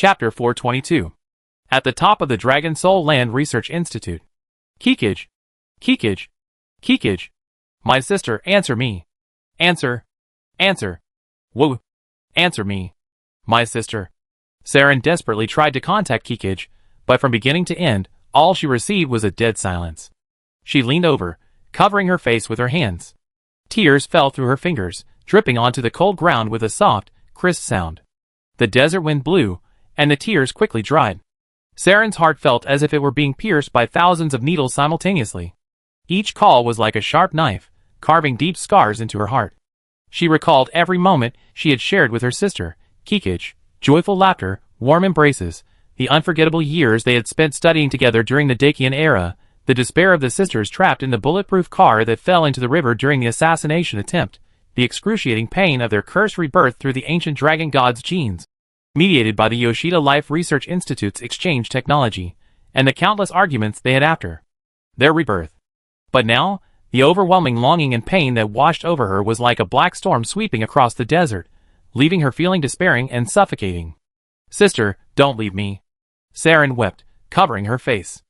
Chapter 422. At the top of the Dragon Soul Land Research Institute. Kikij. Kikij. Kikij. My sister, answer me. Answer. Answer. Woo. Answer me. My sister. Saren desperately tried to contact Kikij, but from beginning to end, all she received was a dead silence. She leaned over, covering her face with her hands. Tears fell through her fingers, dripping onto the cold ground with a soft, crisp sound. The desert wind blew, and the tears quickly dried. Saren's heart felt as if it were being pierced by thousands of needles simultaneously. Each call was like a sharp knife, carving deep scars into her heart. She recalled every moment she had shared with her sister, Kikij, joyful laughter, warm embraces, the unforgettable years they had spent studying together during the Dakian era, the despair of the sisters trapped in the bulletproof car that fell into the river during the assassination attempt, the excruciating pain of their cursed rebirth through the ancient dragon god's genes, mediated by the Yoshida Life Research Institute's exchange technology, and the countless arguments they had after their rebirth. But now, the overwhelming longing and pain that washed over her was like a black storm sweeping across the desert, leaving her feeling despairing and suffocating. Sister, don't leave me. Saren wept, covering her face.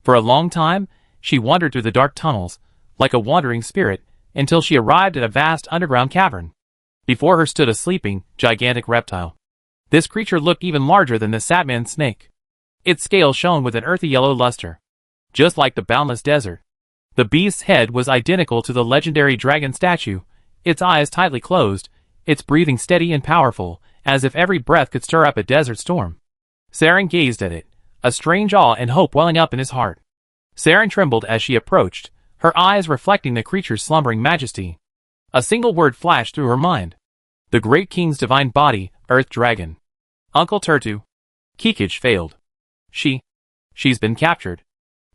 For a long time, she wandered through the dark tunnels, like a wandering spirit, until she arrived at a vast underground cavern. Before her stood a sleeping, gigantic reptile. This creature looked even larger than the Satman snake. Its scales shone with an earthy yellow luster. Just like the boundless desert. The beast's head was identical to the legendary dragon statue, its eyes tightly closed, its breathing steady and powerful, as if every breath could stir up a desert storm. Saren gazed at it, a strange awe and hope welling up in his heart. Saren trembled as she approached, her eyes reflecting the creature's slumbering majesty. A single word flashed through her mind. The great king's divine body, Earth Dragon. Uncle Turtu. Kikij failed. She's been captured.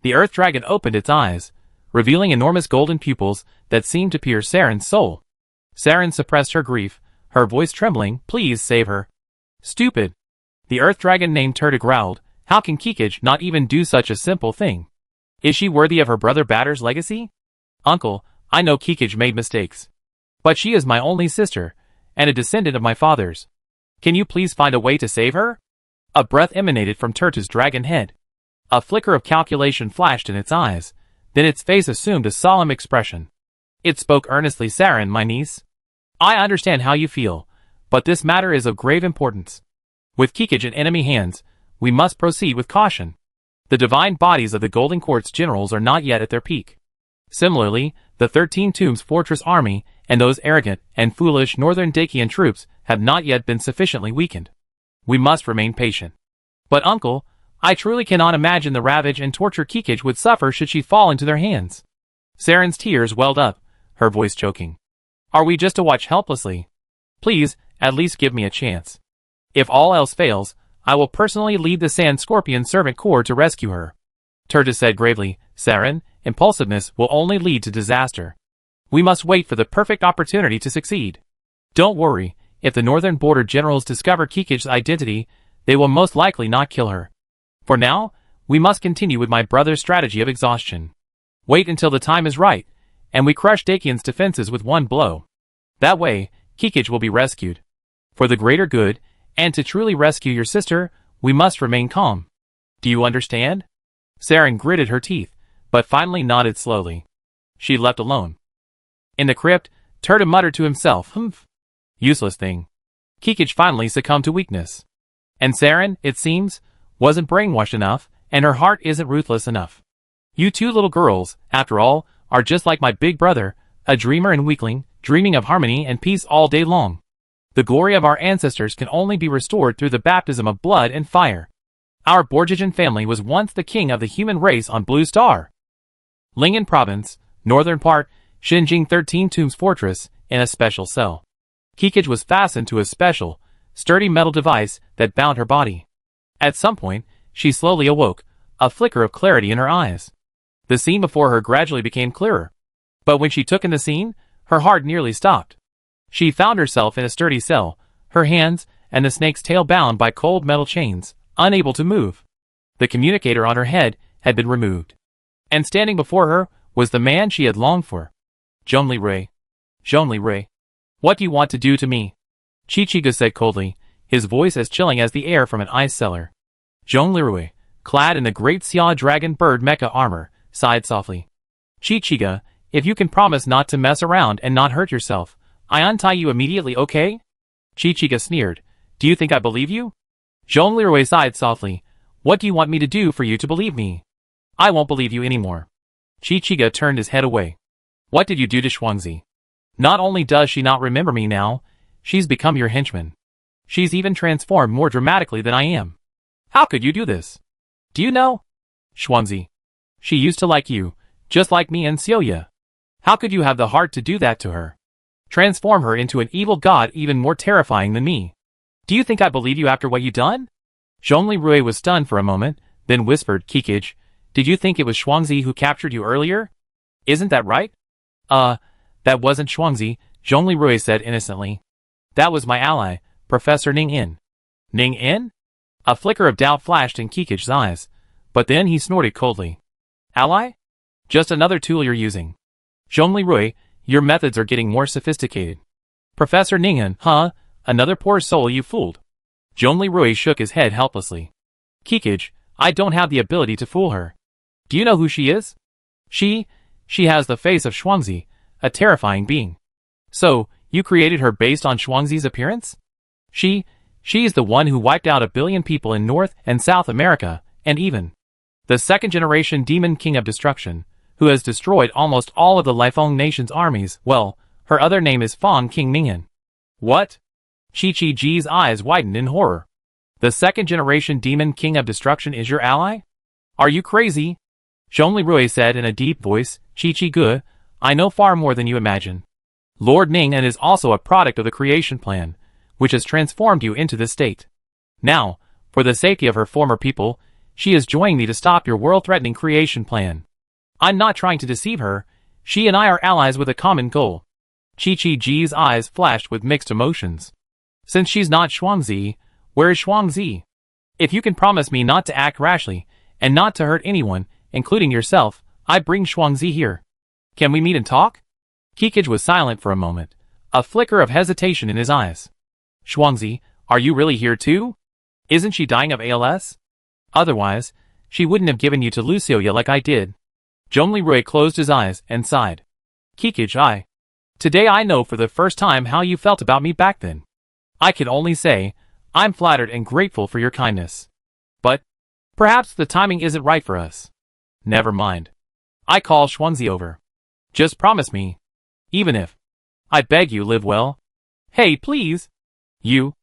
The Earth Dragon opened its eyes, revealing enormous golden pupils that seemed to pierce Saren's soul. Saren suppressed her grief, her voice trembling. Please save her. Stupid. The Earth Dragon named Turtu growled. How can Kikij not even do such a simple thing? Is she worthy of her brother Batter's legacy? Uncle, I know Kikij made mistakes. But she is my only sister, and a descendant of my father's. Can you please find a way to save her? A breath emanated from Turtu's dragon head. A flicker of calculation flashed in its eyes, then its face assumed a solemn expression. It spoke earnestly. Saren, my niece. I understand how you feel, but this matter is of grave importance. With Kikij in enemy hands, we must proceed with caution. The divine bodies of the Golden Court's generals are not yet at their peak. Similarly, the 13 Tombs Fortress army and those arrogant and foolish northern Dakian troops have not yet been sufficiently weakened. We must remain patient. But uncle, I truly cannot imagine the ravage and torture Kikij would suffer should she fall into their hands. Saren's tears welled up, her voice choking. Are we just to watch helplessly? Please, at least give me a chance. If all else fails, I will personally lead the Sand Scorpion Servant Corps to rescue her. Turtu said gravely. Saren, impulsiveness will only lead to disaster. We must wait for the perfect opportunity to succeed. Don't worry, if the northern border generals discover Kikij's identity, they will most likely not kill her. For now, we must continue with my brother's strategy of exhaustion. Wait until the time is right, and we crush Dakian's defenses with one blow. That way, Kikij will be rescued. For the greater good, and to truly rescue your sister, we must remain calm. Do you understand? Saren gritted her teeth, but finally nodded slowly. She left alone. In the crypt, Turtu muttered to himself, Humph. Useless thing. Kikij finally succumbed to weakness. And Saren, it seems, wasn't brainwashed enough, and her heart isn't ruthless enough. You two little girls, after all, are just like my big brother, a dreamer and weakling, dreaming of harmony and peace all day long. The glory of our ancestors can only be restored through the baptism of blood and fire. Our Borjijan family was once the king of the human race on Blue Star. Lingen Province, northern part, Xinjing 13 Tombs Fortress, in a special cell. Kikij was fastened to a special, sturdy metal device that bound her body. At some point, she slowly awoke, a flicker of clarity in her eyes. The scene before her gradually became clearer. But when she took in the scene, her heart nearly stopped. She found herself in a sturdy cell, her hands and the snake's tail bound by cold metal chains, unable to move. The communicator on her head had been removed. And standing before her was the man she had longed for. Zhongli Rui. Zhongli Rui. What do you want to do to me? Chichiga said coldly, his voice as chilling as the air from an ice cellar. Zhonglirui, clad in the great Xia dragon bird mecha armor, sighed softly. Chichiga, if you can promise not to mess around and not hurt yourself, I untie you immediately, okay? Chichiga sneered. Do you think I believe you? Zhonglirui sighed softly. What do you want me to do for you to believe me? I won't believe you anymore. Chichiga turned his head away. What did you do to Shuangzi? Not only does she not remember me now, she's become your henchman. She's even transformed more dramatically than I am. How could you do this? Do you know? Shuangzi. She used to like you, just like me and Celia. How could you have the heart to do that to her? Transform her into an evil god even more terrifying than me. Do you think I believe you after what you done? Zhonglirui was stunned for a moment, then whispered, Kikij, did you think it was Shuangzi who captured you earlier? Isn't that right? That wasn't Shuangzi, Zhonglirui said innocently. That was my ally, Professor Ning In. Ning In? A flicker of doubt flashed in Kikij's eyes, but then he snorted coldly. Ally? Just another tool you're using. Zhonglirui, your methods are getting more sophisticated. Professor Ning In, huh? Another poor soul you fooled. Zhonglirui shook his head helplessly. Kikij, I don't have the ability to fool her. Do you know who she is? She has the face of Shuangzi, a terrifying being. So, you created her based on Shuangzi's appearance? She's the one who wiped out 1 billion people in North and South America, and even the second-generation demon king of destruction, who has destroyed almost all of the Lifeng nation's armies. Well, her other name is Fang King Ningyan. What? Chi-Chi-Ji's eyes widened in horror. The second-generation demon king of destruction is your ally? Are you crazy? Zhonglirui said in a deep voice, Chi-Chi-Gu, I know far more than you imagine. Lord Ningyan is also a product of the creation plan, which has transformed you into this state. Now, for the safety of her former people, she is joining me to stop your world-threatening creation plan. I'm not trying to deceive her. She and I are allies with a common goal. Chi-Chi-Ji's eyes flashed with mixed emotions. Since she's not Shuangzi, where is Shuangzi? If you can promise me not to act rashly, and not to hurt anyone, including yourself, I bring Shuangzi here. Can we meet and talk? Kikij was silent for a moment, a flicker of hesitation in his eyes. Shuangzi, are you really here too? Isn't she dying of ALS? Otherwise, she wouldn't have given you to Lucia like I did. Zhonglirui closed his eyes and sighed. Kikij, today I know for the first time how you felt about me back then. I can only say, I'm flattered and grateful for your kindness. But, perhaps the timing isn't right for us. Never mind. I call Shuangzi over. Just promise me. Even if. I beg you, live well. Hey, please. You,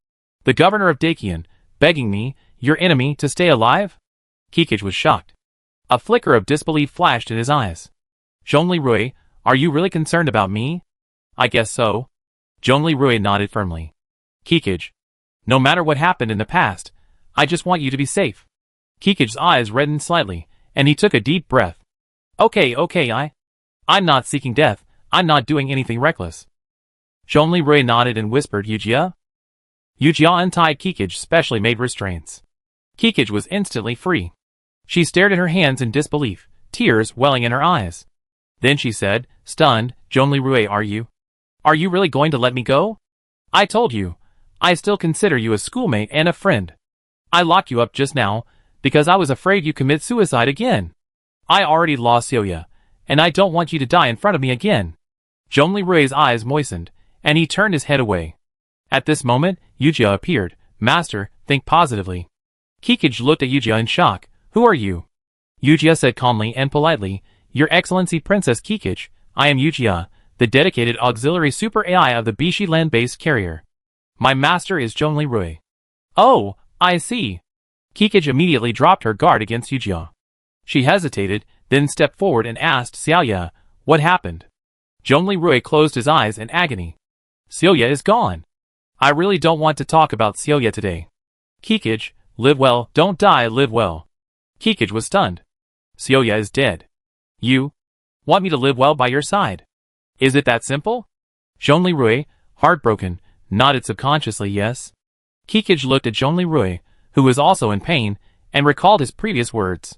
the governor of Dakian, begging me, your enemy, to stay alive? Kikij was shocked. A flicker of disbelief flashed in his eyes. Zhonglirui, are you really concerned about me? I guess so. Zhonglirui nodded firmly. Kikij, no matter what happened in the past, I just want you to be safe. Kikij's eyes reddened slightly, and he took a deep breath. Okay, I'm not seeking death, I'm not doing anything reckless. Zhonglirui nodded and whispered, Yujia? Yujia untied Kikij's specially made restraints. Kikij was instantly free. She stared at her hands in disbelief, tears welling in her eyes. Then she said, stunned, Zhonglirui, are you really going to let me go? I told you, I still consider you a schoolmate and a friend. I locked you up just now, because I was afraid you commit suicide again. I already lost Celia, and I don't want you to die in front of me again. Zhonglirui's eyes moistened, and he turned his head away. At this moment, Yujia appeared. Master, think positively. Kikij looked at Yujia in shock. Who are you? Yujia said calmly and politely, Your Excellency Princess Kikij, I am Yujia, the dedicated auxiliary super AI of the Bishi land-based carrier. My master is Zhonglirui. Oh, I see. Kikij immediately dropped her guard against Yujia. She hesitated, then stepped forward and asked Celia, what happened? Zhonglirui closed his eyes in agony. Celia is gone. I really don't want to talk about Celia today. Kikij, live well, don't die, live well. Kikij was stunned. Celia is dead. You want me to live well by your side? Is it that simple? Zhonglirui, heartbroken, nodded subconsciously yes. Kikij looked at Zhonglirui, who was also in pain, and recalled his previous words.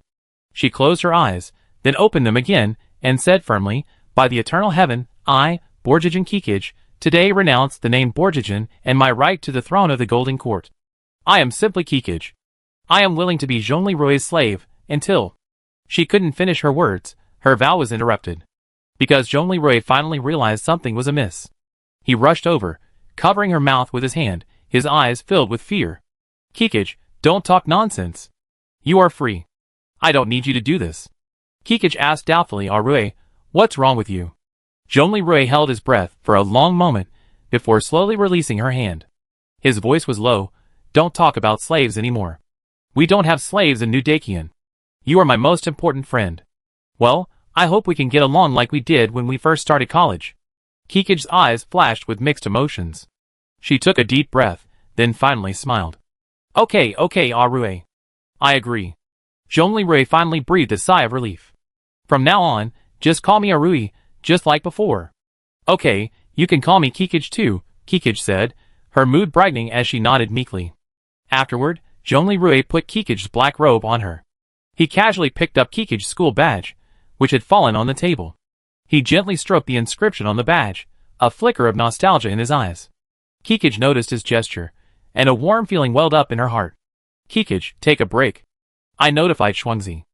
She closed her eyes, then opened them again, and said firmly, By the eternal heaven, I, Borjigin Kikij, today renounce the name Borjigin and my right to the throne of the Golden Court. I am simply Kikij. I am willing to be Zhong Lirui's slave, until... She couldn't finish her words, her vow was interrupted. Because Zhong Lirui finally realized something was amiss. He rushed over, covering her mouth with his hand, his eyes filled with fear. Kikij, don't talk nonsense. You are free. I don't need you to do this. Kikij asked doubtfully, Rui, what's wrong with you? Zhong Lirui held his breath for a long moment before slowly releasing her hand. His voice was low, don't talk about slaves anymore. We don't have slaves in New Dakian. You are my most important friend. Well, I hope we can get along like we did when we first started college. Kikij's eyes flashed with mixed emotions. She took a deep breath, then finally smiled. Okay, Rui. I agree. Zhong Lirui finally breathed a sigh of relief. From now on, just call me Rui, just like before. Okay, you can call me Kikij too, Kikij said, her mood brightening as she nodded meekly. Afterward, Zhong Lirui put Kikij's black robe on her. He casually picked up Kikij's school badge, which had fallen on the table. He gently stroked the inscription on the badge, a flicker of nostalgia in his eyes. Kikij noticed his gesture, and a warm feeling welled up in her heart. Kikij, take a break. I notified Shuangzi.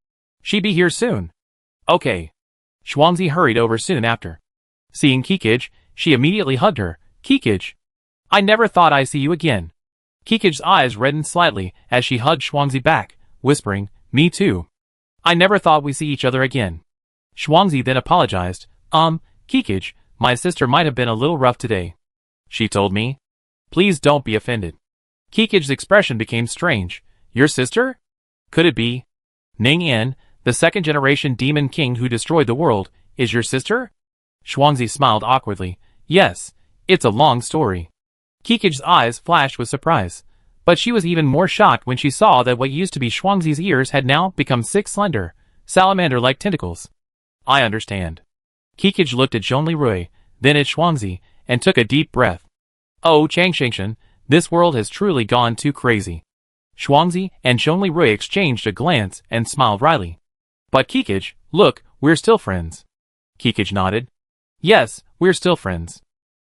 She be here soon. Okay. Shuangzi hurried over soon after. Seeing Kikij, she immediately hugged her. Kikij. I never thought I'd see you again. Kikij's eyes reddened slightly as she hugged Shuangzi back, whispering, me too. I never thought we'd see each other again. Shuangzi then apologized. Kikij, my sister might have been a little rough today. She told me. Please don't be offended. Kikij's expression became strange. Your sister? Could it be? Ning Yan, the second-generation demon king who destroyed the world, is your sister? Shuangzi smiled awkwardly. Yes, it's a long story. Kikij's eyes flashed with surprise. But she was even more shocked when she saw that what used to be Shuangzi's ears had now become 6 slender, salamander-like tentacles. I understand. Kikij looked at Zhong Lirui, then at Shuangzi, and took a deep breath. Oh, Changshangshan, this world has truly gone too crazy. Shuangzi and Zhong Lirui exchanged a glance and smiled wryly. But Kikij, look, we're still friends. Kikij nodded. Yes, we're still friends.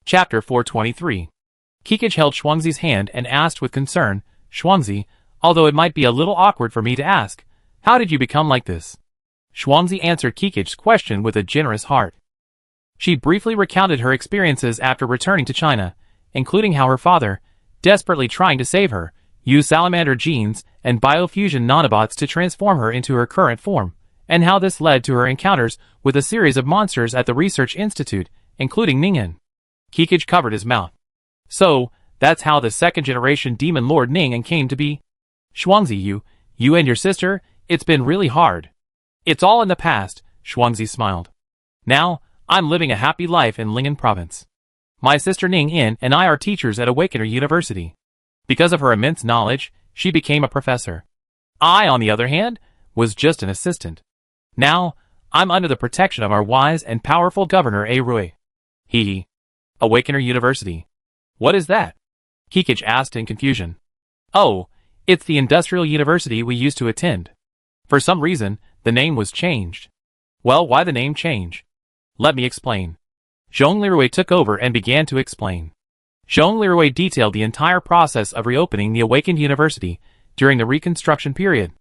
Chapter 423. Kikij held Shuangzi's hand and asked with concern, Shuangzi, although it might be a little awkward for me to ask, how did you become like this? Shuangzi answered Kikij's question with a generous heart. She briefly recounted her experiences after returning to China, including how her father, desperately trying to save her, used salamander genes and biofusion nanobots to transform her into her current form, and how this led to her encounters with a series of monsters at the Research Institute, including Ning'an. Kikij covered his mouth. So, that's how the second-generation demon lord Ning'an came to be? Shuangzi, you and your sister, it's been really hard. It's all in the past, Shuangzi smiled. Now, I'm living a happy life in Ling'an province. My sister Ning'an and I are teachers at Awakener University. Because of her immense knowledge, she became a professor. I, on the other hand, was just an assistant. Now, I'm under the protection of our wise and powerful governor Rui. Hee. Awakener University. What is that? Kikij asked in confusion. Oh, it's the industrial university we used to attend. For some reason, the name was changed. Well, why the name change? Let me explain. Zhong Lirui took over and began to explain. Zhong Lirui detailed the entire process of reopening the Awakened University during the reconstruction period.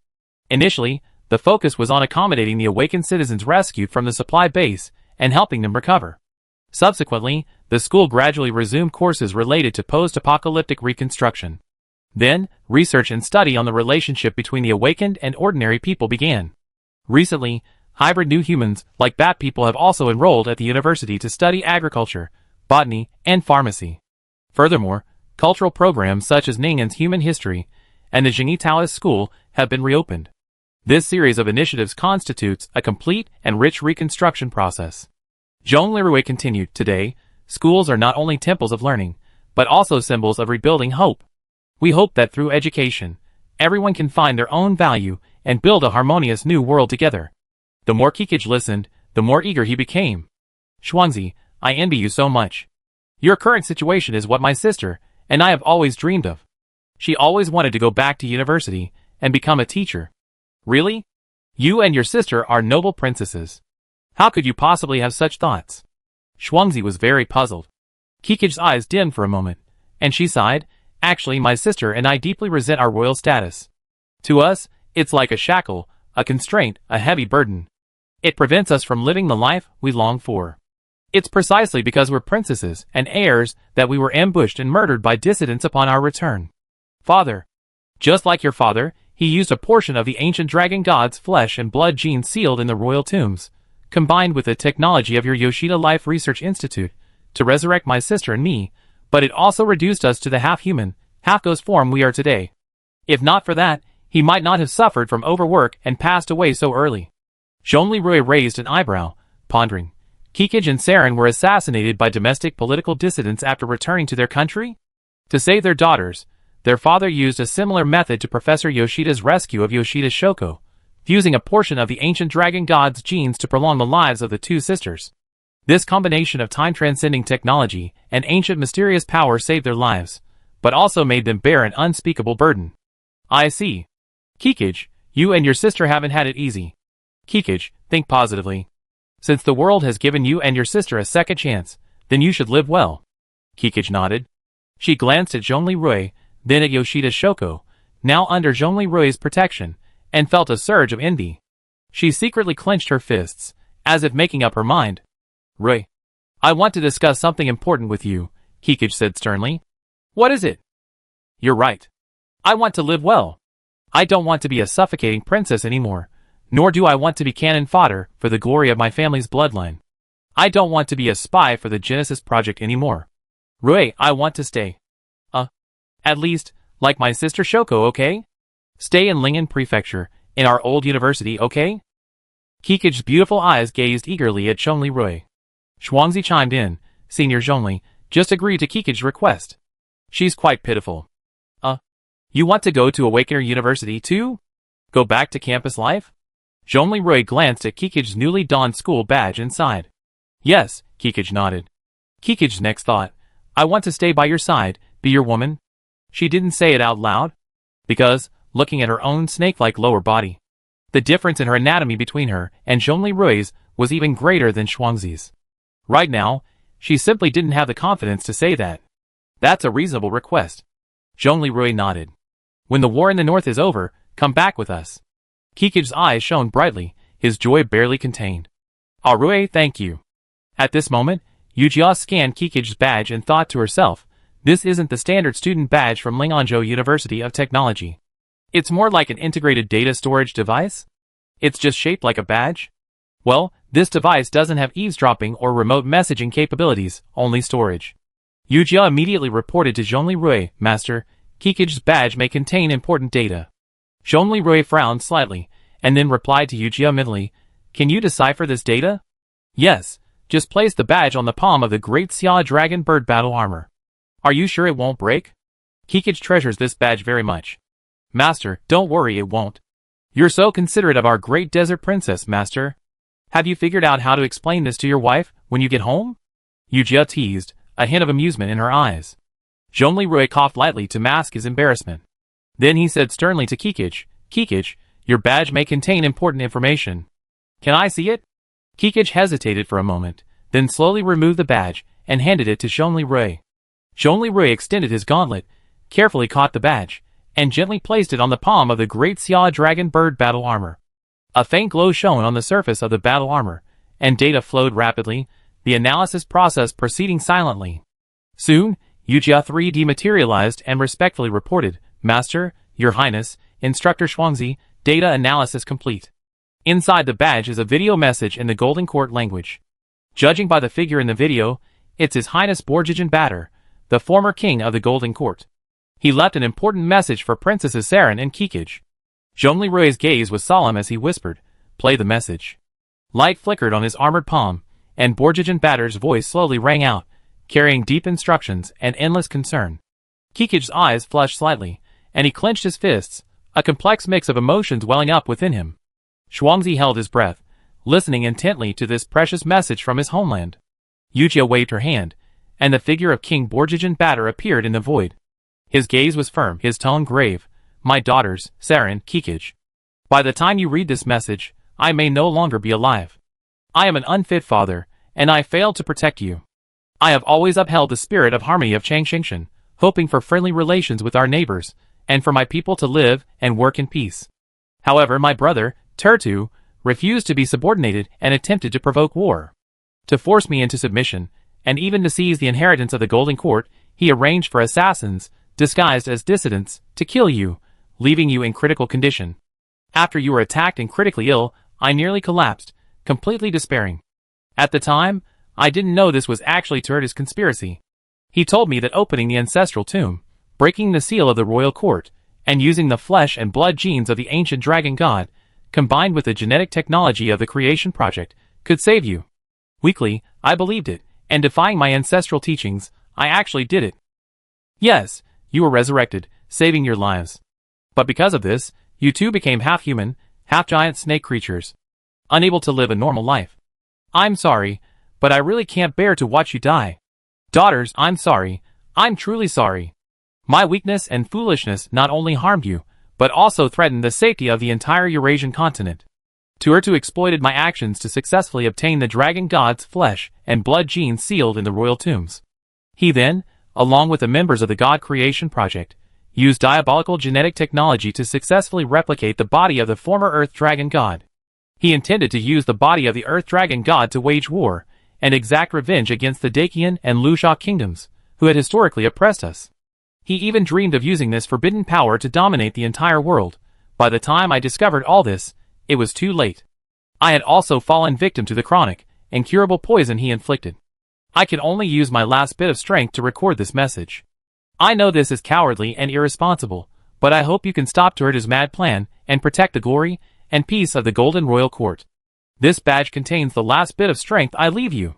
Initially, the focus was on accommodating the awakened citizens rescued from the supply base and helping them recover. Subsequently, the school gradually resumed courses related to post-apocalyptic reconstruction. Then, research and study on the relationship between the awakened and ordinary people began. Recently, hybrid new humans, like bat people, have also enrolled at the university to study agriculture, botany, and pharmacy. Furthermore, cultural programs such as Ning'an's Human History and the Jingyi Taoist School have been reopened. This series of initiatives constitutes a complete and rich reconstruction process. Zhong Lirui continued, today, schools are not only temples of learning, but also symbols of rebuilding hope. We hope that through education, everyone can find their own value and build a harmonious new world together. The more Kikij listened, the more eager he became. Shuangzi, I envy you so much. Your current situation is what my sister and I have always dreamed of. She always wanted to go back to university and become a teacher. Really? You and your sister are noble princesses. How could you possibly have such thoughts? Shuangzi was very puzzled. Kikij's eyes dimmed for a moment, and she sighed, Actually, my sister and I deeply resent our royal status. To us, it's like a shackle, a constraint, a heavy burden. It prevents us from living the life we long for. It's precisely because we're princesses and heirs that we were ambushed and murdered by dissidents upon our return. Father. Just like your father, he used a portion of the ancient dragon god's flesh and blood genes sealed in the royal tombs, combined with the technology of your Yoshida Life Research Institute, to resurrect my sister and me, but it also reduced us to the half-human, half-ghost form we are today. If not for that, he might not have suffered from overwork and passed away so early. Zhongli raised an eyebrow, pondering. Kikij and Saren were assassinated by domestic political dissidents after returning to their country? To save their daughters, their father used a similar method to Professor Yoshida's rescue of Yoshida Shoko, fusing a portion of the ancient dragon god's genes to prolong the lives of the two sisters. This combination of time-transcending technology and ancient mysterious power saved their lives, but also made them bear an unspeakable burden. I see. Kikij, you and your sister haven't had it easy. Kikij, think positively. Since the world has given you and your sister a second chance, then you should live well. Kikij nodded. She glanced at Zhongli, then at Yoshida Shoko, now under Zhongli protection, and felt a surge of envy. She secretly clenched her fists, as if making up her mind. Rui, I want to discuss something important with you, Kikij said sternly. What is it? You're right. I want to live well. I don't want to be a suffocating princess anymore. Nor do I want to be cannon fodder for the glory of my family's bloodline. I don't want to be a spy for the Genesis Project anymore. Rui, I want to stay. At least, like my sister Shoko, okay? Stay in Ling'an Prefecture, in our old university, okay? Kikij's beautiful eyes gazed eagerly at Zhongli. Xuangzi chimed in, Senior Zhongli, just agree to Kikij's request. She's quite pitiful. You want to go to Awakener University too? Go back to campus life? Zhongli glanced at Kikij's newly donned school badge and sighed. Yes, Kikij nodded. Kikij's next thought, I want to stay by your side, be your woman. She didn't say it out loud. Because, looking at her own snake-like lower body, the difference in her anatomy between her and Zhongli was even greater than Xuangzi's. Right now, she simply didn't have the confidence to say that. That's a reasonable request. Zhongli nodded. When the war in the north is over, come back with us. Kikij's eyes shone brightly, his joy barely contained. Rui, thank you. At this moment, Yujia scanned Kikij's badge and thought to herself, this isn't the standard student badge from Ling'anzhou University of Technology. It's more like an integrated data storage device? It's just shaped like a badge? Well, this device doesn't have eavesdropping or remote messaging capabilities, only storage. Yujia immediately reported to Zhongli, Master, Kikij's badge may contain important data. Zhongli frowned slightly, and then replied to Yujia mentally, Can you decipher this data? Yes, just place the badge on the palm of the Great Xia Dragon Bird battle armor. Are you sure it won't break? Kikij treasures this badge very much. Master, don't worry, it won't. You're so considerate of our great desert princess, Master. Have you figured out how to explain this to your wife when you get home? Yujia teased, a hint of amusement in her eyes. Zhongli coughed lightly to mask his embarrassment. Then he said sternly to Kikij, Kikij, your badge may contain important information. Can I see it? Kikij hesitated for a moment, then slowly removed the badge and handed it to Zhongli. Zhongli extended his gauntlet, carefully caught the badge, and gently placed it on the palm of the Great Xia Dragon Bird battle armor. A faint glow shone on the surface of the battle armor, and data flowed rapidly, the analysis process proceeding silently. Soon, Yujia 3D materialized and respectfully reported, Master, Your Highness, Instructor Xuangzi, data analysis complete. Inside the badge is a video message in the Golden Court language. Judging by the figure in the video, it's His Highness Borjigin Batter, the former king of the Golden Court. He left an important message for Princesses Saren and Kikij. Zhongli gaze was solemn as he whispered, Play the message. Light flickered on his armored palm, and Borjigin Batter's voice slowly rang out, carrying deep instructions and endless concern. Kikij's eyes flushed slightly, and he clenched his fists, a complex mix of emotions welling up within him. Xuangzi held his breath, listening intently to this precious message from his homeland. Yujia waved her hand, and the figure of King Borjigin Batter appeared in the void. His gaze was firm, his tone grave. My daughters, Saren, Kikij. By the time you read this message, I may no longer be alive. I am an unfit father, and I failed to protect you. I have always upheld the spirit of harmony of Changshingshan, hoping for friendly relations with our neighbors, and for my people to live and work in peace. However, my brother, Turtu, refused to be subordinated and attempted to provoke war. To force me into submission, and even to seize the inheritance of the Golden Court, he arranged for assassins, disguised as dissidents, to kill you, leaving you in critical condition. After you were attacked and critically ill, I nearly collapsed, completely despairing. At the time, I didn't know this was actually Turtu's conspiracy. He told me that opening the ancestral tomb, breaking the seal of the royal court, and using the flesh and blood genes of the ancient dragon god, combined with the genetic technology of the creation project, could save you. Weakly, I believed it, and defying my ancestral teachings, I actually did it. Yes, you were resurrected, saving your lives. But because of this, you too became half-human, half-giant snake creatures, unable to live a normal life. I'm sorry, but I really can't bear to watch you die. Daughters, I'm sorry. I'm truly sorry. My weakness and foolishness not only harmed you, but also threatened the safety of the entire Eurasian continent. Turtu exploited my actions to successfully obtain the dragon god's flesh and blood genes sealed in the royal tombs. He then, along with the members of the God Creation Project, used diabolical genetic technology to successfully replicate the body of the former Earth Dragon God. He intended to use the body of the Earth Dragon God to wage war and exact revenge against the Dacian and Lusha kingdoms, who had historically oppressed us. He even dreamed of using this forbidden power to dominate the entire world. By the time I discovered all this, it was too late. I had also fallen victim to the chronic, incurable poison he inflicted. I can only use my last bit of strength to record this message. I know this is cowardly and irresponsible, but I hope you can stop Turtu's mad plan and protect the glory and peace of the Golden Royal Court. This badge contains the last bit of strength I leave you.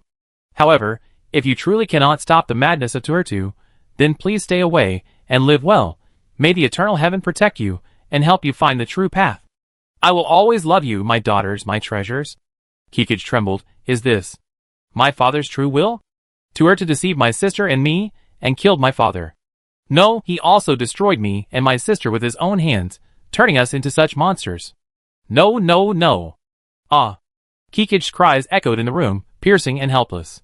However, if you truly cannot stop the madness of Turtu, then please stay away and live well. May the eternal heaven protect you and help you find the true path. I will always love you, my daughters, my treasures. Kikij trembled. Is this my father's true will? Turtu deceived my sister and me, and killed my father. No, he also destroyed me and my sister with his own hands, turning us into such monsters. No, no, no. Ah. Kikij's cries echoed in the room, piercing and helpless.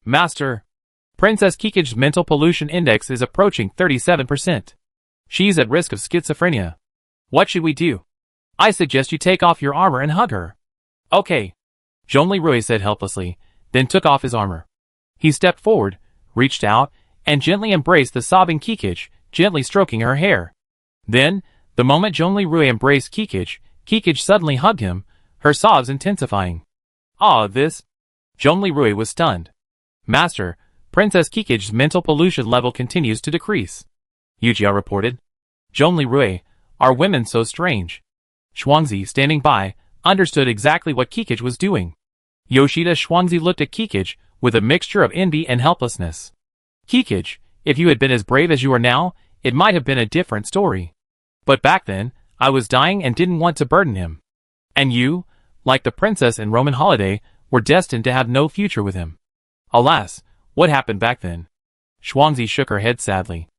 Master. Princess Kikij's mental pollution index is approaching 37%. She's at risk of schizophrenia. What should we do? I suggest you take off your armor and hug her. Okay. Zhongli Rui said helplessly, then took off his armor. He stepped forward, reached out, and gently embraced the sobbing Kikij, gently stroking her hair. Then, the moment Zhongli Rui embraced Kikij, Kikij suddenly hugged him, her sobs intensifying. Ah, this? Zhongli Rui was stunned. Master, Princess Kikij's mental pollution level continues to decrease. Yujia reported. Zhongli Rui, are women so strange? Shuangzi, standing by, understood exactly what Kikij was doing. Yoshida Shuangzi looked at Kikij with a mixture of envy and helplessness. Kikij, if you had been as brave as you are now, it might have been a different story. But back then, I was dying and didn't want to burden him. And you, like the princess in Roman Holiday, were destined to have no future with him. Alas, what happened back then? Shuangzi shook her head sadly.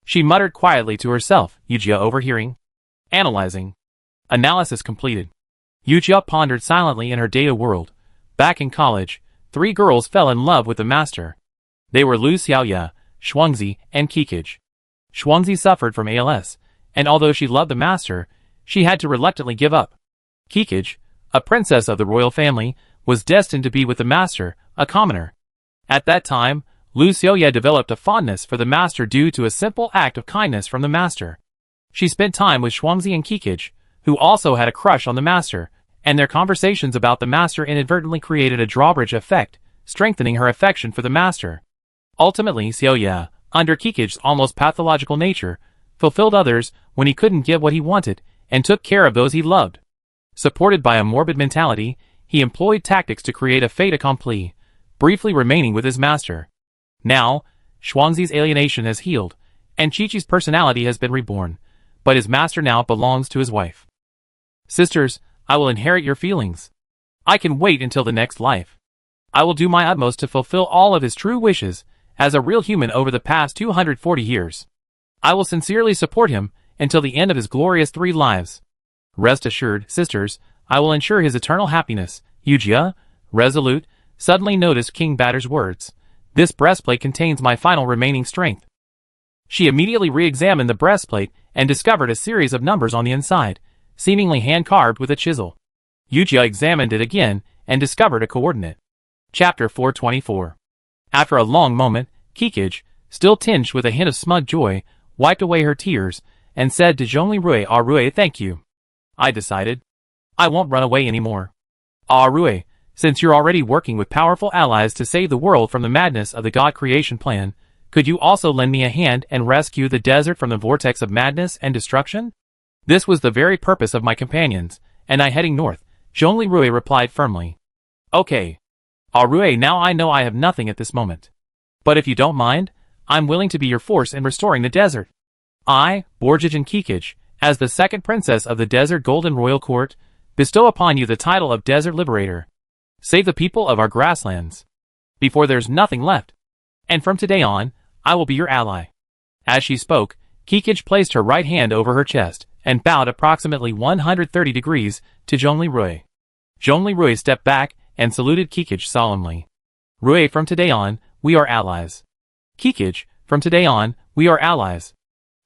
She muttered quietly to herself, Yujia overhearing. Analyzing. Analysis completed. Yujia pondered silently in her data world. Back in college, 3 girls fell in love with the master. They were Lu Xiaoya, Shuangzi, and Kikij. Shuangzi suffered from ALS, and although she loved the master, she had to reluctantly give up. Kikij, a princess of the royal family, was destined to be with the master, a commoner. At that time, Lu Xiaoya developed a fondness for the master due to a simple act of kindness from the master. She spent time with Shuangzi and Kikij, who also had a crush on the master, and their conversations about the master inadvertently created a drawbridge effect, strengthening her affection for the master. Ultimately, Xiaoya, under Kikij's almost pathological nature, fulfilled others when he couldn't get what he wanted, and took care of those he loved. Supported by a morbid mentality, he employed tactics to create a fait accompli, briefly remaining with his master. Now, Shuangzi's alienation has healed, and Qiqi's personality has been reborn, but his master now belongs to his wife. Sisters, I will inherit your feelings. I can wait until the next life. I will do my utmost to fulfill all of his true wishes, as a real human over the past 240 years. I will sincerely support him until the end of his glorious 3 lives. Rest assured, sisters, I will ensure his eternal happiness. Yujia, resolute, suddenly noticed King Batter's words. This breastplate contains my final remaining strength. She immediately re-examined the breastplate and discovered a series of numbers on the inside, seemingly hand-carved with a chisel. Yujia examined it again and discovered a coordinate. Chapter 424. After a long moment, Kikij, still tinged with a hint of smug joy, wiped away her tears and said to Zhongli Rui, "Ah Rui, thank you. I decided. I won't run away anymore. Ah Rui, since you're already working with powerful allies to save the world from the madness of the God creation plan, could you also lend me a hand and rescue the desert from the vortex of madness and destruction?" This was the very purpose of my companions, and I heading north, Zhongli Rui replied firmly. Okay. Ah Rui, now I know I have nothing at this moment. But if you don't mind, I'm willing to be your force in restoring the desert. I, Borjigin Kikij, as the second princess of the Desert Golden Royal Court, bestow upon you the title of Desert Liberator. Save the people of our grasslands before there's nothing left. And from today on, I will be your ally. As she spoke, Kikij placed her right hand over her chest and bowed approximately 130 degrees to Zhongli Rui. Zhongli Rui stepped back and saluted Kikij solemnly. Rui, from today on, we are allies. Kikij, from today on, we are allies.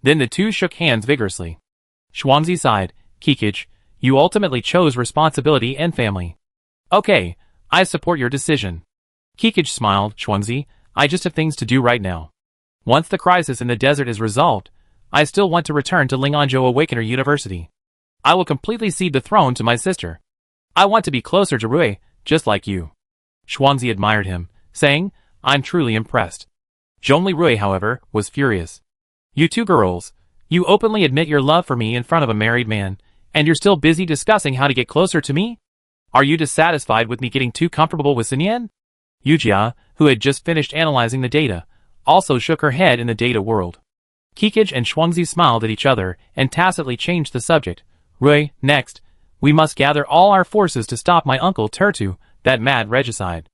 Then the two shook hands vigorously. Xuanzi sighed. Kikij, you ultimately chose responsibility and family. Okay, I support your decision. Kikij smiled. Xuanzi, I just have things to do right now. Once the crisis in the desert is resolved, I still want to return to Linganzhou Awakener University. I will completely cede the throne to my sister. I want to be closer to Rui, just like you. Xuanzi admired him, saying, I'm truly impressed. Zhongli Rui, however, was furious. You two girls, you openly admit your love for me in front of a married man, and you're still busy discussing how to get closer to me? Are you dissatisfied with me getting too comfortable with Xinyan? Yujia, who had just finished analyzing the data, also shook her head in the data world. Kikij and Xuanzi smiled at each other and tacitly changed the subject. Rui, next, we must gather all our forces to stop my uncle Tertu, that mad regicide.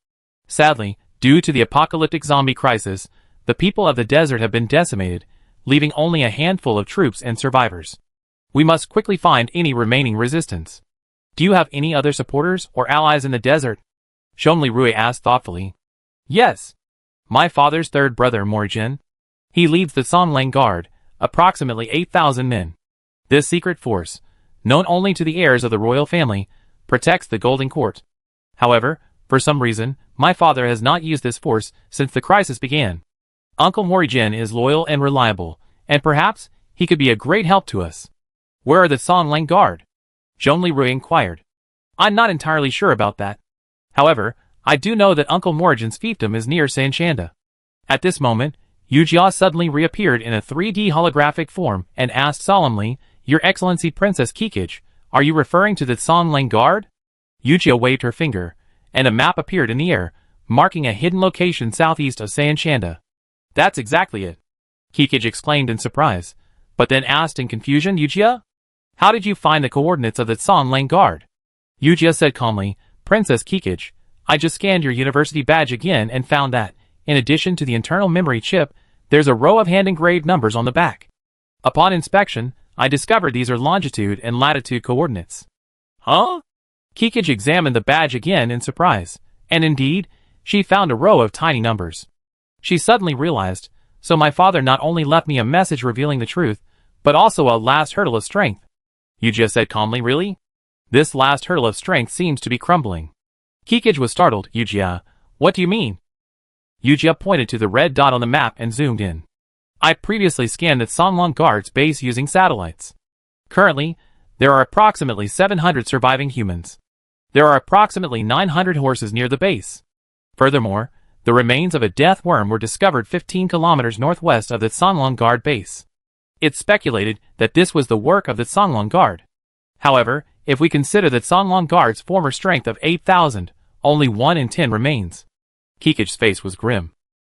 Sadly, due to the apocalyptic zombie crisis, the people of the desert have been decimated, leaving only a handful of troops and survivors. We must quickly find any remaining resistance. Do you have any other supporters or allies in the desert? Zhongli Rui asked thoughtfully. Yes. My father's third brother Morijin. He leads the Songlang Guard, approximately 8,000 men. This secret force, known only to the heirs of the royal family, protects the Golden Court. However, for some reason, my father has not used this force since the crisis began. Uncle Morijin is loyal and reliable, and perhaps he could be a great help to us. Where are the Songlang Guard? Zhongli Rui inquired. I'm not entirely sure about that. However, I do know that Uncle Morijin's fiefdom is near Sanshanda. At this moment, Yujia suddenly reappeared in a 3D holographic form and asked solemnly, Your Excellency Princess Kikij, are you referring to the Songlang Guard? Yujia waved her finger, and a map appeared in the air, marking a hidden location southeast of Sanshanda. That's exactly it. Kikij exclaimed in surprise, but then asked in confusion, Yujia? How did you find the coordinates of the Songlang Guard? Yujia said calmly, Princess Kikij, I just scanned your university badge again and found that, in addition to the internal memory chip, there's a row of hand-engraved numbers on the back. Upon inspection, I discovered these are longitude and latitude coordinates. Huh? Kikij examined the badge again in surprise, and indeed, she found a row of tiny numbers. She suddenly realized, so my father not only left me a message revealing the truth, but also a last hurdle of strength. Yujia said calmly, Really? This last hurdle of strength seems to be crumbling. Kikij was startled. Yujia, what do you mean? Yujia pointed to the red dot on the map and zoomed in. I previously scanned the Songlang Guard's base using satellites. Currently, there are approximately 700 surviving humans. There are approximately 900 horses near the base. Furthermore, the remains of a death worm were discovered 15 kilometers northwest of the Songlang Guard base. It's speculated that this was the work of the Songlang Guard. However, if we consider that Songlang Guard's former strength of 8,000, only 1 in 10 remains. Kikij's face was grim.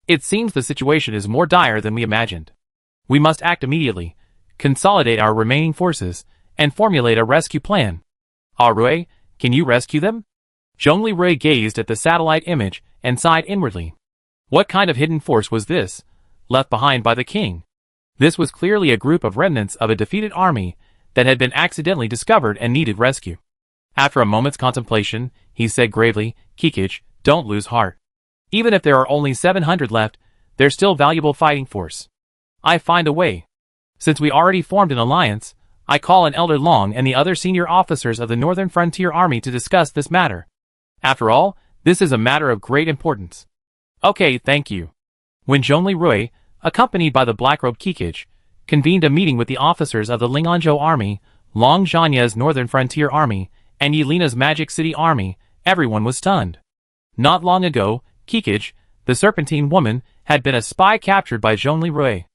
It seems the situation is more dire than we imagined. We must act immediately, consolidate our remaining forces, and formulate a rescue plan. Ah Rui, can you rescue them? Zhongli Rui gazed at the satellite image and sighed inwardly. What kind of hidden force was this, left behind by the king? This was clearly a group of remnants of a defeated army that had been accidentally discovered and needed rescue. After a moment's contemplation, he said gravely, Kikij, don't lose heart. Even if there are only 700 left, they're still valuable fighting force. I find a way. Since we already formed an alliance, I call in Elder Long and the other senior officers of the Northern Frontier Army to discuss this matter. After all, this is a matter of great importance. Okay, thank you. When Zhongli Rui, accompanied by the black-robed Kikij, convened a meeting with the officers of the Linganzhou Army, Long Zhanya's Northern Frontier Army, and Yelena's Magic City Army, everyone was stunned. Not long ago, Kikij, the Serpentine woman, had been a spy captured by Zhongli Rui.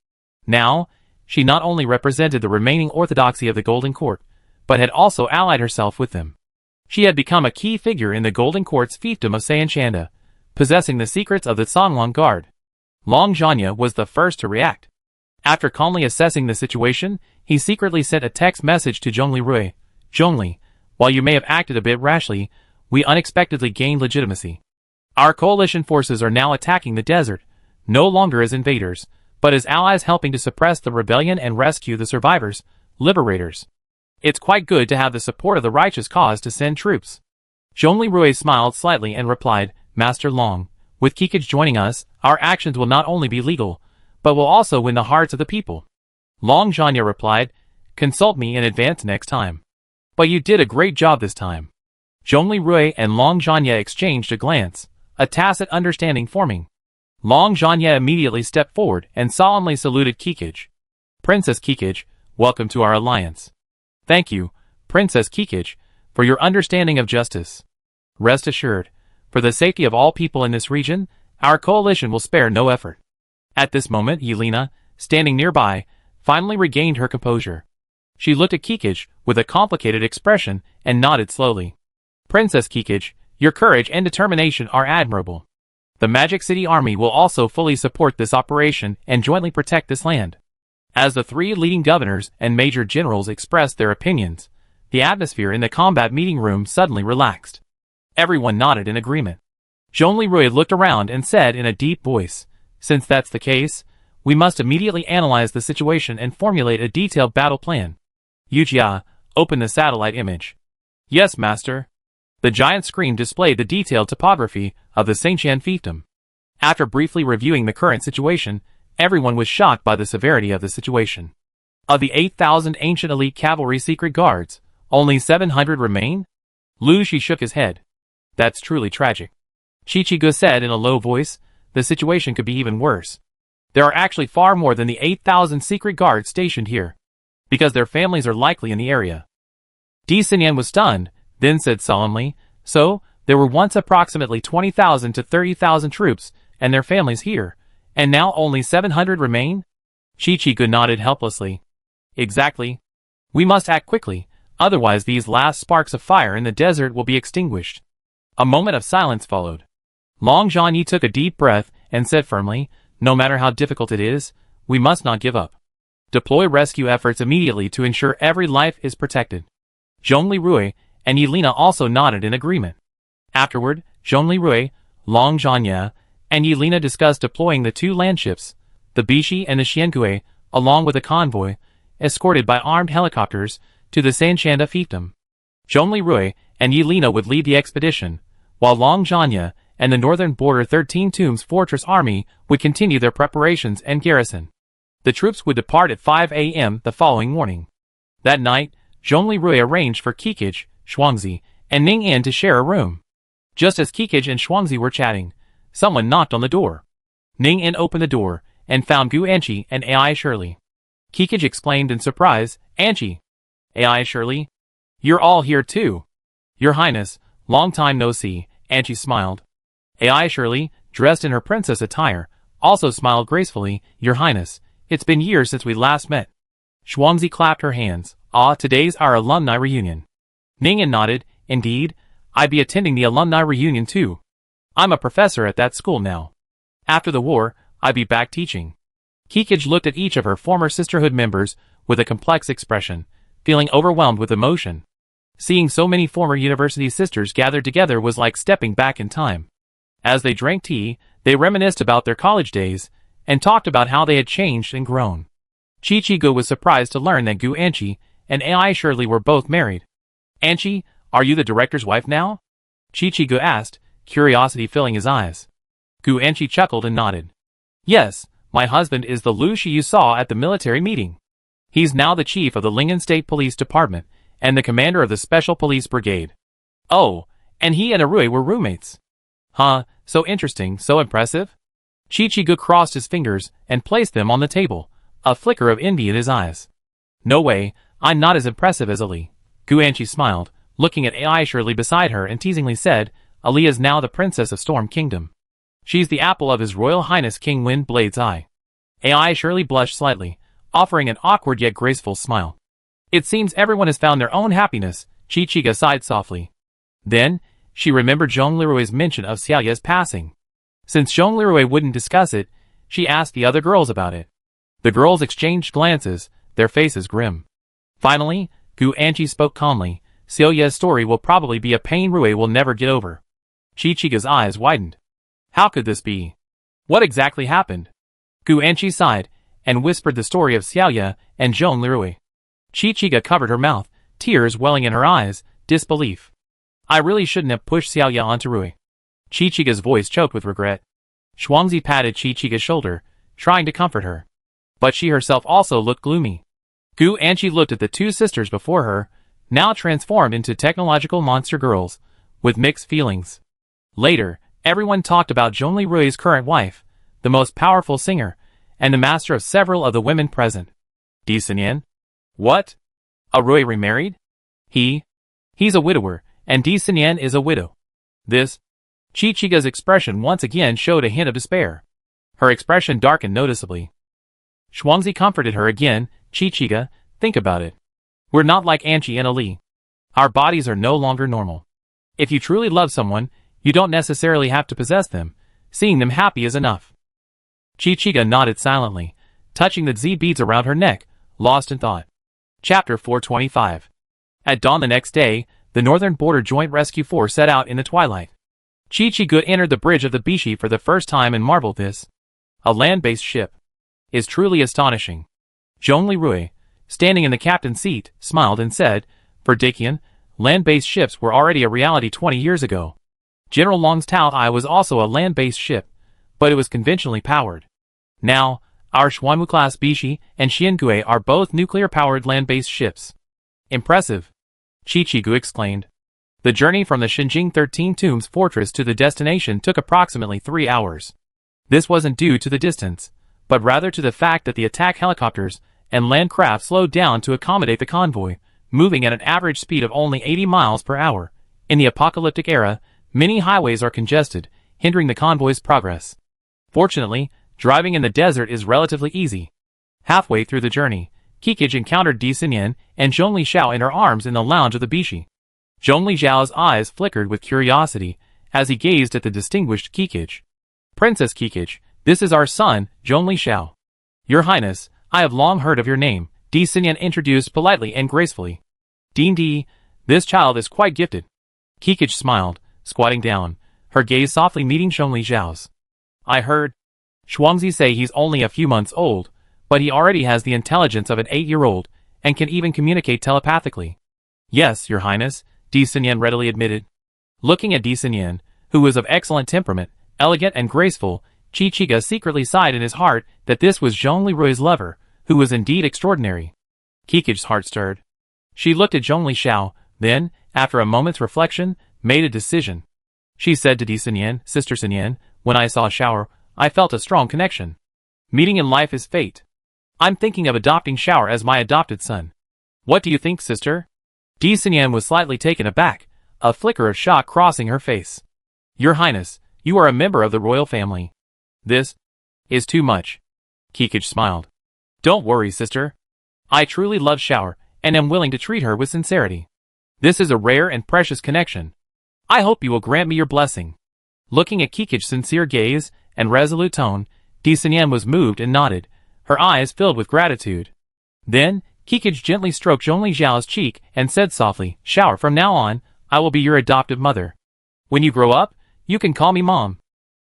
Now, she not only represented the remaining orthodoxy of the Golden Court, but had also allied herself with them. She had become a key figure in the Golden Court's fiefdom of Sayanchanda, possessing the secrets of the Songlong Guard. Long Zhanya was the first to react. After calmly assessing the situation, he secretly sent a text message to Zhongli Rui. Zhongli, while you may have acted a bit rashly, we unexpectedly gained legitimacy. Our coalition forces are now attacking the desert, no longer as invaders, but as allies helping to suppress the rebellion and rescue the survivors, liberators. It's quite good to have the support of the righteous cause to send troops. Zhongli Rui smiled slightly and replied, Master Long, with Kikij joining us, our actions will not only be legal, but will also win the hearts of the people. Long Zhanya replied, consult me in advance next time. But you did a great job this time. Zhongli Rui and Long Zhanya exchanged a glance, a tacit understanding forming. Long Zhanya immediately stepped forward and solemnly saluted Kikij. Princess Kikij, welcome to our alliance. Thank you, Princess Kikij, for your understanding of justice. Rest assured, for the safety of all people in this region, our coalition will spare no effort. At this moment, Yelena, standing nearby, finally regained her composure. She looked at Kikij with a complicated expression and nodded slowly. Princess Kikij, your courage and determination are admirable. The Magic City Army will also fully support this operation and jointly protect this land. As the three leading governors and major generals expressed their opinions, the atmosphere in the combat meeting room suddenly relaxed. Everyone nodded in agreement. Zhongli Rui looked around and said in a deep voice, since that's the case, we must immediately analyze the situation and formulate a detailed battle plan. Yujia, open the satellite image. Yes, master. The giant screen displayed the detailed topography of the Sangshan fiefdom. After briefly reviewing the current situation, everyone was shocked by the severity of the situation. Of the 8,000 ancient elite cavalry secret guards, only 700 remain? Lu Shi shook his head. That's truly tragic. Shichigo said in a low voice, the situation could be even worse. There are actually far more than the 8,000 secret guards stationed here, because their families are likely in the area. Di Xinyan was stunned, then said solemnly, so, there were once approximately 20,000 to 30,000 troops, and their families here, and now only 700 remain? Shichigo nodded helplessly. Exactly. We must act quickly, otherwise these last sparks of fire in the desert will be extinguished. A moment of silence followed. Long Zhanyi took a deep breath and said firmly, no matter how difficult it is, we must not give up. Deploy rescue efforts immediately to ensure every life is protected. Zhongli Rui and Yelena also nodded in agreement. Afterward, Zhongli Rui, Long Zhanya, and Yelena discussed deploying the two landships, the Bishi and the Xiangui, along with a convoy, escorted by armed helicopters, to the Sanchanda fiefdom. Zhongli Rui and Yelena would lead the expedition, while Long Zhanya and the northern border 13 Tombs Fortress Army would continue their preparations and garrison. The troops would depart at 5 a.m. the following morning. That night, Zhongli Rui arranged for Kikij, Shuangzi, and Ning In to share a room. Just as Kikij and Shuangzi were chatting, someone knocked on the door. Ning In opened the door and found Gu Anqi and Ai Shirley. Kikij exclaimed in surprise, Anqi. Ai Shirley? You're all here too. Your Highness, long time no see, Anqi smiled. Ai Shirley, dressed in her princess attire, also smiled gracefully, Your Highness, it's been years since we last met. Shuangzi clapped her hands, today's our alumni reunion. Ning In nodded, indeed, I'd be attending the alumni reunion too. I'm a professor at that school now. After the war, I'd be back teaching. Kikij looked at each of her former sisterhood members with a complex expression, feeling overwhelmed with emotion. Seeing so many former university sisters gathered together was like stepping back in time. As they drank tea, they reminisced about their college days, and talked about how they had changed and grown. Chichigo was surprised to learn that Gu Anqi and Ai Shirley were both married. Anqi, are you the director's wife now? Chichigo asked, curiosity filling his eyes. Gu Anqi chuckled and nodded. Yes, My husband is the Lu Shi you saw at the military meeting. He's now the chief of the Lingen State Police Department and the commander of the Special Police Brigade. Oh, and he and Arui were roommates. Huh, so interesting, so impressive. Chi-Chi-gu crossed his fingers and placed them on the table, a flicker of envy in his eyes. No way, I'm not as impressive as Ali. Gu Anchi smiled, looking at Ai Shirley beside her and teasingly said, Ali is now the princess of Storm Kingdom. She's the apple of His Royal Highness King Windblade's eye. Ai Shirley blushed slightly, offering an awkward yet graceful smile. It seems everyone has found their own happiness, Chi-Chi sighed softly. Then, she remembered Zhong Lirui's mention of Xiaoya's passing. Since Zhong Lirui wouldn't discuss it, she asked the other girls about it. The girls exchanged glances, their faces grim. Finally, Gu Anchi spoke calmly, Xiaoya's story will probably be a pain Rui will never get over. Chi-Chi's eyes widened. How could this be? What exactly happened? Gu Anchi sighed, and whispered the story of Xiaoya and Zhong Lirui. Chi-Chi covered her mouth, tears welling in her eyes, disbelief. I really shouldn't have pushed Xiaoya onto Rui. Chi-Chi's voice choked with regret. Shuangzi patted Chi-Chi's shoulder, trying to comfort her. But she herself also looked gloomy. Gu Anchi looked at the two sisters before her, now transformed into technological monster girls, with mixed feelings. Later, everyone talked about Zhong Lirui's current wife, the most powerful singer, and the master of several of the women present. Di Sinyan? What? A Rui remarried? He's a widower, and Di Sinyan is a widow. This? Chi-Chi's expression once again showed a hint of despair. Her expression darkened noticeably. Shuangzi comforted her again, Chi-Chi, think about it. We're not like Anchi and Ali. Our bodies are no longer normal. If you truly love someone, you don't necessarily have to possess them. Seeing them happy is enough. Chi-Chi nodded silently, touching the Z beads around her neck, lost in thought. Chapter 425. At dawn the next day, the Northern Border Joint Rescue Force set out in the twilight. Chi-Chi entered the bridge of the Bishi for the first time and marveled this. A land-based ship. Is truly astonishing. Zhong Lirui, standing in the captain's seat, smiled and said, for Dakian, land-based ships were already a reality 20 years ago. General Long's Tao Ai was also a land-based ship, but it was conventionally powered. Now, our Xuanwu-class Bishi and Xiangui are both nuclear-powered land-based ships. Impressive. Chi-Chi exclaimed. The journey from the Xinjing 13 Tombs fortress to the destination took approximately 3 hours. This wasn't due to the distance, but rather to the fact that the attack helicopters and land craft slowed down to accommodate the convoy, moving at an average speed of only 80 miles per hour. In the apocalyptic era, many highways are congested, hindering the convoy's progress. Fortunately, driving in the desert is relatively easy. Halfway through the journey, Kikij encountered Di Sinyan and Zhongli Xiao in her arms in the lounge of the Bishi. Zhongli Xiao's eyes flickered with curiosity as he gazed at the distinguished Kikij. Princess Kikij, this is our son, Zhongli Xiao. Your Highness, I have long heard of your name, Di Sinyan introduced politely and gracefully. Di, this child is quite gifted. Kikij smiled, squatting down, her gaze softly meeting Zhongli Xiao's. I heard Shuangzi say he's only a few months old, but he already has the intelligence of an 8-year-old, and can even communicate telepathically. Yes, Your Highness, Di Sinyan readily admitted. Looking at Di Sinyan, who was of excellent temperament, elegant and graceful, Chi-Chi secretly sighed in his heart that this was Zhong Lirui's lover, who was indeed extraordinary. Kikij's heart stirred. She looked at Zhongli Xiao, then, after a moment's reflection, made a decision. She said to Di Sinyan, Sister Sinyan, when I saw Xiao, I felt a strong connection. Meeting in life is fate. I'm thinking of adopting Xiao as my adopted son. What do you think, sister? Di Sinyan was slightly taken aback, a flicker of shock crossing her face. Your Highness, you are a member of the royal family. This is too much. Kikij smiled. Don't worry, sister. I truly love Xiao, and am willing to treat her with sincerity. This is a rare and precious connection. I hope you will grant me your blessing. Looking at Kikij's sincere gaze and resolute tone, Di Sinyan was moved and nodded, her eyes filled with gratitude. Then, Kikij gently stroked Zhongli Xiao's cheek and said softly, Xiao, from now on, I will be your adoptive mother. When you grow up, you can call me Mom.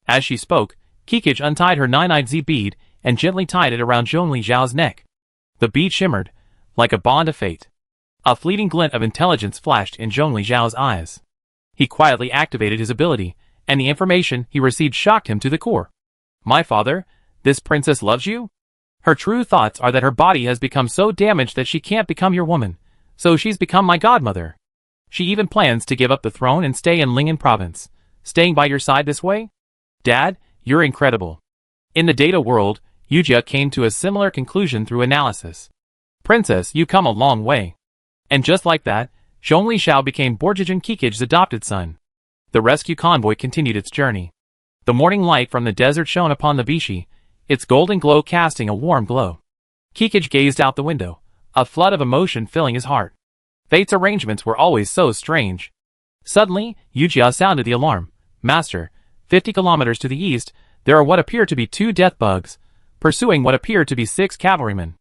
As she spoke, Kikij untied her 9-eyed Z bead and gently tied it around Zhongli Xiao's neck. The bead shimmered, like a bond of fate. A fleeting glint of intelligence flashed in Zhongli Xiao's eyes. He quietly activated his ability, and the information he received shocked him to the core. My father, This princess loves you? Her true thoughts are that her body has become so damaged that she can't become your woman, so she's become my godmother. She even plans to give up the throne and stay in Lingen province, staying by your side this way? Dad, you're incredible. In the data world, Yujia came to a similar conclusion through analysis. Princess, you come a long way. And just like that, Zhongli Shao became Borjigin Kikij's adopted son. The rescue convoy continued its journey. The morning light from the desert shone upon the Bishi, its golden glow casting a warm glow. Kikij gazed out the window, a flood of emotion filling his heart. Fate's arrangements were always so strange. Suddenly, Yujia sounded the alarm. Master, 50 kilometers to the east, there are what appear to be 2 death bugs, pursuing what appear to be 6 cavalrymen.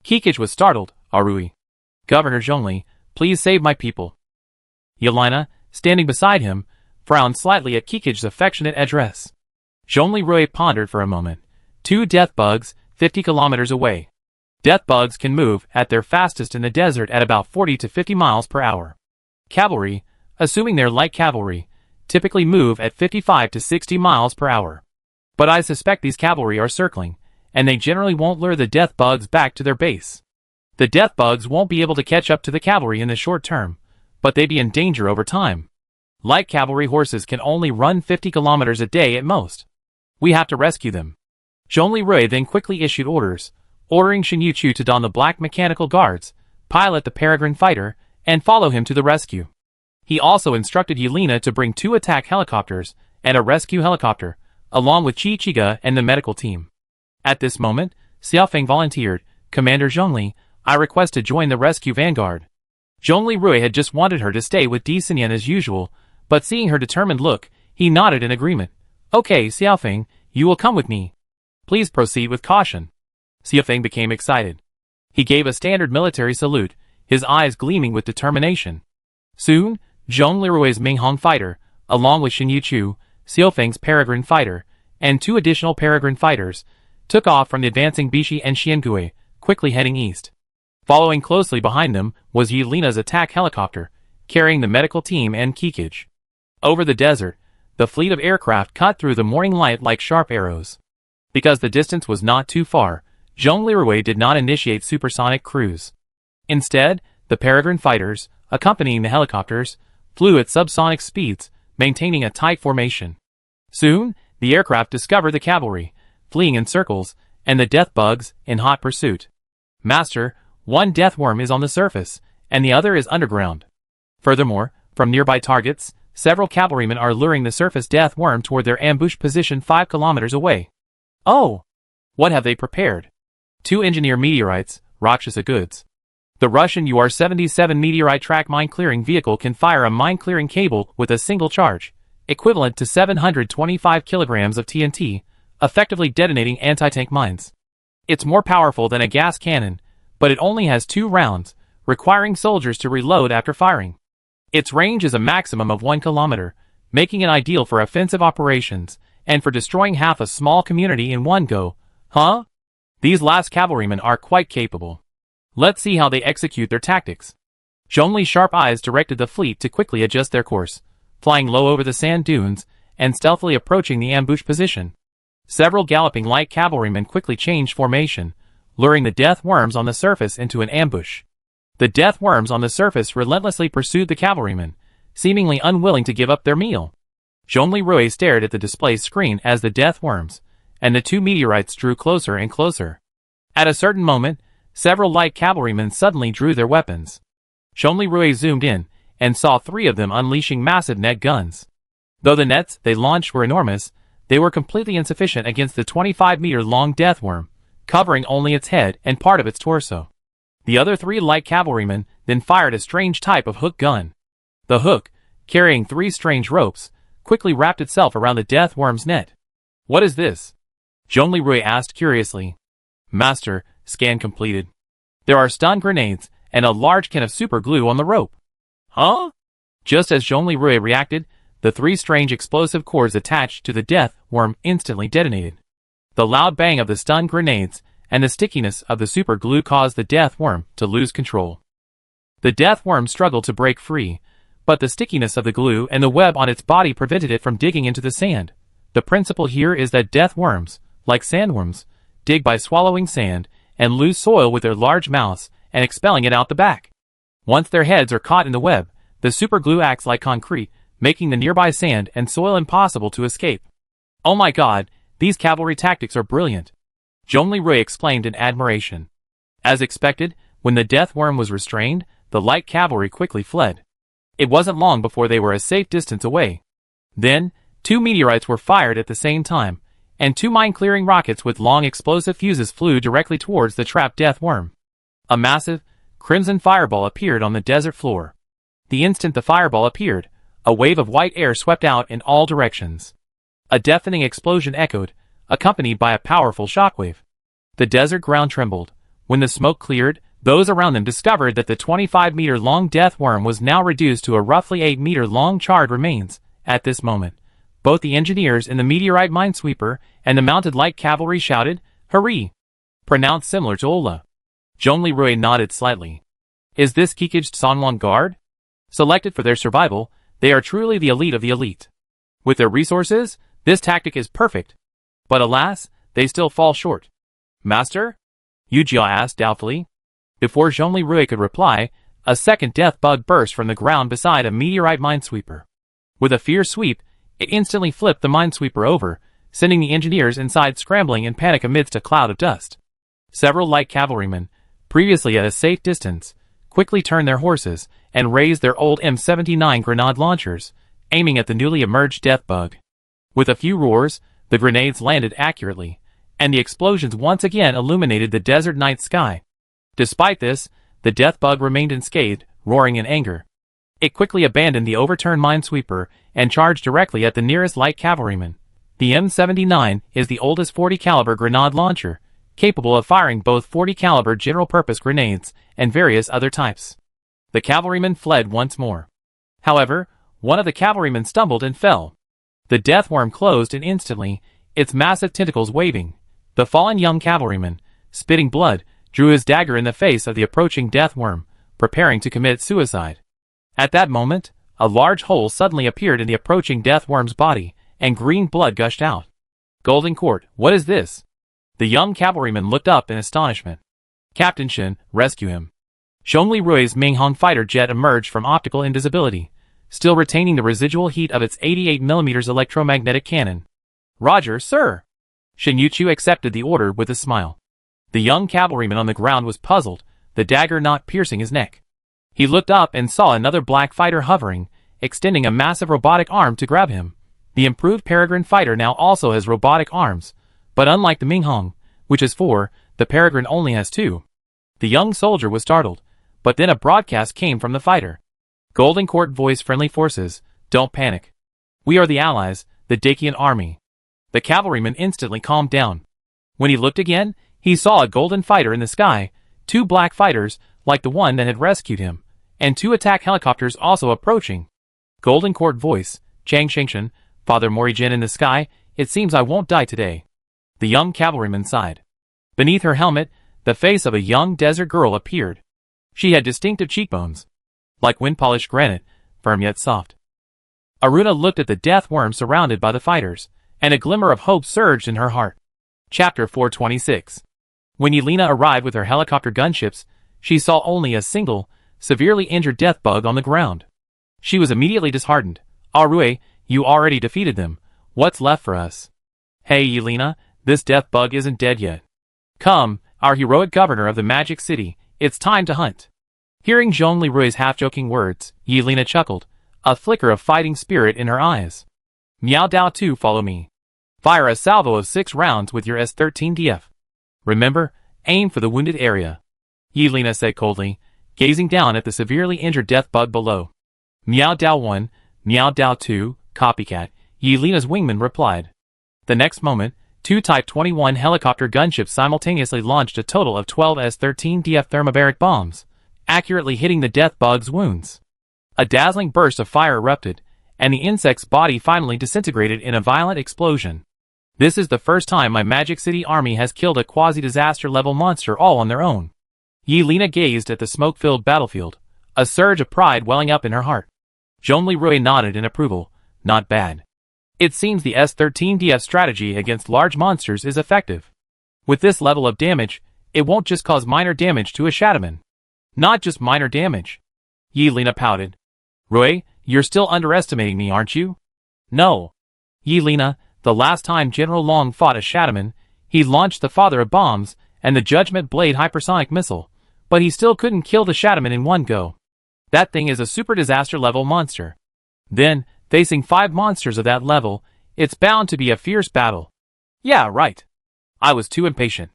Kikij was startled. Arui. Governor Zhongli, please save my people. Yelena, standing beside him, frowned slightly at Kikij's affectionate address. Zhongli Rui pondered for a moment. 2 death bugs, 50 kilometers away. Death bugs can move at their fastest in the desert at about 40 to 50 miles per hour. Cavalry, assuming they're light cavalry, typically move at 55 to 60 miles per hour. But I suspect these cavalry are circling, and they generally won't lure the death bugs back to their base. The death bugs won't be able to catch up to the cavalry in the short term, but they'd be in danger over time. Light cavalry horses can only run 50 kilometers a day at most. We have to rescue them. Zhongli Rui then quickly issued orders, ordering Shen Yuchu to don the black mechanical guards, pilot the peregrine fighter, and follow him to the rescue. He also instructed Yelena to bring 2 attack helicopters and a rescue helicopter, along with Qi Chiga and the medical team. At this moment, Xiaofeng volunteered. Commander Zhongli, I request to join the rescue vanguard. Zhongli Rui had just wanted her to stay with Di Xinyan as usual, but seeing her determined look, he nodded in agreement. Okay, Xiaofeng, you will come with me. Please proceed with caution. Xiaofeng became excited. He gave a standard military salute, his eyes gleaming with determination. Soon, Zhongli Rui's Minghong fighter, along with Shen Yuchu, Xiaofeng's peregrine fighter, and 2 additional peregrine fighters, took off from the advancing Bishi and Xiangui, quickly heading east. Following closely behind them was Yelena's attack helicopter, carrying the medical team and Kikij. Over the desert, the fleet of aircraft cut through the morning light like sharp arrows. Because the distance was not too far, Zhongli Rui did not initiate supersonic cruise. Instead, the peregrine fighters, accompanying the helicopters, flew at subsonic speeds, maintaining a tight formation. Soon, the aircraft discovered the cavalry, fleeing in circles, and the death bugs in hot pursuit. Master, 1 death worm is on the surface, and the other is underground. Furthermore, from nearby targets, several cavalrymen are luring the surface death worm toward their ambush position 5 kilometers away. Oh! What have they prepared? 2 engineer meteorites, Rakshasa goods. The Russian UR-77 meteorite track mine-clearing vehicle can fire a mine-clearing cable with a single charge, equivalent to 725 kilograms of TNT, effectively detonating anti-tank mines. It's more powerful than a gas cannon, but it only has 2 rounds, requiring soldiers to reload after firing. Its range is a maximum of 1 kilometer, making it ideal for offensive operations, and for destroying half a small community in one go. Huh? These last cavalrymen are quite capable. Let's see how they execute their tactics. Zhongli's sharp eyes directed the fleet to quickly adjust their course, flying low over the sand dunes, and stealthily approaching the ambush position. Several galloping light cavalrymen quickly changed formation, luring the death worms on the surface into an ambush. The death worms on the surface relentlessly pursued the cavalrymen, seemingly unwilling to give up their meal. Zhongli Rui stared at the display screen as the death worms, and the 2 meteorites drew closer and closer. At a certain moment, several light cavalrymen suddenly drew their weapons. Zhongli Rui zoomed in, and saw 3 of them unleashing massive net guns. Though the nets they launched were enormous, they were completely insufficient against the 25-meter-long death worm, covering only its head and part of its torso. The other 3 light cavalrymen then fired a strange type of hook gun. The hook, carrying 3 strange ropes, quickly wrapped itself around the death worm's net. What is this? Zhongli Rui asked curiously. Master, scan completed. There are stun grenades and a large can of super glue on the rope. Huh? Just as Zhongli Rui reacted, the 3 strange explosive cords attached to the death worm instantly detonated. The loud bang of the stun grenades and the stickiness of the super glue caused the death worm to lose control. The death worm struggled to break free, but the stickiness of the glue and the web on its body prevented it from digging into the sand. The principle here is that death worms, like sandworms, dig by swallowing sand, and lose soil with their large mouths and expelling it out the back. Once their heads are caught in the web, the superglue acts like concrete, making the nearby sand and soil impossible to escape. Oh my god, these cavalry tactics are brilliant, Zhongli exclaimed in admiration. As expected, when the death worm was restrained, the light cavalry quickly fled. It wasn't long before they were a safe distance away. Then, 2 meteorites were fired at the same time, and 2 mine-clearing rockets with long explosive fuses flew directly towards the trapped death worm. A massive, crimson fireball appeared on the desert floor. The instant the fireball appeared, a wave of white air swept out in all directions. A deafening explosion echoed, accompanied by a powerful shockwave. The desert ground trembled. When the smoke cleared, those around them discovered that the 25-meter-long death worm was now reduced to a roughly 8-meter-long charred remains. At this moment, both the engineers in the meteorite minesweeper and the mounted light cavalry shouted, "Hurry!" pronounced similar to Ola. Zhongli nodded slightly. Is this Kikij's Sanwan Guard? Selected for their survival, they are truly the elite of the elite. With their resources, this tactic is perfect. But alas, they still fall short. Master? Yu Jia asked doubtfully. Before Zhongli could reply, a second death bug burst from the ground beside a meteorite minesweeper. With a fierce sweep, it instantly flipped the minesweeper over, sending the engineers inside scrambling in panic amidst a cloud of dust. Several light cavalrymen, previously at a safe distance, quickly turned their horses and raised their old M79 grenade launchers, aiming at the newly emerged death bug. With a few roars, the grenades landed accurately, and the explosions once again illuminated the desert night sky. Despite this, the death bug remained unscathed, roaring in anger. It quickly abandoned the overturned minesweeper and charged directly at the nearest light cavalryman. The M79 is the oldest 40-caliber grenade launcher, capable of firing both 40-caliber general-purpose grenades and various other types. The cavalryman fled once more. However, one of the cavalrymen stumbled and fell. The death worm closed in instantly, its massive tentacles waving. The fallen young cavalryman, spitting blood, drew his dagger in the face of the approaching death worm, preparing to commit suicide. At that moment, a large hole suddenly appeared in the approaching death worm's body, and green blood gushed out. Golden Court, what is this? The young cavalryman looked up in astonishment. Captain Shen, rescue him. Zhongli Minghong fighter jet emerged from optical invisibility, still retaining the residual heat of its 88mm electromagnetic cannon. Roger, sir. Shen Yuqiu accepted the order with a smile. The young cavalryman on the ground was puzzled, the dagger not piercing his neck. He looked up and saw another black fighter hovering, extending a massive robotic arm to grab him. The improved Peregrine fighter now also has robotic arms, but unlike the Minghong, which has 4, the Peregrine only has 2. The young soldier was startled, but then a broadcast came from the fighter. Golden Court voiced friendly forces, don't panic. We are the allies, the Dacian army. The cavalryman instantly calmed down. When he looked again, he saw a golden fighter in the sky, 2 black fighters, like the one that had rescued him, and 2 attack helicopters also approaching. Golden Court voice, Chang Shengshan, Father Morijin in the sky, it seems I won't die today. The young cavalryman sighed. Beneath her helmet, the face of a young desert girl appeared. She had distinctive cheekbones, like wind-polished granite, firm yet soft. Aruna looked at the death worm surrounded by the fighters, and a glimmer of hope surged in her heart. Chapter 426. When Yelena arrived with her helicopter gunships, she saw only a single, severely injured death bug on the ground. She was immediately disheartened. Arue, you already defeated them. What's left for us? Hey Yelena, this death bug isn't dead yet. Come, our heroic governor of the Magic City, it's time to hunt. Hearing Zhongli half-joking words, Yelena chuckled, a flicker of fighting spirit in her eyes. Miao Dao 2, follow me. Fire a salvo of 6 rounds with your S13DF. Remember, aim for the wounded area. Yelena said coldly, gazing down at the severely injured death bug below. Miao Dao 1, Miao Dao 2, copycat, Yelena's wingman replied. The next moment, 2 Type 21 helicopter gunships simultaneously launched a total of 12 S13DF thermobaric bombs, accurately hitting the death bug's wounds. A dazzling burst of fire erupted, and the insect's body finally disintegrated in a violent explosion. This is the first time my Magic City army has killed a quasi-disaster level monster all on their own. Yelena gazed at the smoke-filled battlefield, a surge of pride welling up in her heart. Zhongli nodded in approval. Not bad. It seems the S13DF strategy against large monsters is effective. With this level of damage, it won't just cause minor damage to a Shadowman. Not just minor damage. Yelena pouted. Roy, you're still underestimating me, aren't you? No. Yelena, the last time General Long fought a Shadowman, he launched the father of bombs and the Judgment Blade hypersonic missile, but he still couldn't kill the Shadowman in one go. That thing is a super disaster level monster. Then, facing 5 monsters of that level, it's bound to be a fierce battle. Yeah, right. I was too impatient.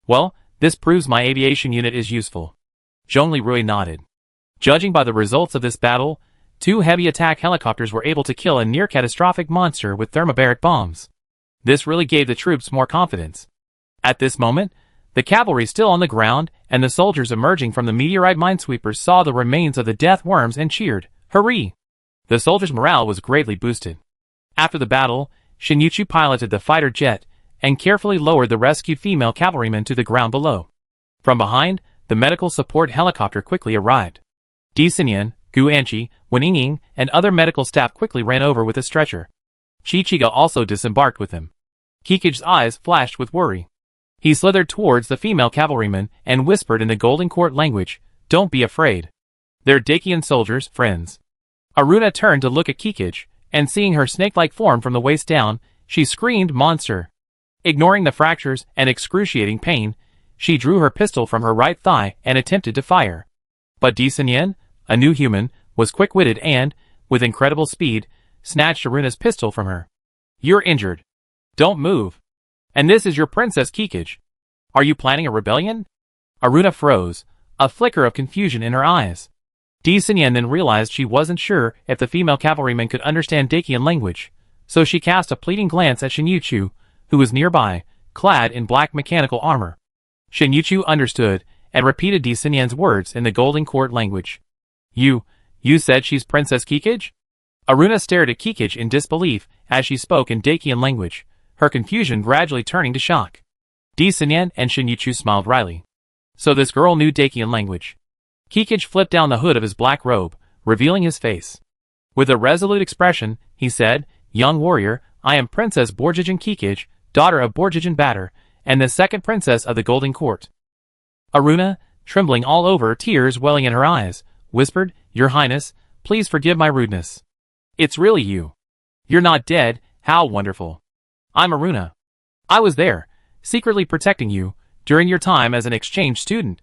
Well, this proves my aviation unit is useful. Zhongli Rui nodded. Judging by the results of this battle, 2 heavy attack helicopters were able to kill a near-catastrophic monster with thermobaric bombs. This really gave the troops more confidence. At this moment, the cavalry still on the ground and the soldiers emerging from the meteorite minesweepers saw the remains of the death worms and cheered, "Hurrah!" The soldiers' morale was greatly boosted. After the battle, Shinichi piloted the fighter jet and carefully lowered the rescued female cavalrymen to the ground below. From behind, the medical support helicopter quickly arrived. Di Xinyan, Gu Anqi, Wen Yingying, and other medical staff quickly ran over with a stretcher. Shichiga also disembarked with him. Kikich's eyes flashed with worry. He slithered towards the female cavalryman and whispered in the Golden Court language, "Don't be afraid. They're Dakian soldiers, friends." Aruna turned to look at Kikich, and seeing her snake-like form from the waist down, she screamed, "Monster!" Ignoring the fractures and excruciating pain, she drew her pistol from her right thigh and attempted to fire. But Di Xinyan, a new human, was quick-witted and, with incredible speed, snatched Aruna's pistol from her. "You're injured. Don't move. And this is your Princess Kikich. Are you planning a rebellion?" Aruna froze, a flicker of confusion in her eyes. Di Xinyan then realized she wasn't sure if the female cavalryman could understand Dakian language, so she cast a pleading glance at Shinjuchu, who was nearby, clad in black mechanical armor. Shinjuchu understood and repeated Di Xinyan's words in the Golden Court language. You said she's Princess Kikich?" Aruna stared at Kikich in disbelief as she spoke in Dakian language, her confusion gradually turning to shock. Di Xinyan and Shinjuchu smiled wryly. So this girl knew Dakian language. Kikich flipped down the hood of his black robe, revealing his face. With a resolute expression, he said, "Young warrior, I am Princess Borjigin Kikich, daughter of Borjigin Batter, and the second princess of the Golden Court." Aruna, trembling all over, tears welling in her eyes, whispered, "Your Highness, please forgive my rudeness. It's really you. You're not dead, how wonderful. I'm Aruna. I was there, secretly protecting you, during your time as an exchange student.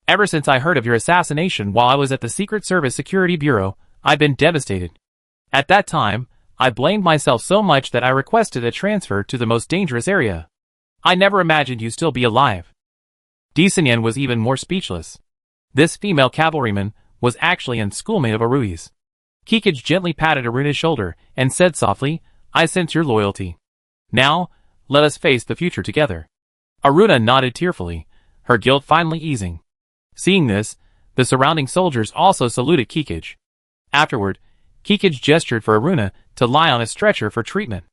Ever since I heard of your assassination while I was at the Secret Service Security Bureau, I've been devastated. At that time, I blamed myself so much that I requested a transfer to the most dangerous area. I never imagined you'd still be alive." Di Xinyan was even more speechless. This female cavalryman was actually a schoolmate of Arui's. Kikich gently patted Aruna's shoulder and said softly, "I sense your loyalty. Now, let us face the future together." Aruna nodded tearfully, her guilt finally easing. Seeing this, the surrounding soldiers also saluted Kikich. Afterward, Kikich gestured for Aruna to lie on a stretcher for treatment.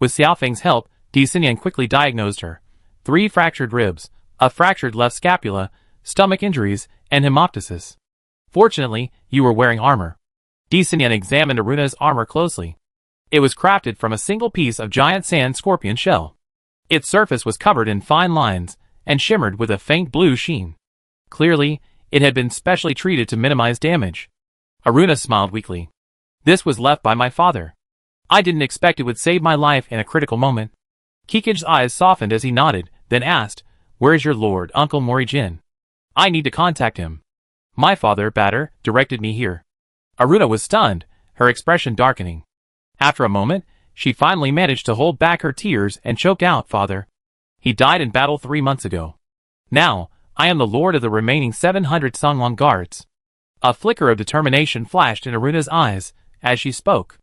With Xiaofeng's help, Di Xinyan quickly diagnosed her. 3 fractured ribs, a fractured left scapula, stomach injuries, and hemoptysis. Fortunately, you were wearing armor. Di Xinyan examined Aruna's armor closely. It was crafted from a single piece of giant sand scorpion shell. Its surface was covered in fine lines and shimmered with a faint blue sheen. Clearly, it had been specially treated to minimize damage. Aruna smiled weakly. "This was left by my father. I didn't expect it would save my life in a critical moment." Kikich's eyes softened as he nodded, then asked, "Where is your lord, Uncle Morijin? I need to contact him. My father, Batter, directed me here." Aruna was stunned, her expression darkening. After a moment, she finally managed to hold back her tears and choked out, "Father. He died in battle 3 months ago. Now, I am the lord of the remaining 700 Songlong guards." A flicker of determination flashed in Aruna's eyes as she spoke.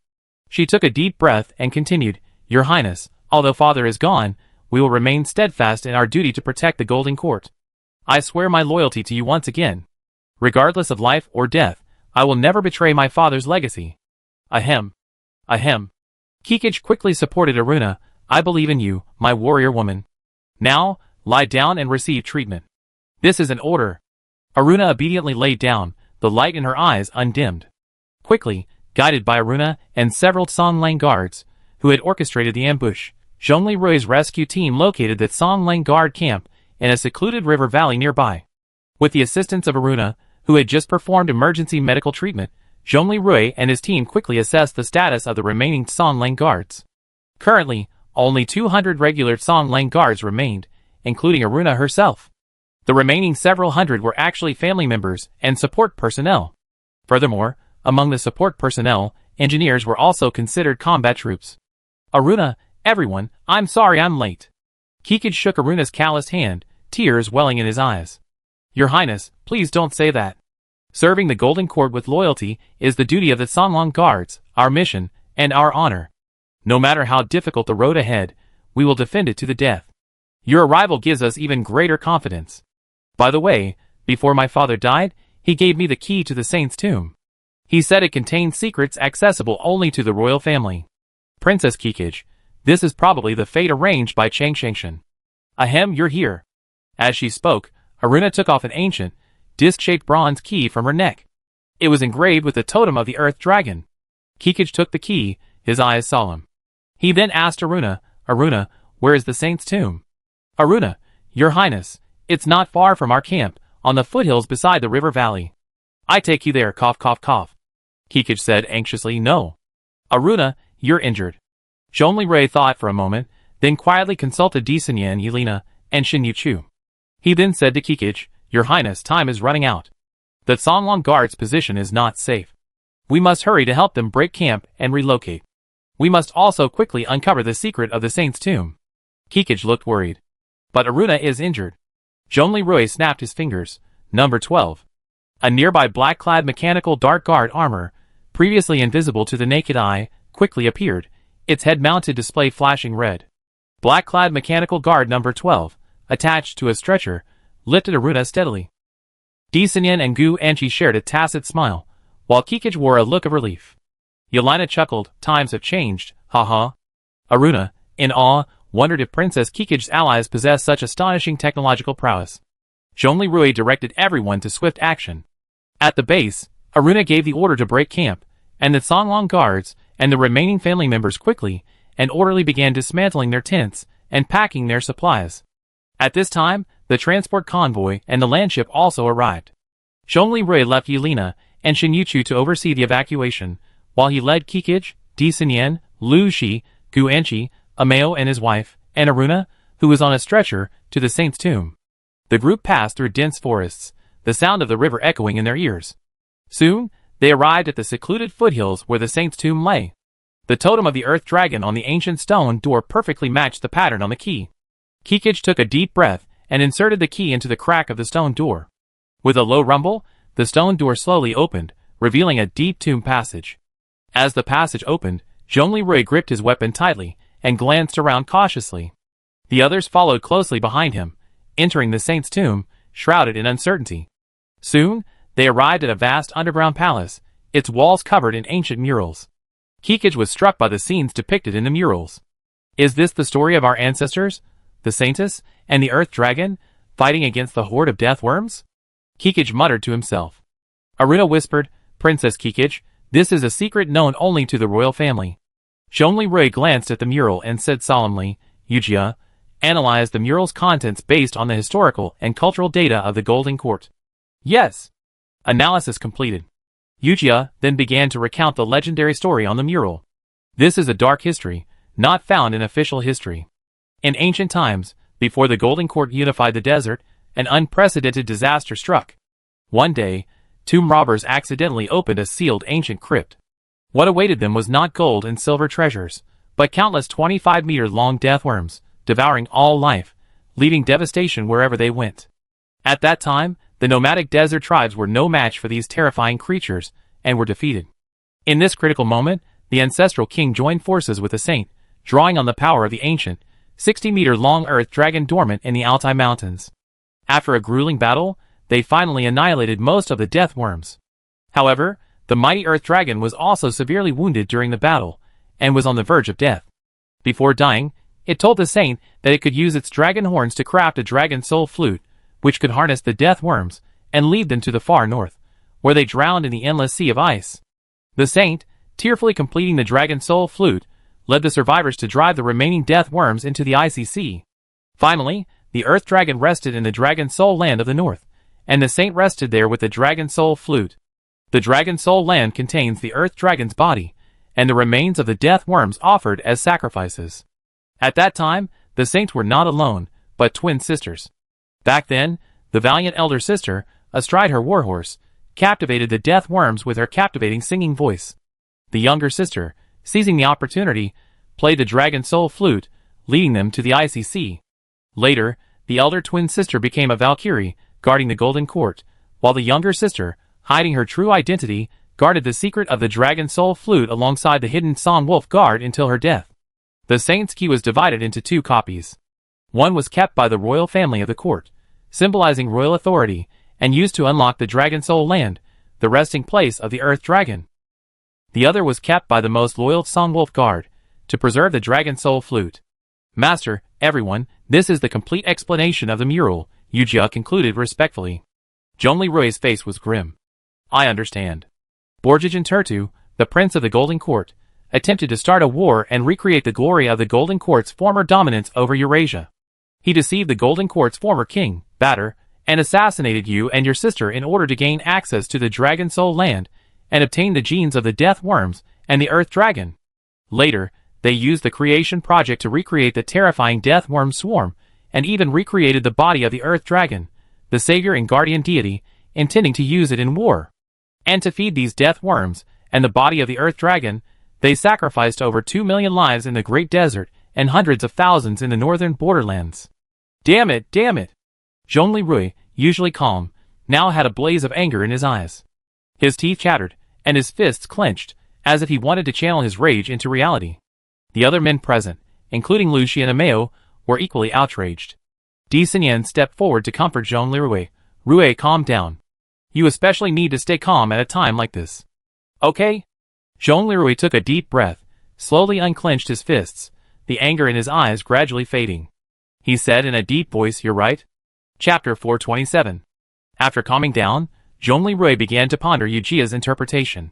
She took a deep breath and continued, "Your Highness, although father is gone, we will remain steadfast in our duty to protect the Golden Court. I swear my loyalty to you once again. Regardless of life or death, I will never betray my father's legacy." Ahem. Ahem. Kikich quickly supported Aruna. "I believe in you, my warrior woman. Now, lie down and receive treatment. This is an order." Aruna obediently laid down, the light in her eyes undimmed. Quickly, guided by Aruna and several Songlang guards, who had orchestrated the ambush. Zhongli Rui's rescue team located the Songlang Guard camp in a secluded river valley nearby. With the assistance of Aruna, who had just performed emergency medical treatment, Zhongli Rui and his team quickly assessed the status of the remaining Songlang guards. Currently, only 200 regular Songlang guards remained, including Aruna herself. The remaining several hundred were actually family members and support personnel. Furthermore, among the support personnel, engineers were also considered combat troops. Aruna, everyone, I'm sorry I'm late. Kikij shook Aruna's calloused hand, tears welling in his eyes. Your Highness, please don't say that. Serving the Golden Court with loyalty is the duty of the Songlang Guards, our mission, and our honor. No matter how difficult the road ahead, we will defend it to the death. Your arrival gives us even greater confidence. By the way, before my father died, he gave me the key to the saint's tomb. He said it contained secrets accessible only to the royal family. Princess Kikij, this is probably the fate arranged by Chang Shangshan. Ahem, you're here. As she spoke, Aruna took off an ancient, disc-shaped bronze key from her neck. It was engraved with the totem of the Earth Dragon. Kikij took the key, his eyes solemn. He then asked Aruna, Aruna, where is the saint's tomb? Aruna, Your Highness, it's not far from our camp, on the foothills beside the river valley. I take you there, cough cough cough. Kikij said anxiously, no. Aruna, you're injured. Zhongli Rui thought for a moment, then quietly consulted Disanyan Yelena and Shin Yuchu. He then said to Kikij, Your Highness, time is running out. The Songlang Guard's position is not safe. We must hurry to help them break camp and relocate. We must also quickly uncover the secret of the saint's tomb. Kikij looked worried. But Aruna is injured. Zhongli Rui snapped his fingers. Number 12. A nearby black-clad mechanical dark guard armor, previously invisible to the naked eye, quickly appeared, its head-mounted display flashing red. Black-clad mechanical guard number 12, attached to a stretcher, lifted Aruna steadily. Disanyan and Gu Anchi shared a tacit smile, while Kikij wore a look of relief. Yelena chuckled, times have changed, haha. Aruna, in awe, wondered if Princess Kikij's allies possessed such astonishing technological prowess. Zhongli Rui directed everyone to swift action. At the base, Aruna gave the order to break camp, and the Songlang Guards and the remaining family members quickly and orderly began dismantling their tents and packing their supplies. At this time, the transport convoy and the landship also arrived. Zhongli Rui left Yelena and Shin Yuchu to oversee the evacuation, while he led Kikij, Disanyan, Lu Shi, Gu Anchi, Ameo and his wife, and Aruna, who was on a stretcher, to the saint's tomb. The group passed through dense forests, the sound of the river echoing in their ears. Soon, they arrived at the secluded foothills where the saint's tomb lay. The totem of the Earth Dragon on the ancient stone door perfectly matched the pattern on the key. Kikij took a deep breath and inserted the key into the crack of the stone door. With a low rumble, the stone door slowly opened, revealing a deep tomb passage. As the passage opened, Zhongli Rui gripped his weapon tightly and glanced around cautiously. The others followed closely behind him, entering the saint's tomb, shrouded in uncertainty. Soon, they arrived at a vast underground palace, its walls covered in ancient murals. Kikij was struck by the scenes depicted in the murals. Is this the story of our ancestors, the Saintess, and the Earth Dragon, fighting against the horde of death worms? Kikij muttered to himself. Aruna whispered, Princess Kikij, this is a secret known only to the royal family. Zhongli Rui glanced at the mural and said solemnly, Yujia, analyze the mural's contents based on the historical and cultural data of the Golden Court. Yes. Analysis completed. Yujia then began to recount the legendary story on the mural. This is a dark history, not found in official history. In ancient times, before the Golden Court unified the desert, an unprecedented disaster struck. One day, tomb robbers accidentally opened a sealed ancient crypt. What awaited them was not gold and silver treasures, but countless 25-meter-long deathworms, devouring all life, leaving devastation wherever they went. At that time, the nomadic desert tribes were no match for these terrifying creatures, and were defeated. In this critical moment, the ancestral king joined forces with the saint, drawing on the power of the ancient, 60-meter-long Earth Dragon dormant in the Altai Mountains. After a grueling battle, they finally annihilated most of the death worms. However, the mighty Earth Dragon was also severely wounded during the battle, and was on the verge of death. Before dying, it told the saint that it could use its dragon horns to craft a dragon soul flute, which could harness the death worms, and lead them to the far north, where they drowned in the endless sea of ice. The saint, tearfully completing the dragon soul flute, led the survivors to drive the remaining death worms into the icy sea. Finally, the Earth Dragon rested in the Dragon Soul Land of the North, and the saint rested there with the Dragon Soul Flute. The Dragon Soul Land contains the Earth Dragon's body, and the remains of the death worms offered as sacrifices. At that time, the saints were not alone, but twin sisters. Back then, the valiant elder sister, astride her warhorse, captivated the death worms with her captivating singing voice. The younger sister, seizing the opportunity, played the Dragon Soul Flute, leading them to the icy sea. Later, the elder twin sister became a Valkyrie, guarding the Golden Court, while the younger sister, hiding her true identity, guarded the secret of the Dragon Soul Flute alongside the hidden Song Wolf Guard until her death. The saint's key was divided into 2 copies. One was kept by the royal family of the court, symbolizing royal authority, and used to unlock the Dragon Soul Land, the resting place of the Earth Dragon. The other was kept by the most loyal Song Wolf Guard, to preserve the Dragon Soul Flute. Master, everyone, this is the complete explanation of the mural, Yujia concluded respectfully. Zhongli Rui's face was grim. I understand. Borjigin Turtu, the prince of the Golden Court, attempted to start a war and recreate the glory of the Golden Court's former dominance over Eurasia. He deceived the Golden Court's former king, Batter, and assassinated you and your sister in order to gain access to the Dragon Soul Land and obtain the genes of the Death Worms and the Earth Dragon. Later, they used the creation project to recreate the terrifying Death Worm swarm and even recreated the body of the Earth Dragon, the savior and guardian deity, intending to use it in war. And to feed these Death Worms and the body of the Earth Dragon, they sacrificed over 2 million lives in the Great Desert and hundreds of thousands in the northern borderlands. Damn it, damn it! Zhongli Rui, usually calm, now had a blaze of anger in his eyes. His teeth chattered, and his fists clenched, as if he wanted to channel his rage into reality. The other men present, including Lu Xi and Ameo, were equally outraged. Di Xinyan stepped forward to comfort Zhongli Rui. Rui, calm down. You especially need to stay calm at a time like this. Okay? Zhongli Rui took a deep breath, slowly unclenched his fists, the anger in his eyes gradually fading. He said in a deep voice, you're right. Chapter 427. After calming down, Zhongli Rui began to ponder Yujia's interpretation.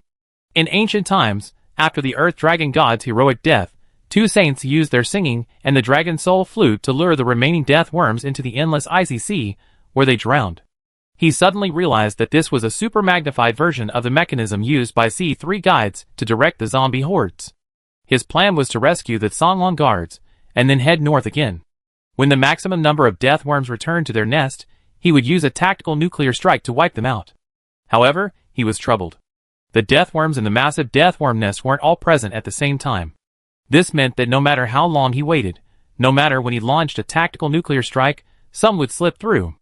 In ancient times, after the Earth Dragon God's heroic death, 2 saints used their singing and the Dragon Soul Flute to lure the remaining death worms into the endless icy sea, where they drowned. He suddenly realized that this was a super-magnified version of the mechanism used by C3 guides to direct the zombie hordes. His plan was to rescue the Songlong guards, and then head north again. When the maximum number of death worms returned to their nest, he would use a tactical nuclear strike to wipe them out. However, he was troubled. The death worms in the massive death worm nest weren't all present at the same time. This meant that no matter how long he waited, no matter when he launched a tactical nuclear strike, some would slip through.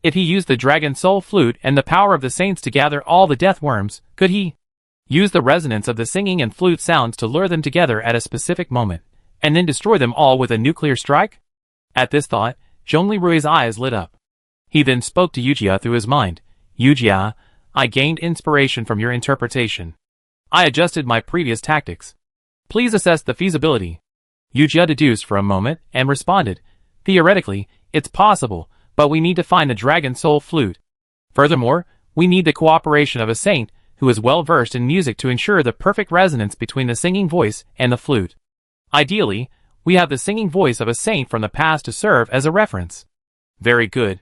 If he used the Dragon Soul Flute and the power of the saints to gather all the death worms, could he use the resonance of the singing and flute sounds to lure them together at a specific moment, and then destroy them all with a nuclear strike? At this thought, Zhongli Rui's eyes lit up. He then spoke to Yujia through his mind. Yujia, I gained inspiration from your interpretation. I adjusted my previous tactics. Please assess the feasibility. Yujia deduced for a moment and responded. Theoretically, it's possible, but we need to find the Dragon Soul Flute. Furthermore, we need the cooperation of a saint who is well versed in music to ensure the perfect resonance between the singing voice and the flute. Ideally, we have the singing voice of a saint from the past to serve as a reference. Very good.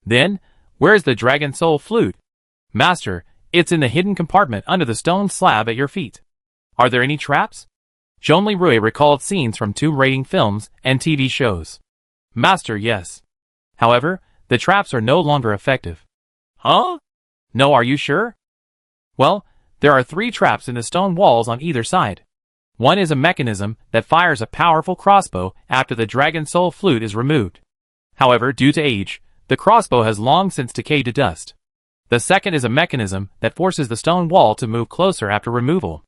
Then, where's the Dragon Soul Flute? Master, it's in the hidden compartment under the stone slab at your feet. Are there any traps? Zhongli Rui recalled scenes from tomb raiding films and TV shows. Master, yes. However, the traps are no longer effective. Huh? No, are you sure? Well, there are 3 traps in the stone walls on either side. One is a mechanism that fires a powerful crossbow after the Dragon Soul Flute is removed. However, due to age, the crossbow has long since decayed to dust. The second is a mechanism that forces the stone wall to move closer after removal.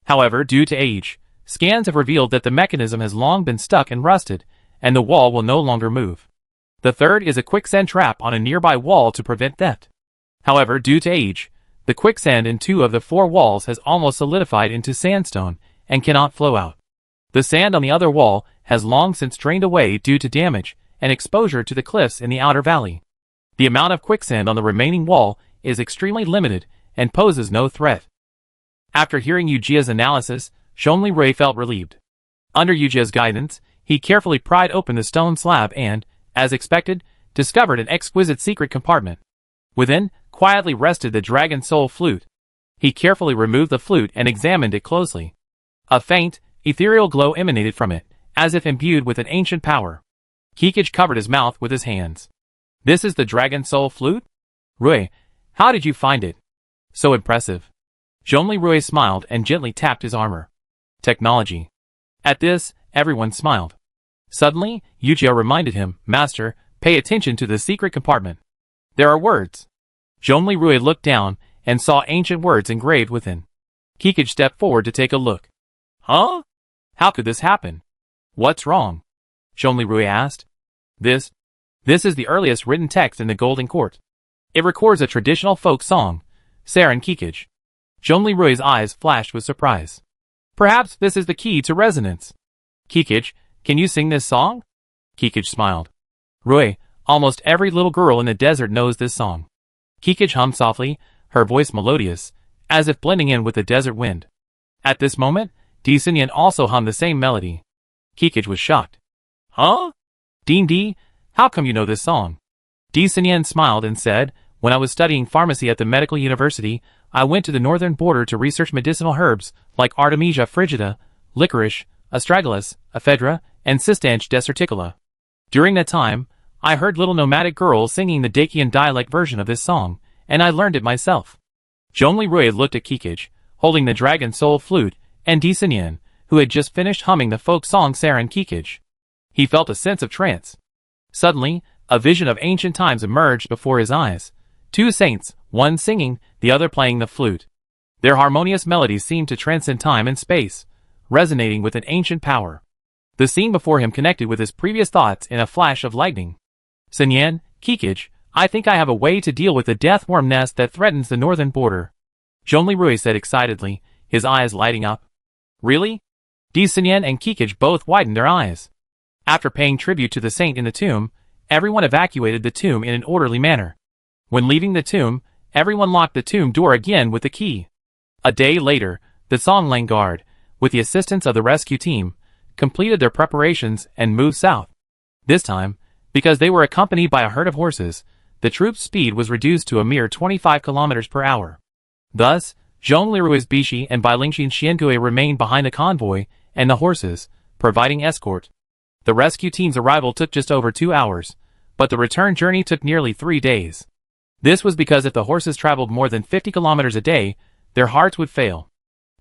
However, due to age, scans have revealed that the mechanism has long been stuck and rusted, and the wall will no longer move. The third is a quicksand trap on a nearby wall to prevent theft. However, due to age, the quicksand in 2 of the 4 walls has almost solidified into sandstone and cannot flow out. The sand on the other wall has long since drained away due to damage and exposure to the cliffs in the outer valley. The amount of quicksand on the remaining wall is extremely limited and poses no threat. After hearing Yujia's analysis, Zhongli Rui felt relieved. Under Yujia's guidance, he carefully pried open the stone slab and, as expected, discovered an exquisite secret compartment. Within, quietly rested the Dragon Soul flute. He carefully removed the flute and examined it closely. A faint, ethereal glow emanated from it, as if imbued with an ancient power. Kikich covered his mouth with his hands. This is the Dragon Soul flute? Rui, how did you find it? So impressive. Zhongli Rui smiled and gently tapped his armor. Technology. At this, everyone smiled. Suddenly, Yujia reminded him, Master, pay attention to the secret compartment. There are words. Zhongli Rui looked down and saw ancient words engraved within. Kikich stepped forward to take a look. Huh? How could this happen? What's wrong? Zhongli Rui asked. This is the earliest written text in the Golden Court. It records a traditional folk song, Sarin Kikich. Zhongli Rui's eyes flashed with surprise. Perhaps this is the key to resonance. Kikich, can you sing this song? Kikich smiled. Rui, almost every little girl in the desert knows this song. Kikich hummed softly, her voice melodious, as if blending in with the desert wind. At this moment, Di Xinyan also hummed the same melody. Kikich was shocked. Huh? Dean Di, how come you know this song? Di Xinyan smiled and said, when I was studying pharmacy at the medical university, I went to the northern border to research medicinal herbs like Artemisia frigida, licorice, astragalus, ephedra, and Cistanche deserticula. During that time, I heard little nomadic girls singing the Dacian dialect version of this song, and I learned it myself. Zhongli Rui looked at Kikich, holding the Dragon Soul flute, and Di Xinyan, who had just finished humming the folk song Sarin Kikich. He felt a sense of trance. Suddenly, a vision of ancient times emerged before his eyes. Two saints, one singing, the other playing the flute. Their harmonious melodies seemed to transcend time and space, resonating with an ancient power. The scene before him connected with his previous thoughts in a flash of lightning. Xinyan, Kikich, I think I have a way to deal with the death worm nest that threatens the northern border. Zhongli Rui said excitedly, his eyes lighting up. Really? Di Xinyan and Kikich both widened their eyes. After paying tribute to the saint in the tomb, everyone evacuated the tomb in an orderly manner. When leaving the tomb, everyone locked the tomb door again with the key. A day later, the Songlang Guard, with the assistance of the rescue team, completed their preparations and moved south. This time, because they were accompanied by a herd of horses, the troops' speed was reduced to a mere 25 kilometers per hour. Thus, Zhongli Rui's Bishi and Bailingxin Xiangui remained behind the convoy and the horses, providing escort. The rescue team's arrival took just over 2 hours, but the return journey took nearly 3 days. This was because if the horses traveled more than 50 kilometers a day, their hearts would fail.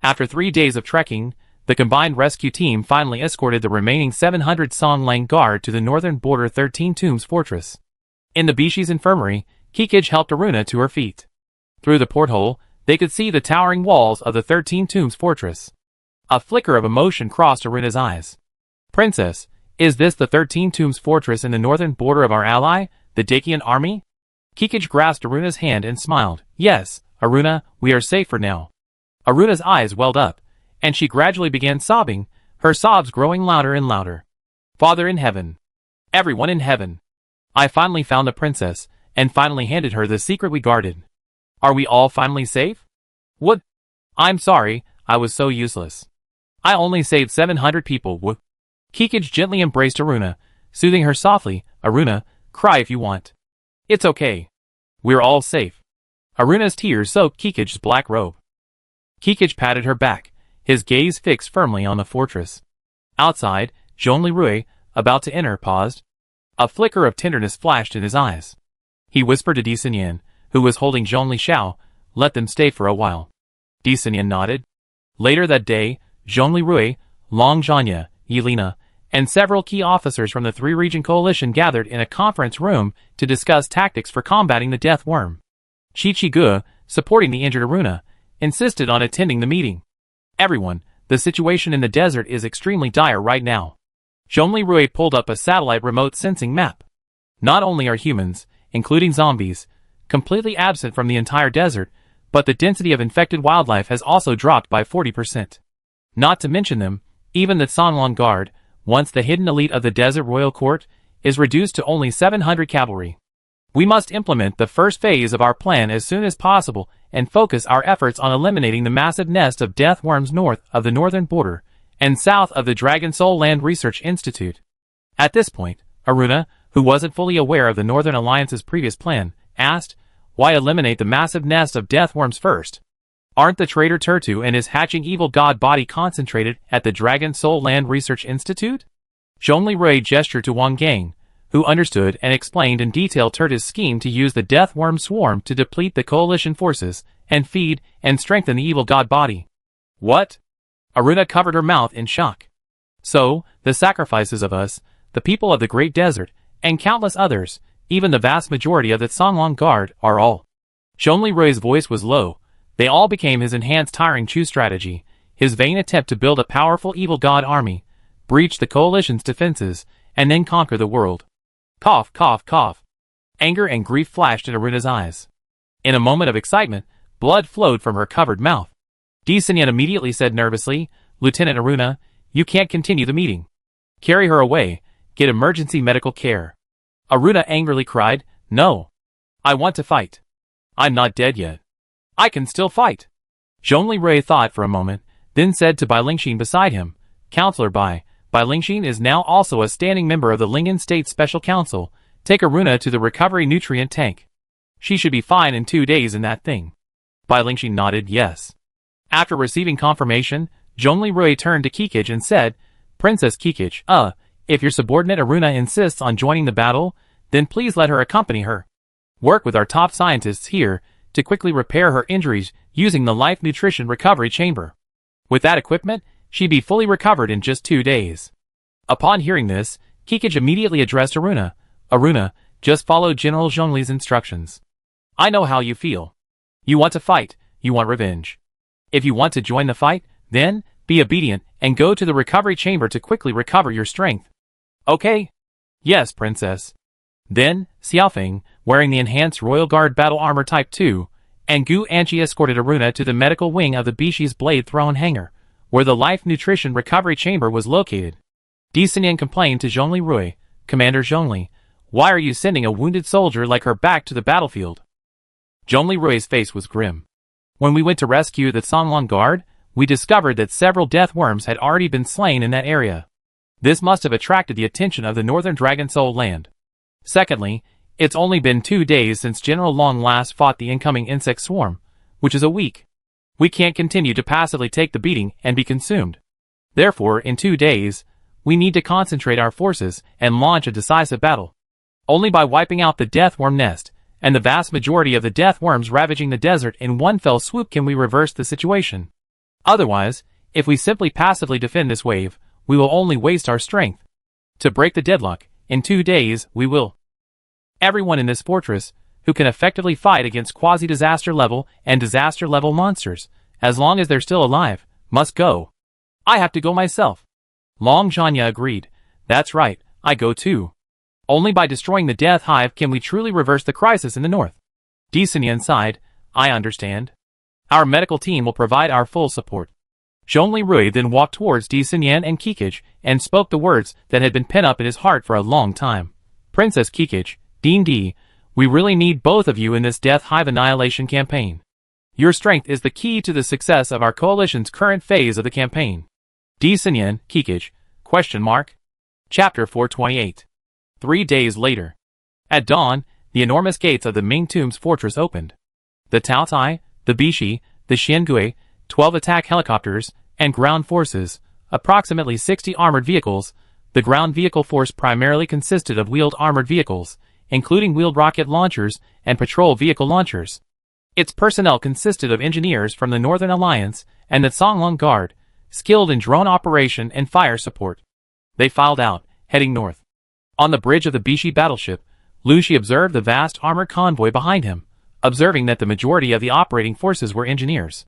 After 3 days of trekking, the combined rescue team finally escorted the remaining 700 Songlang Guard to the northern border 13 Tombs fortress. In the Bishi's infirmary, Kikich helped Aruna to her feet. Through the porthole, they could see the towering walls of the 13 Tombs fortress. A flicker of emotion crossed Aruna's eyes. Princess, is this the 13 Tombs fortress in the northern border of our ally, the Dacian army? Kikich grasped Aruna's hand and smiled. Yes, Aruna, we are safe for now. Aruna's eyes welled up, and she gradually began sobbing, her sobs growing louder and louder. Father in heaven. Everyone in heaven. I finally found the princess, and finally handed her the secret we guarded. Are we all finally safe? What? I'm sorry, I was so useless. I only saved 700 people. Kikich gently embraced Aruna, soothing her softly. Aruna, cry if you want. It's okay. We're all safe. Aruna's tears soaked Kikich's black robe. Kikich patted her back, his gaze fixed firmly on the fortress. Outside, Zhongli Rui, about to enter, paused. A flicker of tenderness flashed in his eyes. He whispered to Di Xinyan, who was holding Zhongli Xiao, let them stay for a while. Di Xinyan nodded. Later that day, Zhongli Rui, Long Zhanya, Yelena, and several key officers from the three-region coalition gathered in a conference room to discuss tactics for combating the death worm. Shi Qige, supporting the injured Aruna, insisted on attending the meeting. Everyone, the situation in the desert is extremely dire right now. Zhongli Rui pulled up a satellite remote sensing map. Not only are humans, including zombies, completely absent from the entire desert, but the density of infected wildlife has also dropped by 40%. Not to mention them, even the Songlang Guard, once the hidden elite of the Desert Royal Court, is reduced to only 700 cavalry. We must implement the first phase of our plan as soon as possible and focus our efforts on eliminating the massive nest of death worms north of the northern border and south of the Dragon Soul Land Research Institute. At this point, Aruna, who wasn't fully aware of the Northern Alliance's previous plan, asked, "Why eliminate the massive nest of death worms first? Aren't the traitor Turtu and his hatching evil god body concentrated at the Dragon Soul Land Research Institute?" Zhongli Rui gestured to Wang Gang, who understood and explained in detail Turtu's scheme to use the death worm swarm to deplete the coalition forces and feed and strengthen the evil god body. What? Aruna covered her mouth in shock. So, the sacrifices of us, the people of the Great Desert, and countless others, even the vast majority of the Songlong Guard, are all. Zhongli Rui's voice was low. They all became his enhanced Tiring Chu strategy, his vain attempt to build a powerful evil god army, breach the coalition's defenses, and then conquer the world. Cough, cough, cough. Anger and grief flashed in Aruna's eyes. In a moment of excitement, blood flowed from her covered mouth. Sinyan immediately said nervously, "Lieutenant Aruna, you can't continue the meeting. Carry her away, get emergency medical care." Aruna angrily cried, "No. I want to fight. I'm not dead yet. I can still fight." Zhongli Rui thought for a moment, then said to Bai Lingxin beside him, "Counselor Bai Lingxin is now also a standing member of the Lingyan State Special Council. Take Aruna to the recovery nutrient tank. She should be fine in 2 days in that thing." Bai Lingxin nodded yes. After receiving confirmation, Zhongli Rui turned to Kikij and said, "Princess Kikij, if your subordinate Aruna insists on joining the battle, then please let her accompany her. Work with our top scientists here to quickly repair her injuries using the Life Nutrition Recovery Chamber. With that equipment, she'd be fully recovered in just 2 days." Upon hearing this, Kikij immediately addressed Aruna. "Aruna, just follow General Zhongli's instructions. I know how you feel. You want to fight, you want revenge. If you want to join the fight, then be obedient and go to the recovery chamber to quickly recover your strength." "Okay." "Yes, Princess." Then, Xiaofeng, wearing the enhanced Royal Guard Battle Armor Type 2, and Gu Anqi escorted Aruna to the medical wing of the Bishi's Blade Throne Hangar, where the Life Nutrition Recovery Chamber was located. Sinyan complained to Zhongli Rui, "Commander Zhongli, why are you sending a wounded soldier like her back to the battlefield?" Zhongli Rui's face was grim. "When we went to rescue the Songlong Guard, we discovered that several death worms had already been slain in that area. This must have attracted the attention of the Northern Dragon Soul Land. Secondly, it's only been 2 days since General Long last fought the incoming insect swarm, which is a week. We can't continue to passively take the beating and be consumed. Therefore, in 2 days, we need to concentrate our forces and launch a decisive battle. Only by wiping out the death worm nest, and the vast majority of the death worms ravaging the desert in one fell swoop can we reverse the situation. Otherwise, if we simply passively defend this wave, we will only waste our strength. To break the deadlock, in 2 days, we will. Everyone in this fortress, who can effectively fight against quasi-disaster level and disaster level monsters, as long as they're still alive, must go. I have to go myself." Long Zhanya agreed. "That's right, I go too. Only by destroying the Death Hive can we truly reverse the crisis in the north." Sinyan sighed, "I understand. Our medical team will provide our full support." Zhongli Rui then walked towards Sinyan and Kikij and spoke the words that had been pent up in his heart for a long time. "Princess Kikij, Dean D, we really need both of you in this Death Hive annihilation campaign. Your strength is the key to the success of our coalition's current phase of the campaign." Sinyan, Kikij, ? Chapter 428. 3 days later. At dawn, the enormous gates of the Ming Tomb's fortress opened. The Taotai, the Bishi, the Xiangui, 12 attack helicopters, and ground forces, approximately 60 armored vehicles. The ground vehicle force primarily consisted of wheeled armored vehicles, including wheeled rocket launchers and patrol vehicle launchers. Its personnel consisted of engineers from the Northern Alliance and the Songlong Guard, skilled in drone operation and fire support. They filed out, heading north. On the bridge of the Bishi battleship, Lu Shi observed the vast armored convoy behind him, observing that the majority of the operating forces were engineers.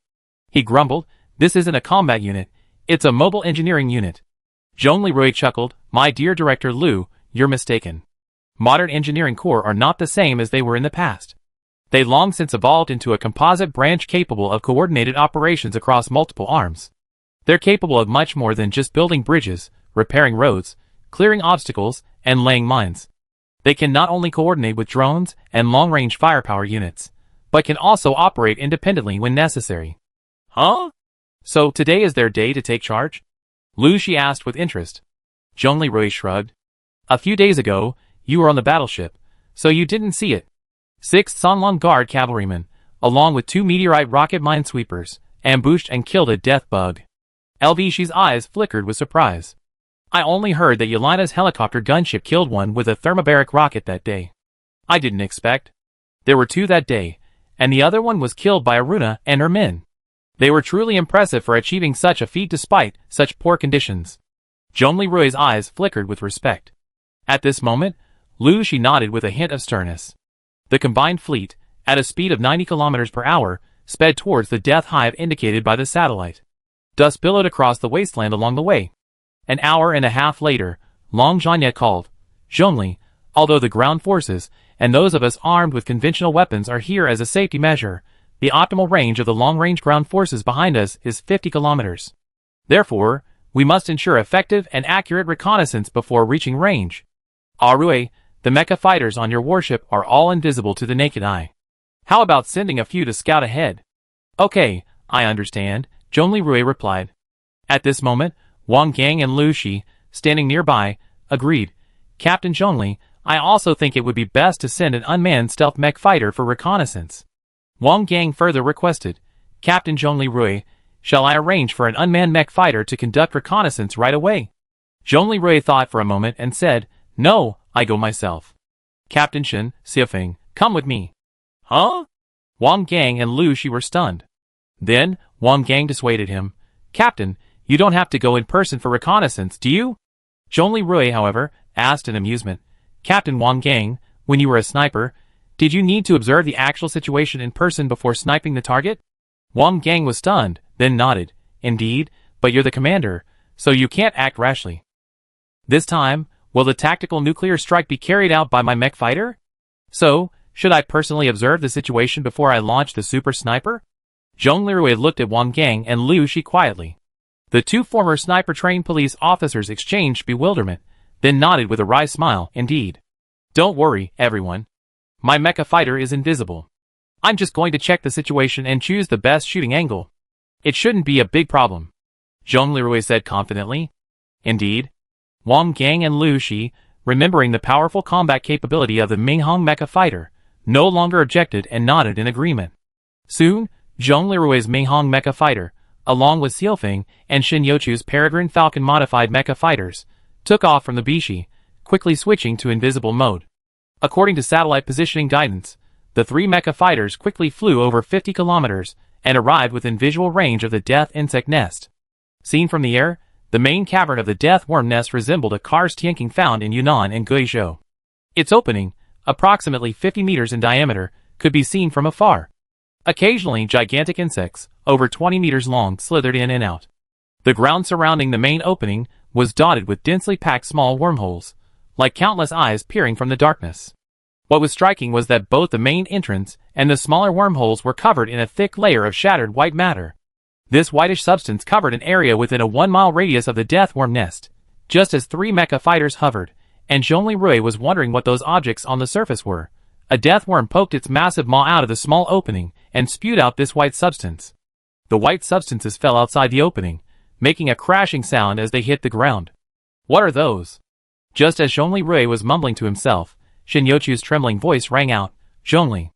He grumbled, "This isn't a combat unit, it's a mobile engineering unit." Zhongli Rui chuckled, "My dear Director Lu, you're mistaken. Modern engineering corps are not the same as they were in the past. They long since evolved into a composite branch capable of coordinated operations across multiple arms. They're capable of much more than just building bridges, repairing roads, clearing obstacles, and laying mines. They can not only coordinate with drones and long-range firepower units, but can also operate independently when necessary." "Huh? So today is their day to take charge?" Lu Shi asked with interest. Zhongli Rui shrugged. A few days ago, you were on the battleship, so you didn't see it. 6th Sanlong Guard cavalrymen, along with 2 meteorite rocket minesweepers, ambushed and killed a death bug. LV Shi's eyes flickered with surprise. I only heard that Yelina's helicopter gunship killed one with a thermobaric rocket that day. I didn't expect. There were 2 that day, and the other one was killed by Aruna and her men. They were truly impressive for achieving such a feat despite such poor conditions. Zhongli Rui's eyes flickered with respect. At this moment, Lu Shi nodded with a hint of sternness. The combined fleet, at a speed of 90 km per hour, sped towards the death hive indicated by the satellite. Dust billowed across the wasteland along the way. An hour and a half later, Long Zhanya called, Zhongli, although the ground forces, and those of us armed with conventional weapons are here as a safety measure, the optimal range of the long-range ground forces behind us is 50 kilometers. Therefore, we must ensure effective and accurate reconnaissance before reaching range. Arue, the mecha fighters on your warship are all invisible to the naked eye. How about sending a few to scout ahead? Okay, I understand, Zhongli Rui replied. At this moment, Wang Gang and Lu Shi, standing nearby, agreed. Captain Zhongli, I also think it would be best to send an unmanned stealth mech fighter for reconnaissance. Wang Gang further requested, Captain Zhongli Rui, shall I arrange for an unmanned mech fighter to conduct reconnaissance right away? Zhongli Rui thought for a moment and said, No, I go myself. Captain Shen, Xiafeng, come with me. Huh? Wang Gang and Lu Shi were stunned. Then, Wang Gang dissuaded him. Captain, you don't have to go in person for reconnaissance, do you? Zhongli Rui, however, asked in amusement. Captain Wang Gang, when you were a sniper, did you need to observe the actual situation in person before sniping the target? Wang Gang was stunned, then nodded. Indeed, but you're the commander, so you can't act rashly. This time, will the tactical nuclear strike be carried out by my mech fighter? So, should I personally observe the situation before I launch the super sniper? Zhongli Rui looked at Wang Gang and Lu Shi quietly. The 2 former sniper-trained police officers exchanged bewilderment, then nodded with a wry smile. Indeed. Don't worry, everyone. My mecha fighter is invisible. I'm just going to check the situation and choose the best shooting angle. It shouldn't be a big problem. Zhongli Rui said confidently. Indeed. Wang Gang and Lu Shi, remembering the powerful combat capability of the Minghong mecha fighter, no longer objected and nodded in agreement. Soon, Zhongli Rui's Minghong mecha fighter, along with Xiafeng and Shin Youchu's Peregrine Falcon modified mecha fighters, took off from the Bishi, quickly switching to invisible mode. According to satellite positioning guidance, the 3 mecha fighters quickly flew over 50 kilometers and arrived within visual range of the death insect nest. Seen from the air, the main cavern of the death worm nest resembled a karst tianking found in Yunnan and Guizhou. Its opening, approximately 50 meters in diameter, could be seen from afar. Occasionally, gigantic insects, over 20 meters long, slithered in and out. The ground surrounding the main opening was dotted with densely packed small wormholes, like countless eyes peering from the darkness. What was striking was that both the main entrance and the smaller wormholes were covered in a thick layer of shattered white matter. This whitish substance covered an area within a 1-mile radius of the death worm nest, just as 3 mecha fighters hovered, and Zhongli Rui was wondering what those objects on the surface were. A death worm poked its massive maw out of the small opening and spewed out this white substance. The white substances fell outside the opening, making a crashing sound as they hit the ground. What are those? Just as Zhongli Rui was mumbling to himself, Shin Youchu's trembling voice rang out, Zhongli.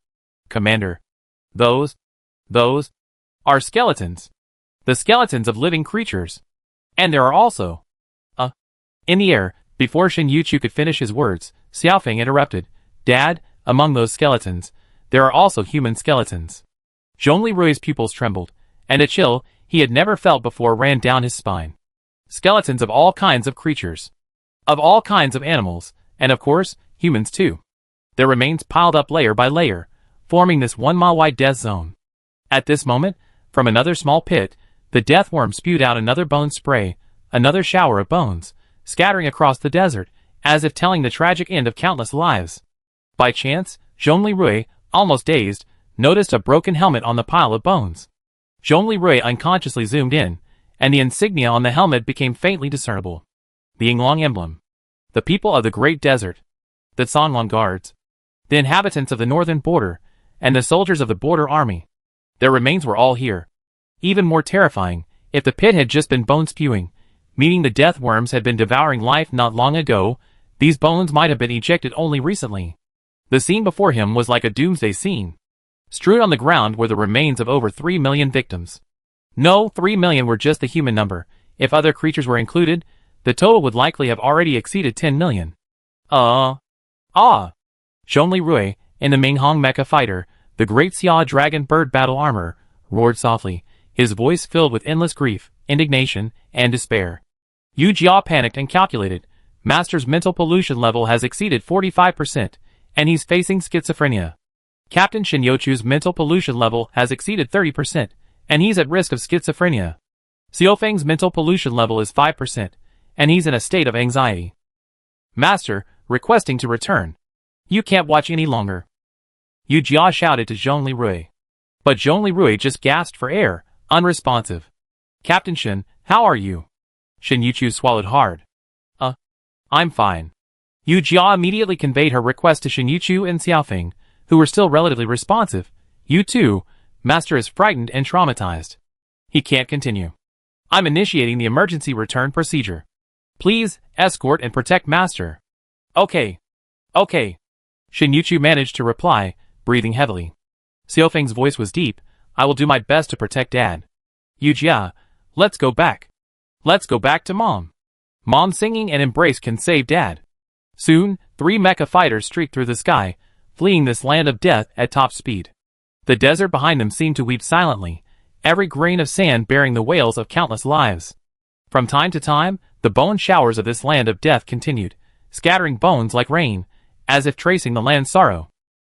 Commander. Those are skeletons. The skeletons of living creatures. And there are also, in the air, before Shin Youchu could finish his words, Xiaofeng interrupted, Dad, among those skeletons, there are also human skeletons. Zhongli Rui's pupils trembled, and a chill he had never felt before ran down his spine. Skeletons of all kinds of creatures. Of all kinds of animals, and of course, humans too. Their remains piled up layer by layer, forming this 1-mile-wide death zone. At this moment, from another small pit, the death worm spewed out another bone spray, another shower of bones, scattering across the desert, as if telling the tragic end of countless lives. By chance, Zhongli Rui, almost dazed, noticed a broken helmet on the pile of bones. Zhongli Rui unconsciously zoomed in, and the insignia on the helmet became faintly discernible. The Yinglong emblem. The people of the Great Desert. The Sanlong Guards. The inhabitants of the northern border, and the soldiers of the border army. Their remains were all here. Even more terrifying, if the pit had just been bone spewing, meaning the death worms had been devouring life not long ago. These bones might have been ejected only recently. The scene before him was like a doomsday scene. Strewn on the ground were the remains of over 3 million victims. No, 3 million were just the human number. If other creatures were included, the total would likely have already exceeded 10 million. Zhongli Rui, in the Minghong Mecha Fighter, the Great Xia Dragon Bird Battle Armor, roared softly, his voice filled with endless grief, indignation, and despair. Yu Jia panicked and calculated. Master's mental pollution level has exceeded 45%, and he's facing schizophrenia. Captain Shin Youchu's mental pollution level has exceeded 30%, and he's at risk of schizophrenia. Xiaofeng's mental pollution level is 5%, and he's in a state of anxiety. Master, requesting to return. You can't watch any longer. Yu Jia shouted to Zhongli Rui. But Zhongli Rui just gasped for air, unresponsive. Captain Shin, how are you? Shin Youchu swallowed hard. I'm fine. Yu Jia immediately conveyed her request to Shin Youchu and Xiaofeng, who were still relatively responsive. You too, Master is frightened and traumatized. He can't continue. I'm initiating the emergency return procedure. Please, escort and protect Master. Okay. Shin Youchu managed to reply, breathing heavily. Xiaofeng's voice was deep. I will do my best to protect Dad. Yu Jia, let's go back. Let's go back to Mom. Mom singing and embrace can save Dad. Soon, 3 mecha fighters streaked through the sky, fleeing this land of death at top speed. The desert behind them seemed to weep silently, every grain of sand bearing the wails of countless lives. From time to time, the bone showers of this land of death continued, scattering bones like rain, as if tracing the land's sorrow.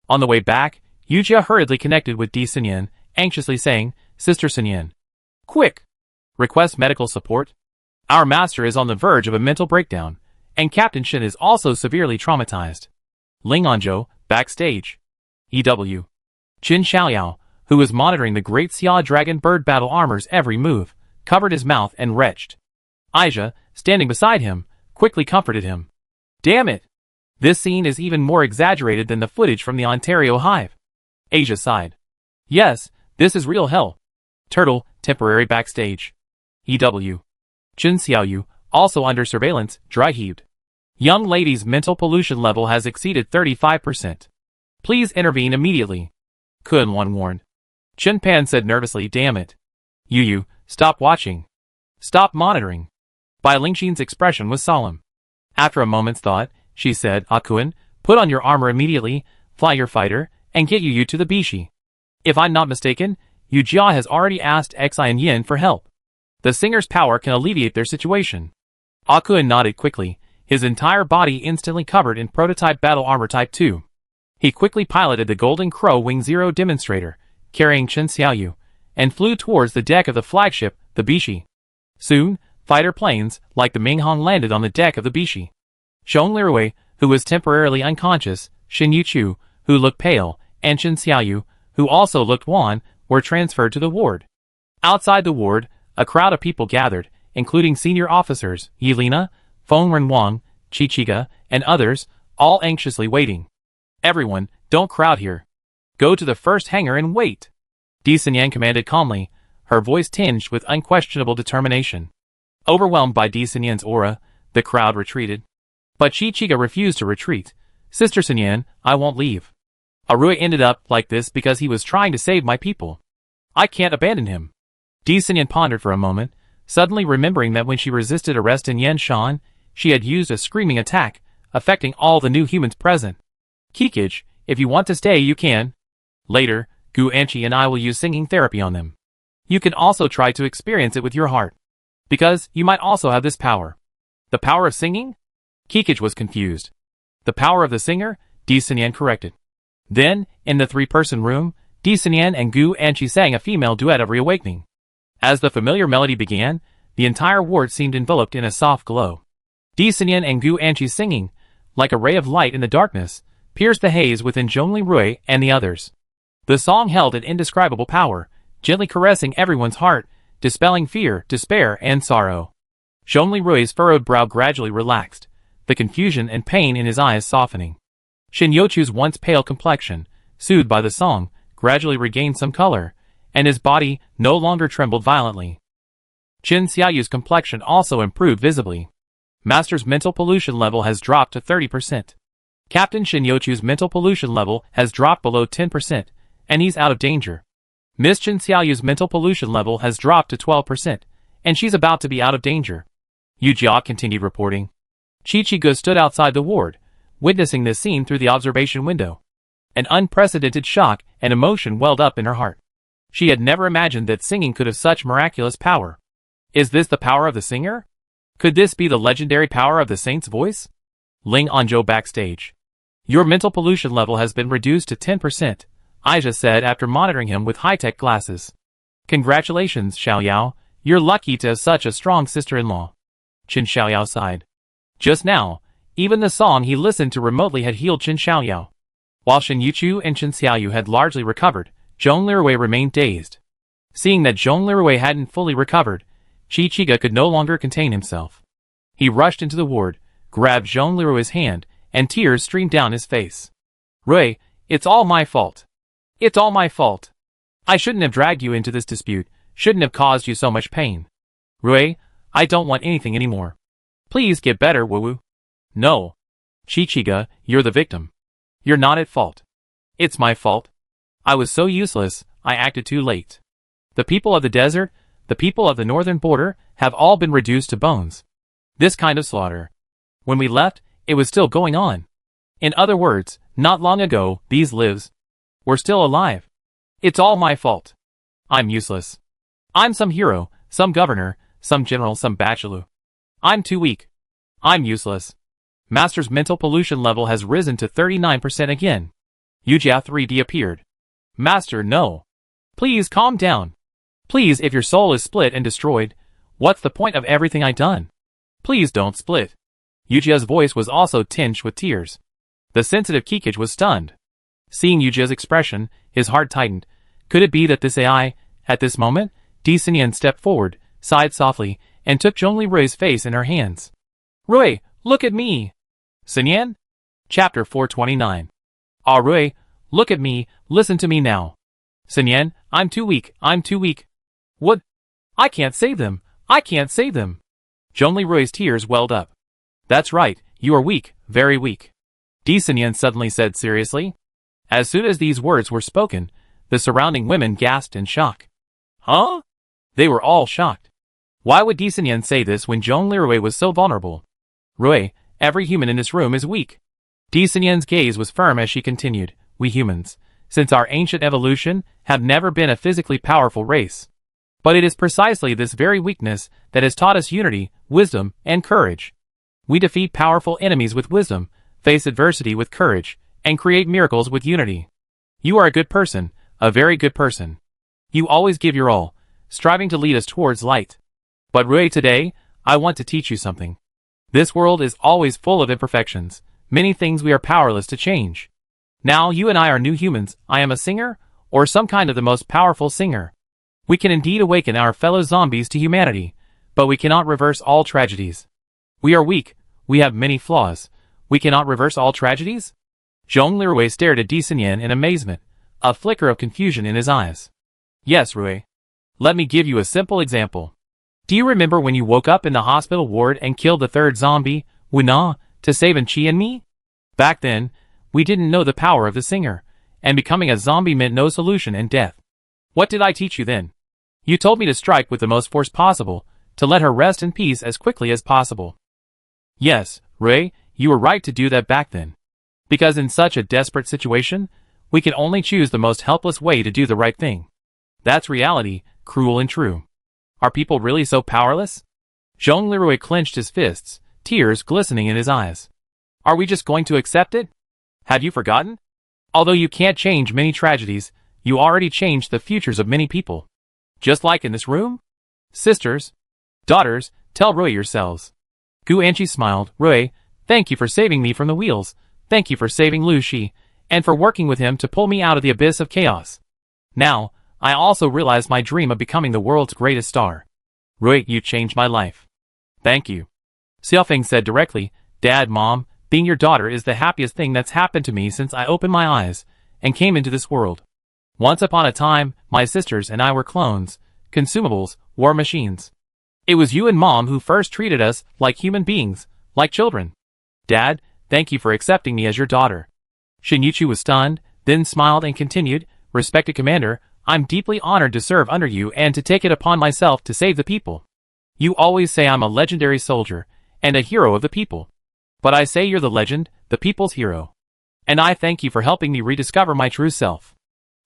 On the way back, Yu Jia hurriedly connected with Di Xinyan, anxiously saying, Sister Xinyan. Quick! Request medical support. Our master is on the verge of a mental breakdown, and Captain Shin is also severely traumatized. Ling Anzhou, backstage. EW. Qin Xiaoyao, who was monitoring the Great Xia Dragon Bird Battle Armor's every move, covered his mouth and retched. Aisha, standing beside him, quickly comforted him. Damn it! This scene is even more exaggerated than the footage from the Ontario Hive. Asia sighed. Yes, this is real hell. Turtle, temporary backstage. EW. Jin Xiaoyu, also under surveillance, dry-heaved. Young lady's mental pollution level has exceeded 35%. Please intervene immediately. Kun Wan warned. Chen Pan said nervously, damn it. Yu, stop watching. Stop monitoring. Bai Lingxin's expression was solemn. After a moment's thought, she said, Kun, put on your armor immediately, fly your fighter, and get Yu to the Bishi. If I'm not mistaken, Yu Jia has already asked Xi and Yin for help. The singer's power can alleviate their situation. Kun nodded quickly, his entire body instantly covered in prototype battle armor Type 2. He quickly piloted the Golden Crow Wing Zero demonstrator, carrying Chen Xiaoyu, and flew towards the deck of the flagship, the Bishi. Soon, fighter planes, like the Minghong, landed on the deck of the Bishi. Zhongli Rui, who was temporarily unconscious, Shin Youchu, who looked pale, and Chen Xiaoyu, who also looked wan, were transferred to the ward. Outside the ward, a crowd of people gathered, including senior officers, Yelena, Feng Renwang, Chichiga, and others, all anxiously waiting. Everyone, don't crowd here. Go to the first hangar and wait. Di Xinyan commanded calmly, her voice tinged with unquestionable determination. Overwhelmed by Di Xinyan's aura, the crowd retreated. But Chichiga refused to retreat. Sister Xinyan, I won't leave. Arui ended up like this because he was trying to save my people. I can't abandon him. Di Xinyan pondered for a moment, suddenly remembering that when she resisted arrest in Yanshan, she had used a screaming attack, affecting all the new humans present. Kikij, if you want to stay you can. Later, Gu Anchi and I will use singing therapy on them. You can also try to experience it with your heart. Because you might also have this power. The power of singing? Kikij was confused. The power of the singer? Di Xinyan corrected. Then, in the 3-person room, Di Xinyan and Gu Anchi sang a female duet of reawakening. As the familiar melody began, the entire ward seemed enveloped in a soft glow. Di Xinyan and Gu Anchi's singing, like a ray of light in the darkness, pierced the haze within Zhongli Rui and the others. The song held an indescribable power, gently caressing everyone's heart, dispelling fear, despair, and sorrow. Zhongli Rui's furrowed brow gradually relaxed, the confusion and pain in his eyes softening. Shin Youchu's once pale complexion, soothed by the song, gradually regained some color, and his body no longer trembled violently. Qin Xiaoyu's complexion also improved visibly. Master's mental pollution level has dropped to 30%. Captain Shin Youchu's mental pollution level has dropped below 10%, and he's out of danger. Miss Qin Xiaoyu's mental pollution level has dropped to 12%, and she's about to be out of danger. Yu Jia continued reporting. Qiqiga stood outside the ward, witnessing this scene through the observation window. An unprecedented shock and emotion welled up in her heart. She had never imagined that singing could have such miraculous power. Is this the power of the singer? Could this be the legendary power of the saint's voice? Ling Anzhou backstage. Your mental pollution level has been reduced to 10%, Aisha said after monitoring him with high-tech glasses. Congratulations, Xiaoyao. You're lucky to have such a strong sister-in-law. Qin Xiaoyao sighed. Just now, even the song he listened to remotely had healed Qin Xiaoyao. While Shin Youchu and Qin Xiaoyu had largely recovered, Zhong Lirui remained dazed. Seeing that Zhong Lirui hadn't fully recovered, Qiqiga could no longer contain himself. He rushed into the ward, grabbed Zhong Lirui's hand, and tears streamed down his face. Rui, it's all my fault. It's all my fault. I shouldn't have dragged you into this dispute, shouldn't have caused you so much pain. Rui, I don't want anything anymore. Please get better, Wu. No. Qiqiga, you're the victim. You're not at fault. It's my fault. I was so useless, I acted too late. The people of the desert, the people of the northern border, have all been reduced to bones. This kind of slaughter. When we left, it was still going on. In other words, not long ago, these lives were still alive. It's all my fault. I'm useless. I'm some hero, some governor, some general, some bachelor. I'm too weak. I'm useless. Master's mental pollution level has risen to 39% again. Yujia 3D appeared. Master, no. Please calm down. Please, if your soul is split and destroyed, what's the point of everything I've done? Please don't split. Yujia's voice was also tinged with tears. The sensitive Kikij was stunned. Seeing Yujia's expression, his heart tightened. Could it be that this AI, at this moment? Di Xinyan stepped forward, sighed softly, and took Zhongli Rui's face in her hands. Rui, look at me! Xinyan? Chapter 429. Ah Rui, look at me, listen to me now. Xinyan, I'm too weak, I'm too weak. What? I can't save them, I can't save them. Zhongli Rui's tears welled up. That's right, you are weak, very weak. Di Xinyan suddenly said seriously. As soon as these words were spoken, the surrounding women gasped in shock. Huh? They were all shocked. Why would Di Xinyan say this when Zhongli Rui was so vulnerable? Rui, every human in this room is weak. Di Xinyan's gaze was firm as she continued. We humans, since our ancient evolution, have never been a physically powerful race. But it is precisely this very weakness that has taught us unity, wisdom, and courage. We defeat powerful enemies with wisdom, face adversity with courage, and create miracles with unity. You are a good person, a very good person. You always give your all, striving to lead us towards light. But Rui, today, I want to teach you something. This world is always full of imperfections, many things we are powerless to change. Now you and I are new humans. I am a singer, or some kind of the most powerful singer. We can indeed awaken our fellow zombies to humanity, but we cannot reverse all tragedies. We are weak, we have many flaws. We cannot reverse all tragedies? Zhongli Rui stared at Di Xinyan in amazement, a flicker of confusion in his eyes. Yes, Rui. Let me give you a simple example. Do you remember when you woke up in the hospital ward and killed the third zombie, Wuna, to save Enqi and me? Back then, we didn't know the power of the singer, and becoming a zombie meant no solution and death. What did I teach you then? You told me to strike with the most force possible, to let her rest in peace as quickly as possible. Yes, Rui, you were right to do that back then. Because in such a desperate situation, we can only choose the most helpless way to do the right thing. That's reality, cruel and true. Are people really so powerless? Zhongli Rui clenched his fists, tears glistening in his eyes. Are we just going to accept it? Have you forgotten? Although you can't change many tragedies, you already changed the futures of many people. Just like in this room? Sisters, daughters, tell Rui yourselves. Gu Anqi smiled. Rui, thank you for saving me from the wheels. Thank you for saving Lu Shi, and for working with him to pull me out of the abyss of chaos. Now, I also realized my dream of becoming the world's greatest star. Rui, you changed my life. Thank you. Xiaofeng said directly, Dad, Mom, being your daughter is the happiest thing that's happened to me since I opened my eyes and came into this world. Once upon a time, my sisters and I were clones, consumables, war machines. It was you and Mom who first treated us like human beings, like children. Dad, thank you for accepting me as your daughter. Shinjuchu was stunned, then smiled and continued, Respected Commander, I'm deeply honored to serve under you and to take it upon myself to save the people. You always say I'm a legendary soldier, and a hero of the people. But I say you're the legend, the people's hero. And I thank you for helping me rediscover my true self.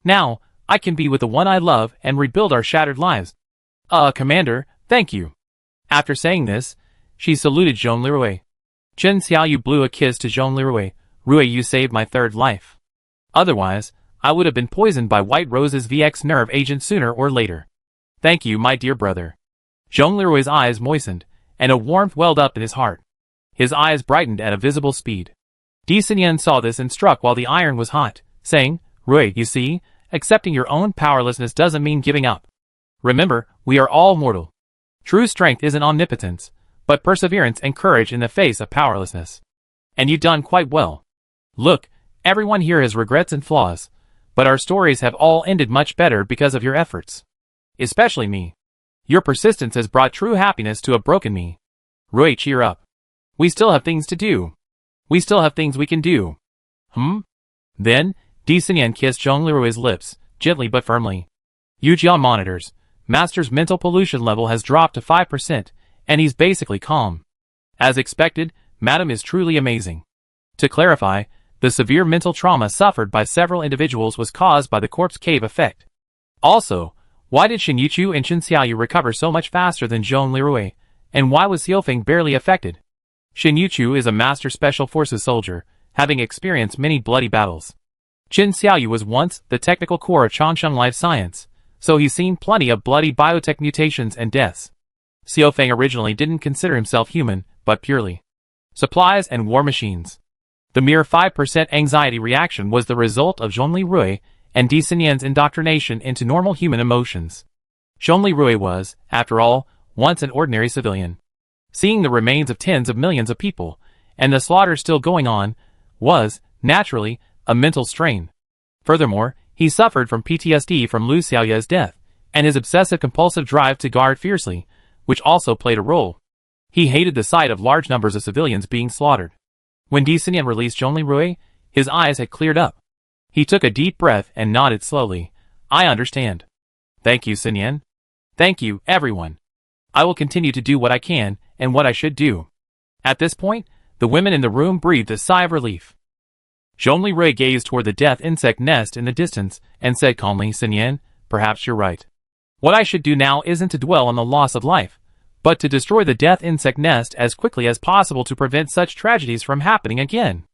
Now, I can be with the one I love and rebuild our shattered lives. Commander, thank you. After saying this, she saluted Zhong Lirui. Chen Xiaoyu blew a kiss to Zhong Lirui. Rui, you saved my third life. Otherwise, I would have been poisoned by White Rose's VX nerve agent sooner or later. Thank you, my dear brother. Zhong Lirui's eyes moistened, and a warmth welled up in his heart. His eyes brightened at a visible speed. Di Xinyan saw this and struck while the iron was hot, saying, Rui, you see, accepting your own powerlessness doesn't mean giving up. Remember, we are all mortal. True strength isn't omnipotence, but perseverance and courage in the face of powerlessness. And you've done quite well. Look, everyone here has regrets and flaws, but our stories have all ended much better because of your efforts. Especially me. Your persistence has brought true happiness to a broken me. Rui, cheer up. We still have things to do. We still have things we can do. Then, Di Xinyan kissed Zhong Lirui's lips, gently but firmly. Yujia monitors. Master's mental pollution level has dropped to 5%, and he's basically calm. As expected, Madam is truly amazing. To clarify, the severe mental trauma suffered by several individuals was caused by the corpse cave effect. Also, why did Shinjuchu and Chen Xiaoyu recover so much faster than Zhong Lirui, and why was Xiaofeng barely affected? Shinjuchu is a master special forces soldier, having experienced many bloody battles. Chen Xiaoyu was once the technical core of Changsheng Life Science, so he's seen plenty of bloody biotech mutations and deaths. Xiaofeng originally didn't consider himself human, but purely supplies and war machines. The mere 5% anxiety reaction was the result of Zhong Lirui and Di Xinyan's indoctrination into normal human emotions. Zhong Lirui was, after all, once an ordinary civilian. Seeing the remains of tens of millions of people, and the slaughter still going on, was, naturally, a mental strain. Furthermore, he suffered from PTSD from Lu Xiaoye's death, and his obsessive-compulsive drive to guard fiercely, which also played a role. He hated the sight of large numbers of civilians being slaughtered. When Di Xinyan released Zhong Lirui, his eyes had cleared up. He took a deep breath and nodded slowly. I understand. Thank you, Xinyan. Thank you, everyone. I will continue to do what I can, and what I should do. At this point, the women in the room breathed a sigh of relief. Zhong Lirui gazed toward the death insect nest in the distance, and said calmly, Xinyan, perhaps you're right. What I should do now isn't to dwell on the loss of life, but to destroy the death insect nest as quickly as possible to prevent such tragedies from happening again.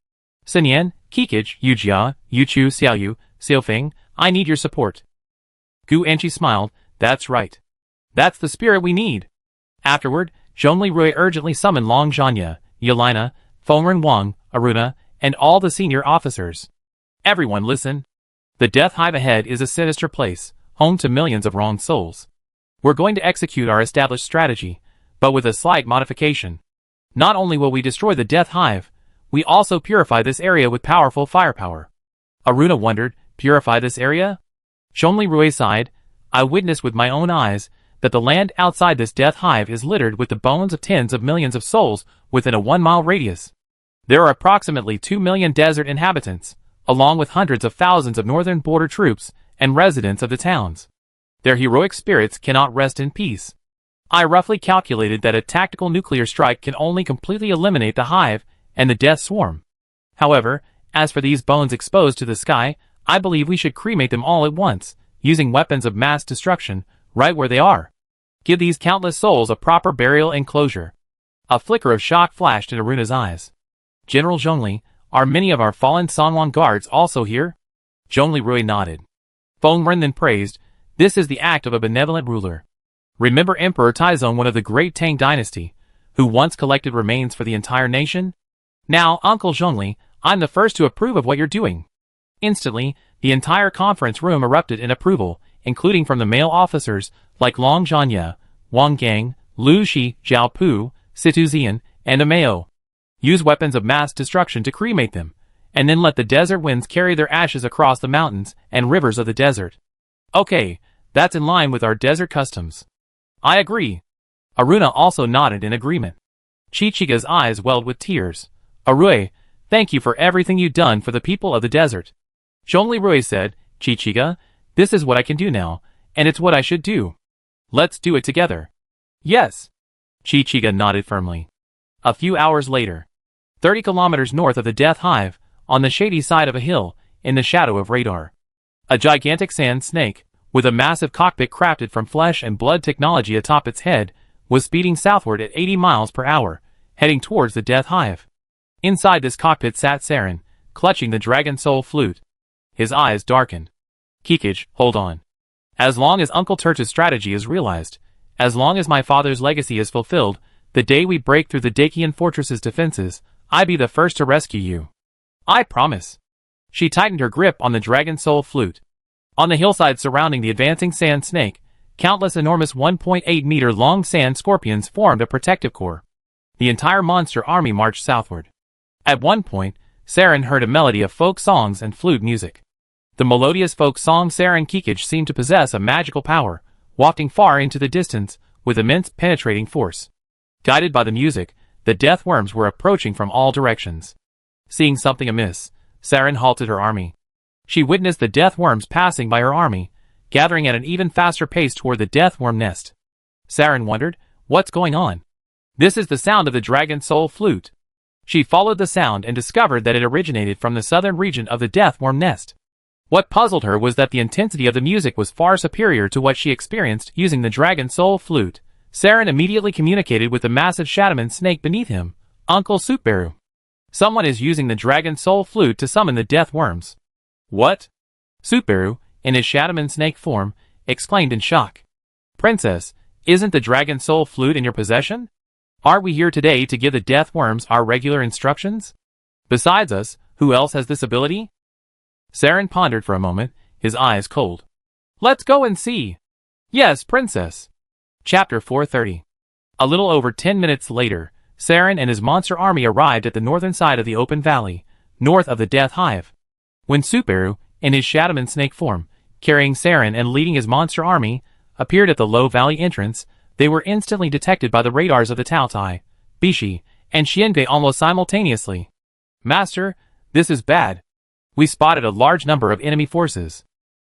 Xinyan, Kikij, Yujia, Yuchu, Xiaoyu, Xiaofeng, I need your support. Gu Anqi smiled, that's right. That's the spirit we need. Afterward, Zhong Lirui urgently summoned Long Zhanya, Yelena, Fengren Wang, Aruna, and all the senior officers. Everyone listen. The Death Hive ahead is a sinister place, home to millions of wronged souls. We're going to execute our established strategy, but with a slight modification. Not only will we destroy the Death Hive, we also purify this area with powerful firepower. Aruna wondered, purify this area? Zhong Lirui sighed, I witnessed with my own eyes that the land outside this Death Hive is littered with the bones of tens of millions of souls within a 1-mile radius. There are approximately 2 million desert inhabitants, along with hundreds of thousands of northern border troops and residents of the towns. Their heroic spirits cannot rest in peace. I roughly calculated that a tactical nuclear strike can only completely eliminate the hive and the death swarm. However, as for these bones exposed to the sky, I believe we should cremate them all at once, using weapons of mass destruction, right where they are. Give these countless souls a proper burial and closure. A flicker of shock flashed in Aruna's eyes. General Zhongli, are many of our fallen Sanwan guards also here? Zhong Lirui nodded. Fengren then praised, this is the act of a benevolent ruler. Remember Emperor Taizong, one of the great Tang dynasty, who once collected remains for the entire nation? Now, Uncle Zhongli, I'm the first to approve of what you're doing. Instantly, the entire conference room erupted in approval, including from the male officers like Long Zhanya, Wang Gang, Lu Shi, Zhao Pu, Situ Zian, and Ameo. Use weapons of mass destruction to cremate them, and then let the desert winds carry their ashes across the mountains and rivers of the desert. Okay, that's in line with our desert customs. I agree. Aruna also nodded in agreement. Chichiga's eyes welled with tears. Arue, thank you for everything you've done for the people of the desert. Zhonglirui said, Chichiga, this is what I can do now, and it's what I should do. Let's do it together. Yes. Chichiga nodded firmly. A few hours later, 30 kilometers north of the Death Hive, on the shady side of a hill, in the shadow of radar, a gigantic sand snake, with a massive cockpit crafted from flesh and blood technology atop its head, was speeding southward at 80 miles per hour, heading towards the Death Hive. Inside this cockpit sat Saren, clutching the Dragon Soul flute. His eyes darkened. Kikij, hold on. As long as Uncle Turch's strategy is realized, as long as my father's legacy is fulfilled, the day we break through the Dakian fortress's defenses, I be the first to rescue you. I promise. She tightened her grip on the Dragon Soul flute. On the hillside surrounding the advancing sand snake, countless enormous 1.8-meter long sand scorpions formed a protective core. The entire monster army marched southward. At one point, Saren heard a melody of folk songs and flute music. The melodious folk song Saren Kikij seemed to possess a magical power, wafting far into the distance, with immense penetrating force. Guided by the music, the death worms were approaching from all directions. Seeing something amiss, Saren halted her army. She witnessed the death worms passing by her army, gathering at an even faster pace toward the death worm nest. Saren wondered, what's going on? This is the sound of the Dragon Soul flute. She followed the sound and discovered that it originated from the southern region of the death worm nest. What puzzled her was that the intensity of the music was far superior to what she experienced using the Dragon Soul flute. Saren immediately communicated with the massive shaman snake beneath him, Uncle Superu. Someone is using the Dragon Soul flute to summon the death worms. What? Superu, in his shaman snake form, exclaimed in shock. Princess, isn't the Dragon Soul flute in your possession? Aren't we here today to give the death worms our regular instructions? Besides us, who else has this ability? Saren pondered for a moment, his eyes cold. Let's go and see. Yes, Princess. Chapter 430. A little over 10 minutes later, Saren and his monster army arrived at the northern side of the open valley, north of the Death Hive. When Superu, in his shaman snake form, carrying Saren and leading his monster army, appeared at the low valley entrance, they were instantly detected by the radars of the Taotai, Bishi, and Xiangwei almost simultaneously. Master, this is bad. We spotted a large number of enemy forces.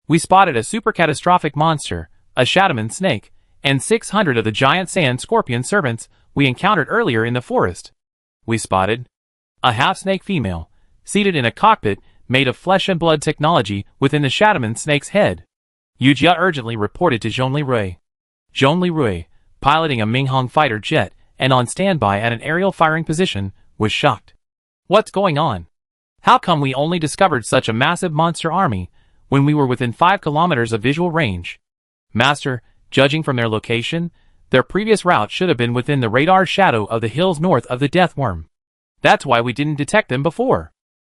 We spotted a super catastrophic monster, a shaman snake, and 600 of the giant sand scorpion servants we encountered earlier in the forest. We spotted a half-snake female, seated in a cockpit made of flesh and blood technology within the shaman snake's head. Yujia urgently reported to Zhonglirui. Zhonglirui, piloting a Minghong fighter jet and on standby at an aerial firing position, was shocked. What's going on? How come we only discovered such a massive monster army when we were within 5 kilometers of visual range? Master, judging from their location, their previous route should have been within the radar shadow of the hills north of the Death Worm. That's why we didn't detect them before.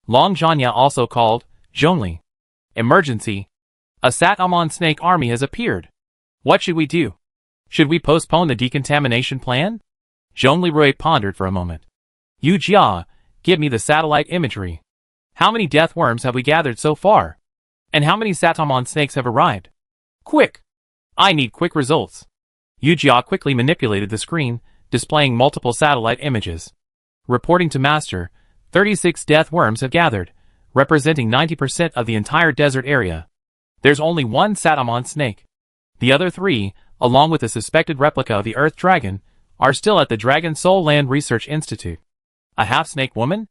Long Zhanya also called, Zhongli. Emergency. A Satamon snake army has appeared. What should we do? Should we postpone the decontamination plan? Zhonglirui pondered for a moment. Yu Jia, give me the satellite imagery. How many death worms have we gathered so far? And how many Satamon snakes have arrived? Quick! I need quick results. Yu Jia quickly manipulated the screen, displaying multiple satellite images. Reporting to Master, 36 death worms have gathered, representing 90% of the entire desert area. There's only one Satamon snake. The other 3, along with a suspected replica of the Earth Dragon, are still at the Dragon Soul Land Research Institute. A half-snake woman?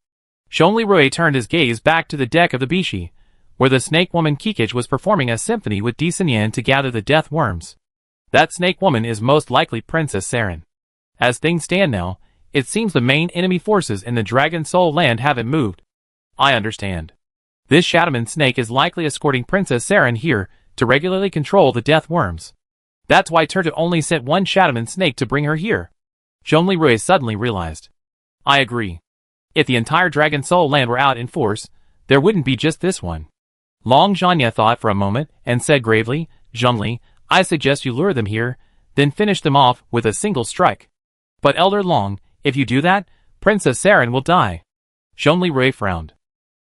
Zhonglirui turned his gaze back to the deck of the Bishi, where the snake woman Kikij was performing a symphony with Disanyan to gather the death worms. That snake woman is most likely Princess Saren. As things stand now, it seems the main enemy forces in the Dragon Soul Land haven't moved. I understand. This shaman snake is likely escorting Princess Saren here to regularly control the death worms. That's why Turta only sent one shaman snake to bring her here. Zhonglirui suddenly realized. I agree. If the entire Dragon Soul Land were out in force, there wouldn't be just this one. Long Zhanya thought for a moment and said gravely, Zhongli, I suggest you lure them here, then finish them off with a single strike. But Elder Long, if you do that, Princess Saren will die. Zhonglirui frowned.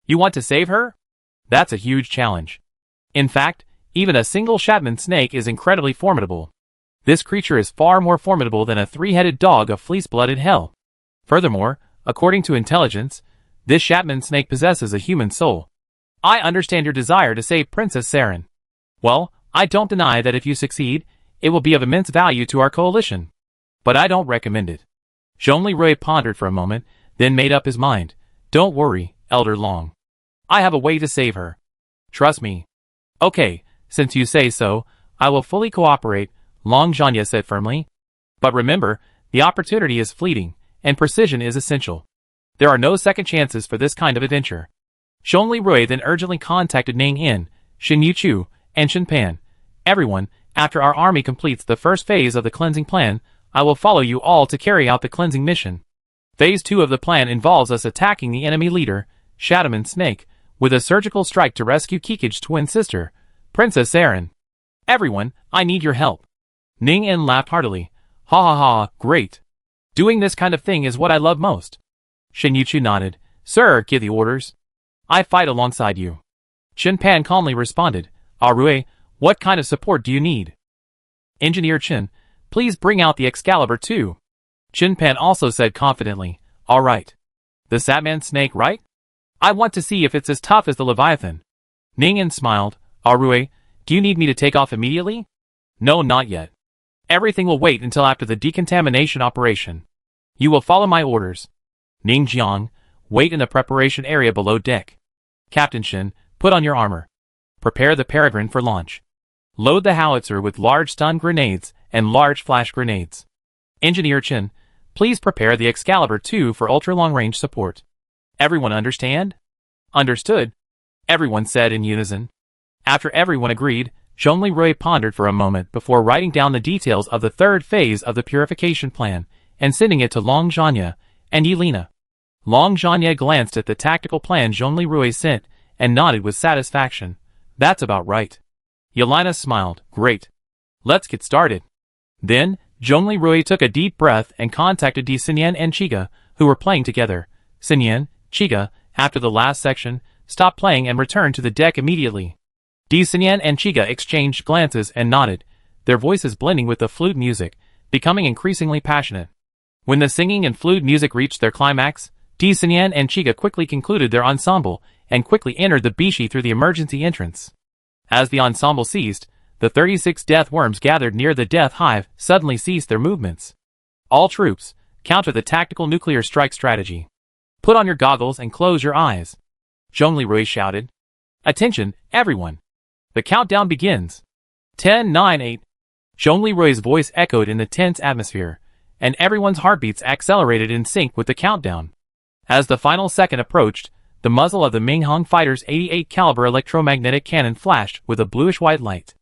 You want to save her? That's a huge challenge. In fact, even a single shaman snake is incredibly formidable. This creature is far more formidable than a three-headed dog of fleece-blooded hell. Furthermore, according to intelligence, this Shatman snake possesses a human soul. I understand your desire to save Princess Saren. Well, I don't deny that if you succeed, it will be of immense value to our coalition. But I don't recommend it. Zhongli pondered for a moment, then made up his mind. Don't worry, Elder Long. I have a way to save her. Trust me. Okay, since you say so, I will fully cooperate, Long Zhanya said firmly. But remember, the opportunity is fleeting, and precision is essential. There are no second chances for this kind of adventure. Zhongli then urgently contacted Ning Yin, Xin Yuchu, and Shen Pan. Everyone, after our army completes the first phase of the cleansing plan, I will follow you all to carry out the cleansing mission. Phase 2 of the plan involves us attacking the enemy leader, Shadowman Snake, with a surgical strike to rescue Kikij's twin sister, Princess Saren. Everyone, I need your help. Ning Yin laughed heartily. Ha ha ha, great. Doing this kind of thing is what I love most. Shen Yuchu nodded. Sir, give the orders. I fight alongside you. Chen Pan calmly responded. Arue, what kind of support do you need? Engineer Chen, please bring out the Excalibur too. Chen Pan also said confidently. All right. The Satman snake, right? I want to see if it's as tough as the Leviathan. Ning Yin smiled. Arue, do you need me to take off immediately? No, not yet. Everything will wait until after the decontamination operation. You will follow my orders. Ning Jiang, wait in the preparation area below deck. Captain Shen, put on your armor. Prepare the Peregrine for launch. Load the howitzer with large stun grenades and large flash grenades. Engineer Chen, please prepare the Excalibur 2 for ultra-long-range support. Everyone understand? Understood, everyone said in unison. After everyone agreed, Zhongli pondered for a moment before writing down the details of the third phase of the purification plan and sending it to Long Zhanya and Yelena. Long Zhanya glanced at the tactical plan Zhongli sent and nodded with satisfaction. That's about right. Yelena smiled. Great. Let's get started. Then, Zhongli took a deep breath and contacted Di Xinyan and Chiga, who were playing together. Xinyan, Chiga, after the last section, stopped playing and returned to the deck immediately. Di Xinyan and Chiga exchanged glances and nodded, their voices blending with the flute music, becoming increasingly passionate. When the singing and flute music reached their climax, Di Xinyan and Chiga quickly concluded their ensemble and quickly entered the bishi through the emergency entrance. As the ensemble ceased, the 36 death worms gathered near the death hive suddenly ceased their movements. All troops, counter the tactical nuclear strike strategy. Put on your goggles and close your eyes. Zhongli shouted. Attention, everyone. The countdown begins. 10, 9, 8. Zhongli voice echoed in the tense atmosphere, and everyone's heartbeats accelerated in sync with the countdown. As the final second approached, the muzzle of the Minghong fighter's 88 caliber electromagnetic cannon flashed with a bluish-white light.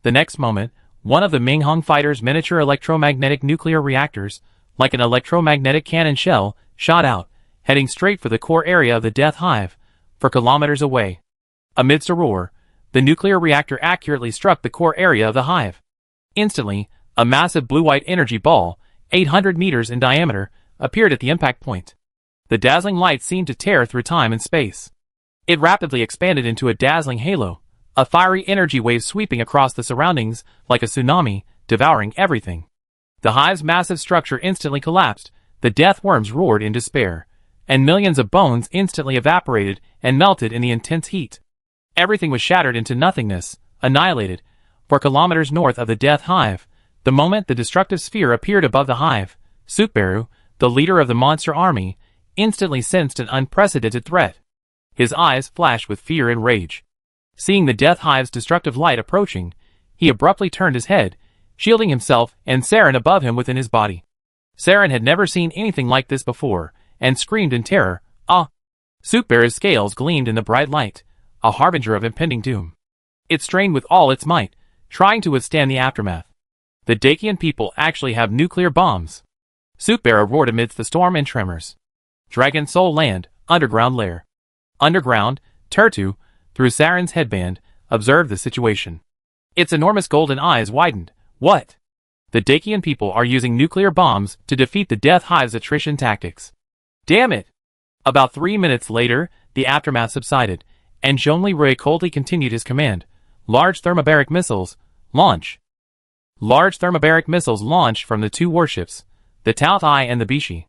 The next moment, one of the Minghong fighter's miniature electromagnetic nuclear reactors, like an electromagnetic cannon shell, shot out, heading straight for the core area of the death hive, for kilometers away. Amidst a roar, the nuclear reactor accurately struck the core area of the hive. Instantly, a massive blue-white energy ball, 800 meters in diameter, appeared at the impact point. The dazzling light seemed to tear through time and space. It rapidly expanded into a dazzling halo, a fiery energy wave sweeping across the surroundings like a tsunami, devouring everything. The hive's massive structure instantly collapsed, the death worms roared in despair, and millions of bones instantly evaporated and melted in the intense heat. Everything was shattered into nothingness, annihilated. For kilometers north of the death hive, the moment the destructive sphere appeared above the hive, Superu, the leader of the monster army, instantly sensed an unprecedented threat. His eyes flashed with fear and rage. Seeing the death hive's destructive light approaching, he abruptly turned his head, shielding himself and Saren above him within his body. Saren had never seen anything like this before, and screamed in terror, "Ah!" Superu's scales gleamed in the bright light, a harbinger of impending doom. It strained with all its might, trying to withstand the aftermath. The Dakian people actually have nuclear bombs. Superu roared amidst the storm and tremors. Dragon Soul Land, underground lair. Underground, Turtu, through Saren's headband, observed the situation. Its enormous golden eyes widened. What? The Dakian people are using nuclear bombs to defeat the Death Hive's attrition tactics. Damn it! About 3 minutes later, the aftermath subsided, and Zhongli coldly continued his command. Large thermobaric missiles, launch. Large thermobaric missiles launched from the two warships, the Taotai and the Bishi.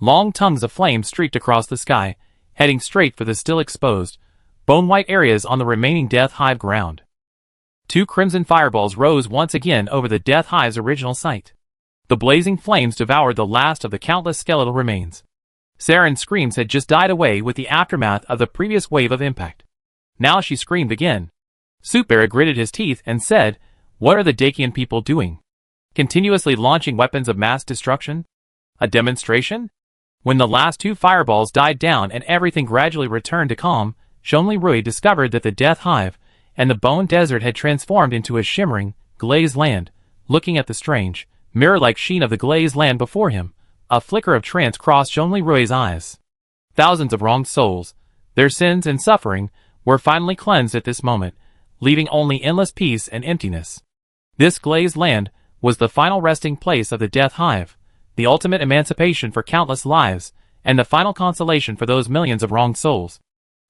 Long tongues of flame streaked across the sky, heading straight for the still exposed, bone-white areas on the remaining Death Hive ground. Two crimson fireballs rose once again over the Death Hive's original site. The blazing flames devoured the last of the countless skeletal remains. Saren's screams had just died away with the aftermath of the previous wave of impact. Now she screamed again. Suitbearer gritted his teeth and said, "What are the Dakian people doing? Continuously launching weapons of mass destruction? A demonstration?" When the last two fireballs died down and everything gradually returned to calm, Zhongli Rui discovered that the Death Hive and the Bone Desert had transformed into a shimmering, glazed land. Looking at the strange, mirror-like sheen of the glazed land before him, a flicker of trance crossed Zhongli Rui's eyes. Thousands of wronged souls, their sins and suffering, were finally cleansed at this moment, leaving only endless peace and emptiness. This glazed land was the final resting place of the Death Hive, the ultimate emancipation for countless lives, and the final consolation for those millions of wronged souls.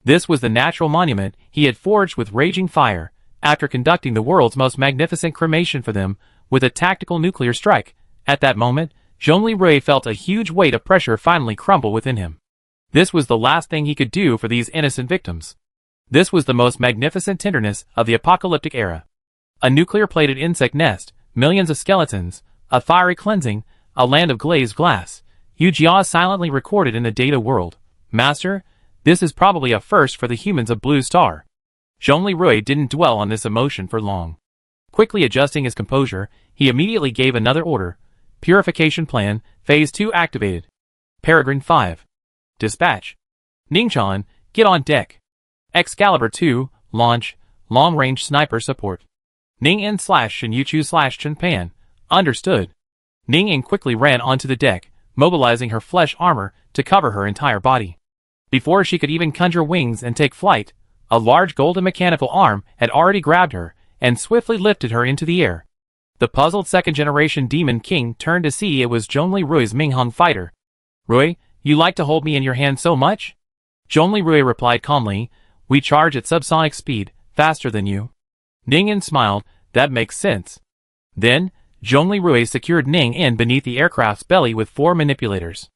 This was the natural monument he had forged with raging fire, after conducting the world's most magnificent cremation for them, with a tactical nuclear strike. At that moment, Zhongli Rui felt a huge weight of pressure finally crumble within him. This was the last thing he could do for these innocent victims. This was the most magnificent tenderness of the apocalyptic era. A nuclear-plated insect nest, millions of skeletons, a fiery cleansing, a land of glazed glass. Yu Jia silently recorded in the data world. "Master, this is probably a first for the humans of Blue Star." Zhongli Rui didn't dwell on this emotion for long. Quickly adjusting his composure, he immediately gave another order. Purification Plan, Phase 2 activated. Peregrine 5. Dispatch. Ningchan, get on deck. Excalibur 2, launch, long-range sniper support. Ning-In/Shin-Yu-Chu/Chen-Pan, understood. Ning-In quickly ran onto the deck, mobilizing her flesh armor to cover her entire body. Before she could even conjure wings and take flight, a large golden mechanical arm had already grabbed her and swiftly lifted her into the air. The puzzled second-generation Demon King turned to see it was Zhongli Rui's Minghong fighter. "Rui, you like to hold me in your hand so much?" Zhongli Rui replied calmly, "We charge at subsonic speed, faster than you." Ning-In smiled, "That makes sense." Then, Zhongli Rui secured Ning-In beneath the aircraft's belly with 4 manipulators.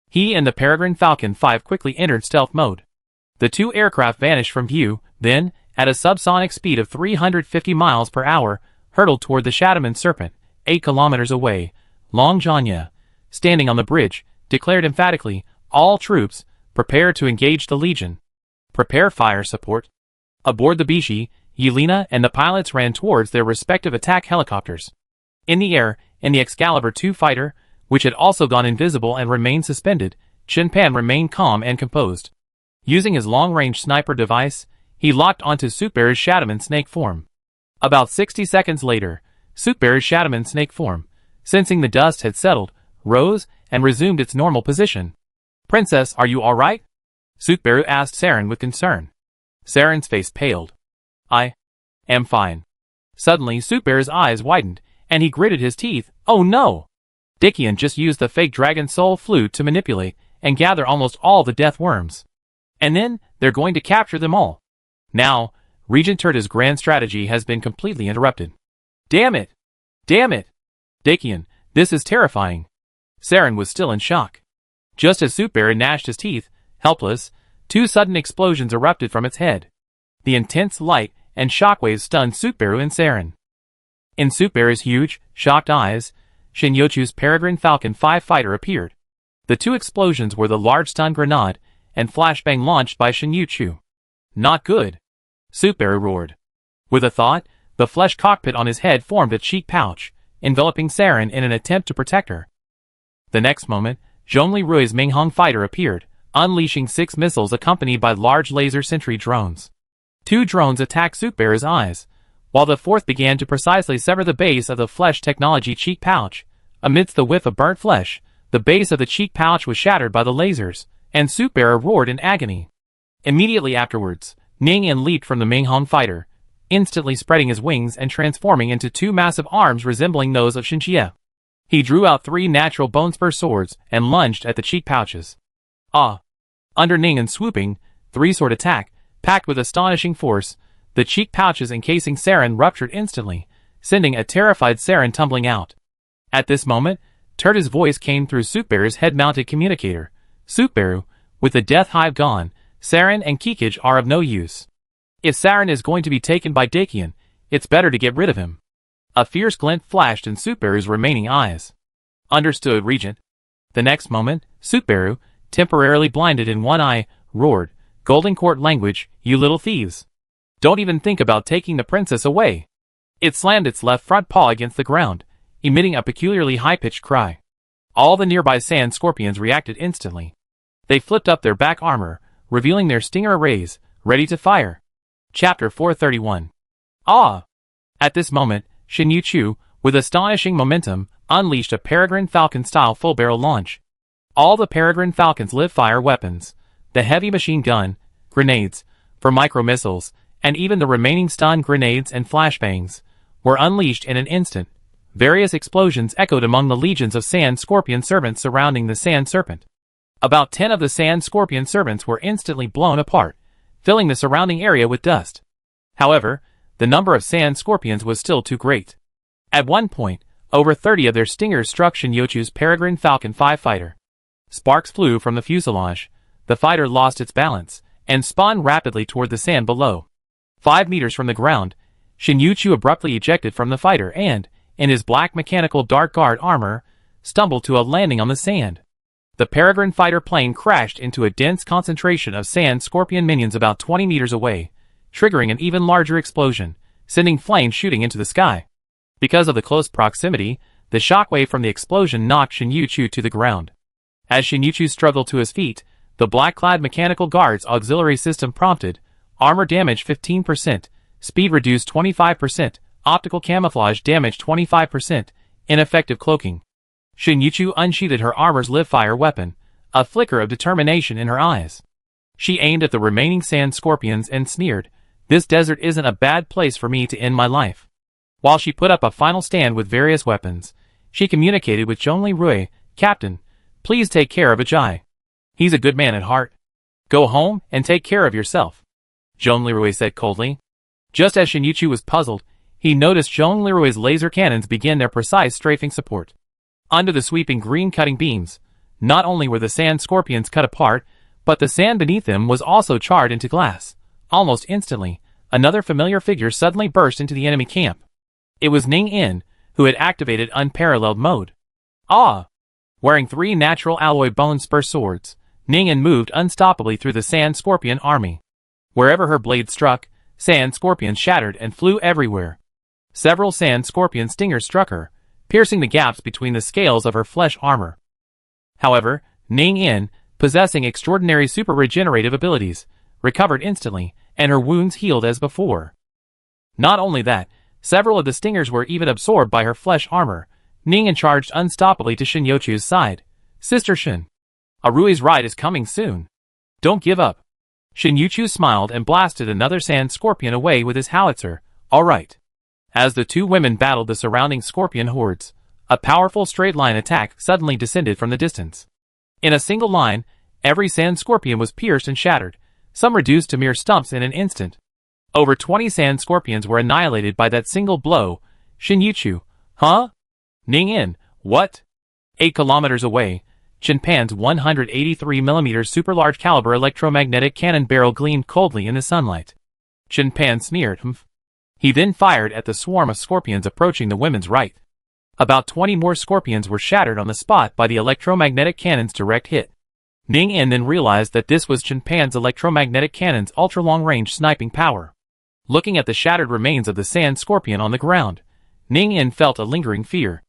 He and the Peregrine Falcon 5 quickly entered stealth mode. The two aircraft vanished from view, then, at a subsonic speed of 350 miles per hour, hurtled toward the Shadowman Serpent, 8 kilometers away. Long Zhanya, standing on the bridge, declared emphatically, "All troops, prepare to engage the Legion. Prepare fire support." Aboard the Bishi, Yelena and the pilots ran towards their respective attack helicopters. In the air, in the Excalibur 2 fighter, which had also gone invisible and remained suspended, Chen-Pan remained calm and composed. Using his long-range sniper device, he locked onto Suitbearer's Shadowman snake form. About 60 seconds later, Suitbearer's Shadowman snake form, sensing the dust had settled, rose and resumed its normal position. "Princess, are you alright?" Suitbearer asked Saren with concern. Saren's face paled. "I am fine." Suddenly, Suitbearer's eyes widened, and he gritted his teeth. "Oh no! Dakian just used the fake Dragon Soul flute to manipulate and gather almost all the death worms. And then, they're going to capture them all. Now, Regent Turta's grand strategy has been completely interrupted. Damn it! Damn it! Dakian, this is terrifying." Saren was still in shock. Just as Suitbearer gnashed his teeth, helpless, 2 sudden explosions erupted from its head. The intense light and shockwaves stunned Suitbearer and Saren. In Suitbearer's huge, shocked eyes, Shin-Yu-Chu's Peregrine Falcon 5 fighter appeared. The 2 explosions were the large stun grenade and flashbang launched by Shin-Yu-Chu. "Not good," Suitbearer roared. With a thought, the flesh cockpit on his head formed a cheek pouch, enveloping Saren in an attempt to protect her. The next moment, Zhongli Rui's Minghong fighter appeared, unleashing 6 missiles accompanied by large laser sentry drones. 2 drones attacked Suitbearer's eyes, while the 4th began to precisely sever the base of the flesh technology cheek pouch. Amidst the whiff of burnt flesh, the base of the cheek pouch was shattered by the lasers, and Suitbearer roared in agony. Immediately afterwards, Ning-In leaped from the Minghong fighter, instantly spreading his wings and transforming into 2 massive arms resembling those of Xinjie. He drew out 3 natural bone spur swords and lunged at the cheek pouches. Under Ning-In's swooping, 3-sword attack, packed with astonishing force, the cheek pouches encasing Saren ruptured instantly, sending a terrified Saren tumbling out. At this moment, Turta's voice came through Superu's head-mounted communicator. Superu, with the Death Hive gone, Saren and Kikij are of no use. If Saren is going to be taken by Dakian, it's better to get rid of him. A fierce glint flashed in Superu's remaining eyes. Understood, Regent. The next moment, Superu, temporarily blinded in one eye, roared, Golden Court language, you little thieves. Don't even think about taking the princess away. It slammed its left front paw against the ground, emitting a peculiarly high-pitched cry. All the nearby sand scorpions reacted instantly. They flipped up their back armor, revealing their stinger arrays, ready to fire. Chapter 431. Ah! At this moment, Shin Yu-Chu, with astonishing momentum, unleashed a Peregrine Falcon-style full-barrel launch. All the Peregrine Falcon's live-fire weapons, the heavy machine gun, grenades, for micro-missiles, and even the remaining stun grenades and flashbangs, were unleashed in an instant. Various explosions echoed among the legions of sand scorpion servants surrounding the sand serpent. About 10 of the sand scorpion servants were instantly blown apart, filling the surrounding area with dust. However, the number of sand scorpions was still too great. At one point, over 30 of their stingers struck Shin Yu-Chu's Peregrine Falcon 5 fighter. Sparks flew from the fuselage, the fighter lost its balance, and spun rapidly toward the sand below. 5 meters from the ground, Shin Yu-Chu abruptly ejected from the fighter and, in his black mechanical Dark Guard armor, stumbled to a landing on the sand. The Peregrine fighter plane crashed into a dense concentration of sand scorpion minions about 20 meters away, triggering an even larger explosion, sending flames shooting into the sky. Because of the close proximity, the shockwave from the explosion knocked Shin Yu-Chu to the ground. As Shin Yu-Chu struggled to his feet, the black-clad mechanical guard's auxiliary system prompted, armor damage 15%, speed reduced 25%, optical camouflage damage 25%, ineffective cloaking. Shin Yu-Chu unsheathed her armor's live-fire weapon, a flicker of determination in her eyes. She aimed at the remaining sand scorpions and sneered, "This desert isn't a bad place for me to end my life." While she put up a final stand with various weapons, she communicated with Zhongli Rui, "Captain, please take care of Ajay. He's a good man at heart. Go home and take care of yourself." Zhongli Rui said coldly. Just as Shin Yu-Chu was puzzled, he noticed Zhongli Rui's laser cannons begin their precise strafing support. Under the sweeping green cutting beams, not only were the sand scorpions cut apart, but the sand beneath them was also charred into glass. Almost instantly, another familiar figure suddenly burst into the enemy camp. It was Ning In, who had activated unparalleled mode. Ah! Wearing 3 natural alloy bone spur swords, Ning In moved unstoppably through the sand scorpion army. Wherever her blade struck, sand scorpions shattered and flew everywhere. Several sand scorpion stingers struck her, piercing the gaps between the scales of her flesh armor. However, Ning In, possessing extraordinary super regenerative abilities, recovered instantly, and her wounds healed as before. Not only that, several of the stingers were even absorbed by her flesh armor. Ning In charged unstoppably to Shin Yu-Chu's side. "Sister Shin, Arui's ride is coming soon. Don't give up." Shin Yu-Chu smiled and blasted another sand scorpion away with his howitzer. "All right." As the two women battled the surrounding scorpion hordes, a powerful straight-line attack suddenly descended from the distance. In a single line, every sand scorpion was pierced and shattered, some reduced to mere stumps in an instant. Over 20 sand scorpions were annihilated by that single blow. Shin Yu-Chu, huh? Ning In, what? 8 kilometers away, Chinpan's 183mm super-large caliber electromagnetic cannon barrel gleamed coldly in the sunlight. Chinpan sneered, "Humph." He then fired at the swarm of scorpions approaching the women's right. About 20 more scorpions were shattered on the spot by the electromagnetic cannon's direct hit. Ning In then realized that this was Chinpan's electromagnetic cannon's ultra-long-range sniping power. Looking at the shattered remains of the sand scorpion on the ground, Ning In felt a lingering fear.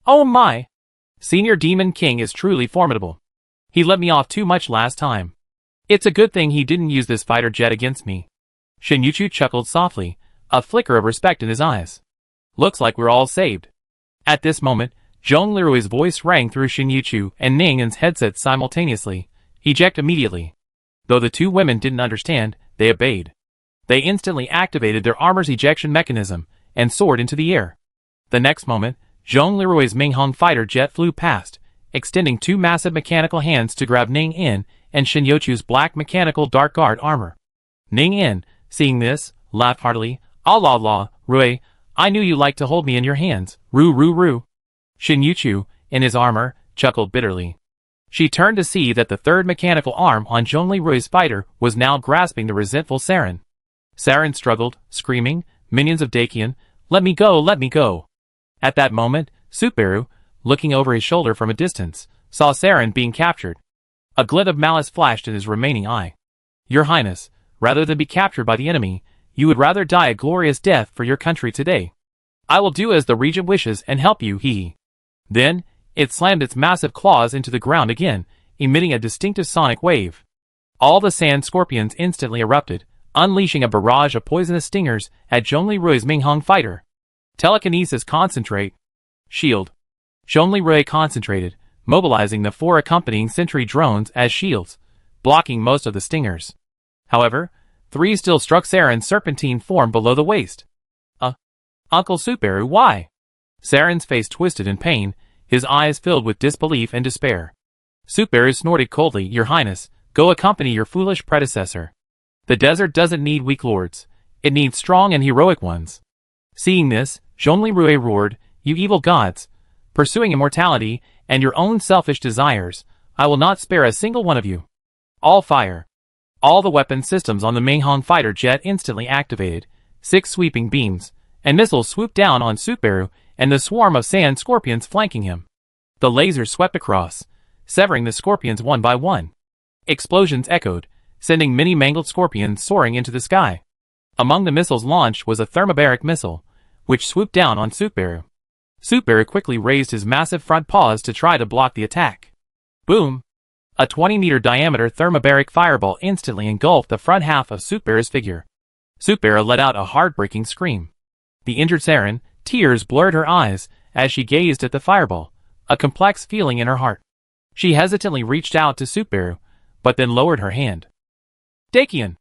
"Oh my! Senior Demon King is truly formidable. He let me off too much last time. It's a good thing he didn't use this fighter jet against me." Shin Yu-Chu chuckled softly, a flicker of respect in his eyes. "Looks like we're all saved." At this moment, Zhong Lirui's voice rang through Shin Yu-Chu and Ning In's headset simultaneously. "Eject immediately." Though the two women didn't understand, they obeyed. They instantly activated their armor's ejection mechanism and soared into the air. The next moment, Zhong Lirui's Minghong fighter jet flew past, extending 2 massive mechanical hands to grab Ning In and Shin Yu-Chu's black mechanical Dark Guard armor. Ning In, seeing this, laughed heartily. "Ah la la, Rui, I knew you liked to hold me in your hands. Roo roo roo. Shin Yuchu, in his armor, chuckled bitterly. She turned to see that the third mechanical arm on Zhongli Rui's fighter was now grasping the resentful Saren. Saren struggled, screaming, "Minions of Dakian, let me go, let me go." At that moment, Subaru, looking over his shoulder from a distance, saw Saren being captured. A glint of malice flashed in his remaining eye. "Your Highness, rather than be captured by the enemy, you would rather die a glorious death for your country today. I will do as the regent wishes and help you, he." Then, it slammed its massive claws into the ground again, emitting a distinctive sonic wave. All the sand scorpions instantly erupted, unleashing a barrage of poisonous stingers at Zhongli Rui's Minghong fighter. Telekinesis concentrate. Shield. Zhongli Rui concentrated, mobilizing the 4 accompanying sentry drones as shields, blocking most of the stingers. However, 3 still struck Saren's serpentine form below the waist. Uncle Subaru, why?" Saren's face twisted in pain, his eyes filled with disbelief and despair. Subaru snorted coldly, "Your Highness, go accompany your foolish predecessor. The desert doesn't need weak lords. It needs strong and heroic ones." Seeing this, Zhongli Rui roared, "You evil gods! Pursuing immortality and your own selfish desires, I will not spare a single one of you. All fire!" All the weapon systems on the Minghong fighter jet instantly activated. 6 sweeping beams and missiles swooped down on Subaru and the swarm of sand scorpions flanking him. The lasers swept across, severing the scorpions one by one. Explosions echoed, sending many mangled scorpions soaring into the sky. Among the missiles launched was a thermobaric missile, which swooped down on Subaru. Subaru quickly raised his massive front paws to try to block the attack. Boom! A 20-meter diameter thermobaric fireball instantly engulfed the front half of Subaru's figure. Subaru let out a heartbreaking scream. The injured Saren, tears blurred her eyes as she gazed at the fireball, a complex feeling in her heart. She hesitantly reached out to Subaru, but then lowered her hand. Dakian!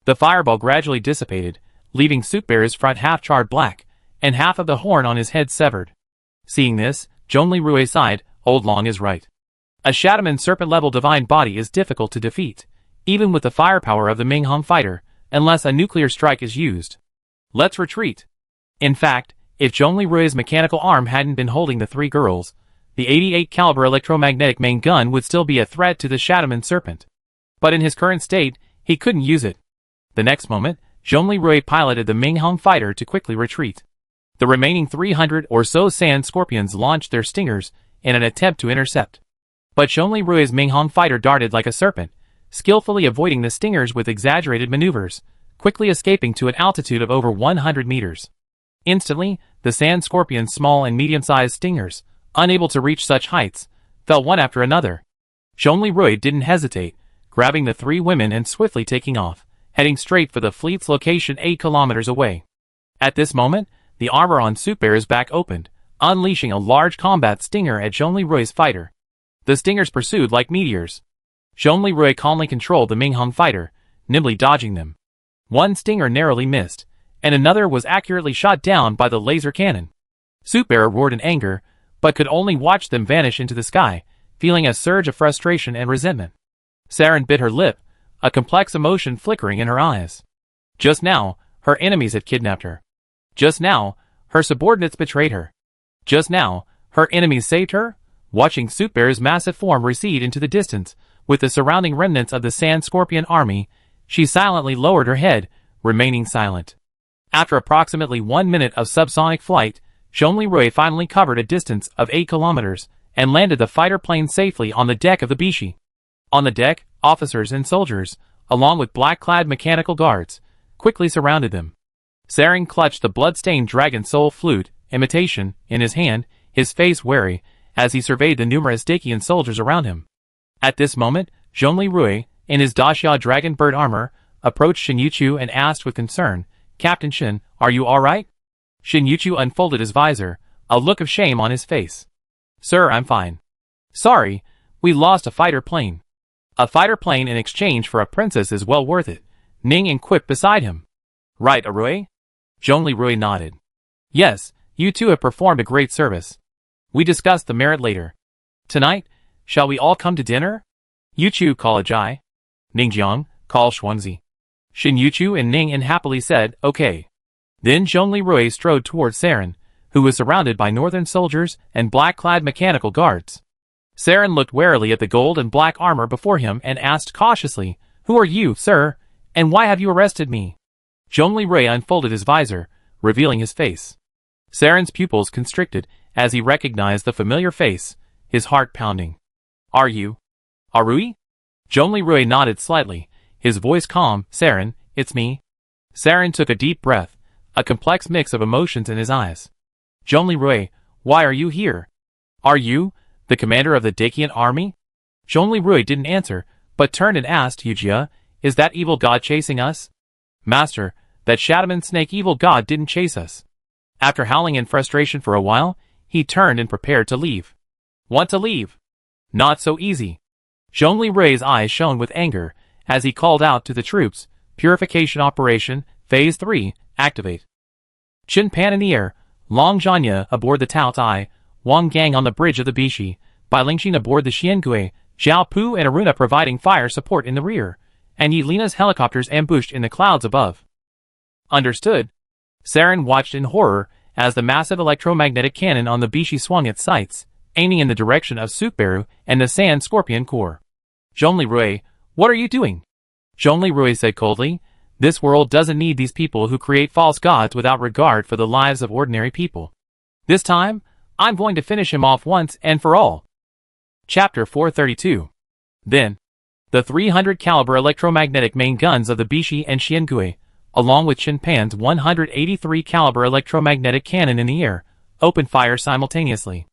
The fireball gradually dissipated, leaving Subaru's front half charred black, and half of the horn on his head severed. Seeing this, Zhongli Rui sighed, "Old Long is right. A Shadowman serpent-level divine body is difficult to defeat, even with the firepower of the Minghong fighter, unless a nuclear strike is used. Let's retreat." In fact, if Zhongli Rui's mechanical arm hadn't been holding the 3 girls, the 88 caliber electromagnetic main gun would still be a threat to the Shadowman serpent. But in his current state, he couldn't use it. The next moment, Zhongli Rui piloted the Minghong fighter to quickly retreat. The remaining 300 or so sand scorpions launched their stingers in an attempt to intercept. But Zhongli Rui's Minghong fighter darted like a serpent, skillfully avoiding the stingers with exaggerated maneuvers, quickly escaping to an altitude of over 100 meters. Instantly, the sand scorpion's small and medium-sized stingers, unable to reach such heights, fell one after another. Zhongli Rui didn't hesitate, grabbing the 3 women and swiftly taking off, heading straight for the fleet's location 8 kilometers away. At this moment, the armor on Subaru's back opened, unleashing a large combat stinger at Zhongli Rui's fighter. The stingers pursued like meteors. Zhongli Rui calmly controlled the Minghong fighter, nimbly dodging them. One stinger narrowly missed, and another was accurately shot down by the laser cannon. Subaru roared in anger, but could only watch them vanish into the sky, feeling a surge of frustration and resentment. Saren bit her lip, a complex emotion flickering in her eyes. Just now, her enemies had kidnapped her. Just now, her subordinates betrayed her. Just now, her enemies saved her. Watching Subaru's massive form recede into the distance, with the surrounding remnants of the Sand Scorpion army, she silently lowered her head, remaining silent. After approximately 1 minute of subsonic flight, Zhongli Rui finally covered a distance of 8 kilometers, and landed the fighter plane safely on the deck of the Bishi. On the deck, officers and soldiers, along with black-clad mechanical guards, quickly surrounded them. Saren clutched the blood-stained Dragon Soul flute, imitation, in his hand, his face wary, as he surveyed the numerous Dakian soldiers around him. At this moment, Zhongli Rui, in his Daxia Dragon Bird armor, approached Shin Yuchu and asked with concern, "Captain Shin, are you alright?" Shin Yuchu unfolded his visor, a look of shame on his face. "Sir, I'm fine. Sorry, we lost a fighter plane." "A fighter plane in exchange for a princess is well worth it," Ning quipped beside him. "Right, Arui?" Zhongli Rui nodded. "Yes, you two have performed a great service. We discuss the merit later. Tonight, shall we all come to dinner?" Yuchu call Ajai. Ningjiang, call Xuanzi. Shin Yuchu and Ning happily said, "Okay." Then Zhongli Rui strode towards Saren, who was surrounded by northern soldiers and black-clad mechanical guards. Saren looked warily at the gold and black armor before him and asked cautiously, "Who are you, sir, and why have you arrested me?" Zhongli Rui unfolded his visor, revealing his face. Saren's pupils constricted as he recognized the familiar face, his heart pounding. "Are you Arui?" Zhongli Rui nodded slightly, his voice calm. "Saren, it's me." Saren took a deep breath, a complex mix of emotions in his eyes. "Zhongli Rui, why are you here? Are you the commander of the Dakian army?" Zhongli Rui didn't answer, but turned and asked, "Yujia, is that evil god chasing us?" "Master, that Shadowman snake evil god didn't chase us." After howling in frustration for a while, he turned and prepared to leave. "Want to leave? Not so easy." Zhongli Rui's eyes shone with anger as he called out to the troops, "Purification Operation, Phase 3, activate." Qin Pan in the air, Long Zhanya aboard the Tao Tai, Wang Gang on the bridge of the Bishi, Bai Lingxin aboard the Xiangui, Zhao Pu and Aruna providing fire support in the rear, and Yi Lina's helicopters ambushed in the clouds above. Understood. Saren watched in horror as the massive electromagnetic cannon on the Bishi swung its sights, aiming in the direction of Subaru and the Sand Scorpion Corps. "Zhongli Rui, what are you doing?" Zhongli Rui said coldly, "This world doesn't need these people who create false gods without regard for the lives of ordinary people. This time, I'm going to finish him off once and for all." Chapter 432. Then, the 300 caliber electromagnetic main guns of the Bishi and Xiangui, along with Qin Pan's 183 caliber electromagnetic cannon in the air, opened fire simultaneously.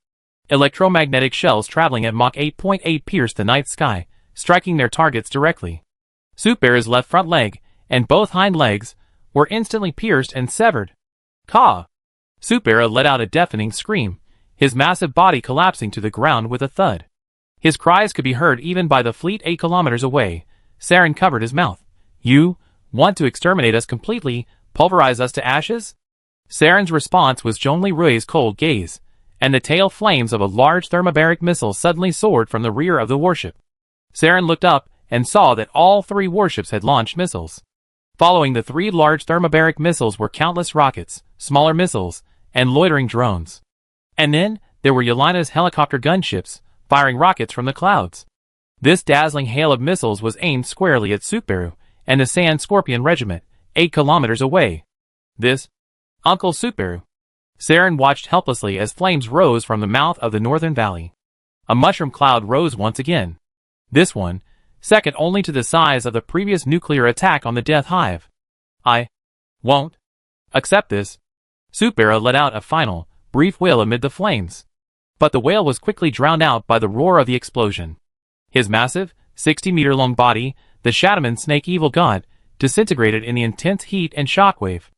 Electromagnetic shells traveling at Mach 8.8 pierced the night sky, striking their targets directly. Subaru's left front leg, and both hind legs, were instantly pierced and severed. "Caw!" Subaru let out a deafening scream, his massive body collapsing to the ground with a thud. His cries could be heard even by the fleet 8 kilometers away. Saren covered his mouth. "You want to exterminate us completely, pulverize us to ashes?" Saren's response was Zhongli Rui's cold gaze, and the tail flames of a large thermobaric missile suddenly soared from the rear of the warship. Saren looked up and saw that all 3 warships had launched missiles. Following the 3 large thermobaric missiles were countless rockets, smaller missiles, and loitering drones. And then, there were Yelena's helicopter gunships, firing rockets from the clouds. This dazzling hail of missiles was aimed squarely at Subaru and the Sand Scorpion Regiment, 8 kilometers away. "This, Uncle Subaru." Saren watched helplessly as flames rose from the mouth of the northern valley. A mushroom cloud rose once again. This one, second only to the size of the previous nuclear attack on the Death Hive. "I won't accept this." Subaru let out a final, brief wail amid the flames. But the wail was quickly drowned out by the roar of the explosion. His massive, 60-meter-long body, the Shadowman snake evil god, disintegrated in the intense heat and shockwave.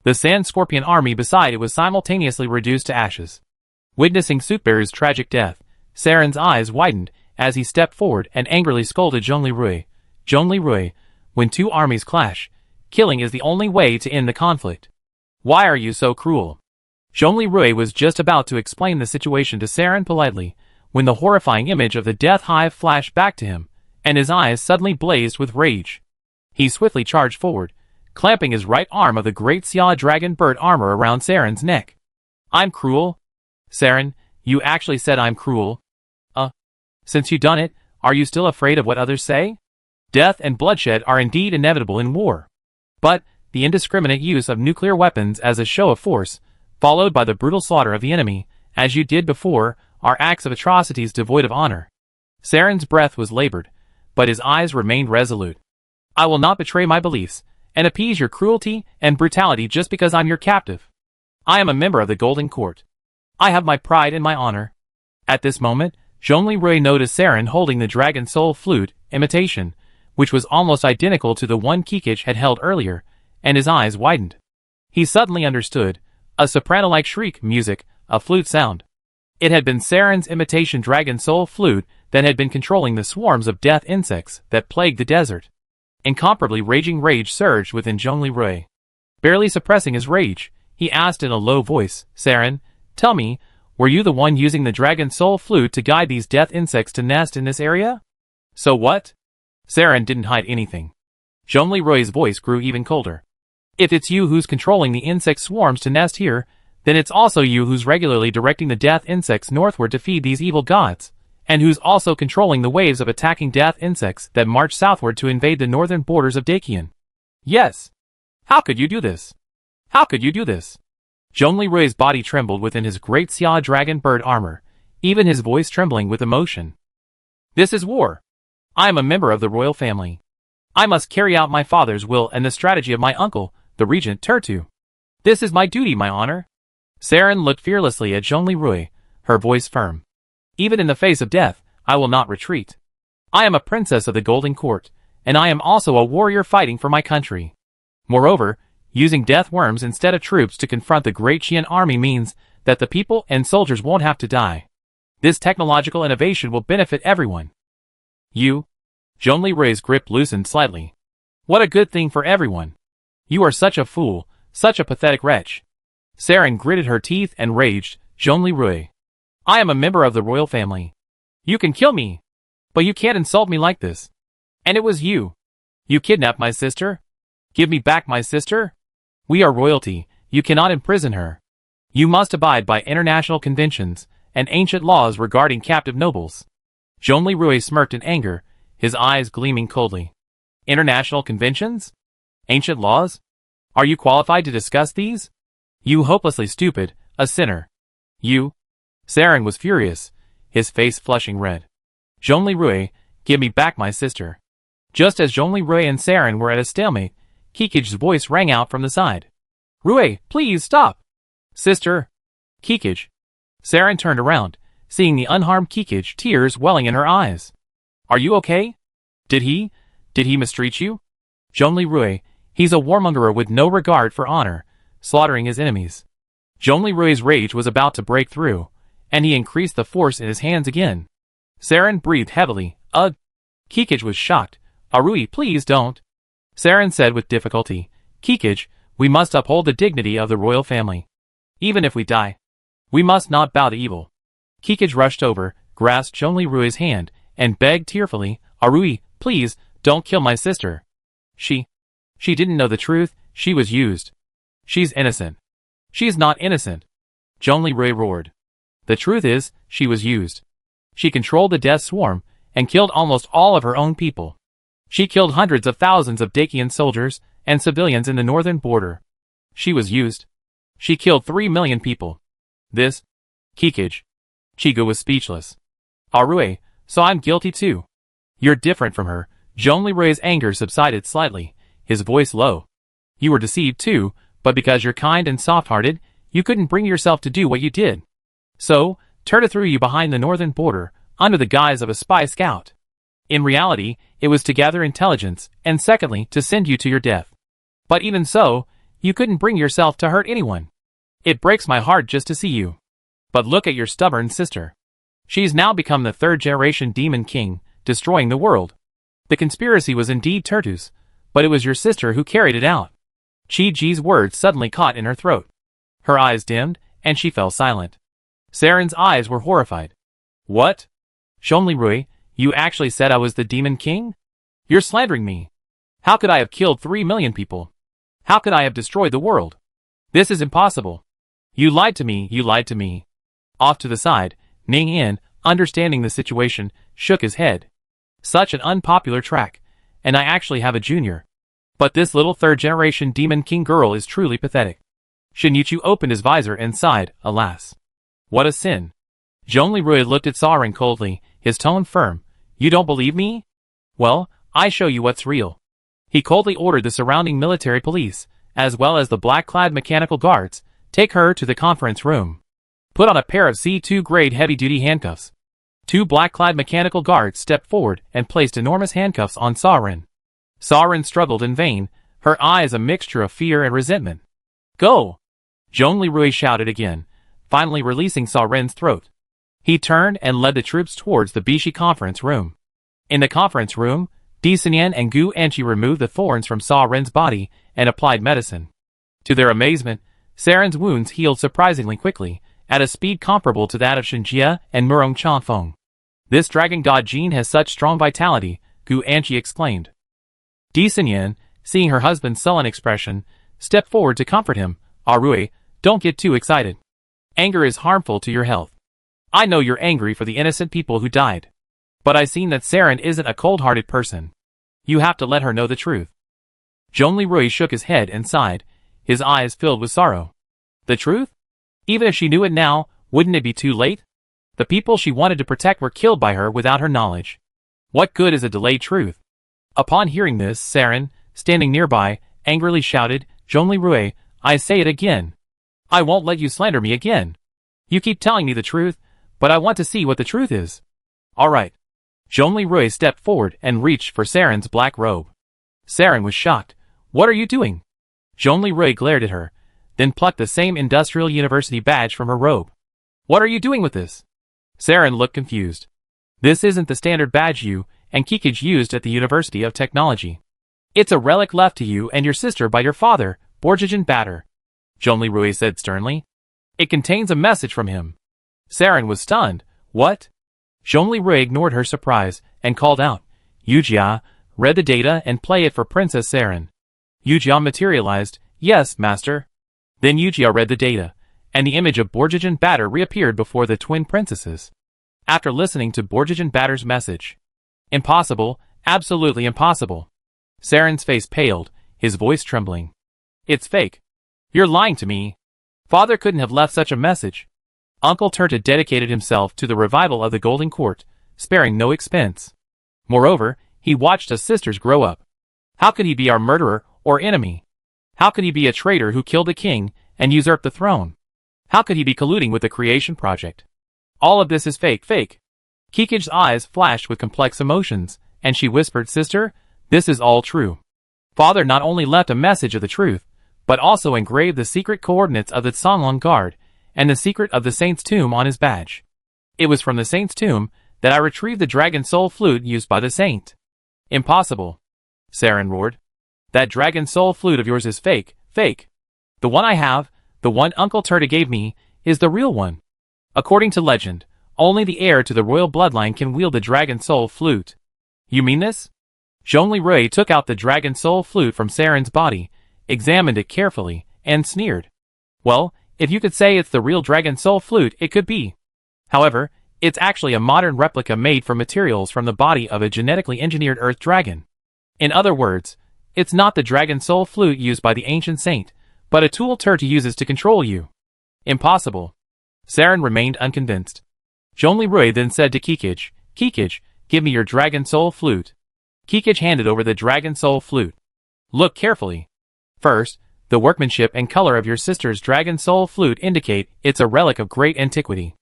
The Sand Scorpion army beside it was simultaneously reduced to ashes. Witnessing Subaru's tragic death, Saren's eyes widened as he stepped forward and angrily scolded Zhongli Rui. "Zhongli Rui, when 2 armies clash, killing is the only way to end the conflict. Why are you so cruel?" Zhongli Rui was just about to explain the situation to Saren politely, when the horrifying image of the Death Hive flashed back to him, and his eyes suddenly blazed with rage. He swiftly charged forward, clamping his right arm of the great Xia dragon bird armor around Saren's neck. "I'm cruel? Saren, you actually said I'm cruel? Since you done it, are you still afraid of what others say? Death and bloodshed are indeed inevitable in war. But, the indiscriminate use of nuclear weapons as a show of force, followed by the brutal slaughter of the enemy, as you did before, are acts of atrocities devoid of honor." Saren's breath was labored, but his eyes remained resolute. "I will not betray my beliefs, and appease your cruelty and brutality just because I'm your captive. I am a member of the Golden Court. I have my pride and my honor." At this moment, Zhongli Rui noticed Saren holding the Dragon Soul flute, imitation, which was almost identical to the one Kikich had held earlier, and his eyes widened. He suddenly understood, a soprano-like shriek music, a flute sound. It had been Saren's imitation Dragon Soul flute that had been controlling the swarms of death insects that plagued the desert. Incomparably raging rage surged within Zhongli Rui. Barely suppressing his rage, he asked in a low voice, "Saren, tell me, were you the one using the Dragon Soul flute to guide these death insects to nest in this area?" "So what?" Saren didn't hide anything. Zhongli Rui's voice grew even colder. If it's you who's controlling the insect swarms to nest here, then it's also you who's regularly directing the death insects northward to feed these evil gods, and who's also controlling the waves of attacking death insects that march southward to invade the northern borders of Dakian. Yes. How could you do this? How could you do this? Zhongli Rui's body trembled within his great Xia dragon bird armor, even his voice trembling with emotion. This is war. I am a member of the royal family. I must carry out my father's will and the strategy of my uncle, the regent Tertu. This is my duty, my honor. Saren looked fearlessly at Zhongli Rui, her voice firm. Even in the face of death, I will not retreat. I am a princess of the Golden Court, and I am also a warrior fighting for my country. Moreover, using death worms instead of troops to confront the great Qian army means that the people and soldiers won't have to die. This technological innovation will benefit everyone. You? Zhongli Rui's grip loosened slightly. What a good thing for everyone. You are such a fool, such a pathetic wretch. Saren gritted her teeth and raged, Zhongli Rui. I am a member of the royal family. You can kill me, but you can't insult me like this. And it was you. You kidnapped my sister? Give me back my sister? We are royalty, you cannot imprison her. You must abide by international conventions and ancient laws regarding captive nobles. Zhongli Rui smirked in anger, his eyes gleaming coldly. International conventions? Ancient laws? Are you qualified to discuss these? You hopelessly stupid, a sinner. You? Saren was furious, his face flushing red. Zhongli Rui, give me back my sister. Just as Zhongli Rui and Saren were at a stalemate, Kikij's voice rang out from the side. Rui, please stop! Sister! Kikij. Saren turned around, seeing the unharmed Kikij, tears welling in her eyes. Are you okay? Did he mistreat you? Zhongli Rui, he's a warmonger with no regard for honor, slaughtering his enemies. Zhongli Rui's rage was about to break through, and he increased the force in his hands again. Saren breathed heavily. Ugh! Kikij was shocked. Rui, please don't. Saren said with difficulty. Kikij, we must uphold the dignity of the royal family. Even if we die, we must not bow to evil. Kikij rushed over, grasped Zhongli Rui's hand, and begged tearfully, Rui, please, don't kill my sister. She didn't know the truth, she was used. She's innocent. She's not innocent. Zhongli Rui roared. The truth is, she was used. She controlled the death swarm, and killed almost all of her own people. She killed hundreds of thousands of Dakian soldiers and civilians in the northern border. She was used. She killed 3 million people. This? Kikij. Chigo was speechless. Rui, so I'm guilty too. You're different from her. Zhongli Rui's anger subsided slightly, his voice low. You were deceived too, but because you're kind and soft-hearted, you couldn't bring yourself to do what you did. So, Terta threw you behind the northern border, under the guise of a spy scout. In reality, it was to gather intelligence, and secondly, to send you to your death. But even so, you couldn't bring yourself to hurt anyone. It breaks my heart just to see you. But look at your stubborn sister. She's now become the third-generation demon king, destroying the world. The conspiracy was indeed Tertu's, but it was your sister who carried it out. Chi Ji's words suddenly caught in her throat. Her eyes dimmed, and she fell silent. Saren's eyes were horrified. What? Zhongli Rui, you actually said I was the demon king? You're slandering me. How could I have killed 3 million people? How could I have destroyed the world? This is impossible. You lied to me, you lied to me. Off to the side, Ning Yin, understanding the situation, shook his head. Such an unpopular track, and I actually have a junior. But this little third-generation demon king girl is truly pathetic. Shinichu opened his visor and sighed, alas. What a sin. Zhongli Rui looked at Saren coldly, his tone firm. You don't believe me? Well, I show you what's real. He coldly ordered the surrounding military police, as well as the black-clad mechanical guards, take her to the conference room. Put on a pair of C2 grade heavy-duty handcuffs. 2 black-clad mechanical guards stepped forward and placed enormous handcuffs on Saren. Saren struggled in vain, her eyes a mixture of fear and resentment. Go! Zhongli Rui shouted again, finally releasing Saren's throat. He turned and led the troops towards the Bishi conference room. In the conference room, Di Sanyan and Gu Anqi removed the thorns from Saren's body and applied medicine. To their amazement, Saren's wounds healed surprisingly quickly, at a speed comparable to that of Shinjia and Murong Changfeng. This dragon god gene has such strong vitality, Gu Anqi exclaimed. Di Sanyan, seeing her husband's sullen expression, stepped forward to comfort him. Rui, don't get too excited. Anger is harmful to your health. I know you're angry for the innocent people who died. But I seen that Saren isn't a cold-hearted person. You have to let her know the truth. Zhongli Rui shook his head and sighed, his eyes filled with sorrow. The truth? Even if she knew it now, wouldn't it be too late? The people she wanted to protect were killed by her without her knowledge. What good is a delayed truth? Upon hearing this, Saren, standing nearby, angrily shouted, Zhongli Rui, I say it again. I won't let you slander me again. You keep telling me the truth, but I want to see what the truth is. All right. Zhongli Rui stepped forward and reached for Saren's black robe. Saren was shocked. What are you doing? Zhongli Rui glared at her, then plucked the same industrial university badge from her robe. What are you doing with this? Saren looked confused. This isn't the standard badge you and Kikij used at the University of Technology. It's a relic left to you and your sister by your father, Borjajan Batter. Zhongli Rui said sternly. It contains a message from him. Saren was stunned. What? Zhongli Rui ignored her surprise and called out, Yujia, read the data and play it for Princess Saren. Yujia materialized, yes, master. Then Yujia read the data, and the image of Borjajan Batter reappeared before the twin princesses. After listening to Borjajan Batter's message. Impossible, absolutely impossible. Saren's face paled, his voice trembling. It's fake. You're lying to me. Father couldn't have left such a message. Uncle Turta dedicated himself to the revival of the Golden Court, sparing no expense. Moreover, he watched us sisters grow up. How could he be our murderer or enemy? How could he be a traitor who killed the king and usurped the throne? How could he be colluding with the creation project? All of this is fake. Kikij's eyes flashed with complex emotions, and she whispered, Sister, this is all true. Father not only left a message of the truth, but also engraved the secret coordinates of the Songlong Guard and the secret of the saint's tomb on his badge. It was from the saint's tomb that I retrieved the dragon soul flute used by the saint. Impossible. Saren roared. That dragon soul flute of yours is fake. The one I have, the one Uncle Turta gave me, is the real one. According to legend, only the heir to the royal bloodline can wield the dragon soul flute. You mean this? Zhongli Rui took out the dragon soul flute from Saren's body, examined it carefully, and sneered. Well, if you could say it's the real dragon soul flute, it could be. However, it's actually a modern replica made from materials from the body of a genetically engineered earth dragon. In other words, it's not the dragon soul flute used by the ancient saint, but a tool Turta uses to control you. Impossible. Saren remained unconvinced. Zhongli Rui then said to Kikij, Kikij, give me your dragon soul flute. Kikij handed over the dragon soul flute. Look carefully. First, the workmanship and color of your sister's dragon soul flute indicate it's a relic of great antiquity.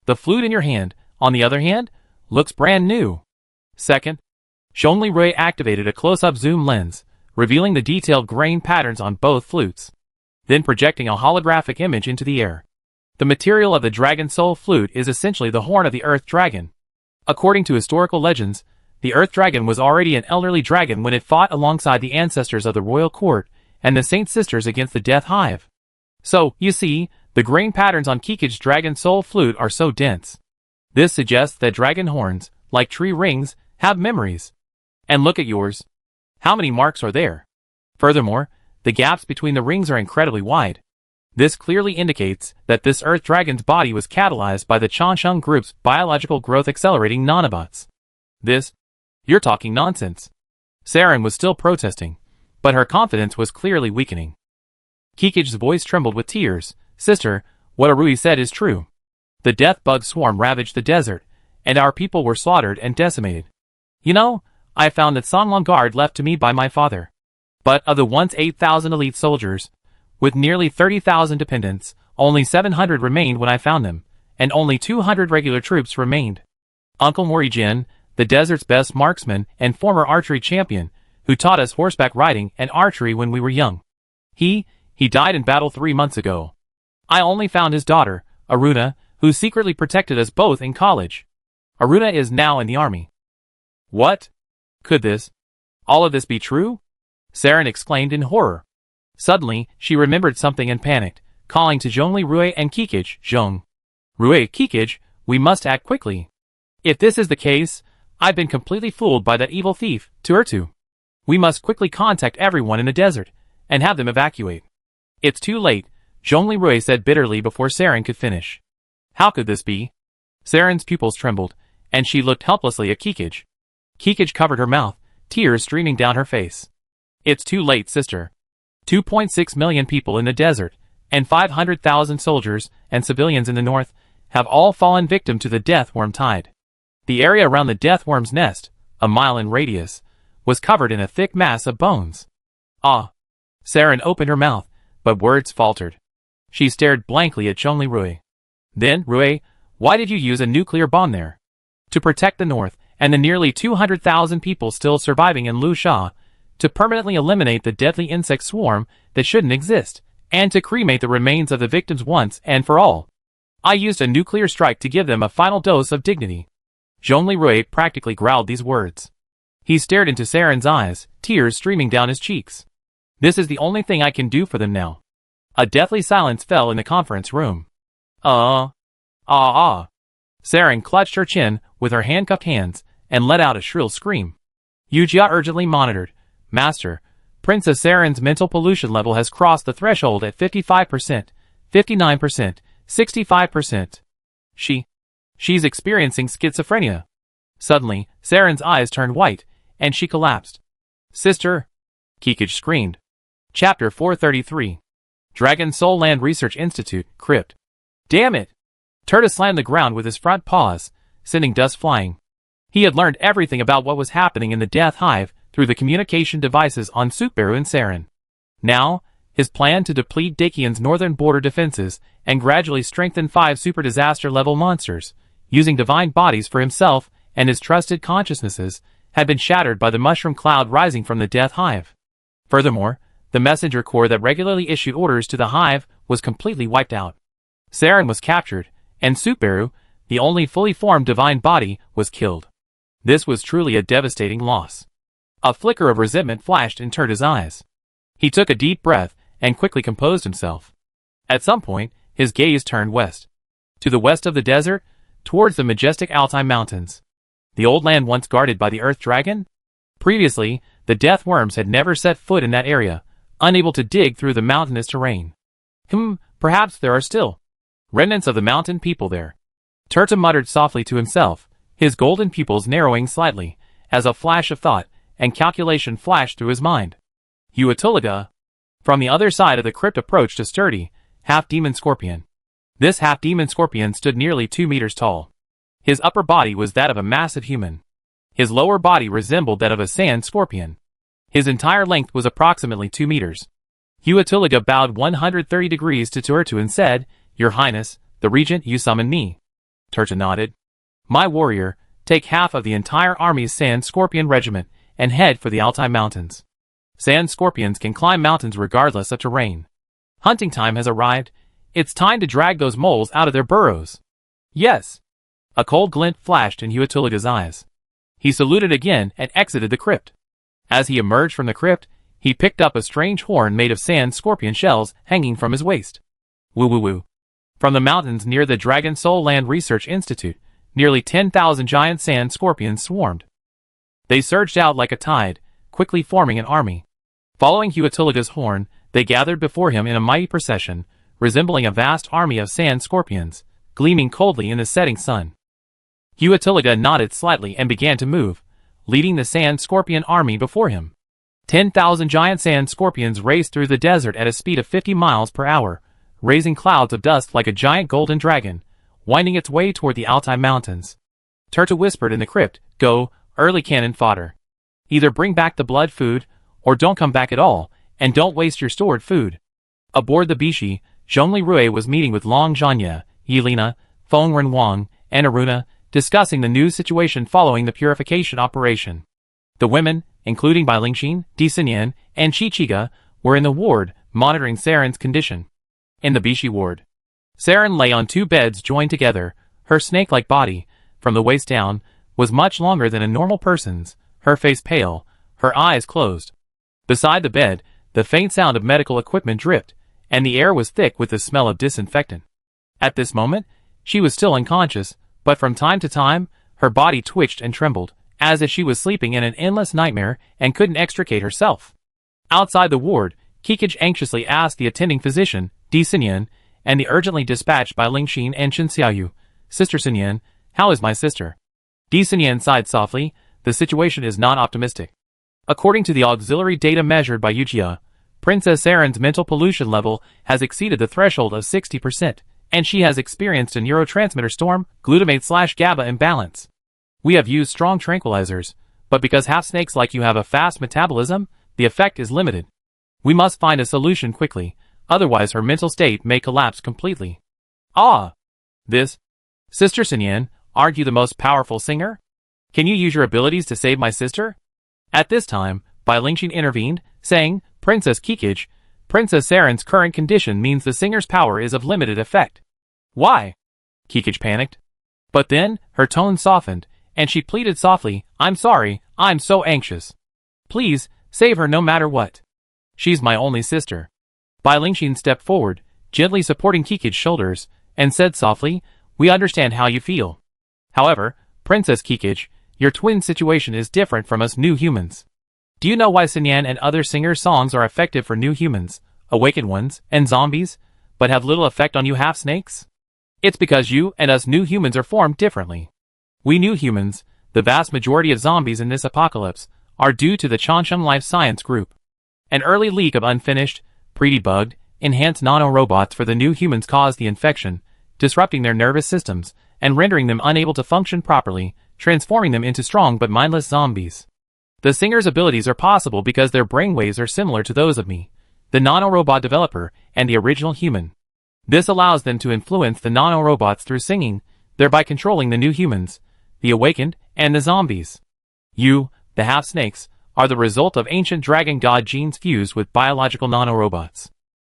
The flute in your hand, on the other hand, looks brand new. Second, Zhongli Rui activated a close-up zoom lens, revealing the detailed grain patterns on both flutes, then projecting a holographic image into the air. The material of the dragon soul flute is essentially the horn of the earth dragon. According to historical legends, the earth dragon was already an elderly dragon when it fought alongside the ancestors of the royal court and the saint sisters against the death hive. So, you see, the grain patterns on Kikij's dragon soul flute are so dense. This suggests that dragon horns, like tree rings, have memories. And look at yours. How many marks are there? Furthermore, the gaps between the rings are incredibly wide. This clearly indicates that this earth dragon's body was catalyzed by the Changsheng group's biological growth accelerating nanobots. You're talking nonsense. Saren was still protesting, but her confidence was clearly weakening. Kikij's voice trembled with tears. Sister, what Arui said is true. The death bug swarm ravaged the desert, and our people were slaughtered and decimated. You know, I found that Songlong Guard left to me by my father. But of the once 8,000 elite soldiers, with nearly 30,000 dependents, only 700 remained when I found them, and only 200 regular troops remained. Uncle Morijin, the desert's best marksman and former archery champion, who taught us horseback riding and archery when we were young. He died in battle 3 months ago. I only found his daughter, Aruna, who secretly protected us both in college. Aruna is now in the army. What? Could all of this be true? Saren exclaimed in horror. Suddenly, she remembered something and panicked, calling to Zhongli Rui and Kikij. Zhong Rui, Kikij, we must act quickly. If this is the case, I've been completely fooled by that evil thief, Tuertu. We must quickly contact everyone in the desert, and have them evacuate. It's too late, Zhongli said bitterly before Saren could finish. How could this be? Saren's pupils trembled, and she looked helplessly at Kikij. Kikij covered her mouth, tears streaming down her face. It's too late, sister. 2.6 million people in the desert, and 500,000 soldiers and civilians in the north, have all fallen victim to the death worm tide. The area around the death worm's nest, a mile in radius, was covered in a thick mass of bones. Ah! Saren opened her mouth, but words faltered. She stared blankly at Zhongli. Then, Rui, why did you use a nuclear bomb there? To protect the north, and the nearly 200,000 people still surviving in Lusha, to permanently eliminate the deadly insect swarm that shouldn't exist, and to cremate the remains of the victims once and for all. I used a nuclear strike to give them a final dose of dignity. Zhongli practically growled these words. He stared into Saren's eyes, tears streaming down his cheeks. This is the only thing I can do for them now. A deathly silence fell in the conference room. Saren clutched her chin with her handcuffed hands and let out a shrill scream. Yujia urgently monitored. Master, Princess Saren's mental pollution level has crossed the threshold at 55%, 59%, 65%. She's experiencing schizophrenia. Suddenly, Saren's eyes turned white, and she collapsed. Sister! Kikij screamed. Chapter 433. Dragon Soul Land Research Institute, Crypt. Damn it! Turta slammed the ground with his front paws, sending dust flying. He had learned everything about what was happening in the Death Hive through the communication devices on Subaru and Saren. Now, his plan to deplete Dakian's northern border defenses and gradually strengthen 5 super disaster level monsters, using divine bodies for himself and his trusted consciousnesses, had been shattered by the mushroom cloud rising from the Death Hive. Furthermore, the messenger corps that regularly issued orders to the Hive was completely wiped out. Saren was captured, and Subaru, the only fully formed divine body, was killed. This was truly a devastating loss. A flicker of resentment flashed in Turta's eyes. He took a deep breath and quickly composed himself. At some point, his gaze turned west. To the west of the desert, towards the majestic Altai Mountains. The old land once guarded by the Earth Dragon? Previously, the death worms had never set foot in that area, unable to dig through the mountainous terrain. Perhaps there are still remnants of the mountain people there. Turta muttered softly to himself, his golden pupils narrowing slightly, as a flash of thought and calculation flashed through his mind. Uatulaga. From the other side of the crypt approached a sturdy, half-demon scorpion. This half-demon scorpion stood nearly 2 meters tall. His upper body was that of a massive human. His lower body resembled that of a sand scorpion. His entire length was approximately 2 meters. Uatulaga bowed 130 degrees to Turta and said, Your Highness, the Regent, you summon me. Turta nodded. My warrior, take half of the entire army's sand scorpion regiment and head for the Altai Mountains. Sand scorpions can climb mountains regardless of terrain. Hunting time has arrived. It's time to drag those moles out of their burrows. Yes. A cold glint flashed in Uatulaga's eyes. He saluted again and exited the crypt. As he emerged from the crypt, he picked up a strange horn made of sand scorpion shells hanging from his waist. Woo-woo-woo. From the mountains near the Dragon Soul Land Research Institute, nearly 10,000 giant sand scorpions swarmed. They surged out like a tide, quickly forming an army. Following Uatulaga's horn, they gathered before him in a mighty procession, resembling a vast army of sand scorpions, gleaming coldly in the setting sun. Uatulaga nodded slightly and began to move, leading the sand scorpion army before him. 10,000 giant sand scorpions raced through the desert at a speed of 50 miles per hour, raising clouds of dust like a giant golden dragon, winding its way toward the Altai Mountains. Turta whispered in the crypt, Go, early cannon fodder. Either bring back the blood food, or don't come back at all, and don't waste your stored food. Aboard the Bishi, Zhongli was meeting with Long Zhanya, Yelena, Feng Renwang, and Aruna, discussing the new situation following the purification operation. The women, including Bai Lingxin, Di Xinyan, and Chichiga, were in the ward, monitoring Saren's condition. In the Bishi ward, Saren lay on 2 beds joined together. Her snake-like body, from the waist down, was much longer than a normal person's, her face pale, her eyes closed. Beside the bed, the faint sound of medical equipment dripped, and the air was thick with the smell of disinfectant. At this moment, she was still unconscious, but from time to time, her body twitched and trembled, as if she was sleeping in an endless nightmare and couldn't extricate herself. Outside the ward, Kikij anxiously asked the attending physician, Di Xinyan, and the urgently dispatched by Lingxin and Chen Xiaoyu. Sister Xinyan, how is my sister? Di Xinyan sighed softly. The situation is not optimistic. According to the auxiliary data measured by Yujia, Princess Eren's mental pollution level has exceeded the threshold of 60%, and she has experienced a neurotransmitter storm, glutamate/GABA imbalance. We have used strong tranquilizers, but because half-snakes like you have a fast metabolism, the effect is limited. We must find a solution quickly, otherwise her mental state may collapse completely. Ah! This? Sister Xinyan, aren't you the most powerful singer? Can you use your abilities to save my sister? At this time, Bai Lingxin intervened, saying, Princess Kikij, Princess Eren's current condition means the singer's power is of limited effect. Why? Kikij panicked. But then, her tone softened, and she pleaded softly, I'm sorry, I'm so anxious. Please, save her no matter what. She's my only sister. Bai Lingxin stepped forward, gently supporting Kikij's shoulders, and said softly, we understand how you feel. However, Princess Kikij, your twin situation is different from us new humans. Do you know why Xinyan and other singers' songs are effective for new humans, awakened ones, and zombies, but have little effect on you half-snakes? It's because you and us new humans are formed differently. We new humans, the vast majority of zombies in this apocalypse, are due to the Changsheng Life Science Group. An early leak of unfinished, pre-debugged, enhanced nanorobots for the new humans caused the infection, disrupting their nervous systems, and rendering them unable to function properly, transforming them into strong but mindless zombies. The singer's abilities are possible because their brainwaves are similar to those of me, the nanorobot developer, and the original human. This allows them to influence the nanorobots through singing, thereby controlling the new humans, the awakened, and the zombies. You, the half-snakes, are the result of ancient dragon god genes fused with biological nanorobots.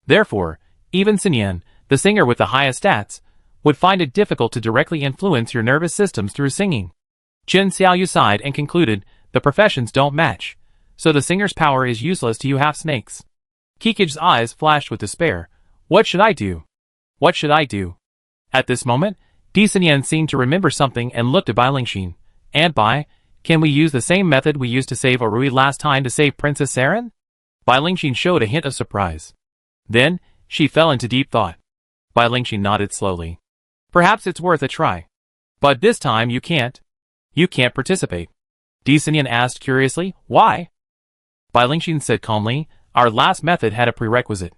Therefore, even Xinyan, the singer with the highest stats, would find it difficult to directly influence your nervous systems through singing. Chen Xiaoyu sighed and concluded, the professions don't match, so the singer's power is useless to you half-snakes. Kikij's eyes flashed with despair. What should I do? What should I do? At this moment, Di Xinyan seemed to remember something and looked at Bai Lingxin. And Bai, can we use the same method we used to save Orui last time to save Princess Eren? Bai Lingxin showed a hint of surprise. Then, she fell into deep thought. Bai Lingxin nodded slowly. Perhaps it's worth a try. But this time you can't. You can't participate. Di Xinyan asked curiously, why? Bai Lingxin said calmly, our last method had a prerequisite.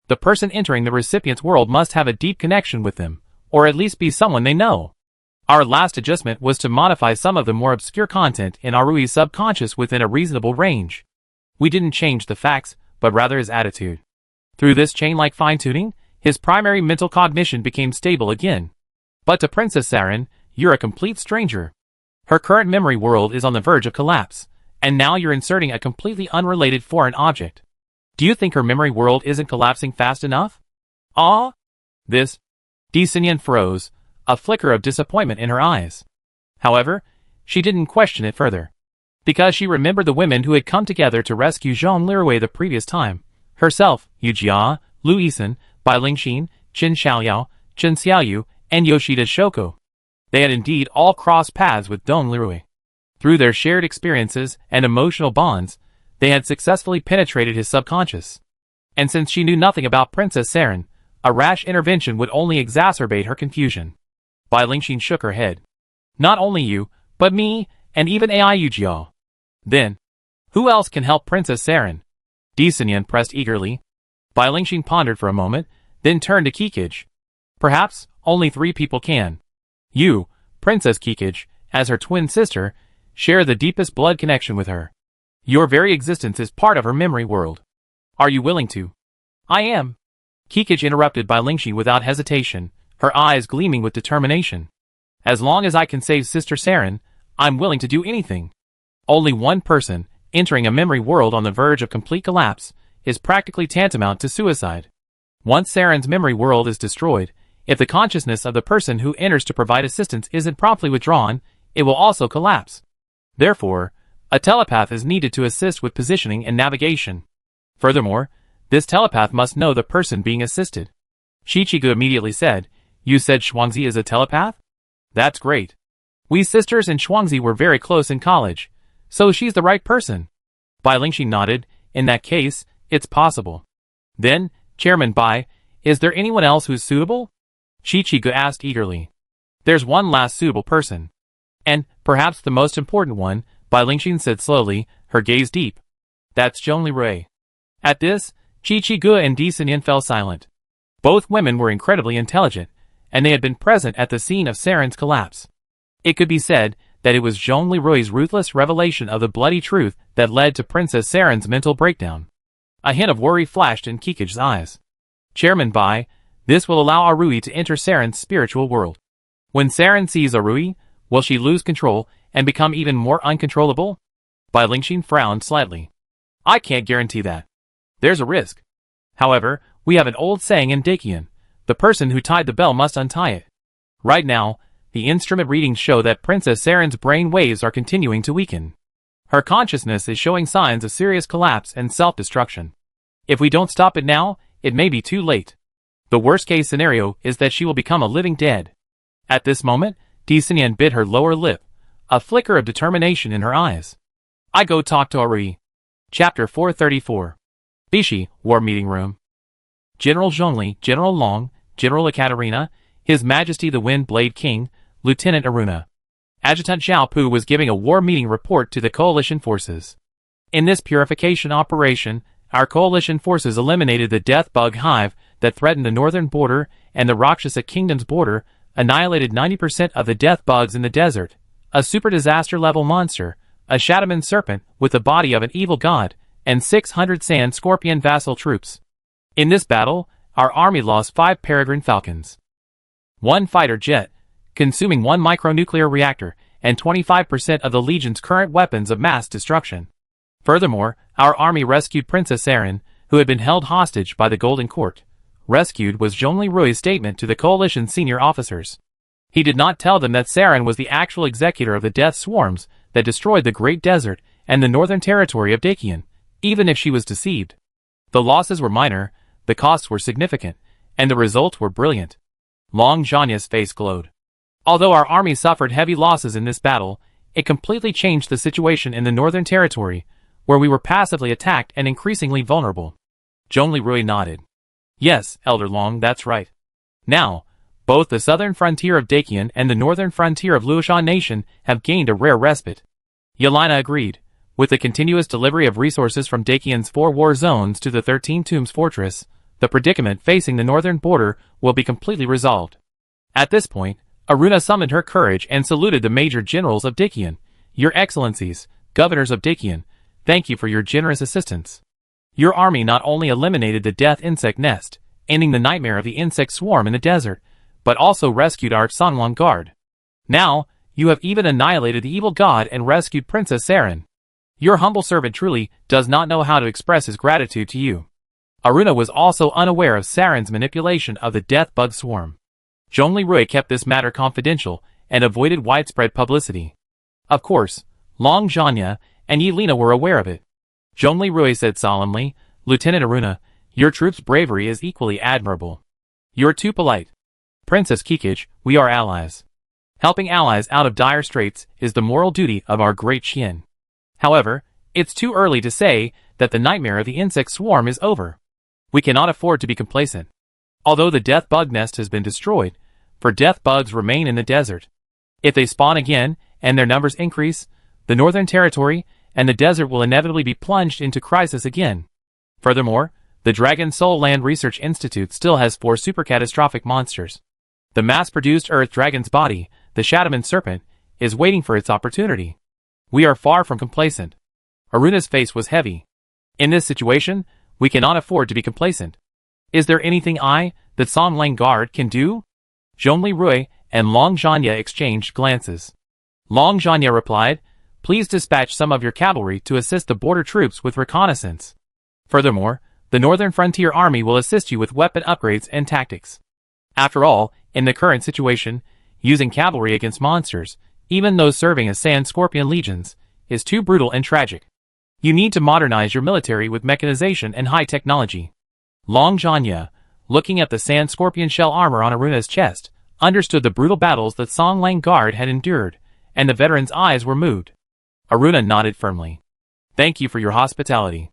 The person entering the recipient's world must have a deep connection with them, or at least be someone they know. Our last adjustment was to modify some of the more obscure content in Arui's subconscious within a reasonable range. We didn't change the facts, but rather his attitude. Through this chain-like fine-tuning, his primary mental cognition became stable again. But to Princess Eren, you're a complete stranger. Her current memory world is on the verge of collapse, and now you're inserting a completely unrelated foreign object. Do you think her memory world isn't collapsing fast enough? Ah? This? Di Xinyan froze, a flicker of disappointment in her eyes. However, she didn't question it further. Because she remembered the women who had come together to rescue Zhong Lirui the previous time. Herself, Yu Jia, Lu Yisan, Bai Lingxin, Qin Xiaoyao, Chen Xiaoyu, and Yoshida Shoko. They had indeed all crossed paths with Dong Lirui. Through their shared experiences and emotional bonds, they had successfully penetrated his subconscious. And since she knew nothing about Princess Eren, a rash intervention would only exacerbate her confusion. Bai Lingxin shook her head. Not only you, but me, and even AI Yujiao. Then, who else can help Princess Eren? Di Xinyan pressed eagerly. Bai Lingxin pondered for a moment, then turned to Kikij. Perhaps, only 3 people can. You, Princess Kikij, as her twin sister, share the deepest blood connection with her. Your very existence is part of her memory world. Are you willing to? I am. Kikij interrupted Bai Lingxin without hesitation, her eyes gleaming with determination. As long as I can save Sister Eren, I'm willing to do anything. Only one person, entering a memory world on the verge of complete collapse, is practically tantamount to suicide. Once Eren's memory world is destroyed, if the consciousness of the person who enters to provide assistance isn't promptly withdrawn, it will also collapse. Therefore, a telepath is needed to assist with positioning and navigation. Furthermore, this telepath must know the person being assisted. Shichigu immediately said, You said Shuangzi is a telepath? That's great. We sisters and Shuangzi were very close in college, so she's the right person. Bai Lingxin nodded. In that case, it's possible. Then, Chairman Bai, is there anyone else who's suitable? Shichigu asked eagerly. There's one last suitable person. And, perhaps the most important one, Bai Lingxin said slowly, her gaze deep. That's Zhongli Rui. At this, Shichigu and Di Sinyan fell silent. Both women were incredibly intelligent, and they had been present at the scene of Saren's collapse. It could be said that it was Zhongli Rui's ruthless revelation of the bloody truth that led to Princess Saren's mental breakdown. A hint of worry flashed in Kikij's eyes. Chairman Bai, this will allow Arui to enter Saren's spiritual world. When Saren sees Arui, will she lose control and become even more uncontrollable? Bai Lingxin frowned slightly. I can't guarantee that. There's a risk. However, we have an old saying in Dakian, the person who tied the bell must untie it. Right now, the instrument readings show that Princess Saren's brain waves are continuing to weaken. Her consciousness is showing signs of serious collapse and self-destruction. If we don't stop it now, it may be too late. The worst-case scenario is that she will become a living dead. At this moment, Di Sinyan bit her lower lip, a flicker of determination in her eyes. I go talk to Arui. Chapter 434. Bishi, War Meeting Room. General Zhongli, General Long, General Ekaterina, His Majesty the Wind Blade King, Lieutenant Aruna. Adjutant Xiao Pu was giving a war meeting report to the coalition forces. In this purification operation, our coalition forces eliminated the death bug hive that threatened the northern border and the Rakshasa Kingdom's border, annihilated 90% of the death bugs in the desert, a super disaster level monster, a Shadowman serpent with the body of an evil god, and 600 sand scorpion vassal troops. In this battle, our army lost 5 peregrine falcons, 1 fighter jet, consuming 1 micronuclear reactor, and 25% of the Legion's current weapons of mass destruction. Furthermore, our army rescued Princess Saren, who had been held hostage by the Golden Court. Rescued was Zhongli Rui's statement to the coalition's senior officers. He did not tell them that Saren was the actual executor of the death swarms that destroyed the Great Desert and the northern territory of Dakian, even if she was deceived. The losses were minor, the costs were significant, and the results were brilliant. Long Zhanya's face glowed. Although our army suffered heavy losses in this battle, it completely changed the situation in the northern territory, where we were passively attacked and increasingly vulnerable. Zhongli Rui nodded. Yes, Elder Long, that's right. Now, both the southern frontier of Dakian and the northern frontier of Luoshan Nation have gained a rare respite. Yelena agreed. With the continuous delivery of resources from Dakian's 4 war zones to the 13 Tombs fortress, the predicament facing the northern border will be completely resolved. At this point, Aruna summoned her courage and saluted the major generals of Dakian. Your Excellencies, governors of Dakian, thank you for your generous assistance. Your army not only eliminated the death insect nest, ending the nightmare of the insect swarm in the desert, but also rescued our Sanwang guard. Now, you have even annihilated the evil god and rescued Princess Saren. Your humble servant truly does not know how to express his gratitude to you. Aruna was also unaware of Saren's manipulation of the death bug swarm. Zhongli Rui kept this matter confidential and avoided widespread publicity. Of course, Long Zhanya and Yelena were aware of it. Zhongli Rui said solemnly, Lieutenant Aruna, your troops' bravery is equally admirable. You're too polite. Princess Kikij, we are allies. Helping allies out of dire straits is the moral duty of our great Qian. However, it's too early to say that the nightmare of the insect swarm is over. We cannot afford to be complacent. Although the death bug nest has been destroyed, for death bugs remain in the desert. If they spawn again, and their numbers increase, the northern territory and the desert will inevitably be plunged into crisis again. Furthermore, the Dragon Soul Land Research Institute still has 4 super catastrophic monsters. The mass-produced Earth Dragon's body, the Shadowman Serpent, is waiting for its opportunity. We are far from complacent. Aruna's face was heavy. In this situation, we cannot afford to be complacent. Is there anything the Sanwang Guard, can do? Zhongli Rui and Long Zhanya exchanged glances. Long Zhanya replied, please dispatch some of your cavalry to assist the border troops with reconnaissance. Furthermore, the Northern Frontier Army will assist you with weapon upgrades and tactics. After all, in the current situation, using cavalry against monsters, even those serving as Sand Scorpion legions, is too brutal and tragic. You need to modernize your military with mechanization and high technology. Long Zhanya, looking at the Sand Scorpion shell armor on Aruna's chest, understood the brutal battles that Sanwang Guard had endured, and the veteran's eyes were moved. Aruna nodded firmly. Thank you for your hospitality.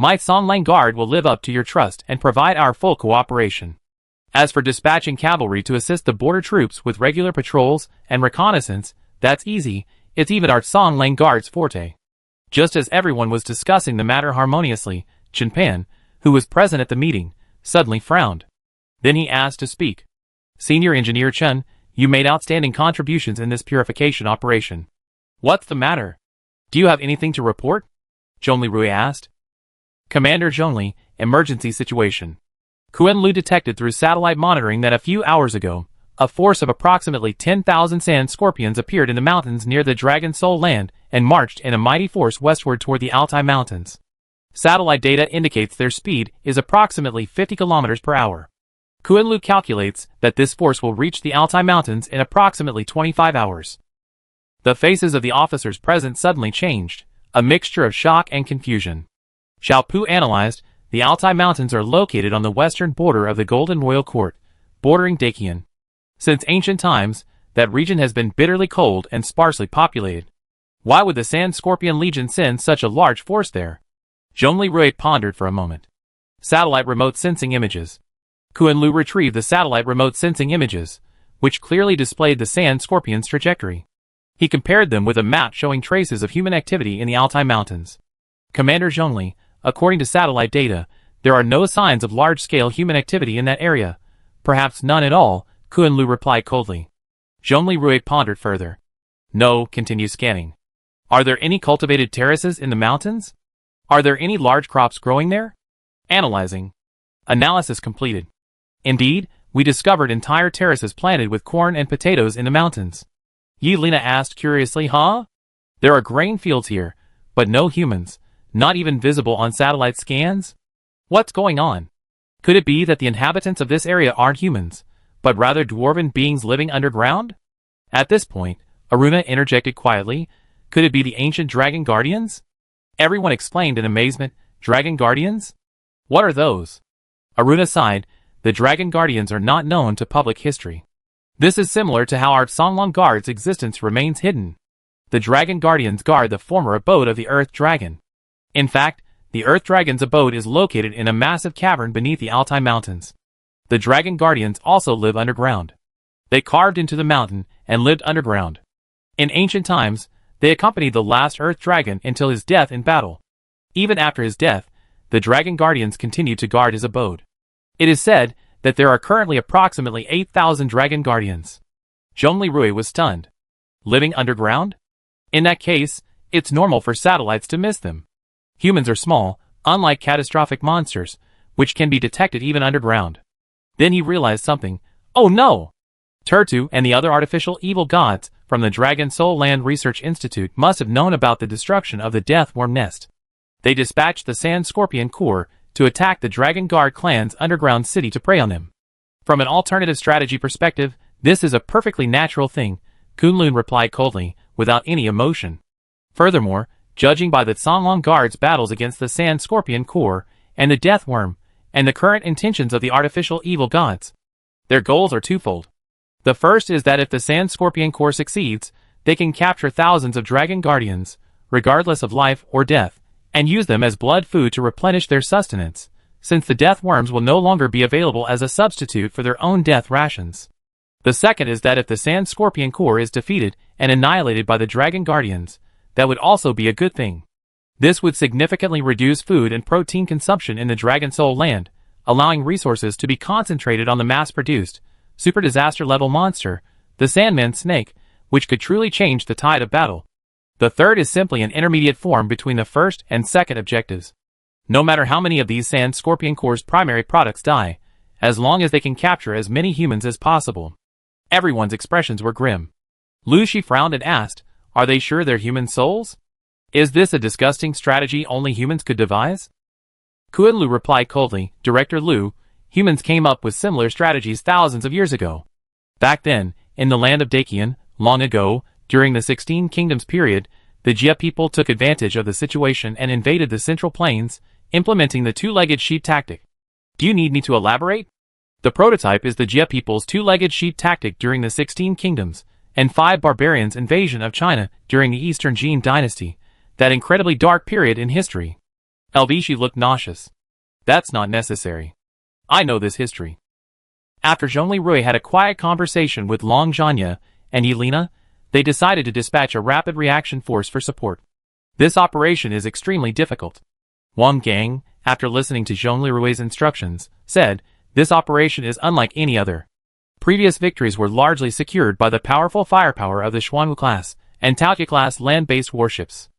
My Songlang Guard will live up to your trust and provide our full cooperation. As for dispatching cavalry to assist the border troops with regular patrols and reconnaissance, that's easy, it's even our Songlang Guard's forte. Just as everyone was discussing the matter harmoniously, Chen Pan, who was present at the meeting, suddenly frowned. Then he asked to speak. Senior Engineer Chen, you made outstanding contributions in this purification operation. What's the matter? Do you have anything to report? Zhongli Rui asked. Commander Zhongli, emergency situation. Kuan Lu detected through satellite monitoring that a few hours ago, a force of approximately 10,000 sand scorpions appeared in the mountains near the Dragon Soul land and marched in a mighty force westward toward the Altai Mountains. Satellite data indicates their speed is approximately 50 kilometers per hour. Kuan Lu calculates that this force will reach the Altai Mountains in approximately 25 hours. The faces of the officers present suddenly changed, a mixture of shock and confusion. Xiao Pu analyzed, the Altai Mountains are located on the western border of the Golden Royal Court, bordering Dacian. Since ancient times, that region has been bitterly cold and sparsely populated. Why would the Sand Scorpion Legion send such a large force there? Zhongli Rui pondered for a moment. Satellite remote sensing images. Kuan Lu retrieved the satellite remote sensing images, which clearly displayed the Sand Scorpion's trajectory. He compared them with a map showing traces of human activity in the Altai Mountains. Commander Zhongli, according to satellite data, there are no signs of large-scale human activity in that area. Perhaps none at all, Kuan Lu replied coldly. Zhongli Rui pondered further. No, continue scanning. Are there any cultivated terraces in the mountains? Are there any large crops growing there? Analyzing. Analysis completed. Indeed, we discovered entire terraces planted with corn and potatoes in the mountains. Yi Lina asked curiously, huh? There are grain fields here, but no humans, not even visible on satellite scans? What's going on? Could it be that the inhabitants of this area aren't humans, but rather dwarven beings living underground? At this point, Aruna interjected quietly, could it be the ancient Dragon Guardians? Everyone exclaimed in amazement, Dragon Guardians? What are those? Aruna sighed, the Dragon Guardians are not known to public history. This is similar to how our Songlang Guard's existence remains hidden. The Dragon Guardians guard the former abode of the Earth Dragon. In fact, the Earth Dragon's abode is located in a massive cavern beneath the Altai Mountains. The Dragon Guardians also live underground. They carved into the mountain and lived underground. In ancient times, they accompanied the last Earth Dragon until his death in battle. Even after his death, the Dragon Guardians continued to guard his abode. It is said that there are currently approximately 8,000 Dragon Guardians. Zhongli Rui was stunned. Living underground? In that case, it's normal for satellites to miss them. Humans are small, unlike catastrophic monsters, which can be detected even underground. Then he realized something. Oh no! Turtu and the other artificial evil gods from the Dragon Soul Land Research Institute must have known about the destruction of the Death Worm Nest. They dispatched the Sand Scorpion Corps to attack the Dragon Guard clan's underground city to prey on them. From an alternative strategy perspective, this is a perfectly natural thing, Kunlun replied coldly, without any emotion. Furthermore, judging by the Songlang Guard's battles against the Sand Scorpion Corps and the Death Worm, and the current intentions of the artificial evil gods, their goals are twofold. The first is that if the Sand Scorpion Corps succeeds, they can capture thousands of Dragon Guardians, regardless of life or death, and use them as blood food to replenish their sustenance, since the death worms will no longer be available as a substitute for their own death rations. The second is that if the Sand Scorpion Corps is defeated and annihilated by the Dragon Guardians, that would also be a good thing. This would significantly reduce food and protein consumption in the Dragon Soul land, allowing resources to be concentrated on the mass-produced, super disaster level monster, the Sandman Snake, which could truly change the tide of battle. The third is simply an intermediate form between the first and second objectives. No matter how many of these Sand Scorpion Corps' primary products die, as long as they can capture as many humans as possible. Everyone's expressions were grim. Lu Shi frowned and asked, are they sure they're human souls? Is this a disgusting strategy only humans could devise? Kuan Lu replied coldly, Director Lu, humans came up with similar strategies thousands of years ago. Back then, in the land of Dacian, long ago, during the 16 Kingdoms period, the Jia people took advantage of the situation and invaded the Central Plains, implementing the two-legged sheep tactic. Do you need me to elaborate? The prototype is the Jia people's two-legged sheep tactic during the 16 Kingdoms, and 5 barbarians' invasion of China during the Eastern Jin dynasty, that incredibly dark period in history. Elvishi looked nauseous. That's not necessary. I know this history. After Zhongli Rui had a quiet conversation with Long Zhanya and Yelena, they decided to dispatch a rapid reaction force for support. This operation is extremely difficult. Wang Gang, after listening to Zhongli Rui's instructions, said, this operation is unlike any other. Previous victories were largely secured by the powerful firepower of the Xuanwu class and Taotia class land-based warships.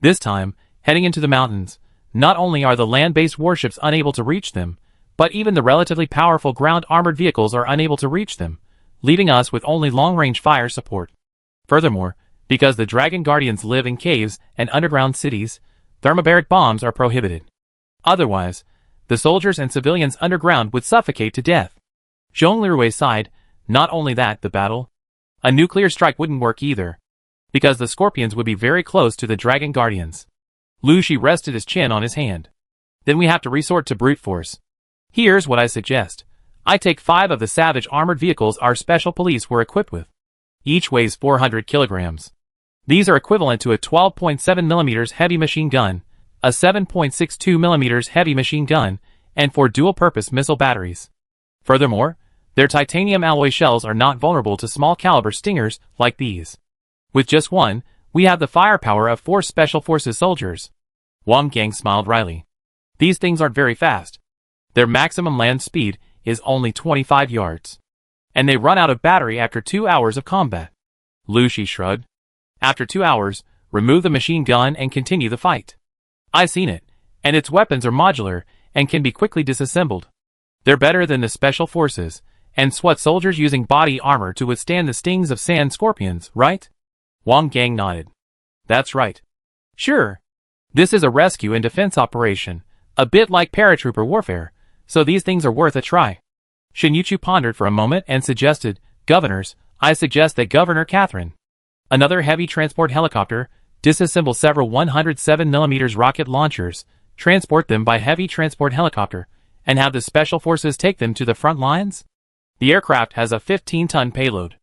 This time, heading into the mountains, not only are the land-based warships unable to reach them, but even the relatively powerful ground-armored vehicles are unable to reach them, leaving us with only long-range fire support. Furthermore, because the Dragon Guardians live in caves and underground cities, thermobaric bombs are prohibited. Otherwise, the soldiers and civilians underground would suffocate to death. Zhongli Rui sighed. Not only that, a nuclear strike wouldn't work either, because the Scorpions would be very close to the Dragon Guardians. Lu Shi rested his chin on his hand. Then we have to resort to brute force. Here's what I suggest. I take 5 of the savage armored vehicles our special police were equipped with. Each weighs 400 kilograms. These are equivalent to a 12.7 mm heavy machine gun, a 7.62 mm heavy machine gun, and 4 dual-purpose missile batteries. Furthermore, their titanium alloy shells are not vulnerable to small-caliber stingers like these. With just one, we have the firepower of 4 Special Forces soldiers. Wang Gang smiled wryly. These things aren't very fast. Their maximum land speed is only 25 yards. And they run out of battery after 2 hours of combat. Lu Shi shrugged. After 2 hours, remove the machine gun and continue the fight. I've seen it, and its weapons are modular and can be quickly disassembled. They're better than the Special Forces and SWAT soldiers using body armor to withstand the stings of sand scorpions, right? Wang Gang nodded. That's right. Sure. This is a rescue and defense operation, a bit like paratrooper warfare, so these things are worth a try. Shinjuchu pondered for a moment and suggested, Governors, I suggest that Governor Catherine, another heavy transport helicopter, disassemble several 107 mm rocket launchers, transport them by heavy transport helicopter, and have the Special Forces take them to the front lines? The aircraft has a 15-ton payload.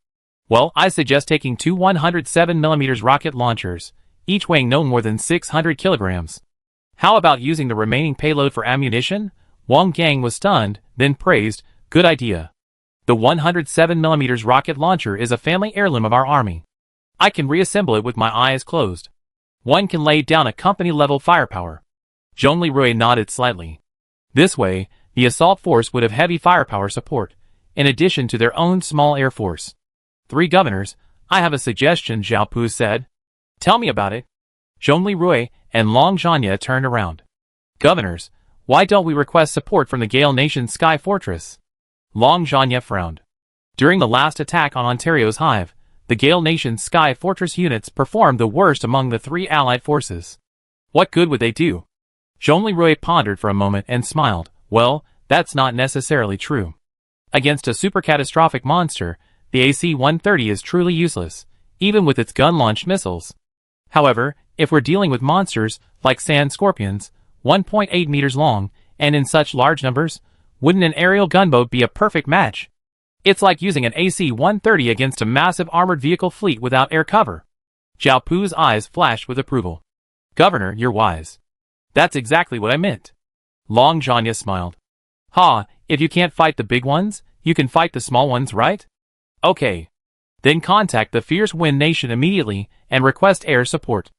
Well, I suggest taking 2 107 mm rocket launchers, each weighing no more than 600 kilograms. How about using the remaining payload for ammunition? Wang Gang was stunned, then praised, good idea. The 107 mm rocket launcher is a family heirloom of our army. I can reassemble it with my eyes closed. One can lay down a company-level firepower. Zhongli Rui nodded slightly. This way, the assault force would have heavy firepower support, in addition to their own small air force. 3 governors, I have a suggestion, Zhao Pu said. Tell me about it. Zhongli Rui and Long Zhanya turned around. Governors, why don't we request support from the Gale Nation's Sky Fortress? Long Zhanya frowned. During the last attack on Ontario's hive, the Gale Nation's Sky Fortress units performed the worst among the 3 allied forces. What good would they do? Zhongli Rui pondered for a moment and smiled. Well, that's not necessarily true. Against a super-catastrophic monster, the AC-130 is truly useless, even with its gun-launched missiles. However, if we're dealing with monsters like sand scorpions, 1.8 meters long, and in such large numbers, wouldn't an aerial gunboat be a perfect match? It's like using an AC-130 against a massive armored vehicle fleet without air cover. Zhao Pu's eyes flashed with approval. Governor, you're wise. That's exactly what I meant. Long Zhanya smiled. Ha, if you can't fight the big ones, you can fight the small ones, right? Okay. Then contact the Fierce Wind Nation immediately and request air support.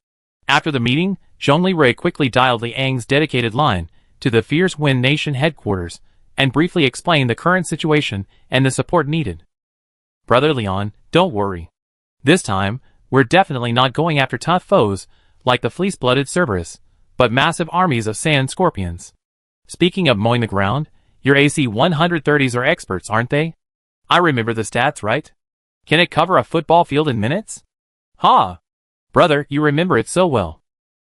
After the meeting, Zhongli Rui quickly dialed Liang's dedicated line to the Fierce Wind Nation headquarters and briefly explained the current situation and the support needed. Brother Leon, don't worry. This time, we're definitely not going after tough foes like the fleece-blooded Cerberus, but massive armies of sand scorpions. Speaking of mowing the ground, your AC-130s are experts, aren't they? I remember the stats, right? Can it cover a football field in minutes? Ha! Brother, you remember it so well.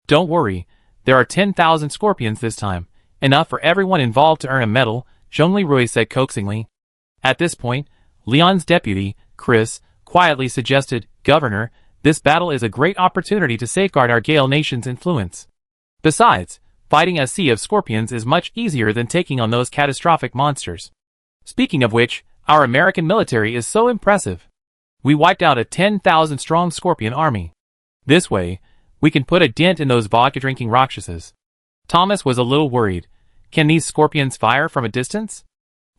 Don't worry, there are 10,000 scorpions this time, enough for everyone involved to earn a medal, Zhongli Rui said coaxingly. At this point, Leon's deputy, Chris, quietly suggested, Governor, this battle is a great opportunity to safeguard our Gale Nation's influence. Besides, fighting a sea of scorpions is much easier than taking on those catastrophic monsters. Speaking of which, our American military is so impressive. We wiped out a 10,000-strong scorpion army. This way, we can put a dent in those vodka-drinking Rakshasas. Thomas was a little worried. Can these scorpions fire from a distance?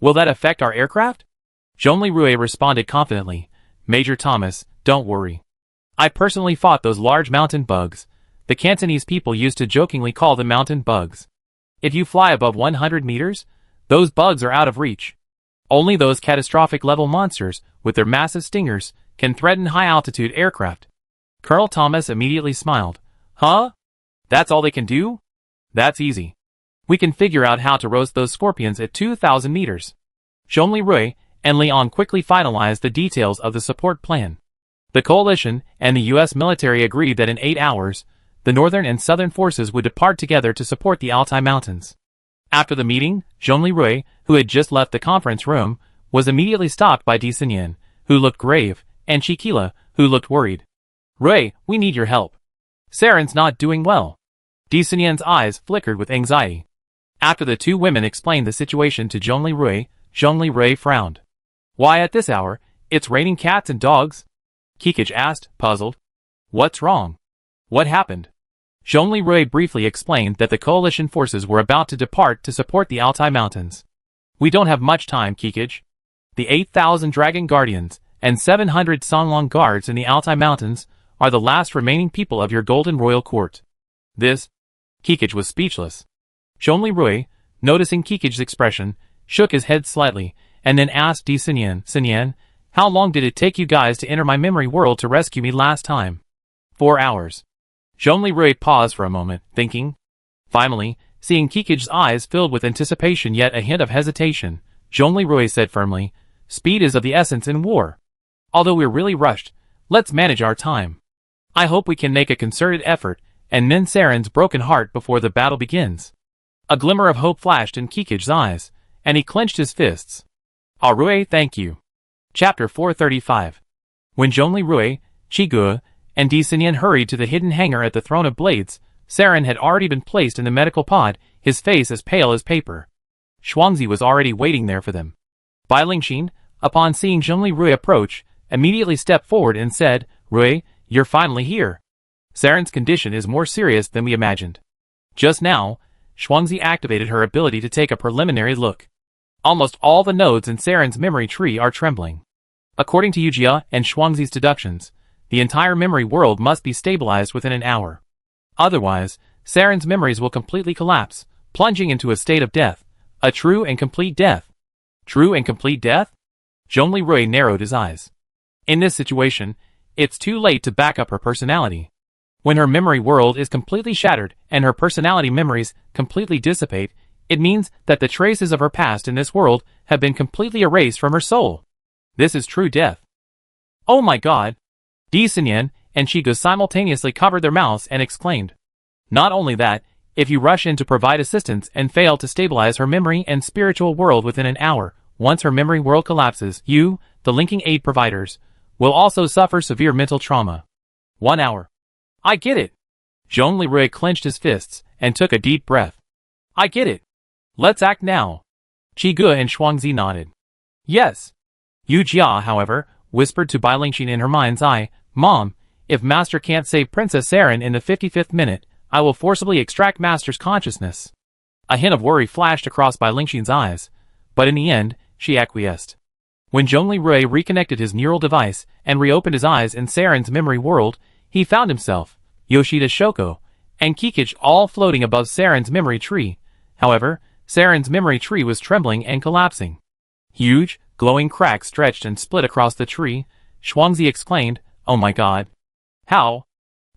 Will that affect our aircraft? Zhongli responded confidently. Major Thomas, don't worry. I personally fought those large mountain bugs. The Cantonese people used to jokingly call them mountain bugs. If you fly above 100 meters, those bugs are out of reach. Only those catastrophic level monsters, with their massive stingers, can threaten high-altitude aircraft. Colonel Thomas immediately smiled. Huh? That's all they can do? That's easy. We can figure out how to roast those scorpions at 2,000 meters. Zhongli and Leon quickly finalized the details of the support plan. The coalition and the U.S. military agreed that in 8 hours, the northern and southern forces would depart together to support the Altai Mountains. After the meeting, Zhongli, who had just left the conference room, was immediately stopped by Di Xinyan, who looked grave, and Chikila, who looked worried. Rui, we need your help. Saren's not doing well. Di Xinyan's eyes flickered with anxiety. After the two women explained the situation to Zhongli frowned. Why at this hour? It's raining cats and dogs? Kikich asked, puzzled. What's wrong? What happened? Zhongli briefly explained that the coalition forces were about to depart to support the Altai Mountains. We don't have much time, Kikich. The 8,000 Dragon Guardians and 700 Songlong guards in the Altai Mountains are the last remaining people of your Golden Royal Court. This? Kikich was speechless. Zhongli, noticing Kikich's expression, shook his head slightly, and then asked Di Xinyan, how long did it take you guys to enter my memory world to rescue me last time? 4 hours. Zhongli paused for a moment, thinking. Finally, seeing Kikich's eyes filled with anticipation yet a hint of hesitation, Zhongli said firmly, speed is of the essence in war. Although we're really rushed, let's manage our time. I hope we can make a concerted effort and mend Saren's broken heart before the battle begins. A glimmer of hope flashed in Kikich's eyes, and he clenched his fists. Rui, thank you. Chapter 435. When Zhongli, Chiguo, and Di Xinyan hurried to the hidden hangar at the Throne of Blades, Saren had already been placed in the medical pod, his face as pale as paper. Xuangzi was already waiting there for them. Bai Lingxin, upon seeing Zhongli approach, immediately stepped forward and said, Rui, you're finally here. Saren's condition is more serious than we imagined. Just now, Xuangzi activated her ability to take a preliminary look. Almost all the nodes in Saren's memory tree are trembling. According to Yujia and Xuangzi's deductions, the entire memory world must be stabilized within an hour. Otherwise, Saren's memories will completely collapse, plunging into a state of death. A true and complete death. True and complete death? Zhongli narrowed his eyes. In this situation, it's too late to back up her personality. When her memory world is completely shattered and her personality memories completely dissipate, it means that the traces of her past in this world have been completely erased from her soul. This is true death. Oh my god! Di Xinyan and Chiguo simultaneously covered their mouths and exclaimed. Not only that, if you rush in to provide assistance and fail to stabilize her memory and spiritual world within an hour, once her memory world collapses, you, the linking aid providers, will also suffer severe mental trauma. 1 hour. I get it. Zhongli clenched his fists and took a deep breath. I get it. Let's act now. Chiguo and Xuangzi nodded. Yes. Yu Jia, however, whispered to Bai Lingxin in her mind's eye, Mom, if Master can't save Princess Saren in the 55th minute, I will forcibly extract Master's consciousness. A hint of worry flashed across Bai Lingxin's eyes, but in the end, she acquiesced. When Zhongli reconnected his neural device and reopened his eyes in Saren's memory world, he found himself, Yoshida Shoko, and Kikich all floating above Saren's memory tree. However, Saren's memory tree was trembling and collapsing. Huge, glowing cracks stretched and split across the tree. Xuangzi exclaimed, Oh my god. How?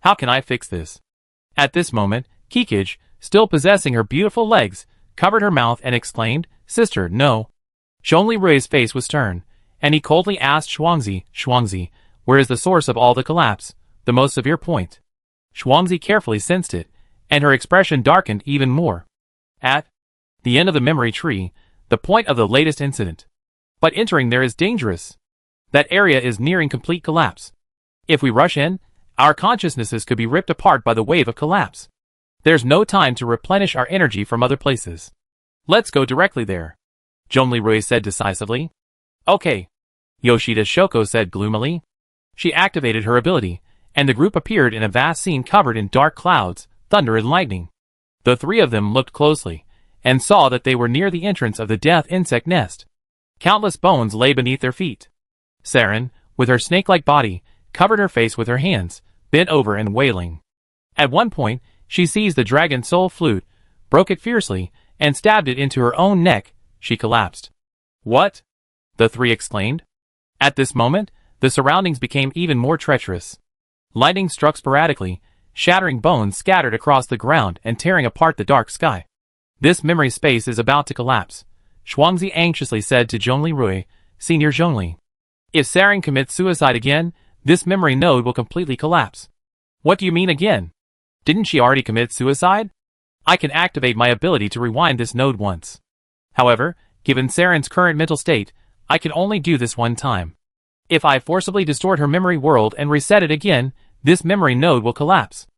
How can I fix this? At this moment, Kikich, still possessing her beautiful legs, covered her mouth and exclaimed, Sister, no. Zhongli face was turned, and he coldly asked Xuangzi, where is the source of all the collapse, the most severe point? Xuangzi carefully sensed it, and her expression darkened even more. At the end of the memory tree, the point of the latest incident. But entering there is dangerous. That area is nearing complete collapse. If we rush in, our consciousnesses could be ripped apart by the wave of collapse. There's no time to replenish our energy from other places. Let's go directly there. Zhongli said decisively. Okay. Yoshida Shoko said gloomily. She activated her ability, and the group appeared in a vast scene covered in dark clouds, thunder and lightning. The three of them looked closely, and saw that they were near the entrance of the death insect nest. Countless bones lay beneath their feet. Saren, with her snake-like body, covered her face with her hands, bent over and wailing. At one point, she seized the dragon soul flute, broke it fiercely, and stabbed it into her own neck. She collapsed. "What?" the three exclaimed. At this moment, the surroundings became even more treacherous. Lightning struck sporadically, shattering bones scattered across the ground and tearing apart the dark sky. "This memory space is about to collapse," Shuangzi anxiously said to Zhongli Rui, Senior Zhongli. "If Saren commits suicide again, this memory node will completely collapse." "What do you mean again? Didn't she already commit suicide? I can activate my ability to rewind this node once. However, given Saren's current mental state, I can only do this one time. If I forcibly distort her memory world and reset it again, this memory node will collapse.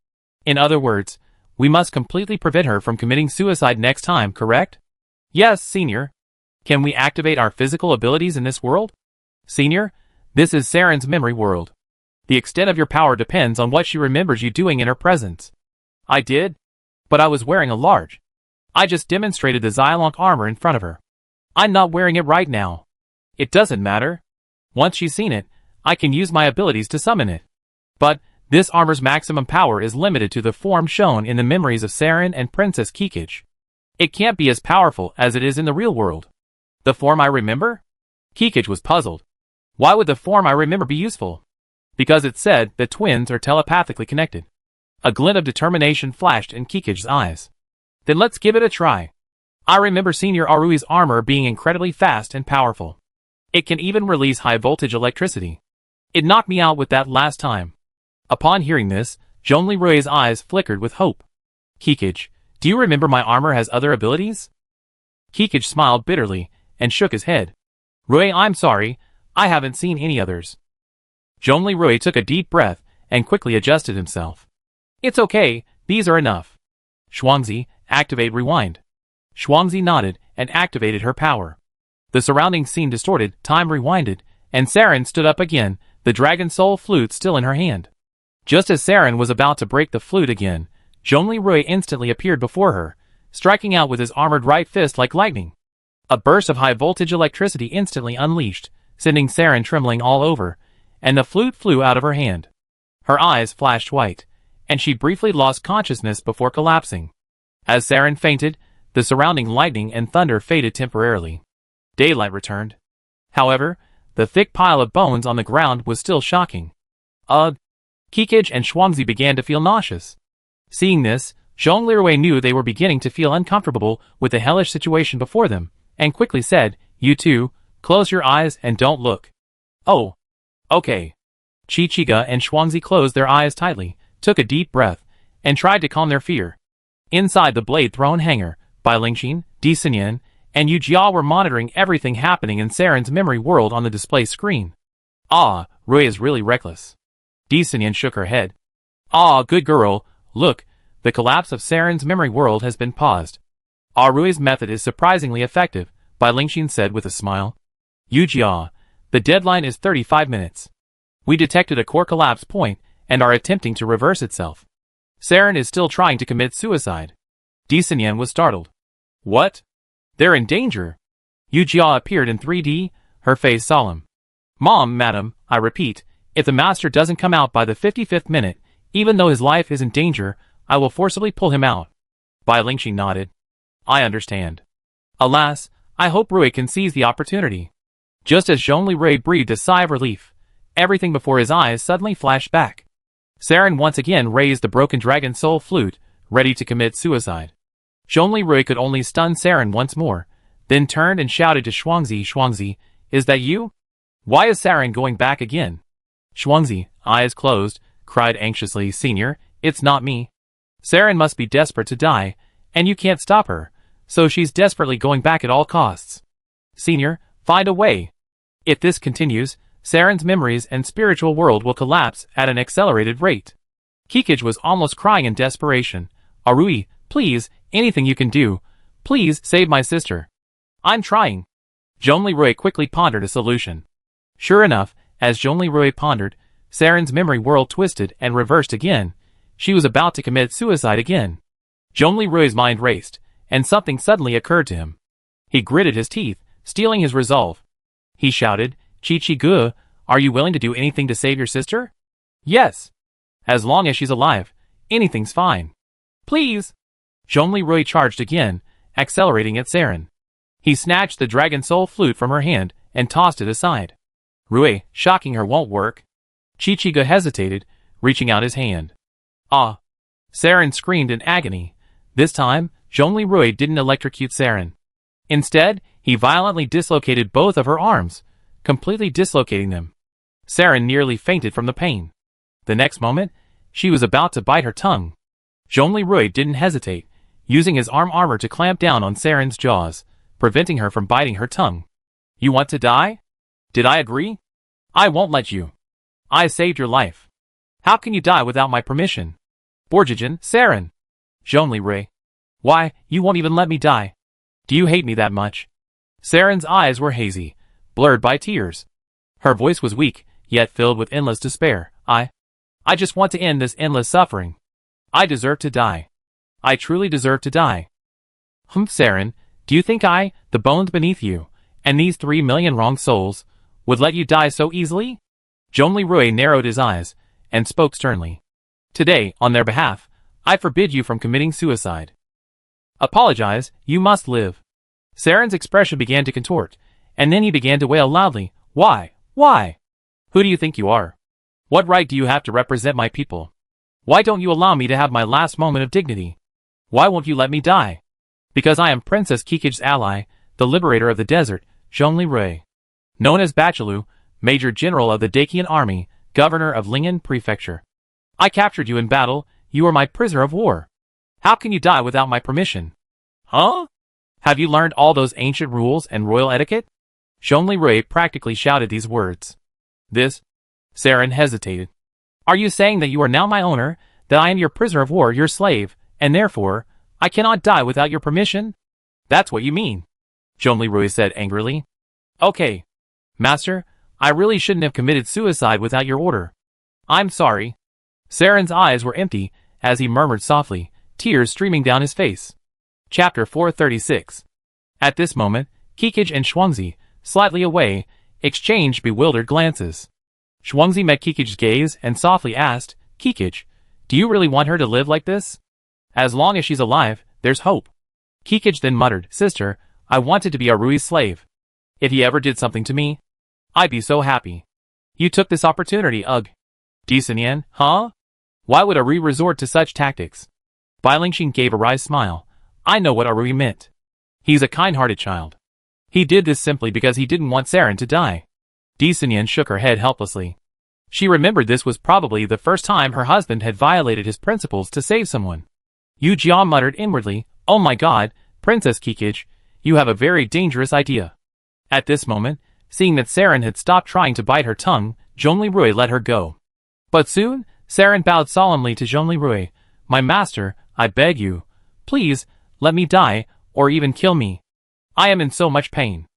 In other words, we must completely prevent her from committing suicide next time, correct?" "Yes, Senior." "Can we activate our physical abilities in this world?" "Senior, this is Saren's memory world. The extent of your power depends on what she remembers you doing in her presence." "I did? But I was wearing a large. I just demonstrated the Xylonk armor in front of her. I'm not wearing it right now. It doesn't matter. Once she's seen it, I can use my abilities to summon it. But this armor's maximum power is limited to the form shown in the memories of Saren and Princess Kikij. It can't be as powerful as it is in the real world." "The form I remember?" Kikij was puzzled. "Why would the form I remember be useful?" "Because it said that twins are telepathically connected." A glint of determination flashed in Kikij's eyes. "Then let's give it a try. I remember Senior Arui's armor being incredibly fast and powerful. It can even release high-voltage electricity. It knocked me out with that last time." Upon hearing this, Zhongli Rui's eyes flickered with hope. "Kikij, do you remember my armor has other abilities?" Kikij smiled bitterly and shook his head. "Rui, I'm sorry, I haven't seen any others." Zhongli Rui took a deep breath and quickly adjusted himself. "It's okay, these are enough. Shuangzi, activate rewind." Shuangzi nodded and activated her power. The surrounding scene distorted, time rewinded, and Saren stood up again, the dragon soul flute still in her hand. Just as Saren was about to break the flute again, Zhongli Rui instantly appeared before her, striking out with his armored right fist like lightning. A burst of high-voltage electricity instantly unleashed, sending Saren trembling all over, and the flute flew out of her hand. Her eyes flashed white, and she briefly lost consciousness before collapsing. As Saren fainted, the surrounding lightning and thunder faded temporarily. Daylight returned. However, the thick pile of bones on the ground was still shocking. Kikij and Shuangzi began to feel nauseous. Seeing this, Zhongli Rui knew they were beginning to feel uncomfortable with the hellish situation before them, and quickly said, "You two, close your eyes and don't look." "Oh. Okay." Chichiga and Shuangzi closed their eyes tightly, took a deep breath, and tried to calm their fear. Inside the Blade Throne hangar, Bai Lingxin, Di Xinyan, and Yu Jia were monitoring everything happening in Saren's memory world on the display screen. Rui is really reckless." Di Xinyan shook her head. Good girl, look, the collapse of Saren's memory world has been paused." "Rui's method is surprisingly effective," Bai Lingxin said with a smile. "Yu Jia, the deadline is 35 minutes. We detected a core collapse point and are attempting to reverse itself. Saren is still trying to commit suicide." Di Xinyan was startled. "What? They're in danger?" Yu Jia appeared in 3D, her face solemn. Madam, I repeat, if the master doesn't come out by the 55th minute, even though his life is in danger, I will forcibly pull him out." Bai Lingxin nodded. "I understand. Alas, I hope Rui can seize the opportunity." Just as Zhongli Rui breathed a sigh of relief, everything before his eyes suddenly flashed back. Saren once again raised the broken dragon soul flute, ready to commit suicide. Zhongli Rui could only stun Saren once more, then turned and shouted to Shuangzi, "Shuangzi, is that you? Why is Saren going back again?" Shuangzi, eyes closed, cried anxiously, "Senior, it's not me. Saren must be desperate to die, and you can't stop her, so she's desperately going back at all costs. Senior, find a way. If this continues, Saren's memories and spiritual world will collapse at an accelerated rate." Kikij was almost crying in desperation. "Arui, please, anything you can do. Please save my sister." "I'm trying." Zhongli Rui quickly pondered a solution. Sure enough, as Zhongli Rui pondered, Saren's memory world twisted and reversed again. She was about to commit suicide again. Zhongli mind raced, and something suddenly occurred to him. He gritted his teeth, steeling his resolve. He shouted, Chi-Chi-Gu, are you willing to do anything to save your sister? Yes. As long as she's alive, anything's fine. Please. Zhongli charged again, accelerating at Saren. He snatched the Dragon Soul flute from her hand and tossed it aside. Rui, shocking her won't work. Chi-Chi-Gu hesitated, reaching out his hand. Ah! Saren screamed in agony. This time, Zhongli didn't electrocute Saren. Instead, he violently dislocated both of her arms, completely dislocating them. Saren nearly fainted from the pain. The next moment, she was about to bite her tongue. Zhongli didn't hesitate, using his armor to clamp down on Saren's jaws, preventing her from biting her tongue. You want to die? Did I agree? I won't let you. I saved your life. How can you die without my permission? Borjigin, Saren. Zhongli. Why, you won't even let me die. Do you hate me that much? Saren's eyes were hazy, blurred by tears. Her voice was weak, yet filled with endless despair. I just want to end this endless suffering. I deserve to die. I truly deserve to die. Saren, do you think I, the bones beneath you, and these 3 million wrong souls, would let you die so easily? Zhongli narrowed his eyes, and spoke sternly. Today, on their behalf, I forbid you from committing suicide. Apologize, you must live. Saren's expression began to contort, and then he began to wail loudly. Why? Why? Who do you think you are? What right do you have to represent my people? Why don't you allow me to have my last moment of dignity? Why won't you let me die? Because I am Princess Kikij's ally, the liberator of the desert, Zhongli. Known as Bachilu, Major General of the Dakian Army, Governor of Lingyan Prefecture. I captured you in battle, you are my prisoner of war. How can you die without my permission? Huh? Have you learned all those ancient rules and royal etiquette? Zhongli practically shouted these words. This? Saren hesitated. Are you saying that you are now my owner, that I am your prisoner of war, your slave, and therefore, I cannot die without your permission? That's what you mean. Zhongli said angrily. Okay. Master, I really shouldn't have committed suicide without your order. I'm sorry. Saren's eyes were empty, as he murmured softly, tears streaming down his face. Chapter 436. At this moment, Kikij and Shuangzi, slightly away, exchanged bewildered glances. Shuangzi met Kikij's gaze and softly asked, Kikij, do you really want her to live like this? As long as she's alive, there's hope. Kikij then muttered, Sister, I wanted to be Rui's slave. If he ever did something to me, I'd be so happy. You took this opportunity, ugh. Disanian, huh? Why would Rui resort to such tactics? Bai Lingxing gave a wry smile. I know what Rui meant. He's a kind-hearted child. He did this simply because he didn't want Saren to die. Disanian shook her head helplessly. She remembered this was probably the first time her husband had violated his principles to save someone. Yu Jia muttered inwardly, Oh my god, Princess Kikij, you have a very dangerous idea. At this moment, seeing that Saren had stopped trying to bite her tongue, Zhongli let her go. But soon, Saren bowed solemnly to Zhongli. My master, I beg you, please, let me die, or even kill me. I am in so much pain.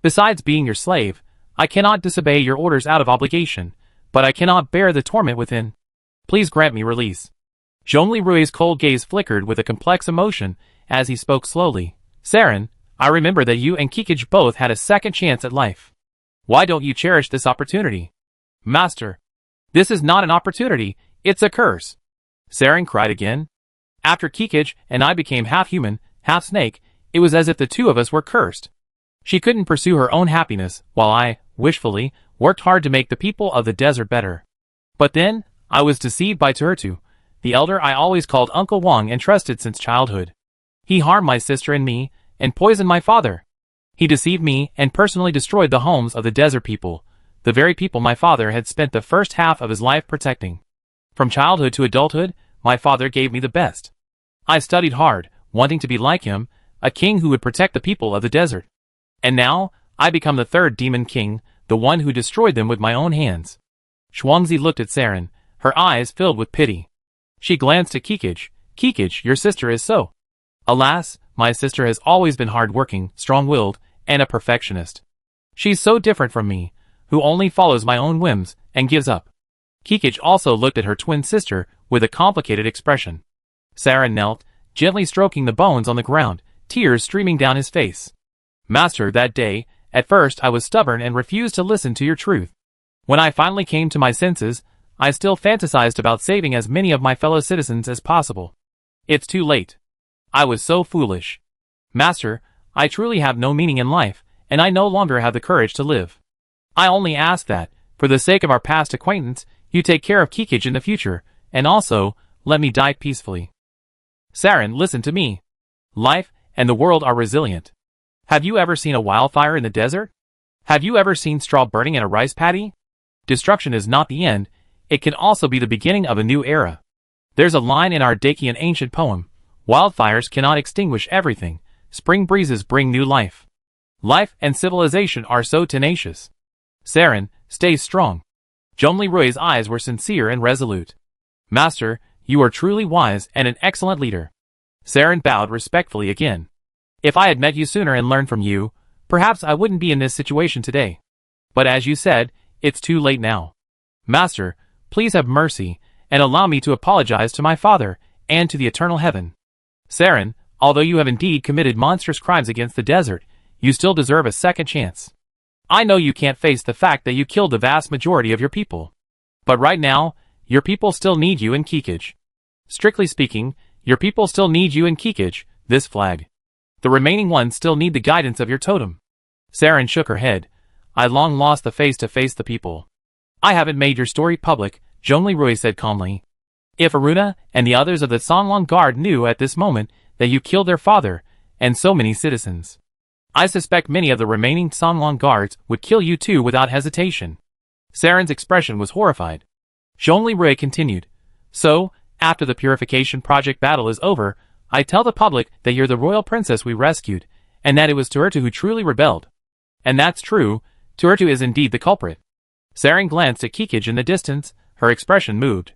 Besides being your slave, I cannot disobey your orders out of obligation, but I cannot bear the torment within. Please grant me release. Zhongli cold gaze flickered with a complex emotion as he spoke slowly. Saren, I remember that you and Kikij both had a second chance at life. Why don't you cherish this opportunity? Master, this is not an opportunity, it's a curse. Saren cried again. After Kikij and I became half human, half snake, it was as if the two of us were cursed. She couldn't pursue her own happiness, while I, wishfully, worked hard to make the people of the desert better. But then, I was deceived by Turtu, the elder I always called Uncle Wang and trusted since childhood. He harmed my sister and me, and poisoned my father. He deceived me and personally destroyed the homes of the desert people, the very people my father had spent the first half of his life protecting. From childhood to adulthood, my father gave me the best. I studied hard, wanting to be like him, a king who would protect the people of the desert. And now, I become the third demon king, the one who destroyed them with my own hands. Shuangzi looked at Saren, her eyes filled with pity. She glanced at Kikij. Kikij, your sister is so. Alas, my sister has always been hard-working, strong-willed, and a perfectionist. She's so different from me, who only follows my own whims, and gives up. Kikij also looked at her twin sister, with a complicated expression. Saren knelt, gently stroking the bones on the ground, tears streaming down his face. Master, that day, at first I was stubborn and refused to listen to your truth. When I finally came to my senses, I still fantasized about saving as many of my fellow citizens as possible. It's too late. I was so foolish. Master, I truly have no meaning in life, and I no longer have the courage to live. I only ask that, for the sake of our past acquaintance, you take care of Kikij in the future, and also, let me die peacefully. Saren, listen to me. Life and the world are resilient. Have you ever seen a wildfire in the desert? Have you ever seen straw burning in a rice paddy? Destruction is not the end, it can also be the beginning of a new era. There's a line in our Dacian ancient poem, wildfires cannot extinguish everything, spring breezes bring new life. Life and civilization are so tenacious. Saren, stay strong. Zhongli Rui's eyes were sincere and resolute. Master, you are truly wise and an excellent leader. Saren bowed respectfully again. If I had met you sooner and learned from you, perhaps I wouldn't be in this situation today. But as you said, it's too late now. Master, please have mercy, and allow me to apologize to my father, and to the eternal heaven. Saren, although you have indeed committed monstrous crimes against the desert, you still deserve a second chance. I know you can't face the fact that you killed the vast majority of your people. But right now, your people still need you in Kikij. Strictly speaking, your people still need you in Kikij, this flag. The remaining ones still need the guidance of your totem. Saren shook her head. I long lost the face to face the people. I haven't made your story public, Zhongli Rui said calmly. If Aruna and the others of the Songlong Guard knew at this moment that you killed their father, and so many citizens, I suspect many of the remaining Songlong Guards would kill you too without hesitation. Saren's expression was horrified. Zhongli Rui continued. So, after the Purification Project battle is over, I tell the public that you're the royal princess we rescued, and that it was Tuertu who truly rebelled. And that's true, Tuertu is indeed the culprit. Saren glanced at Kikij in the distance, her expression moved.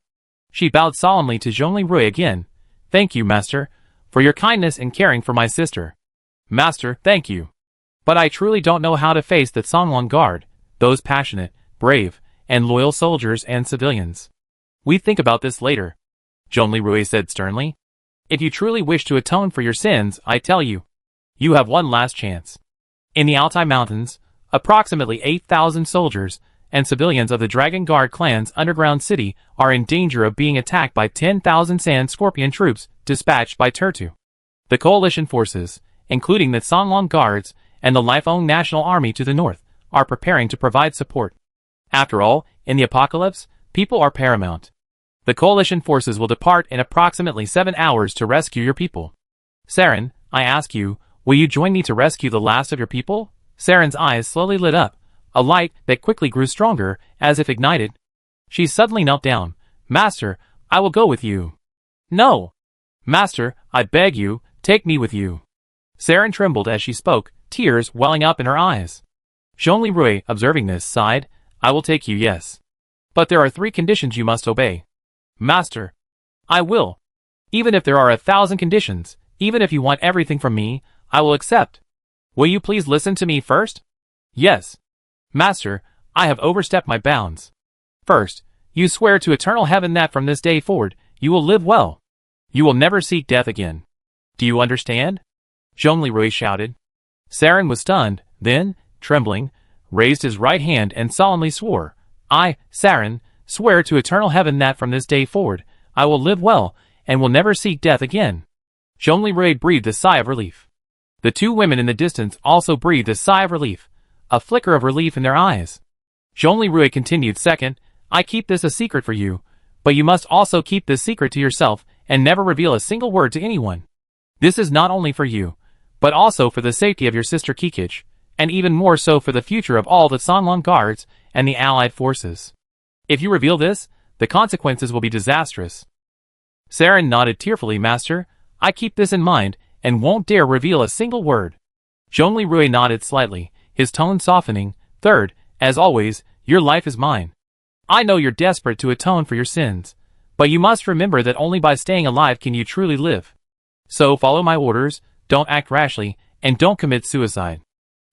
She bowed solemnly to Zhongli Rui again. Thank you, Master, for your kindness in caring for my sister. Master, thank you. But I truly don't know how to face the Songlong Guard, those passionate, brave, and loyal soldiers and civilians. We think about this later, Zhongli Rui said sternly. If you truly wish to atone for your sins, I tell you, you have one last chance. In the Altai Mountains, approximately 8,000 soldiers and civilians of the Dragon Guard clan's underground city are in danger of being attacked by 10,000 Sand Scorpion troops dispatched by Tuertu. The coalition forces, including the Songlong Guards and the Lifeng National Army to the north, are preparing to provide support. After all, in the apocalypse, people are paramount. The coalition forces will depart in approximately 7 hours to rescue your people. Saren, I ask you, will you join me to rescue the last of your people? Saren's eyes slowly lit up, a light that quickly grew stronger, as if ignited. She suddenly knelt down. Master, I will go with you. No! Master, I beg you, take me with you. Saren trembled as she spoke, tears welling up in her eyes. Zhongli Rui, observing this, sighed. I will take you, yes. But there are 3 conditions you must obey. Master, I will. Even if there are 1,000 conditions, even if you want everything from me, I will accept. Will you please listen to me first? Yes. Master, I have overstepped my bounds. First, you swear to eternal heaven that from this day forward, you will live well. You will never seek death again. Do you understand? Zhongli Rui shouted. Saren was stunned, then, trembling, raised his right hand and solemnly swore, I, Saren, swear to eternal heaven that from this day forward, I will live well, and will never seek death again. Zhongli Rui breathed a sigh of relief. The 2 women in the distance also breathed a sigh of relief, a flicker of relief in their eyes. Zhongli Rui continued. Second, I keep this a secret for you, but you must also keep this secret to yourself and never reveal a single word to anyone. This is not only for you, but also for the safety of your sister Kikij, and even more so for the future of all the Songlong Guards and the allied forces. If you reveal this, the consequences will be disastrous. Saren nodded tearfully. Master, I keep this in mind, and won't dare reveal a single word. Zhongli Rui nodded slightly, his tone softening. Third, as always, your life is mine. I know you're desperate to atone for your sins, but you must remember that only by staying alive can you truly live. So follow my orders, don't act rashly, and don't commit suicide.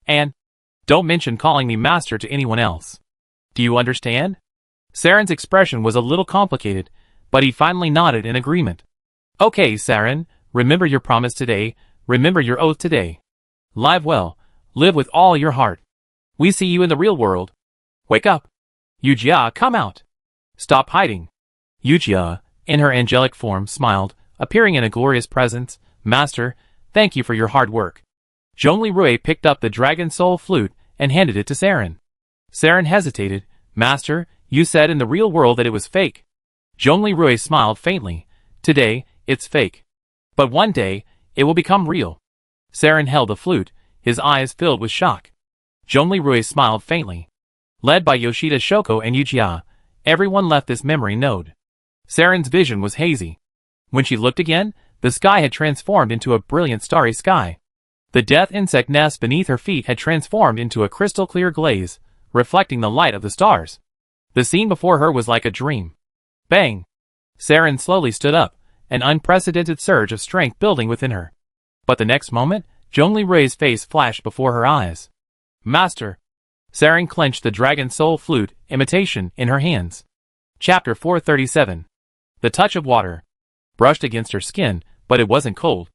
And don't mention calling me master to anyone else. Do you understand? Saren's expression was a little complicated, but he finally nodded in agreement. Okay, Saren, Remember your promise today, remember your oath today. Live well, live with all your heart. We see you in the real world. Wake up. Yujia, come out. Stop hiding. Yujia, in her angelic form, smiled, appearing in a glorious presence. Master, thank you for your hard work. Zhongli Rui picked up the Dragon Soul flute and handed it to Saren. Saren hesitated. Master, you said in the real world that it was fake. Zhongli Rui smiled faintly. Today, it's fake. But one day, it will become real. Saren held the flute, his eyes filled with shock. Zhongli Rui smiled faintly. Led by Yoshida Shoko and Yujia, everyone left this memory node. Saren's vision was hazy. When she looked again, the sky had transformed into a brilliant starry sky. The death insect nest beneath her feet had transformed into a crystal-clear glaze, reflecting the light of the stars. The scene before her was like a dream. Bang! Saren slowly stood up, an unprecedented surge of strength building within her. But the next moment, Zhongli Rui's face flashed before her eyes. Master! Saren clenched the Dragon Soul flute imitation in her hands. Chapter 437. The touch of water. Brushed against her skin, but it wasn't cold.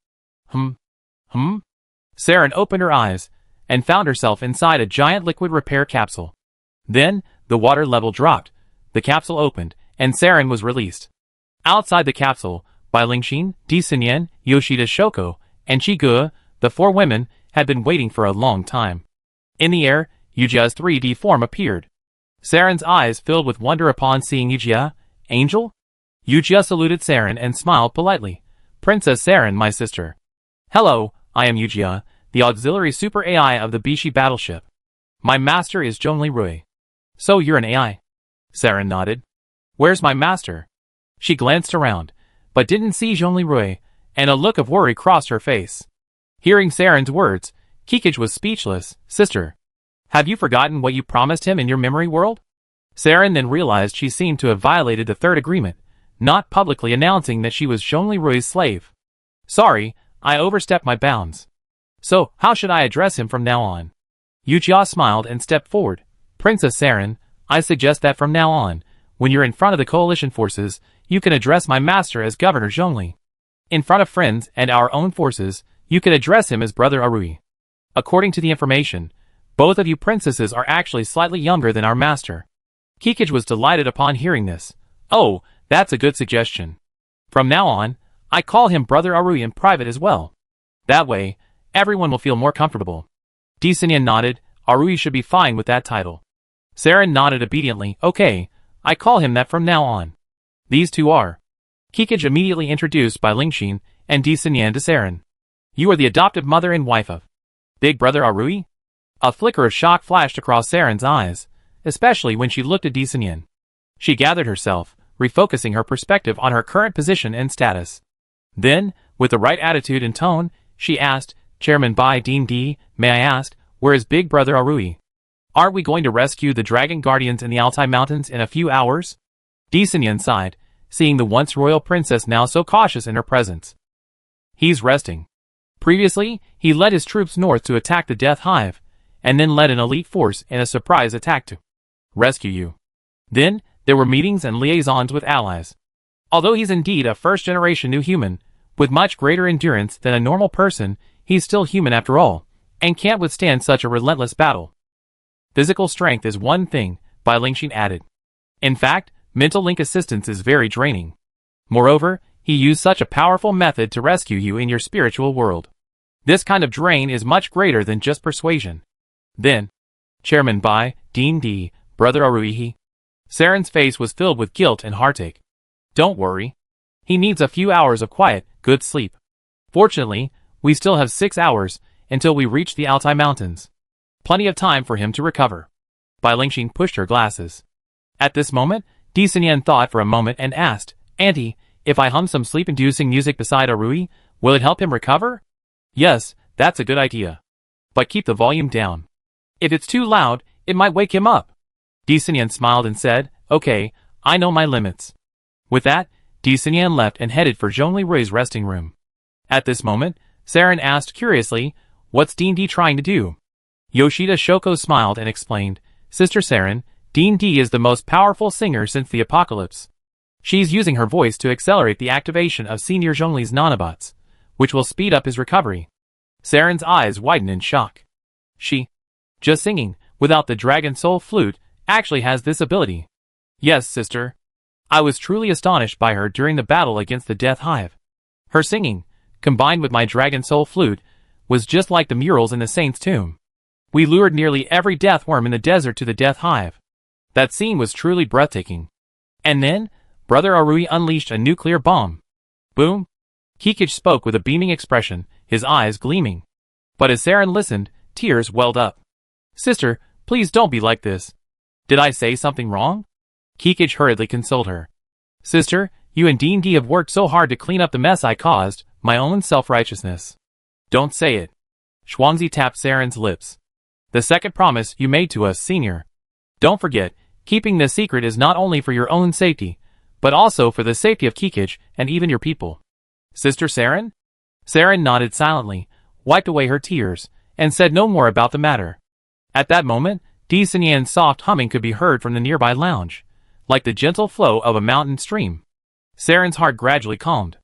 Saren opened her eyes, and found herself inside a giant liquid repair capsule. Then, the water level dropped, the capsule opened, and Saren was released. Outside the capsule, Bai Lingxin, Di Xinyan, Yoshida Shoko, and Qige, the four women, had been waiting for a long time. In the air, Yujia's 3D form appeared. Saren's eyes filled with wonder upon seeing Yujia. Angel? Yujia saluted Saren and smiled politely. Princess Saren, my sister. Hello, I am Yujia, the auxiliary super AI of the Bishi battleship. My master is Zhongli Rui. So you're an AI? Saren nodded. Where's my master? She glanced around, but didn't see Zhongli Rui, and a look of worry crossed her face. Hearing Saren's words, Kikij was speechless. Sister, have you forgotten what you promised him in your memory world? Saren then realized she seemed to have violated the third agreement, not publicly announcing that she was Zhongli Rui's slave. Sorry, I overstepped my bounds. So, how should I address him from now on? Yujia smiled and stepped forward. Princess Saren, I suggest that from now on, when you're in front of the coalition forces, you can address my master as Governor Zhongli. In front of friends and our own forces, you can address him as Brother Arui. According to the information, both of you princesses are actually slightly younger than our master. Kikij was delighted upon hearing this. Oh, that's a good suggestion. From now on, I call him Brother Arui in private as well. That way, everyone will feel more comfortable. Di Xinyan nodded. Arui should be fine with that title. Saren nodded obediently. Okay, I call him that from now on. These two are. Kikij immediately introduced Bai Lingxin and Di Xinyan to Saren. You are the adoptive mother and wife of Big Brother Arui? A flicker of shock flashed across Saren's eyes, especially when she looked at Di Xinyan. She gathered herself, refocusing her perspective on her current position and status. Then, with the right attitude and tone, she asked, Chairman Bai Dean D, may I ask, where is Big Brother Arui? Aren't we going to rescue the Dragon Guardians in the Altai Mountains in a few hours? Di Xinyan sighed, seeing the once royal princess now so cautious in her presence. He's resting. Previously, he led his troops north to attack the Death Hive, and then led an elite force in a surprise attack to rescue you. Then, there were meetings and liaisons with allies. Although he's indeed a first-generation new human, with much greater endurance than a normal person, he's still human after all, and can't withstand such a relentless battle. Physical strength is one thing, Bai Lingxin added. In fact, mental link assistance is very draining. Moreover, he used such a powerful method to rescue you in your spiritual world. This kind of drain is much greater than just persuasion. Then, Chairman Bai, Dean D, Brother Aruihi. Saren's face was filled with guilt and heartache. Don't worry. He needs a few hours of quiet, good sleep. Fortunately, we still have 6 hours until we reach the Altai Mountains. Plenty of time for him to recover. Bai Lingxin pushed her glasses. At this moment, Di Xinyan thought for a moment and asked, Auntie, if I hum some sleep-inducing music beside Arui, will it help him recover? Yes, that's a good idea. But keep the volume down. If it's too loud, it might wake him up. Di Xinyan smiled and said, Okay, I know my limits. With that, Di Xinyan left and headed for Zhongli Rui's resting room. At this moment, Saren asked curiously, What's Dean D trying to do? Yoshida Shoko smiled and explained, Sister Saren, Dean D is the most powerful singer since the apocalypse. She's using her voice to accelerate the activation of Senior Zhongli's nanobots, which will speed up his recovery. Saren's eyes widen in shock. She, just singing, without the Dragon Soul flute, actually has this ability. Yes, sister. I was truly astonished by her during the battle against the Death Hive. Her singing, combined with my Dragon Soul flute, was just like the murals in the Saint's tomb. We lured nearly every death worm in the desert to the Death Hive. That scene was truly breathtaking. And then, Brother Arui unleashed a nuclear bomb. Boom! Kikich spoke with a beaming expression, his eyes gleaming. But as Saren listened, tears welled up. Sister, please don't be like this. Did I say something wrong? Kikich hurriedly consoled her. Sister, you and D&D have worked so hard to clean up the mess I caused, my own self-righteousness. Don't say it. Shuangzi tapped Saren's lips. The second promise you made to us, senior. Don't forget, keeping this secret is not only for your own safety, but also for the safety of Kikich and even your people. Sister Saren? Saren nodded silently, wiped away her tears, and said no more about the matter. At that moment, Di Sinyan's soft humming could be heard from the nearby lounge, like the gentle flow of a mountain stream. Saren's heart gradually calmed.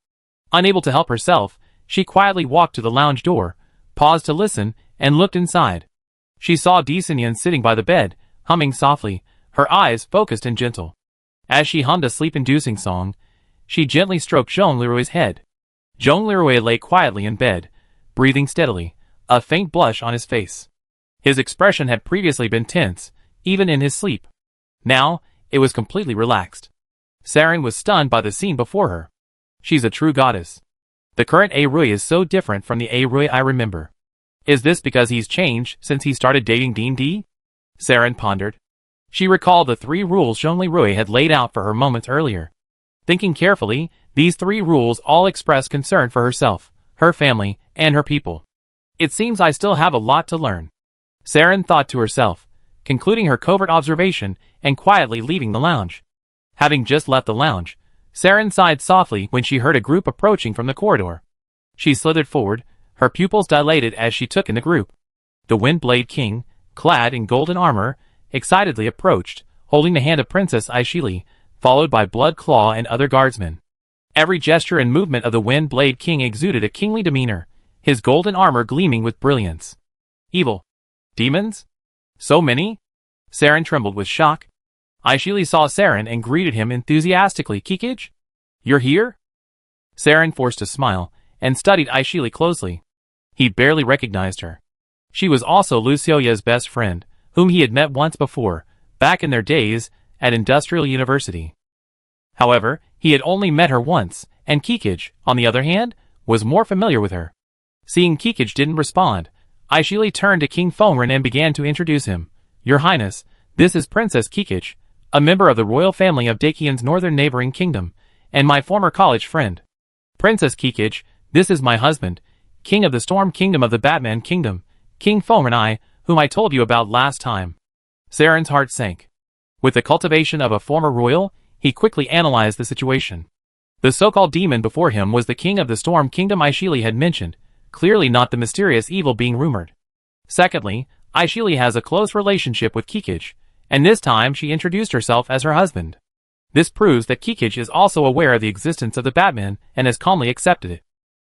Unable to help herself, she quietly walked to the lounge door, paused to listen, and looked inside. She saw Di Sinyan sitting by the bed, humming softly, her eyes focused and gentle. As she hummed a sleep-inducing song, she gently stroked Zhong Leroy's head. Zhong Leroy lay quietly in bed, breathing steadily, a faint blush on his face. His expression had previously been tense, even in his sleep. Now, it was completely relaxed. Saren was stunned by the scene before her. She's a true goddess. The current Arui is so different from the Arui I remember. Is this because he's changed since he started dating D&D? Saren pondered. She recalled the 3 rules Zhong Leroy had laid out for her moments earlier. Thinking carefully, these 3 rules all express concern for herself, her family, and her people. It seems I still have a lot to learn. Saren thought to herself, concluding her covert observation and quietly leaving the lounge. Having just left the lounge, Saren sighed softly when she heard a group approaching from the corridor. She slithered forward, her pupils dilated as she took in the group. The Windblade King, clad in golden armor, excitedly approached, holding the hand of Princess Aishili, followed by Blood Claw and other guardsmen. Every gesture and movement of the Windblade King exuded a kingly demeanor, his golden armor gleaming with brilliance. Evil. Demons? So many? Saren trembled with shock. Aishili saw Saren and greeted him enthusiastically. Kikich? You're here? Saren forced a smile, and studied Aishili closely. He barely recognized her. She was also Lu Xiaoya's best friend, whom he had met once before, back in their days, at Industrial University. However, he had only met her once, and Kikich, on the other hand, was more familiar with her. Seeing Kikich didn't respond, Aishili turned to King Fengren and began to introduce him. Your Highness, this is Princess Kikich, a member of the royal family of Dakian's northern neighboring kingdom, and my former college friend. Princess Kikich, this is my husband, King of the Storm Kingdom of the Batman Kingdom, King Fengren, whom I told you about last time. Saren's heart sank. With the cultivation of a former royal, he quickly analyzed the situation. The so-called demon before him was the King of the Storm Kingdom Aishili had mentioned, clearly not the mysterious evil being rumored. Secondly, Aishili has a close relationship with Kikich, and this time she introduced herself as her husband. This proves that Kikich is also aware of the existence of the Batman and has calmly accepted it.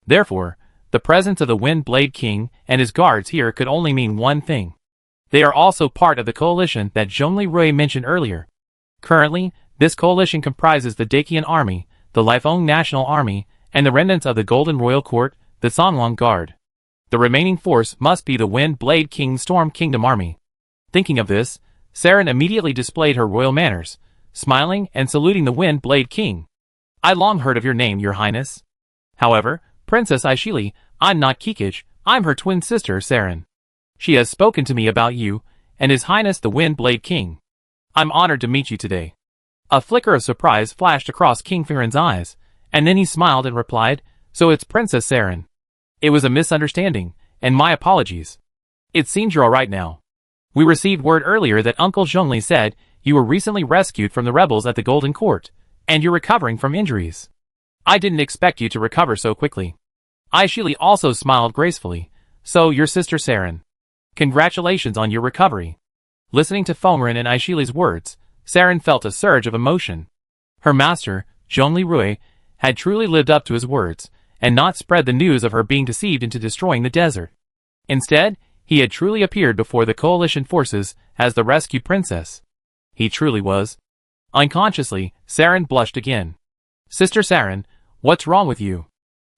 Therefore, the presence of the Windblade King and his guards here could only mean one thing. They are also part of the coalition that Zhong Leroy mentioned earlier. Currently, this coalition comprises the Dakian Army, the Lifeng National Army, and the remnants of the Golden Royal Court, the Songlong Guard. The remaining force must be the Windblade King's Storm Kingdom Army. Thinking of this, Saren immediately displayed her royal manners, smiling and saluting the Windblade King. I long heard of your name, Your Highness. However, Princess Aishili, I'm not Kikich, I'm her twin sister, Saren. She has spoken to me about you, and His Highness the Windblade King. I'm honored to meet you today. A flicker of surprise flashed across King Fengren's eyes, and then he smiled and replied, So it's Princess Saren. It was a misunderstanding, and my apologies. It seems you're alright now. We received word earlier that Uncle Zhongli said you were recently rescued from the rebels at the Golden Court, and you're recovering from injuries. I didn't expect you to recover so quickly. Aishili also smiled gracefully. So, your sister Saren. Congratulations on your recovery. Listening to Fengren and Aishili's words, Saren felt a surge of emotion. Her master, Zhong Leroy, had truly lived up to his words, and not spread the news of her being deceived into destroying the desert. Instead, he had truly appeared before the coalition forces as the rescue princess. He truly was. Unconsciously, Saren blushed again. Sister Saren, what's wrong with you?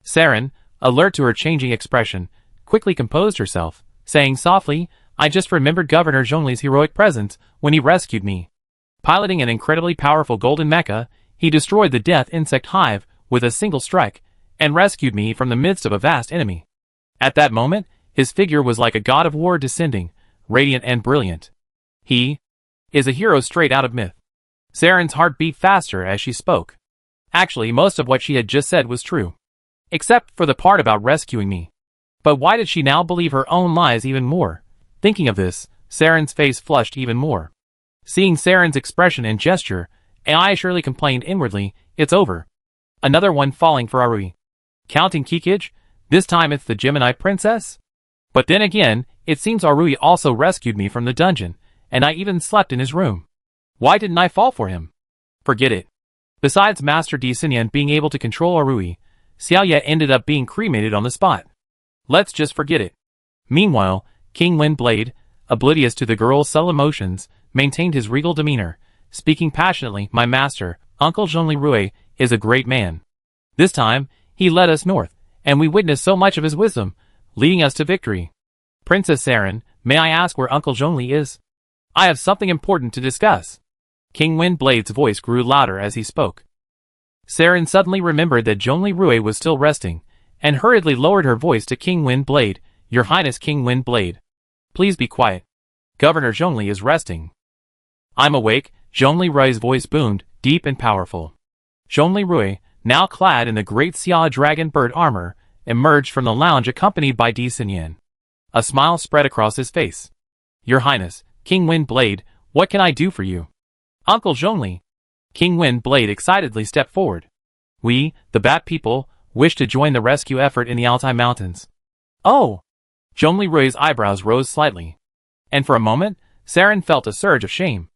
Saren, alert to her changing expression, quickly composed herself, saying softly, I just remembered Governor Zhongli's heroic presence when he rescued me. Piloting an incredibly powerful golden mecha, he destroyed the death insect hive with a single strike, and rescued me from the midst of a vast enemy. At that moment, his figure was like a god of war descending, radiant and brilliant. He is a hero straight out of myth. Saren's heart beat faster as she spoke. Actually, most of what she had just said was true. Except for the part about rescuing me. But why did she now believe her own lies even more? Thinking of this, Saren's face flushed even more. Seeing Saren's expression and gesture, AI surely complained inwardly, it's over. Another one falling for Arui. Counting Kikij, this time it's the Gemini princess? But then again, it seems Arui also rescued me from the dungeon, and I even slept in his room. Why didn't I fall for him? Forget it. Besides Master D. Sinyan being able to control Arui, Xiaoye ended up being cremated on the spot. Let's just forget it. Meanwhile, King Windblade, oblivious to the girl's subtle emotions, maintained his regal demeanor, speaking passionately, my master, Uncle Zhongli Rui, is a great man. This time, he led us north, and we witnessed so much of his wisdom, leading us to victory. Princess Saren, may I ask where Uncle Zhongli is? I have something important to discuss. King Windblade's voice grew louder as he spoke. Saren suddenly remembered that Zhongli Rui was still resting, and hurriedly lowered her voice to King Windblade, Your Highness King Windblade. Please be quiet. Governor Zhongli is resting. I'm awake, Zhongli Rui's voice boomed, deep and powerful. Zhongli Rui, now clad in the great Xia dragon bird armor, emerged from the lounge accompanied by Di Sinyan. A smile spread across his face. Your Highness, King Windblade, what can I do for you? Uncle Zhongli. King Windblade excitedly stepped forward. We, the Bat People, wish to join the rescue effort in the Altai Mountains. Oh! Zhongli Rui's eyebrows rose slightly. And for a moment, Saren felt a surge of shame.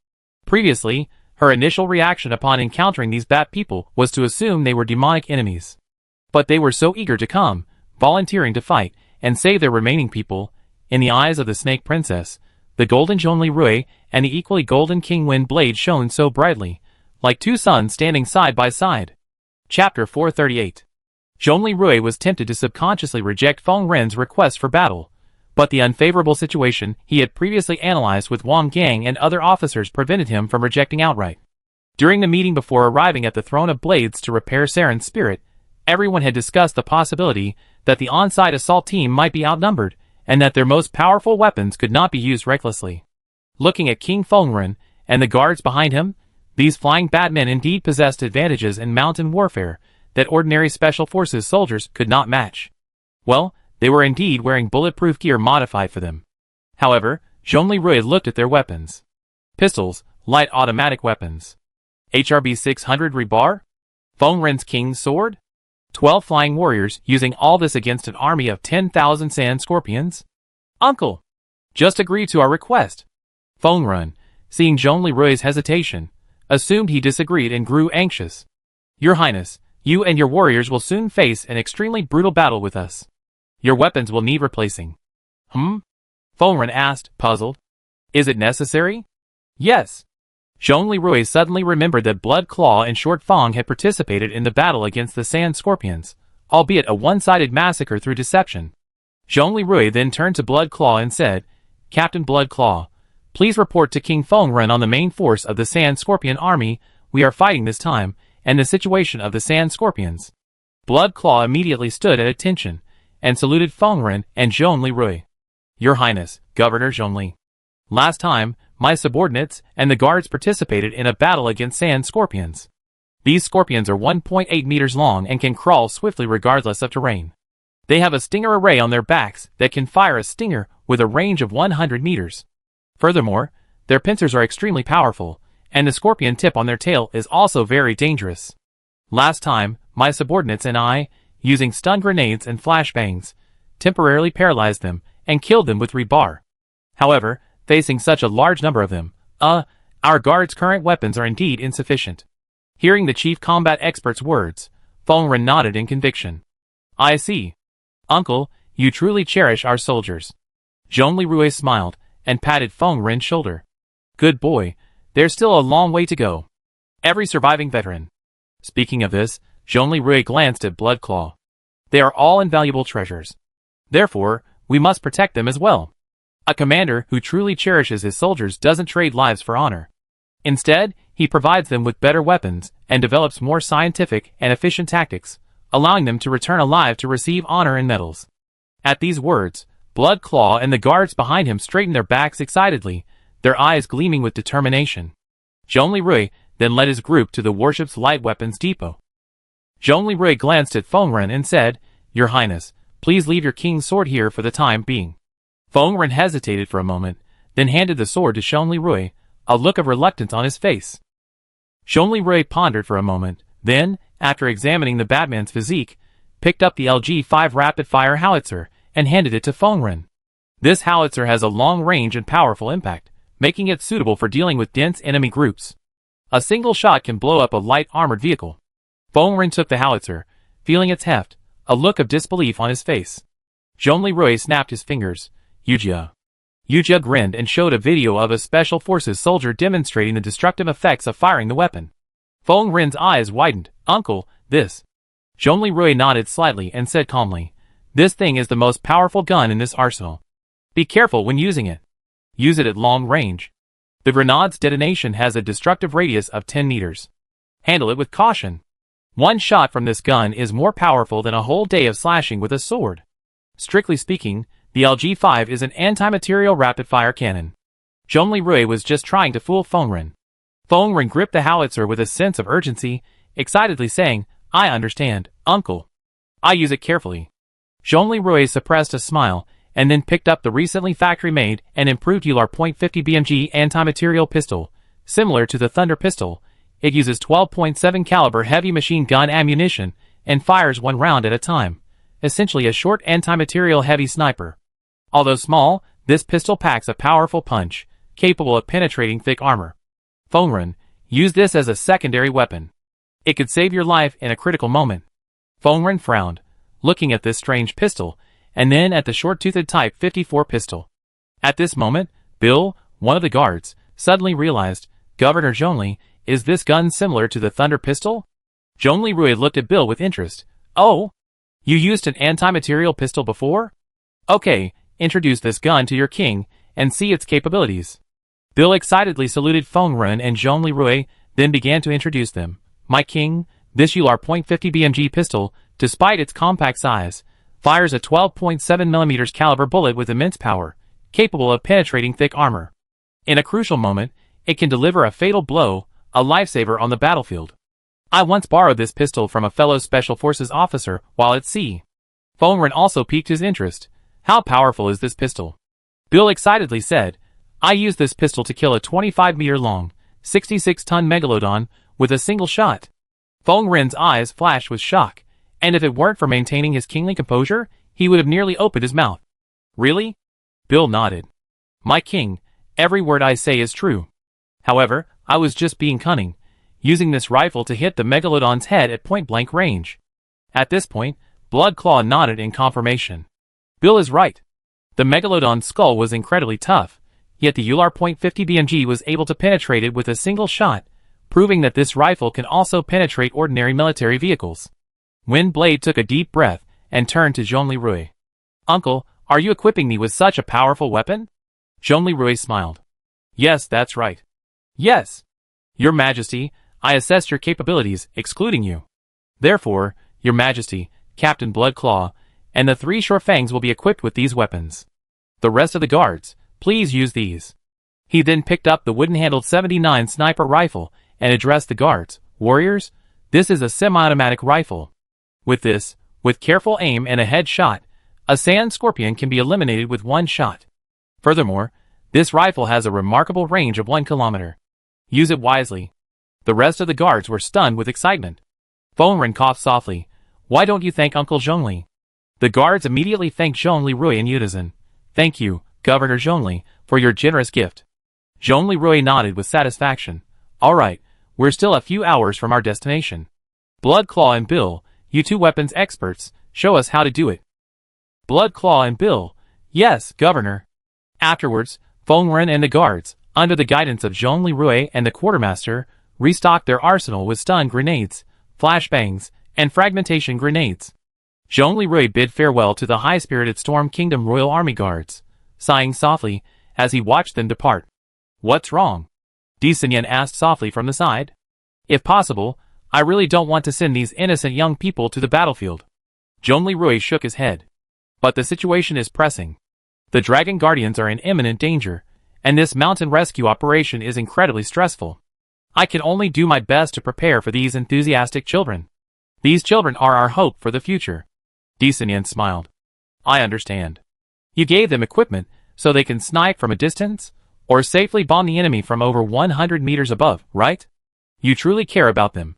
Previously, her initial reaction upon encountering these Bat People was to assume they were demonic enemies. But they were so eager to come, volunteering to fight, and save their remaining people. In the eyes of the Snake Princess, the golden Zhongli Rui and the equally golden King Windblade shone so brightly, like two suns standing side by side. Chapter 438. Zhongli Rui was tempted to subconsciously reject Feng Ren's request for battle, but the unfavorable situation he had previously analyzed with Wang Gang and other officers prevented him from rejecting outright. During the meeting before arriving at the Throne of Blades to repair Saren's spirit, everyone had discussed the possibility that the on-site assault team might be outnumbered, and that their most powerful weapons could not be used recklessly. Looking at King Fengren and the guards behind him, these flying batmen indeed possessed advantages in mountain warfare that ordinary special forces soldiers could not match. Well, they were indeed wearing bulletproof gear modified for them. However, Zhongli Rui looked at their weapons. Pistols, light automatic weapons. HRB 600 rebar? Fengren's King's sword? 12 flying warriors using all this against an army of 10,000 sand scorpions? Uncle! Just agree to our request. Fengren, seeing Zhongli Rui's hesitation, assumed he disagreed and grew anxious. Your Highness, you and your warriors will soon face an extremely brutal battle with us. Your weapons will need replacing. Fengren asked, puzzled. Is it necessary? Yes. Zhongli Rui suddenly remembered that Blood Claw and Short Fang had participated in the battle against the Sand Scorpions, albeit a one-sided massacre through deception. Zhongli Rui then turned to Blood Claw and said, Captain Blood Claw, please report to King Fengren on the main force of the Sand Scorpion army we are fighting this time, and the situation of the Sand Scorpions. Blood Claw immediately stood at attention, and saluted Fengren and Zhongli Rui. Your Highness, Governor Zhongli. Last time, my subordinates and the guards participated in a battle against sand scorpions. These scorpions are 1.8 meters long and can crawl swiftly regardless of terrain. They have a stinger array on their backs that can fire a stinger with a range of 100 meters. Furthermore, their pincers are extremely powerful, and the scorpion tip on their tail is also very dangerous. Last time, my subordinates and I, using stun grenades and flashbangs, temporarily paralyzed them and killed them with rebar. However, facing such a large number of them, our guards' current weapons are indeed insufficient. Hearing the chief combat expert's words, Fengren nodded in conviction. I see. Uncle, you truly cherish our soldiers. Zhong Li smiled and patted Feng Ren's shoulder. Good boy, there's still a long way to go. Every surviving veteran. Speaking of this, Zhong Li glanced at Blood Claw. They are all invaluable treasures. Therefore, we must protect them as well. A commander who truly cherishes his soldiers doesn't trade lives for honor. Instead, he provides them with better weapons and develops more scientific and efficient tactics, allowing them to return alive to receive honor and medals. At these words, Blood Claw and the guards behind him straightened their backs excitedly, their eyes gleaming with determination. Zhong Li then led his group to the warship's light weapons depot. Zhong Li glanced at Feng Ren and said, Your Highness, please leave your king's sword here for the time being. Feng Ren hesitated for a moment, then handed the sword to Zhong Li, a look of reluctance on his face. Zhong Li pondered for a moment, then, after examining the Batman's physique, picked up the LG-5 rapid-fire howitzer and handed it to Feng Ren. This howitzer has a long range and powerful impact, making it suitable for dealing with dense enemy groups. A single shot can blow up a light armored vehicle. Feng Ren took the howitzer, feeling its heft, a look of disbelief on his face. Zhong Li snapped his fingers. Yujia. Yujia grinned and showed a video of a Special Forces soldier demonstrating the destructive effects of firing the weapon. Feng Ren's eyes widened. Uncle, this. Zhong Li nodded slightly and said calmly, This thing is the most powerful gun in this arsenal. Be careful when using it. Use it at long range. The grenade's detonation has a destructive radius of 10 meters. Handle it with caution. One shot from this gun is more powerful than a whole day of slashing with a sword. Strictly speaking, the LG-5 is an anti-material rapid-fire cannon. Zhong Li was just trying to fool Feng Ren. Feng Ren gripped the howitzer with a sense of urgency, excitedly saying, I understand, Uncle. I use it carefully. Zhong Li suppressed a smile, and then picked up the recently factory-made and improved ULR.50 BMG anti-material pistol. Similar to the Thunder pistol, it uses 12.7 caliber heavy machine gun ammunition and fires one round at a time, essentially a short anti-material heavy sniper. Although small, this pistol packs a powerful punch, capable of penetrating thick armor. Feng Ren, use this as a secondary weapon. It could save your life in a critical moment. Feng Ren frowned, looking at this strange pistol, and then at the short-toothed Type 54 pistol. At this moment, Bill, one of the guards, suddenly realized, Governor Zhong Li, is this gun similar to the Thunder pistol? Zhong Li looked at Bill with interest. Oh? You used an anti-material pistol before? Okay, introduce this gun to your king, and see its capabilities. Bill excitedly saluted Feng Ren and Zhong Li, then began to introduce them. My king, this ULR.50 BMG pistol, despite its compact size, fires a 12.7mm caliber bullet with immense power, capable of penetrating thick armor. In a crucial moment, it can deliver a fatal blow, a lifesaver on the battlefield. I once borrowed this pistol from a fellow Special Forces officer while at sea. Feng Ren also piqued his interest. How powerful is this pistol? Bill excitedly said, I used this pistol to kill a 25-meter-long, 66-ton megalodon with a single shot. Feng Ren's eyes flashed with shock, and if it weren't for maintaining his kingly composure, he would have nearly opened his mouth. Really? Bill nodded. My king, every word I say is true. However, I was just being cunning, using this rifle to hit the megalodon's head at point-blank range. At this point, Blood Claw nodded in confirmation. Bill is right. The megalodon's skull was incredibly tough, yet the ULR.50 BMG was able to penetrate it with a single shot, proving that this rifle can also penetrate ordinary military vehicles. Windblade took a deep breath and turned to Zhong Li. Uncle, are you equipping me with such a powerful weapon? Zhong Li smiled. Yes, that's right. Yes. Your Majesty, I assessed your capabilities, excluding you. Therefore, Your Majesty, Captain Blood Claw, and the 3 Shorfangs will be equipped with these weapons. The rest of the guards, please use these. He then picked up the wooden-handled 79 sniper rifle and addressed the guards. Warriors, this is a semi-automatic rifle. With this, with careful aim and a headshot, a sand scorpion can be eliminated with one shot. Furthermore, this rifle has a remarkable range of 1 kilometer. Use it wisely. The rest of the guards were stunned with excitement. Feng Ren coughed softly. Why don't you thank Uncle Zhong Li? The guards immediately thanked Zhong Li in unison. Thank you, Governor Zhong Li, for your generous gift. Zhong Li nodded with satisfaction. All right, we're still a few hours from our destination. Blood Claw and Bill, you 2 weapons experts, show us how to do it. Blood, Claw, and Bill. Yes, Governor. Afterwards, Feng Ren and the guards, under the guidance of Zhong Li and the quartermaster, restocked their arsenal with stun grenades, flashbangs, and fragmentation grenades. Zhong Li bid farewell to the high-spirited Storm Kingdom Royal Army guards, sighing softly as he watched them depart. What's wrong? Di Xinyan asked softly from the side. If possible, I really don't want to send these innocent young people to the battlefield. Zhong Li shook his head. But the situation is pressing. The Dragon Guardians are in imminent danger, and this mountain rescue operation is incredibly stressful. I can only do my best to prepare for these enthusiastic children. These children are our hope for the future. Di Xinyan smiled. I understand. You gave them equipment so they can snipe from a distance, or safely bomb the enemy from over 100 meters above, right? You truly care about them.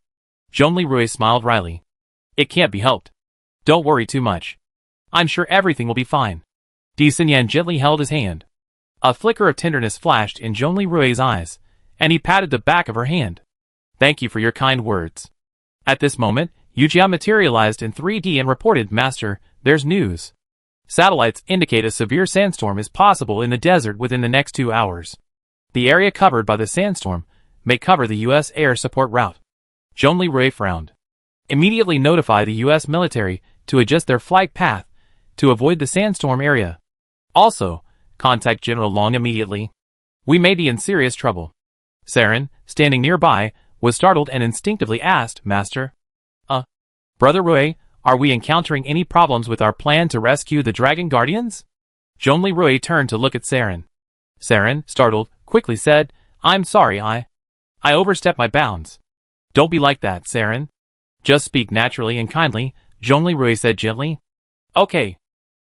Zhong Li smiled wryly. It can't be helped. Don't worry too much. I'm sure everything will be fine. Di Xinyan gently held his hand. A flicker of tenderness flashed in Zhong Li's eyes, and he patted the back of her hand. Thank you for your kind words. At this moment, Yujia materialized in 3D and reported, Master, there's news. Satellites indicate a severe sandstorm is possible in the desert within the next 2 hours. The area covered by the sandstorm may cover the U.S. air support route. Zhong Li frowned. Immediately notify the U.S. military to adjust their flight path to avoid the sandstorm area. Also, contact General Long immediately. We may be in serious trouble. Saren, standing nearby, was startled and instinctively asked, Master. Brother Rui, are we encountering any problems with our plan to rescue the Dragon Guardians? Zhong Li turned to look at Saren. Saren, startled, quickly said, I'm sorry, I overstepped my bounds. Don't be like that, Saren. Just speak naturally and kindly, Zhong Li said gently. Okay,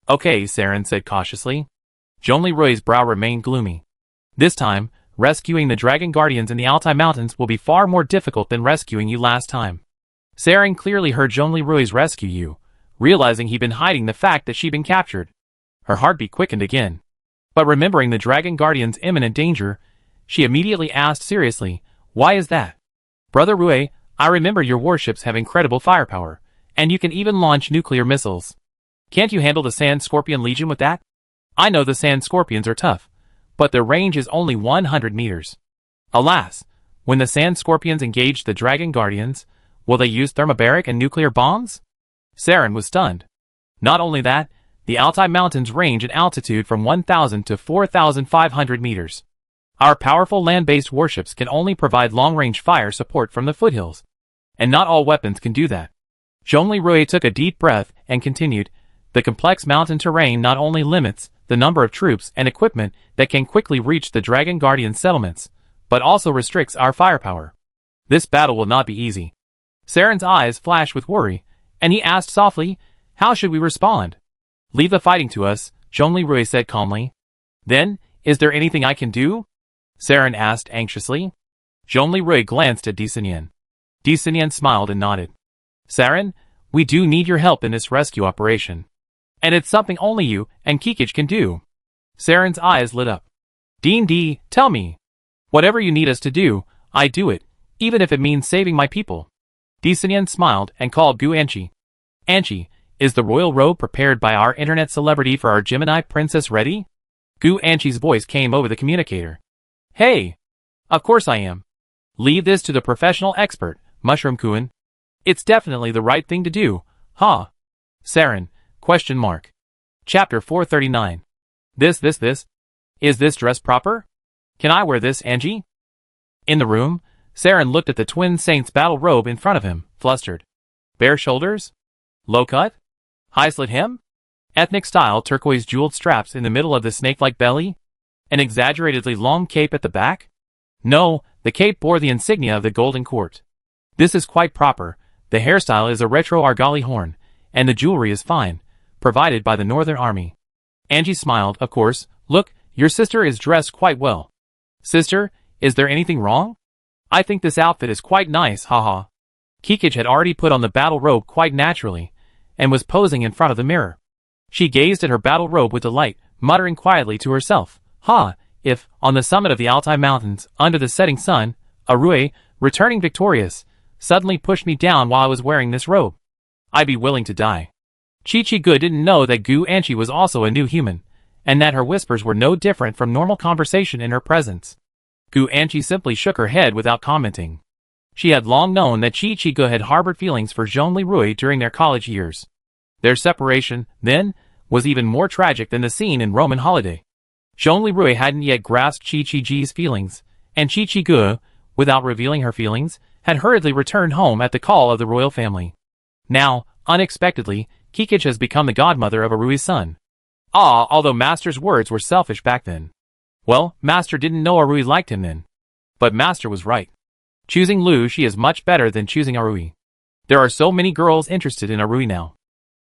Saren said cautiously. Zhong Li's brow remained gloomy. This time, rescuing the Dragon Guardians in the Altai Mountains will be far more difficult than rescuing you last time. Saren clearly heard Zhong Li's rescue you, realizing he'd been hiding the fact that she'd been captured. Her heartbeat quickened again. But remembering the Dragon Guardian's imminent danger, she immediately asked seriously, why is that? Brother Rui, I remember your warships have incredible firepower, and you can even launch nuclear missiles. Can't you handle the Sand Scorpion Legion with that? I know the Sand Scorpions are tough, but their range is only 100 meters. Alas, when the Sand Scorpions engage the Dragon Guardians, will they use thermobaric and nuclear bombs? Saren was stunned. Not only that, the Altai Mountains range in altitude from 1,000 to 4,500 meters. Our powerful land-based warships can only provide long-range fire support from the foothills, and not all weapons can do that. Zhong Li took a deep breath and continued, the complex mountain terrain not only limits the number of troops and equipment that can quickly reach the Dragon Guardian settlements, but also restricts our firepower. This battle will not be easy. Saren's eyes flashed with worry, and he asked softly, how should we respond? Leave the fighting to us, Zhong Li said calmly. Then, is there anything I can do? Saren asked anxiously. Zhong Li glanced at Di Xinyan. Di Xinyan smiled and nodded. Saren, we do need your help in this rescue operation. And it's something only you and Kikich can do. Saren's eyes lit up. Dean D, tell me. Whatever you need us to do, I do it, even if it means saving my people. Di Xinyan smiled and called Gu Anqi. Anqi, is the royal robe prepared by our internet celebrity for our Gemini princess ready? Gu Anqi's voice came over the communicator. Hey! Of course I am. Leave this to the professional expert, Mushroom Kun. It's definitely the right thing to do, huh? Saren, question mark. Chapter 439. This. Is this dress proper? Can I wear this, Angie? In the room, Saren looked at the twin saints' battle robe in front of him, flustered. Bare shoulders? Low cut? High slit hem? Ethnic style turquoise jeweled straps in the middle of the snake-like belly? An exaggeratedly long cape at the back? No, the cape bore the insignia of the Golden Court. This is quite proper. The hairstyle is a retro Argali horn, and the jewelry is fine, provided by the Northern Army. Angie smiled, of course. Look, your sister is dressed quite well. Sister, is there anything wrong? I think this outfit is quite nice, haha. Kikich had already put on the battle robe quite naturally, and was posing in front of the mirror. She gazed at her battle robe with delight, muttering quietly to herself, if, on the summit of the Altai Mountains, under the setting sun, a Rui, returning victorious, suddenly pushed me down while I was wearing this robe, I'd be willing to die. Chi-Chi-Gu didn't know that Gu Anchi was also a new human, and that her whispers were no different from normal conversation in her presence. Gu Anchi simply shook her head without commenting. She had long known that Chi-Chi-Gu had harbored feelings for Zhongli Rui during their college years. Their separation, then, was even more tragic than the scene in Roman Holiday. Zhongli Rui hadn't yet grasped Chi-Chi-Ji's feelings, and Chi-Chi-Gu, without revealing her feelings, had hurriedly returned home at the call of the royal family. Now, unexpectedly, Kikich has become the godmother of Arui's son. Although Master's words were selfish back then. Well, Master didn't know Arui liked him then. But Master was right. Choosing Lu Shi is much better than choosing Arui. There are so many girls interested in Arui now.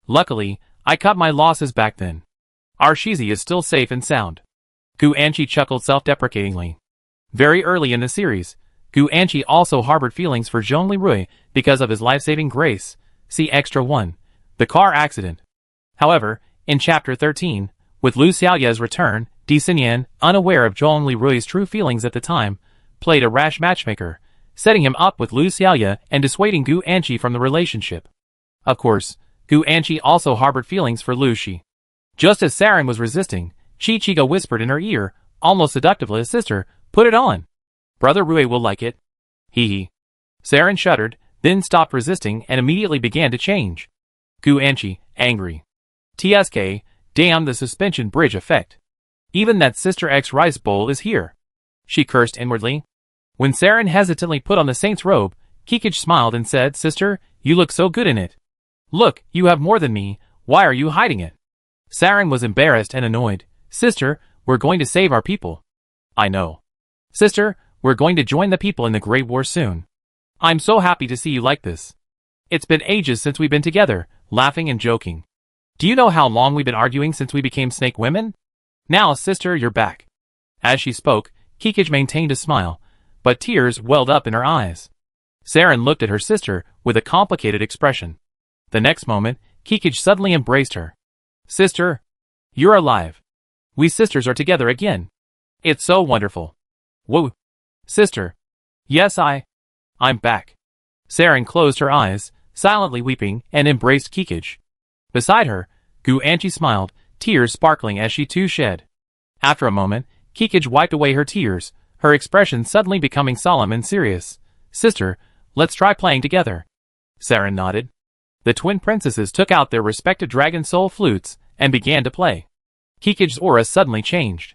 Luckily, I cut my losses back then. Our Shizi is still safe and sound. Gu Anchi chuckled self-deprecatingly. Very early in the series, Gu Anchi also harbored feelings for Zhongli Rui because of his life-saving grace. See Extra 1. The car accident. However, in Chapter 13, with Lu Xiaoya's return, Di Xinyan, unaware of Zhongli Rui's true feelings at the time, played a rash matchmaker, setting him up with Lu Xiaoya and dissuading Gu Anchi from the relationship. Of course, Gu Anchi also harbored feelings for Lu Shi. Just as Saren was resisting, Chi-Chi-Gu whispered in her ear, almost seductively, "Sister, put it on. Brother Rui will like it." Hee hee. Saren shuddered, then stopped resisting and immediately began to change. Gu Anchi, angry. TSK, damn the suspension bridge effect. Even that Sister X rice bowl is here. She cursed inwardly. When Saren hesitantly put on the saint's robe, Kikich smiled and said, "Sister, you look so good in it. Look, you have more than me, why are you hiding it?" Saren was embarrassed and annoyed. "Sister, we're going to save our people." "I know. Sister, we're going to join the people in the Great War soon. I'm so happy to see you like this. It's been ages since we've been together, laughing and joking. Do you know how long we've been arguing since we became snake women? Now, sister, you're back." As she spoke, Kikich maintained a smile, but tears welled up in her eyes. Saren looked at her sister with a complicated expression. The next moment, Kikich suddenly embraced her. "Sister, you're alive. We sisters are together again. It's so wonderful. Woo. Sister. Yes, I'm back." Saren closed her eyes, silently weeping, and embraced Kikich. Beside her, Gu Anchi smiled, tears sparkling as she too shed. After a moment, Kikich wiped away her tears, her expression suddenly becoming solemn and serious. "Sister, let's try playing together." Saren nodded. The twin princesses took out their respective dragon soul flutes and began to play. Kikich's aura suddenly changed.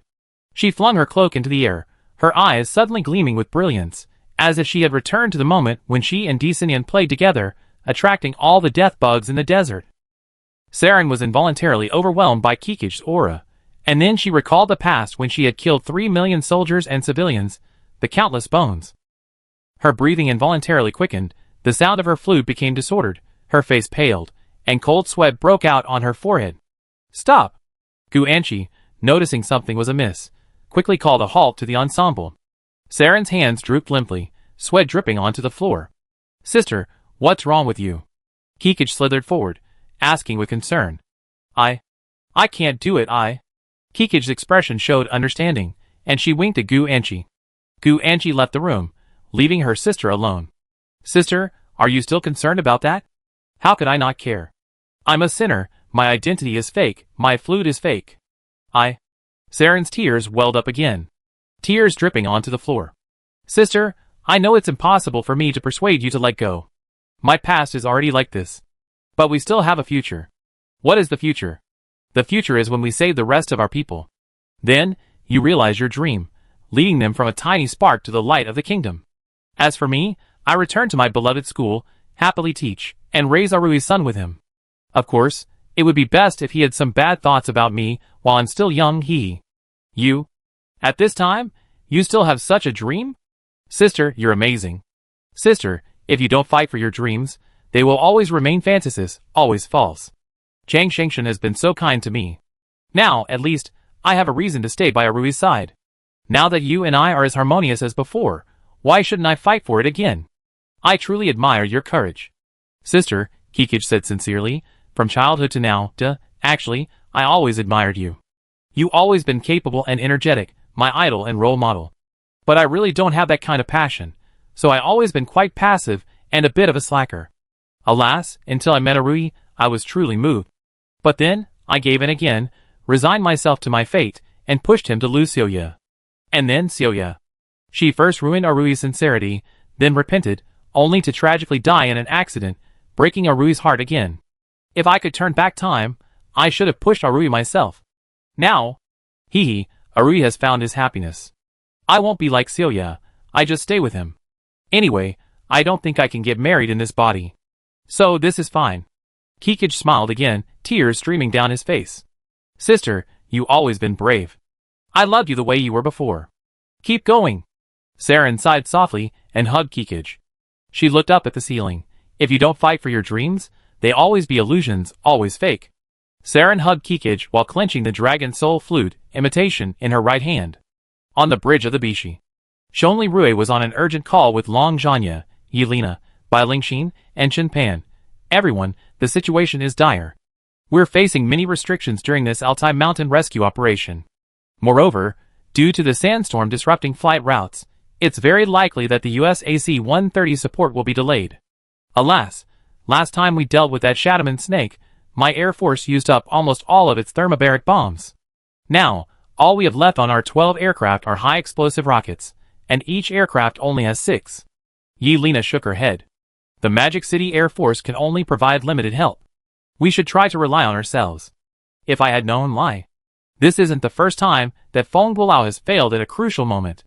She flung her cloak into the air, her eyes suddenly gleaming with brilliance, as if she had returned to the moment when she and Di Xinyan played together, attracting all the death bugs in the desert. Saren was involuntarily overwhelmed by Kikich's aura, and then she recalled the past when she had killed 3 million soldiers and civilians, the countless bones. Her breathing involuntarily quickened, the sound of her flute became disordered, her face paled, and cold sweat broke out on her forehead. "Stop!" Gu Anchi, noticing something was amiss, quickly called a halt to the ensemble. Saren's hands drooped limply, sweat dripping onto the floor. "Sister, what's wrong with you?" Kikich slithered forward, asking with concern. I can't do it, Kikich's expression showed understanding, and she winked at Gu Anchi. Gu Anchi left the room, leaving her sister alone. "Sister, are you still concerned about that? How could I not care? I'm a sinner, my identity is fake, my flute is fake. Saren's tears welled up again, tears dripping onto the floor. "Sister, I know it's impossible for me to persuade you to let go. My past is already like this. But we still have a future." "What is the future?" "The future is when we save the rest of our people. Then, you realize your dream, leading them from a tiny spark to the light of the kingdom. As for me, I return to my beloved school, happily teach, and raise Arui's son with him. Of course, it would be best if he had some bad thoughts about me while I'm still young. You? At this time, you still have such a dream? Sister, you're amazing. Sister, if you don't fight for your dreams, they will always remain fantasies, always false. Chang Shengshan has been so kind to me. Now, at least, I have a reason to stay by Arui's side. Now that you and I are as harmonious as before, why shouldn't I fight for it again? I truly admire your courage." "Sister," Kikich said sincerely, "from childhood to now, actually, I always admired you. You always been capable and energetic, my idol and role model. But I really don't have that kind of passion, so I always been quite passive and a bit of a slacker. Alas, until I met Arui, I was truly moved. But then, I gave in again, resigned myself to my fate, and pushed him to lose Celia. And then Celia. She first ruined Arui's sincerity, then repented, only to tragically die in an accident, breaking Arui's heart again. If I could turn back time, I should have pushed Arui myself. Now, Arui has found his happiness. I won't be like Celia, I just stay with him. Anyway, I don't think I can get married in this body. So this is fine. Kikij smiled again, tears streaming down his face. Sister, you always been brave. I loved you the way you were before. Keep going. Saren sighed softly and hugged Kikij. She looked up at the ceiling. If you don't fight for your dreams, they always be illusions, always fake. Saren hugged Kikij while clenching the Dragon Soul flute imitation in her right hand. On the bridge of the Bishi, Zhongli Rui was on an urgent call with Long Zhanya, Yelena, Bai Lingxin, and Chen Pan. Everyone, the situation is dire. We're facing many restrictions during this Altai Mountain rescue operation. Moreover, due to the sandstorm disrupting flight routes, it's very likely that the US AC-130 support will be delayed. Alas, last time we dealt with that Shadowman snake, my Air Force used up almost all of its thermobaric bombs. Now, all we have left on our 12 aircraft are high-explosive rockets, and each aircraft only has 6. Yelena shook her head. The Magic City Air Force can only provide limited help. We should try to rely on ourselves. If I had known why. This isn't the first time that Feng Guolao has failed at a crucial moment.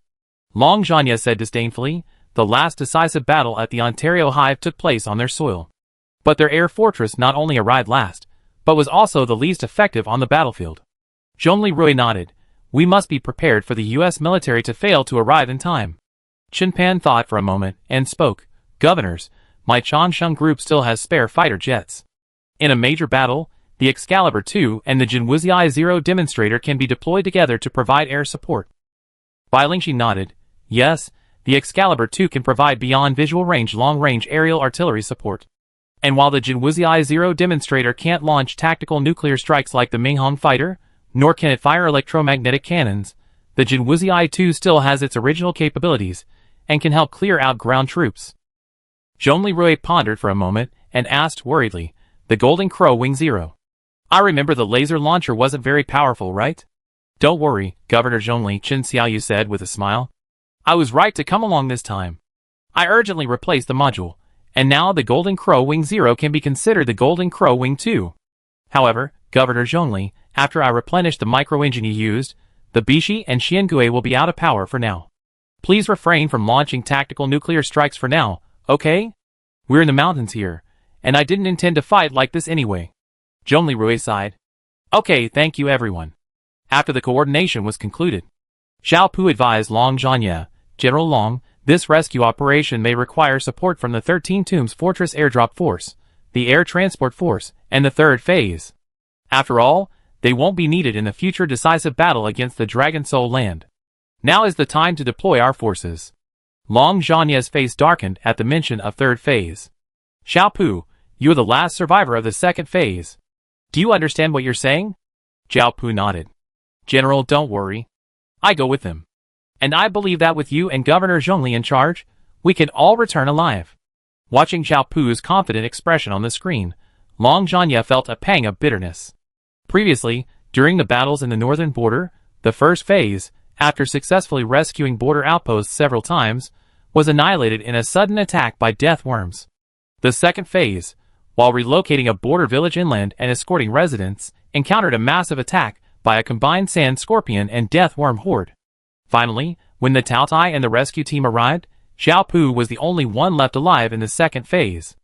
Long Zhanya said disdainfully, the last decisive battle at the Ontario Hive took place on their soil. But their air fortress not only arrived last, but was also the least effective on the battlefield. Zhongli Rui nodded. We must be prepared for the US military to fail to arrive in time. Chen Pan thought for a moment and spoke. Governors, my Changsheng group still has spare fighter jets. In a major battle, the Excalibur II and the Jinwuzi Zero demonstrator can be deployed together to provide air support. Bai Lingxi nodded. Yes, the Excalibur II can provide beyond visual range long-range aerial artillery support. And while the Jinwuzi Zero demonstrator can't launch tactical nuclear strikes like the Minghong fighter, nor can it fire electromagnetic cannons, the Jinwuzi I-2 still has its original capabilities, and can help clear out ground troops. Zhongli Rui pondered for a moment, and asked worriedly, the Golden Crow Wing Zero. I remember the laser launcher wasn't very powerful, right? Don't worry, Governor Zhongli, Chen Xiaoyu said with a smile. I was right to come along this time. I urgently replaced the module, and now the Golden Crow Wing Zero can be considered the Golden Crow Wing 2. However, Governor Zhongli, after I replenish the micro-engine you used, the Bishi and Xiangui will be out of power for now. Please refrain from launching tactical nuclear strikes for now, okay? We're in the mountains here, and I didn't intend to fight like this anyway. Zhongli Rui sighed. Okay, thank you everyone. After the coordination was concluded, Xiao Pu advised Long Zhanya, General Long, this rescue operation may require support from the 13 Tombs Fortress Airdrop Force, the Air Transport Force, and the third phase. After all, they won't be needed in the future decisive battle against the Dragon Soul Land. Now is the time to deploy our forces. Long Zhanya's face darkened at the mention of third phase. Xiao Pu, you are the last survivor of the second phase. Do you understand what you're saying? Xiao Pu nodded. General, don't worry. I go with them. And I believe that with you and Governor Zhongli in charge, we can all return alive. Watching Xiao Pu's confident expression on the screen, Long Zhanya felt a pang of bitterness. Previously, during the battles in the northern border, the first phase, after successfully rescuing border outposts several times, was annihilated in a sudden attack by death worms. The second phase, while relocating a border village inland and escorting residents, encountered a massive attack by a combined sand scorpion and death worm horde. Finally, when the Taotai and the rescue team arrived, Xiao Pu was the only one left alive in the second phase.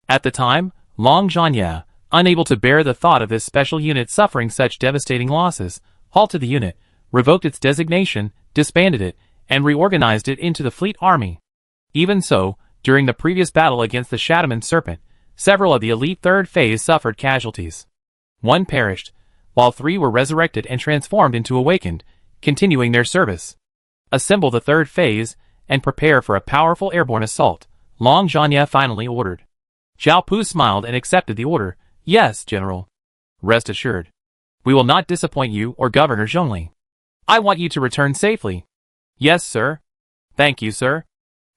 At the time, Long Zhanya, unable to bear the thought of this special unit suffering such devastating losses, halted the unit, revoked its designation, disbanded it, and reorganized it into the Fleet Army. Even so, during the previous battle against the Shadowman Serpent, several of the elite third phase suffered casualties. One perished, while 3 were resurrected and transformed into awakened, continuing their service. Assemble the third phase, and prepare for a powerful airborne assault, Long Zhanya finally ordered. Xiao Pu smiled and accepted the order. Yes, General. Rest assured. We will not disappoint you or Governor Zhongli. I want you to return safely. Yes, sir. Thank you, sir.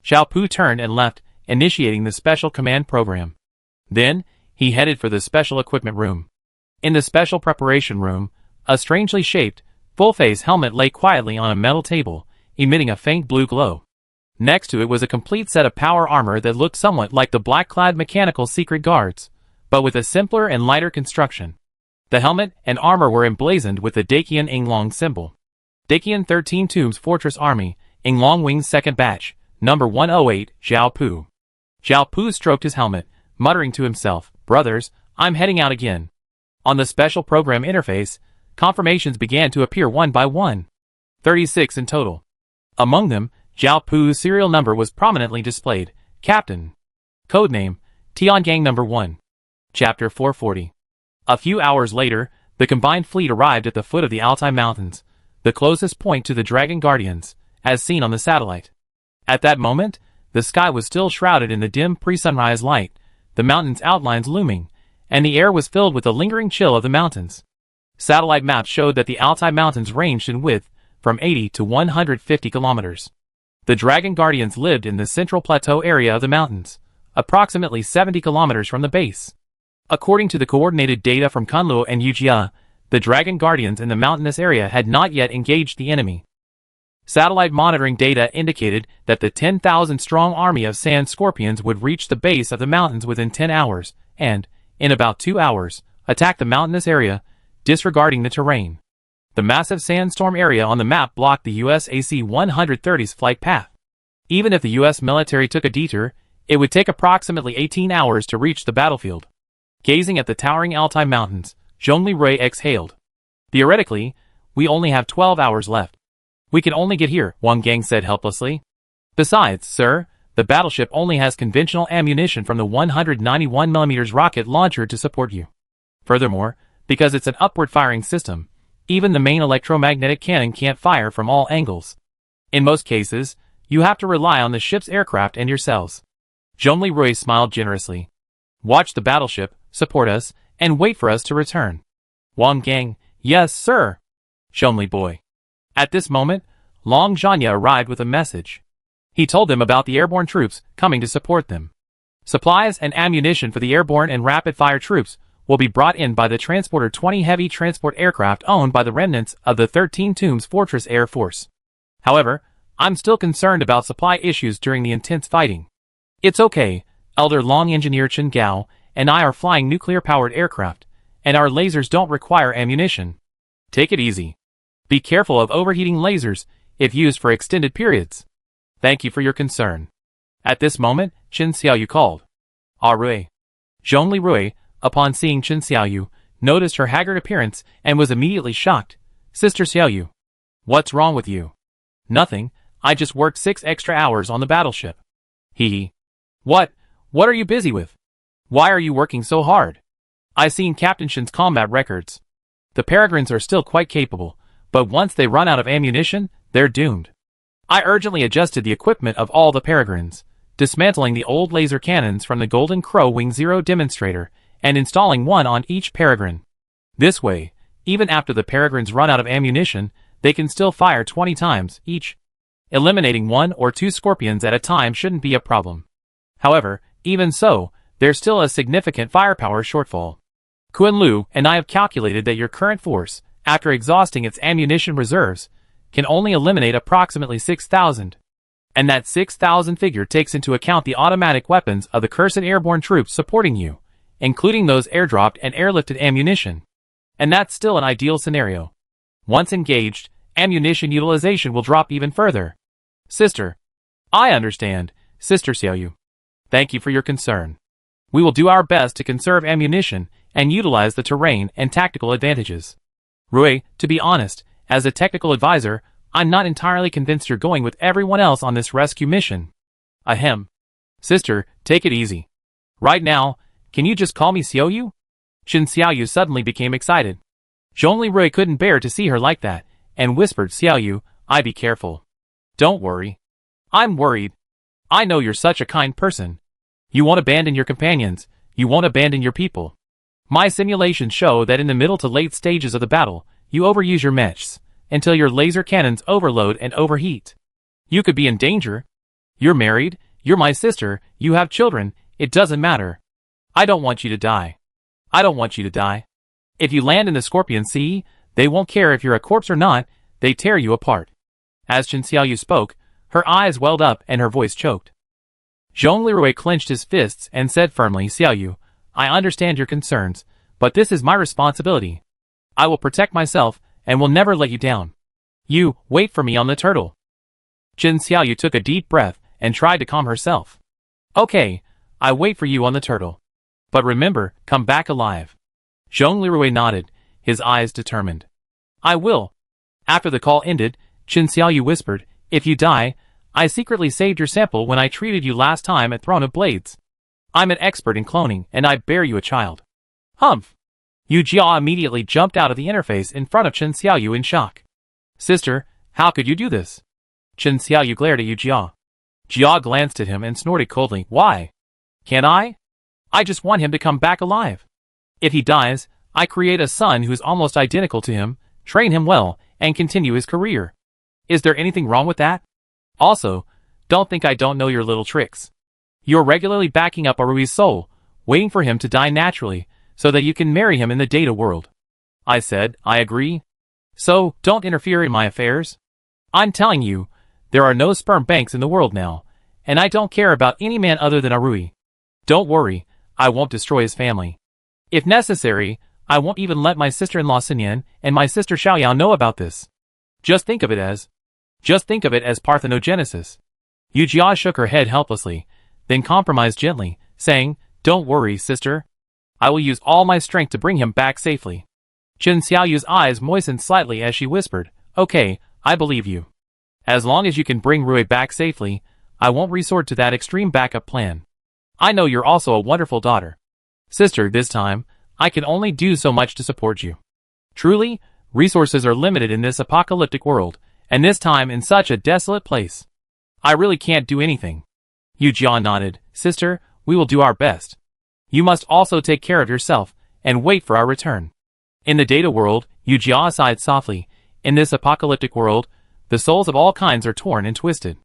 Xiao Pu turned and left, initiating the Special Command Program. Then, he headed for the Special Equipment Room. In the special preparation room, a strangely shaped, full-face helmet lay quietly on a metal table, emitting a faint blue glow. Next to it was a complete set of power armor that looked somewhat like the black-clad mechanical secret guards, but with a simpler and lighter construction. The helmet and armor were emblazoned with the Dakian Inglong symbol. Dakian 13 Tombs Fortress Army, Inglong Wings 2nd Batch, Number 108, Zhao Pu. Zhao Pu stroked his helmet, muttering to himself, "Brothers, I'm heading out again." On the special program interface, confirmations began to appear one by one. 36 in total. Among them, Zhao Pu's serial number was prominently displayed, Captain. Codename, Tiangang Number 1. Chapter 440. A few hours later, the combined fleet arrived at the foot of the Altai Mountains, the closest point to the Dragon Guardians, as seen on the satellite. At that moment, the sky was still shrouded in the dim pre-sunrise light, the mountains' outlines looming, and the air was filled with the lingering chill of the mountains. Satellite maps showed that the Altai Mountains ranged in width from 80 to 150 kilometers. The Dragon Guardians lived in the central plateau area of the mountains, approximately 70 kilometers from the base. According to the coordinated data from Kunluo and Yujia, the Dragon Guardians in the mountainous area had not yet engaged the enemy. Satellite monitoring data indicated that the 10,000-strong army of sand scorpions would reach the base of the mountains within 10 hours, and, in about 2 hours, attack the mountainous area, disregarding the terrain. The massive sandstorm area on the map blocked the US AC-130's flight path. Even if the US military took a detour, it would take approximately 18 hours to reach the battlefield. Gazing at the towering Altai Mountains, Zhongli Rui exhaled. Theoretically, we only have 12 hours left. We can only get here, Wang Gang said helplessly. Besides, sir, the battleship only has conventional ammunition from the 191mm rocket launcher to support you. Furthermore, because it's an upward-firing system, even the main electromagnetic cannon can't fire from all angles. In most cases, you have to rely on the ship's aircraft and yourselves. Zhongli Rui smiled generously. Watch the battleship, support us, and wait for us to return. Wang Gang, yes, sir. Zhongli boy. At this moment, Long Zhanya arrived with a message. He told them about the airborne troops coming to support them. Supplies and ammunition for the airborne and rapid-fire troops will be brought in by the Transporter 20 heavy transport aircraft owned by the remnants of the 13 Tombs Fortress Air Force. However, I'm still concerned about supply issues during the intense fighting. It's okay, Elder Long Engineer Chen Gao and I are flying nuclear-powered aircraft, and our lasers don't require ammunition. Take it easy. Be careful of overheating lasers if used for extended periods. Thank you for your concern. At this moment, Chen Xiaoyu called. Ah Rui. Zhongli Rui, upon seeing Chen Xiaoyu, noticed her haggard appearance and was immediately shocked. Sister Xiaoyu. What's wrong with you? Nothing, I just worked 6 extra hours on the battleship. Hee hee. What are you busy with? Why are you working so hard? I seen Captain Shen's combat records. The Peregrines are still quite capable, but once they run out of ammunition, they're doomed. I urgently adjusted the equipment of all the Peregrines, dismantling the old laser cannons from the Golden Crow Wing Zero demonstrator and installing one on each Peregrine. This way, even after the Peregrines run out of ammunition, they can still fire 20 times each. Eliminating 1 or 2 scorpions at a time shouldn't be a problem. However, even so, there's still a significant firepower shortfall. Kun Lu and I have calculated that your current force, after exhausting its ammunition reserves, can only eliminate approximately 6,000. And that 6,000 figure takes into account the automatic weapons of the cursed airborne troops supporting you, including those airdropped and airlifted ammunition. And that's still an ideal scenario. Once engaged, ammunition utilization will drop even further. Sister. I understand, Sister Xiaoyu. Thank you for your concern. We will do our best to conserve ammunition and utilize the terrain and tactical advantages. Rui, to be honest, as a technical advisor, I'm not entirely convinced you're going with everyone else on this rescue mission. Ahem. Sister, take it easy. Right now, can you just call me Xiaoyu? Chen Xiaoyu suddenly became excited. Zhongli Rui couldn't bear to see her like that, and whispered, Xiaoyu, be careful. Don't worry. I'm worried. I know you're such a kind person. You won't abandon your companions, you won't abandon your people. My simulations show that in the middle to late stages of the battle, you overuse your mechs, until your laser cannons overload and overheat. You could be in danger. You're married, you're my sister, you have children, it doesn't matter. I don't want you to die. I don't want you to die. If you land in the Scorpion Sea, they won't care if you're a corpse or not, they tear you apart. As Chen Xiaoyu spoke, her eyes welled up and her voice choked. Zhong Lirui clenched his fists and said firmly, Xiaoyu, I understand your concerns, but this is my responsibility. I will protect myself and will never let you down. You, wait for me on the turtle. Chen Xiaoyu took a deep breath and tried to calm herself. Okay, I wait for you on the turtle. But remember, come back alive. Zhong Lirui nodded, his eyes determined. I will. After the call ended, Chen Xiaoyu whispered, if you die, I secretly saved your sample when I treated you last time at Throne of Blades. I'm an expert in cloning and I bear you a child. Humph. Yu Jia immediately jumped out of the interface in front of Chen Xiaoyu in shock. Sister, how could you do this? Chen Xiaoyu glared at Yu Jia. Jia glanced at him and snorted coldly. Why? Can I? I just want him to come back alive. If he dies, I create a son who's almost identical to him, train him well, and continue his career. Is there anything wrong with that? Also, don't think I don't know your little tricks. You're regularly backing up Arui's soul, waiting for him to die naturally, so that you can marry him in the data world. I said, I agree. So, don't interfere in my affairs. I'm telling you, there are no sperm banks in the world now, and I don't care about any man other than Arui. Don't worry, I won't destroy his family. If necessary, I won't even let my sister-in-law Sinyan and my sister Xiaoyao know about this. Just think of it as parthenogenesis. Yu Jia shook her head helplessly, then compromised gently, saying, Don't worry, sister. I will use all my strength to bring him back safely. Chen Xiaoyu's eyes moistened slightly as she whispered, Okay, I believe you. As long as you can bring Rui back safely, I won't resort to that extreme backup plan. I know you're also a wonderful daughter. Sister, this time, I can only do so much to support you. Truly, resources are limited in this apocalyptic world, and this time in such a desolate place. I really can't do anything. Yu Jia nodded. Sister, we will do our best. You must also take care of yourself, and wait for our return. In the data world, Yu Jia sighed softly. In this apocalyptic world, the souls of all kinds are torn and twisted.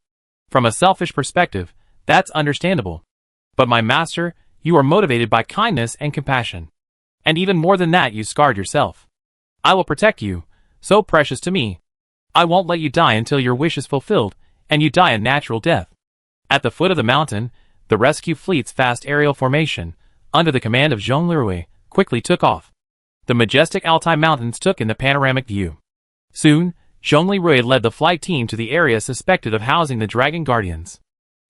From a selfish perspective, that's understandable. But my master, you are motivated by kindness and compassion. And even more than that, you scarred yourself. I will protect you, so precious to me. I won't let you die until your wish is fulfilled, and you die a natural death. At the foot of the mountain, the rescue fleet's fast aerial formation, under the command of Zhong Lirui, quickly took off. The majestic Altai Mountains took in the panoramic view. Soon, Zhong Lirui led the flight team to the area suspected of housing the Dragon Guardians.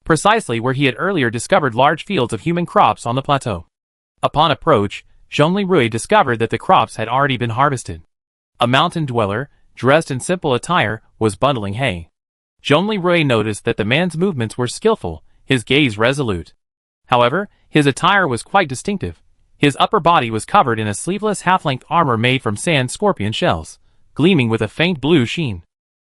Precisely where he had earlier discovered large fields of human crops on the plateau. Upon approach, Zhong Lirui discovered that the crops had already been harvested. A mountain dweller, dressed in simple attire, was bundling hay. Zhong Lirui noticed that the man's movements were skillful, his gaze resolute. However, his attire was quite distinctive. His upper body was covered in a sleeveless half-length armor made from sand scorpion shells, gleaming with a faint blue sheen.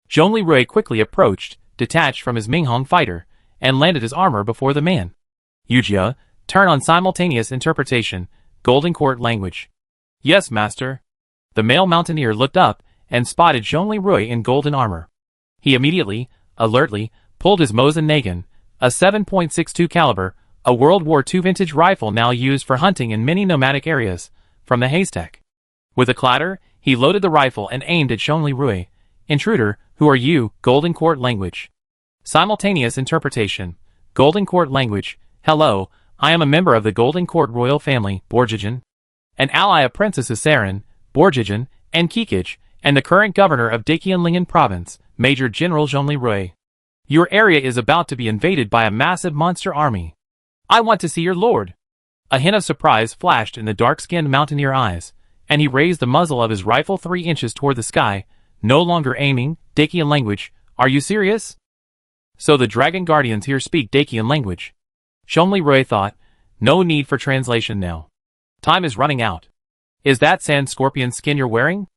Zhong Lirui quickly approached, detached from his Minghong fighter, and landed his armor before the man. Yu Jia, turn on simultaneous interpretation, Golden Court language. Yes, master. The male mountaineer looked up and spotted Zhong Lirui in golden armor. He immediately, alertly, pulled his Mosin Nagin, a 7.62 caliber, a World War II vintage rifle now used for hunting in many nomadic areas, from the haystack. With a clatter, he loaded the rifle and aimed at Zhong Lirui. Intruder, who are you? Golden Court language. Simultaneous interpretation. Golden Court language. Hello, I am a member of the Golden Court royal family, Borjigen. An ally of Princesses Saren, Borjigen, and Kikij, and the current governor of Daqianlingen province, Major General Zhong Lirui. Your area is about to be invaded by a massive monster army. I want to see your lord. A hint of surprise flashed in the dark-skinned mountaineer eyes, and he raised the muzzle of his rifle 3 inches toward the sky, no longer aiming. Daqian language. Are you serious? So the Dragon Guardians here speak Daqian language. Zhong Lirui thought, no need for translation now. Time is running out. Is that sand scorpion skin you're wearing?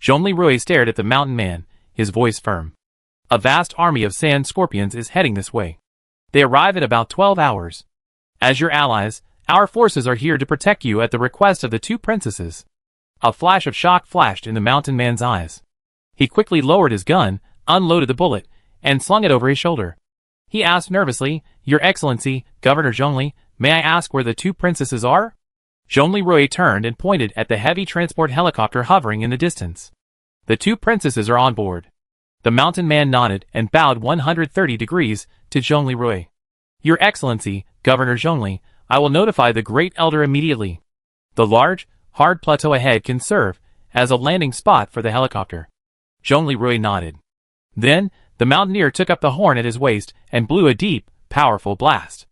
Zhong Lirui stared at the mountain man, his voice firm. A vast army of sand scorpions is heading this way. They arrive in about 12 hours. As your allies, our forces are here to protect you at the request of the 2 princesses. A flash of shock flashed in the mountain man's eyes. He quickly lowered his gun, unloaded the bullet, and slung it over his shoulder. He asked nervously, Your Excellency, Governor Zhongli, may I ask where the 2 princesses are? Zhongli turned and pointed at the heavy transport helicopter hovering in the distance. The two princesses are on board. The mountain man nodded and bowed 130 degrees to Zhongli. Your Excellency, Governor Zhongli, I will notify the Great Elder immediately. The large, hard plateau ahead can serve as a landing spot for the helicopter. Zhongli nodded. Then, the mountaineer took up the horn at his waist and blew a deep, powerful blast.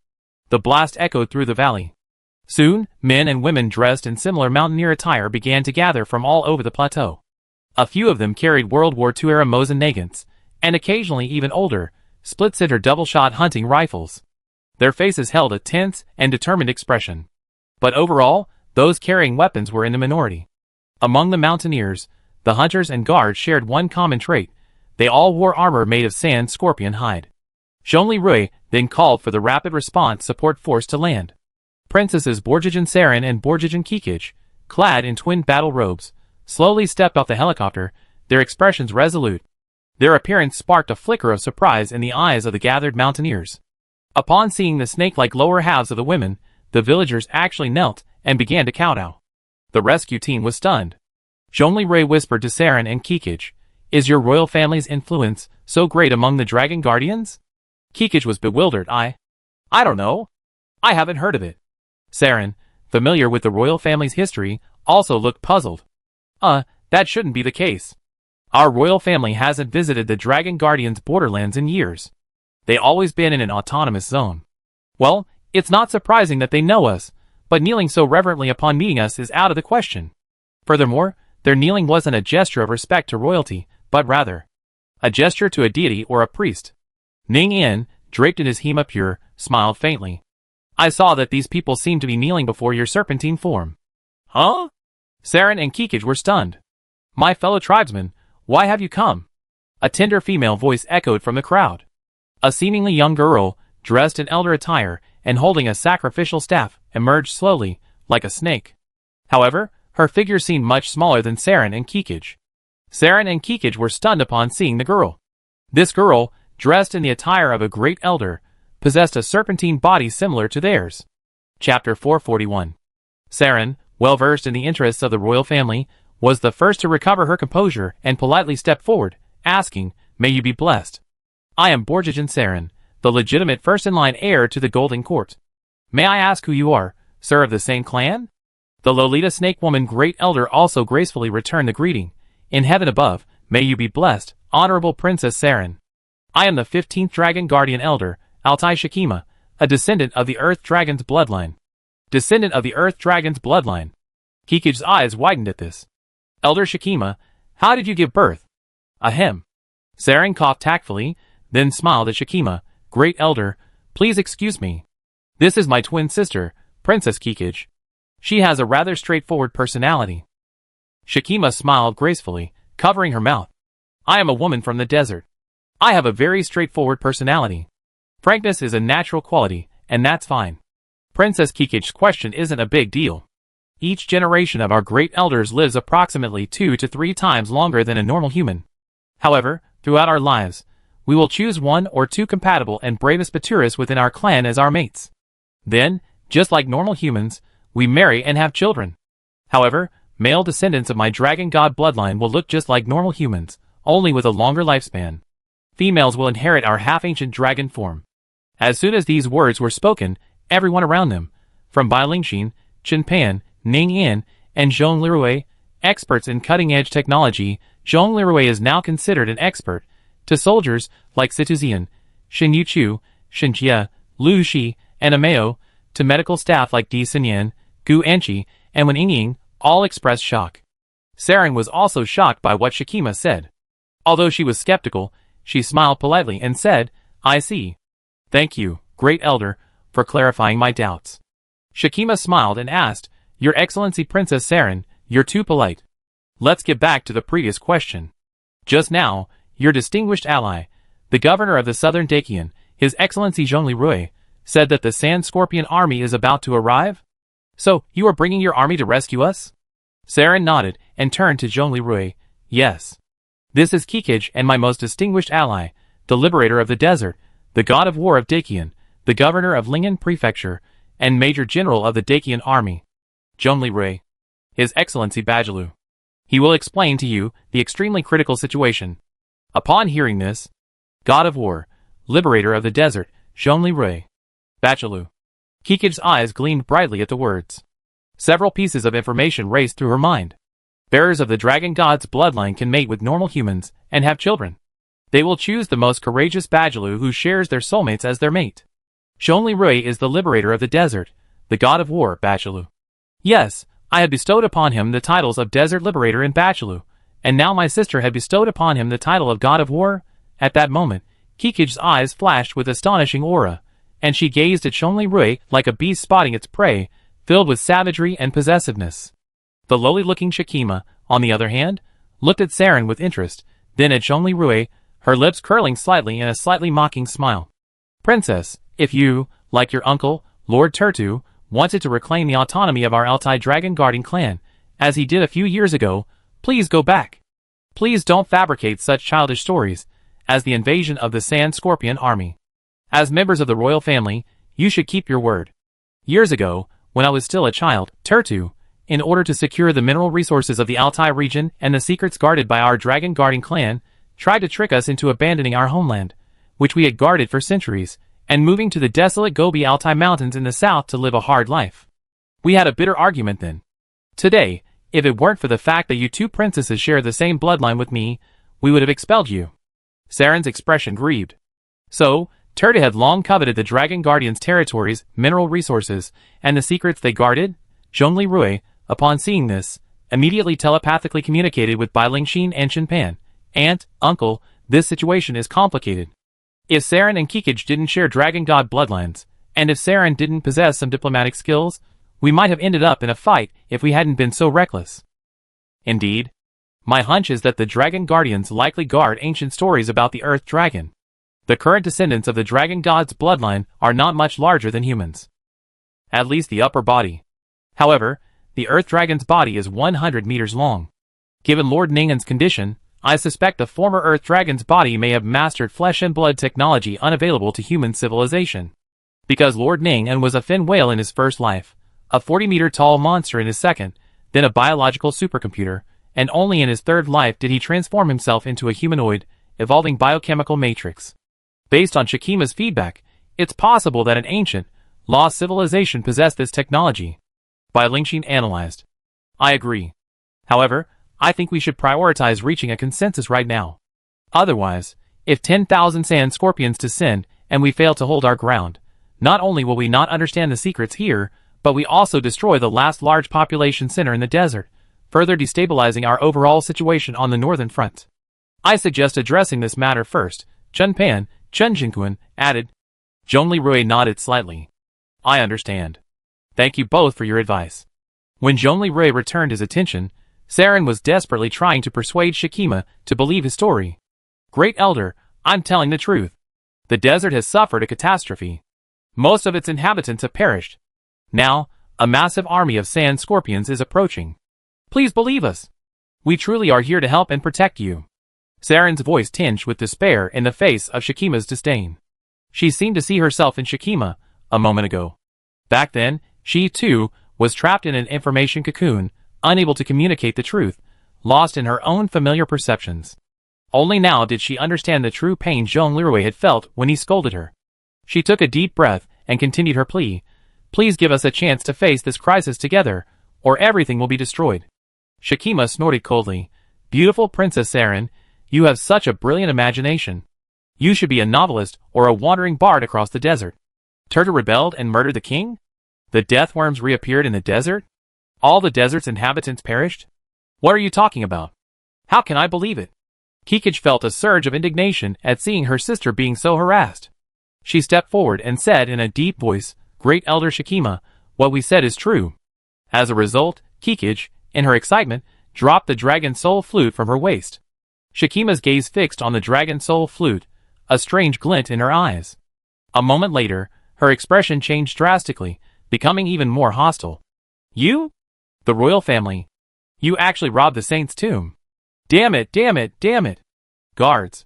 The blast echoed through the valley. Soon, men and women dressed in similar mountaineer attire began to gather from all over the plateau. A few of them carried World War II-era Mosin Nagants, and occasionally even older, split-center double-shot hunting rifles. Their faces held a tense and determined expression. But overall, those carrying weapons were in the minority. Among the mountaineers, the hunters and guards shared one common trait. They all wore armor made of sand scorpion hide. Zhongli then called for the Rapid Response Support Force to land. Princesses Borjigin Saren and Borjigin Kikij, clad in twin battle robes, slowly stepped off the helicopter, their expressions resolute. Their appearance sparked a flicker of surprise in the eyes of the gathered mountaineers. Upon seeing the snake-like lower halves of the women, the villagers actually knelt and began to kowtow. The rescue team was stunned. Zhongli whispered to Saren and Kikij, "Is your royal family's influence so great among the Dragon Guardians?" Kikij was bewildered. I don't know. I haven't heard of it. Saren, familiar with the royal family's history, also looked puzzled. That shouldn't be the case. Our royal family hasn't visited the Dragon Guardians' borderlands in years. They always been in an autonomous zone. Well, it's not surprising that they know us, but kneeling so reverently upon meeting us is out of the question. Furthermore, their kneeling wasn't a gesture of respect to royalty, but rather a gesture to a deity or a priest. Ning Yin, draped in his hema pure, smiled faintly. I saw that these people seemed to be kneeling before your serpentine form. Huh? Saren and Kikij were stunned. My fellow tribesmen, why have you come? A tender female voice echoed from the crowd. A seemingly young girl, dressed in elder attire and holding a sacrificial staff, emerged slowly, like a snake. However, her figure seemed much smaller than Saren and Kikij. Saren and Kikij were stunned upon seeing the girl. This girl, dressed in the attire of a great elder, possessed a serpentine body similar to theirs. Chapter 441. Saren, well-versed in the interests of the royal family, was the first to recover her composure and politely stepped forward, asking, "May you be blessed. I am Borjigin Saren, the legitimate first-in-line heir to the Golden Court. May I ask who you are, sir of the same clan?" The Lolita Snake Woman Great Elder also gracefully returned the greeting. "In heaven above, may you be blessed, Honorable Princess Saren. I am the 15th Dragon Guardian Elder, Altai Shikima, a descendant of the Earth Dragon's bloodline." Descendant of the Earth Dragon's bloodline. Kikij's eyes widened at this. "Elder Shikima, how did you give birth?" Ahem. Saren coughed tactfully, then smiled at Shikima. "Great Elder, please excuse me. This is my twin sister, Princess Kikij. She has a rather straightforward personality." Shikima smiled gracefully, covering her mouth. "I am a woman from the desert. I have a very straightforward personality. Frankness is a natural quality, and that's fine." Princess Kikij's question isn't a big deal. Each generation of our great elders lives approximately 2 to 3 times longer than a normal human. However, throughout our lives, we will choose 1 or 2 compatible and bravest Baturas within our clan as our mates. Then, just like normal humans, we marry and have children. However, male descendants of my dragon god bloodline will look just like normal humans, only with a longer lifespan. Females will inherit our half-ancient dragon form. As soon as these words were spoken, everyone around them, from Bai Lingxin, Chen Pan, Ning Yin, and Zhongli, experts in cutting-edge technology, Zhongli is now considered an expert, to soldiers like Situzian, Shin Yuchu, Shin Jie, Lu Shi, and Ameo, to medical staff like Di Sinyan, Gu Enchi, and Wen Yingying, all expressed shock. Saren was also shocked by what Shikima said. Although she was skeptical, she smiled politely and said, "I see. Thank you, Great Elder, for clarifying my doubts." Shikima smiled and asked, "Your Excellency Princess Saren, you're too polite. Let's get back to the previous question. Just now, your distinguished ally, the governor of the southern Dakian, His Excellency Zhongli, said that the Sand Scorpion army is about to arrive? So, you are bringing your army to rescue us?" Saren nodded and turned to Zhongli. "Yes. This is Kikij and my most distinguished ally, the liberator of the desert, the god of war of Dakian, the governor of Lingyan Prefecture, and major general of the Dakian army." Zhongli, His Excellency Baijilu. He will explain to you the extremely critical situation. Upon hearing this, God of War, Liberator of the Desert, Zhongli, Baijilu. Kikij's eyes gleamed brightly at the words. Several pieces of information raced through her mind. Bearers of the dragon god's bloodline can mate with normal humans and have children. They will choose the most courageous Baijilu who shares their soulmates as their mate. Zhongli is the liberator of the desert, the god of war, Baijilu. Yes, I had bestowed upon him the titles of Desert Liberator and Baijilu, and now my sister had bestowed upon him the title of God of War. At that moment, Kikij's eyes flashed with astonishing aura, and she gazed at Zhongli like a beast spotting its prey, filled with savagery and possessiveness. The lowly-looking Shikima, on the other hand, looked at Saren with interest, then at Zhongli, her lips curling slightly in a slightly mocking smile. Princess, if you, like your uncle, Lord Turtu, wanted to reclaim the autonomy of our Altai Dragon Guardian clan, as he did a few years ago, please go back. Please don't fabricate such childish stories, as the invasion of the Sand Scorpion army. As members of the royal family, you should keep your word. Years ago, when I was still a child, Turtu, in order to secure the mineral resources of the Altai region and the secrets guarded by our Dragon Guardian clan, tried to trick us into abandoning our homeland, which we had guarded for centuries, and moving to the desolate Gobi Altai Mountains in the south to live a hard life. We had a bitter argument then. Today, if it weren't for the fact that you two princesses share the same bloodline with me, we would have expelled you. Saren's expression grieved. So, Turtu had long coveted the Dragon Guardian's territories, mineral resources, and the secrets they guarded? Zhongli, upon seeing this, immediately telepathically communicated with Bai Lingxin and Shinpan. Aunt, uncle, this situation is complicated. If Saren and Kikij didn't share Dragon God bloodlines, and if Saren didn't possess some diplomatic skills, we might have ended up in a fight if we hadn't been so reckless. Indeed, my hunch is that the Dragon Guardians likely guard ancient stories about the Earth Dragon. The current descendants of the Dragon God's bloodline are not much larger than humans. At least the upper body. However, the Earth Dragon's body is 100 meters long. Given Lord Ningan's condition, I suspect the former Earth Dragon's body may have mastered flesh and blood technology unavailable to human civilization. Because Lord Ningan was a fin whale in his first life, a 40-meter-tall monster in his second, then a biological supercomputer, and only in his third life did he transform himself into a humanoid, evolving biochemical matrix. Based on Shikima's feedback, it's possible that an ancient, lost civilization possessed this technology. Bai Lingxin analyzed. I agree. However, I think we should prioritize reaching a consensus right now. Otherwise, if 10,000 sand scorpions descend and we fail to hold our ground, not only will we not understand the secrets here, but we also destroy the last large population center in the desert, further destabilizing our overall situation on the northern front. I suggest addressing this matter first, Chunpan, Chunjinquan added. Zhongli nodded slightly. I understand. Thank you both for your advice. When Zhongli returned his attention, Saren was desperately trying to persuade Shikima to believe his story. Great Elder, I'm telling the truth. The desert has suffered a catastrophe. Most of its inhabitants have perished. Now, a massive army of sand scorpions is approaching. Please believe us. We truly are here to help and protect you. Saren's voice tinged with despair in the face of Shikima's disdain. She seemed to see herself in Shikima a moment ago. Back then, she, too, was trapped in an information cocoon, unable to communicate the truth, lost in her own familiar perceptions. Only now did she understand the true pain Zhongli had felt when he scolded her. She took a deep breath and continued her plea. Please give us a chance to face this crisis together, or everything will be destroyed. Shikima snorted coldly. Beautiful Princess Saren, you have such a brilliant imagination. You should be a novelist or a wandering bard across the desert. Turtu rebelled and murdered the king? The death worms reappeared in the desert? All the desert's inhabitants perished? What are you talking about? How can I believe it? Kikij felt a surge of indignation at seeing her sister being so harassed. She stepped forward and said in a deep voice, Great Elder Shikima, what we said is true. As a result, Kikij, in her excitement, dropped the dragon soul flute from her waist. Shikima's gaze fixed on the dragon soul flute, a strange glint in her eyes. A moment later, her expression changed drastically, becoming even more hostile. You? The royal family. You actually robbed the saint's tomb. Damn it, damn it, damn it. Guards.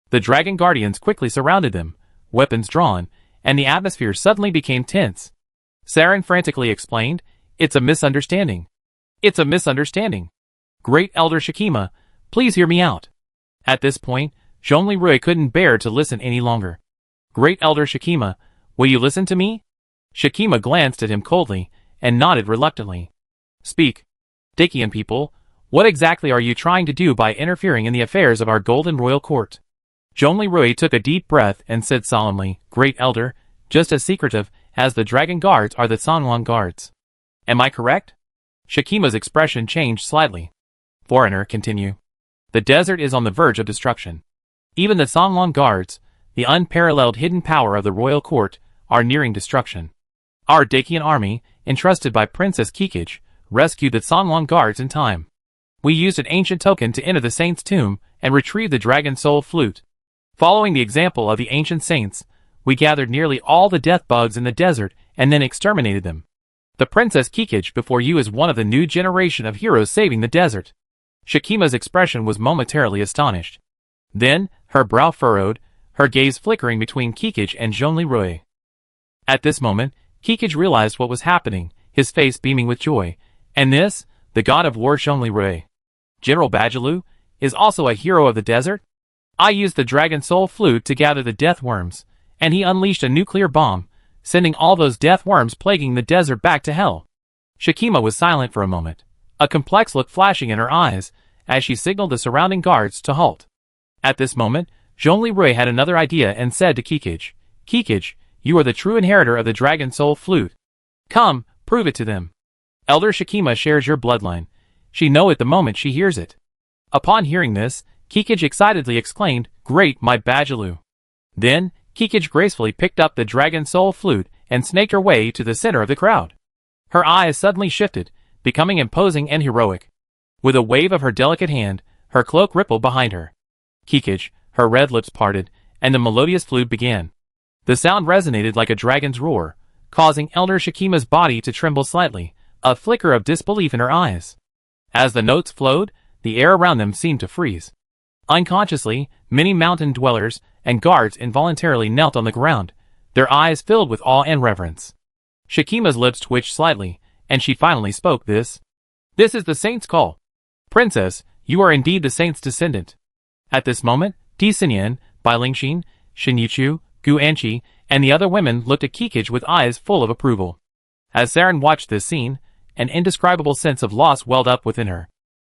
The dragon guardians quickly surrounded them, weapons drawn, and the atmosphere suddenly became tense. Saren frantically explained, It's a misunderstanding. It's a misunderstanding. Great Elder Shikima, please hear me out. At this point, Zhongli couldn't bear to listen any longer. Great Elder Shikima, will you listen to me? Shikima glanced at him coldly and nodded reluctantly. Speak. Dakian people, what exactly are you trying to do by interfering in the affairs of our golden royal court? Zhongli took a deep breath and said solemnly, Great Elder, just as secretive as the dragon guards are the Sanhuang guards. Am I correct? Shikima's expression changed slightly. Foreigner, continue. The desert is on the verge of destruction. Even the Sanhuang guards, the unparalleled hidden power of the royal court, are nearing destruction. Our Dakian army, entrusted by Princess Kikij, rescued the Sanhuang guards in time. We used an ancient token to enter the saint's tomb and retrieve the dragon soul flute. Following the example of the ancient saints, we gathered nearly all the death bugs in the desert and then exterminated them. The Princess Kikij before you is one of the new generation of heroes saving the desert. Shikima's expression was momentarily astonished. Then, her brow furrowed, her gaze flickering between Kikij and Zhongli. At this moment, Kikij realized what was happening, his face beaming with joy. And this, the god of war Zhongli, General Baijilu, is also a hero of the desert? I used the dragon soul flute to gather the death worms, and he unleashed a nuclear bomb, sending all those death worms plaguing the desert back to hell. Shikima was silent for a moment, a complex look flashing in her eyes, as she signaled the surrounding guards to halt. At this moment, Zhongli had another idea and said to Kikij, Kikij, you are the true inheritor of the dragon soul flute. Come, prove it to them. Elder Shikima shares your bloodline. She know it the moment she hears it. Upon hearing this, Kikij excitedly exclaimed, Great, my Baijilu. Then, Kikij gracefully picked up the dragon soul flute and snaked her way to the center of the crowd. Her eyes suddenly shifted, becoming imposing and heroic. With a wave of her delicate hand, her cloak rippled behind her. Kikij, her red lips parted, and the melodious flute began. The sound resonated like a dragon's roar, causing Elder Shikima's body to tremble slightly, a flicker of disbelief in her eyes. As the notes flowed, the air around them seemed to freeze. Unconsciously, many mountain dwellers and guards involuntarily knelt on the ground, their eyes filled with awe and reverence. Shikima's lips twitched slightly, and she finally spoke this. This is the saint's call. Princess, you are indeed the saint's descendant. At this moment, Di Xinyan, Bai Lingxin, Shin Yuchu, Gu Anqi, and the other women looked at Kikij with eyes full of approval. As Saren watched this scene, an indescribable sense of loss welled up within her.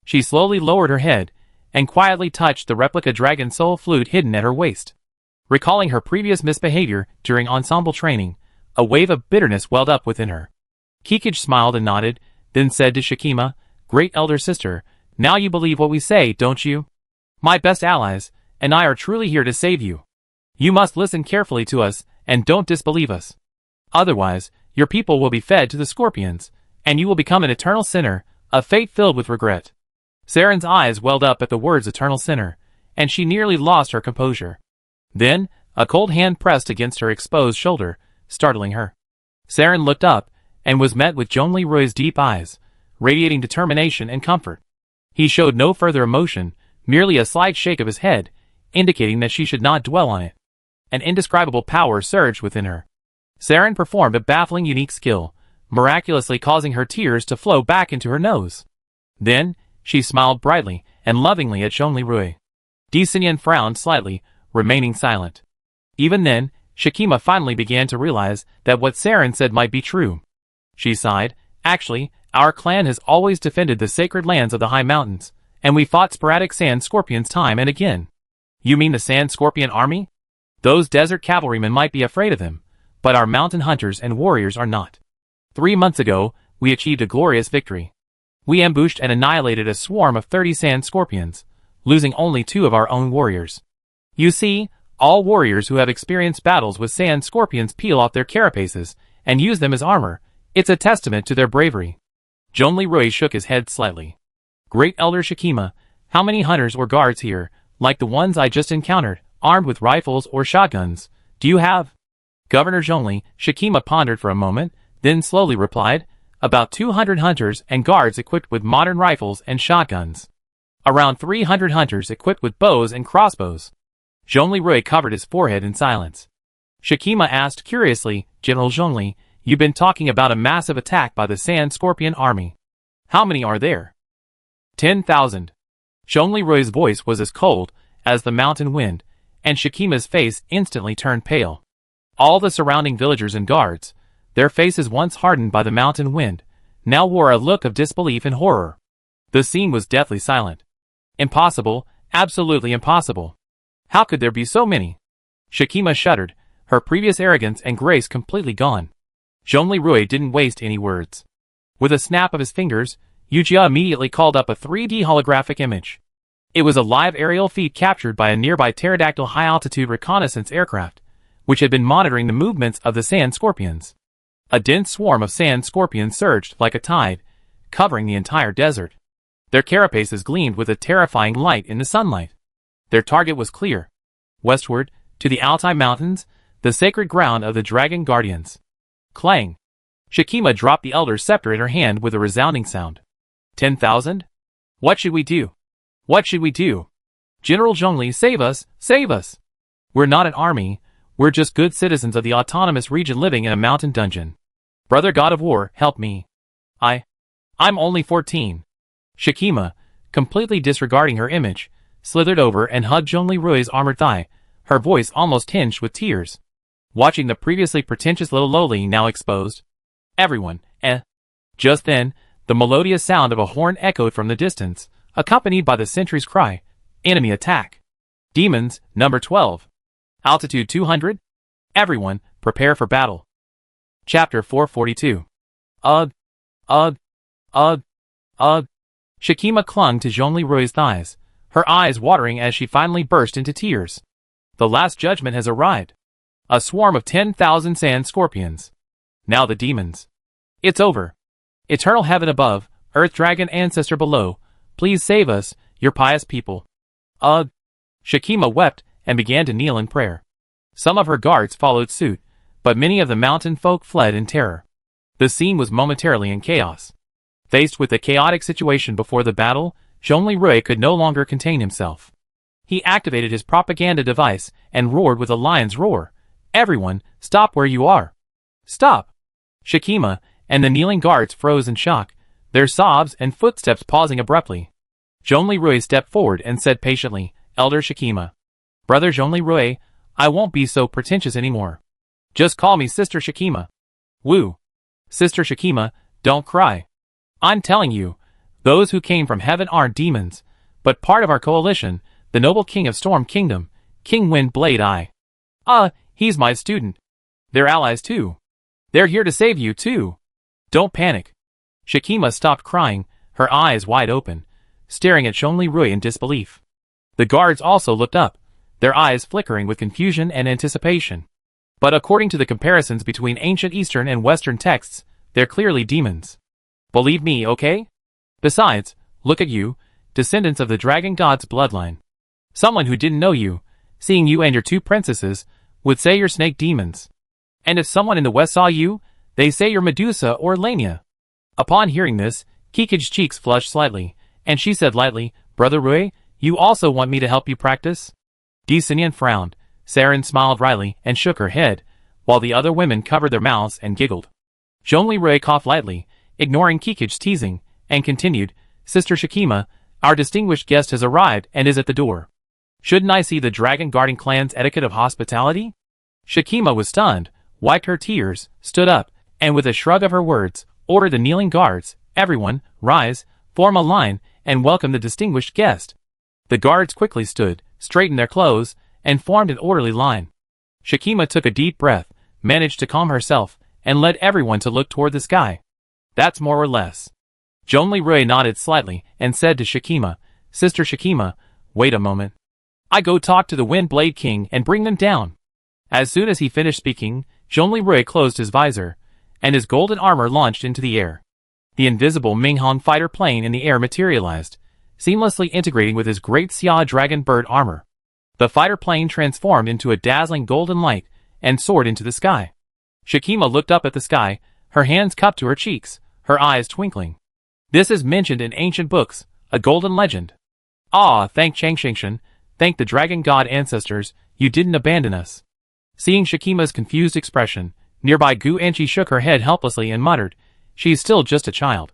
She slowly lowered her head, and quietly touched the replica dragon soul flute hidden at her waist. Recalling her previous misbehavior during ensemble training, a wave of bitterness welled up within her. Kikij smiled and nodded, then said to Shikima, Great elder sister, now you believe what we say, don't you? My best allies, and I are truly here to save you. You must listen carefully to us, and don't disbelieve us. Otherwise, your people will be fed to the scorpions, and you will become an eternal sinner, a fate filled with regret. Saren's eyes welled up at the words eternal sinner, and she nearly lost her composure. Then, a cold hand pressed against her exposed shoulder, startling her. Saren looked up, and was met with Zhongli deep eyes, radiating determination and comfort. He showed no further emotion, merely a slight shake of his head, indicating that she should not dwell on it. An indescribable power surged within her. Saren performed a baffling unique skill, miraculously causing her tears to flow back into her nose. Then, she smiled brightly and lovingly at Zhongli. Di Xinyan frowned slightly, remaining silent. Even then, Shikima finally began to realize that what Saren said might be true. She sighed, Actually, our clan has always defended the sacred lands of the high mountains, and we fought sporadic sand scorpions time and again. You mean the sand scorpion army? Those desert cavalrymen might be afraid of them, but our mountain hunters and warriors are not. 3 months ago, we achieved a glorious victory. We ambushed and annihilated a swarm of 30 sand scorpions, losing only 2 of our own warriors. You see, all warriors who have experienced battles with sand scorpions peel off their carapaces and use them as armor. It's a testament to their bravery. Zhongli shook his head slightly. Great Elder Shikima, how many hunters or guards here, like the ones I just encountered, armed with rifles or shotguns, do you have? Governor Zhongli, Shikima pondered for a moment, then slowly replied, about 200 hunters and guards equipped with modern rifles and shotguns. Around 300 hunters equipped with bows and crossbows. Zhongli covered his forehead in silence. Shikima asked curiously, General Zhongli, you've been talking about a massive attack by the Sand Scorpion army. How many are there? 10,000. Zhongli Rui's voice was as cold as the mountain wind, and Shakima's face instantly turned pale. All the surrounding villagers and guards, their faces once hardened by the mountain wind, now wore a look of disbelief and horror. The scene was deathly silent. Impossible, absolutely impossible. How could there be so many? Shakima shuddered, her previous arrogance and grace completely gone. Zhongli Rui didn't waste any words. With a snap of his fingers, Yujia immediately called up a 3D holographic image. It was a live aerial feed captured by a nearby pterodactyl high-altitude reconnaissance aircraft, which had been monitoring the movements of the sand scorpions. A dense swarm of sand scorpions surged like a tide, covering the entire desert. Their carapaces gleamed with a terrifying light in the sunlight. Their target was clear. Westward, to the Altai Mountains, the sacred ground of the Dragon Guardians. Clang! Shakima dropped the Elder's scepter in her hand with a resounding sound. 10,000? What should we do? What should we do? General Zhongli, save us! Save us! We're not an army, we're just good citizens of the autonomous region living in a mountain dungeon. Brother God of War, help me. I'm only 14. Shakima, completely disregarding her image, slithered over and hugged Zhongli Rui's armored thigh, her voice almost tinged with tears. Watching the previously pretentious little lowly now exposed. Everyone, Just then, the melodious sound of a horn echoed from the distance, accompanied by the sentry's cry, enemy attack. Demons, number 12. Altitude 200? Everyone, prepare for battle. Chapter 442. Shakima clung to Zhongli Rui's thighs, her eyes watering as she finally burst into tears. The last judgment has arrived. A swarm of 10,000 sand scorpions. Now the demons. It's over. Eternal heaven above, earth dragon ancestor below, please save us, your pious people. Shakima wept and began to kneel in prayer. Some of her guards followed suit, but many of the mountain folk fled in terror. The scene was momentarily in chaos. Faced with the chaotic situation before the battle, Zhongli Rui could no longer contain himself. He activated his propaganda device and roared with a lion's roar. Everyone, stop where you are. Stop! Shakima and the kneeling guards froze in shock, their sobs and footsteps pausing abruptly. Zhongli Rui stepped forward and said patiently, Elder Shakima. Brother Zhongli Rui, I won't be so pretentious anymore. Just call me Sister Shakima. Woo! Sister Shakima, don't cry. I'm telling you, those who came from heaven aren't demons, but part of our coalition, the noble king of Storm Kingdom, King Wind Blade Eye. He's my student. They're allies too. They're here to save you too. Don't panic. Shakima stopped crying, her eyes wide open, staring at Zhongli Rui in disbelief. The guards also looked up, their eyes flickering with confusion and anticipation. But according to the comparisons between ancient Eastern and Western texts, they're clearly demons. Believe me, okay? Besides, look at you, descendants of the dragon god's bloodline. Someone who didn't know you, seeing you and your two princesses, would say you're snake demons. And if someone in the West saw you, they say you're Medusa or Lania. Upon hearing this, Kikij's cheeks flushed slightly, and she said lightly, Brother Rui, you also want me to help you practice? Disinian frowned, Saren smiled wryly and shook her head, while the other women covered their mouths and giggled. Zhongli Rui coughed lightly, ignoring Kikij's teasing, and continued, Sister Shakima, our distinguished guest has arrived and is at the door. Shouldn't I see the Dragon Guarding clan's etiquette of hospitality? Shakima was stunned, wiped her tears, stood up, and with a shrug of her words, ordered the kneeling guards, everyone, rise, form a line, and welcome the distinguished guest. The guards quickly stood, straightened their clothes, and formed an orderly line. Shakima took a deep breath, managed to calm herself, and led everyone to look toward the sky. That's more or less. Zhongli Rui nodded slightly and said to Shakima, Sister Shakima, wait a moment. I go talk to the Wind Blade King and bring them down. As soon as he finished speaking, Zhongli Rui closed his visor, and his golden armor launched into the air. The invisible Minghong fighter plane in the air materialized, seamlessly integrating with his great Xia dragon bird armor. The fighter plane transformed into a dazzling golden light and soared into the sky. Shakima looked up at the sky, her hands cupped to her cheeks, her eyes twinkling. This is mentioned in ancient books, a golden legend. Thank Changshangshan, thank the dragon god ancestors, you didn't abandon us. Seeing Shakima's confused expression, Nearby Gu Anchi shook her head helplessly and muttered, "She's still just a child."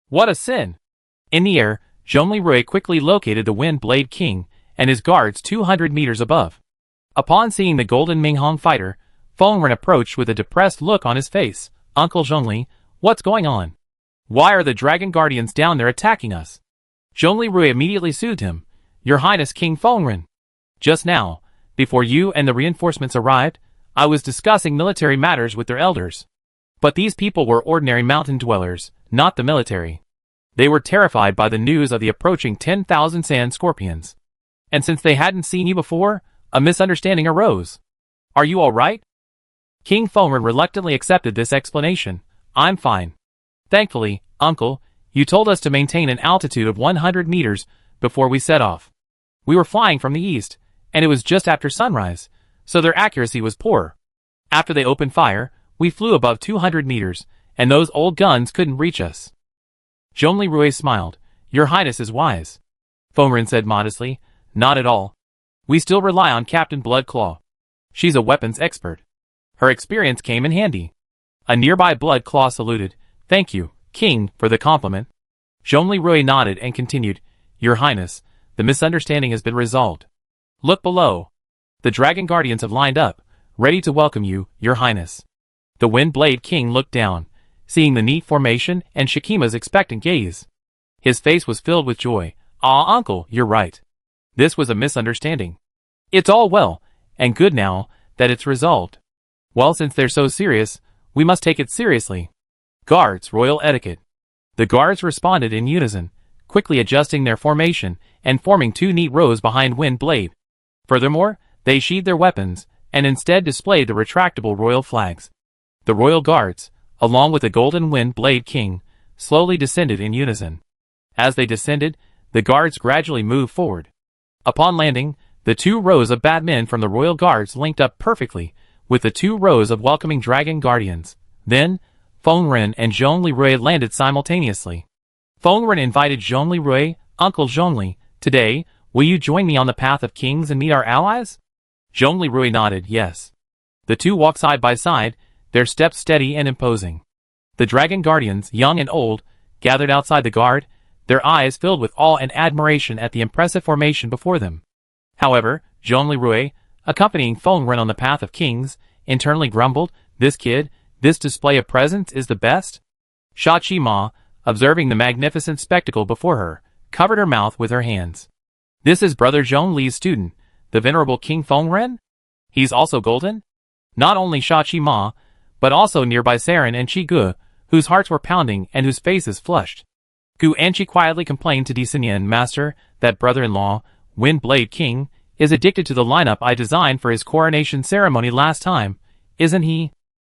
What a sin! In the air, Zhongli Rui quickly located the Wind Blade King and his guards 200 meters above. Upon seeing the Golden Minghong fighter, Feng Ren approached with a depressed look on his face. "Uncle Zhongli, what's going on? Why are the Dragon Guardians down there attacking us?" Zhongli Rui immediately soothed him. "Your Highness King Feng Ren. Just now, before you and the reinforcements arrived, I was discussing military matters with their elders. But these people were ordinary mountain dwellers, not the military. They were terrified by the news of the approaching 10,000 sand scorpions. And since they hadn't seen you before, a misunderstanding arose. Are you all right?" King Feng Ren reluctantly accepted this explanation. "I'm fine. Thankfully, Uncle, you told us to maintain an altitude of 100 meters before we set off. We were flying from the east, and it was just after sunrise, so their accuracy was poor. After they opened fire, we flew above 200 meters, and those old guns couldn't reach us." Zhongli Rui smiled. "Your Highness is wise," Feng Ren said modestly. "Not at all. We still rely on Captain Bloodclaw. She's a weapons expert. Her experience came in handy." A nearby Bloodclaw saluted. "Thank you, King, for the compliment." Zhongli Rui nodded and continued, "Your Highness, the misunderstanding has been resolved. Look below. The Dragon Guardians have lined up, ready to welcome you, Your Highness." The Wind Blade King looked down, seeing the neat formation and Shakima's expectant gaze. His face was filled with joy. "Ah, Uncle, you're right. This was a misunderstanding. It's all well and good now that it's resolved. Well, since they're so serious, we must take it seriously. Guards, royal etiquette." The guards responded in unison, quickly adjusting their formation and forming two neat rows behind Wind Blade. Furthermore, they sheathed their weapons and instead displayed the retractable royal flags. The royal guards, along with the Golden Wind Blade King, slowly descended in unison. As they descended, the guards gradually moved forward. Upon landing, the two rows of batmen from the royal guards linked up perfectly with the two rows of welcoming Dragon Guardians. Then, Feng Ren and Zhongli Rui landed simultaneously. Feng Ren invited Zhongli Rui, "Uncle Zhongli, today, will you join me on the path of kings and meet our allies?" Zhongli Rui nodded, yes. The two walked side by side, their steps steady and imposing. The Dragon Guardians, young and old, gathered outside the guard, their eyes filled with awe and admiration at the impressive formation before them. However, Zhongli Rui, accompanying Feng Ren on the path of kings, internally grumbled, "This kid, this display of presents is the best?" Sha Qi Ma, observing the magnificent spectacle before her, covered her mouth with her hands. "This is Brother Zhong Li's student, the venerable King Feng Ren? He's also golden?" Not only Sha Qi Ma, but also nearby Saren and Qi Gu, whose hearts were pounding and whose faces flushed. Gu Anchi quietly complained to Di Xinyan, "Master, that brother-in-law, Wind Blade King, is addicted to the lineup I designed for his coronation ceremony last time, isn't he?"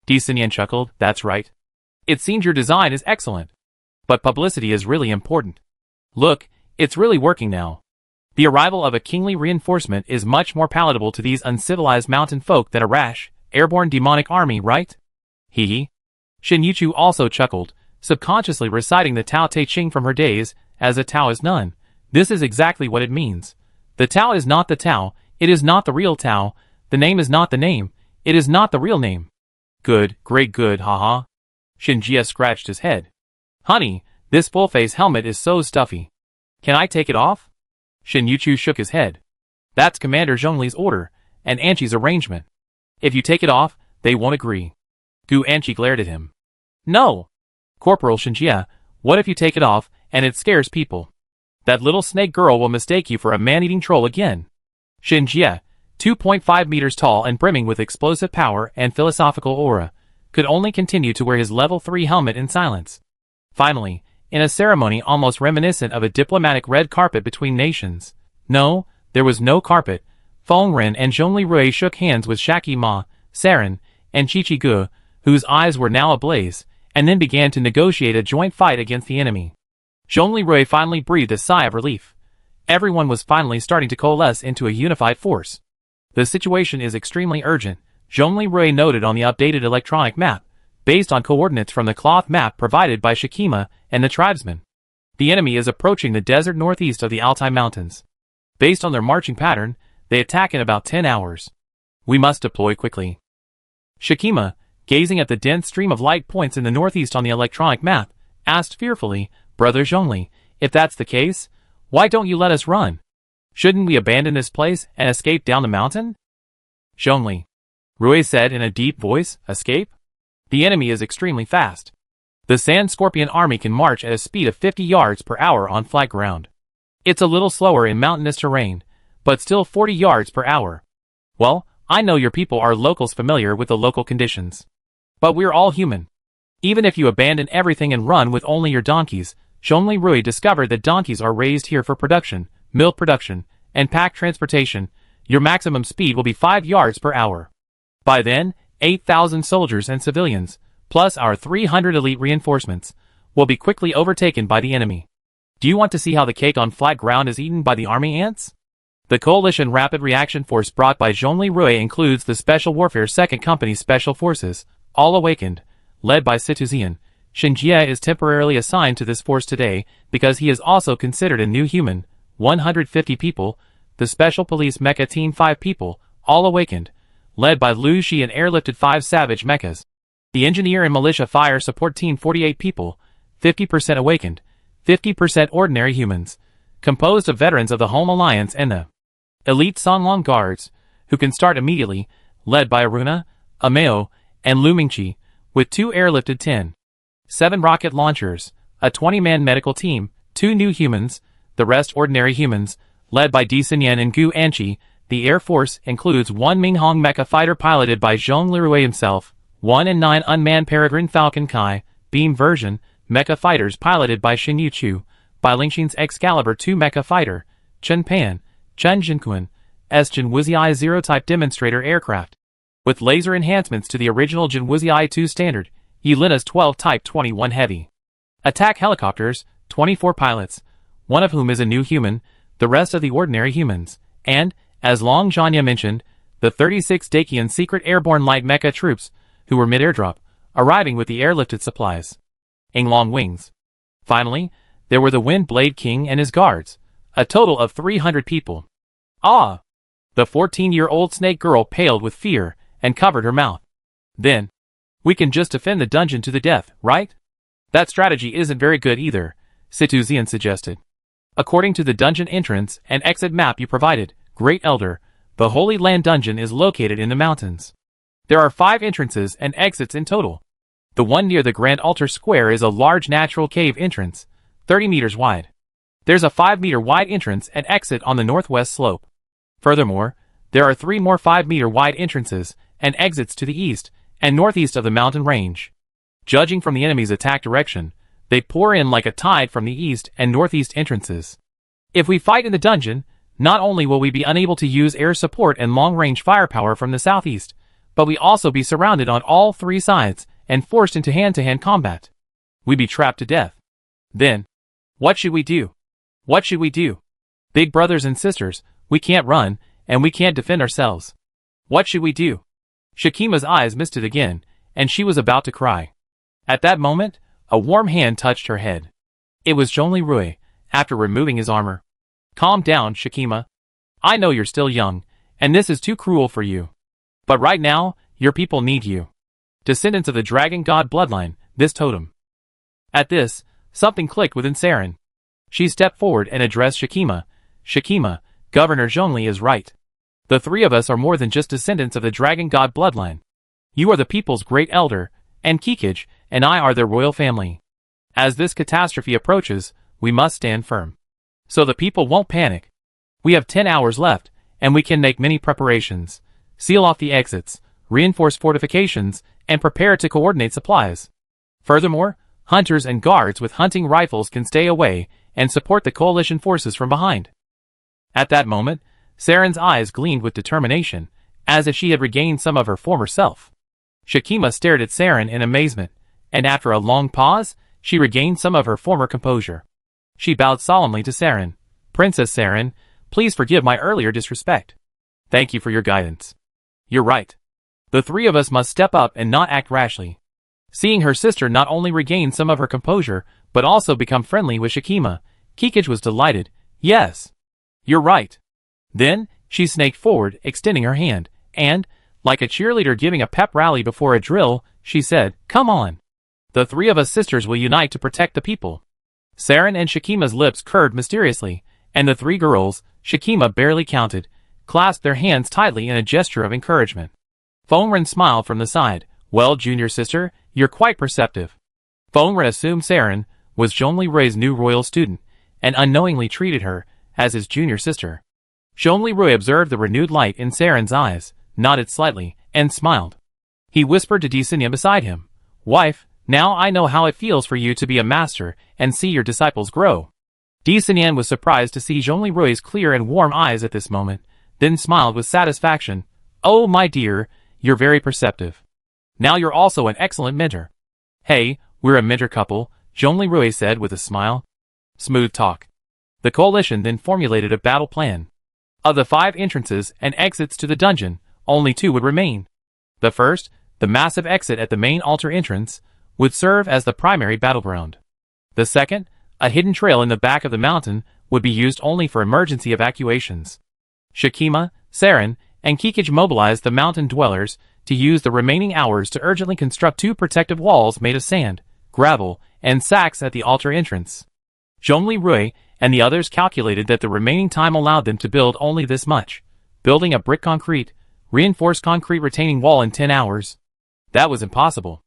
Di Xinyan chuckled, "That's right. It seems your design is excellent. But publicity is really important. Look, it's really working now. The arrival of a kingly reinforcement is much more palatable to these uncivilized mountain folk than a rash, airborne demonic army, right?" Hee hee. Shin Yuchu also chuckled, subconsciously reciting the Tao Te Ching from her days, "As a Tao is none." This is exactly what it means. The Tao is not the Tao, it is not the real Tao, the name is not the name, it is not the real name. Good, great good, haha. Shin Jia scratched his head. "Honey, this full-face helmet is so stuffy. Can I take it off?" Shin Yuchu shook his head. "That's Commander Zhongli's order, and Anchi's arrangement. If you take it off, they won't agree." Gu Anchi glared at him. "No! Corporal Shinjia, what if you take it off, and it scares people? That little snake girl will mistake you for a man-eating troll again." Shinjia, 2.5 meters tall and brimming with explosive power and philosophical aura, could only continue to wear his level 3 helmet in silence. Finally, in a ceremony almost reminiscent of a diplomatic red carpet between nations. No, there was no carpet. Feng Ren and Zhongli Rui shook hands with Shaki Ma, Saren, and Chi Gu, whose eyes were now ablaze, and then began to negotiate a joint fight against the enemy. Zhongli Rui finally breathed a sigh of relief. Everyone was finally starting to coalesce into a unified force. "The situation is extremely urgent," Zhongli Rui noted on the updated electronic map, based on coordinates from the cloth map provided by Shakima and the tribesmen. "The enemy is approaching the desert northeast of the Altai Mountains. Based on their marching pattern, they attack in about 10 hours. We must deploy quickly." Shakima, gazing at the dense stream of light points in the northeast on the electronic map, asked fearfully, Brother Zhongli, if that's the case, why don't you let us run? Shouldn't we abandon this place and escape down the mountain? Zhongli, Rui said in a deep voice, escape? The enemy is extremely fast. The Sand Scorpion army can march at a speed of 50 yards per hour on flat ground. It's a little slower in mountainous terrain, but still 40 yards per hour. Well, I know your people are locals familiar with the local conditions. But we're all human. Even if you abandon everything and run with only your donkeys, Zhongli Rui discovered that donkeys are raised here for production, milk production, and pack transportation. Your maximum speed will be 5 yards per hour. By then, 8,000 soldiers and civilians, plus our 300 elite reinforcements, will be quickly overtaken by the enemy. Do you want to see how the cake on flat ground is eaten by the army ants? The coalition rapid reaction force brought by Zhongli Rui includes the Special Warfare 2nd Company Special Forces, all awakened, led by Situzian. Shinjie is temporarily assigned to this force today because he is also considered a new human, 150 people, the Special Police Mecha Team 5 people, all awakened, led by Lu Shi and airlifted 5 Savage Mechas. The Engineer and Militia Fire Support Team 48 people, 50% awakened, 50% ordinary humans, composed of veterans of the Home Alliance and the Elite Songlong Guards, who can start immediately, led by Aruna, Ameo, and Lu Mingqi, with 2 airlifted 10-7 rocket launchers, a 20-man medical team, 2 new humans, the rest ordinary humans, led by Di Sinyan and Gu Anqi. The Air Force includes 1 Minghong mecha fighter piloted by Zhongli Rui himself, 1 and 9 unmanned Peregrine Falcon Kai, beam version, mecha fighters piloted by Xin Yuchu, by Lingxin's Excalibur 2 mecha fighter, Chen Pan, Chen Jinquan, S. Jinwuzi I-0 type demonstrator aircraft. With laser enhancements to the original Jinwuzi I-2 standard, Yelina's 12 type 21 heavy attack helicopters, 24 pilots, one of whom is a new human, the rest of the ordinary humans, and, as Long Zhanya mentioned, the 36 Dakian secret airborne light mecha troops, who were mid-airdrop, arriving with the airlifted supplies. Long wings. Finally, there were the Wind Blade King and his guards, a total of 300 people. Ah! The 14-year-old snake girl paled with fear and covered her mouth. Then, we can just defend the dungeon to the death, right? That strategy isn't very good either, Situzian suggested. According to the dungeon entrance and exit map you provided, Great Elder, the Holy Land dungeon is located in the mountains. There are 5 entrances and exits in total. The one near the Grand Altar Square is a large natural cave entrance, 30 meters wide. There's a 5-meter wide entrance and exit on the northwest slope. Furthermore, there are 3 more 5-meter wide entrances and exits to the east and northeast of the mountain range. Judging from the enemy's attack direction, they pour in like a tide from the east and northeast entrances. If we fight in the dungeon, not only will we be unable to use air support and long-range firepower from the southeast, but we also be surrounded on all 3 sides and forced into hand-to-hand combat. We'd be trapped to death. Then, what should we do? What should we do? Big brothers and sisters, we can't run, and we can't defend ourselves. What should we do? Shakima's eyes misted again, and she was about to cry. At that moment, a warm hand touched her head. It was Zhongli Rui, after removing his armor. Calm down, Shakima. I know you're still young, and this is too cruel for you. But right now, your people need you. Descendants of the Dragon God bloodline, this totem. At this, something clicked within Saren. She stepped forward and addressed Shakima. Shakima, Governor Zhongli is right. The 3 of us are more than just descendants of the Dragon God bloodline. You are the people's great elder, and Kikij and I are their royal family. As this catastrophe approaches, we must stand firm. So the people won't panic. We have 10 hours left, and we can make many preparations. Seal off the exits, reinforce fortifications, and prepare to coordinate supplies. Furthermore, hunters and guards with hunting rifles can stay away and support the coalition forces from behind. At that moment, Saren's eyes gleamed with determination, as if she had regained some of her former self. Shakima stared at Saren in amazement, and after a long pause, she regained some of her former composure. She bowed solemnly to Saren. Princess Saren, please forgive my earlier disrespect. Thank you for your guidance. You're right. The 3 of us must step up and not act rashly. Seeing her sister not only regain some of her composure, but also become friendly with Shakima, Kikij was delighted. Yes. You're right. Then, she snaked forward, extending her hand, and, like a cheerleader giving a pep rally before a drill, she said, "Come on. The three of us sisters will unite to protect the people." Saren and Shakima's lips curved mysteriously, and the three girls, Shakima barely counted, clasped their hands tightly in a gesture of encouragement. Fongren smiled from the side. "Well, junior sister, you're quite perceptive." Fongren assumed Saren was Zhongli Rui's new royal student, and unknowingly treated her as his junior sister. Zhongli Rui observed the renewed light in Saren's eyes, nodded slightly, and smiled. He whispered to Disanya beside him, "Wife, now I know how it feels for you to be a master and see your disciples grow." Disanya was surprised to see Zhongli Rui's clear and warm eyes at this moment, then smiled with satisfaction. "Oh, my dear, you're very perceptive. Now you're also an excellent mentor." "Hey, we're a mentor couple," Zhongli Rui said with a smile. Smooth talk. The coalition then formulated a battle plan. Of the 5 entrances and exits to the dungeon, only 2 would remain. The first, the massive exit at the main altar entrance, would serve as the primary battleground. The second, a hidden trail in the back of the mountain, would be used only for emergency evacuations. Shakima, Saren, and Kikij mobilized the mountain dwellers to use the remaining hours to urgently construct 2 protective walls made of sand, gravel, and sacks at the altar entrance. Zhongli Rui and the others calculated that the remaining time allowed them to build only this much, building a brick concrete, reinforced concrete retaining wall in 10 hours. That was impossible.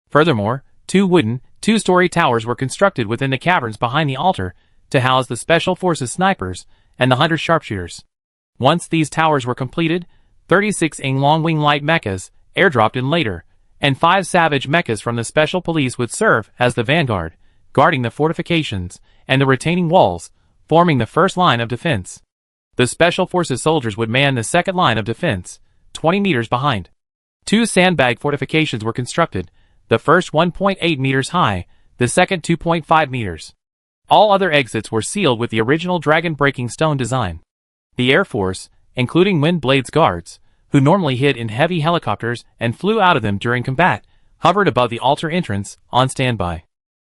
Furthermore, 2 wooden, 2-story towers were constructed within the caverns behind the altar to house the Special Forces snipers and the hunter sharpshooters. Once these towers were completed, 36 Long-Wing light mechas, airdropped in later, and 5 savage mechas from the Special Police would serve as the vanguard, guarding the fortifications and the retaining walls, forming the first line of defense. The Special Forces soldiers would man the second line of defense, 20 meters behind. 2 sandbag fortifications were constructed, the first 1.8 meters high, the second 2.5 meters. All other exits were sealed with the original dragon-breaking stone design. The Air Force, including Wind Blade's guards, who normally hid in heavy helicopters and flew out of them during combat, hovered above the altar entrance, on standby.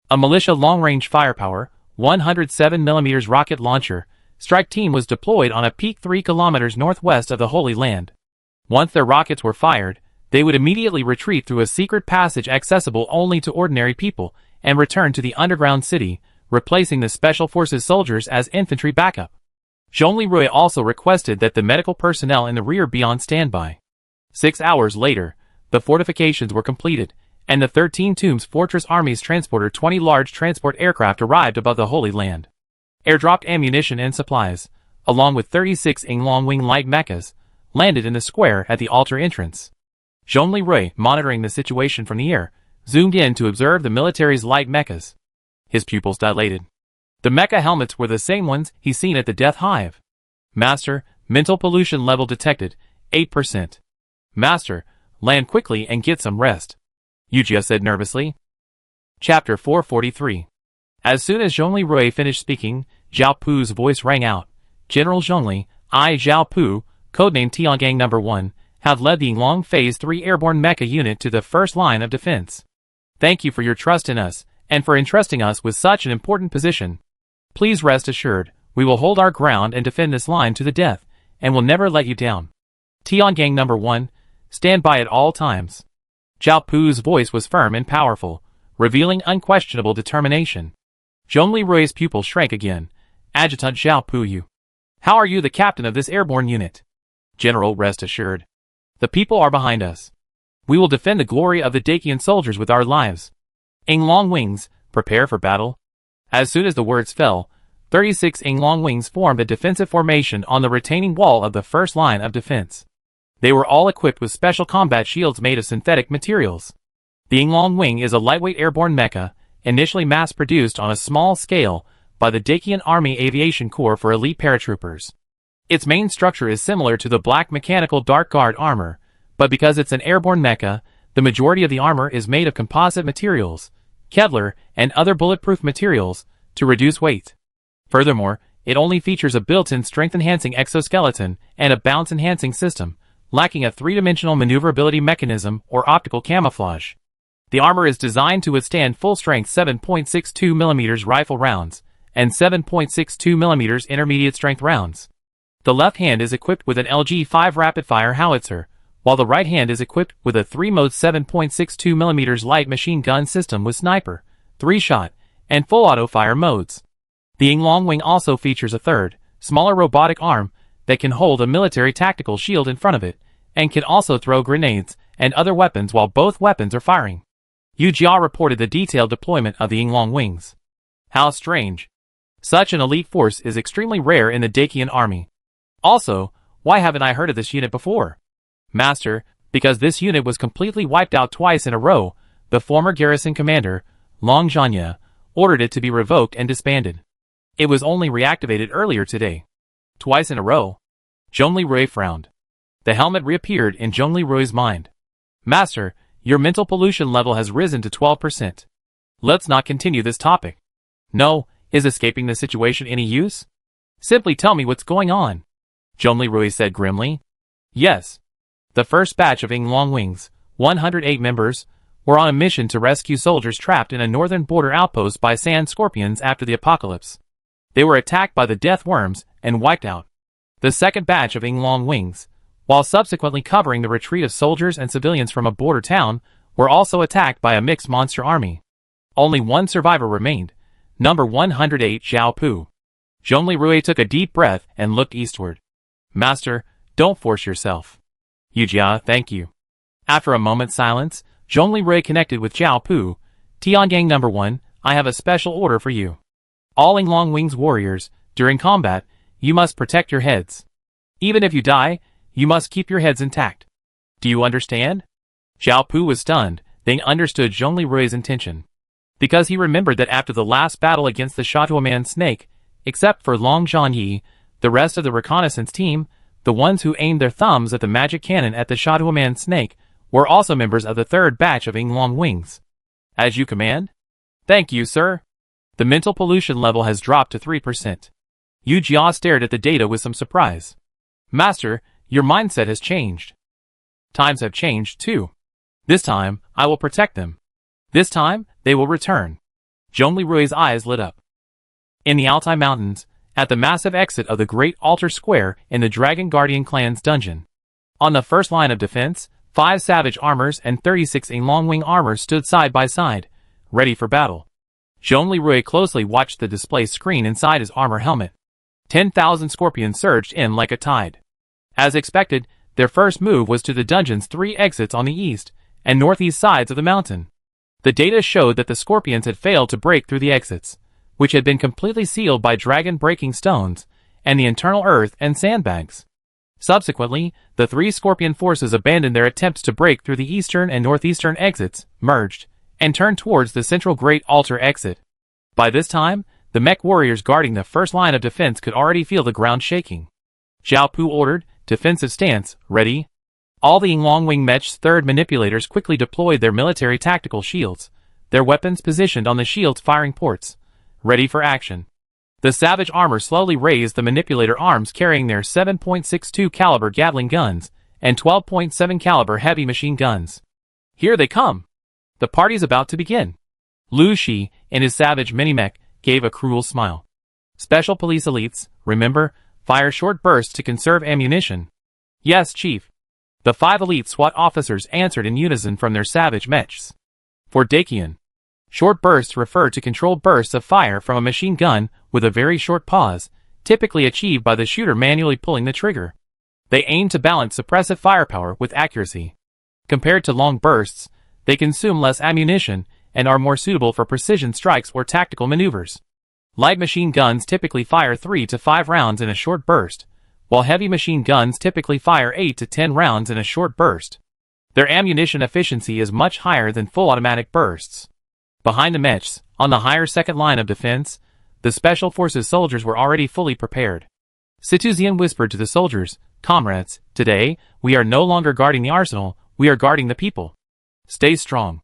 A militia long-range firepower, 107mm rocket launcher, strike team was deployed on a peak 3 kilometers northwest of the Holy Land. Once their rockets were fired, they would immediately retreat through a secret passage accessible only to ordinary people and return to the underground city, replacing the Special Forces soldiers as infantry backup. Zhongli Rui also requested that the medical personnel in the rear be on standby. 6 hours later, the fortifications were completed, and the 13 Tombs Fortress Army's transporter 20 large transport aircraft arrived above the Holy Land. Airdropped ammunition and supplies, along with 36 Long-Wing light mechas, landed in the square at the altar entrance. Zhongli Rui, monitoring the situation from the air, zoomed in to observe the military's light mechas. His pupils dilated. The mecha helmets were the same ones he'd seen at the Death Hive. "Master, mental pollution level detected, 8%. Master, land quickly and get some rest," Yujia said nervously. Chapter 443. As soon as Zhongli Rui finished speaking, Zhao Pu's voice rang out. "General Zhongli, I, Zhao Pu, codenamed Tiangang No. 1, have led the Yinglong Phase 3 Airborne Mecha Unit to the first line of defense. Thank you for your trust in us, and for entrusting us with such an important position. Please rest assured, we will hold our ground and defend this line to the death, and will never let you down. Tiangang No. 1, stand by at all times." Zhao Pu's voice was firm and powerful, revealing unquestionable determination. Zhongli Rui's pupil shrank again. "Adjutant Zhao Pu, you. How are you the captain of this airborne unit?" "General, rest assured. The people are behind us. We will defend the glory of the Dakian soldiers with our lives. Long Wings, prepare for battle." As soon as the words fell, 36 Long Wings formed a defensive formation on the retaining wall of the first line of defense. They were all equipped with special combat shields made of synthetic materials. The Long Wing is a lightweight airborne mecha, initially mass-produced on a small scale by the Dakian Army Aviation Corps for elite paratroopers. Its main structure is similar to the black mechanical Dark Guard armor, but because it's an airborne mecha, the majority of the armor is made of composite materials, Kevlar, and other bulletproof materials, to reduce weight. Furthermore, it only features a built-in strength-enhancing exoskeleton and a bounce-enhancing system, lacking a 3-dimensional maneuverability mechanism or optical camouflage. The armor is designed to withstand full-strength 7.62mm rifle rounds and 7.62mm intermediate-strength rounds. The left hand is equipped with an LG-5 rapid-fire howitzer, while the right hand is equipped with a 3-mode 7.62mm light machine gun system with sniper, 3-shot, and full auto-fire modes. The Yinglong Wing also features a third, smaller robotic arm that can hold a military tactical shield in front of it, and can also throw grenades and other weapons while both weapons are firing. Yu Jia reported the detailed deployment of the Yinglong Wings. How strange. Such an elite force is extremely rare in the Dacian army. Also, why haven't I heard of this unit before? Master, because this unit was completely wiped out twice in a row. The former garrison commander, Long Zhanye, ordered it to be revoked and disbanded. It was only reactivated earlier today. Twice in a row? Zhongli Rui frowned. The helmet reappeared in Zhongli Rui's mind. Master, your mental pollution level has risen to 12%. Let's not continue this topic. No, is escaping the situation any use? Simply tell me what's going on. Zhongli Rui said grimly. Yes. The first batch of Yinglong Wings, 108 members, were on a mission to rescue soldiers trapped in a northern border outpost by sand scorpions after the apocalypse. They were attacked by the death worms and wiped out. The second batch of Yinglong Wings, while subsequently covering the retreat of soldiers and civilians from a border town, were also attacked by a mixed monster army. Only one survivor remained, number 108 Zhao Pu. Zhongli Rui took a deep breath and looked eastward. Master, don't force yourself. Yu Jia, thank you. After a moment's silence, Zhongli Rui connected with Zhao Pu. Tiangang number 1, I have a special order for you. All Yinglong Wings warriors, during combat, you must protect your heads. Even if you die, you must keep your heads intact. Do you understand? Zhao Pu was stunned, then understood Zhongli Rui's intention. Because he remembered that after the last battle against the Shatuoman snake, except for Long Zhanyi, the rest of the reconnaissance team, the ones who aimed their thumbs at the magic cannon at the Shatuoman snake, were also members of the third batch of Yinglong Wings. As you command? Thank you, sir. The mental pollution level has dropped to 3%. Yu Jia stared at the data with some surprise. Master, your mindset has changed. Times have changed, too. This time, I will protect them. This time, they will return. Zhongli Rui's eyes lit up. In the Altai Mountains, at the massive exit of the Great Altar Square in the Dragon Guardian clan's dungeon. On the first line of defense, 5 Savage armors and 36 Yinglong Wing armors stood side by side, ready for battle. Zhongli Rui closely watched the display screen inside his armor helmet. 10,000 scorpions surged in like a tide. As expected, their first move was to the dungeon's 3 exits on the east and northeast sides of the mountain. The data showed that the scorpions had failed to break through the exits, which had been completely sealed by dragon-breaking stones and the internal earth and sandbags. Subsequently, the 3 scorpion forces abandoned their attempts to break through the eastern and northeastern exits, merged, and turned towards the central Great Altar exit. By this time, the mech warriors guarding the first line of defense could already feel the ground shaking. Zhao Pu ordered, defensive stance, ready. All the Yinglong Wing mech's third manipulators quickly deployed their military tactical shields, their weapons positioned on the shield's firing ports, ready for action. The Savage armor slowly raised the manipulator arms carrying their 7.62 caliber Gatling guns and 12.7 caliber heavy machine guns. Here they come. The party's about to begin. Lu Shi, in his Savage mini-mech, gave a cruel smile. Special police elites, remember, fire short bursts to conserve ammunition. Yes, Chief. The 5 elite SWAT officers answered in unison from their Savage mechs. For Dacian, short bursts refer to controlled bursts of fire from a machine gun with a very short pause, typically achieved by the shooter manually pulling the trigger. They aim to balance suppressive firepower with accuracy. Compared to long bursts, they consume less ammunition and are more suitable for precision strikes or tactical maneuvers. Light machine guns typically fire 3 to 5 rounds in a short burst, while heavy machine guns typically fire 8 to 10 rounds in a short burst. Their ammunition efficiency is much higher than full automatic bursts. Behind the mechs, on the higher second line of defense, the Special Forces soldiers were already fully prepared. Situzian whispered to the soldiers, "Comrades, today, we are no longer guarding the arsenal, we are guarding the people. Stay strong."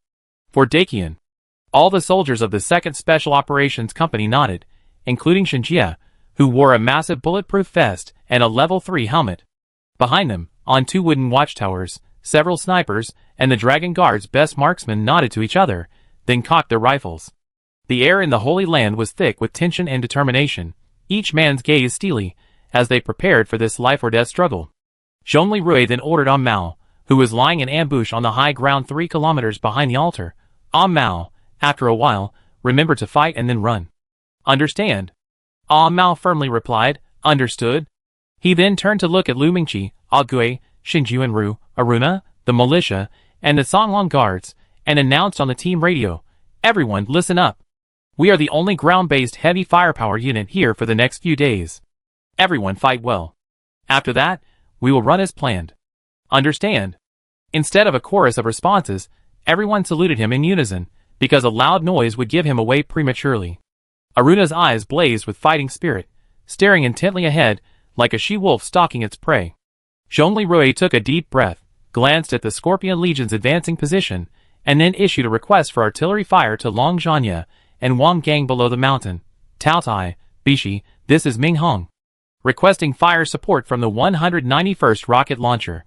For Dacian, all the soldiers of the 2nd Special Operations Company nodded, including Shinjie, who wore a massive bulletproof vest and a level 3 helmet. Behind them, on 2 wooden watchtowers, several snipers and the Dragon Guard's best marksmen nodded to each other, then cocked their rifles. The air in the Holy Land was thick with tension and determination, each man's gaze steely, as they prepared for this life-or-death struggle. Zhongli Rui then ordered on Mao, who was lying in ambush on the high ground 3 kilometers behind the altar. Mao, after a while, remember to fight and then run. Understand? Mao firmly replied, understood. He then turned to look at Lu Mingqi, Gui, Xinju and Ru, Aruna, the militia, and the Songlong guards, and announced on the team radio, everyone listen up. We are the only ground-based heavy firepower unit here for the next few days. Everyone fight well. After that, we will run as planned. Understand? Instead of a chorus of responses, everyone saluted him in unison, because a loud noise would give him away prematurely. Aruna's eyes blazed with fighting spirit, staring intently ahead, like a she-wolf stalking its prey. Zhongli Rui took a deep breath, glanced at the Scorpion Legion's advancing position, and then issued a request for artillery fire to Long Zhanya and Wang Gang below the mountain. Tao Tai, Bishi, this is Ming Hong. Requesting fire support from the 191st rocket launcher.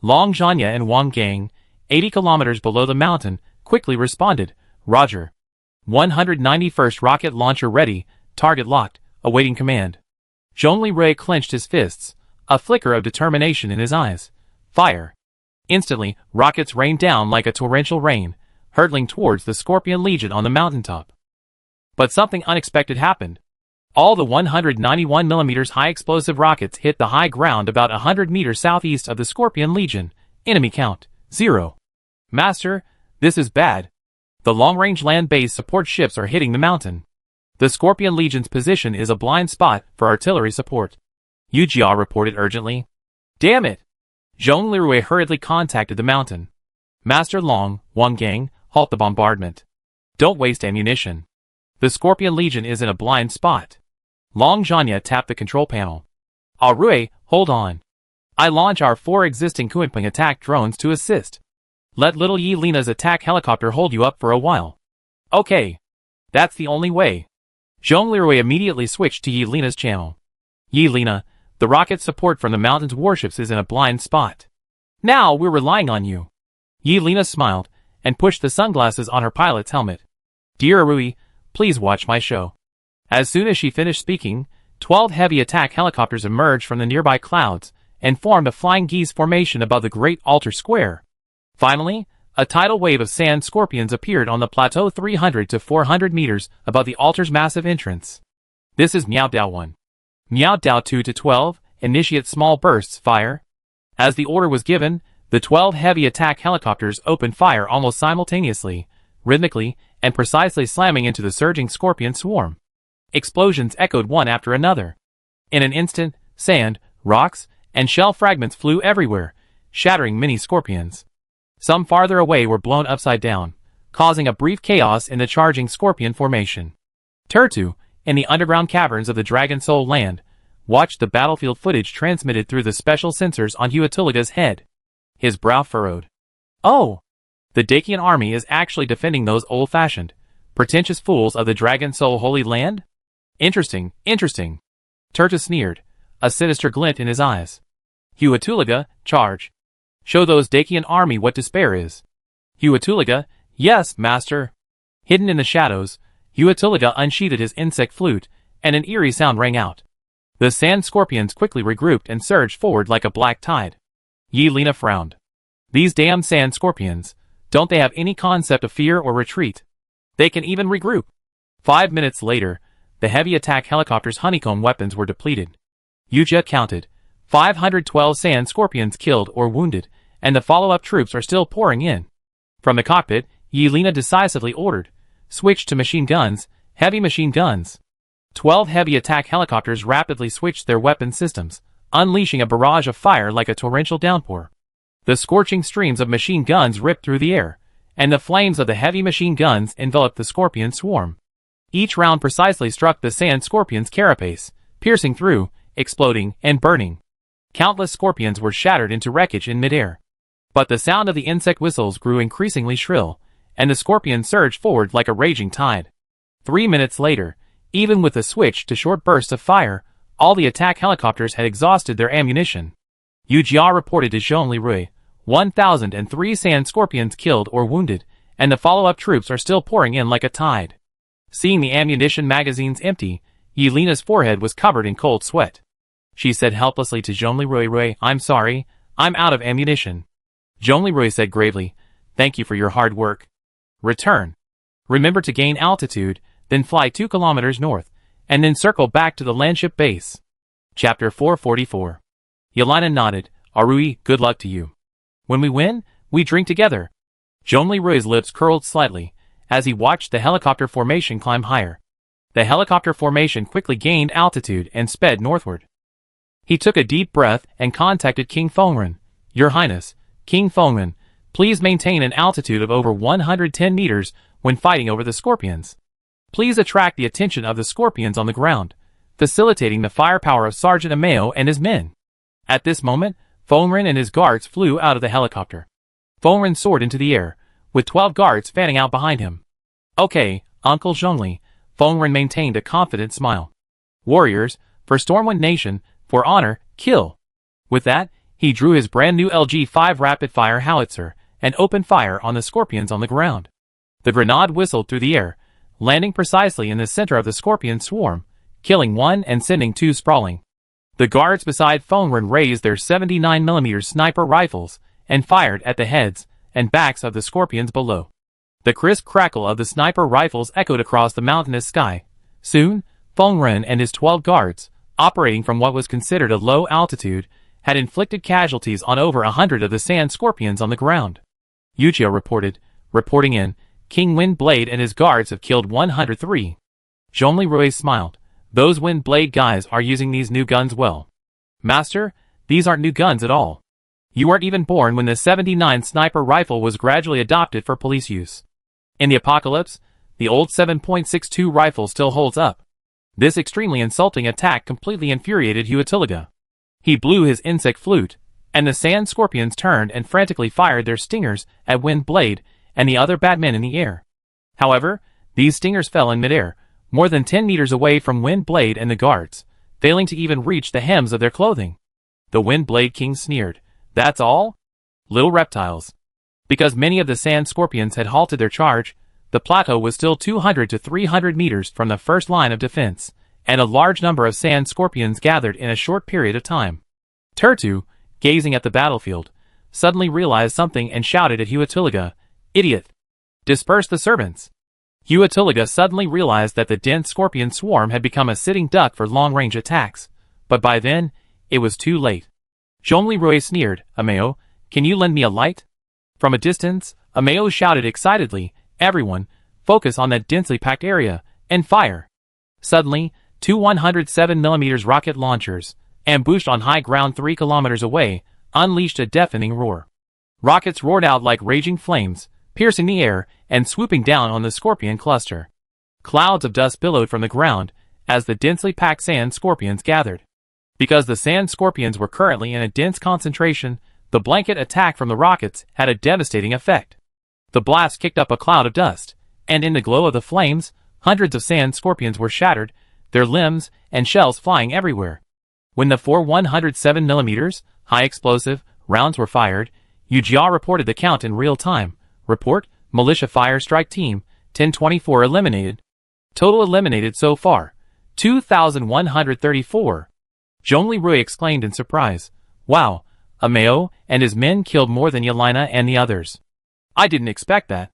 Long Zhanya and Wang Gang, 80 kilometers below the mountain, quickly responded, Roger. 191st rocket launcher ready, target locked, awaiting command. Zhongli Rui clenched his fists, a flicker of determination in his eyes. Fire. Instantly, rockets rained down like a torrential rain, hurtling towards the Scorpion Legion on the mountaintop. But something unexpected happened. All the 191mm high explosive rockets hit the high ground about 100 meters southeast of the Scorpion Legion. Enemy count, 0. Master, this is bad. The long-range land-based support ships are hitting the mountain. The Scorpion Legion's position is a blind spot for artillery support. Yu Jia reported urgently. Damn it! Zhongli Rui hurriedly contacted the mountain. Master Long, Wang Gang, halt the bombardment. Don't waste ammunition. The Scorpion Legion is in a blind spot. Long Zhanya tapped the control panel. Rui, hold on. I launch our 4 existing Kunping attack drones to assist. Let little Yi Lena's attack helicopter hold you up for a while. Okay. That's the only way. Zhongli Rui immediately switched to Yi Lena's channel. Yi Lena, the rocket support from the mountain's warships is in a blind spot. Now we're relying on you. Yi Lena smiled, and pushed the sunglasses on her pilot's helmet. Dear Rui, please watch my show. As soon as she finished speaking, 12 heavy attack helicopters emerged from the nearby clouds, and formed a flying geese formation above the great altar square. Finally, a tidal wave of sand scorpions appeared on the plateau 300 to 400 meters above the altar's massive entrance. This is Miao Dao 1. Miao Dao 2 to 12, initiate small bursts fire. As the order was given, the 12 heavy attack helicopters opened fire almost simultaneously, rhythmically, and precisely slamming into the surging scorpion swarm. Explosions echoed one after another. In an instant, sand, rocks, and shell fragments flew everywhere, shattering many scorpions. Some farther away were blown upside down, causing a brief chaos in the charging scorpion formation. Turtu, in the underground caverns of the Dragon Soul land, watched the battlefield footage transmitted through the special sensors on Huatuliga's head. His brow furrowed. Oh! The Dacian army is actually defending those old-fashioned, pretentious fools of the Dragon Soul Holy Land? Interesting, interesting. Turtu sneered, a sinister glint in his eyes. Huatuliga, charge. Show those Dacian army what despair is. Huatuliga, yes, master. Hidden in the shadows, Huatuliga unsheathed his insect flute, and an eerie sound rang out. The sand scorpions quickly regrouped and surged forward like a black tide. Yi Lena frowned. These damn sand scorpions, don't they have any concept of fear or retreat? They can even regroup. 5 minutes later, the heavy attack helicopter's honeycomb weapons were depleted. Yu Jia counted 512 sand scorpions killed or wounded, and the follow-up troops are still pouring in. From the cockpit, Yi Lena decisively ordered, switch to machine guns, heavy machine guns. 12 heavy attack helicopters rapidly switched their weapon systems, unleashing a barrage of fire like a torrential downpour. The scorching streams of machine guns ripped through the air, and the flames of the heavy machine guns enveloped the scorpion swarm. Each round precisely struck the sand scorpion's carapace, piercing through, exploding, and burning. Countless scorpions were shattered into wreckage in midair. But the sound of the insect whistles grew increasingly shrill, and the scorpion surged forward like a raging tide. 3 minutes later, even with the switch to short bursts of fire, all the attack helicopters had exhausted their ammunition. Yu Jia reported to Zhongli Rui, 1,003 sand scorpions killed or wounded, and the follow-up troops are still pouring in like a tide. Seeing the ammunition magazines empty, Yi Lena's forehead was covered in cold sweat. She said helplessly to Zhongli Rui, I'm sorry, I'm out of ammunition. Zhong Li said gravely, "Thank you for your hard work. Return. Remember to gain altitude, then fly 2 kilometers north, and then circle back to the landship base." Chapter 444. Yelena nodded. "Arui, good luck to you. When we win, we drink together." Zhong Li's lips curled slightly as he watched the helicopter formation climb higher. The helicopter formation quickly gained altitude and sped northward. He took a deep breath and contacted King Fengren. "Your Highness, King Fengren, please maintain an altitude of over 110 meters when fighting over the scorpions. Please attract the attention of the scorpions on the ground, facilitating the firepower of Sergeant Ameo and his men." At this moment, Fengren and his guards flew out of the helicopter. Fengren soared into the air, with 12 guards fanning out behind him. "Okay, Uncle Zhongli," Fengren maintained a confident smile. "Warriors, for Stormwind Nation, for honor, kill." With that, he drew his brand new LG-5 rapid-fire howitzer and opened fire on the scorpions on the ground. The grenade whistled through the air, landing precisely in the center of the scorpion swarm, killing one and sending 2 sprawling. The guards beside Fengren raised their 79mm sniper rifles and fired at the heads and backs of the scorpions below. The crisp crackle of the sniper rifles echoed across the mountainous sky. Soon, Fengren and his 12 guards, operating from what was considered a low altitude, had inflicted casualties on over 100 of the sand scorpions on the ground. Yuchio reporting in, "King Windblade and his guards have killed 103. Zhong Li smiled. "Those Windblade guys are using these new guns well. Master, these aren't new guns at all. You weren't even born when the 79 sniper rifle was gradually adopted for police use. In the apocalypse, the old 7.62 rifle still holds up." This extremely insulting attack completely infuriated Huatiliga. He blew his insect flute, and the sand scorpions turned and frantically fired their stingers at Windblade and the other Batmen in the air. However, these stingers fell in midair, more than 10 meters away from Windblade and the guards, failing to even reach the hems of their clothing. The Windblade King sneered, "That's all? Little reptiles." Because many of the sand scorpions had halted their charge, the plateau was still 200 to 300 meters from the first line of defense, and a large number of sand scorpions gathered in a short period of time. Turtu, gazing at the battlefield, suddenly realized something and shouted at Huatiliga, "Idiot! Disperse the servants!" Huatiliga suddenly realized that the dense scorpion swarm had become a sitting duck for long-range attacks, but by then, it was too late. Zhong Li sneered, "Ameo, can you lend me a light?" From a distance, Ameo shouted excitedly, "Everyone, focus on that densely packed area, and fire!" Suddenly, 2 107mm rocket launchers, ambushed on high ground 3 kilometers away, unleashed a deafening roar. Rockets roared out like raging flames, piercing the air and swooping down on the scorpion cluster. Clouds of dust billowed from the ground as the densely packed sand scorpions gathered. Because the sand scorpions were currently in a dense concentration, the blanket attack from the rockets had a devastating effect. The blast kicked up a cloud of dust, and in the glow of the flames, hundreds of sand scorpions were shattered, their limbs and shells flying everywhere. When the 4 107mm high explosive rounds were fired, Yujia reported the count in real time. Report, Militia Fire Strike Team, 1024 eliminated. Total eliminated so far, 2,134. Zhong Li exclaimed in surprise. "Wow, Ameo and his men killed more than Yelena and the others. I didn't expect that."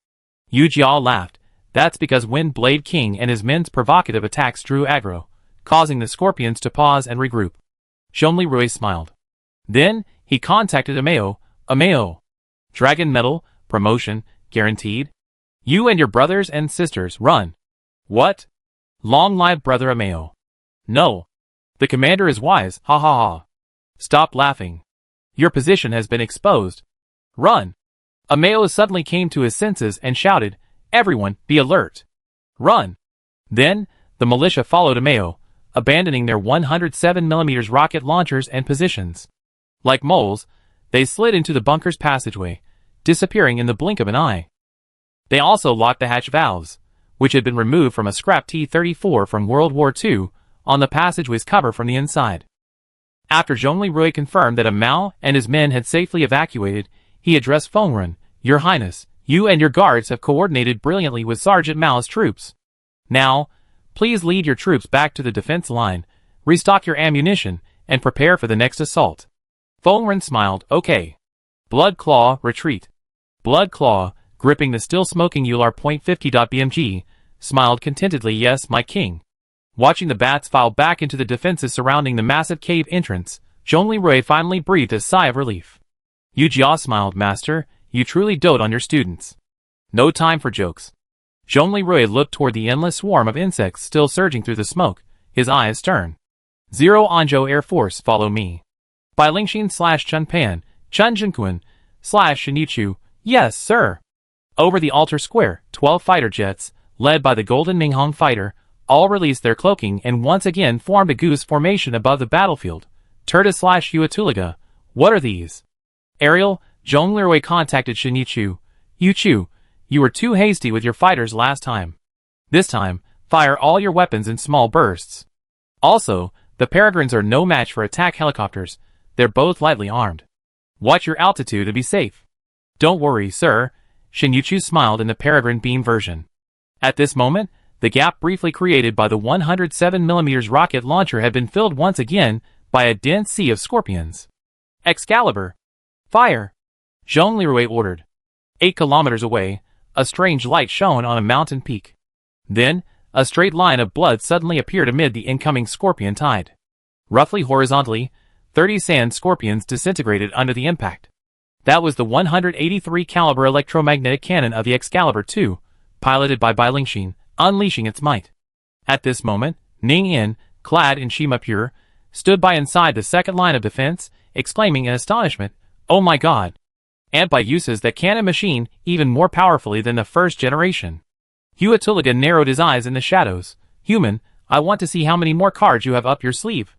Yujia laughed. "That's because Windblade King and his men's provocative attacks drew aggro, causing the scorpions to pause and regroup." Zhong Li smiled. Then, he contacted Ameo. "Ameo. Dragon Medal, promotion, guaranteed. You and your brothers and sisters run." "What? Long live Brother Ameo." "No. The commander is wise, ha ha ha. Stop laughing. Your position has been exposed. Run." Ameo suddenly came to his senses and shouted, "Everyone, be alert. Run." Then, the militia followed Ameo, abandoning their 107mm rocket launchers and positions. Like moles, they slid into the bunker's passageway, disappearing in the blink of an eye. They also locked the hatch valves, which had been removed from a scrap T-34 from World War II, on the passageway's cover from the inside. After Zhong Li confirmed that Amao and his men had safely evacuated, he addressed Fengren, "Your Highness, you and your guards have coordinated brilliantly with Sergeant Mao's troops. Now, please lead your troops back to the defense line, restock your ammunition, and prepare for the next assault." Fengren smiled, "Okay. Blood Claw, retreat. Blood Claw, gripping the still smoking ULR.50.BMG, smiled contentedly. Yes, my king. Watching the bats file back into the defenses surrounding the massive cave entrance, Zhong Leroy finally breathed a sigh of relief. Yu Jia smiled. Master, you truly dote on your students. No time for jokes. Zhong Leroy looked toward the endless swarm of insects still surging through the smoke, his eyes stern. 0 Anzhou Air Force, follow me. By Lingxin / Chunpan, Chun Jinquan / Shinyichu, yes, sir. Over the altar square, 12 fighter jets, led by the Golden Minghong fighter, all released their cloaking and once again formed a goose formation above the battlefield. Turda / Yuatuliga, what are these? Ariel, Zhong Leroy contacted Shinyichu. Yu Chu, you were too hasty with your fighters last time. This time, fire all your weapons in small bursts. Also, the Peregrines are no match for attack helicopters, they're both lightly armed. Watch your altitude and be safe. Don't worry, sir. Shinyichu smiled in the Peregrine beam version. At this moment, the gap briefly created by the 107mm rocket launcher had been filled once again by a dense sea of scorpions. Excalibur! Fire! Zhong Leroy ordered. 8 kilometers away, a strange light shone on a mountain peak. Then, a straight line of blood suddenly appeared amid the incoming scorpion tide. Roughly horizontally, 30 sand scorpions disintegrated under the impact. That was the 183 caliber electromagnetic cannon of the Excalibur II, piloted by Bai Lingxin, unleashing its might. At this moment, Ning Yin, clad in Shima Pure, stood by inside the second line of defense, exclaiming in astonishment, "Oh my god!" And Bai uses that cannon machine even more powerfully than the first generation. Huatuliga narrowed his eyes in the shadows. Human, I want to see how many more cards you have up your sleeve.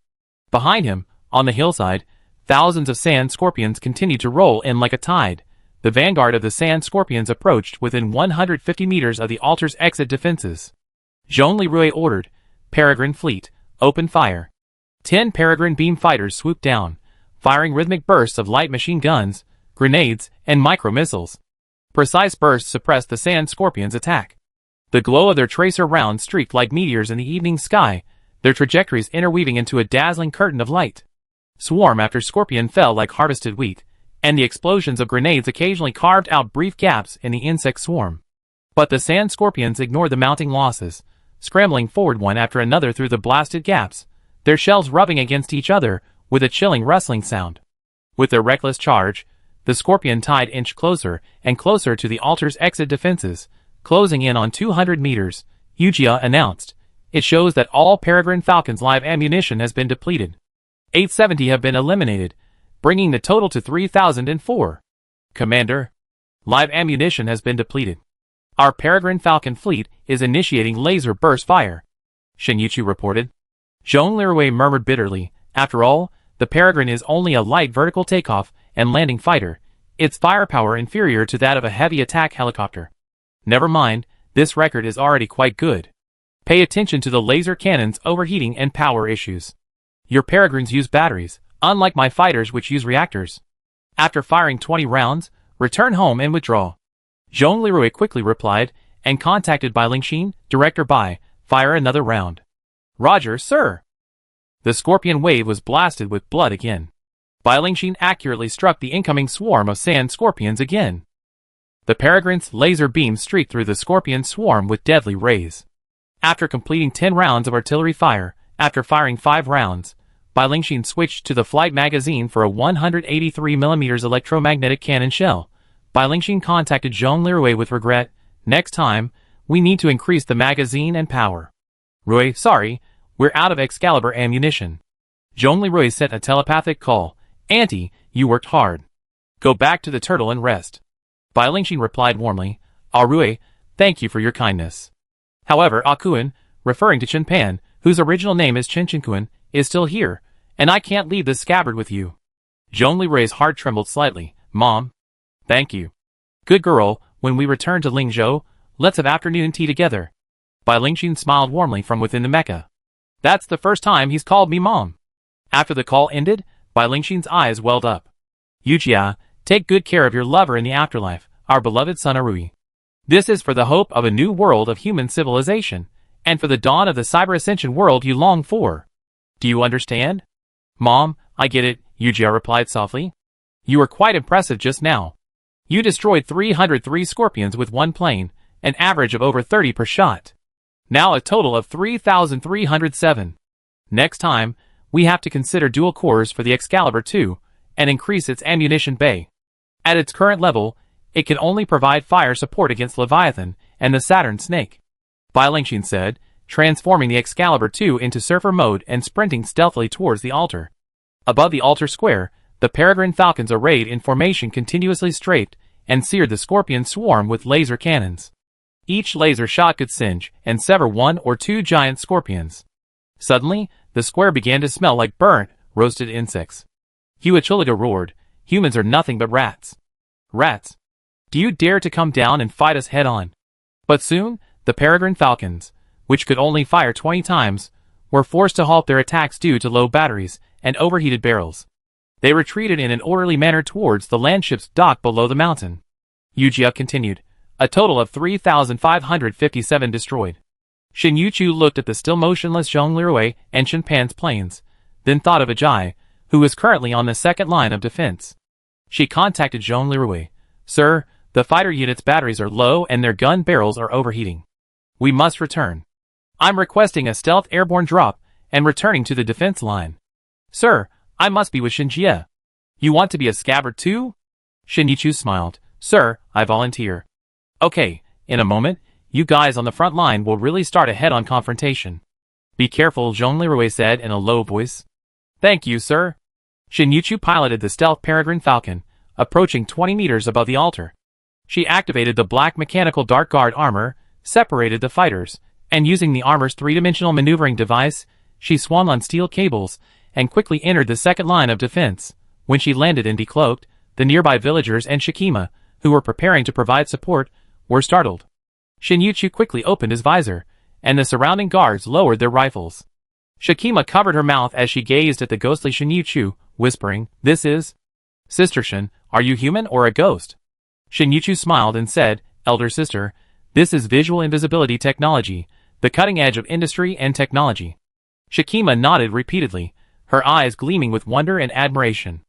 Behind him, on the hillside, thousands of sand scorpions continued to roll in like a tide. The vanguard of the sand scorpions approached within 150 meters of the altar's exit defenses. Zhong Leroy ordered, Peregrine Fleet, open fire. 10 Peregrine beam fighters swooped down, firing rhythmic bursts of light machine guns, grenades, and micro-missiles. Precise bursts suppressed the sand scorpions' attack. The glow of their tracer rounds streaked like meteors in the evening sky, their trajectories interweaving into a dazzling curtain of light. Swarm after scorpion fell like harvested wheat, and the explosions of grenades occasionally carved out brief gaps in the insect swarm. But the sand scorpions ignored the mounting losses, scrambling forward one after another through the blasted gaps, their shells rubbing against each other with a chilling rustling sound. With their reckless charge, the scorpion tide inched closer and closer to the altar's exit defenses, closing in on 200 meters, Yu Jia announced. It shows that all Peregrine Falcon's live ammunition has been depleted. 870 have been eliminated, bringing the total to 3,004. Commander, live ammunition has been depleted. Our Peregrine Falcon fleet is initiating laser burst fire, Shinyichu reported. Zhong Leroy murmured bitterly, after all, the Peregrine is only a light vertical takeoff and landing fighter, its firepower inferior to that of a heavy attack helicopter. Never mind, this record is already quite good. Pay attention to the laser cannon's overheating and power issues. Your Peregrines use batteries, unlike my fighters which use reactors. After firing 20 rounds, return home and withdraw. Zhong Leroy quickly replied, and contacted Bai Lingxin, Director Bai, fire another round. Roger, sir. The scorpion wave was blasted with blood again. Bai Lingxin accurately struck the incoming swarm of sand scorpions again. The Peregrine's laser beams streaked through the scorpion swarm with deadly rays. After completing 10 rounds of artillery fire, after firing 5 rounds, Bai Lingxin switched to the flight magazine for a 183mm electromagnetic cannon shell. Bai Lingxin contacted Zhong Leroy with regret, next time, we need to increase the magazine and power. Roy, sorry, we're out of Excalibur ammunition. Zhong Leroy sent a telepathic call, Auntie, you worked hard. Go back to the turtle and rest. Bai Lingxin replied warmly, Rui, thank you for your kindness. However, Akuan, referring to Chenpan, whose original name is Chenqinkuan, is still here, and I can't leave this scabbard with you. Zhong Leroy's heart trembled slightly. Mom. Thank you. Good girl, when we return to Lingzhou, let's have afternoon tea together. Bai Lingxin smiled warmly from within the mecha. That's the first time he's called me Mom. After the call ended, Bai Lingxin's eyes welled up. Yu Jia, take good care of your lover in the afterlife, our beloved son Arui. This is for the hope of a new world of human civilization, and for the dawn of the cyber ascension world you long for. Do you understand? Mom, I get it, Yu Jia replied softly. You were quite impressive just now. You destroyed 303 scorpions with one plane, an average of over 30 per shot. Now a total of 3,307. Next time, we have to consider dual cores for the Excalibur II, and increase its ammunition bay. At its current level, it can only provide fire support against Leviathan and the Saturn Snake. Bai Lingxin said, transforming the Excalibur II into surfer mode and sprinting stealthily towards the altar. Above the altar square, the peregrine falcons arrayed in formation continuously strafed and seared the scorpion swarm with laser cannons. Each laser shot could singe and sever one or two giant scorpions. Suddenly, the square began to smell like burnt, roasted insects. Huichiliga roared, "Humans are nothing but rats. Rats! Do you dare to come down and fight us head-on?" But soon, the peregrine falcons, which could only fire 20 times, were forced to halt their attacks due to low batteries and overheated barrels. They retreated in an orderly manner towards the landships docked below the mountain. Yujia continued, a total of 3,557 destroyed. Shin Yuchu looked at the still motionless Zhong Lirui and Chen Pan's planes, then thought of Ajay, who was currently on the second line of defense. She contacted Zhong Lirui. "Sir, the fighter unit's batteries are low and their gun barrels are overheating. We must return. I'm requesting a stealth airborne drop and returning to the defense line." "Sir, I must be with Shinjie." "You want to be a scabbard too?" Shin Yichu smiled. "Sir, I volunteer." "Okay, in a moment, you guys on the front line will really start a head-on confrontation." "Be careful," Zhong Lirui said in a low voice. "Thank you, sir." Shin Yichu piloted the stealth peregrine falcon, approaching 20 meters above the altar. She activated the black mechanical dark guard armor, separated the fighters, and using the armor's three-dimensional maneuvering device, she swung on steel cables and quickly entered the second line of defense. When she landed and decloaked, the nearby villagers and Shikima, who were preparing to provide support, were startled. Shin Yichu quickly opened his visor, and the surrounding guards lowered their rifles. Shikima covered her mouth as she gazed at the ghostly Shin Yichu, whispering, "This is... Sister Shin, are you human or a ghost?" Shin Yichu smiled and said, "Elder sister, this is visual invisibility technology, the cutting edge of industry and technology." Shikima nodded repeatedly, her eyes gleaming with wonder and admiration.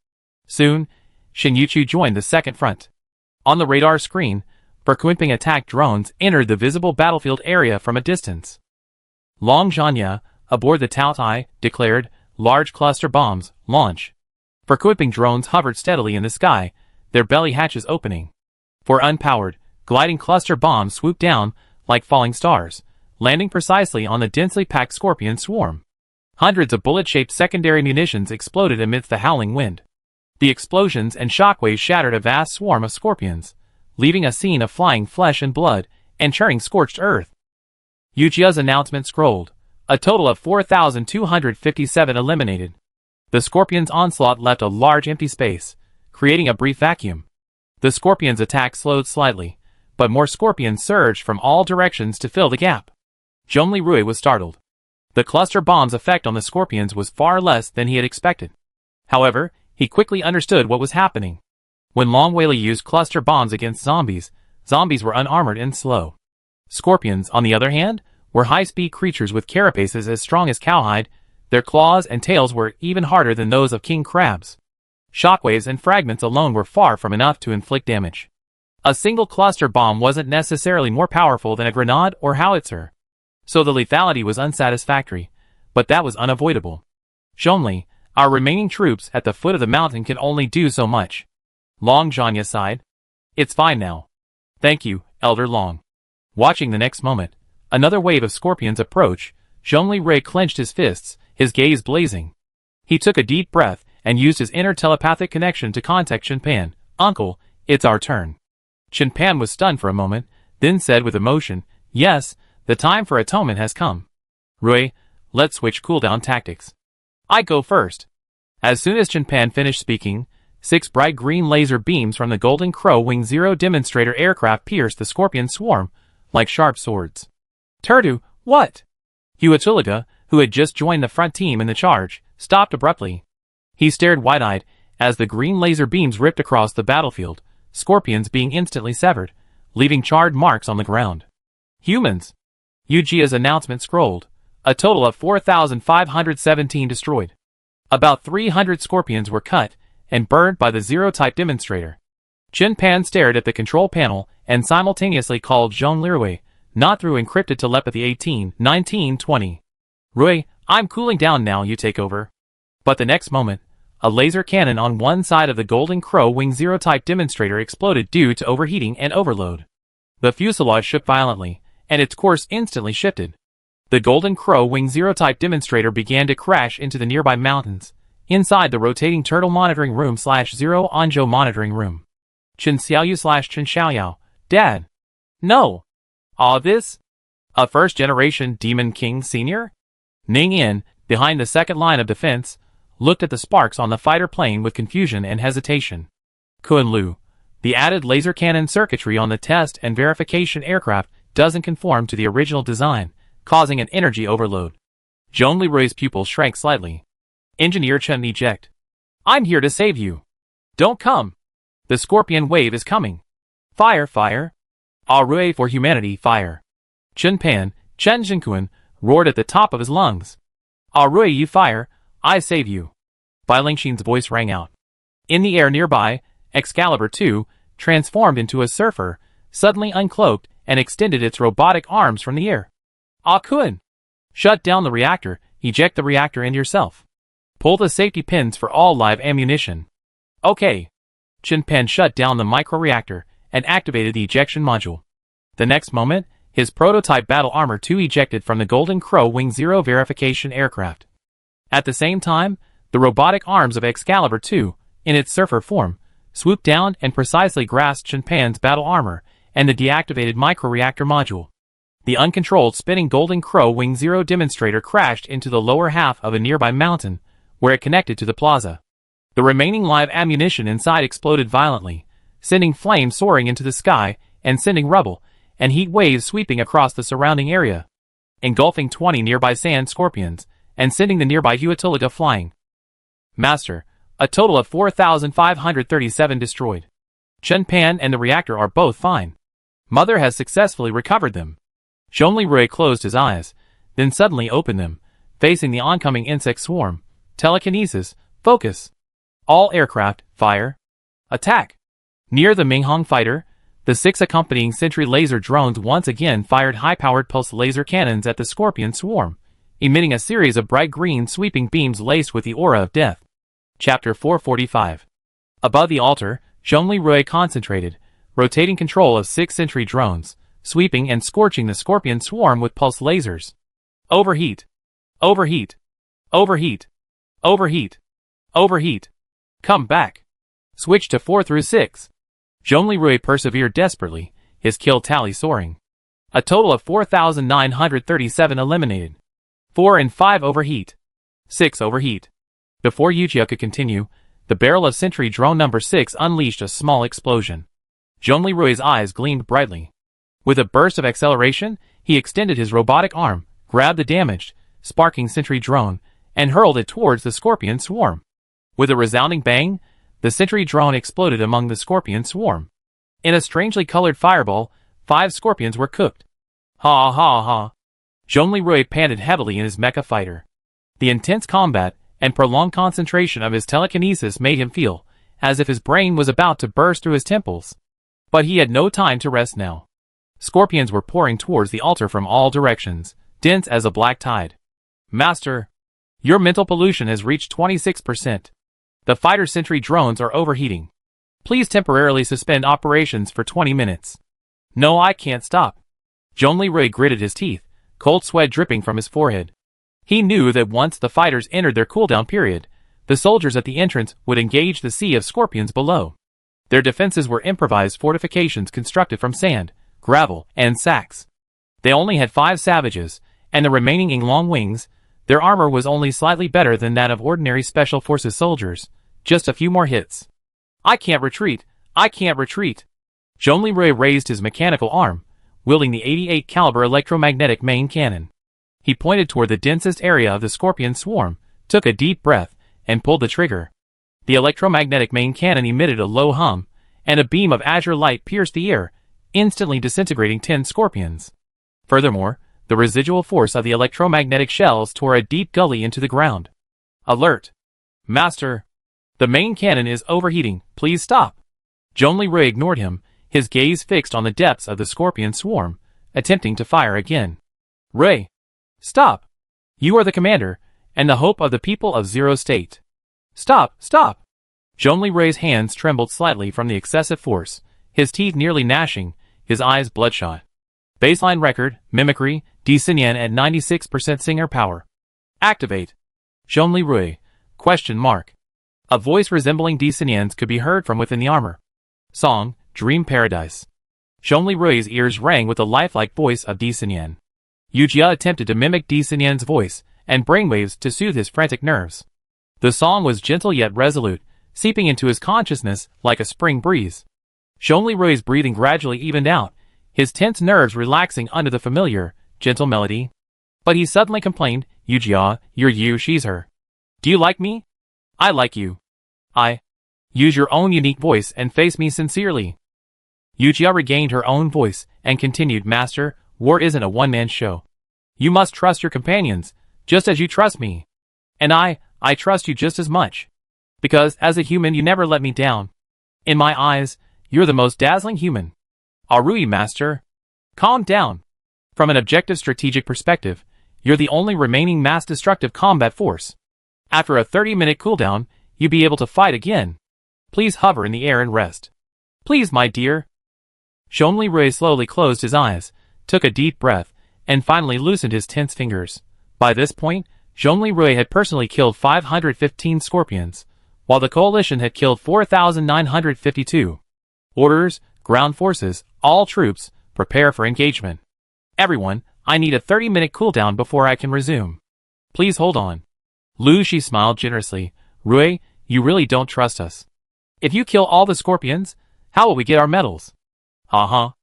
Soon, Shin Yichu joined the second front. On the radar screen, frequenting attack drones entered the visible battlefield area from a distance. Long Zhanya, aboard the Taotai, declared, "Large cluster bombs, launch." Frequenting drones hovered steadily in the sky, their belly hatches opening. For unpowered, gliding cluster bombs swooped down, like falling stars, landing precisely on the densely packed scorpion swarm. Hundreds of bullet-shaped secondary munitions exploded amidst the howling wind. The explosions and shockwaves shattered a vast swarm of scorpions, leaving a scene of flying flesh and blood, and churning scorched earth. Yujia's announcement scrolled. A total of 4,257 eliminated. The scorpion's onslaught left a large empty space, creating a brief vacuum. The scorpion's attack slowed slightly, but more scorpions surged from all directions to fill the gap. Zhong Lirui was startled. The cluster bomb's effect on the scorpions was far less than he had expected. However, he quickly understood what was happening. When Long Weili used cluster bombs against zombies, zombies were unarmored and slow. Scorpions, on the other hand, were high-speed creatures with carapaces as strong as cowhide. Their claws and tails were even harder than those of king crabs. Shockwaves and fragments alone were far from enough to inflict damage. A single cluster bomb wasn't necessarily more powerful than a grenade or howitzer. So the lethality was unsatisfactory, but that was unavoidable. Zhongli, our remaining troops at the foot of the mountain can only do so much. Long Zhanya sighed. "It's fine now. Thank you, Elder Long." Watching the next moment, another wave of scorpions approached. Zhong Lirui clenched his fists, his gaze blazing. He took a deep breath and used his inner telepathic connection to contact Chen Pan. "Uncle, it's our turn." Chen Pan was stunned for a moment, then said with emotion, "Yes, the time for atonement has come. Rui, let's switch cooldown tactics. I go first." As soon as Chen Pan finished speaking, 6 bright green laser beams from the Golden Crow Wing Zero demonstrator aircraft pierced the scorpion swarm like sharp swords. "Turdu, what?" Huichiliga, who had just joined the front team in the charge, stopped abruptly. He stared wide-eyed as the green laser beams ripped across the battlefield, scorpions being instantly severed, leaving charred marks on the ground. "Humans!" Yujia's announcement scrolled. A total of 4,517 destroyed. About 300 scorpions were cut, and burned by the zero-type demonstrator. Chen Pan stared at the control panel and simultaneously called Zhong Lirui, not through encrypted telepathy 18, 19, 20. Rui, I'm cooling down now, you take over. But the next moment, a laser cannon on one side of the Golden Crow Wing Zero-type demonstrator exploded due to overheating and overload. The fuselage shook violently, and its course instantly shifted. The Golden Crow Wing Zero-type demonstrator began to crash into the nearby mountains, inside the rotating turtle monitoring room / Zero Anzhou monitoring room. Chen Xiaoyu / Chen Xiaoyao, Dad. No. This? A first-generation Demon King Senior? Ning Yin, behind the second line of defense, looked at the sparks on the fighter plane with confusion and hesitation. Kun Lu, the added laser cannon circuitry on the test and verification aircraft doesn't conform to the original design, causing an energy overload. Zhong Lirui's pupil shrank slightly. Engineer Chen eject. I'm here to save you. Don't come. The Scorpion wave is coming. Fire, fire. Rui for humanity, fire. Chen Pan, Chen Zhenkuan, roared at the top of his lungs. Rui, you fire, I save you. Bai Lingxin's voice rang out. In the air nearby, Excalibur 2, transformed into a surfer, suddenly uncloaked and extended its robotic arms from the air. Kun! Shut down the reactor, eject the reactor and yourself. Pull the safety pins for all live ammunition. Okay. Chen Pan shut down the microreactor and activated the ejection module. The next moment, his prototype Battle Armor 2 ejected from the Golden Crow Wing Zero verification aircraft. At the same time, the robotic arms of Excalibur 2, in its surfer form, swooped down and precisely grasped Chen Pan's battle armor and the deactivated microreactor module. The uncontrolled spinning Golden Crow Wing Zero demonstrator crashed into the lower half of a nearby mountain, where it connected to the plaza. The remaining live ammunition inside exploded violently, sending flames soaring into the sky and sending rubble and heat waves sweeping across the surrounding area, engulfing 20 nearby sand scorpions and sending the nearby Huatulaga flying. Master, a total of 4,537 destroyed. Chen Pan and the reactor are both fine. Mother has successfully recovered them. Zhong Lirui closed his eyes, then suddenly opened them, facing the oncoming insect swarm. Telekinesis, focus. All aircraft, fire. Attack. Near the Minghong fighter, the 6 accompanying Sentry laser drones once again fired high-powered pulse laser cannons at the scorpion swarm, emitting a series of bright green sweeping beams laced with the aura of death. Chapter 445. Above the altar, Zhong Lirui concentrated, rotating control of 6 Sentry drones, sweeping and scorching the scorpion swarm with pulse lasers. Overheat. Overheat. Overheat. Overheat. Overheat. Come back. Switch to 4 through 6. Zhong Lirui persevered desperately, his kill tally soaring. A total of 4,937 eliminated. 4 and 5 overheat. 6 overheat. Before Yujia could continue, the barrel of Sentry drone number 6 unleashed a small explosion. Zhong Lirui's eyes gleamed brightly. With a burst of acceleration, he extended his robotic arm, grabbed the damaged, sparking Sentry drone, and hurled it towards the scorpion swarm. With a resounding bang, the Sentry drone exploded among the scorpion swarm. In a strangely colored fireball, 5 scorpions were cooked. Ha ha ha. Zhong Lirui panted heavily in his mecha fighter. The intense combat and prolonged concentration of his telekinesis made him feel as if his brain was about to burst through his temples. But he had no time to rest now. Scorpions were pouring towards the altar from all directions, dense as a black tide. Master, your mental pollution has reached 26%. The fighter Sentry drones are overheating. Please temporarily suspend operations for 20 minutes. No, I can't stop. Zhong Lirui gritted his teeth, cold sweat dripping from his forehead. He knew that once the fighters entered their cooldown period, the soldiers at the entrance would engage the sea of scorpions below. Their defenses were improvised fortifications constructed from sand, gravel, and sacks. They only had 5 savages, and the remaining in long wings. Their armor was only slightly better than that of ordinary special forces soldiers. Just a few more hits. I can't retreat. I can't retreat. Zhong Lirui raised his mechanical arm, wielding the 88 caliber electromagnetic main cannon. He pointed toward the densest area of the scorpion swarm, took a deep breath, and pulled the trigger. The electromagnetic main cannon emitted a low hum, and a beam of azure light pierced the air, instantly disintegrating 10 scorpions. Furthermore, the residual force of the electromagnetic shells tore a deep gully into the ground. Alert! Master! The main cannon is overheating, please stop. Zhongli Rui ignored him, his gaze fixed on the depths of the scorpion swarm, attempting to fire again. Rui! Stop! You are the commander, and the hope of the people of Zero State. Stop, stop! Zhongli Rui's hands trembled slightly from the excessive force, his teeth nearly gnashing, his eyes bloodshot. Baseline record, mimicry, D Xinyan at 96% singer power. Activate. Zhongli Rui, question mark. A voice resembling D Xinyan's could be heard from within the armor. Song, Dream Paradise. Zhongli Rui's ears rang with the lifelike voice of D Xinyan. Yu Jia attempted to mimic D Xinyan's voice and brainwaves to soothe his frantic nerves. The song was gentle yet resolute, seeping into his consciousness like a spring breeze. Zhongli Rui's breathing gradually evened out, his tense nerves relaxing under the familiar, gentle melody. But he suddenly complained, Yu Jia, you're you, she's her. Do you like me? I like you. Use your own unique voice and face me sincerely. Yu Jia regained her own voice and continued, Master, war isn't a one-man show. You must trust your companions, just as you trust me. And I trust you just as much. Because, as a human, you never let me down. In my eyes, you're the most dazzling human. Arui, Master. Calm down. From an objective strategic perspective, you're the only remaining mass-destructive combat force. After a 30-minute cooldown, you'll be able to fight again. Please hover in the air and rest. Please, my dear. Zhongli Rui slowly closed his eyes, took a deep breath, and finally loosened his tense fingers. By this point, Zhongli Rui had personally killed 515 scorpions, while the coalition had killed 4,952. Orders, ground forces, all troops, prepare for engagement. Everyone, I need a 30-minute cooldown before I can resume. Please hold on. Lu Shi smiled generously. Rui, you really don't trust us. If you kill all the scorpions, how will we get our medals? Xiao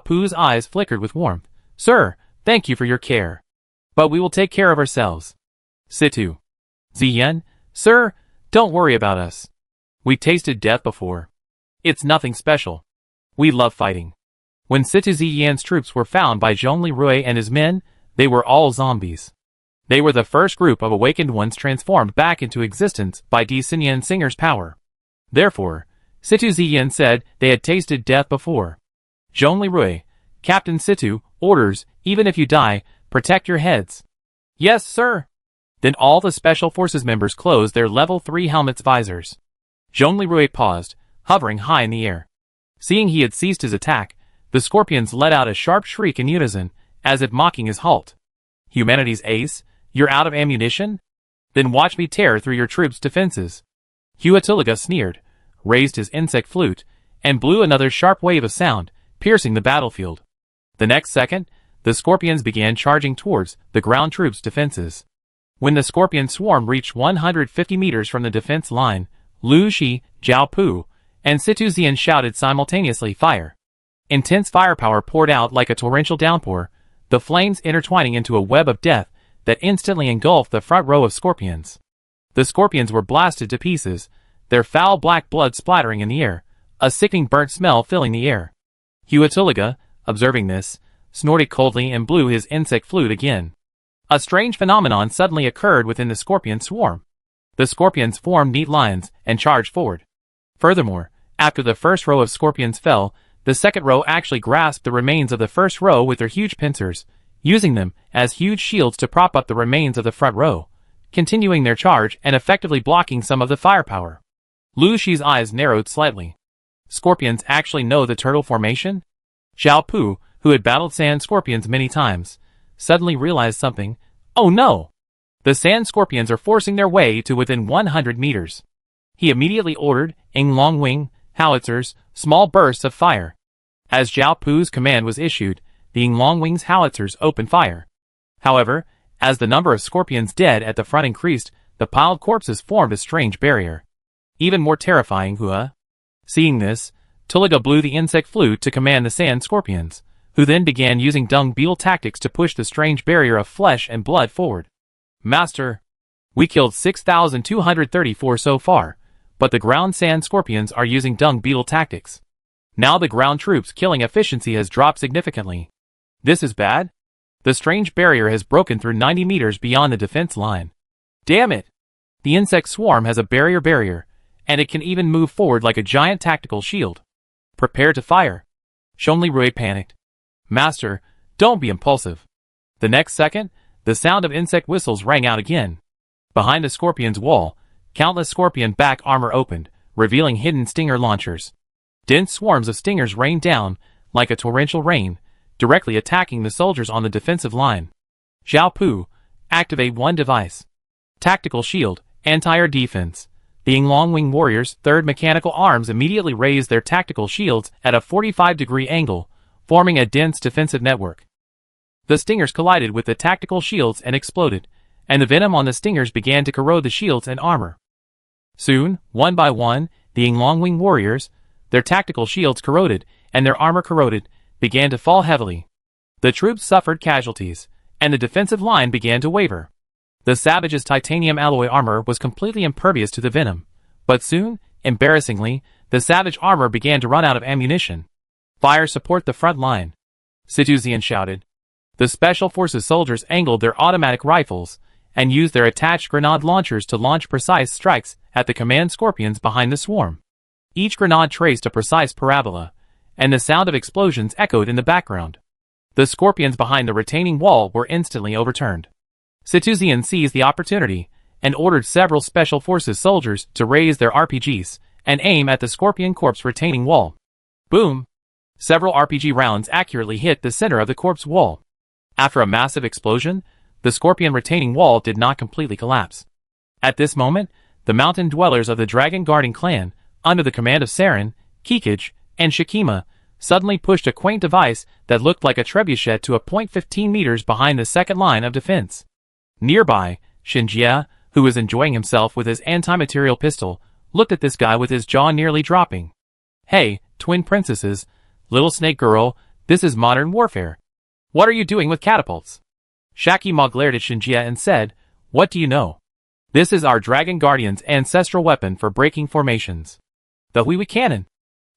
Pu's eyes flickered with warmth. Sir, thank you for your care. But we will take care of ourselves. Situ. Ziyan, sir, don't worry about us. We tasted death before. It's nothing special. We love fighting. When Situ Ziyan's troops were found by Zhongli Rui and his men, they were all zombies. They were the first group of awakened ones transformed back into existence by D Xinyan Singer's power. Therefore, Situ Ziyan said they had tasted death before. Zhongli Rui, Captain Situ, orders, even if you die, protect your heads. Yes, sir. Then all the Special Forces members closed their Level 3 helmets' visors. Zhongli Rui paused, hovering high in the air. Seeing he had ceased his attack, the scorpions let out a sharp shriek in unison, as if mocking his halt. Humanity's ace, you're out of ammunition? Then watch me tear through your troops' defenses. Huatulaga sneered, raised his insect flute, and blew another sharp wave of sound, piercing the battlefield. The next second, the scorpions began charging towards the ground troops' defenses. When the scorpion swarm reached 150 meters from the defense line, Lu Shi, Zhao Pu, and Situ Ziyan shouted simultaneously, fire. Intense firepower poured out like a torrential downpour, the flames intertwining into a web of death that instantly engulfed the front row of scorpions. The scorpions were blasted to pieces, their foul black blood splattering in the air, a sickening burnt smell filling the air. Huatulaga, observing this, snorted coldly and blew his insect flute again. A strange phenomenon suddenly occurred within the scorpion swarm. The scorpions formed neat lines and charged forward. Furthermore, after the first row of scorpions fell, the second row actually grasped the remains of the first row with their huge pincers, using them as huge shields to prop up the remains of the front row, continuing their charge and effectively blocking some of the firepower. Lu Shi's eyes narrowed slightly. Scorpions actually know the turtle formation? Xiao Pu, who had battled sand scorpions many times, suddenly realized something. Oh no! The sand scorpions are forcing their way to within 100 meters. He immediately ordered Ing Long Wing, howitzers, small bursts of fire. As Zhao Pu's command was issued, the Ing Long Wing's howitzers opened fire. However, as the number of scorpions dead at the front increased, the piled corpses formed a strange barrier. Even more terrifying, Hua. Seeing this, Tulaga blew the insect flute to command the sand scorpions, who then began using dung beetle tactics to push the strange barrier of flesh and blood forward. Master, we killed 6,234 so far, but the ground sand scorpions are using dung beetle tactics. Now the ground troops' killing efficiency has dropped significantly. This is bad? The strange barrier has broken through 90 meters beyond the defense line. Damn it! The insect swarm has a barrier, and it can even move forward like a giant tactical shield. Prepare to fire. Shonli panicked. Master, don't be impulsive. The next second, the sound of insect whistles rang out again. Behind the scorpion's wall, countless scorpion back armor opened, revealing hidden stinger launchers. Dense swarms of stingers rained down, like a torrential rain, directly attacking the soldiers on the defensive line. Xiao Pu, activate one device. Tactical shield, anti-air defense. The Yinglong warriors' third mechanical arms immediately raised their tactical shields at a 45-degree angle, forming a dense defensive network. The stingers collided with the tactical shields and exploded, and the venom on the stingers began to corrode the shields and armor. Soon, one by one, the Yinglong warriors, their tactical shields corroded, and their armor corroded, began to fall heavily. The troops suffered casualties, and the defensive line began to waver. The savage's titanium alloy armor was completely impervious to the venom, but soon, embarrassingly, the savage armor began to run out of ammunition. Fire support the front line, Situzian shouted. The Special Forces soldiers angled their automatic rifles and used their attached grenade launchers to launch precise strikes at the command scorpions behind the swarm. Each grenade traced a precise parabola, and the sound of explosions echoed in the background. The scorpions behind the retaining wall were instantly overturned. Situzian seized the opportunity and ordered several Special Forces soldiers to raise their RPGs and aim at the Scorpion Corps retaining wall. Boom! Several RPG rounds accurately hit the center of the corpse wall. After a massive explosion, the Scorpion retaining wall did not completely collapse. At this moment, the mountain dwellers of the Dragon Guarding clan, under the command of Saren, Kikij, and Shikima, suddenly pushed a quaint device that looked like a trebuchet to a point 15 meters behind the second line of defense. Nearby, Xinjie, who was enjoying himself with his anti-material pistol, looked at this guy with his jaw nearly dropping. Hey, twin princesses, little snake girl, this is modern warfare. What are you doing with catapults? Shakima glared at Xinjie and said, what do you know? This is our Dragon Guardian's ancestral weapon for breaking formations. The Huihui cannon.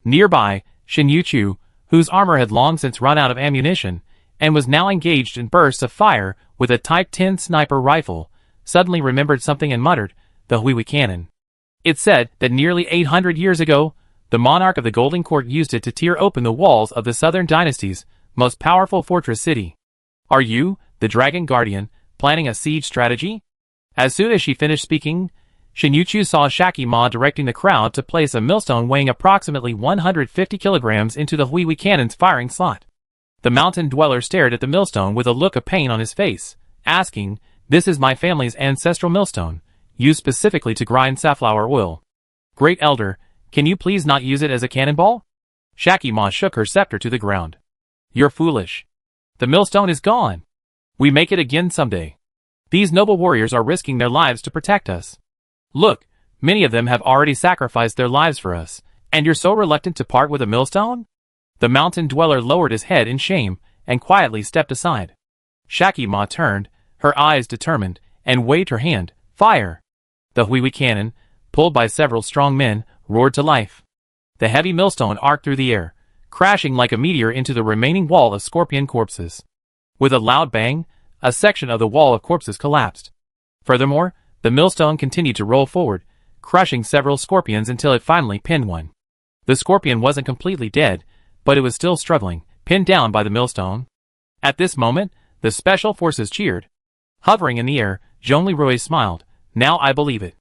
Nearby, Shin Yuchu, whose armor had long since run out of ammunition, and was now engaged in bursts of fire with a Type 10 sniper rifle, suddenly remembered something and muttered, the Huihui cannon. It said that nearly 800 years ago, the monarch of the Golden Court used it to tear open the walls of the Southern Dynasty's most powerful fortress city. Are you, the Dragon Guardian, planning a siege strategy? As soon as she finished speaking, Shinyuchu saw Shakima directing the crowd to place a millstone weighing approximately 150 kilograms into the Huihui cannon's firing slot. The mountain dweller stared at the millstone with a look of pain on his face, asking, this is my family's ancestral millstone, used specifically to grind safflower oil. Great Elder, can you please not use it as a cannonball? Shakima shook her scepter to the ground. You're foolish. The millstone is gone. We make it again someday. These noble warriors are risking their lives to protect us. Look, many of them have already sacrificed their lives for us, and you're so reluctant to part with a millstone? The mountain dweller lowered his head in shame and quietly stepped aside. Shakima turned, her eyes determined, and waved her hand. Fire! The Huihui cannon, pulled by several strong men, roared to life. The heavy millstone arced through the air, crashing like a meteor into the remaining wall of scorpion corpses. With a loud bang, a section of the wall of corpses collapsed. Furthermore, the millstone continued to roll forward, crushing several scorpions until it finally pinned one. The scorpion wasn't completely dead, but it was still struggling, pinned down by the millstone. At this moment, the Special Forces cheered. Hovering in the air, Zhongli smiled. Now I believe it.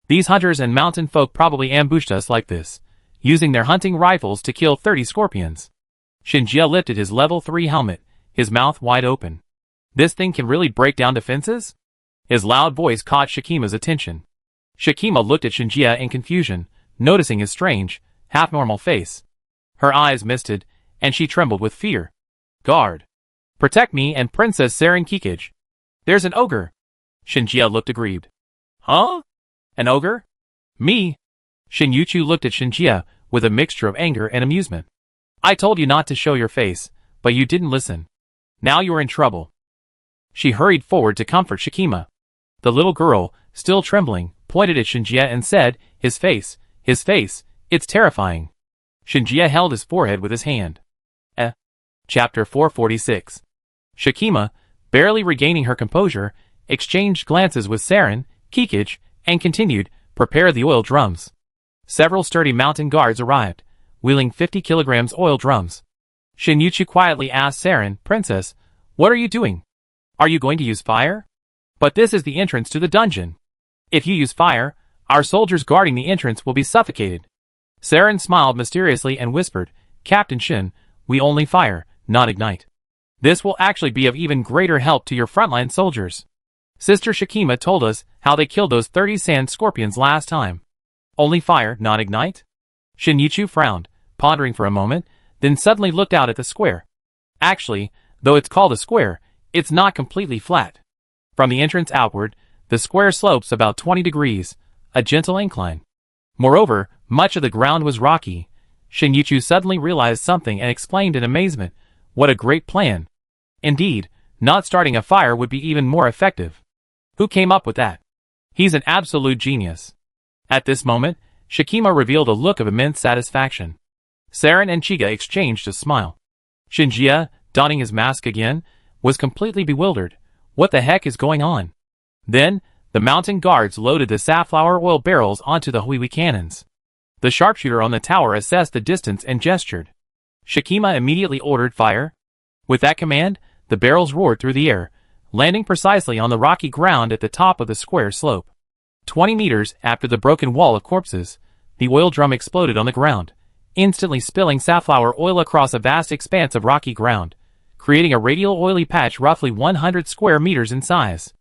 These hunters and mountain folk probably ambushed us like this, using their hunting rifles to kill 30 scorpions. Xinjie lifted his level 3 helmet, his mouth wide open. This thing can really break down defenses? His loud voice caught Shakima's attention. Shakima looked at Xinjie in confusion, noticing his strange, half-normal face. Her eyes misted, and she trembled with fear. Guard! Protect me and Princess Saren Kikij. There's an ogre! Xinjie looked aggrieved. Huh? An ogre? Me? Shinyuchu looked at Xinjie with a mixture of anger and amusement. I told you not to show your face, but you didn't listen. Now you're in trouble. She hurried forward to comfort Shakima. The little girl, still trembling, pointed at Xinjie and said, his face, it's terrifying. Xinjie held his forehead with his hand. Chapter 446. Shakima, barely regaining her composure, exchanged glances with Saren, Kikij, and continued, prepare the oil drums. Several sturdy mountain guards arrived, wheeling 50 kilograms oil drums. Shin-Yuchu quietly asked Saren, "Princess, what are you doing? Are you going to use fire? But this is the entrance to the dungeon. If you use fire, our soldiers guarding the entrance will be suffocated." Saren smiled mysteriously and whispered, "Captain Shin, we only fire, not ignite. This will actually be of even greater help to your frontline soldiers. Sister Shikima told us how they killed those 30 sand scorpions last time. Only fire, not ignite?" Shin-Yuchu frowned, pondering for a moment, then suddenly looked out at the square. Actually, though it's called a square, it's not completely flat. From the entrance outward, the square slopes about 20 degrees, a gentle incline. Moreover, much of the ground was rocky. Shin-Yuchu suddenly realized something and exclaimed in amazement, "What a great plan! Indeed, not starting a fire would be even more effective. Who came up with that? He's an absolute genius." At this moment, Shikima revealed a look of immense satisfaction. Saren and Chiga exchanged a smile. Shinjia, donning his mask again, was completely bewildered. What the heck is going on? Then, the mountain guards loaded the safflower oil barrels onto the Huiwi cannons. The sharpshooter on the tower assessed the distance and gestured. Shikima immediately ordered fire. With that command, the barrels roared through the air, landing precisely on the rocky ground at the top of the square slope. 20 meters after the broken wall of corpses, the oil drum exploded on the ground, instantly spilling safflower oil across a vast expanse of rocky ground, creating a radial oily patch roughly 100 square meters in size.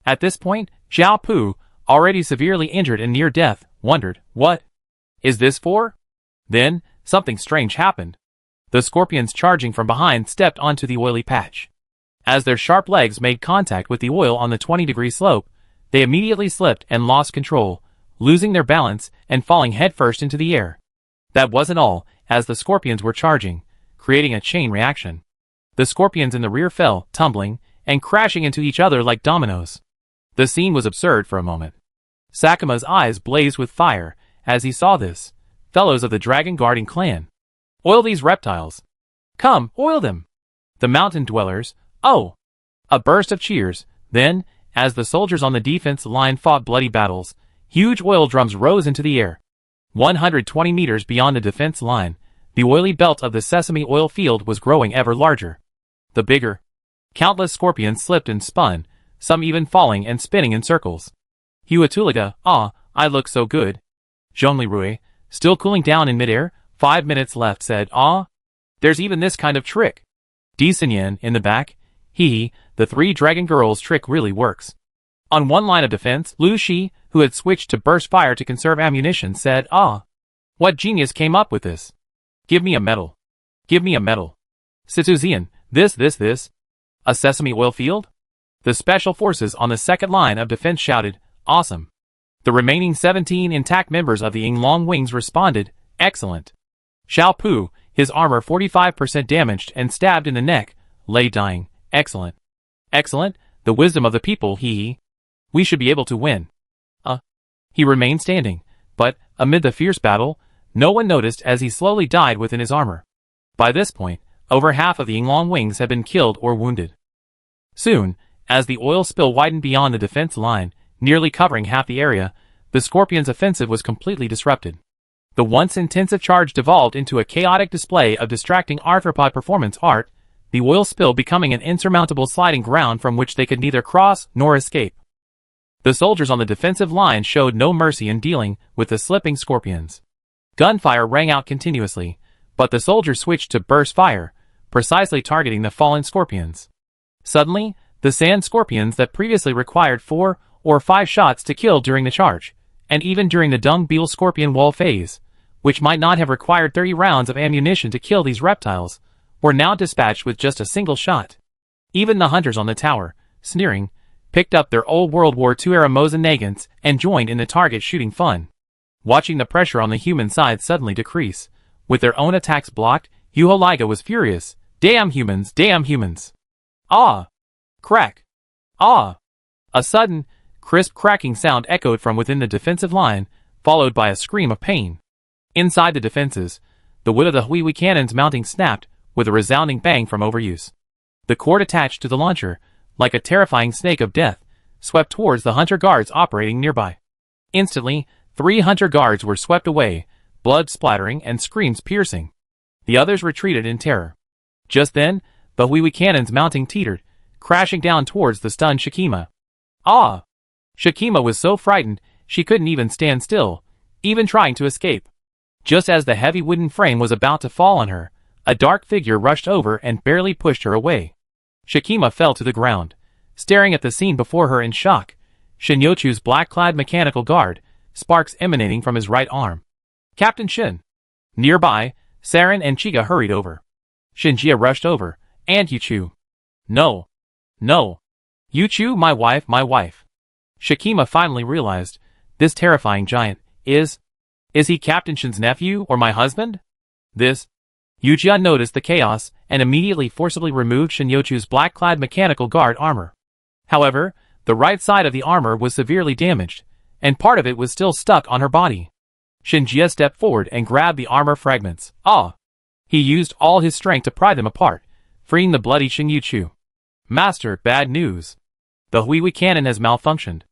At this point, Zhao Pu, already severely injured and near death, wondered, "What is this for?" Then, something strange happened. The scorpions charging from behind stepped onto the oily patch. As their sharp legs made contact with the oil on the 20-degree slope, they immediately slipped and lost control, losing their balance and falling headfirst into the air. That wasn't all, as the scorpions were charging, creating a chain reaction. The scorpions in the rear fell, tumbling, and crashing into each other like dominoes. The scene was absurd for a moment. Sakuma's eyes blazed with fire as he saw this. "Fellows of the Dragon Guarding clan, oil these reptiles. Come, oil them. The mountain dwellers, oh!" A burst of cheers. Then, as the soldiers on the defense line fought bloody battles, huge oil drums rose into the air. 120 meters beyond the defense line, the oily belt of the sesame oil field was growing ever larger. The bigger. Countless scorpions slipped and spun, some even falling and spinning in circles. Huatulaga, "Ah, I look so good." Zhonglirui, still cooling down in midair, 5 minutes left, said, "Ah, there's even this kind of trick." Disanyan, in the back, "Hee, the 3 dragon girls trick really works." On one line of defense, Lu Shi, who had switched to burst fire to conserve ammunition, said, "Ah, what genius came up with this? Give me a medal. Give me a medal." Situzian, this. A sesame oil field?" The special forces on the second line of defense shouted, "Awesome." The remaining 17 intact members of the Yinglong Wings responded, "Excellent." Xiao Pu, his armor 45% damaged and stabbed in the neck, lay dying, "Excellent. Excellent, the wisdom of the people, hee. We should be able to win." He remained standing, but, amid the fierce battle, no one noticed as he slowly died within his armor. By this point, over half of the Yinglong Wings had been killed or wounded. Soon, as the oil spill widened beyond the defense line, nearly covering half the area, the Scorpions' offensive was completely disrupted. The once intensive charge devolved into a chaotic display of distracting arthropod performance art, the oil spill becoming an insurmountable sliding ground from which they could neither cross nor escape. The soldiers on the defensive line showed no mercy in dealing with the slipping scorpions. Gunfire rang out continuously, but the soldiers switched to burst fire, precisely targeting the fallen scorpions. Suddenly, the sand scorpions that previously required 4 or 5 shots to kill during the charge, and even during the dung beetle scorpion wall phase, which might not have required 30 rounds of ammunition to kill these reptiles, were now dispatched with just a single shot. Even the hunters on the tower, sneering, picked up their old World War II-era Mosin Nagants and joined in the target shooting fun. Watching the pressure on the human side suddenly decrease, with their own attacks blocked, Yuholiga was furious. Damn humans, damn humans. Ah! Crack! Ah! A sudden, crisp cracking sound echoed from within the defensive line, followed by a scream of pain. Inside the defenses, the wood of the Huiwi cannon's mounting snapped with a resounding bang from overuse. The cord attached to the launcher, like a terrifying snake of death, swept towards the hunter guards operating nearby. Instantly, 3 hunter guards were swept away, blood splattering and screams piercing. The others retreated in terror. Just then, the Huiwi cannon's mounting teetered, crashing down towards the stunned Shakima. Ah! Shakima was so frightened, she couldn't even stand still, even trying to escape. Just as the heavy wooden frame was about to fall on her, a dark figure rushed over and barely pushed her away. Shakima fell to the ground, staring at the scene before her in shock. Shinyochu's black-clad mechanical guard, sparks emanating from his right arm. Captain Shin. Nearby, Saren and Chiga hurried over. Shinjia rushed over, and Yuchu. No. No. Yuchu, my wife. Shakima finally realized, this terrifying giant, is he Captain Shin's nephew or my husband? This. Yujia noticed the chaos and immediately forcibly removed Shinyochu's black-clad mechanical guard armor. However, the right side of the armor was severely damaged, and part of it was still stuck on her body. Shinjia stepped forward and grabbed the armor fragments. Ah! He used all his strength to pry them apart, freeing the bloody Shinyuchu. Master, bad news. The Huiwi cannon has malfunctioned.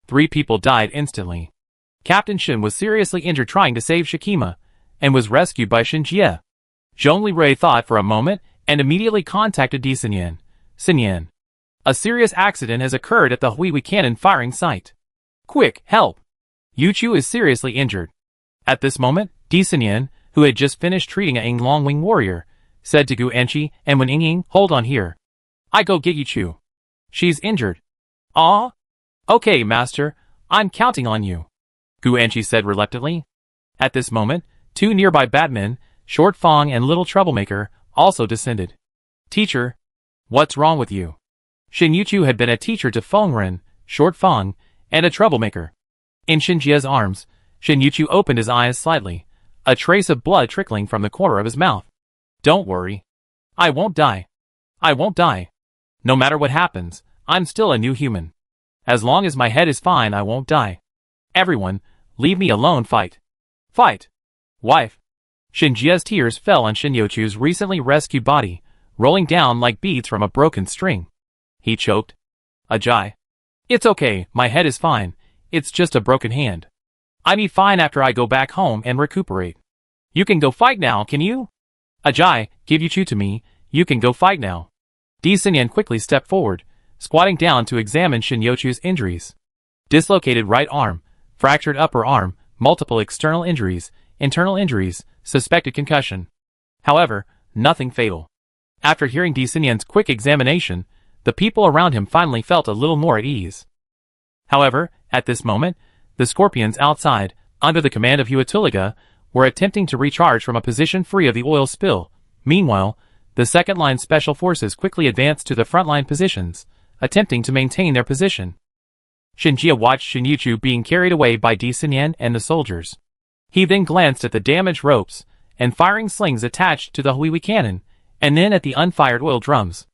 3 people died instantly. Captain Shin was seriously injured trying to save Shakima, and was rescued by Shinjie. Zhongli Rui thought for a moment and immediately contacted Di Xinyan. Xinyan. A serious accident has occurred at the Huiwi cannon firing site. Quick, help! Yuchu is seriously injured. At this moment, Di Xinyan, who had just finished treating a Ying Longwing warrior, said to Gu Enchi and Wen Ying, hold on here. I go get Yuchu. She's injured. Ah? Okay, master, I'm counting on you. Gu Enchi said reluctantly. At this moment, 2 nearby Batmen, Short Fong and Little Troublemaker, also descended. Teacher, what's wrong with you? Shin Yuchu had been a teacher to Fengren, Short Fong, and a troublemaker. In Shinjie's arms, Shin Yuchu opened his eyes slightly, a trace of blood trickling from the corner of his mouth. Don't worry. I won't die. I won't die. No matter what happens, I'm still a new human. As long as my head is fine, I won't die. Everyone, leave me alone. Fight. Fight. Wife. Shinjie's tears fell on Shinyochu's recently rescued body, rolling down like beads from a broken string. He choked. Ajay. It's okay, my head is fine. It's just a broken hand. I'll be fine after I go back home and recuperate. You can go fight now, can you? Ajay, give Yuchu to me. You can go fight now. Di Xinyan quickly stepped forward, squatting down to examine Shinyochu's injuries. Dislocated right arm, fractured upper arm, multiple external injuries, internal injuries, suspected concussion. However, nothing fatal. After hearing Di Xinyan's quick examination, the people around him finally felt a little more at ease. However, at this moment, the scorpions outside, under the command of Huatuliga, were attempting to recharge from a position free of the oil spill. Meanwhile, the second-line special forces quickly advanced to the front-line positions, attempting to maintain their position. Shinjie watched Shinyuchu being carried away by Di Xinyan and the soldiers. He then glanced at the damaged ropes and firing slings attached to the Huiwi cannon, and then at the unfired oil drums.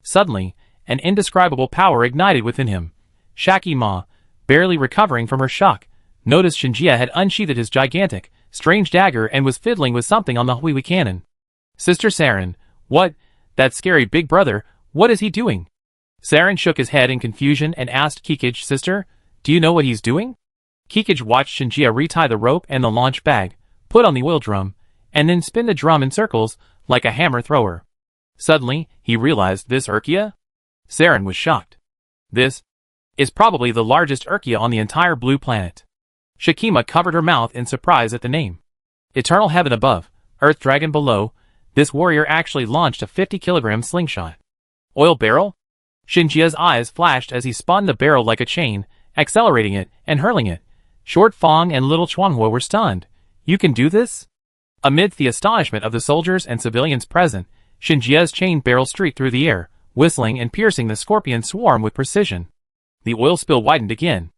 Suddenly, an indescribable power ignited within him. Shaki Ma, barely recovering from her shock, noticed Shinjie had unsheathed his gigantic, strange dagger and was fiddling with something on the Huiwi cannon. Sister Saren, what? That scary big brother, what is he doing? Saren shook his head in confusion and asked Kikij, Sister, do you know what he's doing? Kikij watched Shinjie retie the rope and the launch bag, put on the oil drum, and then spin the drum in circles, like a hammer thrower. Suddenly, he realized this Urkia? Saren was shocked. This is probably the largest Urkia on the entire blue planet. Shakima covered her mouth in surprise at the name. Eternal heaven above, earth dragon below, this warrior actually launched a 50-kilogram slingshot. Oil barrel? Shinjie's eyes flashed as he spun the barrel like a chain, accelerating it and hurling it. Short Fong and Little Chuanhua were stunned. You can do this? Amidst the astonishment of the soldiers and civilians present, Shinjie's chain barrel streaked through the air, whistling and piercing the scorpion swarm with precision. The oil spill widened again.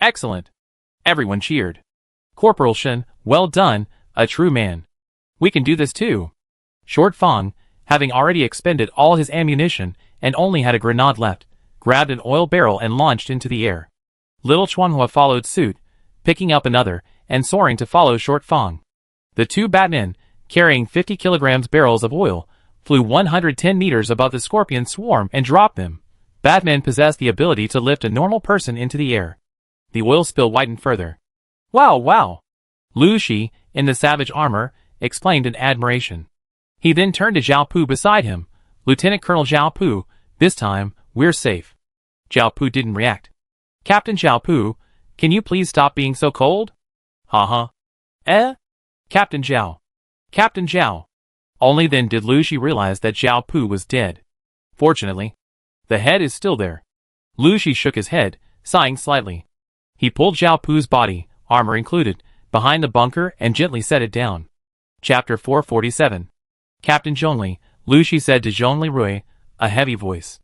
Excellent. Everyone cheered. Corporal Shin, well done, a true man. We can do this too. Short Fong, having already expended all his ammunition and only had a grenade left, grabbed an oil barrel and launched into the air. Little Chuanhua followed suit, picking up another and soaring to follow Short Fong. The 2 Batmen, carrying 50 kilograms barrels of oil, flew 110 meters above the scorpion swarm and dropped them. Batmen possessed the ability to lift a normal person into the air. The oil spill widened further. Wow, wow! Lu Shi, in the savage armor, exclaimed in admiration. He then turned to Zhao Pu beside him. Lieutenant Colonel Zhao Pu, this time, we're safe. Zhao Pu didn't react. Captain Zhao Pu, can you please stop being so cold? Haha. Captain Zhao. Captain Zhao. Only then did Lu Shi realize that Zhao Pu was dead. Fortunately, the head is still there. Lu Shi shook his head, sighing slightly. He pulled Zhao Pu's body, armor included, behind the bunker and gently set it down. Chapter 447. Captain Zhongli, Lu Shi said to Zhongli Rui, a heavy voice.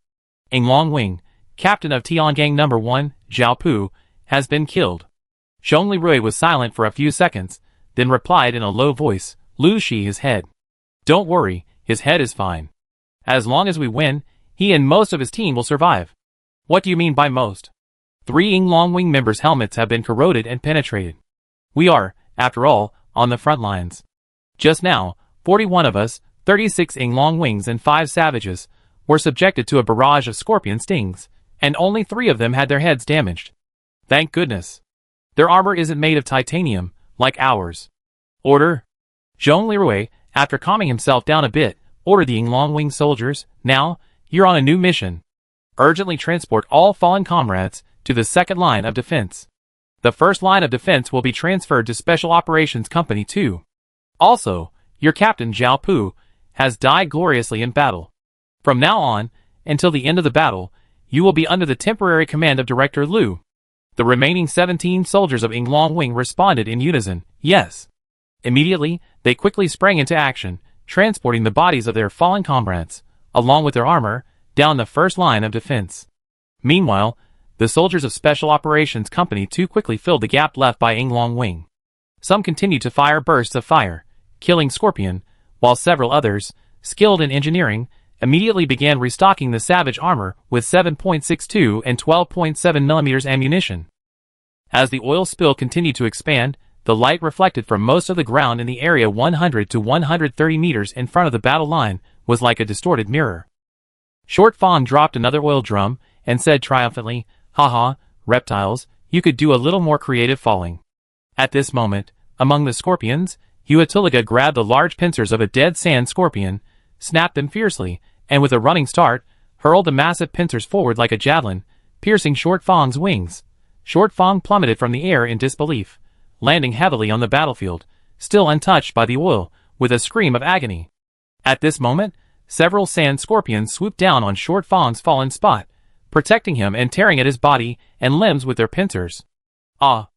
Ing Longwing, captain of Tiangang No. 1, Zhao Pu, has been killed. Zhongli Rui was silent for a few seconds, then replied in a low voice, Lu Shi his head. Don't worry, his head is fine. As long as we win, he and most of his team will survive. What do you mean by most? 3 Ing Longwing members' helmets have been corroded and penetrated. We are, after all, on the front lines. Just now, 41 of us, 36 Ing Longwings and 5 savages, were subjected to a barrage of scorpion stings, and only 3 of them had their heads damaged. Thank goodness. Their armor isn't made of titanium, like ours. Order. Zhong Lirui, after calming himself down a bit, ordered the Ing Longwing soldiers, now, you're on a new mission. Urgently transport all fallen comrades to the second line of defense. The first line of defense will be transferred to Special Operations Company 2. Also, your captain Zhao Pu has died gloriously in battle. From now on, until the end of the battle, you will be under the temporary command of Director Lu. The remaining 17 soldiers of Ing Longwing responded in unison, yes. Immediately, they quickly sprang into action, transporting the bodies of their fallen comrades, along with their armor, down the first line of defense. Meanwhile, the soldiers of Special Operations Company 2 quickly filled the gap left by Ing Longwing. Some continued to fire bursts of fire, killing Scorpion, while several others, skilled in engineering, immediately began restocking the savage armor with 7.62 and 12.7 mm ammunition. As the oil spill continued to expand, the light reflected from most of the ground in the area 100 to 130 meters in front of the battle line was like a distorted mirror. Short Fong dropped another oil drum and said triumphantly, haha, reptiles, you could do a little more creative falling. At this moment, among the scorpions, Huatulaga grabbed the large pincers of a dead sand scorpion, snapped them fiercely, and with a running start, hurled the massive pincers forward like a javelin, piercing Short Fong's wings. Short Fong plummeted from the air in disbelief, landing heavily on the battlefield, still untouched by the oil, with a scream of agony. At this moment, several sand scorpions swooped down on Short Fong's fallen spot, protecting him and tearing at his body and limbs with their pincers. Ah!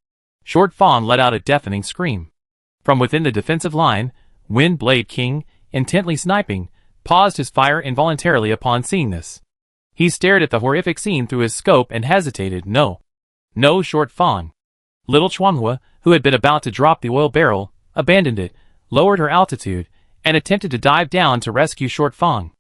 Short Fong let out a deafening scream. From within the defensive line, Wind Blade King, intently sniping, paused his fire involuntarily upon seeing this. He stared at the horrific scene through his scope and hesitated. No, Short Fong. Little Chuanghua, who had been about to drop the oil barrel, abandoned it, lowered her altitude, and attempted to dive down to rescue Short Fong.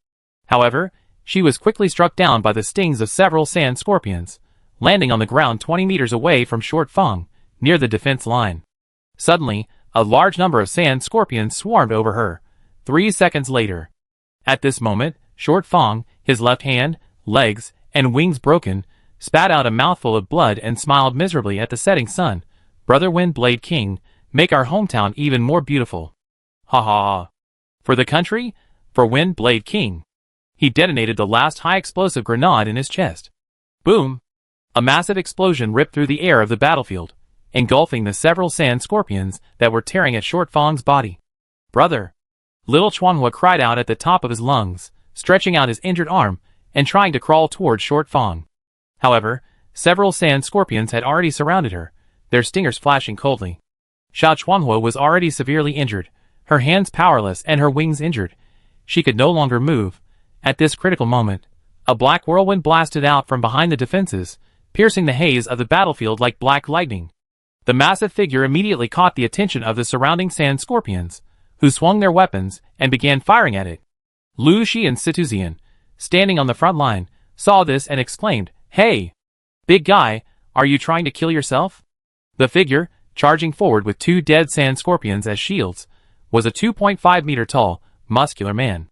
However, she was quickly struck down by the stings of several sand scorpions, landing on the ground 20 meters away from Short Fong, near the defense line. Suddenly, a large number of sand scorpions swarmed over her. 3 seconds later. At this moment, Short Fong, his left hand, legs, and wings broken, spat out a mouthful of blood and smiled miserably at the setting sun. Brother Wind Blade King, make our hometown even more beautiful. Ha ha ha. For the country, for Wind Blade King. He detonated the last high-explosive grenade in his chest. Boom! A massive explosion ripped through the air of the battlefield, engulfing the several sand scorpions that were tearing at Short Fong's body. Brother! Little Chuanghua cried out at the top of his lungs, stretching out his injured arm and trying to crawl toward Short Fong. However, several sand scorpions had already surrounded her, their stingers flashing coldly. Xiao Chuanghua was already severely injured, her hands powerless and her wings injured. She could no longer move. At this critical moment, a black whirlwind blasted out from behind the defenses, piercing the haze of the battlefield like black lightning. The massive figure immediately caught the attention of the surrounding sand scorpions, who swung their weapons and began firing at it. Lu Shi and Situzian, standing on the front line, saw this and exclaimed, "Hey! Big guy, are you trying to kill yourself?" The figure, charging forward with 2 dead sand scorpions as shields, was a 2.5 meter tall, muscular man.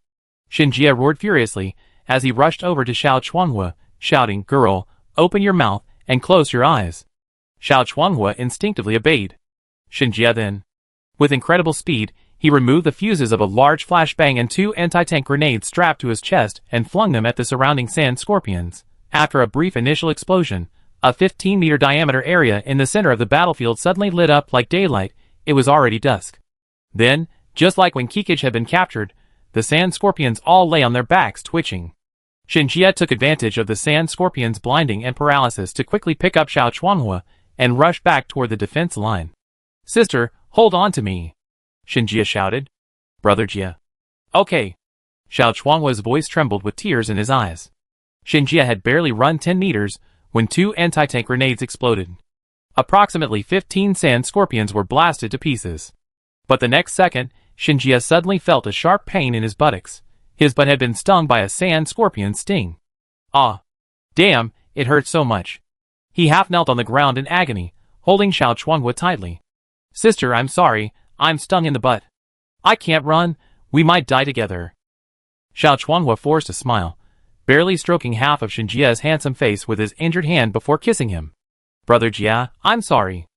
Shinjia roared furiously as he rushed over to Xiao Chuanghua, shouting, "Girl, open your mouth and close your eyes." Xiao Chuanghua instinctively obeyed. Shinjie then. With incredible speed, he removed the fuses of a large flashbang and 2 anti-tank grenades strapped to his chest and flung them at the surrounding sand scorpions. After a brief initial explosion, a 15-meter diameter area in the center of the battlefield suddenly lit up like daylight. It was already dusk. Then, just like when Kikich had been captured, the sand scorpions all lay on their backs twitching. Shinjie took advantage of the sand scorpions' blinding and paralysis to quickly pick up Xiao Chuanghua and rush back toward the defense line. "Sister, hold on to me," Shinjie shouted. "Brother Jie." "Okay." Xiao Chuanghua's voice trembled with tears in his eyes. Shinjie had barely run 10 meters when 2 anti-tank grenades exploded. Approximately 15 sand scorpions were blasted to pieces. But the next second, Shinjie suddenly felt a sharp pain in his buttocks. His butt had been stung by a sand scorpion's sting. Ah! Damn, it hurt so much. He half knelt on the ground in agony, holding Xiao Chuanghua tightly. "Sister, I'm sorry, I'm stung in the butt. I can't run, we might die together." Xiao Chuanghua forced a smile, barely stroking half of Shinjie's handsome face with his injured hand before kissing him. "Brother Jie, I'm sorry.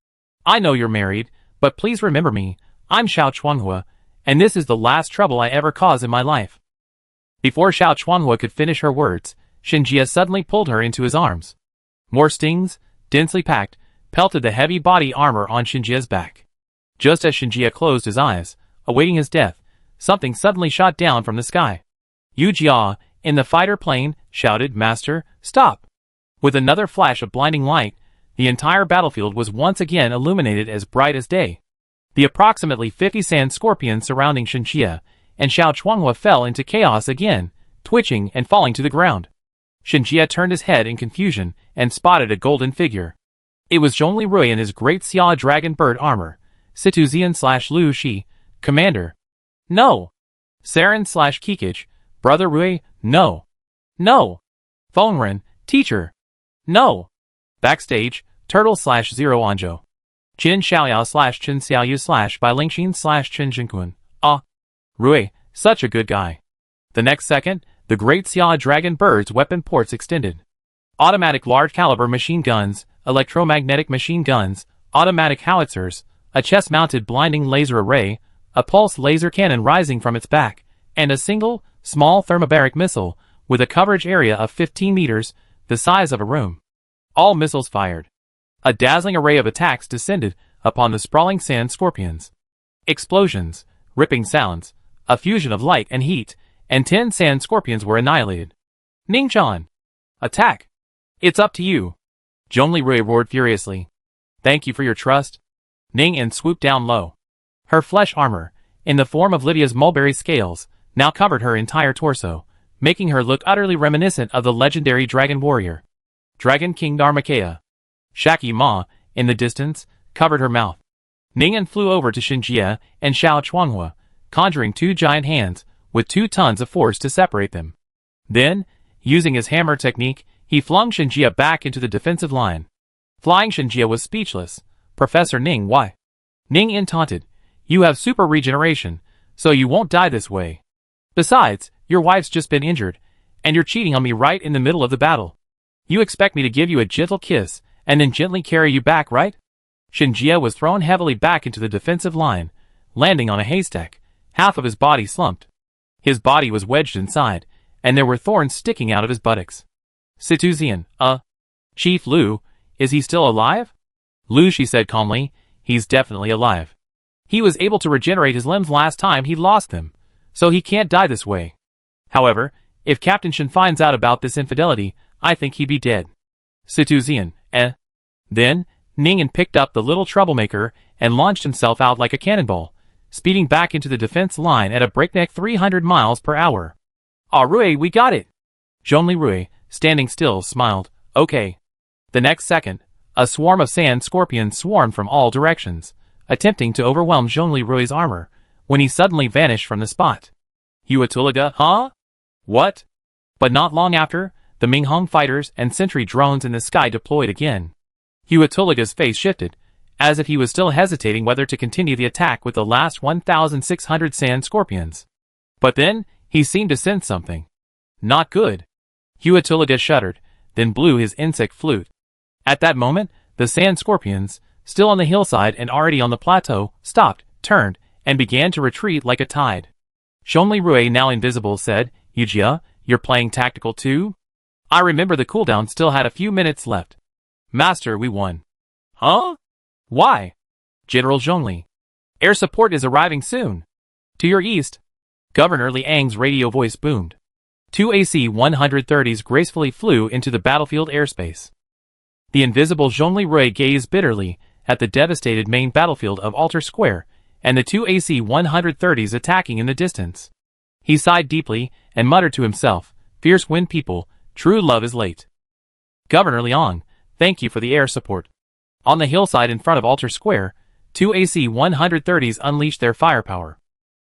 I know you're married, but please remember me. I'm Xiao Chuanghua, and this is the last trouble I ever caused in my life." Before Xiao Chuanghua could finish her words, Shinjie suddenly pulled her into his arms. More stings, densely packed, pelted the heavy body armor on Shinjie's back. Just as Shinjie closed his eyes, awaiting his death, something suddenly shot down from the sky. "Yu Jia, in the fighter plane," shouted Master, "stop!" With another flash of blinding light, the entire battlefield was once again illuminated as bright as day. The approximately 50 sand scorpions surrounding Shinjie and Xiao Chuanghua fell into chaos again, twitching and falling to the ground. Shinjie turned his head in confusion and spotted a golden figure. It was Zhongli Rui in his great Xia dragon bird armor, Situzian/Lu Shi, Commander. "No!" Saren/Kikich, "Brother Rui, no! No!" Fengren, "Teacher, no!" Backstage, Turtle/Zero Anzhou. Qin Xiaoyao/Qin Xiaoyu/Bai Lingxin/Qin Jinkun. "Ah! Rui, such a good guy." The next second, the great Xia dragon bird's weapon ports extended. Automatic large-caliber machine guns, electromagnetic machine guns, automatic howitzers, a chest-mounted blinding laser array, a pulse laser cannon rising from its back, and a single, small thermobaric missile, with a coverage area of 15 meters, the size of a room. All missiles fired. A dazzling array of attacks descended upon the sprawling sand scorpions. Explosions, ripping sounds, a fusion of light and heat, and 10 sand scorpions were annihilated. "Ningchan! Attack! It's up to you!" Zhongli Rui roared furiously. "Thank you for your trust." Ning swooped down low. Her flesh armor, in the form of Lydia's mulberry scales, now covered her entire torso, making her look utterly reminiscent of the legendary dragon warrior. Dragon King Dharmakaya. Shaki Ma, in the distance, covered her mouth. Ning flew over to Shinjie and Xiao Chuanghua, conjuring 2 giant hands, with 2 tons of force to separate them. Then, using his hammer technique, he flung Shinjie back into the defensive line. Flying Shinjie was speechless. "Professor Ning, why?" Ning taunted. "You have super regeneration, so you won't die this way. Besides, your wife's just been injured, and you're cheating on me right in the middle of the battle. You expect me to give you a gentle kiss, and then gently carry you back, right?" Shinjie was thrown heavily back into the defensive line, landing on a haystack. Half of his body slumped. His body was wedged inside, and there were thorns sticking out of his buttocks. "Situzian, Chief Lu, is he still alive?" "Lu," she said calmly, "he's definitely alive. He was able to regenerate his limbs last time he lost them, so he can't die this way. However, if Captain Shen finds out about this infidelity, I think he'd be dead." "Situzian, Then, Ning picked up the little troublemaker and launched himself out like a cannonball, speeding back into the defense line at a breakneck 300 miles per hour. "Ah, Rui, we got it!" Zhongli Rui, standing still, smiled. "Okay." The next second, a swarm of sand scorpions swarmed from all directions, attempting to overwhelm Zhongli Rui's armor, when he suddenly vanished from the spot. "Huatuliga, huh? What?" But not long after, the Minghong fighters and sentry drones in the sky deployed again. Huatuliga's face shifted, as if he was still hesitating whether to continue the attack with the last 1,600 sand scorpions. But then, he seemed to sense something. Not good. Huatuliga shuddered, then blew his insect flute. At that moment, the sand scorpions, still on the hillside and already on the plateau, stopped, turned, and began to retreat like a tide. Zhongli Rui, now invisible, said, "Yujia, you're playing tactical too? I remember the cooldown still had a few minutes left." "Master, we won." "Huh? Why?" "General Zhongli. Air support is arriving soon." "To your east." Governor Liang's radio voice boomed. Two AC-130s gracefully flew into the battlefield airspace. The invisible Zhongli Rui gazed bitterly at the devastated main battlefield of Altar Square and the two AC-130s attacking in the distance. He sighed deeply and muttered to himself, "Fierce wind people, true love is late." "Governor Liang, thank you for the air support." On the hillside in front of Altar Square, two AC-130s unleashed their firepower.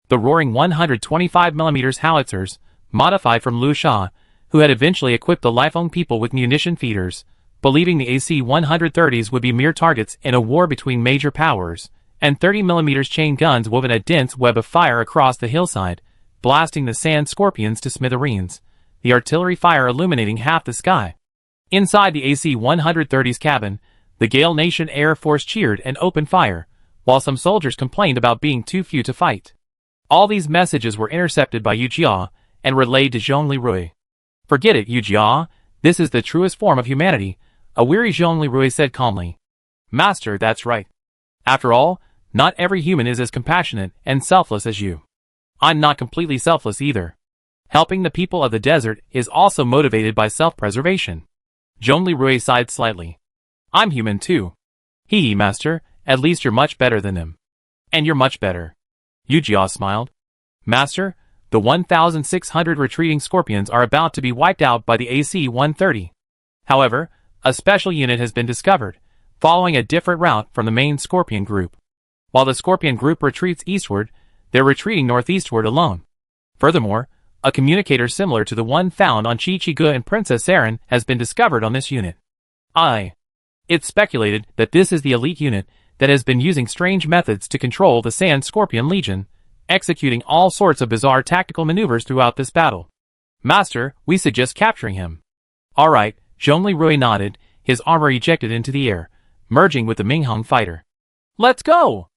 The roaring 125mm howitzers, modified from Liu Sha, who had eventually equipped the Lifeng people with munition feeders, believing the AC-130s would be mere targets in a war between major powers, and 30mm chain guns woven a dense web of fire across the hillside, blasting the sand scorpions to smithereens, the artillery fire illuminating half the sky. Inside the AC-130's cabin, the Gale Nation Air Force cheered and opened fire, while some soldiers complained about being too few to fight. All these messages were intercepted by Yu Jia and relayed to Zhongli Rui. "Forget it, Yu Jia. This is the truest form of humanity," a weary Zhongli Rui said calmly. "Master, that's right. After all, not every human is as compassionate and selfless as you. I'm not completely selfless either. Helping the people of the desert is also motivated by self-preservation." Zhongli Rui sighed slightly. "I'm human too." "Hee, master, at least you're much better than them." "And you're much better." Yu Jia smiled. "Master, the 1,600 retreating scorpions are about to be wiped out by the AC-130. However, a special unit has been discovered, following a different route from the main scorpion group. While the scorpion group retreats eastward, they're retreating northeastward alone. Furthermore, a communicator similar to the one found on Chi Chi and Princess Erin has been discovered on this unit. It's speculated that this is the elite unit that has been using strange methods to control the Sand Scorpion Legion, executing all sorts of bizarre tactical maneuvers throughout this battle. "Master, we suggest capturing him." "All right," Zhongli Rui nodded, his armor ejected into the air, merging with the Minghong fighter. "Let's go!"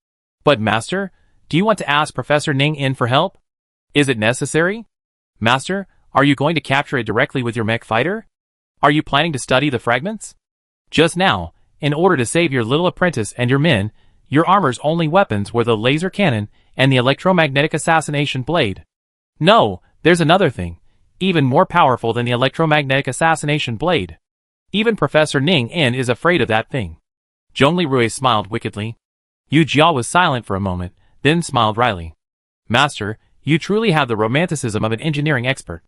"But master, do you want to ask Professor Ning in for help? Is it necessary?" "Master, are you going to capture it directly with your mech fighter? Are you planning to study the fragments? Just now, in order to save your little apprentice and your men, your armor's only weapons were the laser cannon and the electromagnetic assassination blade. No, there's another thing, even more powerful than the electromagnetic assassination blade. Even Professor Ning In is afraid of that thing." Zhongli Rui smiled wickedly. Yu Jia was silent for a moment, then smiled wryly. "Master, you truly have the romanticism of an engineering expert.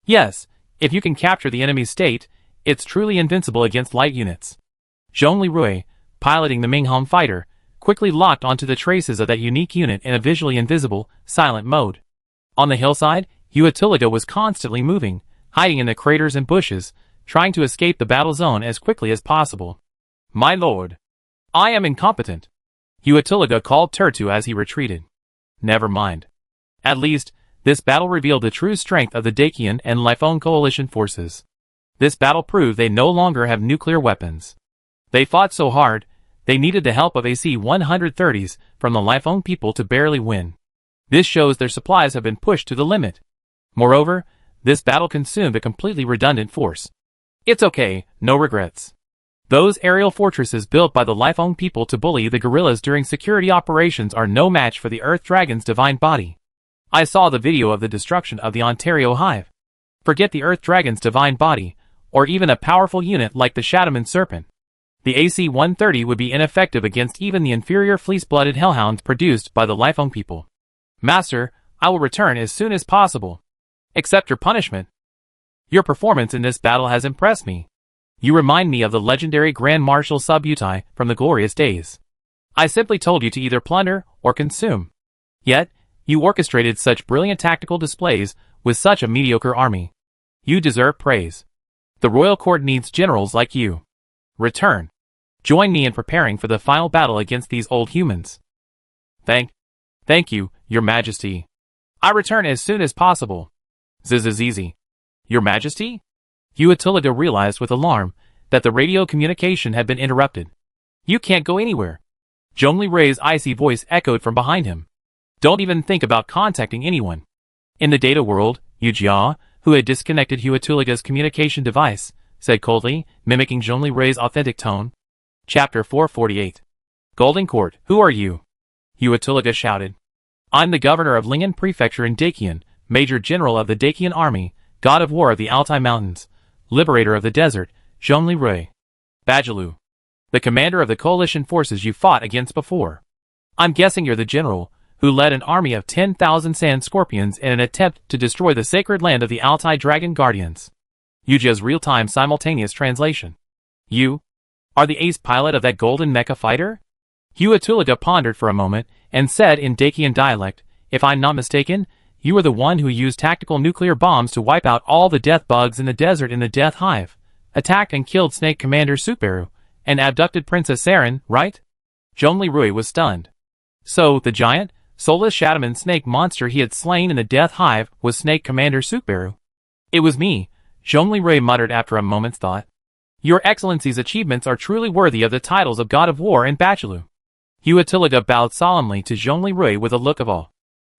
Yes, if you can capture the enemy's state, it's truly invincible against light units." Zhongli Rui, piloting the Minghong fighter, quickly locked onto the traces of that unique unit in a visually invisible, silent mode. On the hillside, Huatiliga was constantly moving, hiding in the craters and bushes, trying to escape the battle zone as quickly as possible. "My lord, I am incompetent," Huatiliga called Turtu as he retreated. "Never mind. At least, this battle revealed the true strength of the Dacian and Lifeng coalition forces. This battle proved they no longer have nuclear weapons. They fought so hard, they needed the help of AC-130s from the Lifeng people to barely win. This shows their supplies have been pushed to the limit. Moreover, this battle consumed a completely redundant force. It's okay, no regrets. Those aerial fortresses built by the Lifeng people to bully the guerrillas during security operations are no match for the Earth Dragon's divine body. I saw the video of the destruction of the Ontario Hive. Forget the Earth Dragon's divine body, or even a powerful unit like the Shadowman Serpent. The AC-130 would be ineffective against even the inferior fleece-blooded hellhounds produced by the Lifeng people. "Master, I will return as soon as possible. Accept your punishment. Your performance in this battle has impressed me. You remind me of the legendary Grand Marshal Subutai from the glorious days. I simply told you to either plunder or consume. Yet, you orchestrated such brilliant tactical displays with such a mediocre army. You deserve praise. The royal court needs generals like you. Return. Join me in preparing for the final battle against these old humans." Thank you, Your Majesty. I return as soon as possible." "Zizizizi. Your Majesty?" Huatiliga realized with alarm that the radio communication had been interrupted. "You can't go anywhere. Zhongli Rui's icy voice echoed from behind him. Don't even think about contacting anyone. In the data world, Yu Jia, who had disconnected Huatuliga's communication device, said coldly, mimicking Zhongli Rui's authentic tone. Chapter 448. Golden Court, who are you? Huatuliga shouted. I'm the governor of Ling'an Prefecture in Dakian, Major General of the Dakian Army, God of War of the Altai Mountains, Liberator of the Desert, Zhongli Rui. Bajulu. The commander of the coalition forces you fought against before. I'm guessing you're the general, who led an army of 10,000 sand scorpions in an attempt to destroy the sacred land of the Altai Dragon Guardians. Yujia's real-time simultaneous translation. You are the ace pilot of that golden mecha fighter? Huatuliga pondered for a moment, and said in Dakian dialect, if I'm not mistaken, you are the one who used tactical nuclear bombs to wipe out all the death bugs in the desert in the Death Hive, attacked and killed Snake Commander Superu, and abducted Princess Saren, right? Zhongli Rui was stunned. So, the giant, soulless Shadowman snake monster he had slain in the Death Hive was Snake Commander Superu. It was me, Zhongli Rui muttered after a moment's thought. Your Excellency's achievements are truly worthy of the titles of God of War and Bachelor. Huatuliga bowed solemnly to Zhongli Rui with a look of awe.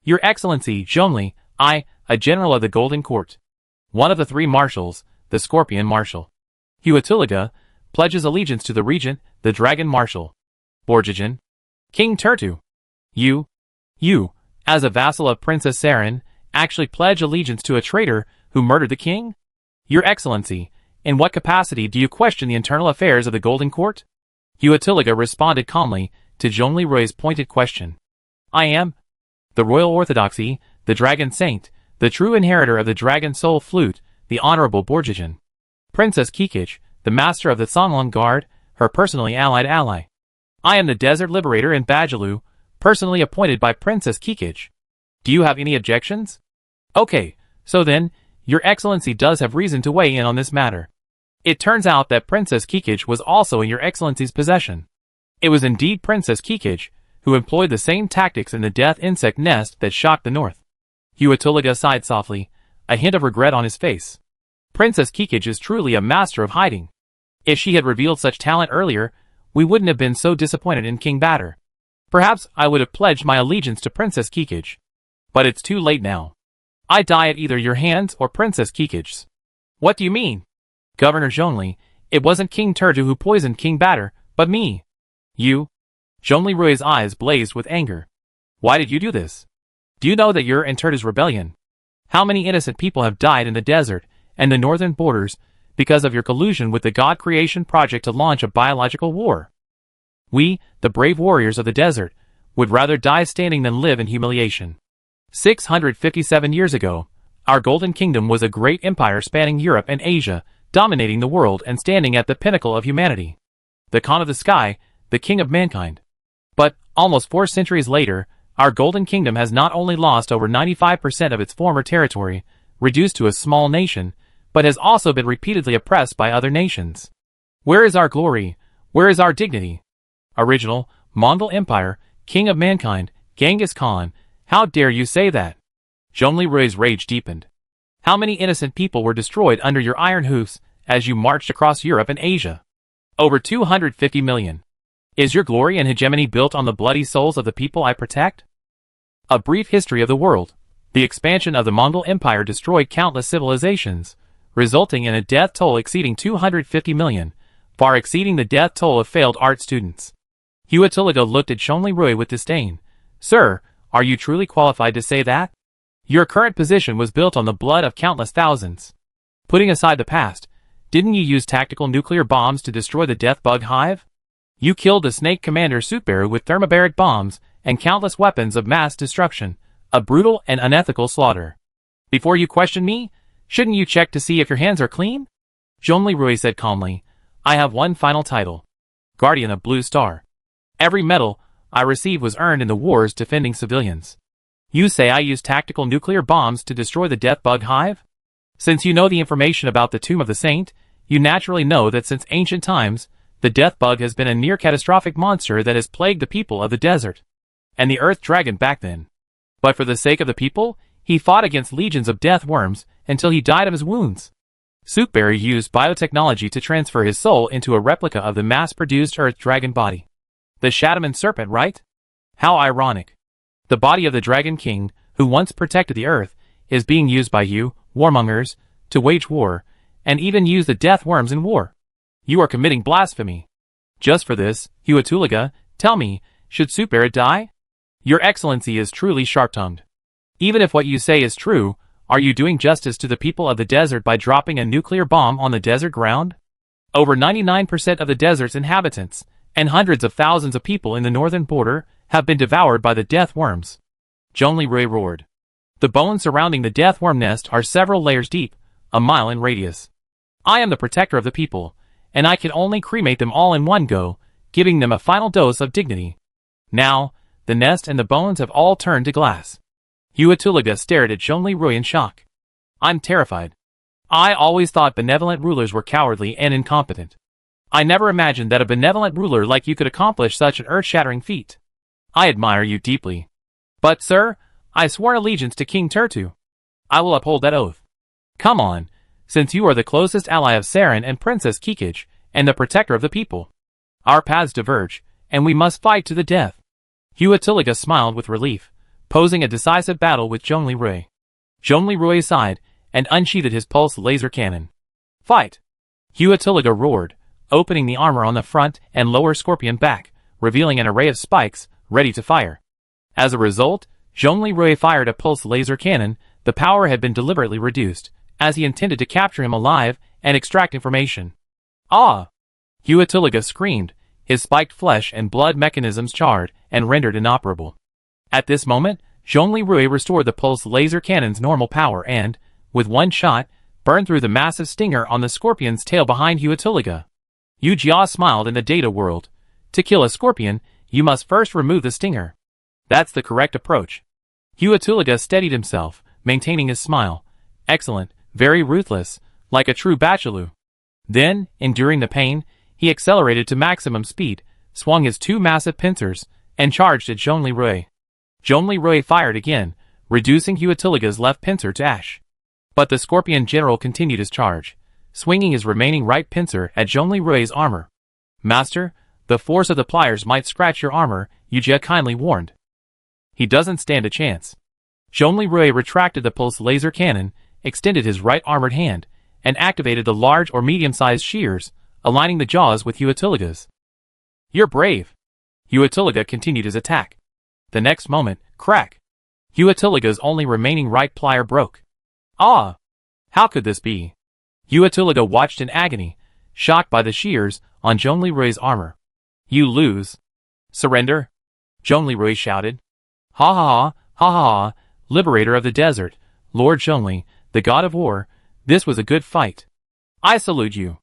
Your Excellency, Zhongli, I, a general of the Golden Court. One of the 3 marshals, the Scorpion Marshal. Huatuliga pledges allegiance to the Regent, the Dragon Marshal. Borjigin. King Turtu. You, as a vassal of Princess Saren, actually pledge allegiance to a traitor who murdered the king? Your Excellency, in what capacity do you question the internal affairs of the Golden Court? Huatuliga responded calmly to Zhongli Rui's pointed question. I am the Royal Orthodoxy, the Dragon Saint, the true inheritor of the Dragon Soul Flute, the Honorable Borjigin. Princess Kikich, the master of the Songlong Guard, her personally allied ally. I am the Desert Liberator in Bajulu, personally appointed by Princess Kikich. Do you have any objections? Okay, so then, Your Excellency does have reason to weigh in on this matter. It turns out that Princess Kikich was also in Your Excellency's possession. It was indeed Princess Kikich who employed the same tactics in the death insect nest that shocked the north. Huatuliga sighed softly, a hint of regret on his face. Princess Kikich is truly a master of hiding. If she had revealed such talent earlier, we wouldn't have been so disappointed in King Batter. Perhaps I would have pledged my allegiance to Princess Kikich. But it's too late now. I die at either your hands or Princess Kikich's. What do you mean? Governor Zhongli, it wasn't King Turtu who poisoned King Batter, but me. You? Zhongli Rui's eyes blazed with anger. Why did you do this? Do you know that you're in Turtu's rebellion? How many innocent people have died in the desert and the northern borders because of your collusion with the God Creation Project to launch a biological war? We, the brave warriors of the desert, would rather die standing than live in humiliation. 657 years ago, our Golden Kingdom was a great empire spanning Europe and Asia, dominating the world and standing at the pinnacle of humanity. The Khan of the Sky, the King of Mankind. But, almost 4 centuries later, our Golden Kingdom has not only lost over 95% of its former territory, reduced to a small nation, but has also been repeatedly oppressed by other nations. Where is our glory? Where is our dignity? Original, Mongol Empire, King of Mankind, Genghis Khan, how dare you say that? Zhongli Rui's rage deepened. How many innocent people were destroyed under your iron hoofs as you marched across Europe and Asia? Over 250 million. Is your glory and hegemony built on the bloody souls of the people I protect? A brief history of the world. The expansion of the Mongol Empire destroyed countless civilizations, resulting in a death toll exceeding 250 million, far exceeding the death toll of failed art students. Huatuliga looked at Zhongli Rui with disdain. Sir, are you truly qualified to say that? Your current position was built on the blood of countless thousands. Putting aside the past, didn't you use tactical nuclear bombs to destroy the Death Bug Hive? You killed the Snake Commander Superu with thermobaric bombs and countless weapons of mass destruction, a brutal and unethical slaughter. Before you question me, shouldn't you check to see if your hands are clean? Zhongli Rui said calmly, I have one final title. Guardian of Blue Star. Every medal I received was earned in the wars defending civilians. You say I used tactical nuclear bombs to destroy the Death Bug Hive? Since you know the information about the Tomb of the Saint, you naturally know that since ancient times, the Death Bug has been a near-catastrophic monster that has plagued the people of the desert. And the Earth Dragon back then. But for the sake of the people, he fought against legions of death worms until he died of his wounds. Superu used biotechnology to transfer his soul into a replica of the mass-produced Earth Dragon body. The Shadowman serpent, right? How ironic. The body of the Dragon King, who once protected the earth, is being used by you, warmongers, to wage war, and even use the death worms in war. You are committing blasphemy. Just for this, Huatulga, tell me, should Supera die? Your Excellency is truly sharp-tongued. Even if what you say is true, are you doing justice to the people of the desert by dropping a nuclear bomb on the desert ground? Over 99% of the desert's inhabitants, and hundreds of thousands of people in the northern border, have been devoured by the death worms. Zhongli Rui roared. The bones surrounding the death worm nest are several layers deep, a mile in radius. I am the protector of the people, and I can only cremate them all in one go, giving them a final dose of dignity. Now, the nest and the bones have all turned to glass. Huatulga stared at Zhongli Rui in shock. I'm terrified. I always thought benevolent rulers were cowardly and incompetent. I never imagined that a benevolent ruler like you could accomplish such an earth-shattering feat. I admire you deeply. But, sir, I swore allegiance to King Turtu. I will uphold that oath. Come on, since you are the closest ally of Saren and Princess Kikij, and the protector of the people. Our paths diverge, and we must fight to the death. Huatulga smiled with relief, posing a decisive battle with Zhongli Rui. Zhongli Rui sighed, and unsheathed his pulse laser cannon. Fight! Huatulga roared, opening the armor on the front and lower scorpion back, revealing an array of spikes, ready to fire. As a result, Zhongli Rui fired a pulse laser cannon. The power had been deliberately reduced, as he intended to capture him alive and extract information. Ah! Huatulga screamed, his spiked flesh and blood mechanisms charred and rendered inoperable. At this moment, Zhongli Rui restored the pulse laser cannon's normal power and, with one shot, burned through the massive stinger on the scorpion's tail behind Huatulga. Yu Jia smiled in the data world. To kill a scorpion, you must first remove the stinger. That's the correct approach. Huatulga steadied himself, maintaining his smile. Excellent, very ruthless, like a true bachelor. Then, enduring the pain, he accelerated to maximum speed, swung his two massive pincers, and charged at Zhongli Rui. Zhongli Rui fired again, reducing Huatulga's left pincer to ash. But the Scorpion General continued his charge, swinging his remaining right pincer at Zhongli Rui's armor. Master, the force of the pliers might scratch your armor, Yu Jia kindly warned. He doesn't stand a chance. Zhongli Rui retracted the pulse laser cannon, extended his right armored hand, and activated the large or medium-sized shears, aligning the jaws with Huatulga's. You're brave. Huatulga continued his attack. The next moment, crack! Huatulga's only remaining right plier broke. Ah! How could this be? Huatulga watched in agony, shocked by the shears on Zhongli Rui's armor. You lose. Surrender? Zhongli Rui shouted. Ha ha ha, ha ha, liberator of the desert, Lord Zhongli, the god of war, this was a good fight. I salute you.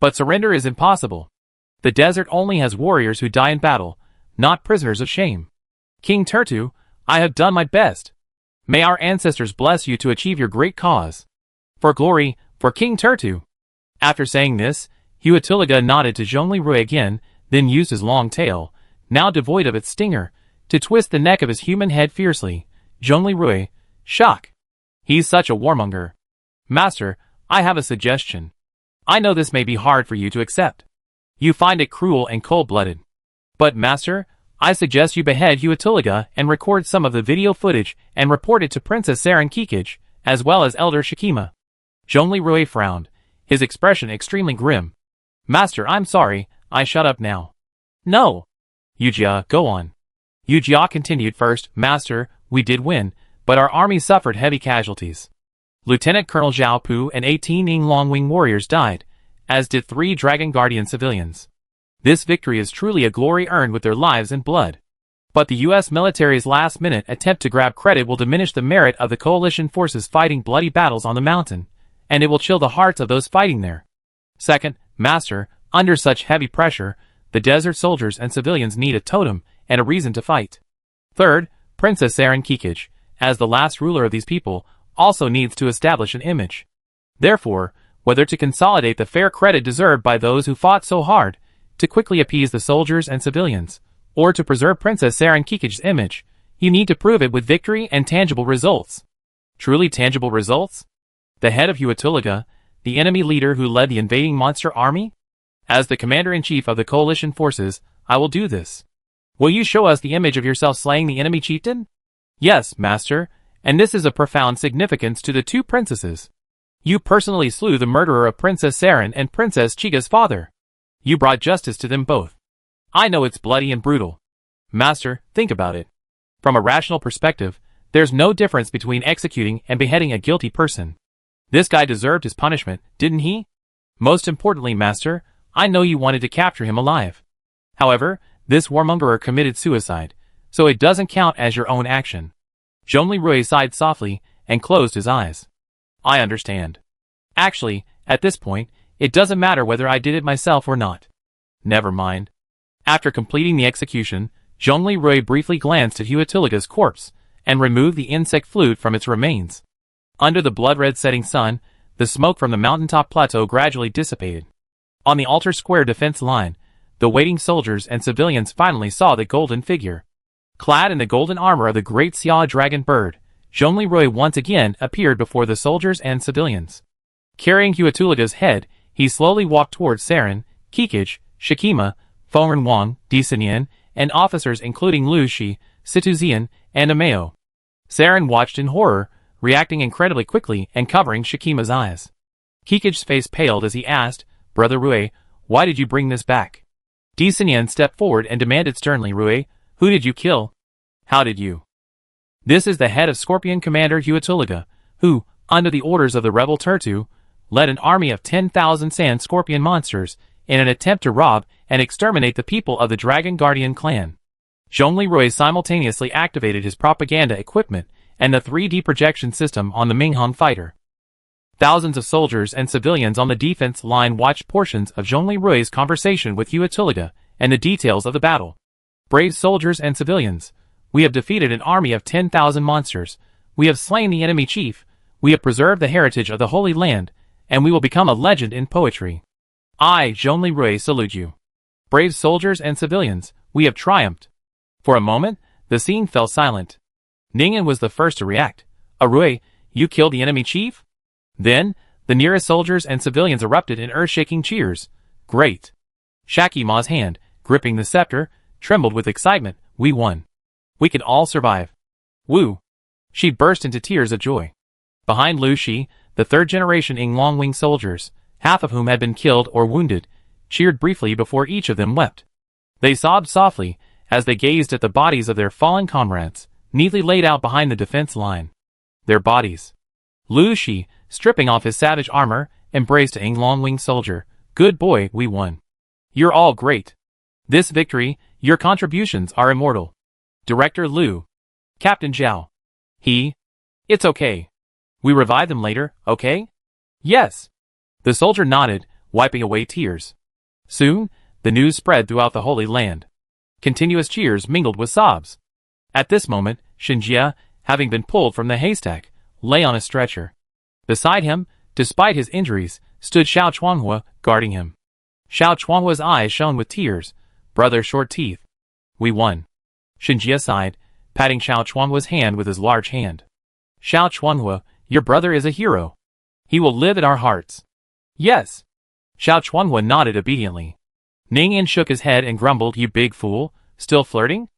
But surrender is impossible. The desert only has warriors who die in battle, not prisoners of shame. King Turtu, I have done my best. May our ancestors bless you to achieve your great cause. For glory, for King Turtu. After saying this, Huatulga nodded to Zhongli Rui again, then used his long tail, now devoid of its stinger, to twist the neck of his human head fiercely. Zhongli Rui, shock. He's such a warmonger. Master, I have a suggestion. I know this may be hard for you to accept. You find it cruel and cold-blooded. But Master, I suggest you behead Huatulga and record some of the video footage and report it to Princess Saren Kikij, as well as Elder Shikima. Zhongli Rui frowned, his expression extremely grim. Master, I'm sorry, I shut up now. No. Yu Jia, go on. Yu Jia continued first, Master, we did win, but our army suffered heavy casualties. Lieutenant Colonel Zhao Pu and 18 Ning Longwing warriors died, as did 3 Dragon Guardian civilians. This victory is truly a glory earned with their lives and blood. But the U.S. military's last-minute attempt to grab credit will diminish the merit of the coalition forces fighting bloody battles on the mountain, and it will chill the hearts of those fighting there. Second, Master, under such heavy pressure, the desert soldiers and civilians need a totem and a reason to fight. Third, Princess Saren Kikij, as the last ruler of these people, also needs to establish an image. Therefore, whether to consolidate the fair credit deserved by those who fought so hard, to quickly appease the soldiers and civilians, or to preserve Princess Saren Kikij's image, you need to prove it with victory and tangible results. Truly tangible results? The head of Huatulga, the enemy leader who led the invading monster army? As the commander-in-chief of the coalition forces, I will do this. Will you show us the image of yourself slaying the enemy chieftain? Yes, master, and this is of profound significance to the two princesses. You personally slew the murderer of Princess Saren and Princess Chiga's father. You brought justice to them both. I know it's bloody and brutal. Master, think about it. From a rational perspective, there's no difference between executing and beheading a guilty person. This guy deserved his punishment, didn't he? Most importantly, master, I know you wanted to capture him alive. However, this warmongerer committed suicide, so it doesn't count as your own action. Zhongli Rui sighed softly and closed his eyes. I understand. Actually, at this point, it doesn't matter whether I did it myself or not. Never mind. After completing the execution, Zhongli Rui briefly glanced at Huatiliga's corpse and removed the insect flute from its remains. Under the blood-red setting sun, the smoke from the mountaintop plateau gradually dissipated. On the altar square defense line, the waiting soldiers and civilians finally saw the golden figure. Clad in the golden armor of the great Xia dragon bird, Zhongli Rui once again appeared before the soldiers and civilians. Carrying Huatiliga's head, he slowly walked towards Saren, Kikij, Shikima, Fengren Wang, Disinian, and officers including Lu Shi, Situzian, and Ameo. Saren watched in horror, reacting incredibly quickly and covering Shikima's eyes. Kikij's face paled as he asked, Brother Rui, why did you bring this back? Disinian stepped forward and demanded sternly, Rui, who did you kill? How did you? This is the head of Scorpion Commander Huatiliga, who, under the orders of the rebel Turtu, led an army of 10,000 sand scorpion monsters in an attempt to rob and exterminate the people of the Dragon Guardian clan. Zhongli Rui simultaneously activated his propaganda equipment and the 3D projection system on the Minghong fighter. Thousands of soldiers and civilians on the defense line watched portions of Zhongli Rui's conversation with Huatiliga and the details of the battle. Brave soldiers and civilians, we have defeated an army of 10,000 monsters, we have slain the enemy chief, we have preserved the heritage of the Holy Land, and we will become a legend in poetry. I, Zhongli Rui, salute you. Brave soldiers and civilians, we have triumphed. For a moment, the scene fell silent. Ning'an was the first to react. Rui, you killed the enemy chief? Then, the nearest soldiers and civilians erupted in earth-shaking cheers. Great. Shakima's hand, gripping the scepter, trembled with excitement. We won. We can all survive. Woo. She burst into tears of joy. Behind Lu Shi, the third-generation Yinglong soldiers, half of whom had been killed or wounded, cheered briefly before each of them wept. They sobbed softly as they gazed at the bodies of their fallen comrades, neatly laid out behind the defense line. Their bodies. Lu Shi, stripping off his savage armor, embraced a Yinglong soldier. Good boy, we won. You're all great. This victory, your contributions are immortal. Director Lu. Captain Zhao. It's okay. We revive them later, okay? Yes. The soldier nodded, wiping away tears. Soon, the news spread throughout the Holy Land. Continuous cheers mingled with sobs. At this moment, Xinjia, having been pulled from the haystack, lay on a stretcher. Beside him, despite his injuries, stood Xiao Chuanghua, guarding him. Xiao Chuanghua's eyes shone with tears. Brother Short Teeth. We won. Xinjia sighed, patting Xiao Chuanghua's hand with his large hand. Xiao Chuanghua, your brother is a hero. He will live in our hearts. Yes. Xiao Chuanghua nodded obediently. Ning'an shook his head and grumbled, you big fool, still flirting?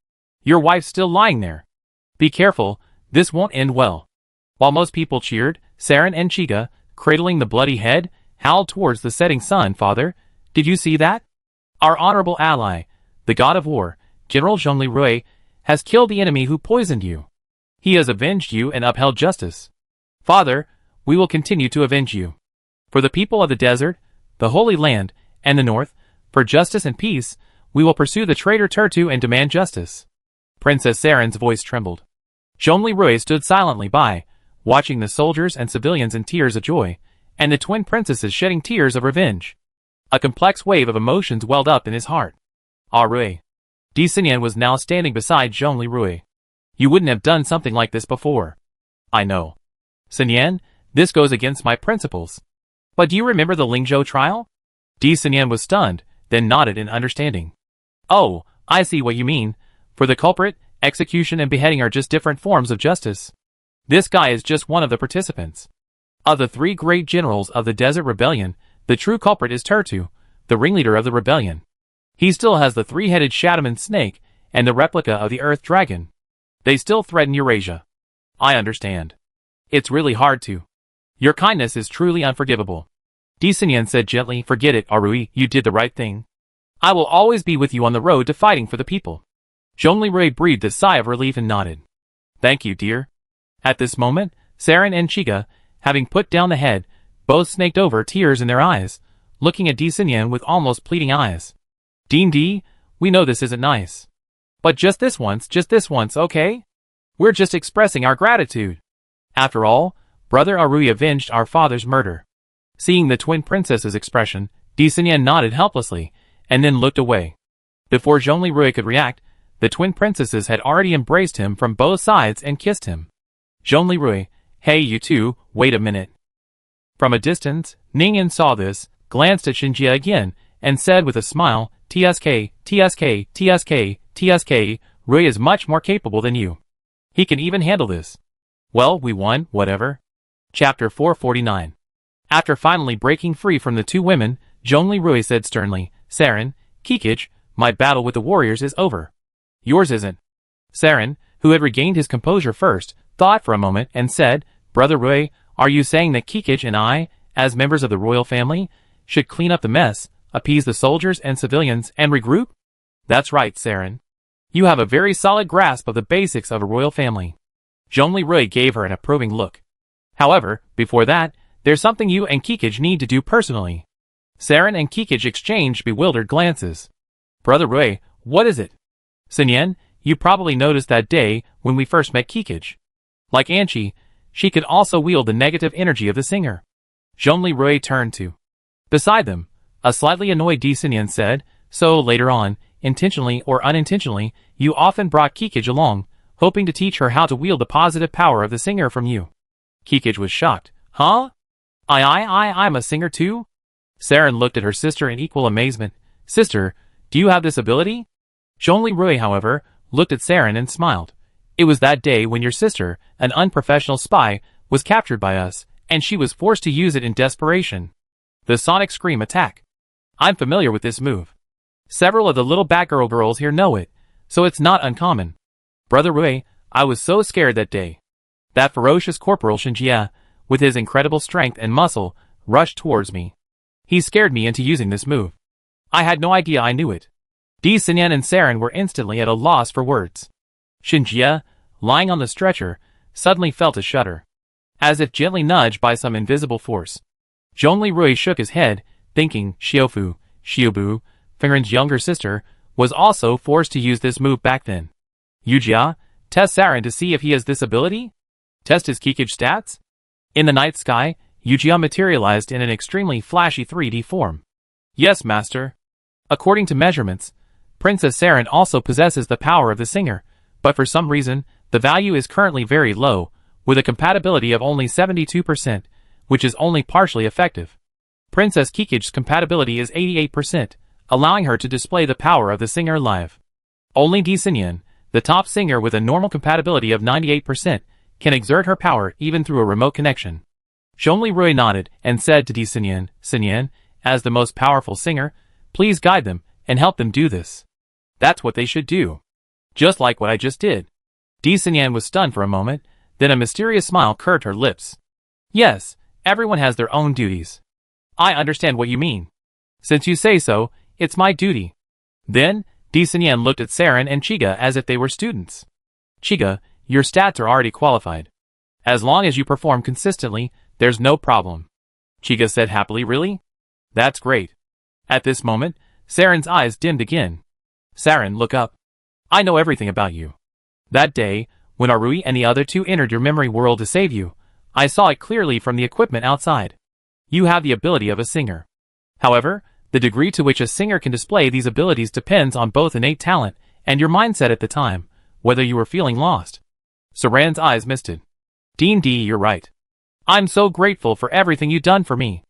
Your wife's still lying there. Be careful, this won't end well. While most people cheered, Saren and Chiga, cradling the bloody head, howled towards the setting sun. Father, did you see that? Our honorable ally, the god of war, General Zhongli Rui, has killed the enemy who poisoned you. He has avenged you and upheld justice. Father, we will continue to avenge you. For the people of the desert, the Holy Land, and the North, for justice and peace, we will pursue the traitor Turtu and demand justice. Princess Saren's voice trembled. Zhongli Rui stood silently by, watching the soldiers and civilians in tears of joy, and the twin princesses shedding tears of revenge. A complex wave of emotions welled up in his heart. Ah Rui. Disinian was now standing beside Zhongli Rui. You wouldn't have done something like this before. I know. Sinyan, this goes against my principles. But do you remember the Lingzhou trial? Disinian was stunned, then nodded in understanding. Oh, I see what you mean. For the culprit, execution and beheading are just different forms of justice. This guy is just one of the participants. Of the three great generals of the Desert Rebellion, the true culprit is Turtu, the ringleader of the rebellion. He still has the three-headed Shadowman snake, and the replica of the Earth Dragon. They still threaten Eurasia. I understand. It's really hard to. Your kindness is truly unforgivable. Disinian said gently, forget it, Arui, you did the right thing. I will always be with you on the road to fighting for the people. Zhonglirui breathed a sigh of relief and nodded. Thank you, dear. At this moment, Saren and Chiga, having put down the head, both snaked over, tears in their eyes, looking at Disinian with almost pleading eyes. Dean, we know this isn't nice. But just this once, okay? We're just expressing our gratitude. After all, Brother Arui avenged our father's murder. Seeing the twin princess's expression, Disinian nodded helplessly, and then looked away. Before Zhonglirui could react, the twin princesses had already embraced him from both sides and kissed him. Zhonglirui, hey you two, wait a minute. From a distance, Ningyan saw this, glanced at Xinjie again, and said with a smile, TSK, Rui is much more capable than you. He can even handle this. Well, we won, whatever. Chapter 449. After finally breaking free from the two women, Zhonglirui said sternly, Saren, Kikich, my battle with the warriors is over. Yours isn't. Saren, who had regained his composure first, thought for a moment and said, Brother Rui, are you saying that Kikich and I, as members of the royal family, should clean up the mess, appease the soldiers and civilians, and regroup? That's right, Saren. You have a very solid grasp of the basics of a royal family. Zhonglirui gave her an approving look. However, before that, there's something you and Kikich need to do personally. Saren and Kikich exchanged bewildered glances. Brother Rui, what is it? Sinyan, you probably noticed that day when we first met Kikich. Like Anchi, she could also wield the negative energy of the singer. Zhonglirui turned to. Beside them, a slightly annoyed Sinyan said, so later on, intentionally or unintentionally, you often brought Kikich along, hoping to teach her how to wield the positive power of the singer from you. Kikich was shocked. Huh? I'm a singer too? Saren looked at her sister in equal amazement. Sister, do you have this ability? Zhonglirui, however, looked at Saren and smiled. It was that day when your sister, an unprofessional spy, was captured by us, and she was forced to use it in desperation. The Sonic Scream attack. I'm familiar with this move. Several of the little Batgirl girls here know it, so it's not uncommon. Brother Rui, I was so scared that day. That ferocious Corporal Xinjie, with his incredible strength and muscle, rushed towards me. He scared me into using this move. I had no idea I knew it. Sinyan and Saren were instantly at a loss for words. Xinjie, lying on the stretcher, suddenly felt a shudder, as if gently nudged by some invisible force. Zhonglirui shook his head, thinking Xiufu, Fingren's younger sister, was also forced to use this move back then. Yujia, test Saren to see if he has this ability? Test his Kikich stats? In the night sky, Yujia materialized in an extremely flashy 3D form. Yes, master. According to measurements, Princess Saren also possesses the power of the singer, but for some reason, the value is currently very low, with a compatibility of only 72%, which is only partially effective. Princess Kikich's compatibility is 88%, allowing her to display the power of the singer live. Only Sinyan, the top singer with a normal compatibility of 98%, can exert her power even through a remote connection. Zhonglirui nodded and said to Sinyan, Sinyan, as the most powerful singer, please guide them and help them do this. That's what they should do. Just like what I just did. Sinyan was stunned for a moment, then a mysterious smile curved her lips. Yes, everyone has their own duties. I understand what you mean. Since you say so, it's my duty. Then, Sinyan looked at Saren and Chiga as if they were students. Chiga, your stats are already qualified. As long as you perform consistently, there's no problem. Chiga said happily, really? That's great. At this moment, Saren's eyes dimmed again. Saren, look up. I know everything about you. That day, when Arui and the other two entered your memory world to save you, I saw it clearly from the equipment outside. You have the ability of a singer. However, the degree to which a singer can display these abilities depends on both innate talent and your mindset at the time, whether you were feeling lost. Saren's eyes misted. Dean D, you're right. I'm so grateful for everything you've done for me.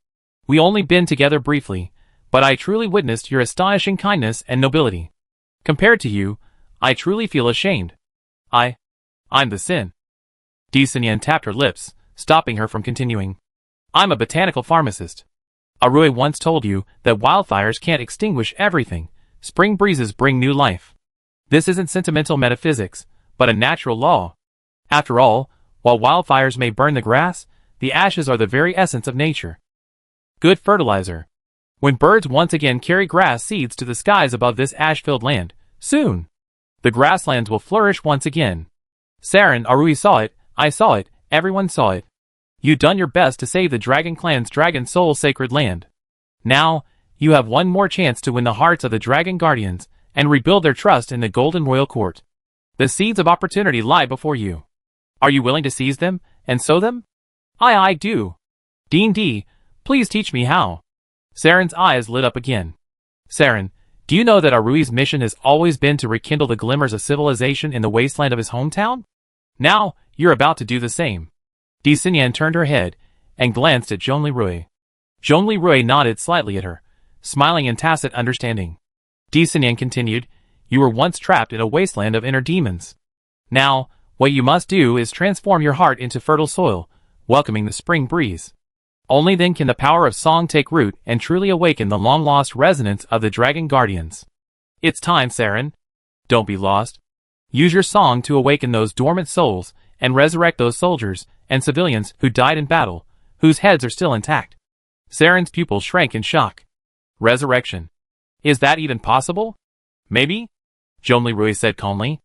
We only been together briefly, but I truly witnessed your astonishing kindness and nobility. Compared to you, I truly feel ashamed. I'm the sin. Sinyan tapped her lips, stopping her from continuing. I'm a botanical pharmacist. Arui once told you that wildfires can't extinguish everything. Spring breezes bring new life. This isn't sentimental metaphysics, but a natural law. After all, while wildfires may burn the grass, the ashes are the very essence of nature. Good fertilizer. When birds once again carry grass seeds to the skies above this ash-filled land, soon the grasslands will flourish once again. Saren Arui saw it, I saw it, everyone saw it. You done your best to save the Dragon Clan's Dragon Soul sacred land. Now, you have one more chance to win the hearts of the Dragon Guardians and rebuild their trust in the Golden Royal Court. The seeds of opportunity lie before you. Are you willing to seize them and sow them? I do. Dean D, please teach me how. Saren's eyes lit up again. Saren, do you know that Arui's mission has always been to rekindle the glimmers of civilization in the wasteland of his hometown? Now, you're about to do the same. Di Xinyan turned her head and glanced at Zhongli Rui. Zhongli Rui nodded slightly at her, smiling in tacit understanding. Di Xinyan continued, you were once trapped in a wasteland of inner demons. Now, what you must do is transform your heart into fertile soil, welcoming the spring breeze. Only then can the power of song take root and truly awaken the long-lost resonance of the Dragon Guardians. It's time, Saren. Don't be lost. Use your song to awaken those dormant souls and resurrect those soldiers and civilians who died in battle, whose heads are still intact. Saren's pupils shrank in shock. Resurrection. Is that even possible? Maybe? Zhongli Rui said calmly.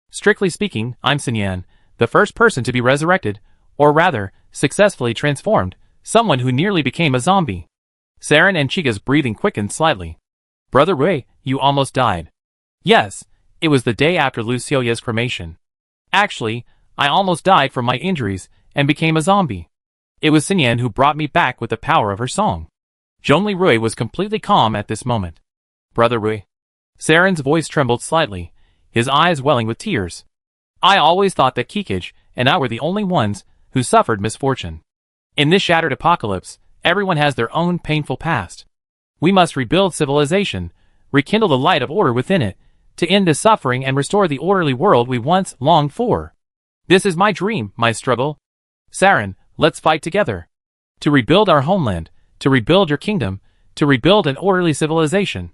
Strictly speaking, I'm Xinyan, the first person to be resurrected, or rather, successfully transformed, someone who nearly became a zombie. Saren and Chiga's breathing quickened slightly. Brother Rui, you almost died. Yes, it was the day after Lucioya's cremation. Actually, I almost died from my injuries and became a zombie. It was Xinyan who brought me back with the power of her song. Zhongli Rui was completely calm at this moment. Brother Rui. Saren's voice trembled slightly, his eyes welling with tears. I always thought that Kikij and I were the only ones who suffered misfortune. In this shattered apocalypse, everyone has their own painful past. We must rebuild civilization, rekindle the light of order within it, to end the suffering and restore the orderly world we once longed for. This is my dream, my struggle. Saren, let's fight together. To rebuild our homeland, to rebuild your kingdom, to rebuild an orderly civilization.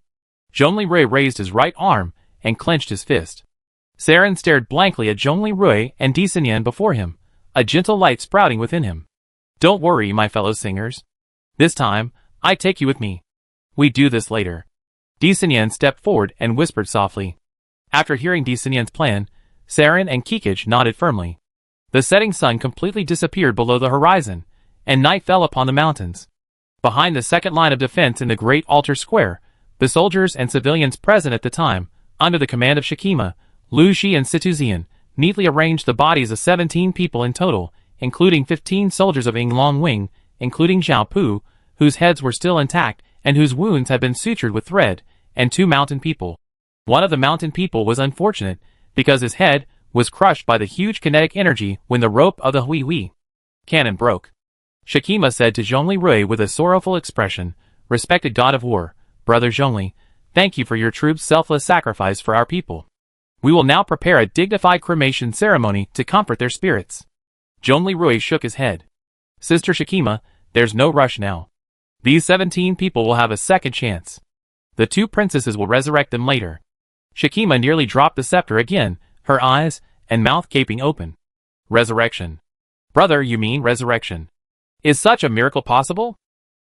Zhongli Rui raised his right arm and clenched his fist. Saren stared blankly at Zhongli Rui and Di Xinyan before him, a gentle light sprouting within him. Don't worry, my fellow singers. This time, I take you with me. We do this later. Di Xinyan stepped forward and whispered softly. After hearing Di Xinyan's plan, Saren and Kikij nodded firmly. The setting sun completely disappeared below the horizon, and night fell upon the mountains. Behind the second line of defense in the great altar square, the soldiers and civilians present at the time, under the command of Shikima, Lu Shi and Situzian, neatly arranged the bodies of 17 people in total, including 15 soldiers of Ing Long Wing, including Zhao Pu, whose heads were still intact and whose wounds had been sutured with thread, and 2 mountain people. One of the mountain people was unfortunate, because his head was crushed by the huge kinetic energy when the rope of the Hui cannon broke. Shikima said to Zhongli Rui with a sorrowful expression, Respected God of War, Brother Zhongli, thank you for your troops' selfless sacrifice for our people. We will now prepare a dignified cremation ceremony to comfort their spirits. Zhongli Rui shook his head. Sister Shikima, there's no rush now. These 17 people will have a second chance. The 2 princesses will resurrect them later. Shikima nearly dropped the scepter again, her eyes and mouth gaping open. Resurrection. Brother, you mean resurrection. Is such a miracle possible?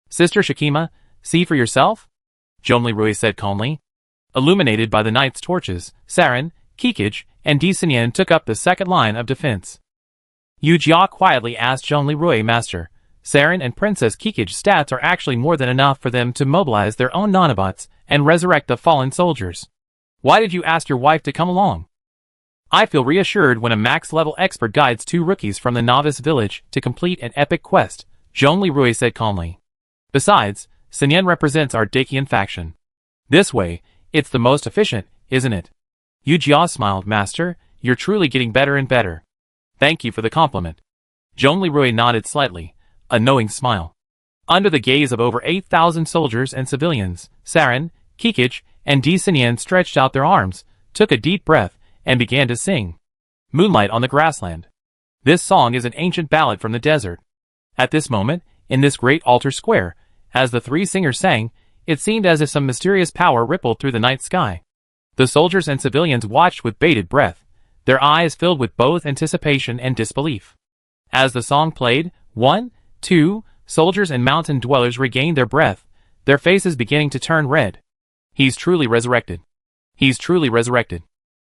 Sister Shikima, see for yourself? Zhongli Rui said calmly. Illuminated by the night's torches, Saren, Kikij, and Di Xinyan took up the second line of defense. Yu Jia quietly asked Zhongli Rui, Master, Saren and Princess Kikij's stats are actually more than enough for them to mobilize their own nanobots and resurrect the fallen soldiers. Why did you ask your wife to come along? I feel reassured when a max-level expert guides 2 rookies from the novice village to complete an epic quest, Zhongli Rui said calmly. Besides, Xinyan represents our Dakian faction. This way, it's the most efficient, isn't it? Yu Jia smiled, Master, you're truly getting better and better. Thank you for the compliment. Zhongli Rui nodded slightly, a knowing smile. Under the gaze of over 8,000 soldiers and civilians, Saren, Kikij, and Di Xinyan stretched out their arms, took a deep breath, and began to sing. Moonlight on the Grassland. This song is an ancient ballad from the desert. At this moment, in this great altar square, as the 3 singers sang, it seemed as if some mysterious power rippled through the night sky. The soldiers and civilians watched with bated breath, their eyes filled with both anticipation and disbelief. As the song played, 1, 2, soldiers and mountain dwellers regained their breath, their faces beginning to turn red. He's truly resurrected. He's truly resurrected.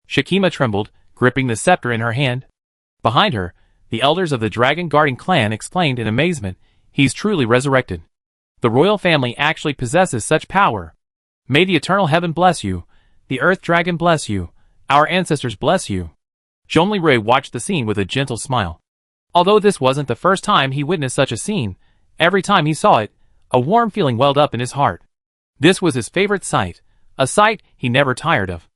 Shakima trembled, gripping the scepter in her hand. Behind her, the elders of the Dragon Guardian clan exclaimed in amazement, he's truly resurrected. The royal family actually possesses such power. May the eternal heaven bless you, the earth dragon bless you, our ancestors bless you. Zhongli watched the scene with a gentle smile. Although this wasn't the first time he witnessed such a scene, every time he saw it, a warm feeling welled up in his heart. This was his favorite sight, a sight he never tired of.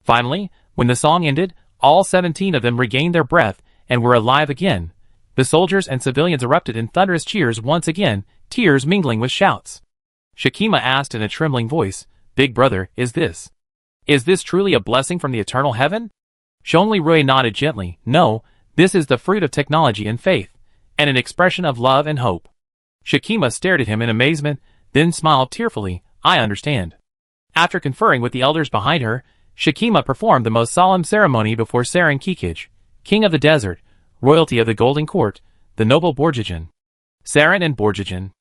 Finally, when the song ended, all 17 of them regained their breath and were alive again. The soldiers and civilians erupted in thunderous cheers once again, tears mingling with shouts. Shakima asked in a trembling voice, Big brother, is this truly a blessing from the eternal heaven? Zhongli nodded gently, no, this is the fruit of technology and faith, and an expression of love and hope. Shakima stared at him in amazement, then smiled tearfully, I understand. After conferring with the elders behind her, Shakima performed the most solemn ceremony before Saren Kikij, king of the desert, royalty of the Golden Court, the noble Borjigen. Saren and Borjigen.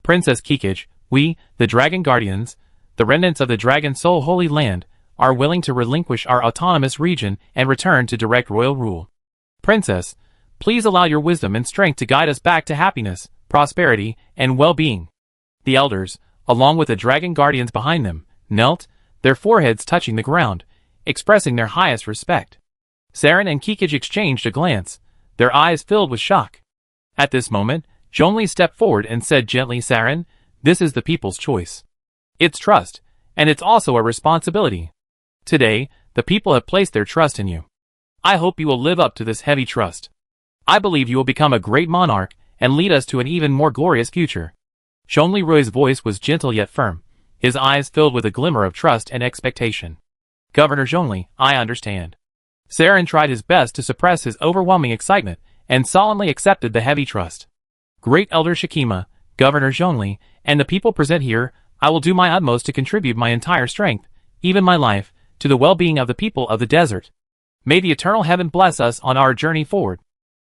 Princess Kikij, we, the Dragon Guardians, the remnants of the Dragon Soul Holy Land, are willing to relinquish our autonomous region and return to direct royal rule. Princess, please allow your wisdom and strength to guide us back to happiness, prosperity, and well-being. The elders, along with the Dragon Guardians behind them, knelt, their foreheads touching the ground, expressing their highest respect. Saren and Kikij exchanged a glance, their eyes filled with shock. At this moment, Zhongli stepped forward and said gently, Saren, this is the people's choice. It's trust, and it's also a responsibility. Today, the people have placed their trust in you. I hope you will live up to this heavy trust. I believe you will become a great monarch and lead us to an even more glorious future. Zhongli voice was gentle yet firm, his eyes filled with a glimmer of trust and expectation. Governor Zhongli, I understand. Saren tried his best to suppress his overwhelming excitement and solemnly accepted the heavy trust. Great Elder Shakima, Governor Zhongli, and the people present here, I will do my utmost to contribute my entire strength, even my life, to the well-being of the people of the desert. May the eternal heaven bless us on our journey forward.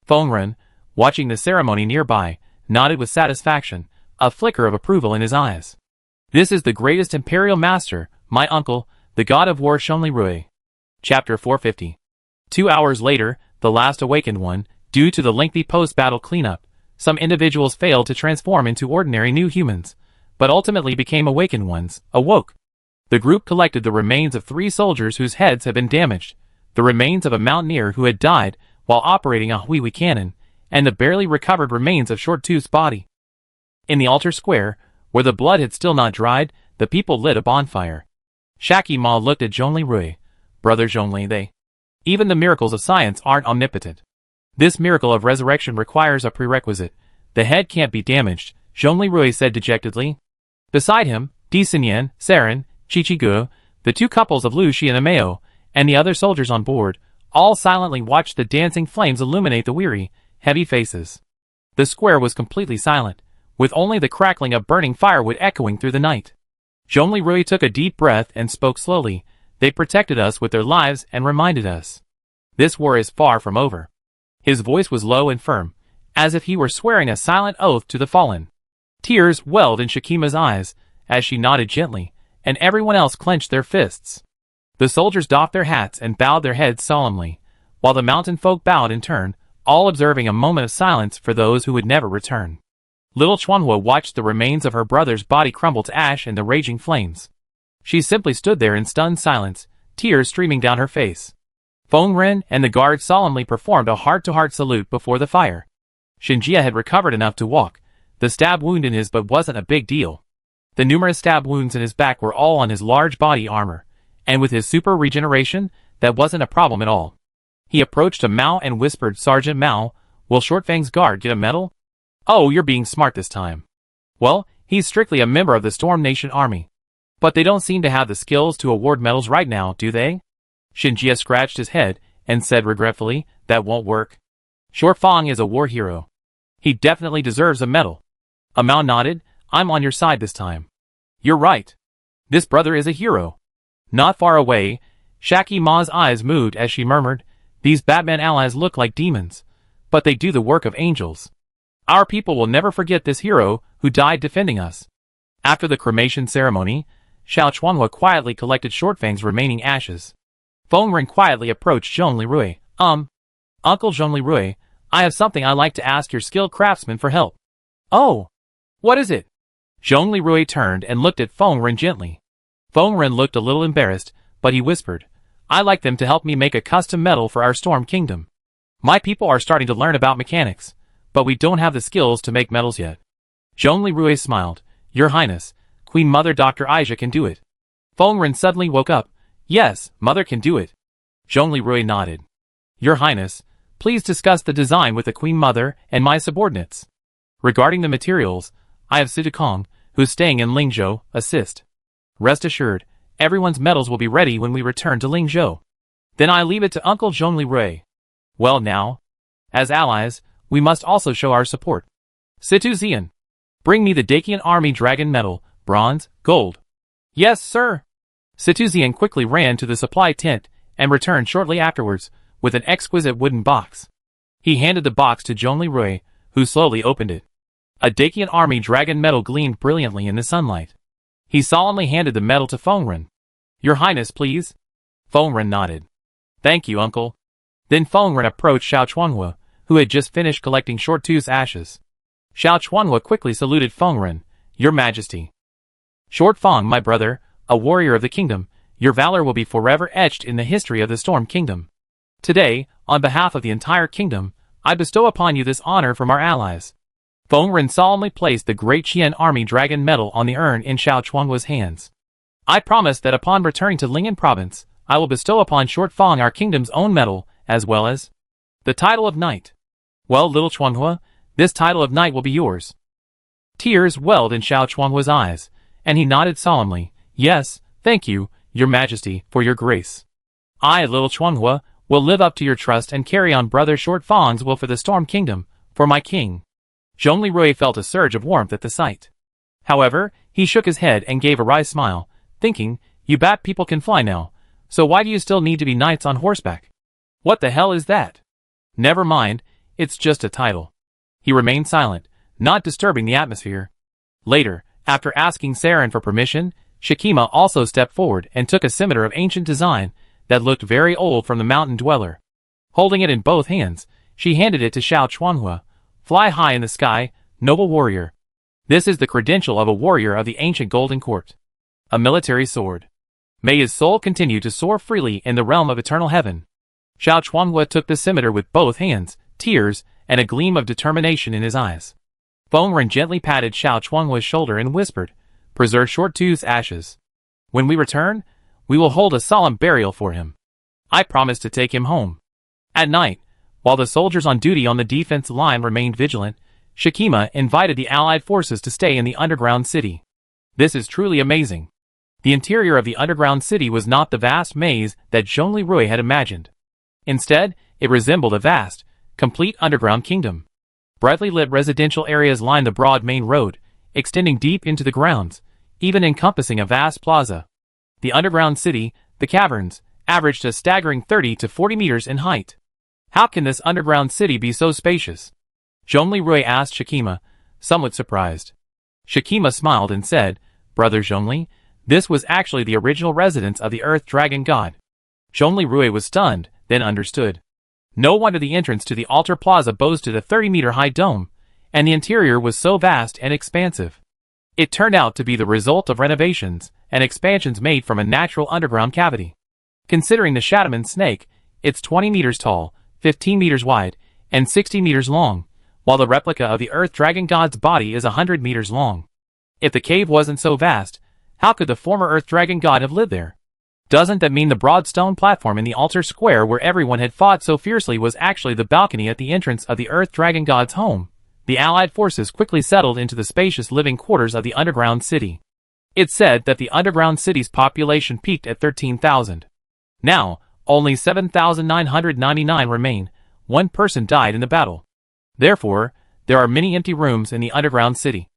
Fengren, watching the ceremony nearby, nodded with satisfaction, a flicker of approval in his eyes. This is the greatest imperial master, my uncle, the god of war Zhongli. Chapter 450. 2 hours later, the last awakened one, due to the lengthy post-battle cleanup, some individuals failed to transform into ordinary new humans, but ultimately became awakened ones, awoke. The group collected the remains of 3 soldiers whose heads had been damaged, the remains of a mountaineer who had died while operating a Huihui cannon, and the barely recovered remains of Short Tooth's body. In the altar square, where the blood had still not dried, the people lit a bonfire. Shaki Ma looked at Zhongli. Brother Zhongli, even the miracles of science aren't omnipotent. This miracle of resurrection requires a prerequisite. The head can't be damaged, Zhongli said dejectedly. Beside him, Di Xinyan, Saren, Chichigu, the 2 couples of Lu Shi and Ameo, and the other soldiers on board, all silently watched the dancing flames illuminate the weary, heavy faces. The square was completely silent, with only the crackling of burning firewood echoing through the night. Zhongli took a deep breath and spoke slowly. They protected us with their lives and reminded us. This war is far from over. His voice was low and firm, as if he were swearing a silent oath to the fallen. Tears welled in Shakima's eyes, as she nodded gently, and everyone else clenched their fists. The soldiers doffed their hats and bowed their heads solemnly, while the mountain folk bowed in turn, all observing a moment of silence for those who would never return. Little Chuanhua watched the remains of her brother's body crumble to ash in the raging flames. She simply stood there in stunned silence, tears streaming down her face. Fengren and the guard solemnly performed a heart-to-heart salute before the fire. Xinjia had recovered enough to walk. The stab wound in his butt wasn't a big deal. The numerous stab wounds in his back were all on his large body armor, and with his super regeneration, that wasn't a problem at all. He approached to Mao and whispered, Sergeant Mao, will Shortfang's guard get a medal? Oh, you're being smart this time. Well, he's strictly a member of the Storm Nation Army. But they don't seem to have the skills to award medals right now, do they? Xinjia scratched his head and said regretfully, that won't work. Shortfang is a war hero. He definitely deserves a medal. Mao nodded, I'm on your side this time. You're right. This brother is a hero. Not far away, Shaki Ma's eyes moved as she murmured, "These Batman allies look like demons, but they do the work of angels. Our people will never forget this hero who died defending us." After the cremation ceremony, Xiao Chuanhua quietly collected Shortfang's remaining ashes. Feng Ren quietly approached Zhong Lirui. Uncle Zhong Lirui, I have something I'd like to ask your skilled craftsman for help." "Oh, what is it?" Zhong Lirui turned and looked at Feng Ren gently. Feng Ren looked a little embarrassed, but he whispered, "I'd like them to help me make a custom medal for our Storm Kingdom. My people are starting to learn about mechanics, but we don't have the skills to make medals yet." Zhong Lirui smiled. "Your Highness, Queen Mother Dr. Aisha can do it." Feng Ren suddenly woke up. "Yes, Mother can do it." Zhong Lirui nodded. "Your Highness, please discuss the design with the Queen Mother and my subordinates. Regarding the materials, I have Situkong, who's staying in Lingzhou, assist. Rest assured, everyone's medals will be ready when we return to Lingzhou. Then I leave it to Uncle Zhong Lirui. Well now, as allies, we must also show our support. Situ Xian, bring me the Dacian Army Dragon Medal, bronze, gold." "Yes, sir." Situ Xian quickly ran to the supply tent and returned shortly afterwards with an exquisite wooden box. He handed the box to Zhong Lirui, who slowly opened it. A Dacian Army Dragon Medal gleamed brilliantly in the sunlight. He solemnly handed the medal to Feng Ren. "Your Highness, please." Feng Ren nodded. "Thank you, Uncle." Then Feng Ren approached Xiao Chuanhua, who had just finished collecting Short Tooth's ashes. Xiao Chuanhua quickly saluted Feng Ren. "Your Majesty." "Short Feng, my brother, a warrior of the kingdom, your valor will be forever etched in the history of the Storm Kingdom. Today, on behalf of the entire kingdom, I bestow upon you this honor from our allies." Feng Ren solemnly placed the Great Qian Army Dragon Medal on the urn in Xiao Chuanhua's hands. "I promise that upon returning to Ling'an Province, I will bestow upon Short Feng our kingdom's own medal, as well as the title of Knight. Well, little Chuanhua, this title of Knight will be yours." Tears welled in Xiao Chuanhua's eyes, and he nodded solemnly. "Yes, thank you, your Majesty, for your grace. I, little Chuanhua, will live up to your trust and carry on brother Short Feng's will for the Storm Kingdom, for my king." Zhong Lirui felt a surge of warmth at the sight. However, he shook his head and gave a wry smile, thinking, "You bat people can fly now, so why do you still need to be knights on horseback? What the hell is that? Never mind, it's just a title." He remained silent, not disturbing the atmosphere. Later, after asking Saren for permission, Shakima also stepped forward and took a scimitar of ancient design that looked very old from the mountain dweller. Holding it in both hands, she handed it to Xiao Chuanhua. "Fly high in the sky, noble warrior. This is the credential of a warrior of the ancient Golden Court. A military sword. May his soul continue to soar freely in the realm of eternal heaven." Xiao Chuanhua took the scimitar with both hands, tears, and a gleam of determination in his eyes. Feng Ren gently patted Xiao Chuanhua's shoulder and whispered, "Preserve Short Tooth's ashes. When we return, we will hold a solemn burial for him. I promise to take him home." At night, while the soldiers on duty on the defense line remained vigilant, Shakima invited the Allied forces to stay in the underground city. This is truly amazing. The interior of the underground city was not the vast maze that Zhong Lirui had imagined. Instead, it resembled a vast, complete underground kingdom. Brightly lit residential areas lined the broad main road, extending deep into the grounds, even encompassing a vast plaza. The underground city, the caverns, averaged a staggering 30 to 40 meters in height. "How can this underground city be so spacious?" Zhong Lirui asked Shakima, somewhat surprised. Shakima smiled and said, "Brother Zhongli, this was actually the original residence of the Earth Dragon God." Zhong Lirui was stunned, then understood. No wonder the entrance to the altar plaza boasted a 30-meter-high dome, and the interior was so vast and expansive. It turned out to be the result of renovations and expansions made from a natural underground cavity. Considering the Shadowman snake, it's 20 meters tall, 15 meters wide, and 60 meters long, while the replica of the Earth Dragon God's body is 100 meters long. If the cave wasn't so vast, how could the former Earth Dragon God have lived there? Doesn't that mean the broad stone platform in the altar square where everyone had fought so fiercely was actually the balcony at the entrance of the Earth Dragon God's home? The Allied forces quickly settled into the spacious living quarters of the underground city. It's said that the underground city's population peaked at 13,000. Now, only 7,999 remain. One person died in the battle. Therefore, there are many empty rooms in the underground city.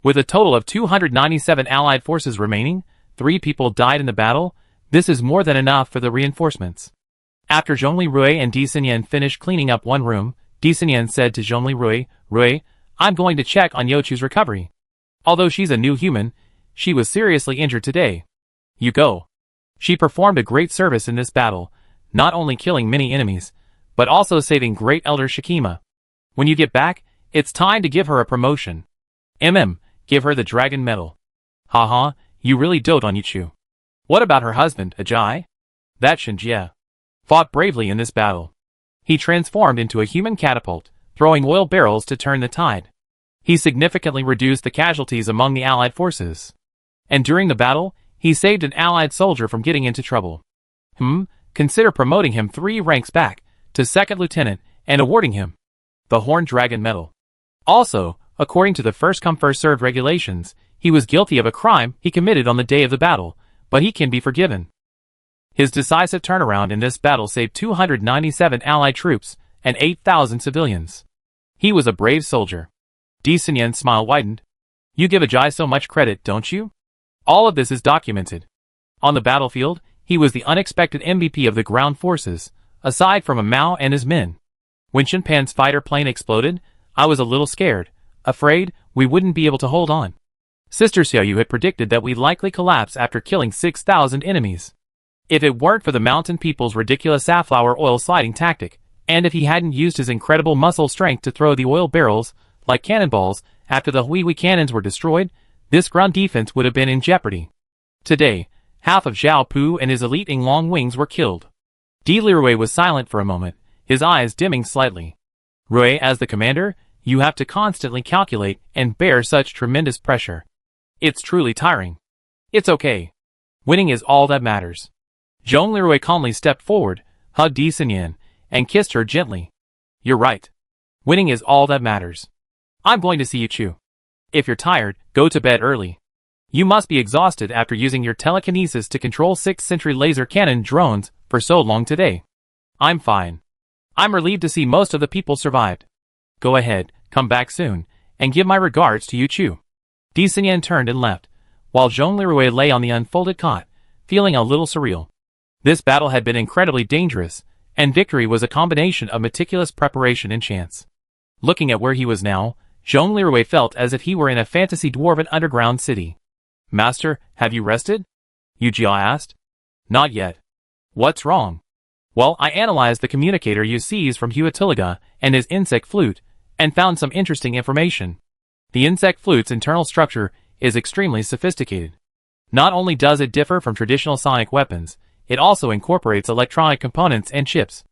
With a total of 297 Allied forces remaining, 3 people died in the battle, This is more than enough for the reinforcements. After Zhongli Rui and Di Xinyan finished cleaning up one room, Di Xinyan said to Zhongli Rui, Rui, I'm going to check on Youchu's recovery. Although she's a new human, she was seriously injured today. You go. She performed a great service in this battle, not only killing many enemies, but also saving great elder Shikima. When you get back, it's time to give her a promotion. Give her the dragon medal. Haha, you really dote on Youchu. What about her husband, Ajay? That Shinjie fought bravely in this battle. He transformed into a human catapult, throwing oil barrels to turn the tide. He significantly reduced the casualties among the allied forces. And during the battle, he saved an allied soldier from getting into trouble. Consider promoting him 3 ranks back to second lieutenant and awarding him the Horned Dragon Medal. Also, according to the first-come first-served regulations, he was guilty of a crime he committed on the day of the battle, but he can be forgiven. His decisive turnaround in this battle saved 297 allied troops and 8,000 civilians. He was a brave soldier. Di Xinyan's smile widened. You give Ajay so much credit, don't you? All of this is documented. On the battlefield, he was the unexpected MVP of the ground forces, aside from Mao and his men. When Shinpan's fighter plane exploded, I was a little scared, afraid we wouldn't be able to hold on. Sister Xiaoyu had predicted that we'd likely collapse after killing 6,000 enemies. If it weren't for the mountain people's ridiculous safflower oil sliding tactic, and if he hadn't used his incredible muscle strength to throw the oil barrels, like cannonballs, after the Huihui cannons were destroyed, this ground defense would have been in jeopardy. Today, half of Zhao Pu and his elite Yinglong wings were killed. Di Lirui was silent for a moment, his eyes dimming slightly. Rui, as the commander, you have to constantly calculate and bear such tremendous pressure. It's truly tiring. It's okay. Winning is all that matters. Zhong Lirui calmly stepped forward, hugged Di Xinyan, and kissed her gently. You're right. Winning is all that matters. I'm going to see you chew. If you're tired, go to bed early. You must be exhausted after using your telekinesis to control 6th century laser cannon drones for so long today. I'm fine. I'm relieved to see most of the people survived. Go ahead, come back soon, and give my regards to Youchu. Di Xinyan turned and left, while Zhong Lirui lay on the unfolded cot, feeling a little surreal. This battle had been incredibly dangerous, and victory was a combination of meticulous preparation and chance. Looking at where he was now, Zhong Lirui felt as if he were in a fantasy dwarven underground city. Master, have you rested? Yu Jia asked. Not yet. What's wrong? Well, I analyzed the communicator you seized from Huatiliga and his insect flute, and found some interesting information. The insect flute's internal structure is extremely sophisticated. Not only does it differ from traditional sonic weapons, it also incorporates electronic components and chips,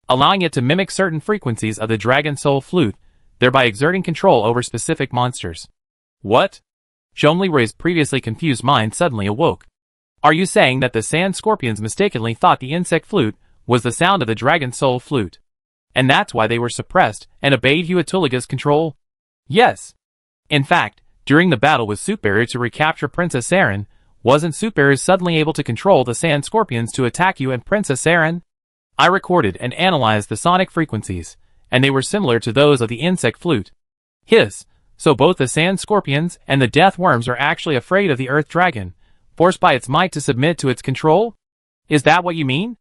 allowing it to mimic certain frequencies of the Dragon Soul flute, thereby exerting control over specific monsters. What? Zhong Lirui's previously confused mind suddenly awoke. Are you saying that the sand scorpions mistakenly thought the insect flute was the sound of the Dragon Soul flute, and that's why they were suppressed and obeyed Huatiliga's control? Yes. In fact, during the battle with Suitberry to recapture Princess Saren, wasn't Suitberry suddenly able to control the sand scorpions to attack you and Princess Saren? I recorded and analyzed the sonic frequencies, and they were similar to those of the insect flute. Hiss, so both the sand scorpions and the death worms are actually afraid of the earth dragon, forced by its might to submit to its control? Is that what you mean?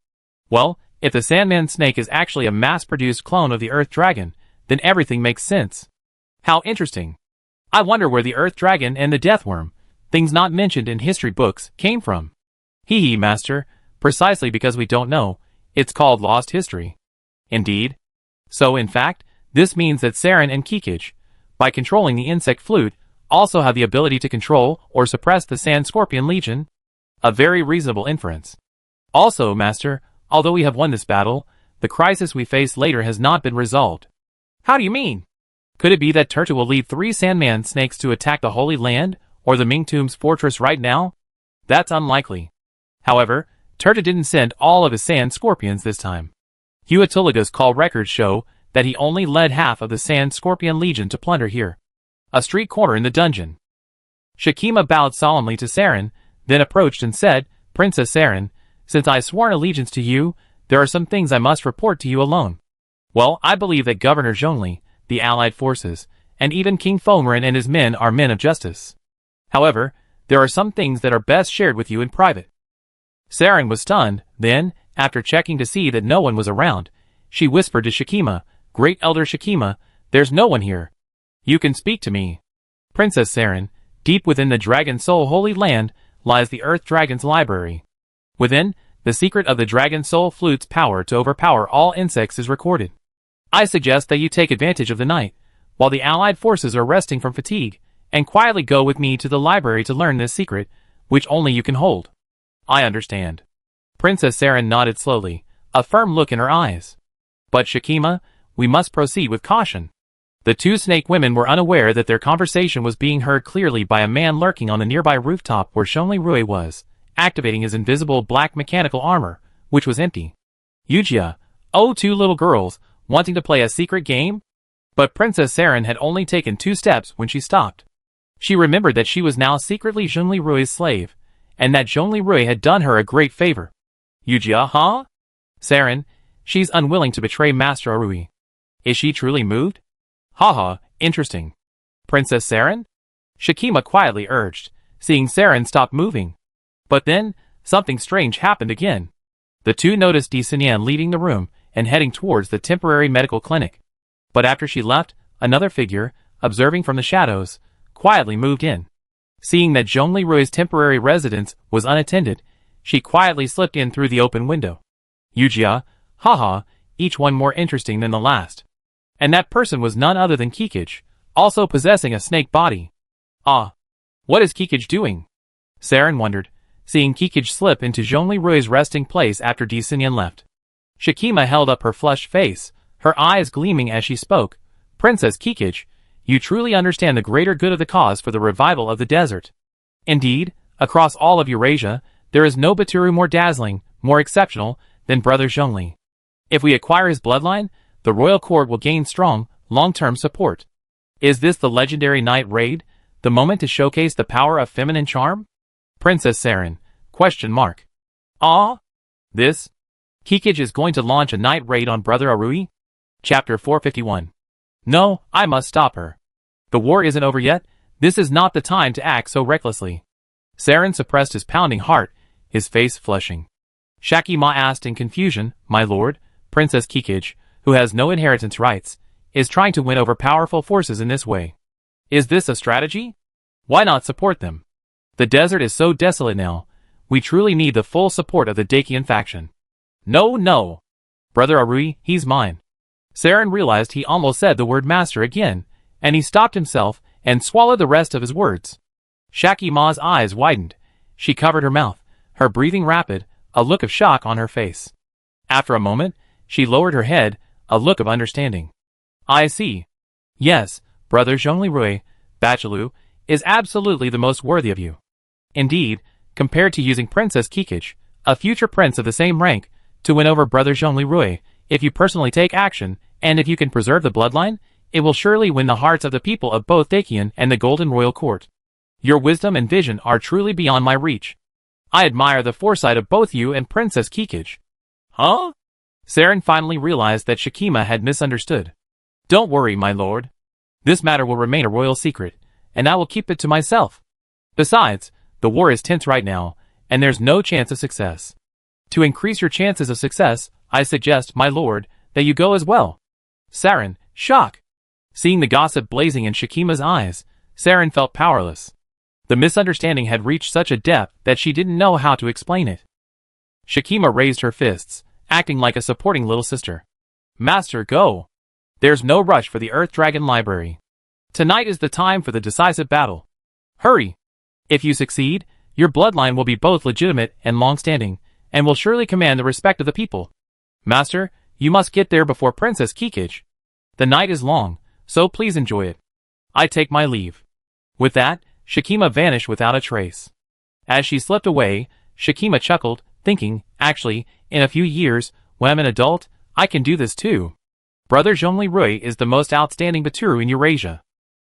Well, if the Sandman snake is actually a mass-produced clone of the earth dragon, then everything makes sense. How interesting. I wonder where the earth dragon and the death worm, things not mentioned in history books, came from. Hee, master, precisely because we don't know, it's called lost history. Indeed. So in fact, this means that Saren and Kikij, by controlling the insect flute, also have the ability to control or suppress the Sand Scorpion Legion? A very reasonable inference. Also, master, although we have won this battle, the crisis we face later has not been resolved. How do you mean? Could it be that Turtu will lead 3 Sandman snakes to attack the Holy Land, or the Mingtomb's fortress right now? That's unlikely. However, Turtu didn't send all of his sand scorpions this time. Huatiliga's call records show that he only led half of the Sand Scorpion Legion to plunder here, a street corner in the dungeon. Shikima bowed solemnly to Saren, then approached and said, Princess Saren, since I sworn allegiance to you, there are some things I must report to you alone. Well, I believe that Governor Zhongli, the allied forces, and even King Fengren and his men are men of justice. However, there are some things that are best shared with you in private. Saren was stunned, then, after checking to see that no one was around, she whispered to Shakima, "Great Elder Shakima, there's no one here. You can speak to me." Princess Saren, deep within the Dragon Soul Holy Land, lies the Earth Dragon's library. Within, the secret of the Dragon Soul Flute's power to overpower all insects is recorded. I suggest that you take advantage of the night, while the Allied forces are resting from fatigue, and quietly go with me to the library to learn this secret, which only you can hold. I understand. Princess Saren nodded slowly, a firm look in her eyes. But Shakima, we must proceed with caution. The two snake women were unaware that their conversation was being heard clearly by a man lurking on the nearby rooftop where Zhongli Rui was, activating his invisible black mechanical armor, which was empty. Yujia, oh, two little girls, wanting to play a secret game? But Princess Saren had only taken 2 steps when she stopped. She remembered that she was now secretly Zhongli Rui's slave, and that Zhongli Rui had done her a great favor. Yujia, huh? Saren, she's unwilling to betray Master Arui. Is she truly moved? Haha, interesting. Princess Saren? Shakima quietly urged, seeing Saren stop moving. But then, something strange happened again. The two noticed Disinian leaving the room and heading towards the temporary medical clinic. But after she left, another figure, observing from the shadows, quietly moved in. Seeing that Zhongli Rui's temporary residence was unattended, she quietly slipped in through the open window. Yujia, haha, each one more interesting than the last. And that person was none other than Kikij, also possessing a snake body. Ah, what is Kikij doing? Saren wondered, seeing Kikij slip into Zhongli Rui's resting place after Disinian left. Shakima held up her flushed face, her eyes gleaming as she spoke. Princess Kikij, you truly understand the greater good of the cause for the revival of the desert. Indeed, across all of Eurasia, there is no Baturu more dazzling, more exceptional, than Brother Zhongli. If we acquire his bloodline, the royal court will gain strong, long-term support. Is this the legendary night raid, the moment to showcase the power of feminine charm? Princess Saren, ? Ah? This? Kikij is going to launch a night raid on Brother Arui? Chapter 451. No, I must stop her. The war isn't over yet, this is not the time to act so recklessly. Saren suppressed his pounding heart, his face flushing. Shakima asked in confusion, my lord, Princess Kikij, who has no inheritance rights, is trying to win over powerful forces in this way. Is this a strategy? Why not support them? The desert is so desolate now, we truly need the full support of the Dakian faction. No. Brother Arui, he's mine. Saren realized he almost said the word master again, and he stopped himself and swallowed the rest of his words. Shakima's eyes widened. She covered her mouth, her breathing rapid, a look of shock on her face. After a moment, she lowered her head, a look of understanding. I see. Yes, Brother Zhongli Rui, Bachelou, is absolutely the most worthy of you. Indeed, compared to using Princess Kikij, a future prince of the same rank, to win over Brother Zhongli Rui, if you personally take action, and if you can preserve the bloodline, it will surely win the hearts of the people of both Dakian and the Golden Royal Court. Your wisdom and vision are truly beyond my reach. I admire the foresight of both you and Princess Kikij. Huh? Saren finally realized that Shakima had misunderstood. Don't worry, my lord. This matter will remain a royal secret, and I will keep it to myself. Besides, the war is tense right now, and there's no chance of success. To increase your chances of success, I suggest, my lord, that you go as well. Saren, shock. Seeing the gossip blazing in Shakima's eyes, Saren felt powerless. The misunderstanding had reached such a depth that she didn't know how to explain it. Shakima raised her fists, acting like a supporting little sister. Master, go. There's no rush for the Earth Dragon Library. Tonight is the time for the decisive battle. Hurry. If you succeed, your bloodline will be both legitimate and long-standing, and will surely command the respect of the people. Master, you must get there before Princess Kikij. The night is long, so please enjoy it. I take my leave. With that, Shakima vanished without a trace. As she slipped away, Shakima chuckled, thinking, actually, in a few years, when I'm an adult, I can do this too. Brother Zhongli Rui is the most outstanding Baturu in Eurasia.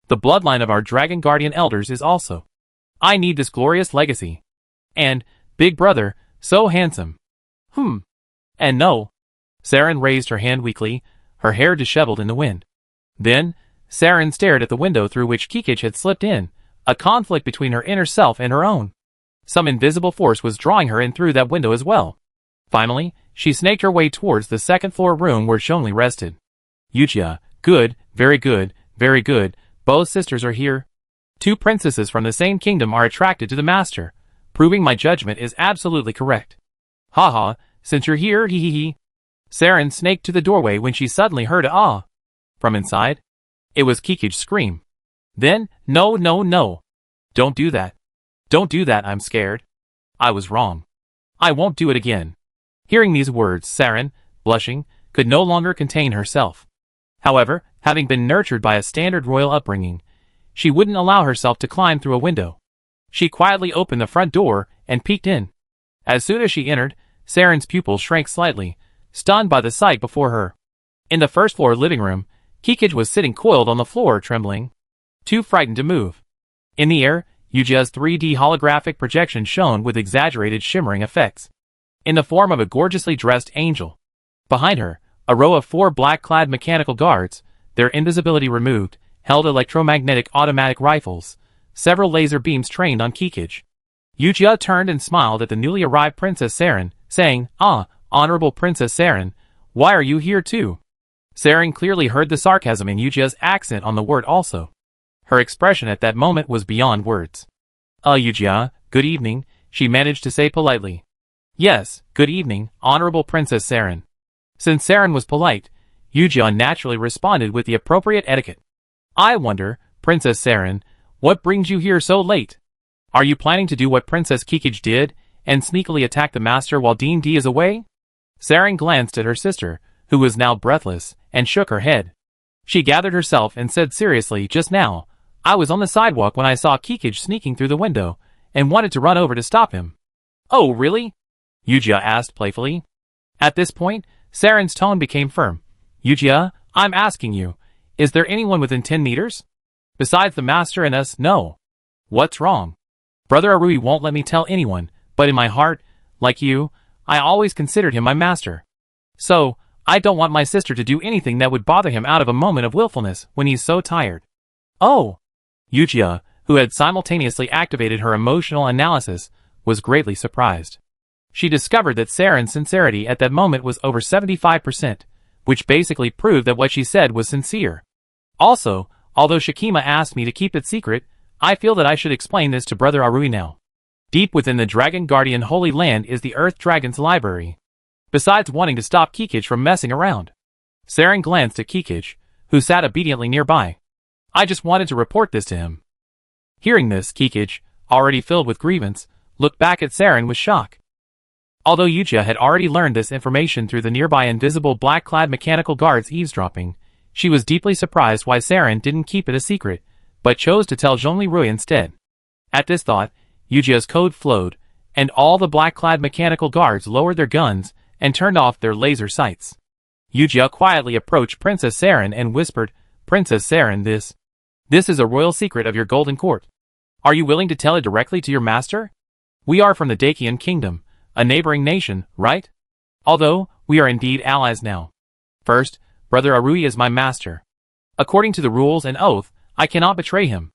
The bloodline of our Dragon Guardian elders is also. I need this glorious legacy. And, big brother, so handsome. And no. Saren raised her hand weakly, her hair disheveled in the wind. Then, Saren stared at the window through which Kikij had slipped in, a conflict between her inner self and her own. Some invisible force was drawing her in through that window as well. Finally, she snaked her way towards the second-floor room where Zhongli rested. Yujia, good, very good, very good, both sisters are here. 2 princesses from the same kingdom are attracted to the master, proving my judgment is absolutely correct. Haha, since you're here, hee hee hee. Saren snaked to the doorway when she suddenly heard a ah from inside. It was Kikij's scream. Then, no, no, no. Don't do that. Don't do that, I'm scared. I was wrong. I won't do it again. Hearing these words, Saren, blushing, could no longer contain herself. However, having been nurtured by a standard royal upbringing, she wouldn't allow herself to climb through a window. She quietly opened the front door and peeked in. As soon as she entered, Saren's pupils shrank slightly, stunned by the sight before her. In the first-floor living room, Kikij was sitting coiled on the floor, trembling, too frightened to move. In the air, Yujia's 3D holographic projection shone with exaggerated shimmering effects, in the form of a gorgeously dressed angel. Behind her, a row of 4 black-clad mechanical guards, their invisibility removed, held electromagnetic automatic rifles, several laser beams trained on Kikij. Yujia turned and smiled at the newly arrived Princess Saren, saying, "Ah, Honorable Princess Saren, why are you here too?" Saren clearly heard the sarcasm in Yujia's accent on the word also. Her expression at that moment was beyond words. Yujia, good evening," she managed to say politely. "Yes, good evening, Honorable Princess Saren." Since Saren was polite, Yujia naturally responded with the appropriate etiquette. "I wonder, Princess Saren, what brings you here so late? Are you planning to do what Princess Kikij did, and sneakily attack the master while Dean D is away?" Saren glanced at her sister, who was now breathless, and shook her head. She gathered herself and said seriously, "Just now, I was on the sidewalk when I saw Kikij sneaking through the window, and wanted to run over to stop him." "Oh, really?" Yujia asked playfully. At this point, Saren's tone became firm. "Yujia, I'm asking you, is there anyone within 10 meters? Besides the master and us, no. What's wrong? Brother Arui won't let me tell anyone, but in my heart, like you, I always considered him my master. So, I don't want my sister to do anything that would bother him out of a moment of willfulness when he's so tired." "Oh!" Yujia, who had simultaneously activated her emotional analysis, was greatly surprised. She discovered that Saren's sincerity at that moment was over 75%, which basically proved that what she said was sincere. "Also, although Shikima asked me to keep it secret, I feel that I should explain this to Brother Arui now. Deep within the Dragon Guardian Holy Land is the Earth Dragon's library. Besides wanting to stop Kikij from messing around." Saren glanced at Kikij, who sat obediently nearby. "I just wanted to report this to him." Hearing this, Kikij, already filled with grievance, looked back at Saren with shock. Although Yujia had already learned this information through the nearby invisible black-clad mechanical guards eavesdropping, she was deeply surprised why Saren didn't keep it a secret, but chose to tell Zhongli Rui instead. At this thought, Yujia's code flowed, and all the black-clad mechanical guards lowered their guns and turned off their laser sights. Yujia quietly approached Princess Saren and whispered, "Princess Saren, this is a royal secret of your Golden Court. Are you willing to tell it directly to your master? We are from the Dakian Kingdom, a neighboring nation, right? Although, we are indeed allies now. First, Brother Arui is my master. According to the rules and oath, I cannot betray him.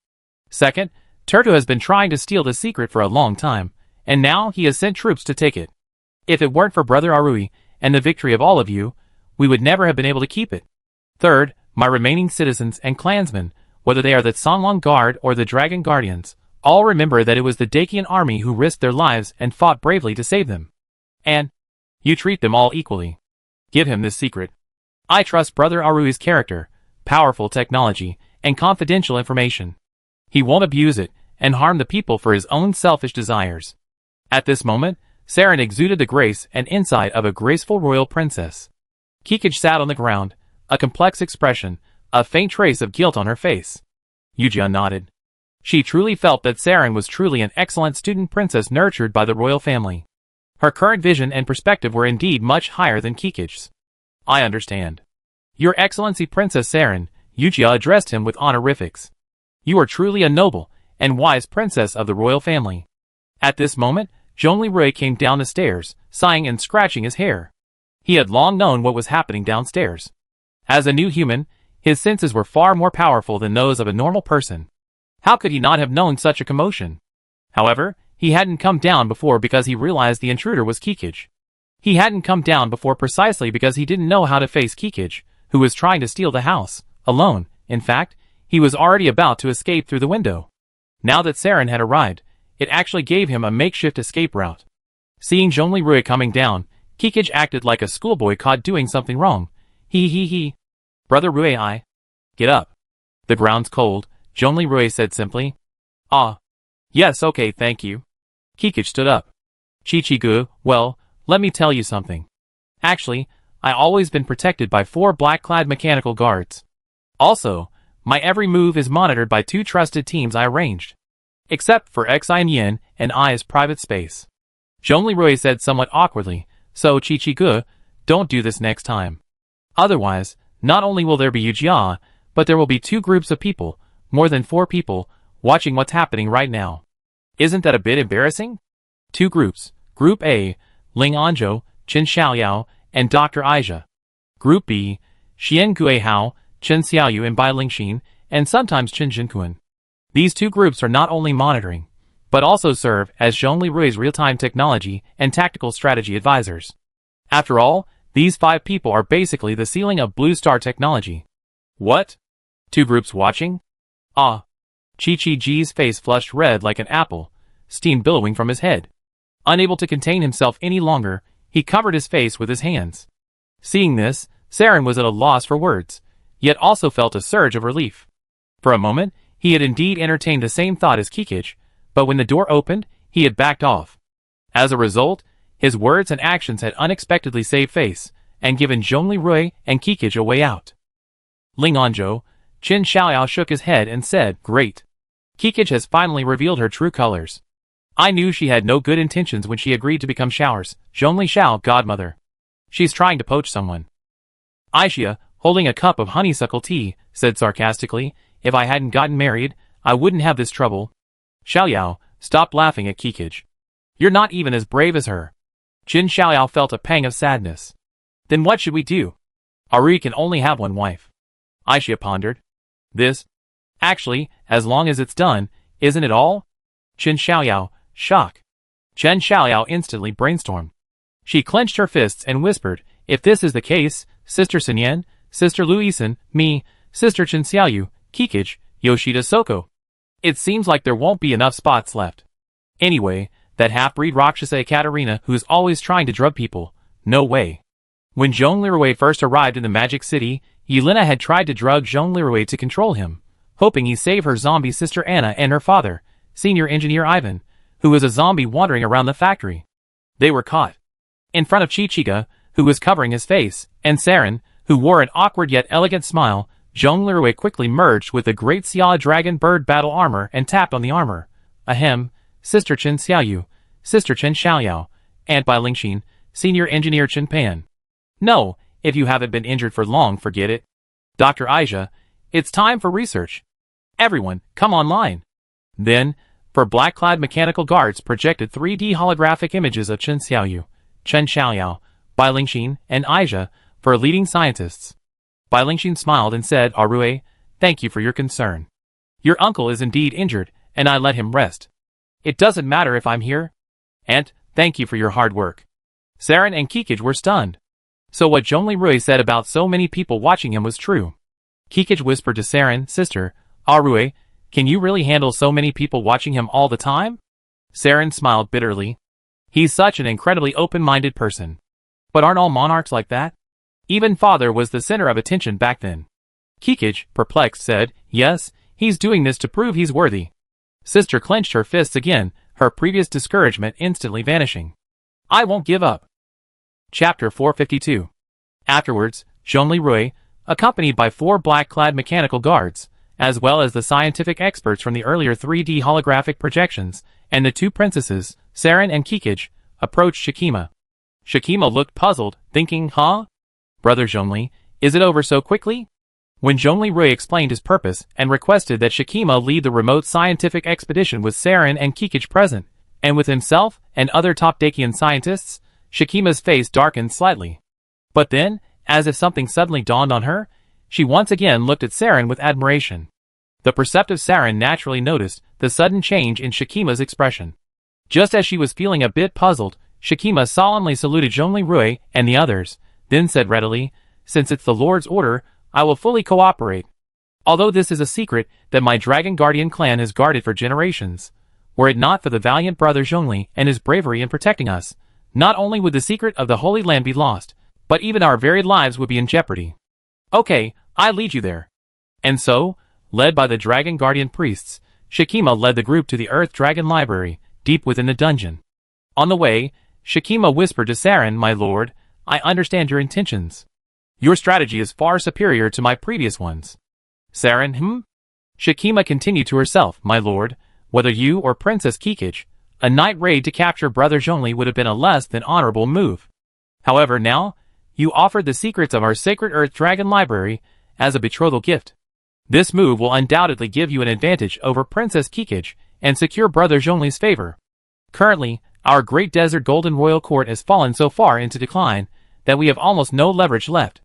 Second, Turtu has been trying to steal the secret for a long time, and now he has sent troops to take it. If it weren't for Brother Arui, and the victory of all of you, we would never have been able to keep it. Third, my remaining citizens and clansmen, whether they are the Songlong Guard or the Dragon Guardians, all remember that it was the Dakian army who risked their lives and fought bravely to save them. And you treat them all equally. Give him this secret. I trust Brother Arui's character, powerful technology, and confidential information. He won't abuse it and harm the people for his own selfish desires." At this moment, Saren exuded the grace and insight of a graceful royal princess. Kikij sat on the ground, a complex expression, a faint trace of guilt on her face. Yujia nodded. She truly felt that Saren was truly an excellent student princess nurtured by the royal family. Her current vision and perspective were indeed much higher than Kikij's. "I understand. Your Excellency Princess Saren," Yujia addressed him with honorifics. "You are truly a noble and wise princess of the royal family." At this moment, Zhongli Rui came down the stairs, sighing and scratching his hair. He had long known what was happening downstairs. As a new human, his senses were far more powerful than those of a normal person. How could he not have known such a commotion? However, He hadn't come down before because he realized the intruder was Kikij. He hadn't come down before precisely because he didn't know how to face Kikij, who was trying to steal the house, alone. In fact, he was already about to escape through the window. Now that Saren had arrived, it actually gave him a makeshift escape route. Seeing Zhongli Rui coming down, Kikij acted like a schoolboy caught doing something wrong. He. Brother Rui, get up. The ground's cold, Zhongli Rui said simply. Ah. Yes, okay, thank you. Kikij stood up. Chi-Chi-gu, well, let me tell you something. Actually, I always been protected by 4 black-clad mechanical guards. Also, my every move is monitored by 2 trusted teams I arranged. Except for Xi and Yin and I's private space. Zhongli Rui said somewhat awkwardly, so Chi-Chi-gu, don't do this next time. Otherwise, not only will there be Yujia, but there will be 2 groups of people, more than 4 people, watching what's happening right now. Isn't that a bit embarrassing? 2 groups. Group A, Ling Anzhou, Chen Xiaoyao, and Dr. Aisha. Group B, Xian Guihao, Chen Xiaoyu and Bai Lingxin, and sometimes Chen Jinkuan. These 2 groups are not only monitoring, but also serve as Zhongli Rui's real-time technology and tactical strategy advisors. After all, these 5 people are basically the ceiling of Blue Star technology. What? 2 groups watching? Ah. Chi-Chi-G's face flushed red like an apple, steam billowing from his head. Unable to contain himself any longer, he covered his face with his hands. Seeing this, Saren was at a loss for words, yet also felt a surge of relief. For a moment, he had indeed entertained the same thought as Kikij, but when the door opened, he had backed off. As a result, his words and actions had unexpectedly saved face, and given Zhongli Rui and Kikij a way out. Ling Anzhou, Chen Xiaoyao shook his head and said, Great. Kikij has finally revealed her true colors. I knew she had no good intentions when she agreed to become Xiao's, Zhongli Xiao, godmother. She's trying to poach someone. Aisha, holding a cup of honeysuckle tea, said sarcastically, If I hadn't gotten married, I wouldn't have this trouble. Xiaoyao, stopped laughing at Kikij. You're not even as brave as her. Chen Xiaoyao felt a pang of sadness. Then what should we do? Ari can only have one wife. Aisha pondered. This? Actually, as long as it's done, isn't it all? Chen Xiaoyao, shock. Chen Xiaoyao instantly brainstormed. She clenched her fists and whispered, If this is the case, Sister Sunyan, Sister Lu Yisan, me, Sister Chen Xiaoyu, Kikij, Yoshida Soko. It seems like there won't be enough spots left. Anyway, that half-breed Rakshasa Ekaterina who's always trying to drug people, no way. When Zhongli Rui first arrived in the Magic City, Yelena had tried to drug Zhongli Rui to control him, hoping he'd save her zombie sister Anna and her father, Senior Engineer Ivan, who was a zombie wandering around the factory. They were caught. In front of Chi-Chiga, who was covering his face, and Saren, who wore an awkward yet elegant smile, Zhongli Rui quickly merged with the Great Xia Dragon Bird battle armor and tapped on the armor. Ahem, Sister Chen Xiaoyu, Sister Chen Xiaoyao, Aunt Bai Lingxin, Senior Engineer Chen Pan. No, if you haven't been injured for long, forget it. Dr. Aisha, it's time for research. Everyone, come online. Then, for black-clad mechanical guards projected 3D holographic images of Chen Xiaoyu, Chen Xiaoyao, Bai Lingxin, and Aisha, for leading scientists. Bai Lingxin smiled and said, Arue, thank you for your concern. Your uncle is indeed injured, and I let him rest. It doesn't matter if I'm here. Aunt, thank you for your hard work. Saren and Kikij were stunned. So what Zhongli Rui said about so many people watching him was true. Kikij whispered to Saren, Sister, Arue, can you really handle so many people watching him all the time? Saren smiled bitterly. He's such an incredibly open-minded person. But aren't all monarchs like that? Even father was the center of attention back then. Kikij, perplexed, said, Yes, he's doing this to prove he's worthy. Sister clenched her fists again, her previous discouragement instantly vanishing. I won't give up. Chapter 452. Afterwards, Zhongli Rui, accompanied by 4 black-clad mechanical guards, as well as the scientific experts from the earlier 3D holographic projections, and the 2 princesses, Saren and Kikij, approached Shikima. Shikima looked puzzled, thinking, Huh? Brother Zhongli, is it over so quickly? When Zhongli Rui explained his purpose and requested that Shikima lead the remote scientific expedition with Saren and Kikij present, and with himself and other top Dakian scientists, Shikima's face darkened slightly. But then, as if something suddenly dawned on her, she once again looked at Saren with admiration. The perceptive Saren naturally noticed the sudden change in Shikima's expression. Just as she was feeling a bit puzzled, Shikima solemnly saluted Zhongli Rui and the others, then said readily, "Since it's the Lord's order, I will fully cooperate. Although this is a secret that my Dragon Guardian clan has guarded for generations. Were it not for the valiant brother Zhongli and his bravery in protecting us, not only would the secret of the Holy Land be lost, but even our very lives would be in jeopardy. Okay, I lead you there." And so, led by the Dragon Guardian priests, Shikima led the group to the Earth Dragon Library, deep within the dungeon. On the way, Shikima whispered to Saren, "My lord, I understand your intentions. Your strategy is far superior to my previous ones." Saren, Shikima continued to herself, "My lord, whether you or Princess Kikich, a night raid to capture Brother Zhongli would have been a less than honorable move. However, now, you offered the secrets of our sacred Earth Dragon Library as a betrothal gift. This move will undoubtedly give you an advantage over Princess Kikich and secure Brother Zhongli's favor. Currently, our great desert Golden Royal Court has fallen so far into decline that we have almost no leverage left.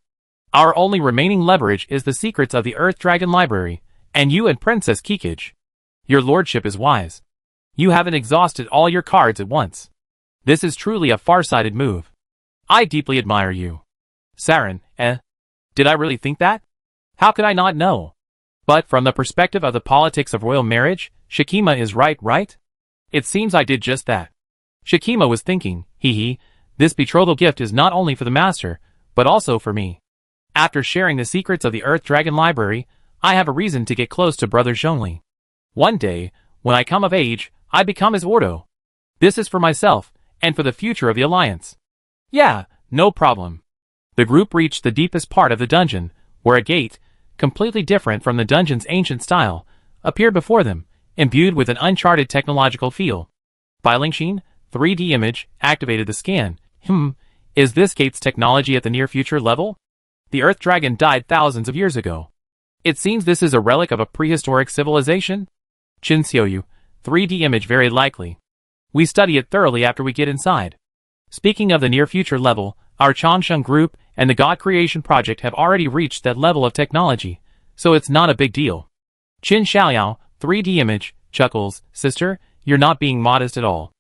Our only remaining leverage is the secrets of the Earth Dragon Library, and you and Princess Kikich. Your lordship is wise. You haven't exhausted all your cards at once. This is truly a far-sighted move. I deeply admire you." Saren, Did I really think that? How could I not know? But from the perspective of the politics of royal marriage, Shikima is right? It seems I did just that. Shikima was thinking, this betrothal gift is not only for the master, but also for me. After sharing the secrets of the Earth Dragon Library, I have a reason to get close to Brother Zhongli. One day, when I come of age, I become his Ordo. This is for myself, and for the future of the Alliance. Yeah, no problem. The group reached the deepest part of the dungeon, where a gate, completely different from the dungeon's ancient style, appeared before them, imbued with an uncharted technological feel. Bilingxin, 3D image, activated the scan. Is this gate's technology at the near-future level? The Earth Dragon died thousands of years ago. It seems this is a relic of a prehistoric civilization? Qin Xiuyu, 3D image very likely. We study it thoroughly after we get inside. Speaking of the near-future level, our Changsheng group and the God Creation Project have already reached that level of technology, so it's not a big deal. Qin Xiaoyao, 3D image, chuckles, "Sister, you're not being modest at all."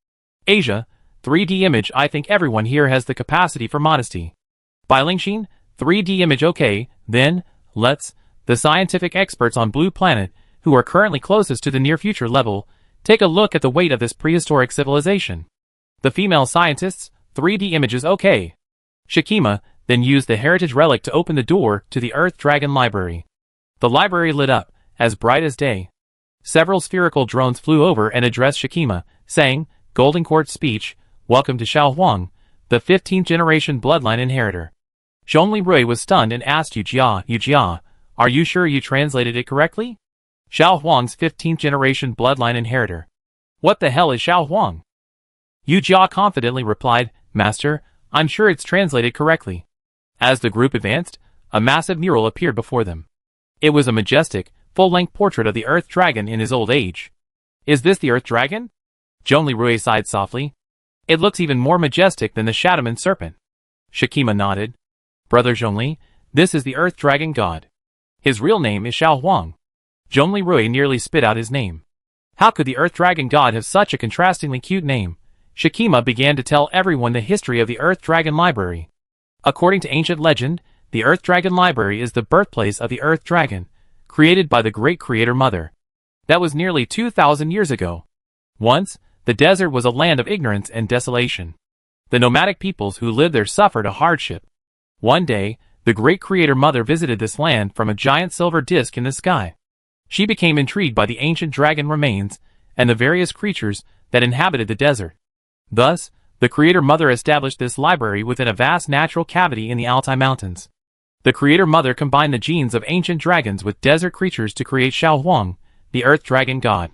Asia, 3D image, I think everyone here has the capacity for modesty. Bilingxin, 3D image, okay, then, let's, the scientific experts on Blue Planet, who are currently closest to the near-future level, take a look at the weight of this prehistoric civilization. The female scientists, 3D images, okay. Shikima then used the heritage relic to open the door to the Earth Dragon Library. The library lit up, as bright as day. Several spherical drones flew over and addressed Shikima, saying, "Golden Court speech, welcome to Xiao Huang, the 15th generation bloodline inheritor." Zhongli Rui was stunned and asked Yujia, "Are you sure you translated it correctly?" Xiao Huang's 15th generation bloodline inheritor. What the hell is Xiao Huang? Yujia confidently replied, "Master, I'm sure it's translated correctly." As the group advanced, a massive mural appeared before them. It was a majestic, full-length portrait of the Earth Dragon in his old age. "Is this the Earth Dragon?" Zhongli Rui sighed softly. "It looks even more majestic than the Shadowman Serpent." Shikima nodded. "Brother Zhongli, this is the Earth Dragon God. His real name is Xiao Huang." Zhongli Rui nearly spit out his name. How could the Earth Dragon God have such a contrastingly cute name? Shikima began to tell everyone the history of the Earth Dragon Library. According to ancient legend, the Earth Dragon Library is the birthplace of the Earth Dragon, created by the Great Creator Mother. That was nearly 2,000 years ago. Once, the desert was a land of ignorance and desolation. The nomadic peoples who lived there suffered a hardship. One day, the Great Creator Mother visited this land from a giant silver disc in the sky. She became intrigued by the ancient dragon remains and the various creatures that inhabited the desert. Thus, the Creator Mother established this library within a vast natural cavity in the Altai Mountains. The Creator Mother combined the genes of ancient dragons with desert creatures to create Xiao Huang, the Earth Dragon God.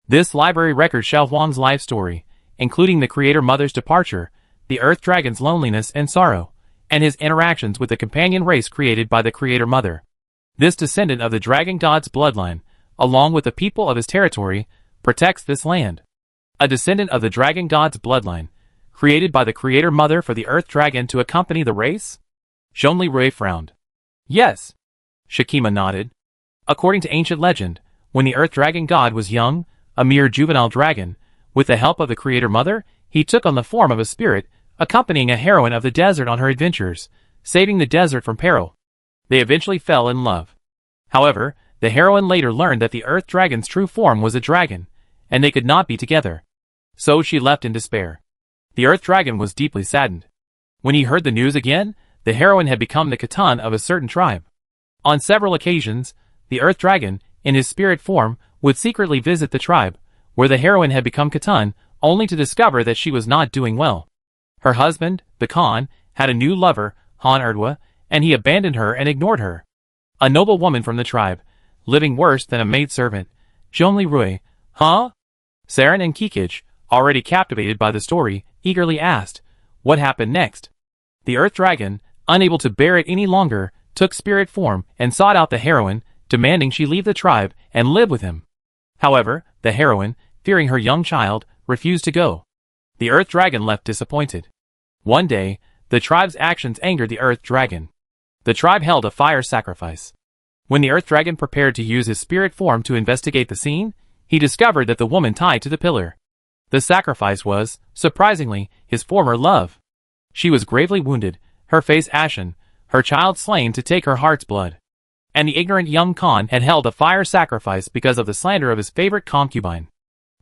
This library records Xiao Huang's life story, including the Creator Mother's departure, the Earth Dragon's loneliness and sorrow, and his interactions with the companion race created by the Creator Mother. This descendant of the Dragon God's bloodline, along with the people of his territory, protects this land. A descendant of the Dragon God's bloodline, created by the Creator Mother for the Earth Dragon to accompany the race? Zhongli Rui frowned. Yes. Shikima nodded. According to ancient legend, when the Earth Dragon God was young, a mere juvenile dragon, with the help of the Creator Mother, he took on the form of a spirit, accompanying a heroine of the desert on her adventures, saving the desert from peril. They eventually fell in love. However, the heroine later learned that the Earth Dragon's true form was a dragon, and they could not be together. So she left in despair. The Earth Dragon was deeply saddened. When he heard the news again, the heroine had become the Khatan of a certain tribe. On several occasions, the Earth Dragon, in his spirit form, would secretly visit the tribe, where the heroine had become Khatan, only to discover that she was not doing well. Her husband, the Khan, had a new lover, Han Erdwa, and he abandoned her and ignored her. A noble woman from the tribe, living worse than a maidservant, Zhongli Rui, huh? Saren and Kikij, already captivated by the story, eagerly asked, what happened next? The Earth Dragon, unable to bear it any longer, took spirit form and sought out the heroine, demanding she leave the tribe and live with him. However, the heroine, fearing her young child, refused to go. The Earth Dragon left disappointed. One day, the tribe's actions angered the Earth Dragon. The tribe held a fire sacrifice. When the Earth Dragon prepared to use his spirit form to investigate the scene, he discovered that the woman tied to the pillar. The sacrifice was, surprisingly, his former love. She was gravely wounded, her face ashen, her child slain to take her heart's blood. And the ignorant young Khan had held a fire sacrifice because of the slander of his favorite concubine.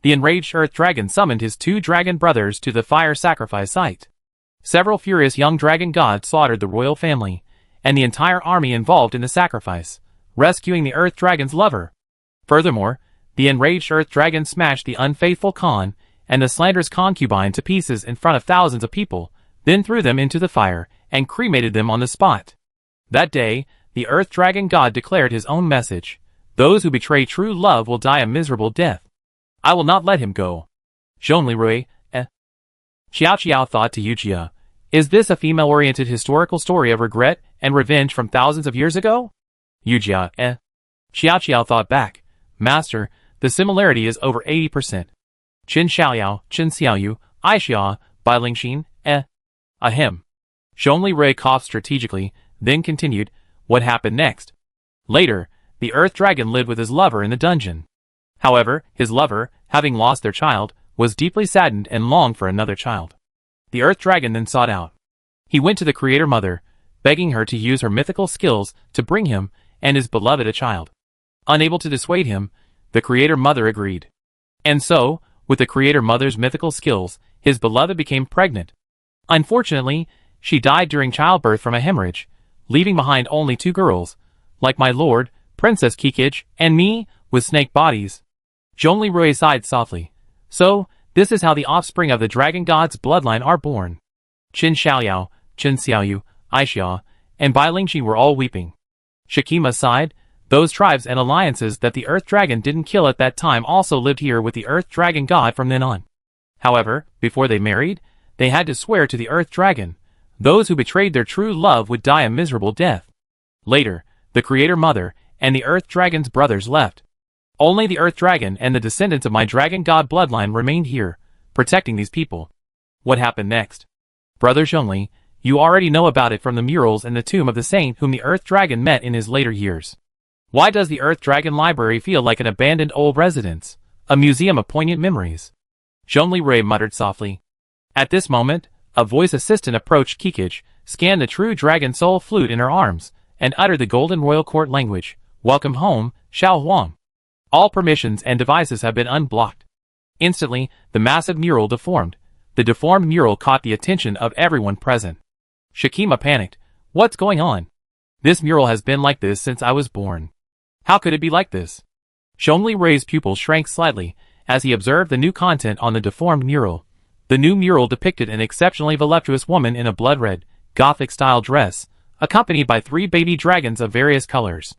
The enraged Earth Dragon summoned his 2 dragon brothers to the fire sacrifice site. Several furious young dragon gods slaughtered the royal family, and the entire army involved in the sacrifice, rescuing the Earth Dragon's lover. Furthermore, the enraged Earth Dragon smashed the unfaithful Khan and the slanderous concubine to pieces in front of thousands of people, then threw them into the fire and cremated them on the spot. That day, the Earth Dragon God declared his own message: those who betray true love will die a miserable death. I will not let him go. Zhongli Rui, Xiao thought to Yujia, is this a female-oriented historical story of regret and revenge from thousands of years ago? Yujia, Xiao thought back, Master, the similarity is over 80%. Qin Xiaoyu, Aixia, Bai Lingxin, ahem. Zhongli Rui coughed strategically, then continued, what happened next? Later, the Earth Dragon lived with his lover in the dungeon. However, his lover, having lost their child, was deeply saddened and longed for another child. The Earth Dragon then sought out. He went to the Creator Mother, begging her to use her mythical skills to bring him and his beloved a child. Unable to dissuade him, the Creator Mother agreed. And so, with the Creator Mother's mythical skills, his beloved became pregnant. Unfortunately, she died during childbirth from a hemorrhage, leaving behind only 2 girls, like my lord, Princess Kikij, and me, with snake bodies. Zhongli Rui sighed softly. So, this is how the offspring of the dragon god's bloodline are born. Qin Xiaoyu, Aixia, and Bai Lingxi were all weeping. Shakima sighed. Those tribes and alliances that the Earth Dragon didn't kill at that time also lived here with the Earth Dragon god from then on. However, before they married, they had to swear to the Earth Dragon. Those who betrayed their true love would die a miserable death. Later, the Creator Mother and the Earth Dragon's brothers left. Only the Earth Dragon and the descendants of my dragon god bloodline remained here, protecting these people. What happened next? Brother Zhongli, you already know about it from the murals and the tomb of the saint whom the Earth Dragon met in his later years. Why does the Earth Dragon Library feel like an abandoned old residence, a museum of poignant memories? Zhongli Rui muttered softly. At this moment, a voice assistant approached Kikij, scanned the true dragon soul flute in her arms, and uttered the golden royal court language. Welcome home, Xiao Huang. All permissions and devices have been unblocked. Instantly, the massive mural deformed. The deformed mural caught the attention of everyone present. Shakima panicked. What's going on? This mural has been like this since I was born. How could it be like this? Zhongli Rui's pupils shrank slightly as he observed the new content on the deformed mural. The new mural depicted an exceptionally voluptuous woman in a blood-red, Gothic-style dress, accompanied by 3 baby dragons of various colors.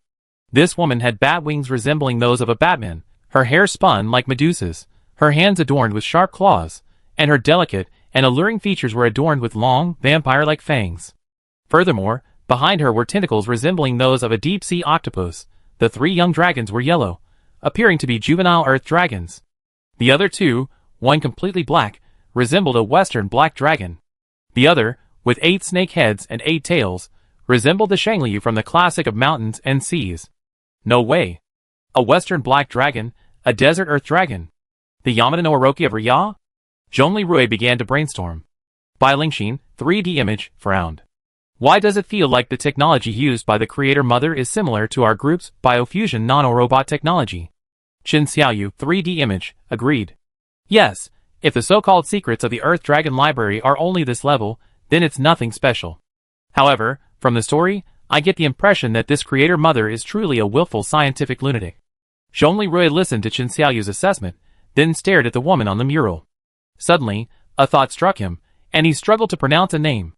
This woman had bat wings resembling those of a batman, her hair spun like Medusa's, her hands adorned with sharp claws, and her delicate and alluring features were adorned with long, vampire-like fangs. Furthermore, behind her were tentacles resembling those of a deep-sea octopus. The 3 young dragons were yellow, appearing to be juvenile earth dragons. The other 2, one completely black, resembled a western black dragon. The other, with 8 snake heads and 8 tails, resembled the Shangli from the classic of mountains and seas. No way. A western black dragon, a desert earth dragon. The Yamada no Orochi of Rya? Zhongli Rui began to brainstorm. Bai Lingxin, 3D image, frowned. Why does it feel like the technology used by the Creator Mother is similar to our group's biofusion nano-robot technology? Qin Xiaoyu, 3D image, agreed. Yes, if the so-called secrets of the Earth Dragon Library are only this level, then it's nothing special. However, from the story, I get the impression that this Creator Mother is truly a willful scientific lunatic. Zhongli Rui listened to Qin Xiaoyu's assessment, then stared at the woman on the mural. Suddenly, a thought struck him, and he struggled to pronounce a name.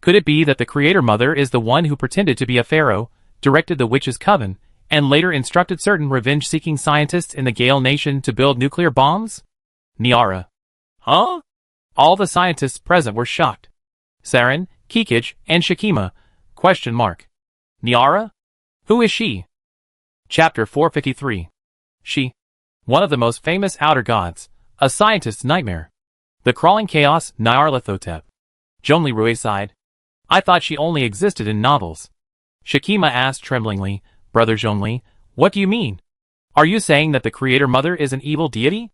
Could it be that the Creator Mother is the one who pretended to be a pharaoh, directed the witches' coven, and later instructed certain revenge-seeking scientists in the Gale Nation to build nuclear bombs? Niara. Huh? All the scientists present were shocked. Saren, Kikij, and Shikima? Niara? Who is she? Chapter 453. She. One of the most famous outer gods, a scientist's nightmare. The crawling chaos, Nyarlathotep. Zhongli Rui sighed. I thought she only existed in novels. Shikima asked tremblingly, Brother Zhongli, what do you mean? Are you saying that the Creator Mother is an evil deity?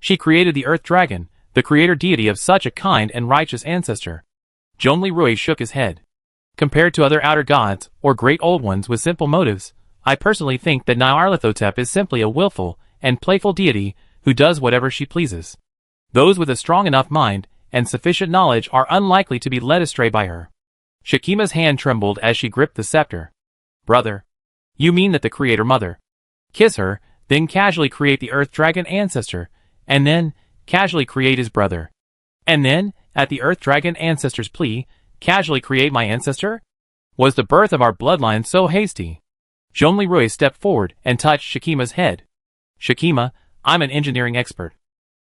She created the Earth Dragon, the creator deity of such a kind and righteous ancestor. Zhongli Rui shook his head. Compared to other outer gods, or great old ones with simple motives, I personally think that Nyarlathotep is simply a willful and playful deity who does whatever she pleases. Those with a strong enough mind and sufficient knowledge are unlikely to be led astray by her. Shikima's hand trembled as she gripped the scepter. Brother. You mean that the Creator Mother? Kiss her, then casually create the Earth Dragon ancestor, and then casually create his brother. And then, at the Earth Dragon ancestor's plea, casually create my ancestor? Was the birth of our bloodline so hasty? Zhongli Rui stepped forward and touched Shikima's head. Shikima, I'm an engineering expert.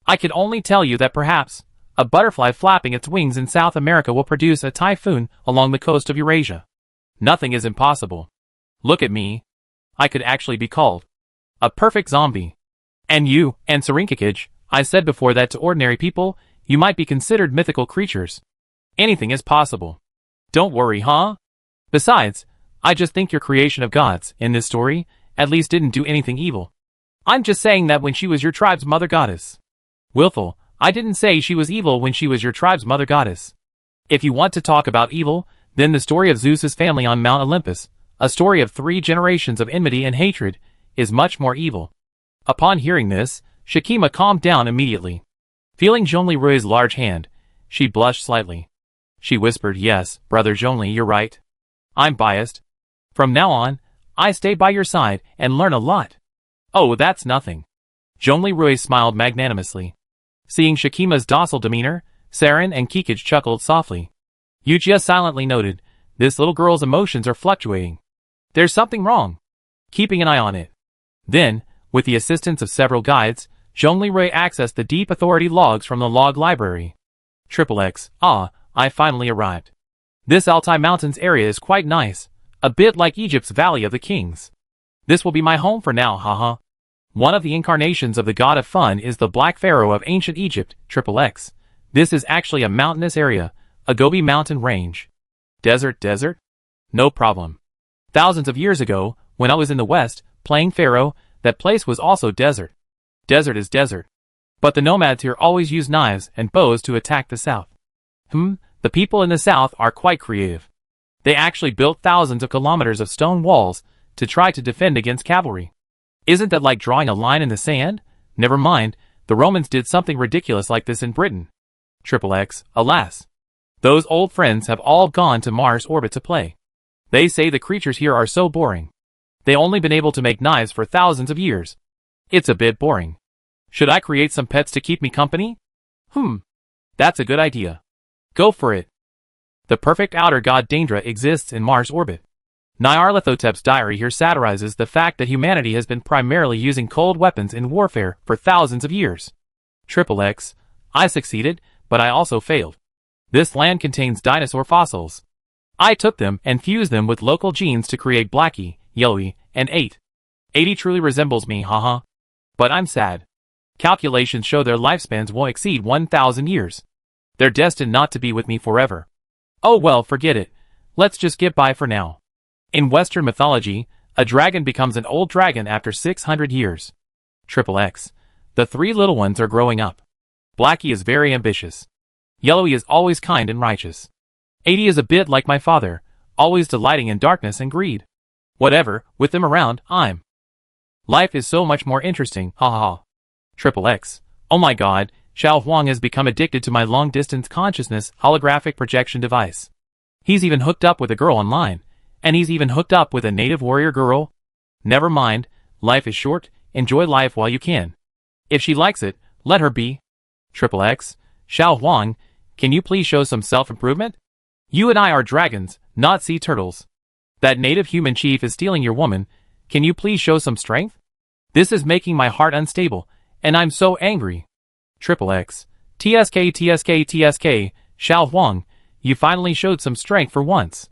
I can only tell you that perhaps a butterfly flapping its wings in South America will produce a typhoon along the coast of Eurasia. Nothing is impossible. Look at me. I could actually be called a perfect zombie. And you, and Sarinkakij, I said before that to ordinary people, you might be considered mythical creatures. Anything is possible. Don't worry, huh? Besides, I just think your creation of gods, in this story, at least didn't do anything evil. I'm just saying that when she was your tribe's mother goddess. Willful, I didn't say she was evil when she was your tribe's mother goddess. If you want to talk about evil, then the story of Zeus's family on Mount Olympus, a story of 3 generations of enmity and hatred, is much more evil. Upon hearing this, Shikima calmed down immediately. Feeling Zhongli Rui's large hand, she blushed slightly. She whispered, yes, Brother Zhongli, you're right. I'm biased. From now on, I stay by your side and learn a lot. Oh, that's nothing. Zhongli Rui smiled magnanimously. Seeing Shikima's docile demeanor, Saren and Kikij chuckled softly. Yujia silently noted, this little girl's emotions are fluctuating. There's something wrong. Keeping an eye on it. Then, with the assistance of several guides, Zhongli Rui accessed the deep authority logs from the log library. XXX, I finally arrived. This Altai Mountains area is quite nice, a bit like Egypt's Valley of the Kings. This will be my home for now, haha. One of the incarnations of the god of fun is the Black Pharaoh of ancient Egypt, XXX. This is actually a mountainous area, a Gobi mountain range. Desert? No problem. Thousands of years ago, when I was in the West, playing Pharaoh, that place was also desert. Desert is desert. But the nomads here always use knives and bows to attack the South. The people in the South are quite creative. They actually built thousands of kilometers of stone walls to try to defend against cavalry. Isn't that like drawing a line in the sand? Never mind, the Romans did something ridiculous like this in Britain. XXX, alas. Those old friends have all gone to Mars orbit to play. They say the creatures here are so boring. They only been able to make knives for thousands of years. It's a bit boring. Should I create some pets to keep me company? That's a good idea. Go for it. The perfect outer god Daendra exists in Mars orbit. Nyarlathotep's diary here satirizes the fact that humanity has been primarily using cold weapons in warfare for thousands of years. XXX, I succeeded, but I also failed. This land contains dinosaur fossils. I took them and fused them with local genes to create Blackie, Yellowy, and 8. 80 truly resembles me, haha. But I'm sad. Calculations show their lifespans won't exceed 1,000 years. They're destined not to be with me forever. Oh well, forget it. Let's just get by for now. In Western mythology, a dragon becomes an old dragon after 600 years. XXX. The 3 little ones are growing up. Blackie is very ambitious. Yellowy is always kind and righteous. 80 is a bit like my father, always delighting in darkness and greed. Whatever, with them around, life is so much more interesting, ha ha ha. Triple X. Oh my god, Xiao Huang has become addicted to my long-distance consciousness holographic projection device. He's even hooked up with a girl online, and he's even hooked up with a native warrior girl. Never mind, life is short, enjoy life while you can. If she likes it, let her be. Triple X. Xiao Huang, can you please show some self-improvement? You and I are dragons, not sea turtles. That native human chief is stealing your woman, can you please show some strength? This is making my heart unstable, and I'm so angry. Triple X. TSK TSK TSK, Xiao Huang, you finally showed some strength for once.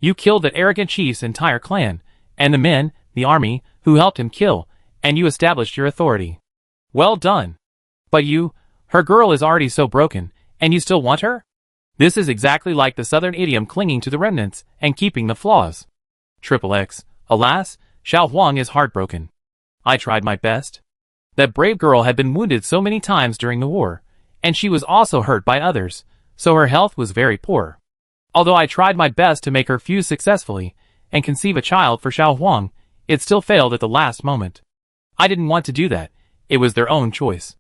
You killed that arrogant chief's entire clan, and the men, the army, who helped him kill, and you established your authority. Well done. But you, her girl is already so broken, and you still want her? This is exactly like the southern idiom clinging to the remnants and keeping the flaws. Triple X. Alas, Xiao Huang is heartbroken. I tried my best. That brave girl had been wounded so many times during the war, and she was also hurt by others, so her health was very poor. Although I tried my best to make her fuse successfully and conceive a child for Xiao Huang, it still failed at the last moment. I didn't want to do that. It was their own choice.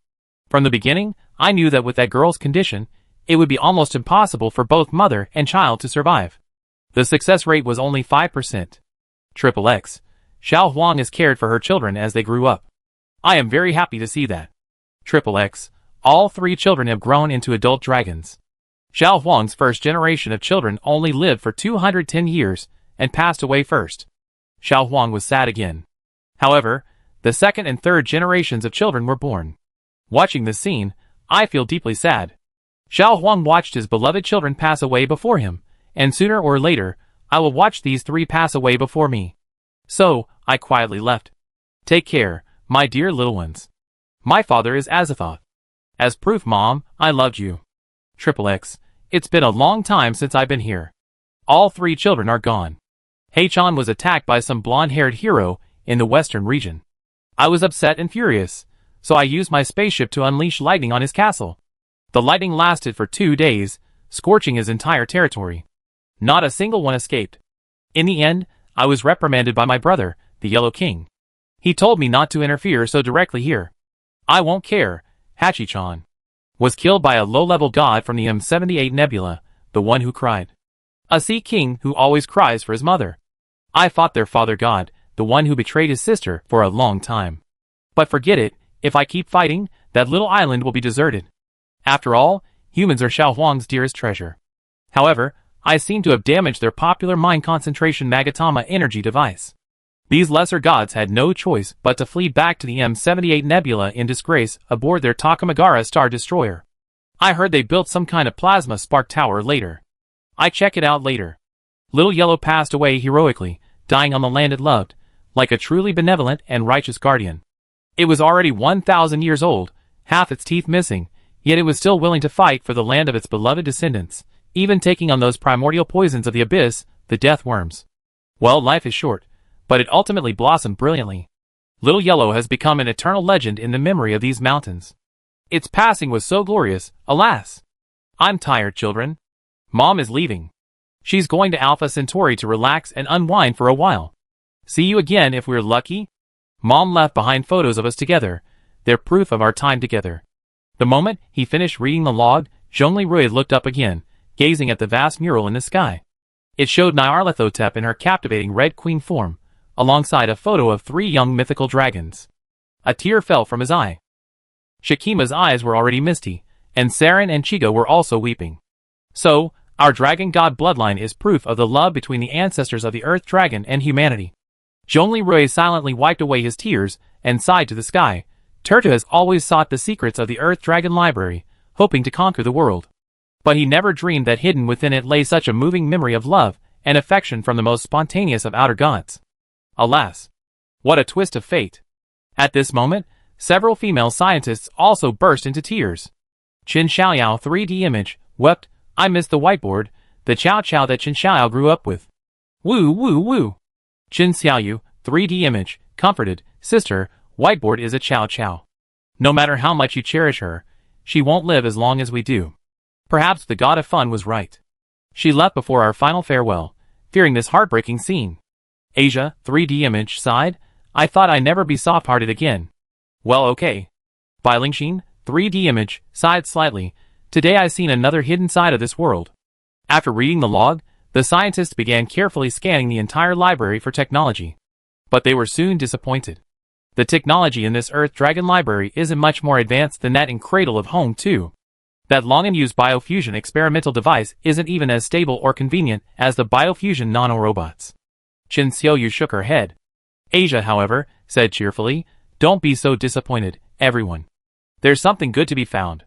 From the beginning, I knew that with that girl's condition, it would be almost impossible for both mother and child to survive. The success rate was only 5%. Triple X. Xiao Huang has cared for her children as they grew up. I am very happy to see that. Triple X. All 3 children have grown into adult dragons. Xiao Huang's first generation of children only lived for 210 years and passed away first. Xiao Huang was sad again. However, the second and third generations of children were born. Watching this scene, I feel deeply sad. Xiao Huang watched his beloved children pass away before him, and sooner or later, I will watch these 3 pass away before me. So, I quietly left. Take care, my dear little ones. My father is Azathoth. As proof, Mom, I loved you. Triple X. It's been a long time since I've been here. All 3 children are gone. Heichan was attacked by some blonde-haired hero in the western region. I was upset and furious, so I used my spaceship to unleash lightning on his castle. The lightning lasted for 2 days, scorching his entire territory. Not a single one escaped. In the end, I was reprimanded by my brother, the Yellow King. He told me not to interfere so directly here. I won't care, Hachi-chan. Was killed by a low-level god from the M78 Nebula, the one who cried. A sea king who always cries for his mother. I fought their father god, the one who betrayed his sister, for a long time. But forget it, if I keep fighting, that little island will be deserted. After all, humans are Xiao Huang's dearest treasure. However, I seem to have damaged their popular mind concentration Magatama energy device. These lesser gods had no choice but to flee back to the M78 Nebula in disgrace aboard their Takamagara star destroyer. I heard they built some kind of plasma spark tower later. I check it out later. Little Yellow passed away heroically, dying on the land it loved, like a truly benevolent and righteous guardian. It was already 1,000 years old, half its teeth missing, yet it was still willing to fight for the land of its beloved descendants, even taking on those primordial poisons of the abyss, the death worms. Well, life is short, but it ultimately blossomed brilliantly. Little Yellow has become an eternal legend in the memory of these mountains. Its passing was so glorious, alas. I'm tired, children. Mom is leaving. She's going to Alpha Centauri to relax and unwind for a while. See you again if we're lucky. Mom left behind photos of us together. They're proof of our time together. The moment he finished reading the log, Zhongli Rui looked up again, gazing at the vast mural in the sky. It showed Nyarlathotep in her captivating red queen form, alongside a photo of 3 young mythical dragons. A tear fell from his eye. Shakima's eyes were already misty, and Saren and Chigo were also weeping. So, our dragon god bloodline is proof of the love between the ancestors of the earth dragon and humanity. Zhongli Rui silently wiped away his tears and sighed to the sky. Turtu has always sought the secrets of the earth dragon library, hoping to conquer the world. But he never dreamed that hidden within it lay such a moving memory of love and affection from the most spontaneous of outer gods. Alas! What a twist of fate! At this moment, several female scientists also burst into tears. Qin Xiaoyao 3D image, wept, I miss the whiteboard, the Chow Chow that Qin Xiaoyao grew up with. Woo woo woo! Qin Xiaoyu, 3D image, comforted, sister, whiteboard is a Chow Chow. No matter how much you cherish her, she won't live as long as we do. Perhaps the god of fun was right. She left before our final farewell, fearing this heartbreaking scene. Asia, 3D image, sighed. I thought I'd never be soft-hearted again. Well, okay. Bai Lingxin, 3D image, sighed slightly. Today I've seen another hidden side of this world. After reading the log, the scientists began carefully scanning the entire library for technology. But they were soon disappointed. The technology in this Earth Dragon library isn't much more advanced than that in Cradle of Home 2. That long-in-use biofusion experimental device isn't even as stable or convenient as the biofusion nanorobots. Chen Xiaoyu shook her head. Asia, however, said cheerfully, don't be so disappointed, everyone. There's something good to be found.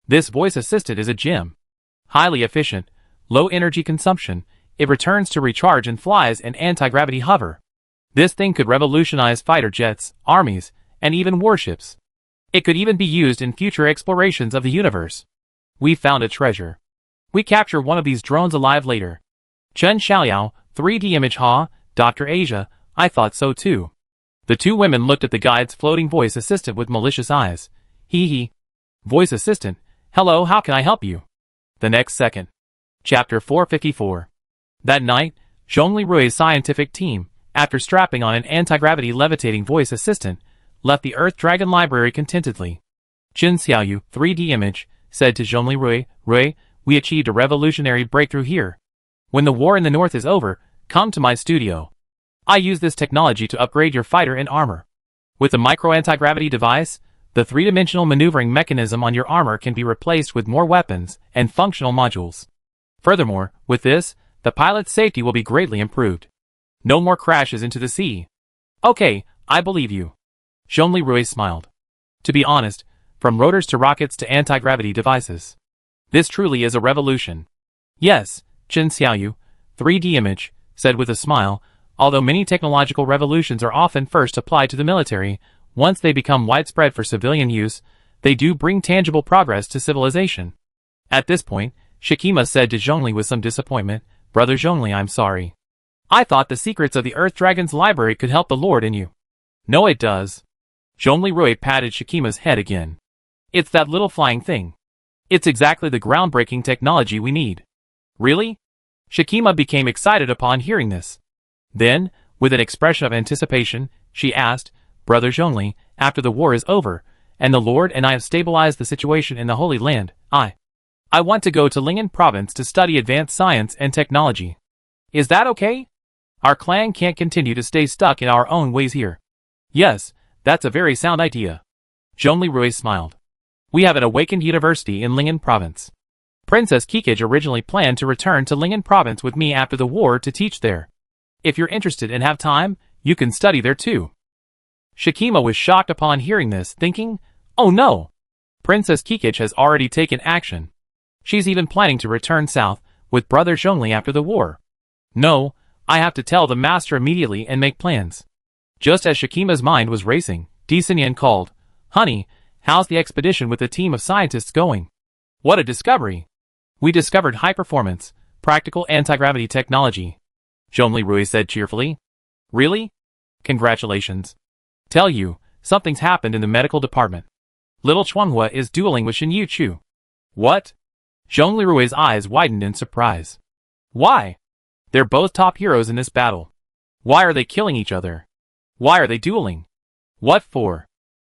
This voice assistant is a gem. Highly efficient, low energy consumption, it returns to recharge and flies an anti-gravity hover. This thing could revolutionize fighter jets, armies, and even warships. It could even be used in future explorations of the universe. We found a treasure. We capture one of these drones alive later. Chen Xiaoyao, 3D image. Dr. Asia, I thought so too. The two women looked at the guide's floating voice assistant with malicious eyes. Hee hee. Voice assistant, hello, how can I help you? The next second. Chapter 454. That night, Zhongli Rui's scientific team, after strapping on an anti-gravity levitating voice assistant, left the Earth Dragon Library contentedly. Chen Xiaoyu, 3D image, said to Zhongli Rui, we achieved a revolutionary breakthrough here. When the war in the north is over, come to my studio. I use this technology to upgrade your fighter and armor. With the micro-anti-gravity device, the three-dimensional maneuvering mechanism on your armor can be replaced with more weapons and functional modules. Furthermore, with this, the pilot's safety will be greatly improved. No more crashes into the sea. Okay, I believe you. Zhongli Rui smiled. To be honest, from rotors to rockets to anti-gravity devices. This truly is a revolution. Yes, Chen Xiaoyu, 3D image, said with a smile, although many technological revolutions are often first applied to the military, once they become widespread for civilian use, they do bring tangible progress to civilization. At this point, Shikima said to Zhongli with some disappointment, Brother Zhongli, I'm sorry. I thought the secrets of the Earth Dragon's library could help the Lord in you. No, it does. Zhongli Rui patted Shikima's head again. It's that little flying thing. It's exactly the groundbreaking technology we need. Really? Shikima became excited upon hearing this. Then, with an expression of anticipation, she asked, Brother Zhongli, after the war is over, and the Lord and I have stabilized the situation in the Holy Land, I want to go to Lingen Province to study advanced science and technology. Is that okay? Our clan can't continue to stay stuck in our own ways here. Yes, that's a very sound idea. Zhongli Rui smiled. We have an awakened university in Lingen Province. Princess Kikij originally planned to return to Lingen Province with me after the war to teach there. If you're interested and have time, you can study there too. Shikima was shocked upon hearing this, thinking, oh no! Princess Kikij has already taken action. She's even planning to return south with Brother Zhongli after the war. No, I have to tell the master immediately and make plans. Just as Shikima's mind was racing, Disanyan called, Honey, how's the expedition with the team of scientists going? What a discovery! We discovered high-performance, practical anti-gravity technology. Zhongli Rui said cheerfully. Really? Congratulations. Tell you, something's happened in the medical department. Little Chuanghua is dueling with Shin Yu-Chu. What? Zhongli Rui's eyes widened in surprise. Why? They're both top heroes in this battle. Why are they killing each other? Why are they dueling? What for?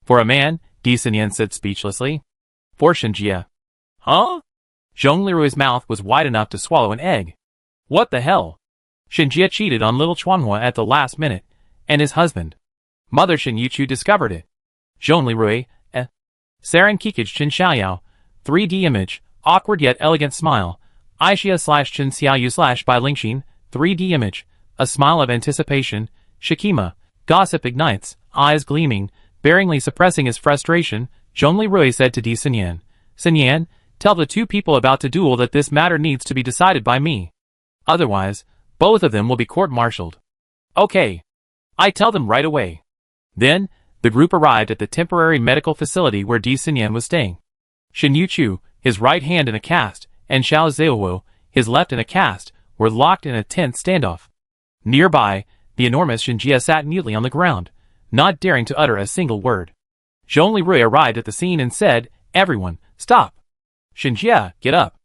For a man, Disanyan said speechlessly. For Shinjia. Huh? Zhongli Rui's mouth was wide enough to swallow an egg. What the hell? Shinjia cheated on little Chuanghua at the last minute, and his husband. Mother Shin Yu-Chu discovered it. Zhongli Rui, Saren Kikij Chen Xiaoyao, 3D image, awkward yet elegant smile, Aisha / Chen Xiaoyu / Bai Lingxin, 3D image, a smile of anticipation, Shikima, gossip ignites, eyes gleaming, bearingly suppressing his frustration, Zhongli Rui said to Di Sanyan, Sanyan, tell the two people about to duel that this matter needs to be decided by me. Otherwise, both of them will be court-martialed. Okay. I tell them right away. Then, the group arrived at the temporary medical facility where Di Sanyan was staying. Shin Yu-Chu, his right hand in a cast, and Xiao Zheowo, his left in a cast, were locked in a tense standoff. Nearby, the enormous Shinjia sat mutely on the ground, not daring to utter a single word. Zhongli arrived at the scene and said, "Everyone, stop! Shenjia, get up!"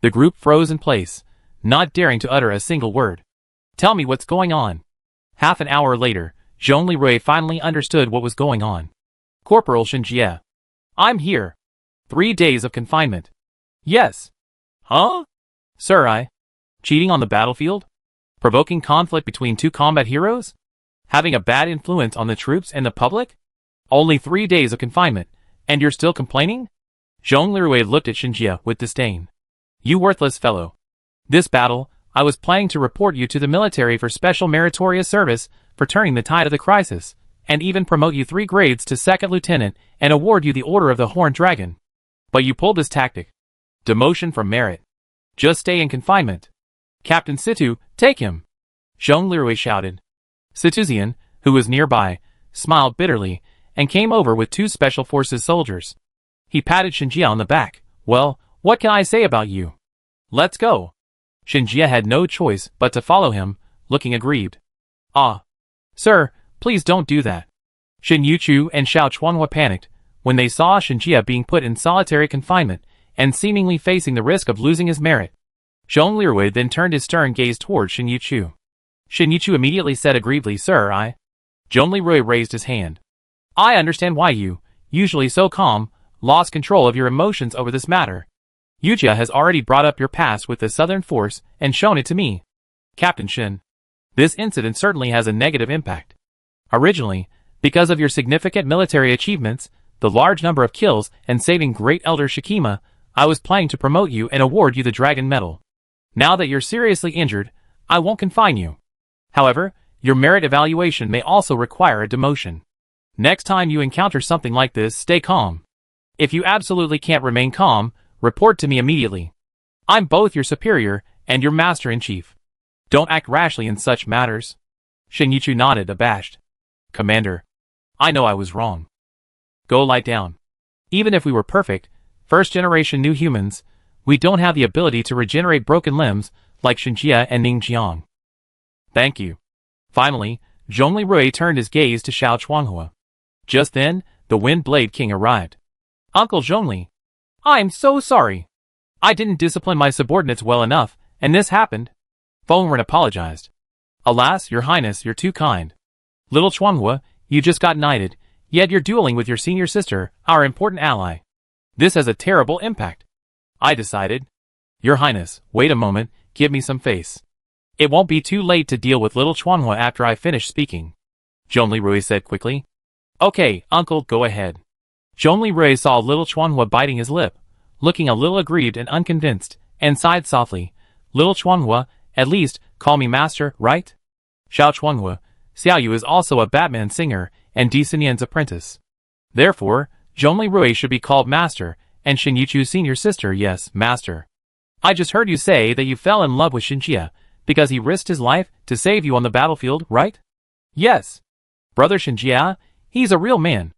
The group froze in place, not daring to utter a single word. "Tell me what's going on." Half an hour later, Zhongli finally understood what was going on. "Corporal Shenjia. I'm here. 3 days of confinement." "Yes." "Huh? Sir, cheating on the battlefield? Provoking conflict between two combat heroes? Having a bad influence on the troops and the public? Only 3 days of confinement, and you're still complaining?" Zhongli looked at Shenjia with disdain. "You worthless fellow. This battle, I was planning to report you to the military for special meritorious service for turning the tide of the crisis, and even promote you 3 grades to second lieutenant and award you the Order of the Horned Dragon. But you pulled this tactic. Demotion from merit. Just stay in confinement. Captain Situ, take him!" Zhongli shouted. Situzian, who was nearby, smiled bitterly, and came over with 2 special forces soldiers. He patted Shenjia on the back. "Well, what can I say about you? Let's go." Shenjia had no choice but to follow him, looking aggrieved. "Ah. Sir, please don't do that." Shin Yuchu and Xiao Chuanhua panicked when they saw Shenjia being put in solitary confinement and seemingly facing the risk of losing his merit. Zhongli then turned his stern gaze towards Shin Yuchu. Shin Yuchu immediately said aggrievedly, "Sir, Zhongli raised his hand. "I understand why you, usually so calm, lost control of your emotions over this matter. Yujia has already brought up your past with the Southern Force and shown it to me. Captain Shin. This incident certainly has a negative impact. Originally, because of your significant military achievements, the large number of kills and saving Great Elder Shikima, I was planning to promote you and award you the Dragon Medal. Now that you're seriously injured, I won't confine you. However, your merit evaluation may also require a demotion. Next time you encounter something like this, stay calm. If you absolutely can't remain calm, report to me immediately. I'm both your superior and your master-in-chief. Don't act rashly in such matters." Shinichi nodded, abashed. "Commander, I know I was wrong. Go lie down. Even if we were perfect, first-generation new humans, we don't have the ability to regenerate broken limbs like Shinjia and Ningjiang." "Thank you." Finally, Zhongli turned his gaze to Xiao Chuanhua. Just then, the Wind Blade King arrived. "Uncle Zhongli, I'm so sorry. I didn't discipline my subordinates well enough, and this happened." Fengren apologized. "Alas, your highness, you're too kind. Little Chuanhua, you just got knighted, yet you're dueling with your senior sister, our important ally. This has a terrible impact. I decided." "Your highness, wait a moment, give me some face. It won't be too late to deal with little Chuanhua after I finish speaking," Zhongli said quickly. "Okay, uncle, go ahead." Zhongli saw little Chuanhua biting his lip, looking a little aggrieved and unconvinced, and sighed softly. "Little Chuanhua, at least, call me master, right?" Xiao Chuanhua, Xiaoyu is also a Batman singer and Di Xinyan's apprentice. Therefore, Zhongli should be called master, and Shin Yuchu's senior sister, yes, master. "I just heard you say that you fell in love with Shinjia, because he risked his life to save you on the battlefield, right?" "Yes. Brother Shinjia, he's a real man.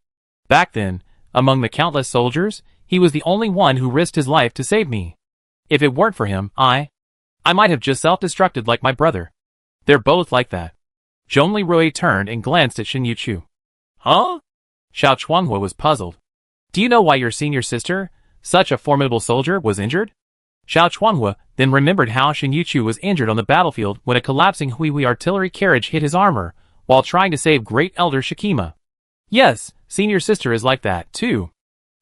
Back then, among the countless soldiers, he was the only one who risked his life to save me. If it weren't for him, I might have just self-destructed like my brother. They're both like that." Zhongli turned and glanced at Shin Yuchu. "Huh?" Xiao Chuanhua was puzzled. "Do you know why your senior sister, such a formidable soldier, was injured?" Xiao Chuanhua then remembered how Shin Yuchu was injured on the battlefield when a collapsing Huihui artillery carriage hit his armor, while trying to save Great Elder Shikima. "Yes, senior sister is like that, too."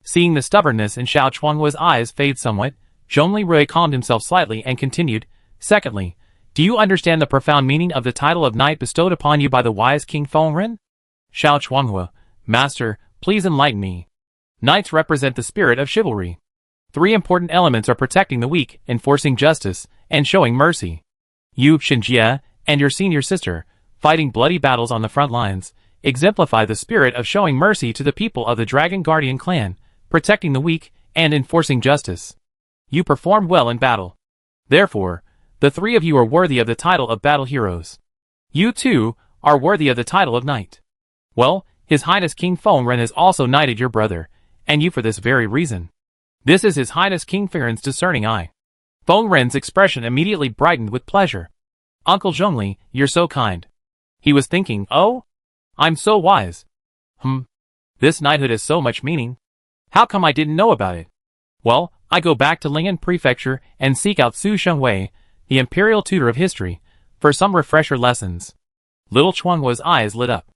Seeing the stubbornness in Xiao Chuanhua's eyes fade somewhat, Zhongli calmed himself slightly and continued, "Secondly, do you understand the profound meaning of the title of knight bestowed upon you by the wise King Fengren?" Xiao Chuanhua, "Master, please enlighten me." "Knights represent the spirit of chivalry. 3 important elements are protecting the weak, enforcing justice, and showing mercy. You, Shinjia, and your senior sister, fighting bloody battles on the front lines, exemplify the spirit of showing mercy to the people of the Dragon Guardian clan, protecting the weak, and enforcing justice. You performed well in battle. Therefore, the 3 of you are worthy of the title of battle heroes. You, too, are worthy of the title of knight. Well, His Highness King Fengren has also knighted your brother, and you for this very reason. This is His Highness King Fengren's discerning eye." Fengren's expression immediately brightened with pleasure. "Uncle Zhongli, you're so kind." He was thinking, "Oh? I'm so wise. This knighthood has so much meaning. How come I didn't know about it? Well, I go back to Ling'an Prefecture and seek out Su Shengwei, the imperial tutor of history, for some refresher lessons. Little Chuanghua's eyes lit up.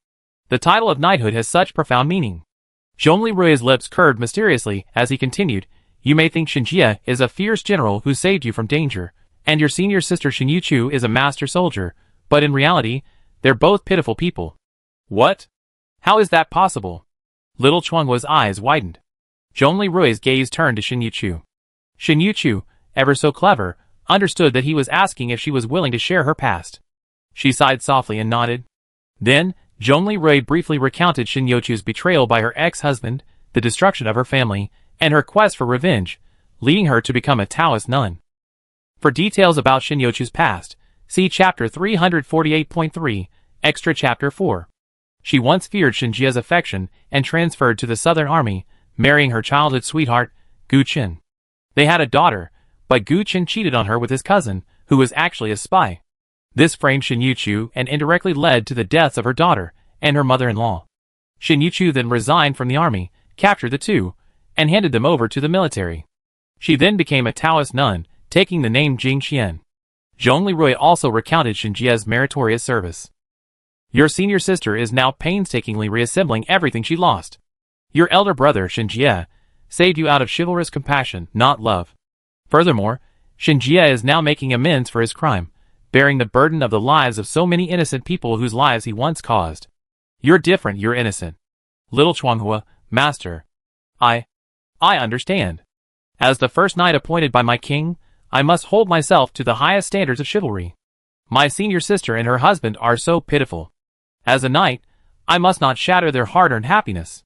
The title of knighthood has such profound meaning. Zhongli Rui's lips curved mysteriously as he continued, "You may think Shenjie is a fierce general who saved you from danger, and your senior sister Shen Yuchu is a master soldier, but in reality, they're both pitiful people." What? How is that possible? Little Chuanghua's eyes widened. Zhongli Rui's gaze turned to Shen Yuchu. Shen Yuchu, ever so clever, understood that he was asking if she was willing to share her past. She sighed softly and nodded. Then, Zhongli Rui briefly recounted Shen Yuchu's betrayal by her ex-husband, the destruction of her family, and her quest for revenge, leading her to become a Taoist nun. For details about Shen Yuchu's past, see Chapter 348.3, Extra Chapter 4. She once feared Shenjie's affection and transferred to the Southern Army, marrying her childhood sweetheart, Gu Qin. They had a daughter, but Gu Qin cheated on her with his cousin, who was actually a spy. This framed Shen Yuchu and indirectly led to the deaths of her daughter and her mother-in-law. Shen Yuchu then resigned from the army, captured the two, and handed them over to the military. She then became a Taoist nun, taking the name Jing Xian. Zhongli Rui also recounted Shenjie's meritorious service. Your senior sister is now painstakingly reassembling everything she lost. Your elder brother, Shenjie, saved you out of chivalrous compassion, not love. Furthermore, Shenjie is now making amends for his crime, bearing the burden of the lives of so many innocent people whose lives he once caused. You're different, you're innocent. Little Chuanghua, master. I understand. As the first knight appointed by my king, I must hold myself to the highest standards of chivalry. My senior sister and her husband are so pitiful. As a knight, I must not shatter their hard-earned happiness.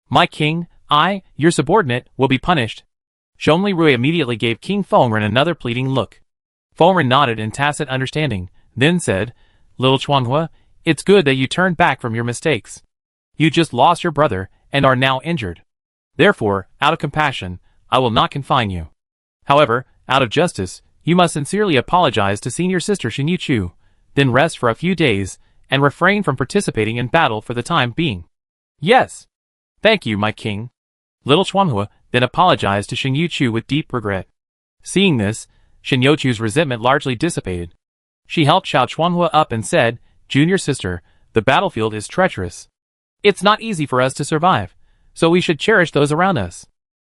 My king, your subordinate, will be punished. Zhongli Rui immediately gave King Fengren another pleading look. Fengren nodded in tacit understanding, then said, Little Chuanghua, it's good that you turned back from your mistakes. You just lost your brother and are now injured. Therefore, out of compassion, I will not confine you. However, out of justice, you must sincerely apologize to senior sister Shen Yuchu, then rest for a few days, and refrain from participating in battle for the time being. Yes. Thank you, my king. Little Chuanghua then apologized to Shen Yuchu with deep regret. Seeing this, Shen Yuchu's resentment largely dissipated. She helped Xiao Chuanghua up and said, Junior sister, the battlefield is treacherous. It's not easy for us to survive, so we should cherish those around us.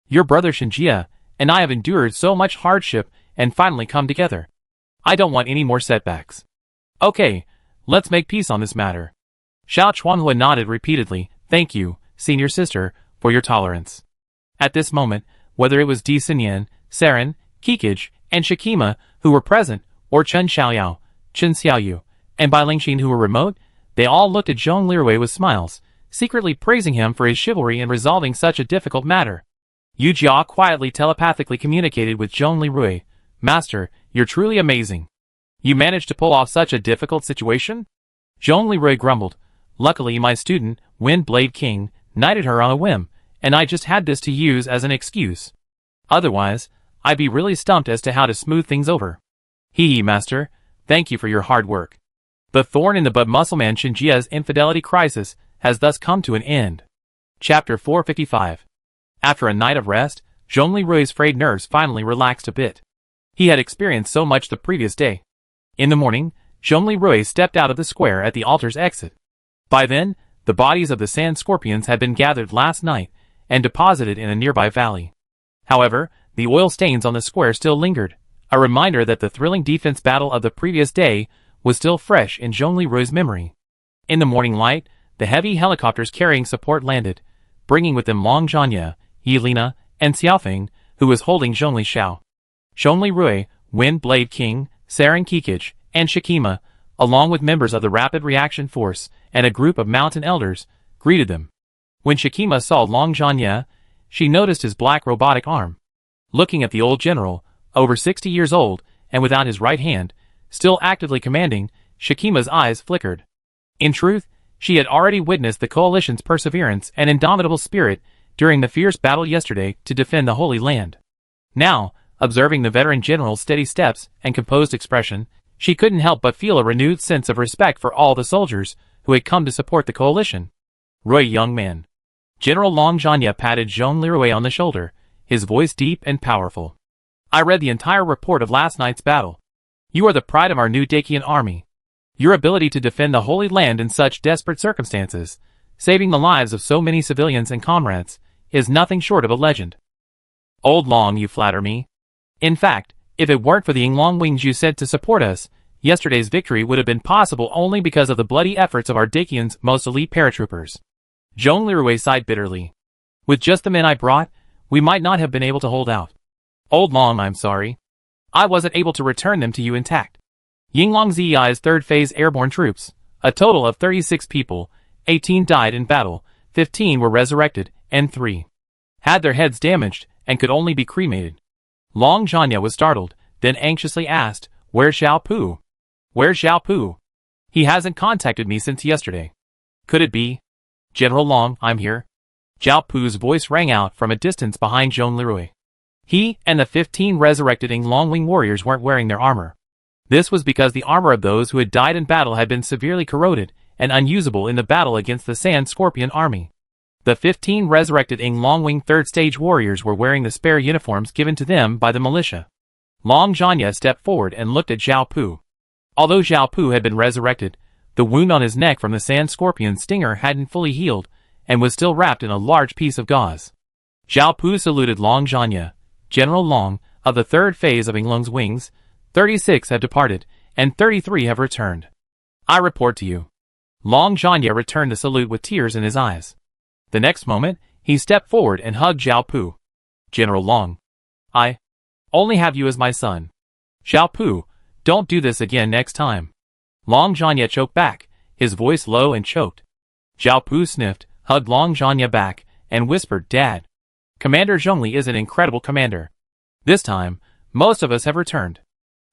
Your brother Shenjie and I have endured so much hardship and finally come together. I don't want any more setbacks. Okay, let's make peace on this matter. Xiao Chuanghua nodded repeatedly, thank you, senior sister, for your tolerance. At this moment, whether it was Di Xinyan, Saren, Kikij, and Shikima who were present, or Chen Xiaoyao, Chen Xiaoyu, and Bai Lingxin who were remote, they all looked at Zhong Lirui with smiles, secretly praising him for his chivalry in resolving such a difficult matter. Yu Jia quietly telepathically communicated with Zhong Lirui, Master, you're truly amazing. You managed to pull off such a difficult situation? Zhong Lirui grumbled, luckily my student, Wind Blade King, knighted her on a whim, and I just had this to use as an excuse. Otherwise, I'd be really stumped as to how to smooth things over. Hee master, thank you for your hard work. The thorn in the butt muscleman Shenjie's infidelity crisis has thus come to an end. Chapter 455. After a night of rest, Zhong Lirui's frayed nerves finally relaxed a bit. He had experienced so much the previous day. In the morning, Zhong Lirui stepped out of the square at the altar's exit. By then, the bodies of the sand scorpions had been gathered last night and deposited in a nearby valley. However, the oil stains on the square still lingered, a reminder that the thrilling defense battle of the previous day was still fresh in Zhong Lirui's memory. In the morning light, the heavy helicopters carrying support landed, bringing with them Long Zhanya, Yelena, and Xiaofeng, who was holding Zhongli Xiao. Zhong Lirui, Wind Blade King, Saren Kikij, and Shikima, along with members of the Rapid Reaction Force and a group of mountain elders, greeted them. When Shikima saw Long Zhanya, she noticed his black robotic arm. Looking at the old general, over 60 years old, and without his right hand, still actively commanding, Shikima's eyes flickered. In truth, she had already witnessed the coalition's perseverance and indomitable spirit during the fierce battle yesterday to defend the Holy Land. Now, observing the veteran general's steady steps and composed expression, she couldn't help but feel a renewed sense of respect for all the soldiers who had come to support the coalition. Roy, young man. General Long Zhanya patted Zhong Lirui on the shoulder, his voice deep and powerful. I read the entire report of last night's battle. You are the pride of our new Dacian army. Your ability to defend the Holy Land in such desperate circumstances, saving the lives of so many civilians and comrades, is nothing short of a legend. Old Long, you flatter me. In fact, if it weren't for the Yinglong wings you sent to support us, yesterday's victory would have been possible only because of the bloody efforts of our Dacian's most elite paratroopers. Zhong Lirui sighed bitterly. With just the men I brought, we might not have been able to hold out. Old Long, I'm sorry. I wasn't able to return them to you intact. Yinglong Ziyi's third phase airborne troops, a total of 36 people, 18 died in battle, 15 were resurrected, and 3 had their heads damaged and could only be cremated. Long Zhanya was startled, then anxiously asked, Where's Xiao Pu? Where's Xiao Pu? He hasn't contacted me since yesterday. Could it be? General Long, I'm here. Xiao Pu's voice rang out from a distance behind Zhong Lirui. He and the 15 resurrected Yinglong wing warriors weren't wearing their armor. This was because the armor of those who had died in battle had been severely corroded and unusable in the battle against the Sand Scorpion army. The 15 resurrected Yinglong wing third stage warriors were wearing the spare uniforms given to them by the militia. Long Zhanya stepped forward and looked at Xiao Pu. Although Xiao Pu had been resurrected, the wound on his neck from the Sand Scorpion's stinger hadn't fully healed and was still wrapped in a large piece of gauze. Xiao Pu saluted Long Zhanya. General Long, of the third phase of Yinglong's wings, 36 have departed, and 33 have returned. I report to you. Long Zhanya returned the salute with tears in his eyes. The next moment, he stepped forward and hugged Xiao Pu. General Long. I only have you as my son. Xiao Pu, don't do this again next time. Long Zhanya choked back, his voice low and choked. Xiao Pu sniffed, hugged Long Zhanya back, and whispered, Dad. Commander Zhongli is an incredible commander. This time, most of us have returned.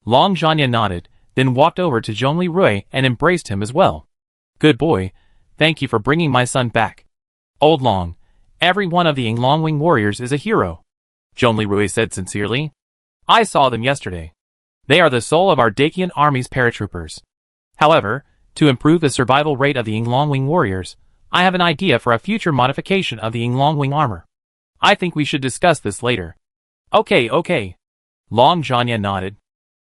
Long Zhanya nodded, then walked over to Zhong Lirui and embraced him as well. Good boy, thank you for bringing my son back. Old Long, every one of the Yinglong wing warriors is a hero. Zhong Lirui said sincerely. I saw them yesterday. They are the soul of our Dacian army's paratroopers. However, to improve the survival rate of the Yinglong wing warriors, I have an idea for a future modification of the Yinglong wing armor. I think we should discuss this later. Okay. Long Zhanya nodded.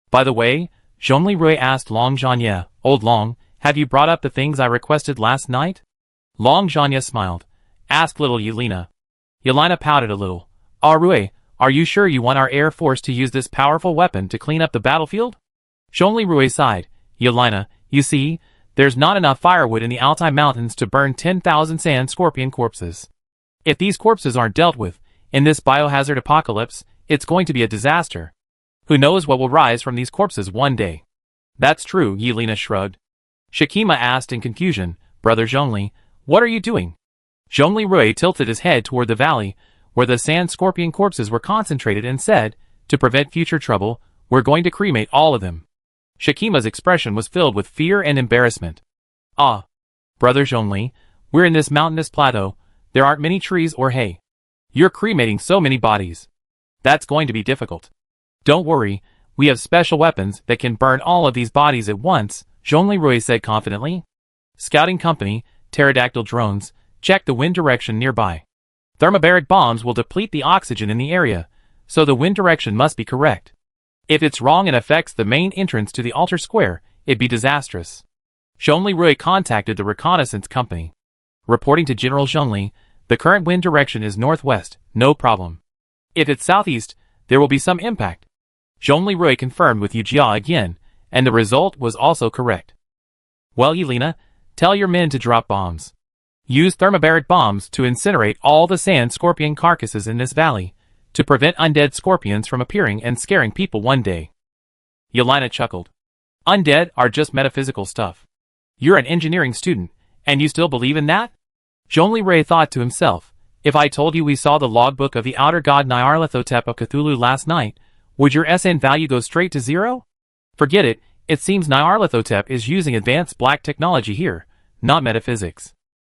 By the way, Zhong Lirui asked Long Zhanya, Old Long, have you brought up the things I requested last night? Long Zhanya smiled. Ask little Yelena. Yelena pouted a little. Rui, are you sure you want our air force to use this powerful weapon to clean up the battlefield? Zhong Lirui sighed. Yelena, you see, there's not enough firewood in the Altai Mountains to burn 10,000 Sand Scorpion corpses. If these corpses aren't dealt with, in this biohazard apocalypse, it's going to be a disaster. Who knows what will rise from these corpses one day? That's true, Yelena shrugged. Shikima asked in confusion, Brother Zhongli, what are you doing? Zhong Lirui tilted his head toward the valley, where the Sand Scorpion corpses were concentrated and said, to prevent future trouble, we're going to cremate all of them. Shikima's expression was filled with fear and embarrassment. Ah, Brother Zhongli, we're in this mountainous plateau, there aren't many trees or hay. You're cremating so many bodies. That's going to be difficult. Don't worry, we have special weapons that can burn all of these bodies at once, Zhong Lirui said confidently. Scouting Company, pterodactyl drones, check the wind direction nearby. Thermobaric bombs will deplete the oxygen in the area, so the wind direction must be correct. If it's wrong and affects the main entrance to the altar square, it'd be disastrous. Zhong Lirui contacted the reconnaissance company. Reporting to General Zhongli, the current wind direction is northwest, no problem. If it's southeast, there will be some impact. Zhong Lirui confirmed with Yujia again, and the result was also correct. Well, Yelena, tell your men to drop bombs. Use thermobaric bombs to incinerate all the Sand Scorpion carcasses in this valley, to prevent undead scorpions from appearing and scaring people one day. Yelena chuckled. Undead are just metaphysical stuff. You're an engineering student, and you still believe in that? Zhong Lirui thought to himself, if I told you we saw the logbook of the outer god Nyarlathotep of Cthulhu last night, would your SN value go straight to 0? Forget it, it seems Nyarlathotep is using advanced black technology here, not metaphysics.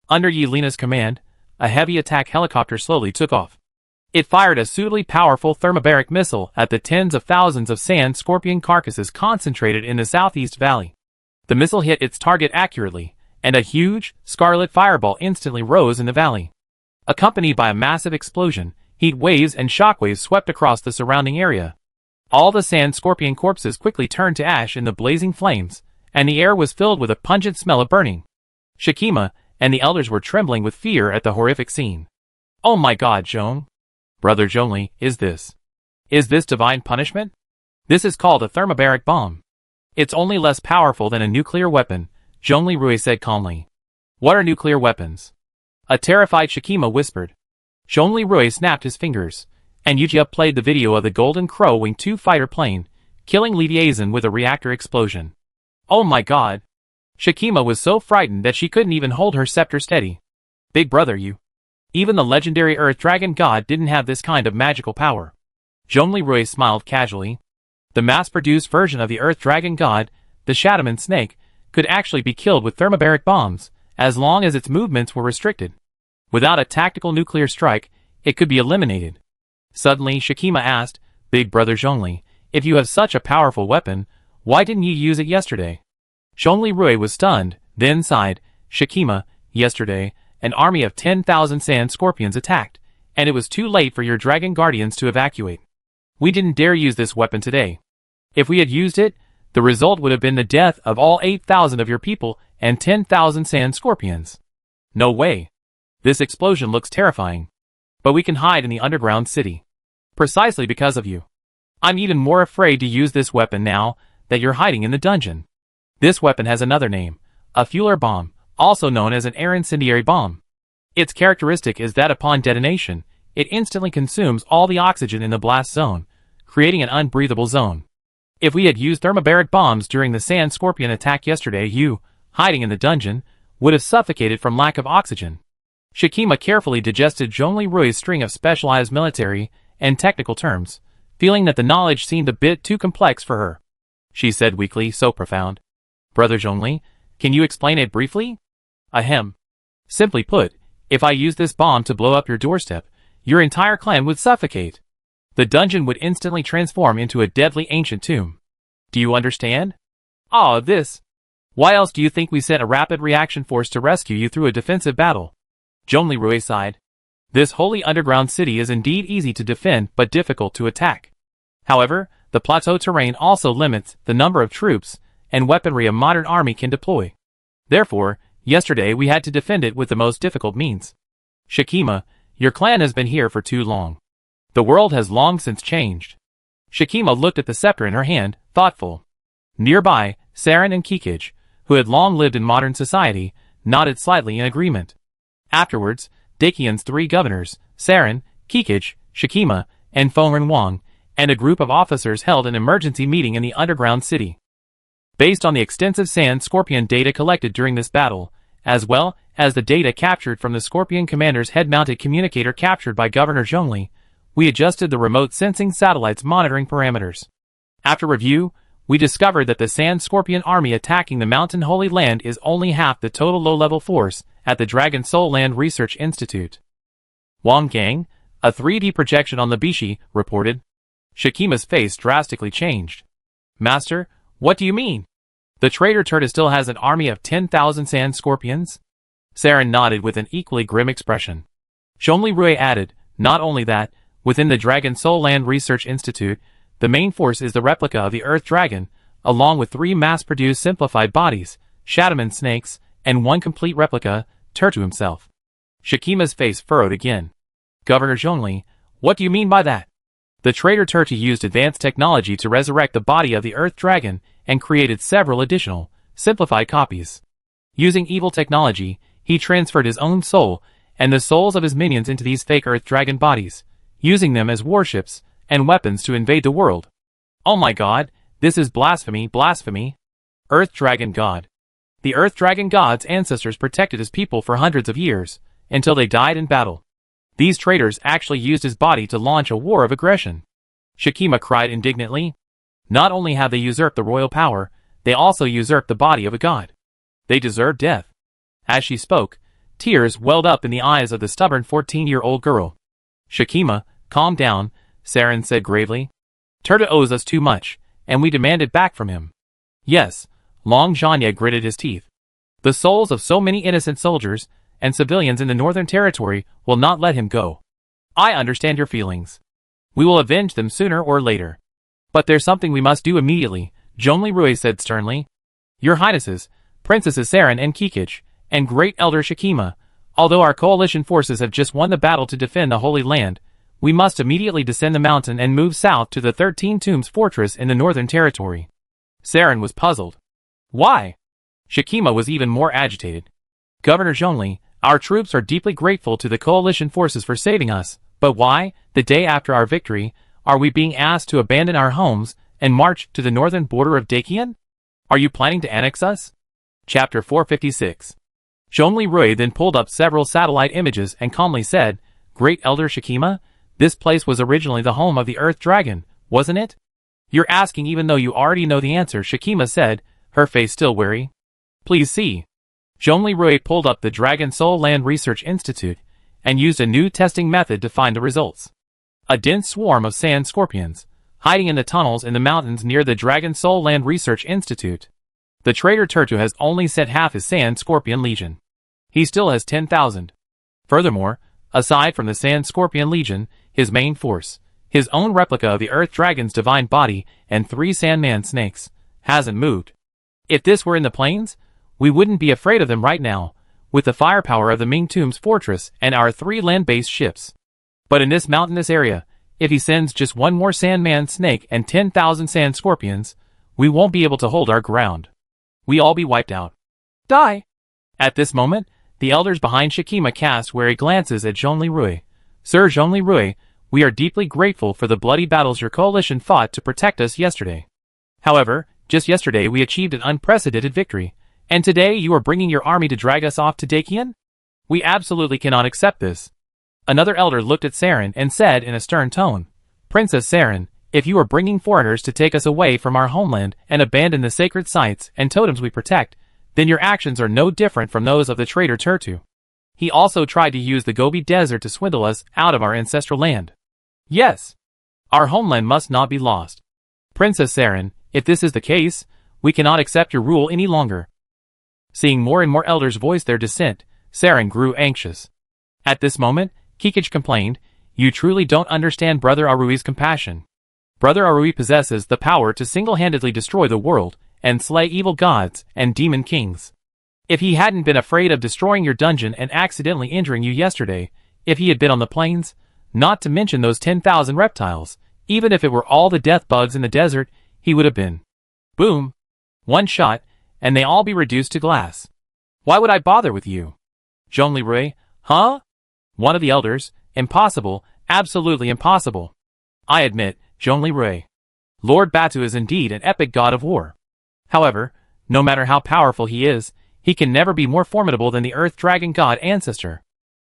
Under Yelena's command, a heavy attack helicopter slowly took off. It fired a suitably powerful thermobaric missile at the tens of thousands of Sand Scorpion carcasses concentrated in the southeast valley. The missile hit its target accurately, and a huge, scarlet fireball instantly rose in the valley. Accompanied by a massive explosion, heat waves and shockwaves swept across the surrounding area. All the sand scorpion corpses quickly turned to ash in the blazing flames, and the air was filled with a pungent smell of burning. Shikima and the elders were trembling with fear at the horrific scene. Oh my God, Zhong! Brother Zhongli, is this divine punishment? This is called a thermobaric bomb. It's only less powerful than a nuclear weapon, Zhongli Rui said calmly. What are nuclear weapons? A terrified Shikima whispered. Zhongli Rui snapped his fingers, and Yujia played the video of the Golden Crow Wing 2 fighter plane, killing Li Diazan with a reactor explosion. Oh my God! Shikima was so frightened that she couldn't even hold her scepter steady. Big brother, you. Even the legendary Earth Dragon God didn't have this kind of magical power. Zhongli Rui smiled casually. The mass-produced version of the Earth Dragon God, the Shadowman Snake, could actually be killed with thermobaric bombs, as long as its movements were restricted. Without a tactical nuclear strike, it could be eliminated. Suddenly, Shikima asked, Big brother Zhongli, if you have such a powerful weapon, why didn't you use it yesterday? Zhongli Rui was stunned, then sighed. Shikima, yesterday, an army of 10,000 sand scorpions attacked, and it was too late for your dragon guardians to evacuate. We didn't dare use this weapon today. If we had used it, the result would have been the death of all 8,000 of your people and 10,000 sand scorpions. No way. This explosion looks terrifying. But we can hide in the underground city. Precisely because of you. I'm even more afraid to use this weapon now that you're hiding in the dungeon. This weapon has another name, a fueler bomb, also known as an air incendiary bomb. Its characteristic is that upon detonation, it instantly consumes all the oxygen in the blast zone, creating an unbreathable zone. If we had used thermobaric bombs during the sand scorpion attack yesterday, you, hiding in the dungeon, would have suffocated from lack of oxygen. Shikima carefully digested Zhongli Rui's string of specialized military and technical terms, feeling that the knowledge seemed a bit too complex for her. She said weakly, so profound. Brother Zhongli, can you explain it briefly? Ahem. Simply put, if I use this bomb to blow up your doorstep, your entire clan would suffocate. The dungeon would instantly transform into a deadly ancient tomb. Do you understand? Ah, this. Why else do you think we sent a rapid reaction force to rescue you through a defensive battle? Zhongli Rui sighed. This holy underground city is indeed easy to defend but difficult to attack. However, the plateau terrain also limits the number of troops and weaponry a modern army can deploy. Therefore, yesterday we had to defend it with the most difficult means. Shikima, your clan has been here for too long. The world has long since changed. Shikima looked at the scepter in her hand, thoughtful. Nearby, Saren and Kikij, who had long lived in modern society, nodded slightly in agreement. Afterwards, Dakian's 3 governors, Saren, Kikij, Shikima, and Fengren Wang, and a group of officers held an emergency meeting in the underground city. Based on the extensive sand scorpion data collected during this battle, as well as the data captured from the Scorpion Commander's head-mounted communicator captured by Governor Zhongli, we adjusted the remote sensing satellite's monitoring parameters. After review, we discovered that the Sand Scorpion army attacking the Mountain Holy Land is only half the total low-level force at the Dragon Soul Land Research Institute. Wang Gang, a 3D projection on the Bishi, reported. Shikima's face drastically changed. Master, what do you mean? The traitor Turtle still has an army of 10,000 sand scorpions? Saren nodded with an equally grim expression. Zhongli Rui added, not only that, within the Dragon Soul Land Research Institute, the main force is the replica of the Earth Dragon, along with 3 mass-produced simplified bodies, Shadowman snakes, and 1 complete replica, Turtle himself. Shikima's face furrowed again. Governor Zhongli, what do you mean by that? The traitor Turtle used advanced technology to resurrect the body of the Earth Dragon and created several additional, simplified copies. Using evil technology, he transferred his own soul and the souls of his minions into these fake Earth Dragon bodies, using them as warships and weapons to invade the world. Oh my God, this is blasphemy, blasphemy. Earth Dragon God. The Earth Dragon God's ancestors protected his people for hundreds of years, until they died in battle. These traitors actually used his body to launch a war of aggression. Shikima cried indignantly. Not only have they usurped the royal power, they also usurped the body of a god. They deserve death. As she spoke, tears welled up in the eyes of the stubborn 14-year-old girl. Shikima, calm down, Saren said gravely. Turtle owes us too much, and we demand it back from him. Yes, Long Zhanya gritted his teeth. The souls of so many innocent soldiers, and civilians in the Northern Territory will not let him go. I understand your feelings. We will avenge them sooner or later. But there's something we must do immediately, Zhongli Rui said sternly. Your Highnesses, Princesses Saren and Kikich, and Great Elder Shikima, although our coalition forces have just won the battle to defend the Holy Land, we must immediately descend the mountain and move south to the 13 Tombs fortress in the Northern Territory. Saren was puzzled. Why? Shikima was even more agitated. Governor Zhongli, our troops are deeply grateful to the coalition forces for saving us, but why, the day after our victory, are we being asked to abandon our homes and march to the northern border of Dakian? Are you planning to annex us? Chapter 456. Zhongli Rui then pulled up several satellite images and calmly said, Great Elder Shikima, this place was originally the home of the Earth Dragon, wasn't it? You're asking even though you already know the answer, Shikima said, her face still wary. Please see. Zhongli Rui pulled up the Dragon Soul Land Research Institute and used a new testing method to find the results. A dense swarm of sand scorpions, hiding in the tunnels in the mountains near the Dragon Soul Land Research Institute. The traitor Turtu has only sent half his sand scorpion legion. He still has 10,000. Furthermore, aside from the sand scorpion legion, his main force, his own replica of the Earth Dragon's divine body and 3 Sandman snakes, hasn't moved. If this were in the plains, we wouldn't be afraid of them right now, with the firepower of the Ming Tombs fortress and our 3 land-based ships. But in this mountainous area, if he sends just 1 more Sandman snake and 10,000 sand scorpions, we won't be able to hold our ground. We all be wiped out. Die! At this moment, the elders behind Shikima cast wary glances at Zhongli Rui. Sir Zhongli Rui, we are deeply grateful for the bloody battles your coalition fought to protect us yesterday. However, just yesterday we achieved an unprecedented victory, and today you are bringing your army to drag us off to Dakian? We absolutely cannot accept this. Another elder looked at Saren and said in a stern tone, Princess Saren, if you are bringing foreigners to take us away from our homeland and abandon the sacred sites and totems we protect, then your actions are no different from those of the traitor Turtu. He also tried to use the Gobi Desert to swindle us out of our ancestral land. Yes, our homeland must not be lost. Princess Saren, if this is the case, we cannot accept your rule any longer. Seeing more and more elders voice their dissent, Saren grew anxious. At this moment, Kikich complained, You truly don't understand Brother Arui's compassion. Brother Arui possesses the power to single-handedly destroy the world and slay evil gods and demon kings. If he hadn't been afraid of destroying your dungeon and accidentally injuring you yesterday, if he had been on the plains, not to mention those 10,000 reptiles, even if it were all the death bugs in the desert, he would have been. Boom. 1 shot, and they all be reduced to glass. Why would I bother with you? Zhongli Rui, huh? One of the elders, impossible, absolutely impossible. I admit, Zhongli Rui. Lord Batu is indeed an epic god of war. However, no matter how powerful he is, he can never be more formidable than the Earth Dragon God ancestor.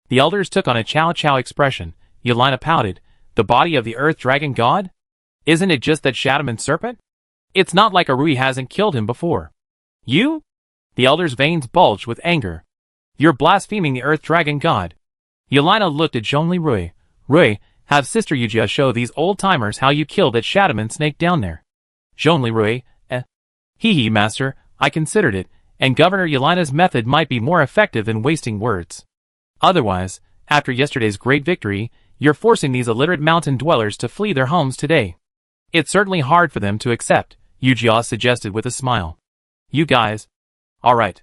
The elders took on a chow-chow expression. Yelena pouted, the body of the Earth Dragon God? Isn't it just that Shadowman serpent? It's not like Arui hasn't killed him before. You? The elder's veins bulged with anger. You're blaspheming the Earth Dragon God. Yelena looked at Zhongli Rui. Rui, have Sister Yujia show these old-timers how you killed that Shadowman snake down there. Zhongli Rui, Hee master, I considered it, and Governor Yelena's method might be more effective than wasting words. Otherwise, after yesterday's great victory, you're forcing these illiterate mountain dwellers to flee their homes today. It's certainly hard for them to accept, Yujia suggested with a smile. You guys. Alright.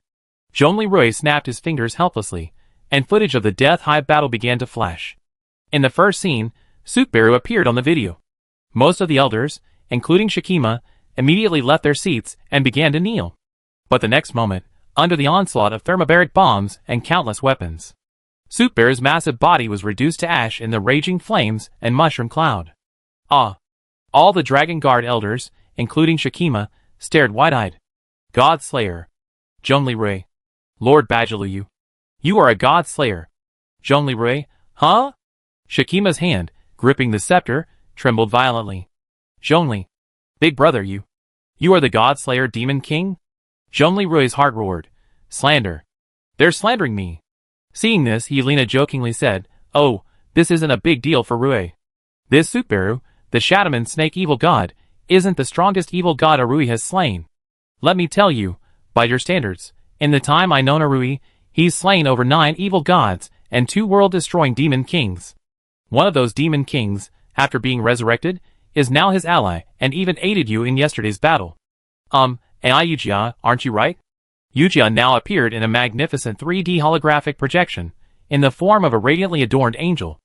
Zhongli Rui snapped his fingers helplessly, and footage of the Death Hive battle began to flash. In the first scene, Sukbaru appeared on the video. Most of the elders, including Shikima, immediately left their seats and began to kneel. But the next moment, under the onslaught of thermobaric bombs and countless weapons, Sukbaru's massive body was reduced to ash in the raging flames and mushroom cloud. Ah! All the Dragon Guard elders, including Shikima, stared wide-eyed. God Slayer. Zhongli Rui. Lord Bajiluyu. You are a God Slayer. Zhongli Rui, huh? Shikima's hand, gripping the scepter, trembled violently. Zhongli. Big brother you. You are the God Slayer Demon King? Zhongli Rui's heart roared. Slander. They're slandering me. Seeing this, Yelena jokingly said, Oh, this isn't a big deal for Rui. This Sukbaru, the Shadowman Snake Evil God, isn't the strongest evil god Arui has slain. Let me tell you, by your standards, in the time I known Arui, He's slain over 9 evil gods and 2 world-destroying demon kings. One of those demon kings, after being resurrected, is now his ally and even aided you in yesterday's battle. AI Yujia, aren't you right? Yujia now appeared in a magnificent 3D holographic projection, in the form of a radiantly adorned angel.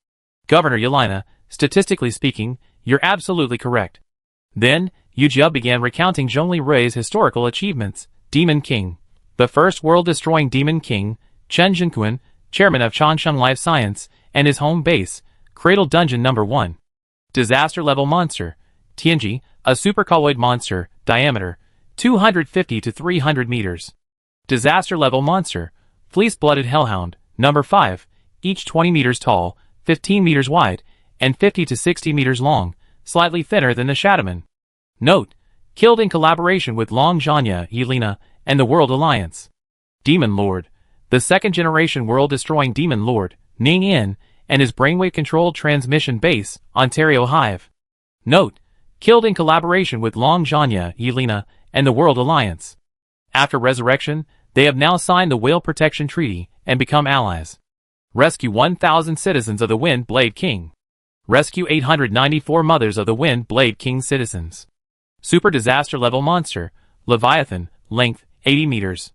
Governor Yelena, statistically speaking, you're absolutely correct. Then, Yujia began recounting Zhongli Rui's historical achievements. Demon King. The first world-destroying Demon King, Chen Zhenquan, chairman of Changsheng Life Science, and his home base, Cradle Dungeon No. 1. Disaster-level monster, Tianji, a supercolloid monster, diameter, 250 to 300 meters. Disaster-level monster, Fleece-blooded hellhound, No. 5, each 20 meters tall, 15 meters wide, and 50 to 60 meters long, slightly thinner than the Shadowman. Note: killed in collaboration with Long Zhanya, Yelena, and the World Alliance. Demon Lord, the second-generation world-destroying Demon Lord, Ning In, and his brainwave-controlled transmission base, Ontario Hive. Note: killed in collaboration with Long Zhanya, Yelena, and the World Alliance. After resurrection, they have now signed the Whale Protection Treaty and become allies. Rescue 1,000 citizens of the Wind Blade King. Rescue 894 mothers of the Wind Blade King citizens. Super disaster level monster, Leviathan, length, 80 meters.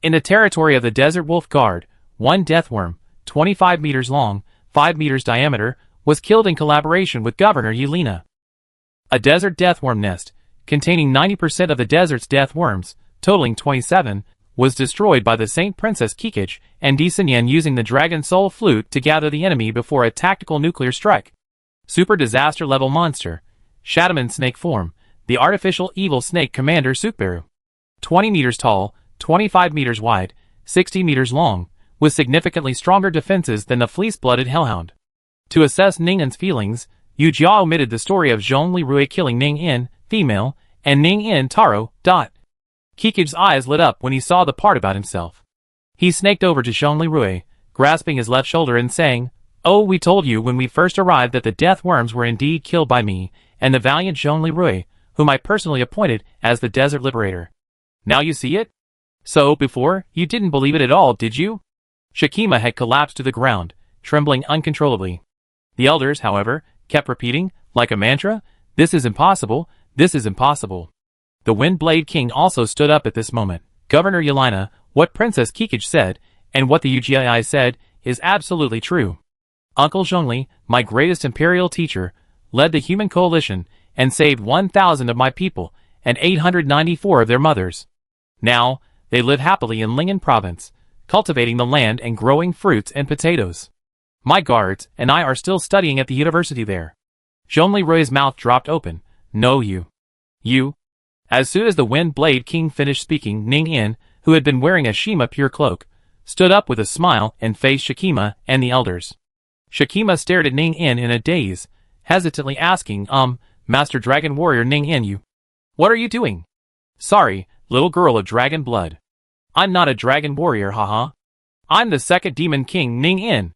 In the territory of the Desert Wolf Guard, one deathworm, 25 meters long, 5 meters diameter, was killed in collaboration with Governor Yelena. A desert deathworm nest, containing 90% of the desert's deathworms, totaling 27, was destroyed by the Saint Princess Kikich and Disanyan using the Dragon Soul Flute to gather the enemy before a tactical nuclear strike. Super disaster level monster, Shadowman snake form, the artificial evil snake commander Sukbaru. 20 meters tall, 25 meters wide, 60 meters long, with significantly stronger defenses than the fleece-blooded hellhound. To assess Ning In's feelings, Yu Jia omitted the story of Zhongli Rui killing Ning In, female, and Ning In Taro, Kikich's eyes lit up when he saw the part about himself. He snaked over to Zhongli Rui, grasping his left shoulder and saying, "Oh, we told you when we first arrived that the death worms were indeed killed by me, and the valiant Zhongli Rui, whom I personally appointed as the Desert Liberator. Now you see it? So, before, you didn't believe it at all, did you?" Shakima had collapsed to the ground, trembling uncontrollably. The elders, however, kept repeating, like a mantra, "This is impossible, this is impossible." The Wind Blade King also stood up at this moment. "Governor Yelena, what Princess Kikich said, and what the UGII said, is absolutely true. Uncle Zhongli, my greatest imperial teacher, led the human coalition and saved 1,000 of my people and 894 of their mothers. Now, they live happily in Ling'an province, cultivating the land and growing fruits and potatoes. My guards and I are still studying at the university there." Zhongli Rui's mouth dropped open. "No, you. As soon as the Wind Blade King finished speaking, Ning In, who had been wearing a Shima pure cloak, stood up with a smile and faced Shakima and the elders. Shakima stared at Ning In a daze, hesitantly asking, Master Dragon Warrior Ning In, you. What are you doing?" "Sorry, little girl of dragon blood. I'm not a dragon warrior, haha. I'm the second demon king Ning In.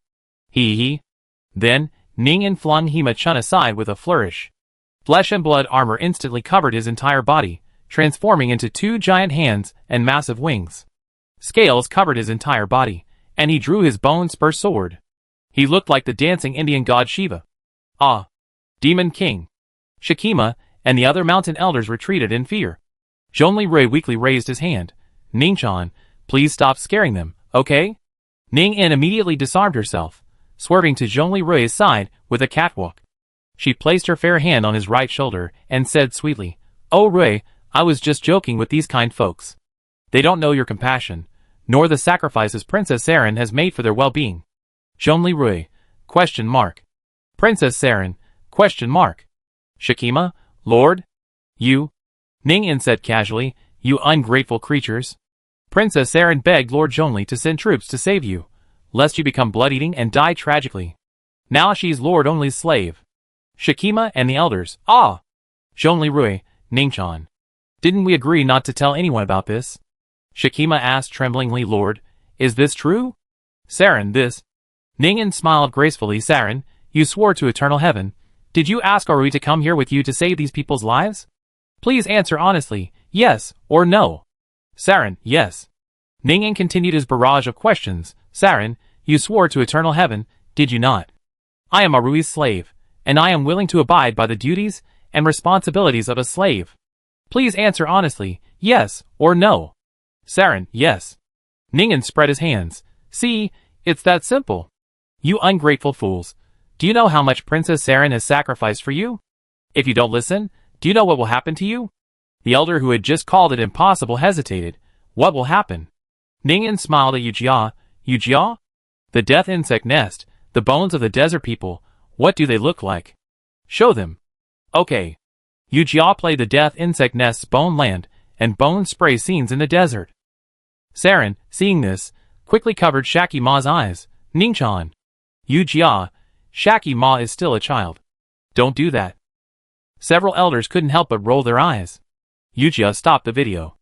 Hee. Then, Ning In flung Hima Chun aside with a flourish. Flesh and blood armor instantly covered his entire body, transforming into 2 giant hands and massive wings. Scales covered his entire body, and he drew his bone spur sword. He looked like the dancing Indian god Shiva. "Ah! Demon King!" Shakima and the other mountain elders retreated in fear. Zhongli Rui weakly raised his hand. "Ningchan, please stop scaring them, okay?" Ning In immediately disarmed herself, swerving to Zhongli Rui's side with a catwalk. She placed her fair hand on his right shoulder and said sweetly, "Oh Rui, I was just joking with these kind folks. They don't know your compassion, nor the sacrifices Princess Saren has made for their well-being." Zhongli Rui, ? Princess Saren, ? Shakima, Lord? You? Ning In said casually, "You ungrateful creatures. Princess Saren begged Lord Zhongli to send troops to save you, lest you become blood-eating and die tragically. Now she's Lord Only's slave." Shakima and the elders, "Ah!" Zhongli Rui, Ningchan. "Didn't we agree not to tell anyone about this?" Shakima asked tremblingly, "Lord, is this true?" "Saren, this." Ning In smiled gracefully. "Saren, you swore to eternal heaven. Did you ask Arui to come here with you to save these people's lives? Please answer honestly, yes or no." "Saren, yes." Ning continued his barrage of questions. Saren, you swore to eternal heaven, did you not? I am a Rui's slave, and I am willing to abide by the duties and responsibilities of a slave. Please answer honestly, yes or no. Saren, yes. Ningen spread his hands. See, it's that simple. You ungrateful fools. Do you know how much Princess Saren has sacrificed for you? If you don't listen, do you know what will happen to you? The elder who had just called it impossible hesitated. What will happen? Ningen smiled at Yujia. Yujia? The death insect nest, the bones of the desert people, what do they look like? Show them. Okay. Yujia played the death insect nest's bone land and bone spray scenes in the desert. Saren, seeing this, quickly covered Shaki Ma's eyes. Ningchan. Yujia, Shaki Ma is still a child. Don't do that. Several elders couldn't help but roll their eyes. Yujia stopped the video.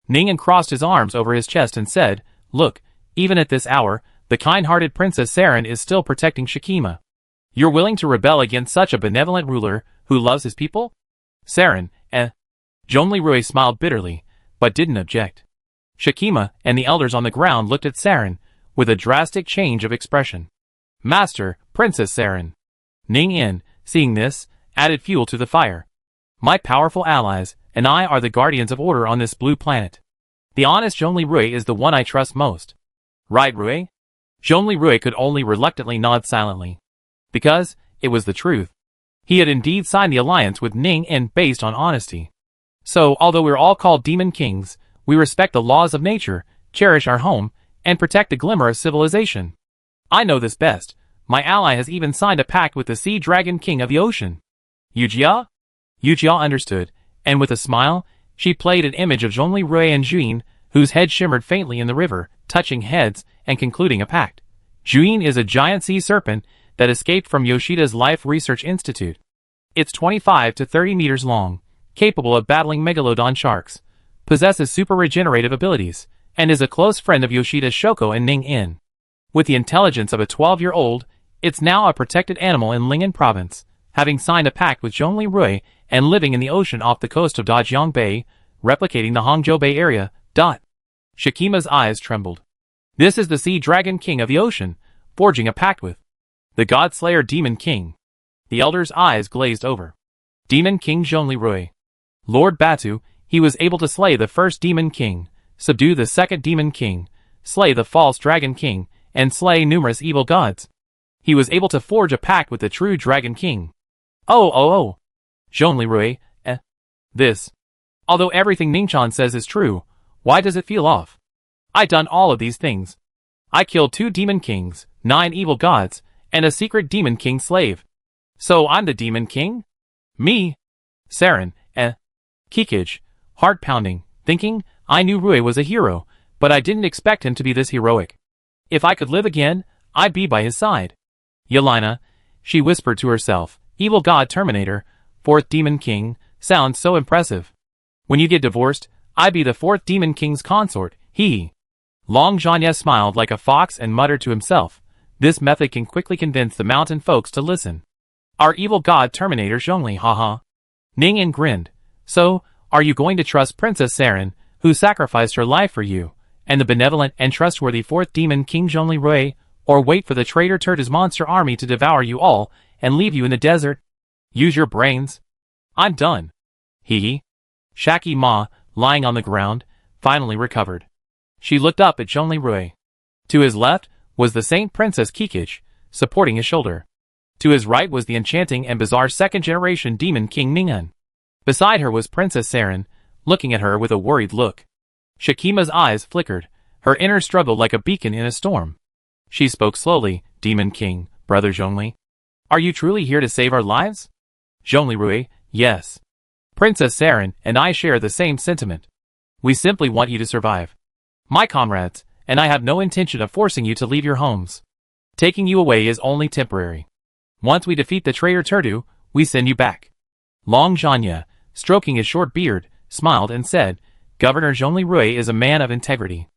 Ningen crossed his arms over his chest and said, Look, even at this hour, the kind-hearted Princess Saren is still protecting Shakima. You're willing to rebel against such a benevolent ruler who loves his people? Saren, Zhongli Rui smiled bitterly, but didn't object. Shakima and the elders on the ground looked at Saren with a drastic change of expression. Master, Princess Saren. Ning Yin, seeing this, added fuel to the fire. My powerful allies and I are the guardians of order on this blue planet. The honest Zhongli Rui is the one I trust most. Right, Rui? Zhongli Rui could only reluctantly nod silently. Because, it was the truth. He had indeed signed the alliance with Ning Yin based on honesty. So, although we're all called demon kings, we respect the laws of nature, cherish our home, and protect the glimmer of civilization. I know this best. My ally has even signed a pact with the Sea Dragon King of the Ocean. Yujia? Yujia understood, and with a smile, she played an image of Zhongli Rui and Juin, whose head shimmered faintly in the river, touching heads and concluding a pact. Juin is a giant sea serpent that escaped from Yoshida's Life Research Institute. It's 25 to 30 meters long, capable of battling megalodon sharks, possesses super regenerative abilities, and is a close friend of Yoshida's Shoko and Ning Yin. With the intelligence of a 12-year-old, it's now a protected animal in Ling'an province, having signed a pact with Zhongli Rui and living in the ocean off the coast of Dajiang Bay, replicating the Hangzhou Bay area. Shakima's eyes trembled. This is the Sea Dragon King of the Ocean, forging a pact with the God-Slayer Demon King. The elder's eyes glazed over. Demon King Zhongli Rui. Lord Batu, he was able to slay the first Demon King, subdue the second Demon King, slay the false Dragon King, and slay numerous evil gods. He was able to forge a pact with the true Dragon King. Oh. Zhongli Rui, This. Although everything Ningchan says is true, why does it feel off? I done all of these things. I killed 2 Demon Kings, 9 evil gods, and a secret Demon King slave. So I'm the Demon King? Me? Saren, Kikij, heart-pounding, thinking, I knew Rui was a hero, but I didn't expect him to be this heroic. If I could live again, I'd be by his side. Yelena, she whispered to herself, evil god Terminator, 4th Demon King, sounds so impressive. When you get divorced, I'd be the 4th Demon King's consort, hee. Long Zhanya smiled like a fox and muttered to himself, this method can quickly convince the mountain folks to listen. Our evil god Terminator Zhongli, haha. Ning Yin grinned. So, are you going to trust Princess Saren, who sacrificed her life for you, and the benevolent and trustworthy 4th Demon King Zhongli Rui, or wait for the traitor Turtle's monster army to devour you all and leave you in the desert? Use your brains. I'm done. Hee. Shaki Ma, lying on the ground, finally recovered. She looked up at Zhongli Rui. To his left was the Saint Princess Kikij, supporting his shoulder. To his right was the enchanting and bizarre second-generation Demon King Ning'an. Beside her was Princess Saren, looking at her with a worried look. Shakima's eyes flickered, her inner struggled like a beacon in a storm. She spoke slowly, Demon King, Brother Zhongli. Are you truly here to save our lives? Zhongli Rui, yes. Princess Saren and I share the same sentiment. We simply want you to survive. My comrades, and I have no intention of forcing you to leave your homes. Taking you away is only temporary. Once we defeat the traitor Turdu, we send you back. Long Zhanya, stroking his short beard, smiled and said, Governor Zhongli Rui is a man of integrity.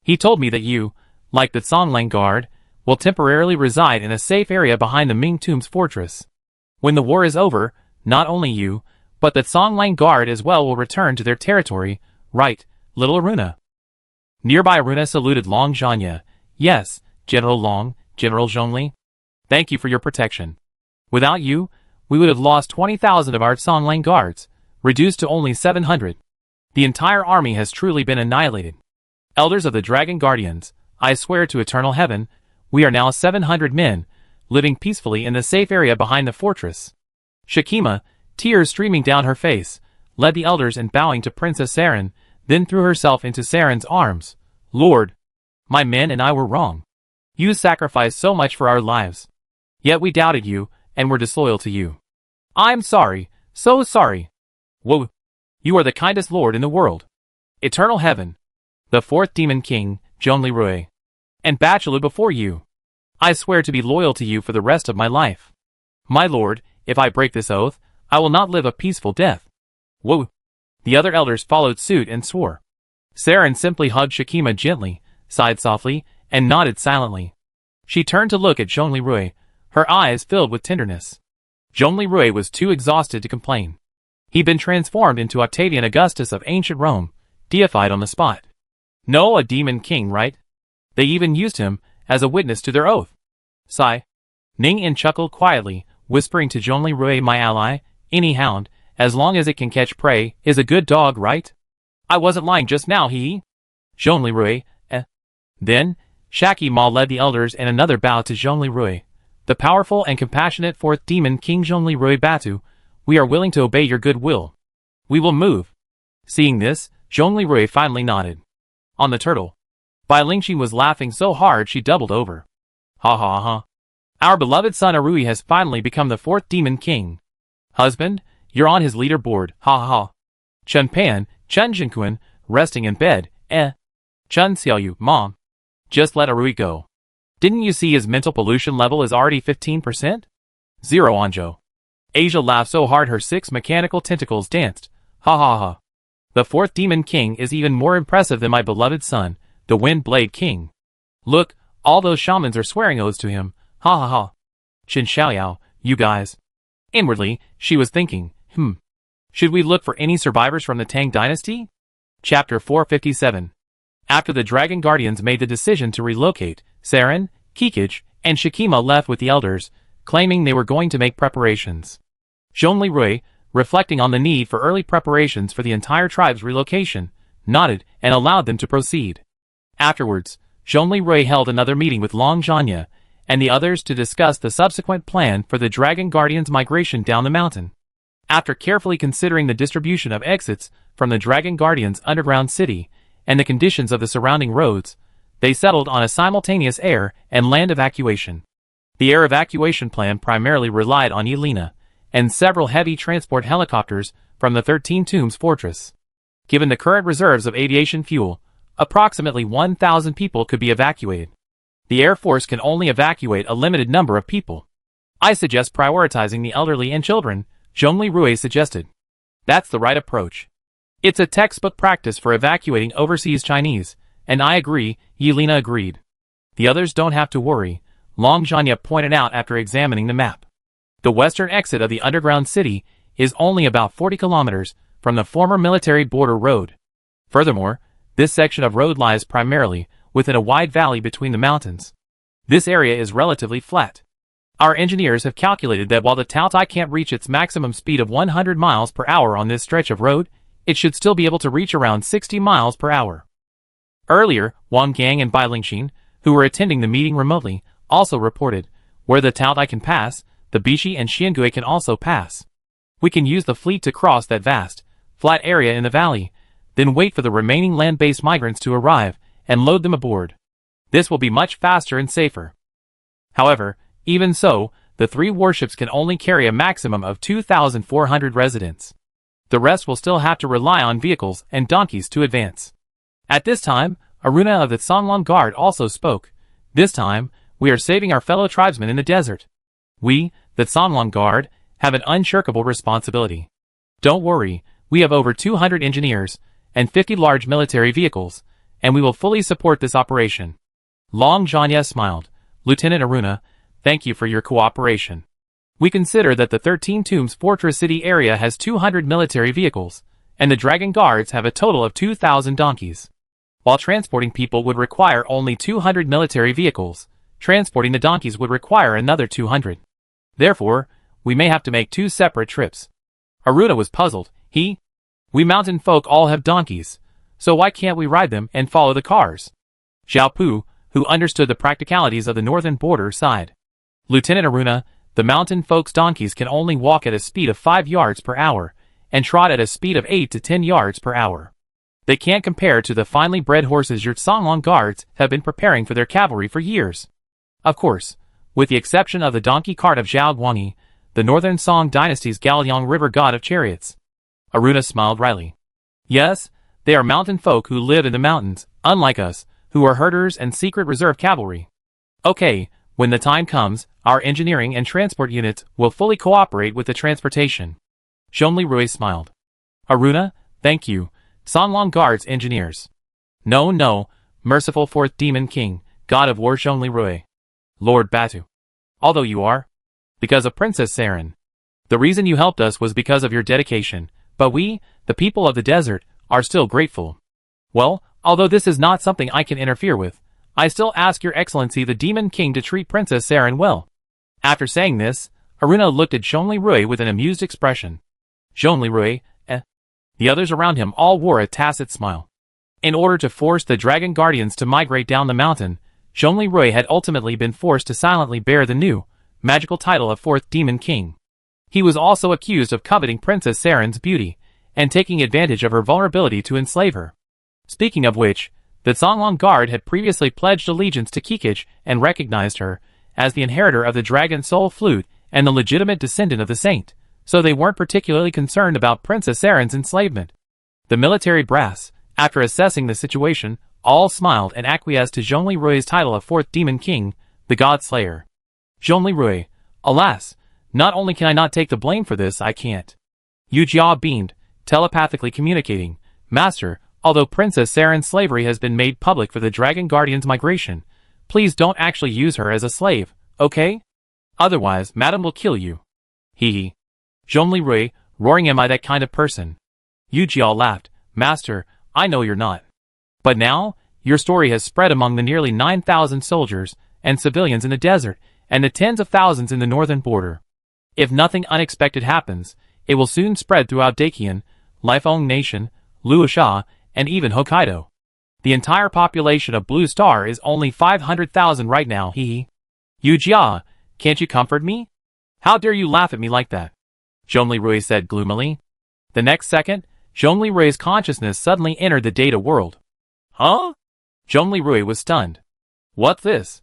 He told me that you, like the Songlang Guard, will temporarily reside in a safe area behind the Ming Tomb's fortress. When the war is over, not only you, but the Songlang Guard as well will return to their territory, right, little Aruna? Nearby Runa saluted Long Zhanya. Yes, General Long, General Zhongli. Thank you for your protection. Without you, we would have lost 20,000 of our Songlang guards, reduced to only 700. The entire army has truly been annihilated. Elders of the Dragon Guardians, I swear to eternal heaven, we are now 700 men, living peacefully in the safe area behind the fortress. Shakima, tears streaming down her face, led the elders in bowing to Princess Saren, then threw herself into Saren's arms. Lord, my men and I were wrong. You sacrificed so much for our lives. Yet we doubted you, and were disloyal to you. I'm sorry, so sorry. Whoa, you are the kindest lord in the world. Eternal heaven. The fourth demon king, Zhongli Rui. And Bachelor before you. I swear to be loyal to you for the rest of my life. My lord, if I break this oath, I will not live a peaceful death. Whoa. The other elders followed suit and swore. Saren simply hugged Shakima gently, sighed softly, and nodded silently. She turned to look at Zhongli Rui, her eyes filled with tenderness. Zhongli Rui was too exhausted to complain. He'd been transformed into Octavian Augustus of ancient Rome, deified on the spot. No, a demon king, right? They even used him as a witness to their oath. Sigh. Ning-In chuckled quietly, whispering to Zhongli Rui, my ally, any hound, as long as it can catch prey, is a good dog, right? I wasn't lying just now, he. Zhongli Rui, Then, Shaki Ma led the elders in another bow to Zhongli Rui. The powerful and compassionate fourth demon king Zhongli Rui Batu, we are willing to obey your good will. We will move. Seeing this, Zhongli Rui finally nodded. On the turtle. Bai Lingxin was laughing so hard she doubled over. Ha ha ha. Our beloved son Arui has finally become the fourth demon king. Husband, you're on his leaderboard, ha ha ha. Chun Pan, Chun Jinquan, resting in bed, Chun Xiaoyu, mom. Just let Arui go. Didn't you see his mental pollution level is already 15%? Zero Anzhou. Asia laughed so hard her 6 mechanical tentacles danced. Ha ha ha. The fourth demon king is even more impressive than my beloved son, the Wind Blade King. Look, all those shamans are swearing oaths to him. Ha ha ha. Qin Xiaoyao, you guys. Inwardly, she was thinking, should we look for any survivors from the Tang dynasty? Chapter 457. After the Dragon Guardians made the decision to relocate, Saren, Kikij, and Shakima left with the elders, claiming they were going to make preparations. Zhongli Rui, reflecting on the need for early preparations for the entire tribe's relocation, nodded and allowed them to proceed. Afterwards, Zhongli Rui held another meeting with Long Zhanya and the others to discuss the subsequent plan for the Dragon Guardians' migration down the mountain. After carefully considering the distribution of exits from the Dragon Guardians' underground city and the conditions of the surrounding roads, they settled on a simultaneous air and land evacuation. The air evacuation plan primarily relied on Yelena and several heavy transport helicopters from the 13 Tombs fortress. Given the current reserves of aviation fuel, approximately 1,000 people could be evacuated. The Air Force can only evacuate a limited number of people. I suggest prioritizing the elderly and children, Zhongli Rui suggested. That's the right approach. It's a textbook practice for evacuating overseas Chinese, and I agree, Yelena agreed. The others don't have to worry, Long Zhanya pointed out after examining the map. The western exit of the underground city is only about 40 kilometers from the former military border road. Furthermore, this section of road lies primarily within a wide valley between the mountains. This area is relatively flat. Our engineers have calculated that while the Taotai can't reach its maximum speed of 100 miles per hour on this stretch of road, it should still be able to reach around 60 miles per hour. Earlier, Wang Gang and Bai Lingxin, who were attending the meeting remotely, also reported, where the Taotai can pass, the Bishi and Xiangui can also pass. We can use the fleet to cross that vast, flat area in the valley, then wait for the remaining land-based migrants to arrive and load them aboard. This will be much faster and safer. However, even so, the 3 warships can only carry a maximum of 2,400 residents. The rest will still have to rely on vehicles and donkeys to advance. At this time, Aruna of the Songlang Guard also spoke. This time, we are saving our fellow tribesmen in the desert. We, the Songlang Guard, have an unshirkable responsibility. Don't worry, we have over 200 engineers and 50 large military vehicles, and we will fully support this operation. Long Zhanya smiled. Lieutenant Aruna, thank you for your cooperation. We consider that the 13 Tombs Fortress City area has 200 military vehicles, and the Dragon Guards have a total of 2,000 donkeys. While transporting people would require only 200 military vehicles, transporting the donkeys would require another 200. Therefore, we may have to make 2 separate trips. Aruna was puzzled. We mountain folk all have donkeys, so why can't we ride them and follow the cars? Xiao Pu, who understood the practicalities of the northern border, sighed. Lieutenant Aruna, the mountain folk's donkeys can only walk at a speed of 5 yards per hour, and trot at a speed of 8 to 10 yards per hour. They can't compare to the finely bred horses your Songlong guards have been preparing for their cavalry for years. Of course, with the exception of the donkey cart of Zhao Guangyi, the northern Song dynasty's Gaoliang River god of chariots. Aruna smiled wryly. Yes, they are mountain folk who live in the mountains, unlike us, who are herders and secret reserve cavalry. Okay, when the time comes, our engineering and transport units will fully cooperate with the transportation. Zhongli Rui smiled. Aruna, thank you, Songlong Guard's engineers. No, merciful fourth demon king, god of war Zhongli Rui. Lord Batu. Although you are? Because of Princess Saren. The reason you helped us was because of your dedication, but we, the people of the desert, are still grateful. Well, although this is not something I can interfere with, I still ask your excellency the demon king to treat Princess Saren well. After saying this, Aruna looked at Zhongli Rui with an amused expression. Zhongli Rui, The others around him all wore a tacit smile. In order to force the dragon guardians to migrate down the mountain, Zhongli Rui had ultimately been forced to silently bear the new, magical title of fourth demon king. He was also accused of coveting Princess Saren's beauty, and taking advantage of her vulnerability to enslave her. Speaking of which, the Songlong Guard had previously pledged allegiance to Kikij and recognized her as the inheritor of the Dragon Soul Flute and the legitimate descendant of the saint, so they weren't particularly concerned about Princess Saren's enslavement. The military brass, after assessing the situation, all smiled and acquiesced to Zhongli Rui's title of fourth demon king, the God Slayer. Zhongli Rui, alas, not only can I not take the blame for this, I can't. Yu Jia beamed, telepathically communicating, Master, although Princess Saren's slavery has been made public for the Dragon Guardian's migration, please don't actually use her as a slave, okay? Otherwise, Madam will kill you. Hee. Zhongli Rui, roaring, am I that kind of person? Yu Jia laughed, Master, I know you're not. But now, your story has spread among the nearly 9,000 soldiers and civilians in the desert, and the tens of thousands in the northern border. If nothing unexpected happens, it will soon spread throughout Dakian, Lifeng Nation, Luosha, and even Hokkaido. The entire population of Blue Star is only 500,000 right now, hee. Yu Jia, can't you comfort me? How dare you laugh at me like that? Zhongli Rui said gloomily. The next second, Zhongli Rui's consciousness suddenly entered the data world. Huh? Zhongli Rui was stunned. What's this?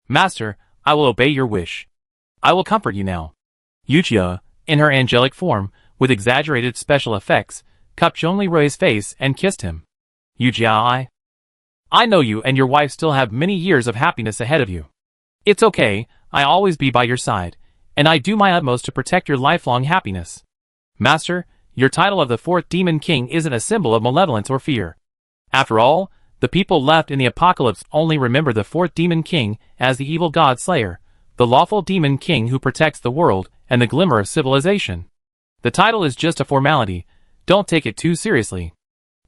Master, I will obey your wish. I will comfort you now. Yu Jia, in her angelic form, with exaggerated special effects, cupped Zhongli Rui's face and kissed him. Yu Jia, I know you and your wife still have many years of happiness ahead of you. It's okay, I always be by your side, and I do my utmost to protect your lifelong happiness. Master, your title of the fourth demon king isn't a symbol of malevolence or fear. After all, the people left in the apocalypse only remember the fourth demon king as the evil god slayer, the lawful demon king who protects the world and the glimmer of civilization. The title is just a formality, don't take it too seriously.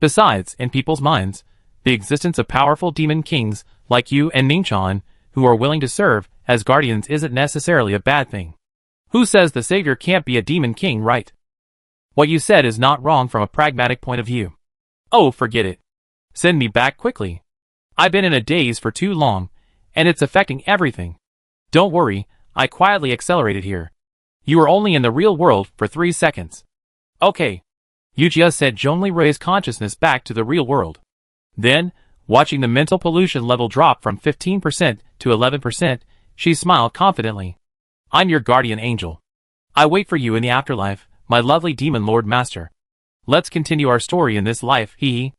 Besides, in people's minds, the existence of powerful demon kings like you and Ningchan, who are willing to serve as guardians, isn't necessarily a bad thing. Who says the savior can't be a demon king, right? What you said is not wrong from a pragmatic point of view. Oh, forget it. Send me back quickly. I've been in a daze for too long, and it's affecting everything. Don't worry, I quietly accelerated here. You were only in the real world for 3 seconds. Okay. Yu Jia sent Zhongli Rui's consciousness back to the real world. Then, watching the mental pollution level drop from 15% to 11%, she smiled confidently. I'm your guardian angel. I wait for you in the afterlife, my lovely demon lord master. Let's continue our story in this life, hee.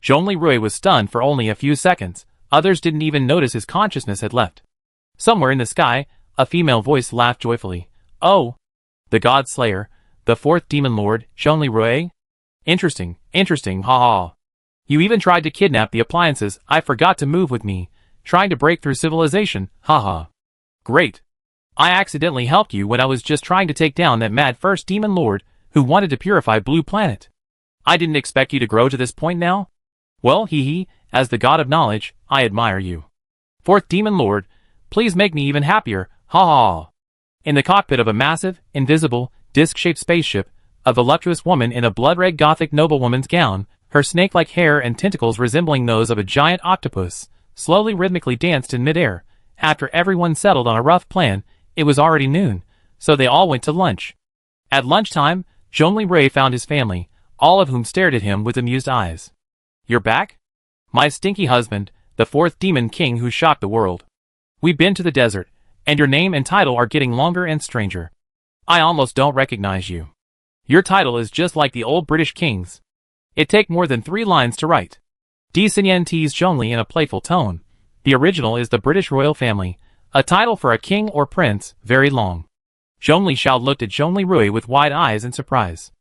Zhongli Rui was stunned for only a few seconds. Others didn't even notice his consciousness had left. Somewhere in the sky, a female voice laughed joyfully. Oh, the God Slayer, the fourth demon lord, Zhongli Rui? Interesting, ha ha. You even tried to kidnap the appliances I forgot to move with me, trying to break through civilization, ha ha. Great. I accidentally helped you when I was just trying to take down that mad first demon lord who wanted to purify Blue Planet. I didn't expect you to grow to this point now. Well, hee hee, as the god of knowledge, I admire you. Fourth Demon Lord, please make me even happier, ha ha ha. In the cockpit of a massive, invisible, disc-shaped spaceship, a voluptuous woman in a blood-red gothic noblewoman's gown, her snake-like hair and tentacles resembling those of a giant octopus, slowly rhythmically danced in midair. After everyone settled on a rough plan, it was already noon, so they all went to lunch. At lunchtime, Zhongli Rui found his family, all of whom stared at him with amused eyes. You're back? My stinky husband, the fourth demon king who shocked the world. We've been to the desert, and your name and title are getting longer and stranger. I almost don't recognize you. Your title is just like the old British kings. It take more than 3 lines to write. Di Xinyan teased Zhongli in a playful tone. The original is the British royal family, a title for a king or prince, very long. Zhongli Xiao looked at Zhongli Rui with wide eyes in surprise.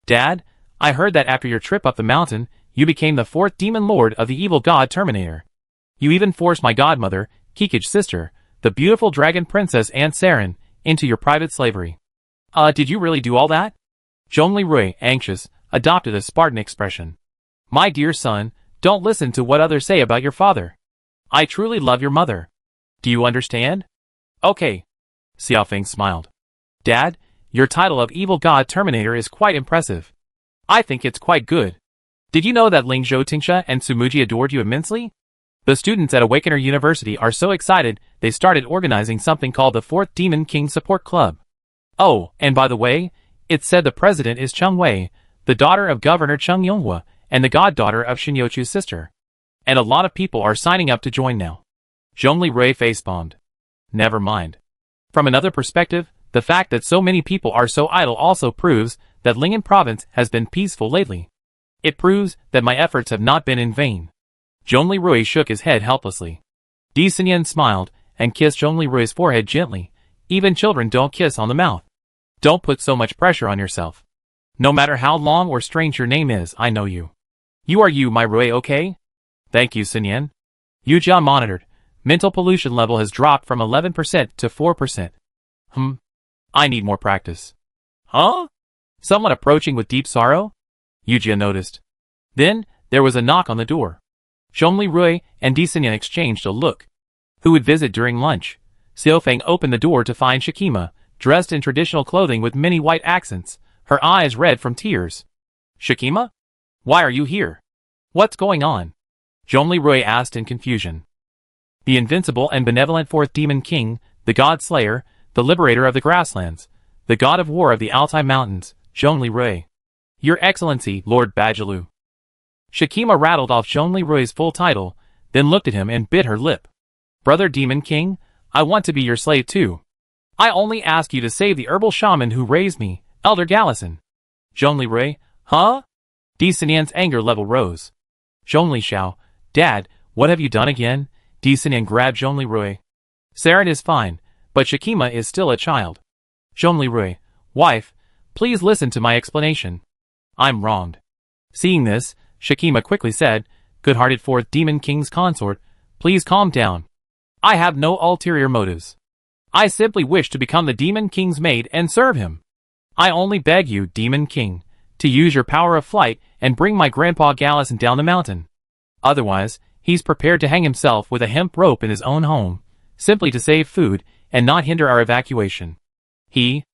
Dad, I heard that after your trip up the mountain, you became the fourth demon lord of the evil god Terminator. You even forced my godmother, Kikij's sister, the beautiful dragon princess Aunt Saren, into your private slavery. Did you really do all that? Zhongli Rui, anxious, adopted a Spartan expression. My dear son, don't listen to what others say about your father. I truly love your mother. Do you understand? Okay. Xiaofeng smiled. Dad, your title of evil god Terminator is quite impressive. I think it's quite good. Did you know that Ling Zhou Tingsha and Sumuji adored you immensely? The students at Awakener University are so excited, they started organizing something called the Fourth Demon King Support Club. Oh, and by the way, it's said the president is Cheng Wei, the daughter of Governor Cheng Yonghua, and the goddaughter of Xinyochu's sister. And a lot of people are signing up to join now. Zhongli Rui facepalmed. Never mind. From another perspective, the fact that so many people are so idle also proves that Ling'an province has been peaceful lately. It proves that my efforts have not been in vain. Zhongli Rui shook his head helplessly. Di Xinyan smiled and kissed Zhongli Rui's forehead gently. Even children don't kiss on the mouth. Don't put so much pressure on yourself. No matter how long or strange your name is, I know you. You are you, my Rui, okay? Thank you, Xinyan. Yujia monitored. Mental pollution level has dropped from 11% to 4%. I need more practice. Huh? Someone approaching with deep sorrow? Yujia noticed. Then, there was a knock on the door. Zhongli Rui and Di Xinyan exchanged a look. Who would visit during lunch? Xiaofeng opened the door to find Shakima, dressed in traditional clothing with many white accents, her eyes red from tears. Shakima? Why are you here? What's going on? Zhongli Rui asked in confusion. The invincible and benevolent fourth demon king, the god slayer, the liberator of the grasslands, the god of war of the Altai Mountains, Zhongli Rui. Your Excellency, Lord Bajilu. Shakima rattled off Zhongli Rui's full title, then looked at him and bit her lip. Brother Demon King, I want to be your slave too. I only ask you to save the herbal shaman who raised me, Elder Gallison. Zhongli Rui, huh? Di Xinyan's anger level rose. Zhongli Xiao, Dad, what have you done again? Di Xinyan grabbed Zhongli Rui. Saren is fine, but Shakima is still a child. Zhongli Rui, wife, please listen to my explanation. I'm wronged. Seeing this, Shakima quickly said, Good-hearted fourth demon king's consort, please calm down. I have no ulterior motives. I simply wish to become the demon king's maid and serve him. I only beg you, demon king, to use your power of flight and bring my grandpa Gallison down the mountain. Otherwise, he's prepared to hang himself with a hemp rope in his own home, simply to save food and not hinder our evacuation. He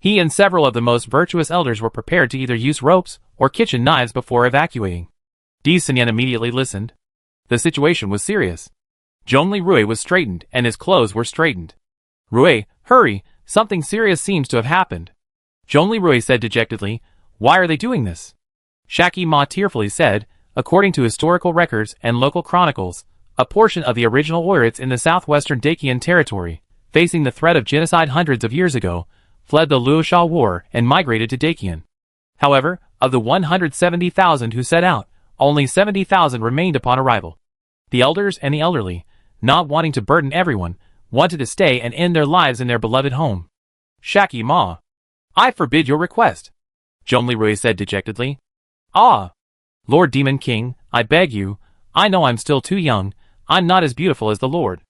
and several of the most virtuous elders were prepared to either use ropes or kitchen knives before evacuating. Di Xinyan immediately listened. The situation was serious. Zhongli Rui was straightened and his clothes were straightened. Rui, hurry, something serious seems to have happened. Zhongli Rui said dejectedly, Why are they doing this? Shaki Ma tearfully said, According to historical records and local chronicles, a portion of the original Oirits in the southwestern Dacian territory, facing the threat of genocide hundreds of years ago, fled the Luosha War and migrated to Dacian. However, of the 170,000 who set out, only 70,000 remained upon arrival. The elders and the elderly, not wanting to burden everyone, wanted to stay and end their lives in their beloved home. Shaki Ma, I forbid your request. Zhongli Rui said dejectedly. Ah! Lord Demon King, I beg you, I know I'm still too young, I'm not as beautiful as the Lord.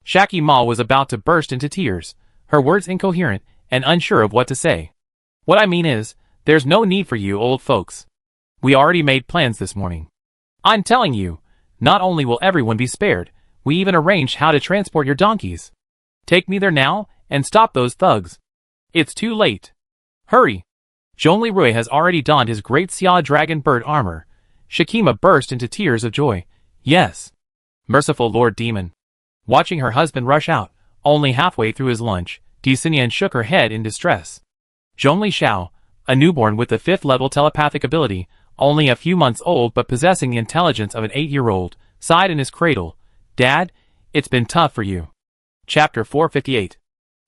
Shaki Ma was about to burst into tears, her words incoherent and unsure of what to say. What I mean is, there's no need for you old folks. We already made plans this morning. I'm telling you, not only will everyone be spared, we even arranged how to transport your donkeys. Take me there now, and stop those thugs. It's too late. Hurry. Zhongli Rui has already donned his great Xia dragon bird armor. Shikima burst into tears of joy. Yes. Merciful Lord Demon. Watching her husband rush out, only halfway through his lunch, Xinyan shook her head in distress. Zhongli Xiao, a newborn with the 5th level telepathic ability, only a few months old but possessing the intelligence of an 8-year-old, sighed in his cradle. Dad, it's been tough for you. Chapter 458.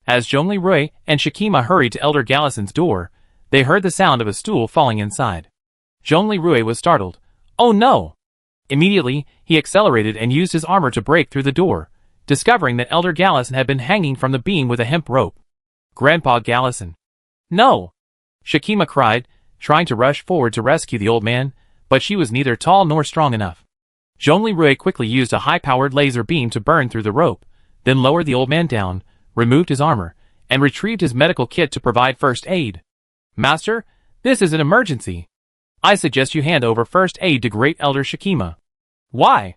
As Zhongli Rui and Shikima hurried to Elder Gallison's door, they heard the sound of a stool falling inside. Zhongli Rui was startled. Oh no! Immediately, he accelerated and used his armor to break through the door, discovering that Elder Gallison had been hanging from the beam with a hemp rope. Grandpa Gallison. No! Shikima cried, trying to rush forward to rescue the old man, but she was neither tall nor strong enough. Zhongli Rui quickly used a high-powered laser beam to burn through the rope, then lowered the old man down, removed his armor, and retrieved his medical kit to provide first aid. Master, this is an emergency. I suggest you hand over first aid to Great Elder Shikima. Why?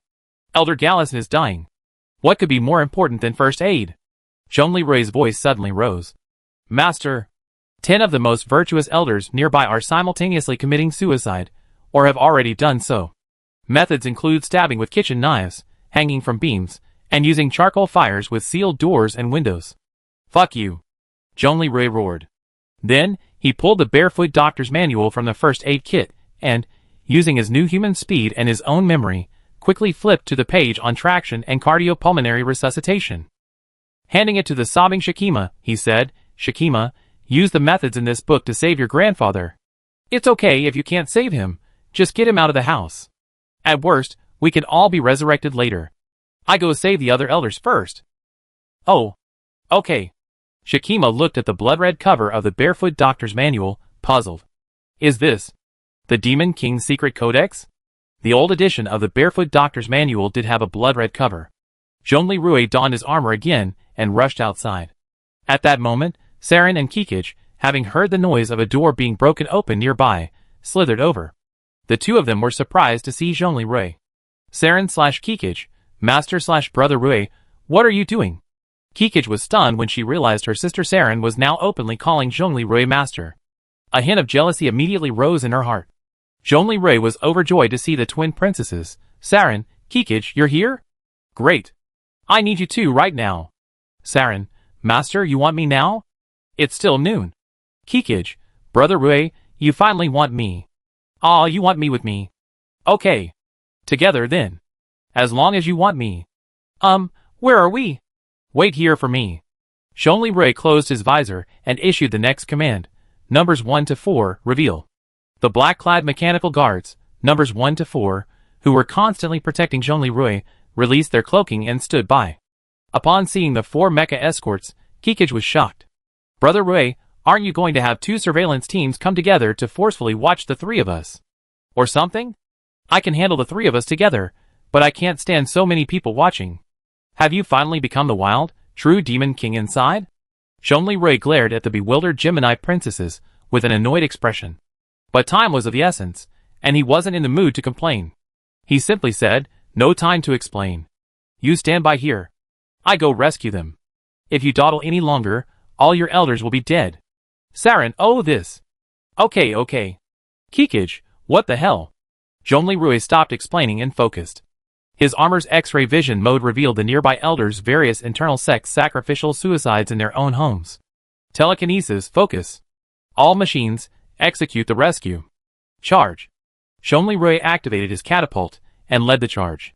Elder Gallison is dying. What could be more important than first aid? Zhongli Rui's voice suddenly rose. Master, 10 of the most virtuous elders nearby are simultaneously committing suicide, or have already done so. Methods include stabbing with kitchen knives, hanging from beams, and using charcoal fires with sealed doors and windows. Fuck you. Zhongli Rui roared. Then, he pulled the barefoot doctor's manual from the first aid kit, and, using his new human speed and his own memory, quickly flipped to the page on traction and cardiopulmonary resuscitation. Handing it to the sobbing Shikima, he said, Shikima, use the methods in this book to save your grandfather. It's okay if you can't save him, just get him out of the house. At worst, we can all be resurrected later. I go save the other elders first. Oh. Okay. Shikima looked at the blood-red cover of the Barefoot Doctor's manual, puzzled. Is this the Demon King's secret codex? The old edition of the Barefoot Doctor's manual did have a blood-red cover. Zhongli Rui donned his armor again and rushed outside. At that moment, Saren and Kikij, having heard the noise of a door being broken open nearby, slithered over. The two of them were surprised to see Zhongli Rui. Saren/Kikij, Master/Brother Rui, what are you doing? Kikij was stunned when she realized her sister Saren was now openly calling Zhongli Rui master. A hint of jealousy immediately rose in her heart. Zhongli Rui was overjoyed to see the twin princesses. Saren, Kikij, you're here? Great. I need you too right now. Saren, Master, you want me now? It's still noon. Kikij, Brother Rui, you finally want me. Aw, you want me with me. Okay. Together then. As long as you want me. Where are we? Wait here for me. Zhongli Rui closed his visor and issued the next command. Numbers 1 to 4, reveal. The black-clad mechanical guards, numbers 1 to 4, who were constantly protecting Zhongli Rui, released their cloaking and stood by. Upon seeing the 4 mecha escorts, Kikij was shocked. Brother Rui, aren't you going to have 2 surveillance teams come together to forcefully watch the 3 of us? Or something? I can handle the 3 of us together, but I can't stand so many people watching. Have you finally become the wild, true Demon King inside? Zhongli Rui glared at the bewildered Gemini princesses with an annoyed expression. But time was of the essence, and he wasn't in the mood to complain. He simply said, no time to explain. You stand by here. I go rescue them. If you dawdle any longer, all your elders will be dead. Saren, oh this. Okay. Kikij, what the hell? Zhongli Rui stopped explaining and focused. His armor's X-ray vision mode revealed the nearby elders' various internal sex sacrificial suicides in their own homes. Telekinesis, focus. All machines, execute the rescue. Charge. Zhongli Rui activated his catapult and led the charge.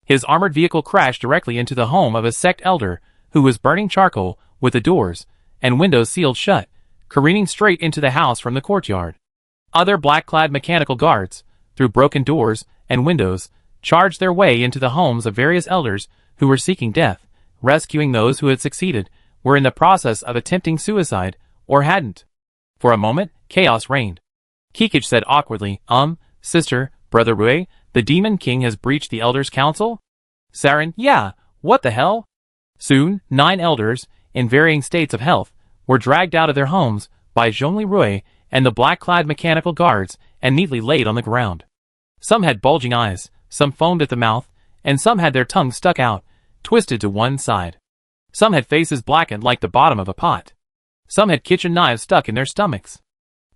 His armored vehicle crashed directly into the home of a sect elder who was burning charcoal with the doors and windows sealed shut, careening straight into the house from the courtyard. Other black-clad mechanical guards, through broken doors and windows, charged their way into the homes of various elders who were seeking death, rescuing those who had succeeded, were in the process of attempting suicide, or hadn't. For a moment, chaos reigned. Kikij said awkwardly, Sister, Brother Rui, the Demon King has breached the Elders' Council? Saren, yeah, what the hell? Soon, 9 elders, in varying states of health, were dragged out of their homes by Zhongli Rui and the black-clad mechanical guards and neatly laid on the ground. Some had bulging eyes, Some foamed at the mouth, and some had their tongues stuck out, twisted to one side. Some had faces blackened like the bottom of a pot. Some had kitchen knives stuck in their stomachs.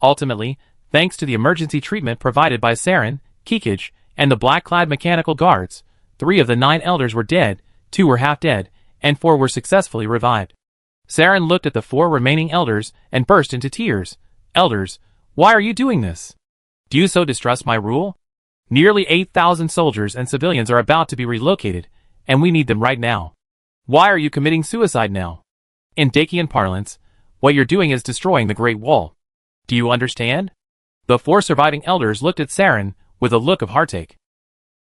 Ultimately, thanks to the emergency treatment provided by Saren, Kikij, and the black-clad mechanical guards, 3 of the 9 elders were dead, 2 were half dead, and 4 were successfully revived. Saren looked at the 4 remaining elders and burst into tears. Elders, why are you doing this? Do you so distrust my rule? Nearly 8,000 soldiers and civilians are about to be relocated, and we need them right now. Why are you committing suicide now? In Dakian parlance, what you're doing is destroying the Great Wall. Do you understand? The 4 surviving elders looked at Saren with a look of heartache.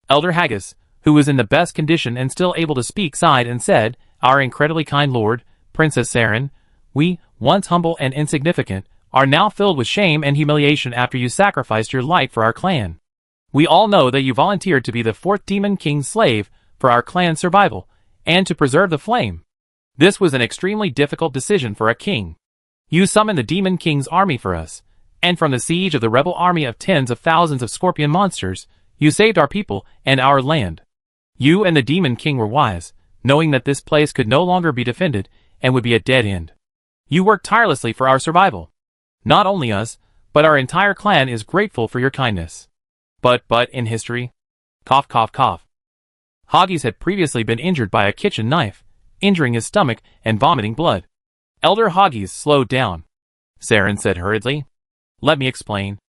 Elder Haggis, who was in the best condition and still able to speak, sighed and said, "Our incredibly kind lord, Princess Saren, we, once humble and insignificant, are now filled with shame and humiliation after you sacrificed your life for our clan. We all know that you volunteered to be the 4th Demon King's slave for our clan's survival, and to preserve the flame. This was an extremely difficult decision for a king. You summoned the Demon King's army for us, and from the siege of the rebel army of tens of thousands of scorpion monsters, you saved our people and our land. You and the Demon King were wise, knowing that this place could no longer be defended and would be a dead end. You worked tirelessly for our survival. Not only us, but our entire clan is grateful for your kindness. But in history, cough cough cough. Haggis had previously been injured by a kitchen knife, injuring his stomach and vomiting blood. Elder Haggis slowed down. Saren said hurriedly, "Let me explain."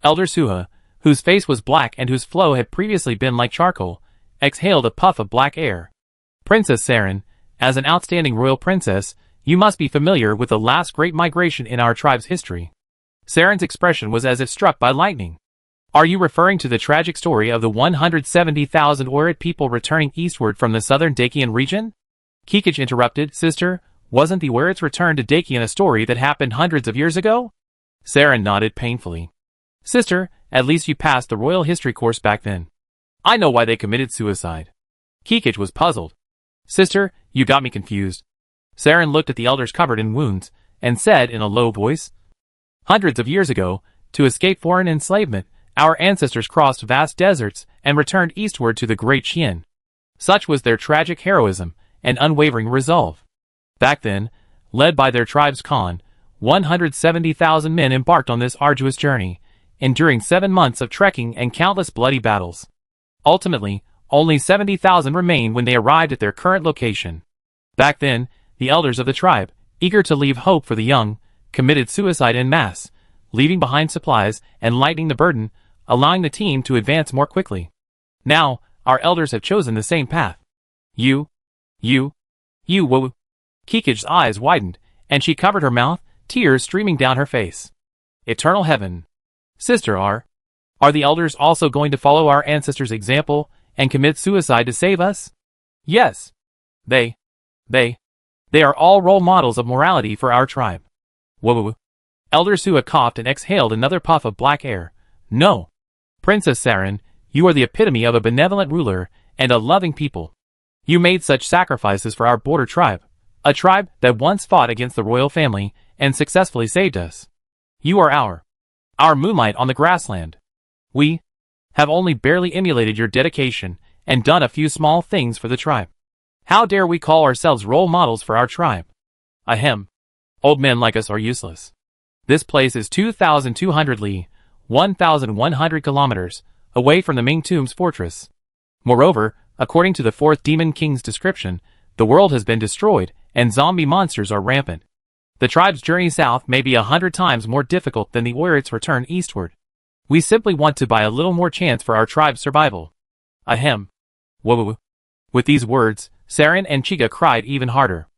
Elder Suha, whose face was black and whose flow had previously been like charcoal, exhaled a puff of black air. "Princess Saren, as an outstanding royal princess, you must be familiar with the last great migration in our tribe's history." Saren's expression was as if struck by lightning. "Are you referring to the tragic story of the 170,000 Oirat people returning eastward from the southern Dakian region?" Kikij interrupted, "Sister, wasn't the Oirat's return to Dakian a story that happened hundreds of years ago?" Saren nodded painfully. "Sister, at least you passed the royal history course back then. I know why they committed suicide." Kikij was puzzled. "Sister, you got me confused." Saren looked at the elders covered in wounds, and said in a low voice, "Hundreds of years ago, to escape foreign enslavement, our ancestors crossed vast deserts and returned eastward to the Great Qian. Such was their tragic heroism and unwavering resolve. Back then, led by their tribe's Khan, 170,000 men embarked on this arduous journey, enduring 7 months of trekking and countless bloody battles. Ultimately, only 70,000 remained when they arrived at their current location. Back then, the elders of the tribe, eager to leave hope for the young, committed suicide en masse, leaving behind supplies and lightening the burden, allowing the team to advance more quickly. Now, our elders have chosen the same path. You, whoa." Kikij's eyes widened, and she covered her mouth, tears streaming down her face. "Eternal heaven. Sister, are the elders also going to follow our ancestors' example and commit suicide to save us?" "Yes. They are all role models of morality for our tribe." Whoa. Elder Suha coughed and exhaled another puff of black air. "No. Princess Saren, you are the epitome of a benevolent ruler and a loving people. You made such sacrifices for our border tribe, a tribe that once fought against the royal family and successfully saved us. You are our moonlight on the grassland. We have only barely emulated your dedication and done a few small things for the tribe. How dare we call ourselves role models for our tribe? Ahem. Old men like us are useless. This place is 2,200 li, 1,100 kilometers, away from the Mingtomb's fortress. Moreover, according to the 4th Demon King's description, the world has been destroyed and zombie monsters are rampant. The tribe's journey south may be 100 times more difficult than the Oirat's return eastward. We simply want to buy a little more chance for our tribe's survival." Ahem. Whoa. With these words, Saren and Chiga cried even harder.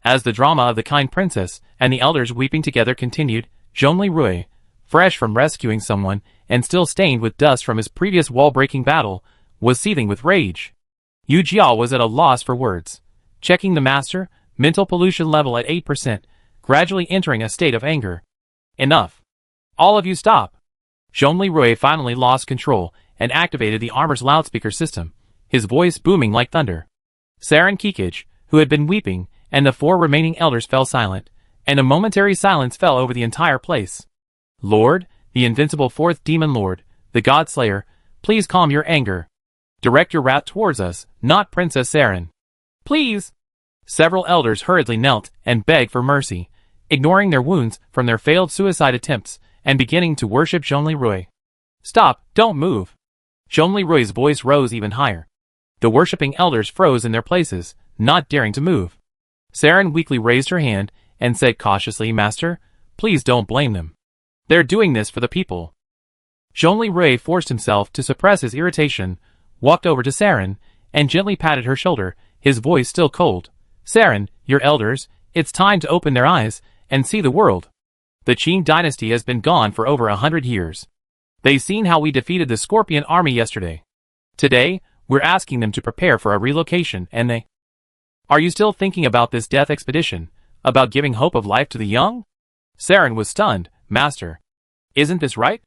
As the drama of the kind princess and the elders weeping together continued, Zhongli Rui, fresh from rescuing someone and still stained with dust from his previous wall-breaking battle, was seething with rage. Yu Jiao was at a loss for words. Checking the master, mental pollution level at 8%, gradually entering a state of anger. "Enough. All of you stop." Zhongli Rui finally lost control and activated the armor's loudspeaker system, his voice booming like thunder. Saren Kikij, who had been weeping, and the 4 remaining elders fell silent, and a momentary silence fell over the entire place. "Lord, the invincible 4th Demon Lord, the God Slayer, please calm your anger." Direct your wrath towards us, not Princess Saren. Please! Several elders hurriedly knelt and begged for mercy, ignoring their wounds from their failed suicide attempts and beginning to worship Zhongli. Stop, don't move. Zhongli voice rose even higher. The worshipping elders froze in their places, not daring to move. Saren weakly raised her hand and said cautiously, Master, please don't blame them. They're doing this for the people. Zhongli forced himself to suppress his irritation, walked over to Saren, and gently patted her shoulder, his voice still cold. Saren, your elders, it's time to open their eyes and see the world. The Qing dynasty has been gone for over 100 years. They've seen how we defeated the Scorpion army yesterday. Today, we're asking them to prepare for a relocation and they... Are you still thinking about this death expedition? About giving hope of life to the young? Saren was stunned. Master. Isn't this right?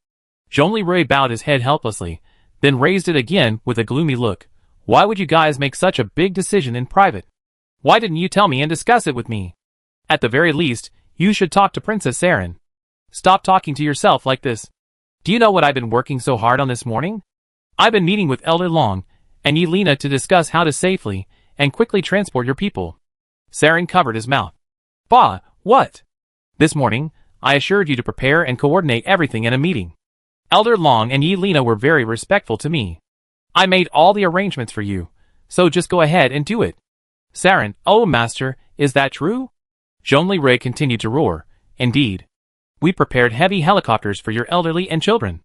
Zhongli bowed his head helplessly, then raised it again with a gloomy look. Why would you guys make such a big decision in private? Why didn't you tell me and discuss it with me? At the very least, you should talk to Princess Saren. Stop talking to yourself like this. Do you know what I've been working so hard on this morning? I've been meeting with Elder Long and Yelena to discuss how to safely and quickly transport your people. Saren covered his mouth. Bah, what? This morning, I assured you to prepare and coordinate everything in a meeting. Elder Long and Yelena were very respectful to me. I made all the arrangements for you, so just go ahead and do it. Saren, oh master, is that true? Zhongli continued to roar. Indeed. We prepared heavy helicopters for your elderly and children.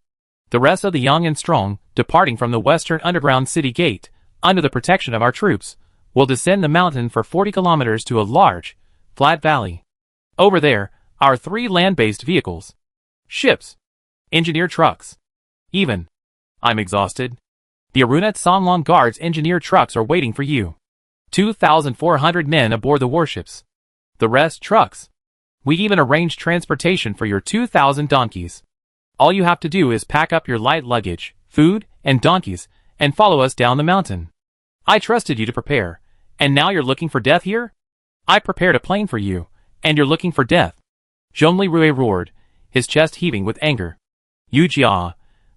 The rest of the young and strong, departing from the western underground city gate, under the protection of our troops, will descend the mountain for 40 kilometers to a large, flat valley. Over there, are 3 land-based vehicles. Ships. Engineer trucks. Even. I'm exhausted. The Arunet Sanlong Guards engineer trucks are waiting for you. 2,400 men aboard the warships. The rest trucks. We even arranged transportation for your 2,000 donkeys. All you have to do is pack up your light luggage, food, and donkeys, and follow us down the mountain. I trusted you to prepare, and now you're looking for death here? I prepared a plane for you, and you're looking for death. Zhongli roared, his chest heaving with anger. Yu Jia,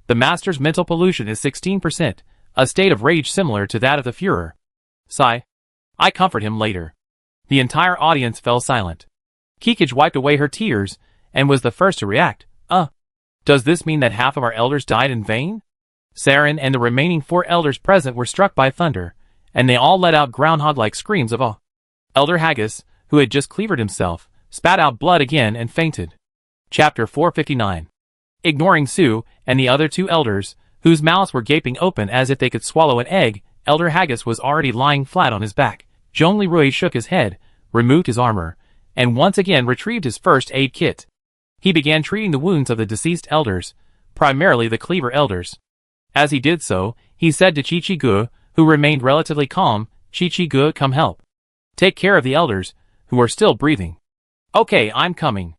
the master's mental pollution is 16%, a state of rage similar to that of the Führer. Sigh. I comfort him later. The entire audience fell silent. Kikij wiped away her tears, and was the first to react. Does this mean that half of our elders died in vain? Saren and the remaining 4 elders present were struck by thunder, and they all let out groundhog-like screams of awe. Elder Haggis, who had just cleavered himself, spat out blood again and fainted. Chapter 459. Ignoring Sue and the other 2 elders, whose mouths were gaping open as if they could swallow an egg, Elder Haggis was already lying flat on his back. Zhongli shook his head, removed his armor, and once again retrieved his first aid kit. He began treating the wounds of the deceased elders, primarily the Cleaver elders. As he did so, he said to Chi-Chi-Gu, who remained relatively calm, Chi-Chi-Gu, come help. Take care of the elders, who are still breathing. Okay, I'm coming.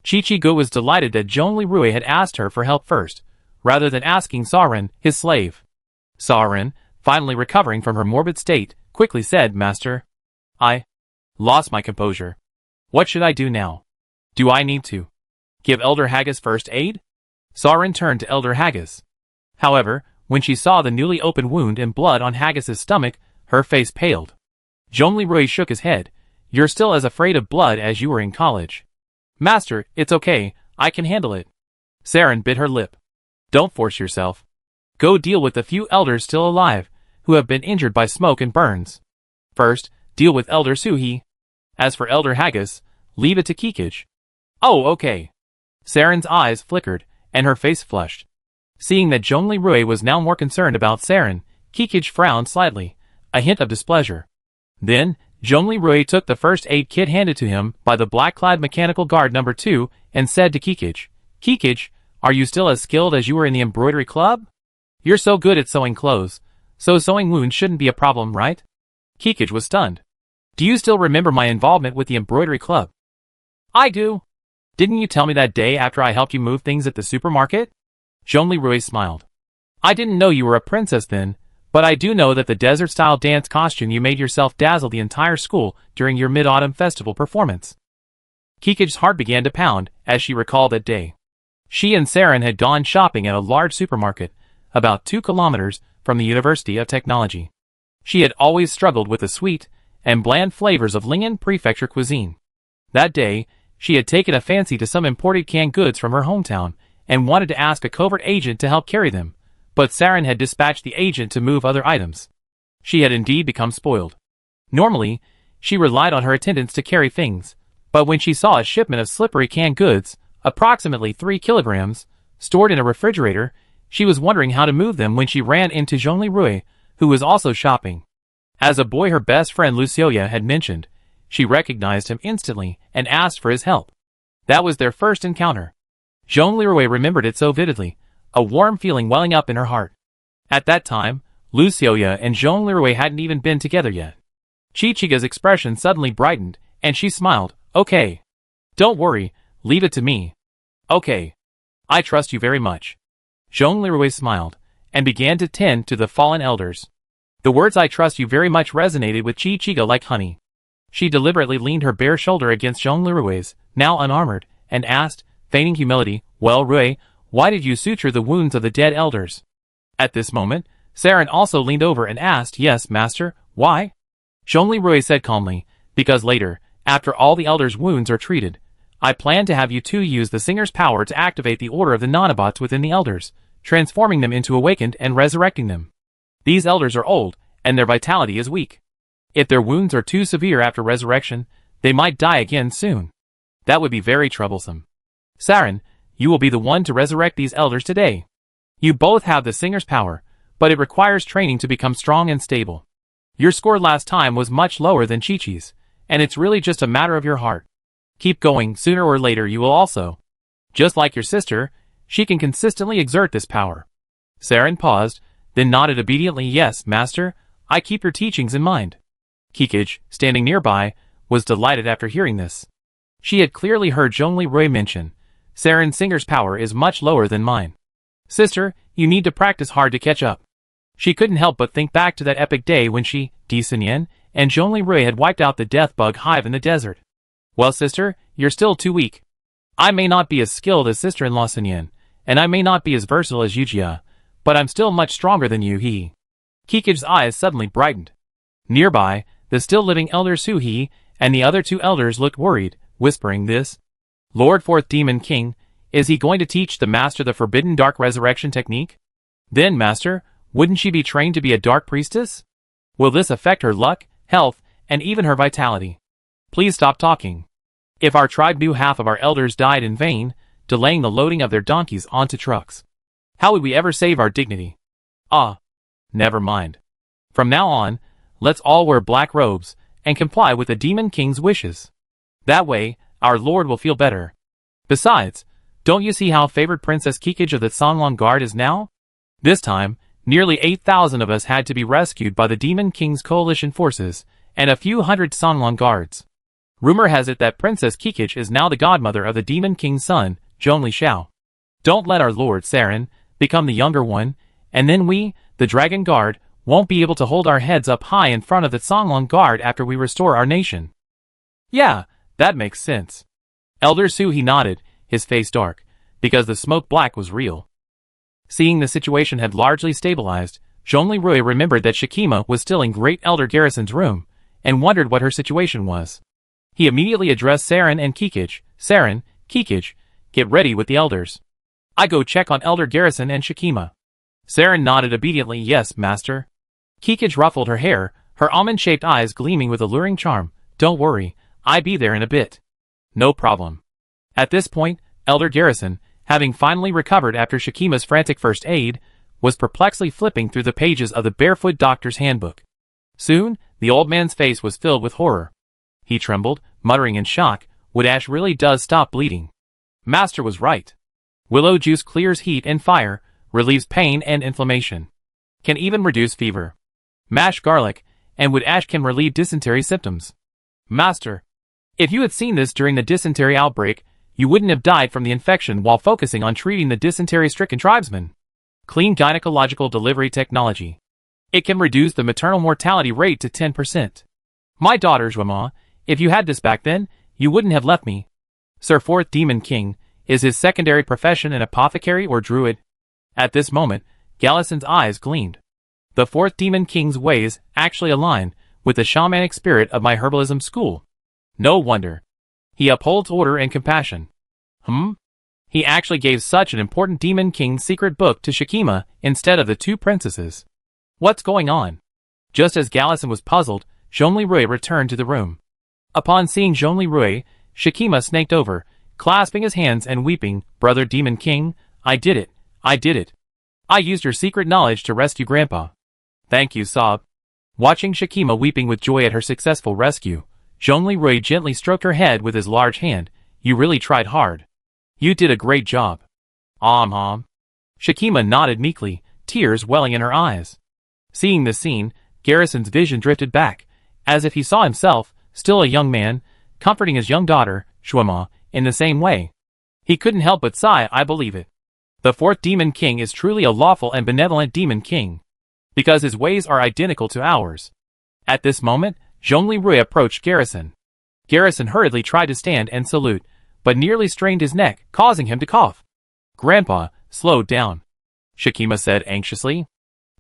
Chi-Chi-Gu was delighted that Zhongli had asked her for help first, rather than asking Saren, his slave. Saren, finally recovering from her morbid state, quickly said, Master. I lost my composure. What should I do now? Do I need to give Elder Haggis first aid? Saren turned to Elder Haggis. However, when she saw the newly opened wound and blood on Haggis's stomach, her face paled. Zhongli shook his head. You're still as afraid of blood as you were in college. Master, it's okay, I can handle it. Saren bit her lip. Don't force yourself. Go deal with the few elders still alive, who have been injured by smoke and burns. First, deal with Elder Suhi. As for Elder Haggis, leave it to Kikij. Oh, okay. Saren's eyes flickered, and her face flushed. Seeing that Zhongli was now more concerned about Saren, Kikij frowned slightly, a hint of displeasure. Then, Zhongli took the first aid kit handed to him by the black-clad mechanical guard number 2 and said to Kikij, Kikij, are you still as skilled as you were in the embroidery club? You're so good at sewing clothes, so sewing wounds shouldn't be a problem, right? Kikij was stunned. Do you still remember my involvement with the embroidery club? I do. Didn't you tell me that day after I helped you move things at the supermarket? Zhongli smiled. I didn't know you were a princess then, but I do know that the desert-style dance costume you made yourself dazzled the entire school during your Mid-Autumn Festival performance. Kikij's heart began to pound as she recalled that day. She and Saren had gone shopping at a large supermarket, about 2 kilometers from the University of Technology. She had always struggled with the sweet and bland flavors of Lingnan Prefecture cuisine. That day, she had taken a fancy to some imported canned goods from her hometown and wanted to ask a covert agent to help carry them, but Sarin had dispatched the agent to move other items. She had indeed become spoiled. Normally, she relied on her attendants to carry things, but when she saw a shipment of slippery canned goods, approximately 3 kilograms, stored in a refrigerator, she was wondering how to move them when she ran into Zhongli Rui, who was also shopping. As a boy her best friend Lucioya had mentioned, she recognized him instantly and asked for his help. That was their first encounter. Zhongli Rui remembered it so vividly, a warm feeling welling up in her heart. At that time, Lucioya and Zhongli Rui hadn't even been together yet. Chichiga's expression suddenly brightened, and she smiled. Okay. Don't worry, leave it to me. Okay. I trust you very much. Zhongli Rui smiled, and began to tend to the fallen elders. The words "I trust you very much" resonated with Chichiga like honey. She deliberately leaned her bare shoulder against Zhongli Rui's, now unarmored, and asked, feigning humility, "Well, Rui, why did you suture the wounds of the dead elders?" At this moment, Sarin also leaned over and asked, "Yes, master, why?" Zhongli Rui said calmly, "Because later, after all the elders' wounds are treated, I plan to have you two use the singer's power to activate the order of the nanobots within the elders, transforming them into awakened and resurrecting them. These elders are old, and their vitality is weak. If their wounds are too severe after resurrection, they might die again soon. That would be very troublesome. Sarin, you will be the one to resurrect these elders today. You both have the singer's power, but it requires training to become strong and stable. Your score last time was much lower than Chi-Chi's, and it's really just a matter of your heart. Keep going, sooner or later you will also. Just like your sister, she can consistently exert this power." Sarin paused, then nodded obediently. "Yes, master, I keep your teachings in mind." Kikij, standing nearby, was delighted after hearing this. She had clearly heard Zhongli Rui mention, "Sarin Singer's power is much lower than mine. Sister, you need to practice hard to catch up." She couldn't help but think back to that epic day when she, Di Sunyan, and Zhongli Rui had wiped out the death bug hive in the desert. "Well, sister, you're still too weak. I may not be as skilled as sister-in-law Sunyan, and I may not be as versatile as Yujia, but I'm still much stronger than you." Kikij's eyes suddenly brightened. Nearby, the still living elder Su-He and the other 2 elders looked worried, whispering this. "Lord Fourth Demon King, is he going to teach the master the forbidden dark resurrection technique? Then, master, wouldn't she be trained to be a dark priestess? Will this affect her luck, health, and even her vitality? Please stop talking. If our tribe knew half of our elders died in vain, delaying the loading of their donkeys onto trucks, how would we ever save our dignity? Ah, never mind. From now on, let's all wear black robes and comply with the Demon King's wishes. That way, our lord will feel better. Besides, don't you see how favored Princess Kikij of the Sanglong Guard is now? This time, nearly 8,000 of us had to be rescued by the Demon King's coalition forces and a few hundred Sanglong Guards. Rumor has it that Princess Kikij is now the godmother of the Demon King's son, Zhongli Xiao. Don't let our lord Sarin become the younger one, and then we, the Dragon Guard, won't be able to hold our heads up high in front of the Sanglong Guard after we restore our nation." "Yeah, that makes sense." Elder Su-He nodded, his face dark, because the smoke black was real. Seeing the situation had largely stabilized, Zhongli Rui remembered that Shikima was still in Great Elder Garrison's room, and wondered what her situation was. He immediately addressed Sarin and Kikij. "Sarin, Kikij, get ready with the elders. I go check on Elder Garrison and Shikima." Sarin nodded obediently. "Yes, master." Kikij ruffled her hair, her almond-shaped eyes gleaming with alluring charm. "Don't worry, I be there in a bit." "No problem." At this point, Elder Garrison, having finally recovered after Shikima's frantic first aid, was perplexedly flipping through the pages of the Barefoot Doctor's Handbook. Soon, the old man's face was filled with horror. He trembled, muttering in shock, "Wood ash really does stop bleeding. Master was right. Willow juice clears heat and fire, relieves pain and inflammation. Can even reduce fever. Mashed garlic and wood ash can relieve dysentery symptoms. Master, if you had seen this during the dysentery outbreak, you wouldn't have died from the infection while focusing on treating the dysentery-stricken tribesmen. Clean gynecological delivery technology. It can reduce the maternal mortality rate to 10%. My daughter Zhuama, if you had this back then, you wouldn't have left me. Sir Fourth Demon King, is his secondary profession an apothecary or druid?" At this moment, Gallison's eyes gleamed. The fourth Demon King's ways actually align with the shamanic spirit of my herbalism school. No wonder. He upholds order and compassion. He actually gave such an important Demon King's secret book to Shikima instead of the two princesses. What's going on? Just as Gallison was puzzled, Zhongli returned to the room. Upon seeing Zhongli, Shikima snaked over, clasping his hands and weeping, "Brother Demon King, I did it. I did it. I used your secret knowledge to rescue Grandpa." "Thank you, Sob." Watching Shikima weeping with joy at her successful rescue, Zhongli gently stroked her head with his large hand. "You really tried hard. You did a great job." Shikima nodded meekly, tears welling in her eyes. Seeing this scene, Garrison's vision drifted back, as if he saw himself, still a young man, comforting his young daughter, Shuima, in the same way. He couldn't help but sigh. "I believe it. The fourth Demon King is truly a lawful and benevolent Demon King, because his ways are identical to ours." At this moment, Zhongli approached Garrison. Garrison hurriedly tried to stand and salute, but nearly strained his neck, causing him to cough. "Grandpa, slow down," Shikima said anxiously.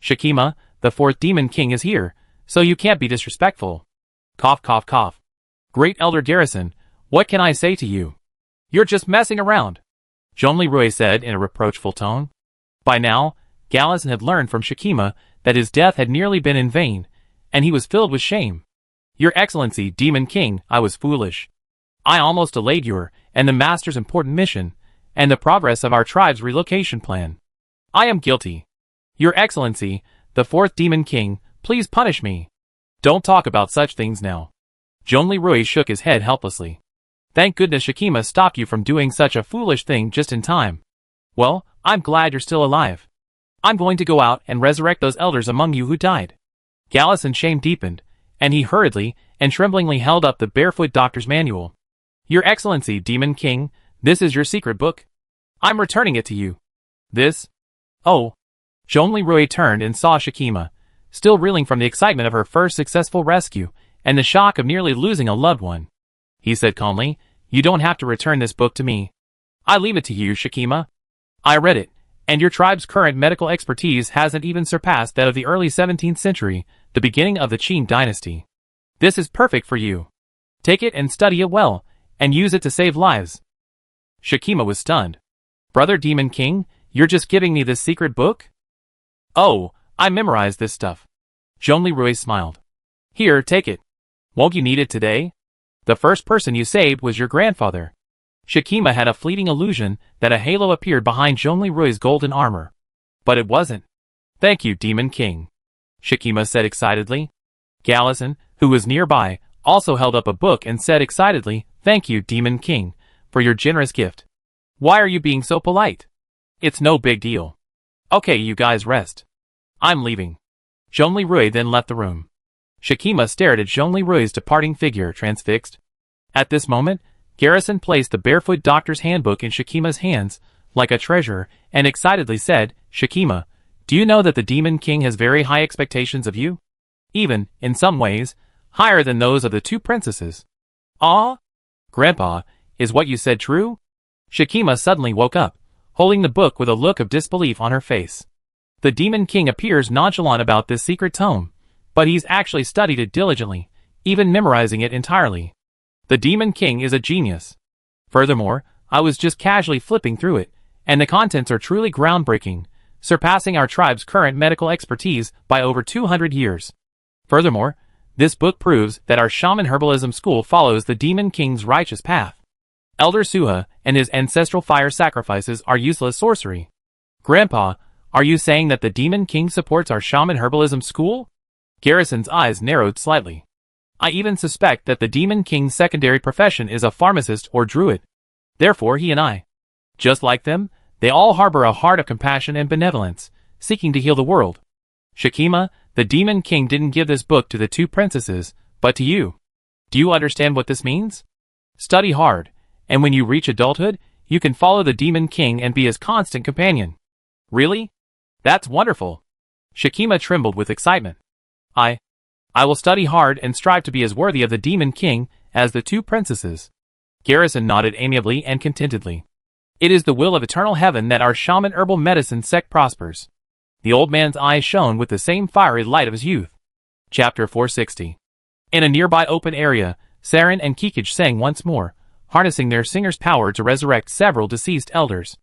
"Shikima, the fourth Demon King is here, so you can't be disrespectful." Cough, cough, cough. "Great Elder Garrison, what can I say to you? You're just messing around," Zhongli said in a reproachful tone. By now, Gallison had learned from Shikima that his death had nearly been in vain, and he was filled with shame. "Your Excellency, Demon King, I was foolish. I almost delayed your and the Master's important mission, and the progress of our tribe's relocation plan. I am guilty. Your Excellency, the fourth Demon King, please punish me." "Don't talk about such things now." Zhongli shook his head helplessly. "Thank goodness Shikima stopped you from doing such a foolish thing just in time. Well, I'm glad you're still alive. I'm going to go out and resurrect those elders among you who died." Gallison's shame deepened, and he hurriedly and tremblingly held up the barefoot doctor's manual. "Your Excellency, Demon King, this is your secret book. I'm returning it to you." "This? Oh." Zhongli turned and saw Shikima, still reeling from the excitement of her first successful rescue and the shock of nearly losing a loved one. He said calmly, "You don't have to return this book to me. I leave it to you, Shikima. I read it, and your tribe's current medical expertise hasn't even surpassed that of the early 17th century, the beginning of the Qin dynasty. This is perfect for you. Take it and study it well, and use it to save lives." Shikima was stunned. "Brother Demon King, you're just giving me this secret book?" "Oh, I memorized this stuff." Zhongli smiled. "Here, take it. Won't you need it today? The first person you saved was your grandfather." Shikima had a fleeting illusion that a halo appeared behind Zhongli golden armor. But it wasn't. "Thank you, Demon King," Shikima said excitedly. Gallison, who was nearby, also held up a book and said excitedly, "Thank you, Demon King, for your generous gift. Why are you being so polite? It's no big deal. Okay, you guys rest. I'm leaving." Zhongli then left the room. Shikima stared at Zhongli departing figure, transfixed. At this moment, Garrison placed the barefoot doctor's handbook in Shikima's hands, like a treasure, and excitedly said, "Shikima, do you know that the Demon King has very high expectations of you? Even, in some ways, higher than those of the two princesses." "Ah? Grandpa, is what you said true?" Shikima suddenly woke up, holding the book with a look of disbelief on her face. "The Demon King appears nonchalant about this secret tome, but he's actually studied it diligently, even memorizing it entirely. The Demon King is a genius. Furthermore, I was just casually flipping through it, and the contents are truly groundbreaking, surpassing our tribe's current medical expertise by over 200 years. Furthermore, this book proves that our shaman herbalism school follows the Demon King's righteous path. Elder Suha and his ancestral fire sacrifices are useless sorcery. Grandpa, are you saying that the Demon King supports our shaman herbalism school?" Garrison's eyes narrowed slightly. "I even suspect that the Demon King's secondary profession is a pharmacist or druid. Therefore he and I, just like them, they all harbor a heart of compassion and benevolence, seeking to heal the world. Shikima, the Demon King didn't give this book to the two princesses, but to you. Do you understand what this means? Study hard, and when you reach adulthood, you can follow the Demon King and be his constant companion." "Really? That's wonderful." Shikima trembled with excitement. I will study hard and strive to be as worthy of the Demon King as the two princesses." Garrison nodded amiably and contentedly. "It is the will of eternal heaven that our shaman herbal medicine sect prospers." The old man's eyes shone with the same fiery light of his youth. Chapter 460. In a nearby open area, Saren and Kikij sang once more, harnessing their singer's power to resurrect several deceased elders.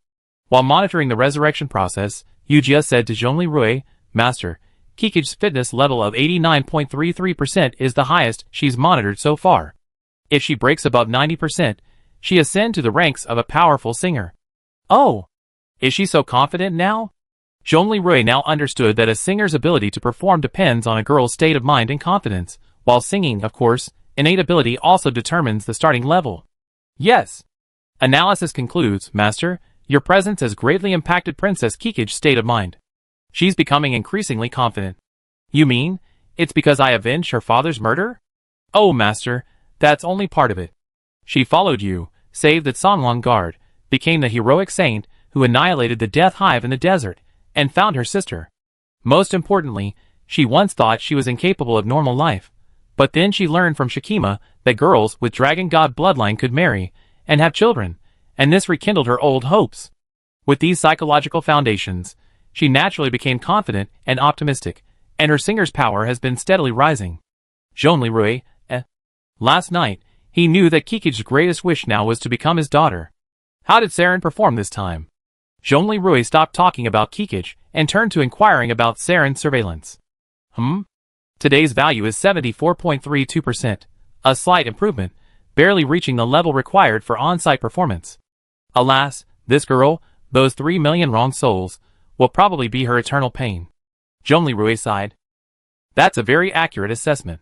While monitoring the resurrection process, Yujia said to Zhongli Rui, Master, Kikij's fitness level of 89.33% is the highest she's monitored so far. If she breaks above 90%, she ascends to the ranks of a powerful singer. Oh! Is she so confident now? Zhongli Rui now understood that a singer's ability to perform depends on a girl's state of mind and confidence, while singing, of course, innate ability also determines the starting level. Yes. Analysis concludes, Master, your presence has greatly impacted Princess Kikij's state of mind. She's becoming increasingly confident. You mean, it's because I avenged her father's murder? Oh, Master, that's only part of it. She followed you, saved the Songlong Guard, became the heroic saint who annihilated the Death Hive in the desert, and found her sister. Most importantly, she once thought she was incapable of normal life, but then she learned from Shikima that girls with Dragon God bloodline could marry and have children, and this rekindled her old hopes. With these psychological foundations, she naturally became confident and optimistic, and her singer's power has been steadily rising. Zhongli Rui, Last night, he knew that Kikij's greatest wish now was to become his daughter. How did Saren perform this time? Zhongli Rui stopped talking about Kikij and turned to inquiring about Saren's surveillance. Today's value is 74.32%, a slight improvement, barely reaching the level required for on-site performance. Alas, this girl, those 3 million wrong souls, will probably be her eternal pain. Zhongli Rui sighed. That's a very accurate assessment.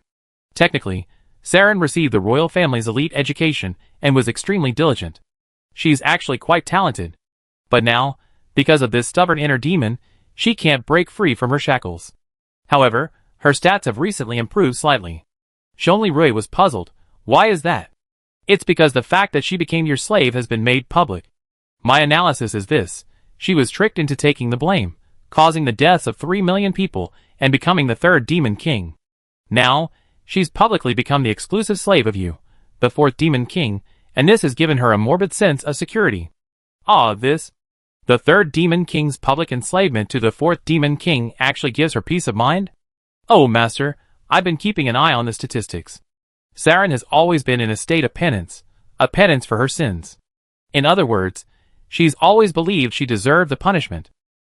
Technically, Saren received the royal family's elite education and was extremely diligent. She's actually quite talented. But now, because of this stubborn inner demon, she can't break free from her shackles. However, her stats have recently improved slightly. Zhongli Rui was puzzled. Why is that? It's because the fact that she became your slave has been made public. My analysis is this. She was tricked into taking the blame, causing the deaths of 3 million people and becoming the third demon king. Now, she's publicly become the exclusive slave of you, the fourth demon king, and this has given her a morbid sense of security. The third demon king's public enslavement to the fourth demon king actually gives her peace of mind? Oh, Master, I've been keeping an eye on the statistics. Saren has always been in a state of penance, a penance for her sins. In other words, she's always believed she deserved the punishment.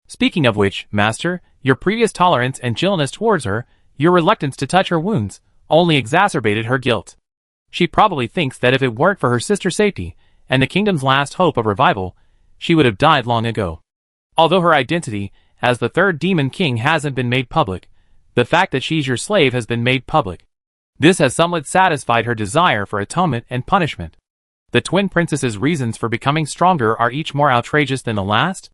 Speaking of which, Master, your previous tolerance and gentleness towards her, your reluctance to touch her wounds, only exacerbated her guilt. She probably thinks that if it weren't for her sister's safety, and the kingdom's last hope of revival, she would have died long ago. Although her identity as the third demon king hasn't been made public, the fact that she's your slave has been made public. This has somewhat satisfied her desire for atonement and punishment. The twin princesses' reasons for becoming stronger are each more outrageous than the last?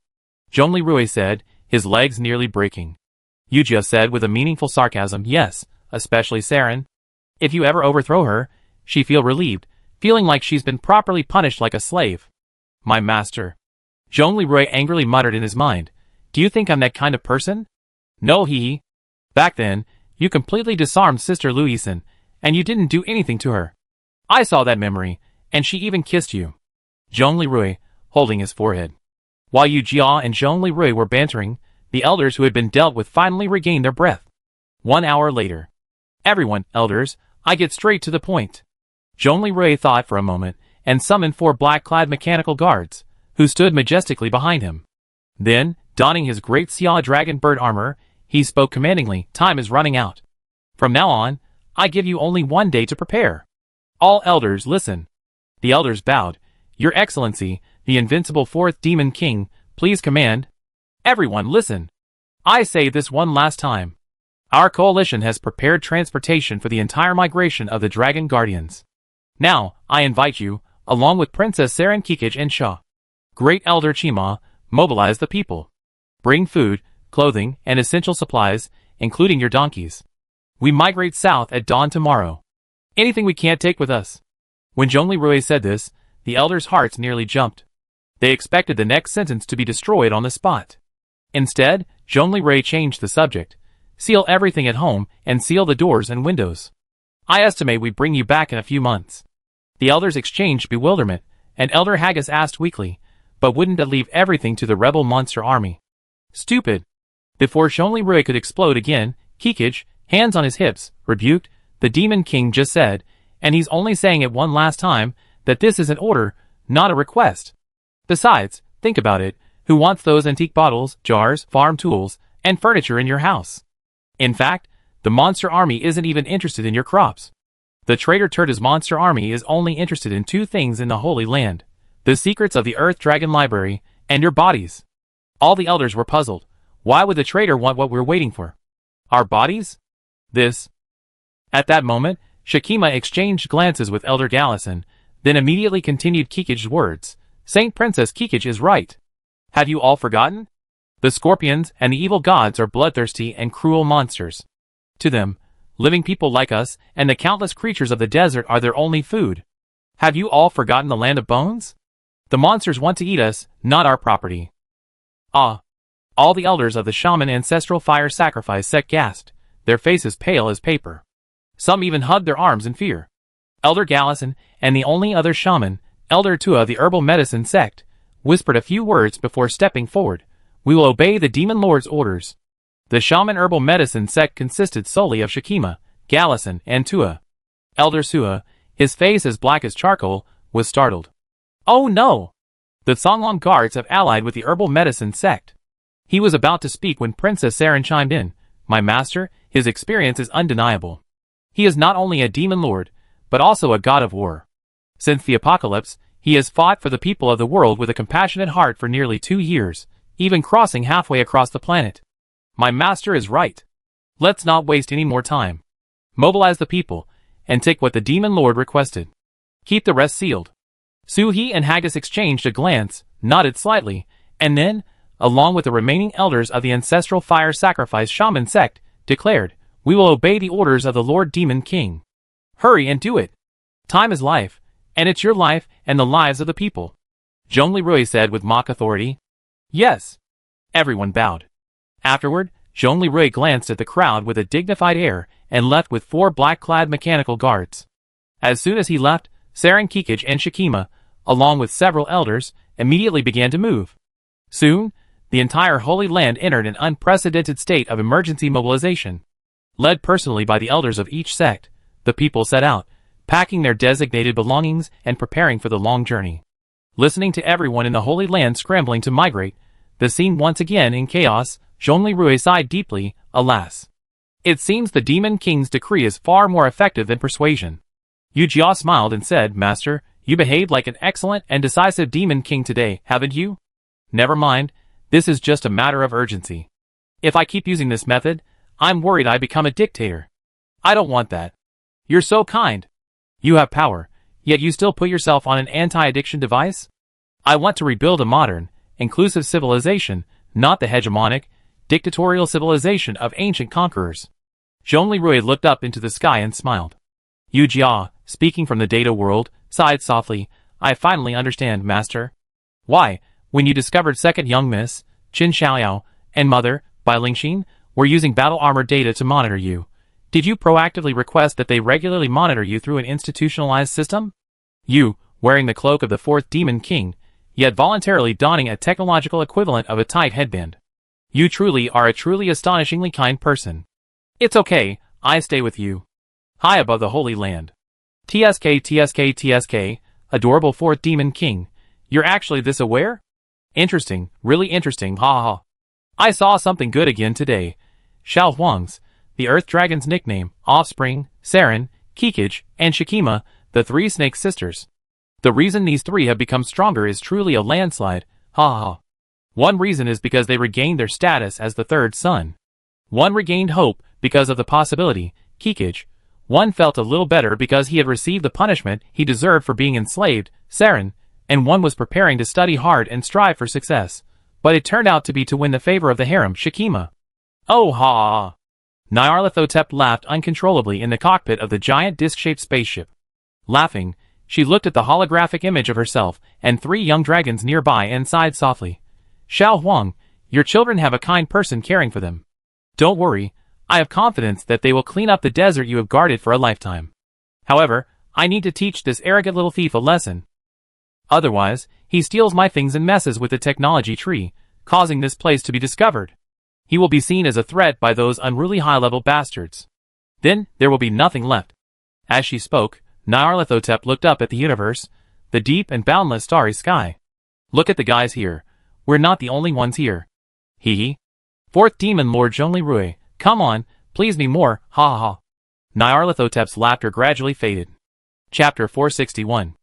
Zhongli Rui said, his legs nearly breaking. Yujia said with a meaningful sarcasm, yes, especially Saren. If you ever overthrow her, she feel relieved, feeling like she's been properly punished like a slave. My master. Zhongli Rui angrily muttered in his mind, do you think I'm that kind of person? No, he. Back then, you completely disarmed Sister Luisen, and you didn't do anything to her. I saw that memory, and she even kissed you. Zhongli Rui, holding his forehead. While Yu Jia and Zhongli Rui were bantering, the elders who had been dealt with finally regained their breath. 1 hour later. Everyone, elders, I get straight to the point. Zhongli Rui thought for a moment, and summoned 4 black-clad mechanical guards, who stood majestically behind him. Then, donning his great Xia dragon bird armor, he spoke commandingly, time is running out. From now on, I give you only 1 day to prepare. All elders listen. The elders bowed. Your Excellency, the invincible fourth demon king, please command. Everyone listen. I say this one last time. Our coalition has prepared transportation for the entire migration of the Dragon Guardians. Now, I invite you, along with Princess Saren Kikij and Sha. Great Elder Chima, mobilize the people. Bring food, clothing, and essential supplies, including your donkeys. We migrate south at dawn tomorrow. Anything we can't take with us. When Zhongli Rui said this, the elders' hearts nearly jumped. They expected the next sentence to be destroyed on the spot. Instead, Zhongli Rui changed the subject. Seal everything at home and seal the doors and windows. I estimate we bring you back in a few months. The elders exchanged bewilderment, and Elder Haggis asked weakly, but wouldn't that leave everything to the rebel monster army? Stupid. Before Zhongli could explode again, Kikij, hands on his hips, rebuked, "The Demon King just said, and he's only saying it one last time, that this is an order, not a request. Besides, think about it, who wants those antique bottles, jars, farm tools, and furniture in your house? In fact, the monster army isn't even interested in your crops. The traitor Turta's monster army is only interested in two things in the Holy Land: the secrets of the Earth Dragon Library, and your bodies." All the elders were puzzled. Why would the traitor want what we're waiting for? Our bodies? This. At that moment, Shakima exchanged glances with Elder Gallison, then immediately continued Kikij's words. "Saint Princess Kikij is right. Have you all forgotten? The scorpions and the evil gods are bloodthirsty and cruel monsters. To them, living people like us and the countless creatures of the desert are their only food. Have you all forgotten the land of bones? The monsters want to eat us, not our property." Ah! All the elders of the shaman ancestral fire sacrifice sect gasped, their faces pale as paper. Some even hugged their arms in fear. Elder Gallison and the only other shaman, Elder Tua of the herbal medicine sect, whispered a few words before stepping forward. "We will obey the demon lord's orders." The shaman herbal medicine sect consisted solely of Shakima, Gallison, and Tua. Elder Sua, his face as black as charcoal, was startled. "Oh no! The Songlong guards have allied with the herbal medicine sect." He was about to speak when Princess Saren chimed in. "My master, his experience is undeniable. He is not only a demon lord, but also a god of war. Since the apocalypse, he has fought for the people of the world with a compassionate heart for nearly 2 years, even crossing halfway across the planet. My master is right. Let's not waste any more time. Mobilize the people, and take what the demon lord requested. Keep the rest sealed." Suhi and Haggis exchanged a glance, nodded slightly, and then, along with the remaining elders of the ancestral fire sacrifice shaman sect, declared, "We will obey the orders of the Lord Demon King. Hurry and do it. Time is life, and it's your life and the lives of the people," Zhongli said with mock authority. "Yes." Everyone bowed. Afterward, Zhongli glanced at the crowd with a dignified air and left with 4 black-clad mechanical guards. As soon as he left, Saren, Kikij, and Shakima, along with several elders, immediately began to move. Soon, the entire Holy Land entered an unprecedented state of emergency mobilization. Led personally by the elders of each sect, the people set out, packing their designated belongings and preparing for the long journey. Listening to everyone in the Holy Land scrambling to migrate, the scene once again in chaos, Zhongli sighed deeply. Alas! It seems the Demon King's decree is far more effective than persuasion. Yu Jia smiled and said, "Master, you behaved like an excellent and decisive Demon King today, haven't you? Never mind, this is just a matter of urgency. If I keep using this method, I'm worried I become a dictator. I don't want that. You're so kind. You have power, yet you still put yourself on an anti-addiction device? I want to rebuild a modern, inclusive civilization, not the hegemonic, dictatorial civilization of ancient conquerors." Zhongli looked up into the sky and smiled. Yu Jia, speaking from the data world, sighed softly. "I finally understand, Master. Why, when you discovered second young Miss, Qin Xiaoyao, and Mother, Bai Lingxin, were using battle armor data to monitor you, did you proactively request that they regularly monitor you through an institutionalized system? You, wearing the cloak of the 4th Demon King, yet voluntarily donning a technological equivalent of a tight headband. You truly are a truly astonishingly kind person. It's okay, I stay with you. High above the Holy Land. TSK, adorable 4th Demon King, you're actually this aware? Interesting, really interesting, ha ha. I saw something good again today. Xiao Huang's, the Earth Dragon's nickname, offspring, Saren, Kikij, and Shakima, the 3 snake sisters. The reason these 3 have become stronger is truly a landslide, ha ha. One reason is because they regained their status as the 3rd son. One regained hope because of the possibility, Kikij. One felt a little better because he had received the punishment he deserved for being enslaved, Saren, and one was preparing to study hard and strive for success. But it turned out to be to win the favor of the harem, Shakima. Oh ha! Nyarlathotep laughed uncontrollably in the cockpit of the giant disc-shaped spaceship. Laughing, she looked at the holographic image of herself and 3 young dragons nearby and sighed softly. Xiao Huang, your children have a kind person caring for them. Don't worry, I have confidence that they will clean up the desert you have guarded for a lifetime. However, I need to teach this arrogant little thief a lesson. Otherwise, he steals my things and messes with the technology tree, causing this place to be discovered. He will be seen as a threat by those unruly high-level bastards. Then there will be nothing left. As she spoke, Nyarlathotep looked up at the universe, the deep and boundless starry sky. Look at the guys here. We're not the only ones here. Hee hee. Fourth Demon Lord Zhongli Rui, come on, please me more, ha ha ha. Nyarlathotep's laughter gradually faded. Chapter 461.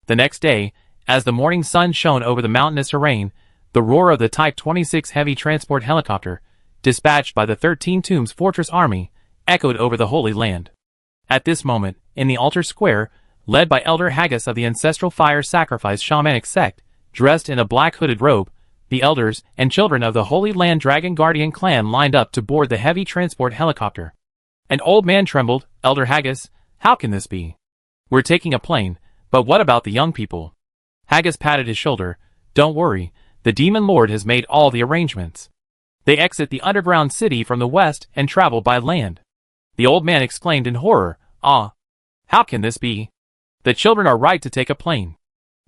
The next day, as the morning sun shone over the mountainous terrain, the roar of the Type 26 heavy transport helicopter, dispatched by the 13 Tombs Fortress Army, echoed over the Holy Land. At this moment, in the altar square, led by Elder Haggis of the ancestral fire sacrifice shamanic sect, dressed in a black hooded robe, the elders and children of the Holy Land Dragon Guardian clan lined up to board the heavy transport helicopter. An old man trembled. Elder Haggis, how can this be? We're taking a plane, but what about the young people? Haggis patted his shoulder. Don't worry, the Demon Lord has made all the arrangements. They exit the underground city from the west and travel by land. The old man exclaimed in horror, Ah! How can this be? The children are right to take a plane.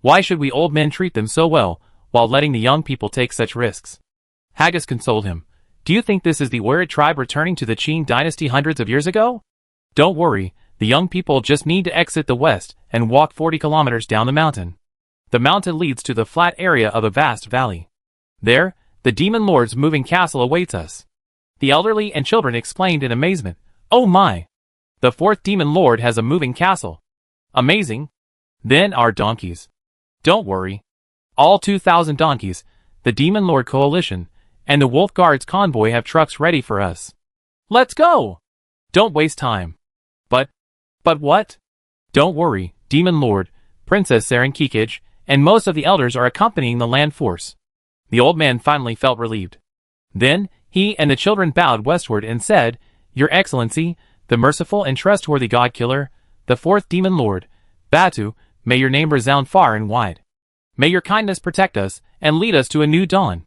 Why should we old men treat them so well, while letting the young people take such risks? Haggis consoled him. Do you think this is the Oirat tribe returning to the Qing dynasty hundreds of years ago? Don't worry, the young people just need to exit the west and walk 40 kilometers down the mountain. The mountain leads to the flat area of a vast valley. There, the Demon Lord's moving castle awaits us. The elderly and children exclaimed in amazement. Oh my! The fourth Demon Lord has a moving castle. Amazing! Then our donkeys. Don't worry. All 2,000 donkeys, the Demon Lord Coalition, and the Wolf Guard's convoy have trucks ready for us. Let's go! Don't waste time. But what? Don't worry, Demon Lord, Princess Serenkikij, and most of the elders are accompanying the land force. The old man finally felt relieved. Then, he and the children bowed westward and said, Your Excellency, the merciful and trustworthy God-killer, the fourth Demon Lord, Batu, may your name resound far and wide. May your kindness protect us and lead us to a new dawn.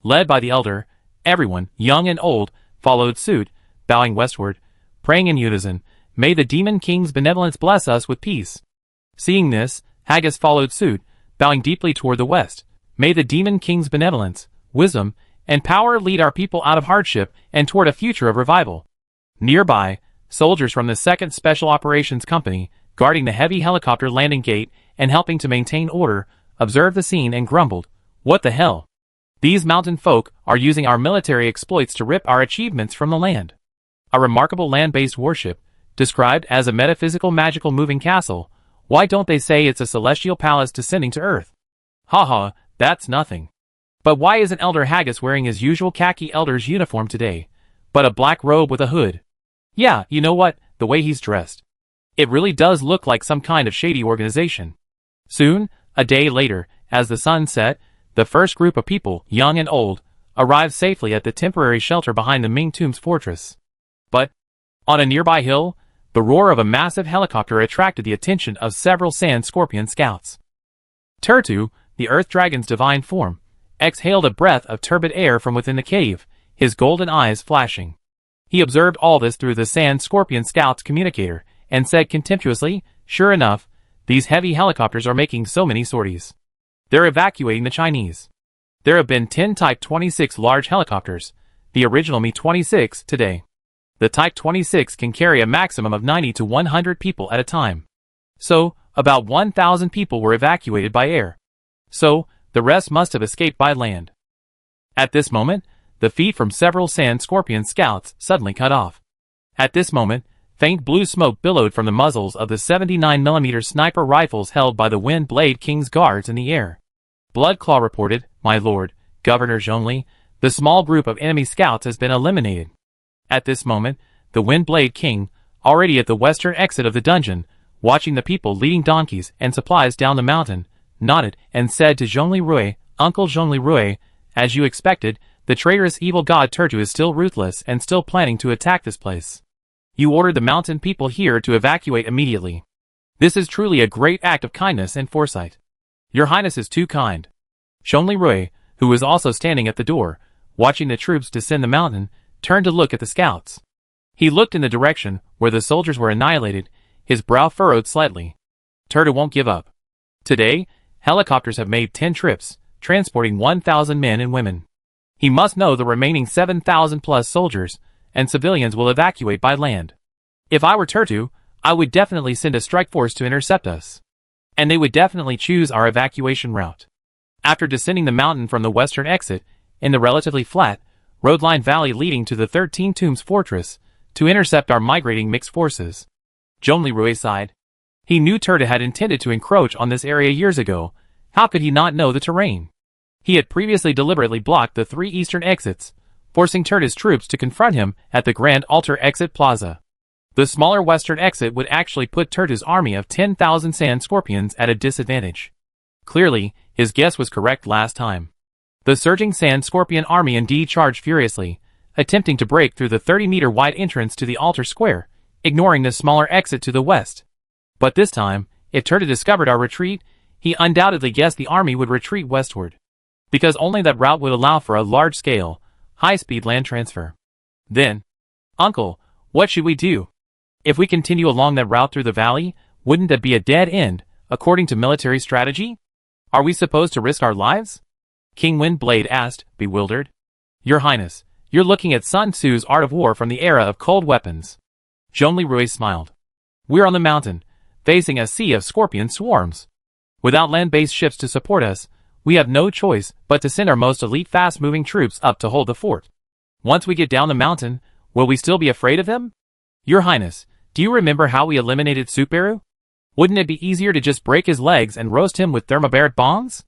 Led by the elder, everyone, young and old, followed suit, bowing westward, praying in unison, May the Demon King's benevolence bless us with peace. Seeing this, Haggis followed suit, bowing deeply toward the west. May the Demon King's benevolence, wisdom, and power lead our people out of hardship and toward a future of revival. Nearby, soldiers from the 2nd Special Operations Company, guarding the heavy helicopter landing gate and helping to maintain order, observed the scene and grumbled, What the hell? These mountain folk are using our military exploits to rip our achievements from the land. A remarkable land-based warship, described as a metaphysical magical moving castle, why don't they say it's a celestial palace descending to earth? Haha, that's nothing. But why isn't Elder Haggis wearing his usual khaki elder's uniform today, but a black robe with a hood? Yeah, you know what, the way he's dressed. It really does look like some kind of shady organization. Soon, a day later, as the sun set, the first group of people, young and old, arrived safely at the temporary shelter behind the Ming Tombs fortress. But, on a nearby hill, the roar of a massive helicopter attracted the attention of several Sand Scorpion scouts. Turtu, the Earth Dragon's divine form, exhaled a breath of turbid air from within the cave, his golden eyes flashing. He observed all this through the Sand Scorpion scout's communicator, and said contemptuously, Sure enough, these heavy helicopters are making so many sorties. They're evacuating the Chinese. There have been 10 Type 26 large helicopters, the original Mi-26, today. The Type 26 can carry a maximum of 90 to 100 people at a time. So, about 1,000 people were evacuated by air. So, the rest must have escaped by land. At this moment, the feed from several Sand Scorpion scouts suddenly cut off. At this moment, faint blue smoke billowed from the muzzles of the 79mm sniper rifles held by the Wind Blade King's guards in the air. Bloodclaw reported, My lord, Governor Zhongli, the small group of enemy scouts has been eliminated. At this moment, the Windblade King, already at the western exit of the dungeon, watching the people leading donkeys and supplies down the mountain, nodded and said to Zhongli Rui, Uncle Zhongli Rui, as you expected, the traitorous evil god Turtu is still ruthless and still planning to attack this place. You ordered the mountain people here to evacuate immediately. This is truly a great act of kindness and foresight. Your Highness is too kind. Zhongli Rui, who was also standing at the door, watching the troops descend the mountain, turned to look at the scouts. He looked in the direction where the soldiers were annihilated, his brow furrowed slightly. Turtu won't give up. Today, helicopters have made 10 trips, transporting 1,000 men and women. He must know the remaining 7,000 plus soldiers and civilians will evacuate by land. If I were Turtu, I would definitely send a strike force to intercept us. And they would definitely choose our evacuation route. After descending the mountain from the western exit, in the relatively flat, road-lined valley leading to the 13 Tombs fortress, to intercept our migrating mixed forces. Zhongli sighed. He knew Turtu had intended to encroach on this area years ago. How could he not know the terrain? He had previously deliberately blocked the 3 eastern exits, forcing Turtu's troops to confront him at the Grand Altar exit plaza. The smaller western exit would actually put Turtu's army of 10,000 sand scorpions at a disadvantage. Clearly, his guess was correct last time. The surging sand scorpion army indeed charged furiously, attempting to break through the 30-meter wide entrance to the altar square, ignoring the smaller exit to the west. But this time, if Turtu discovered our retreat, he undoubtedly guessed the army would retreat westward, because only that route would allow for a large-scale, high-speed land transfer. Then, Uncle, what should we do? If we continue along that route through the valley, wouldn't that be a dead end, according to military strategy? Are we supposed to risk our lives? King Windblade asked, bewildered. Your Highness, you're looking at Sun Tzu's Art of War from the era of cold weapons. Zhongli smiled. We're on the mountain, facing a sea of scorpion swarms. Without land-based ships to support us, we have no choice but to send our most elite fast-moving troops up to hold the fort. Once we get down the mountain, will we still be afraid of them? Your Highness, do you remember how we eliminated Superu? Wouldn't it be easier to just break his legs and roast him with thermobaric bombs?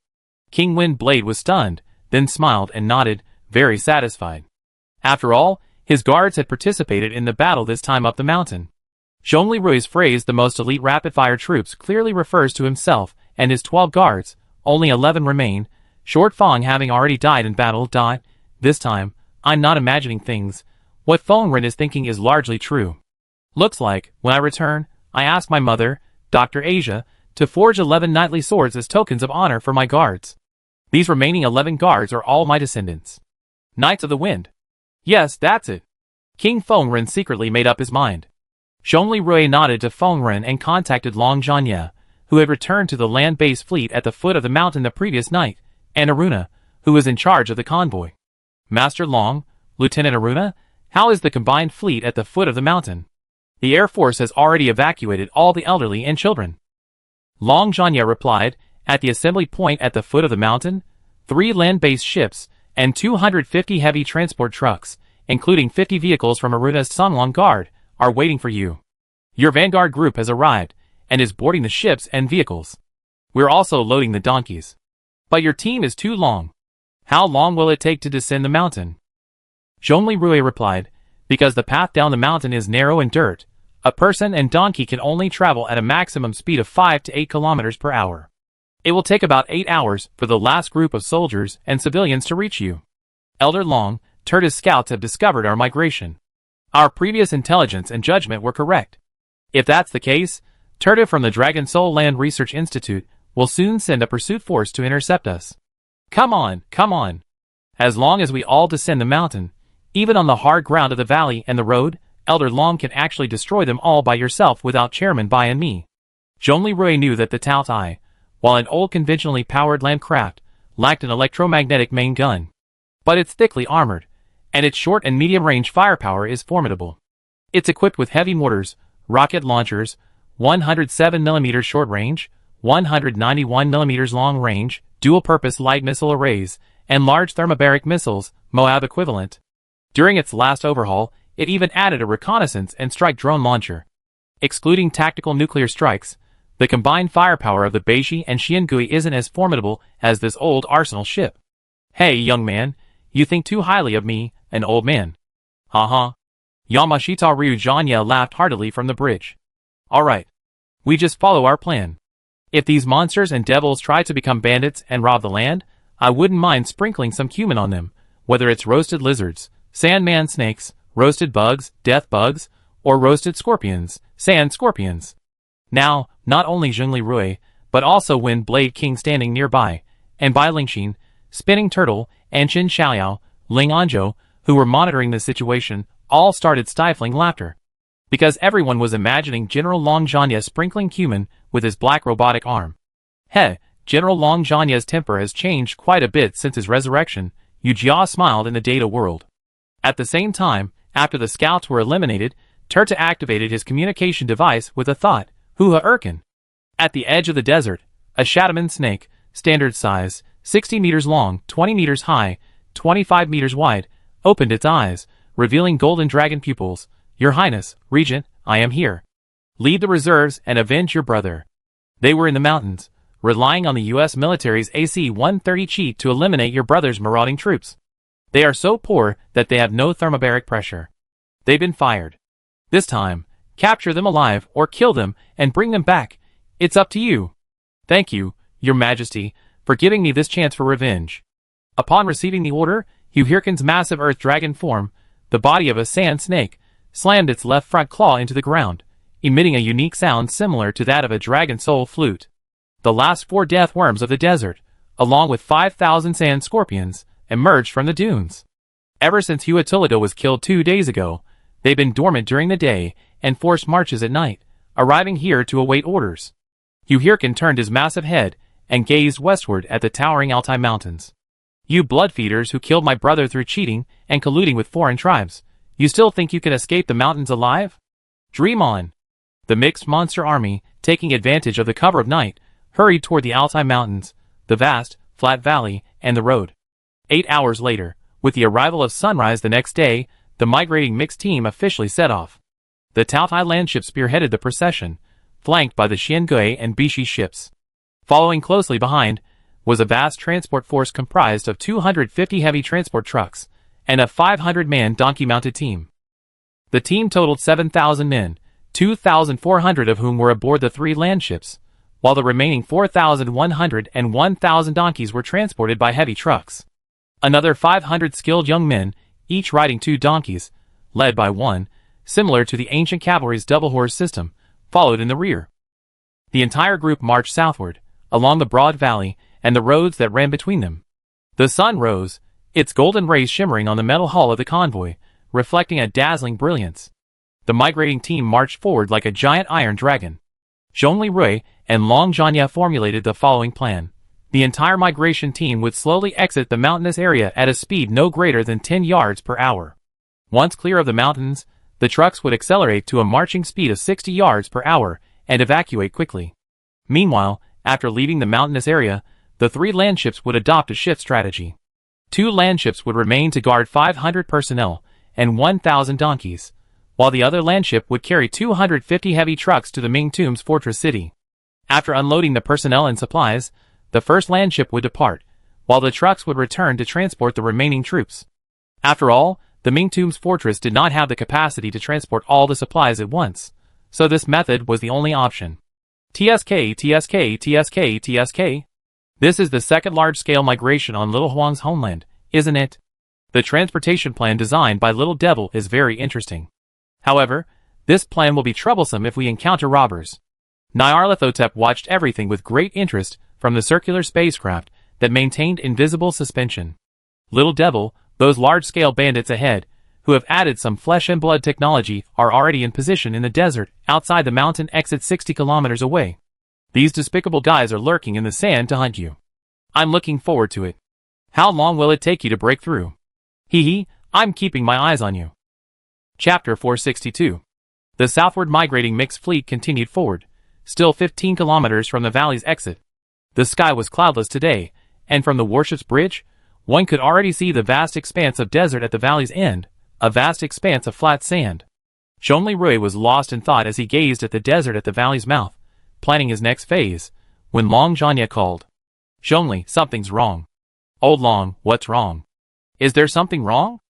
King Windblade was stunned, then smiled and nodded, very satisfied. After all, his guards had participated in the battle this time up the mountain. Zhongli phrase the most elite rapid-fire troops clearly refers to himself and his 12 guards, only 11 remain, Short Fong having already died in battle. This time, I'm not imagining things. What Feng Ren is thinking is largely true. Looks like, when I return, I ask my mother, Dr. Asia, to forge 11 knightly swords as tokens of honor for my guards. These remaining 11 guards are all my descendants. Knights of the Wind. Yes, that's it. King Feng Ren secretly made up his mind. Zhongli nodded to Feng Ren and contacted Long Zhanya, who had returned to the land-based fleet at the foot of the mountain the previous night, and Aruna, who was in charge of the convoy. Master Long, Lieutenant Aruna, how is the combined fleet at the foot of the mountain? The Air Force has already evacuated all the elderly and children. Long Zhanya replied, at the assembly point at the foot of the mountain, 3 land-based ships and 250 heavy transport trucks, including 50 vehicles from Aruna's Songlong Guard, are waiting for you. Your vanguard group has arrived, and is boarding the ships and vehicles. We're also loading the donkeys. But your team is too long. How long will it take to descend the mountain? Zhongli replied, because the path down the mountain is narrow and dirt, a person and donkey can only travel at a maximum speed of 5 to 8 kilometers per hour. It will take about 8 hours for the last group of soldiers and civilians to reach you. Elder Long, Turtu's scouts have discovered our migration. Our previous intelligence and judgment were correct. If that's the case, Turtu from the Dragon Soul Land Research Institute will soon send a pursuit force to intercept us. Come on, come on. As long as we all descend the mountain, even on the hard ground of the valley and the road, Elder Long can actually destroy them all by yourself without Chairman Bai and me. Zhongli knew that the Tao Tai, while an old conventionally powered land craft, lacked an electromagnetic main gun. But it's thickly armored, and its short and medium-range firepower is formidable. It's equipped with heavy mortars, rocket launchers, 107mm short range, 191mm long range, dual-purpose light missile arrays, and large thermobaric missiles, Moab equivalent. During its last overhaul, it even added a reconnaissance and strike drone launcher. Excluding tactical nuclear strikes, the combined firepower of the Beiji and Xiangui isn't as formidable as this old arsenal ship. Hey, young man, you think too highly of me, an old man. Ha. Yamashita Ryu Zhanya laughed heartily from the bridge. Alright. We just follow our plan. If these monsters and devils try to become bandits and rob the land, I wouldn't mind sprinkling some cumin on them, whether it's roasted lizards, sandman snakes, roasted bugs, death bugs, or roasted scorpions, sand scorpions. Now, not only Zhongli, but also Windblade King standing nearby, and Bai Lingxin, Spinning Turtle, and Qin Xiaoyao, Ling Anzhou, who were monitoring the situation, all started stifling laughter. Because everyone was imagining General Long Zhanya sprinkling cumin with his black robotic arm. General Long Zhanya's temper has changed quite a bit since his resurrection, Yujia smiled in the data world. At the same time, after the scouts were eliminated, Turta activated his communication device with a thought, Huha Urkin. At the edge of the desert, a Shadowman snake, standard size, 60 meters long, 20 meters high, 25 meters wide, opened its eyes, revealing golden dragon pupils. Your Highness, Regent, I am here. Lead the reserves and avenge your brother. They were in the mountains, relying on the U.S. military's AC-130 cheat to eliminate your brother's marauding troops. They are so poor that they have no thermobaric pressure. They've been fired. This time, capture them alive or kill them and bring them back. It's up to you. Thank you, Your Majesty, for giving me this chance for revenge. Upon receiving the order, Yuhirkin's massive earth dragon form, the body of a sand snake, slammed its left front claw into the ground, emitting a unique sound similar to that of a dragon soul flute. The last 4 death worms of the desert, along with 5,000 sand scorpions, emerged from the dunes. Ever since Huatulito was killed 2 days ago, they've been dormant during the day and forced marches at night, arriving here to await orders. Yuhirkin turned his massive head and gazed westward at the towering Altai Mountains. You bloodfeeders who killed my brother through cheating and colluding with foreign tribes, you still think you can escape the mountains alive? Dream on! The mixed monster army, taking advantage of the cover of night, hurried toward the Altai Mountains, the vast, flat valley, and the road. 8 hours later, with the arrival of sunrise the next day, the migrating mixed team officially set off. The Taotai landship spearheaded the procession, flanked by the Xiangui and Bishi ships. Following closely behind was a vast transport force comprised of 250 heavy transport trucks and a 500-man donkey-mounted team. The team totaled 7,000 men, 2,400 of whom were aboard the 3 landships, while the remaining 4,100 and 1,000 donkeys were transported by heavy trucks. Another 500 skilled young men, each riding 2 donkeys, led by one, similar to the ancient cavalry's double-horse system, followed in the rear. The entire group marched southward, along the broad valley and the roads that ran between them. The sun rose, its golden rays shimmering on the metal hull of the convoy, reflecting a dazzling brilliance. The migrating team marched forward like a giant iron dragon. Zhongli Rui and Long Zhanya formulated the following plan. The entire migration team would slowly exit the mountainous area at a speed no greater than 10 yards per hour. Once clear of the mountains, the trucks would accelerate to a marching speed of 60 yards per hour and evacuate quickly. Meanwhile, after leaving the mountainous area, the 3 landships would adopt a shift strategy. 2 landships would remain to guard 500 personnel and 1,000 donkeys, while the other landship would carry 250 heavy trucks to the Ming Tomb's fortress city. After unloading the personnel and supplies, the first landship would depart, while the trucks would return to transport the remaining troops. After all, the Ming Tomb's fortress did not have the capacity to transport all the supplies at once, so this method was the only option. TSK, TSK, TSK, TSK. This is the second large-scale migration on Little Huang's homeland, isn't it? The transportation plan designed by Little Devil is very interesting. However, this plan will be troublesome if we encounter robbers. Nyarlathotep watched everything with great interest from the circular spacecraft that maintained invisible suspension. Little Devil, those large-scale bandits ahead, who have added some flesh and blood technology, are already in position in the desert outside the mountain exit 60 kilometers away. These despicable guys are lurking in the sand to hunt you. I'm looking forward to it. How long will it take you to break through? Hee, I'm keeping my eyes on you. Chapter 462. The southward migrating mixed fleet continued forward, still 15 kilometers from the valley's exit. The sky was cloudless today, and from the warship's bridge, one could already see the vast expanse of desert at the valley's end, a vast expanse of flat sand. Zhongli Rui was lost in thought as he gazed at the desert at the valley's mouth, planning his next phase, when Long Zhanya called. Zhongli, something's wrong. Old Long, what's wrong? Is there something wrong?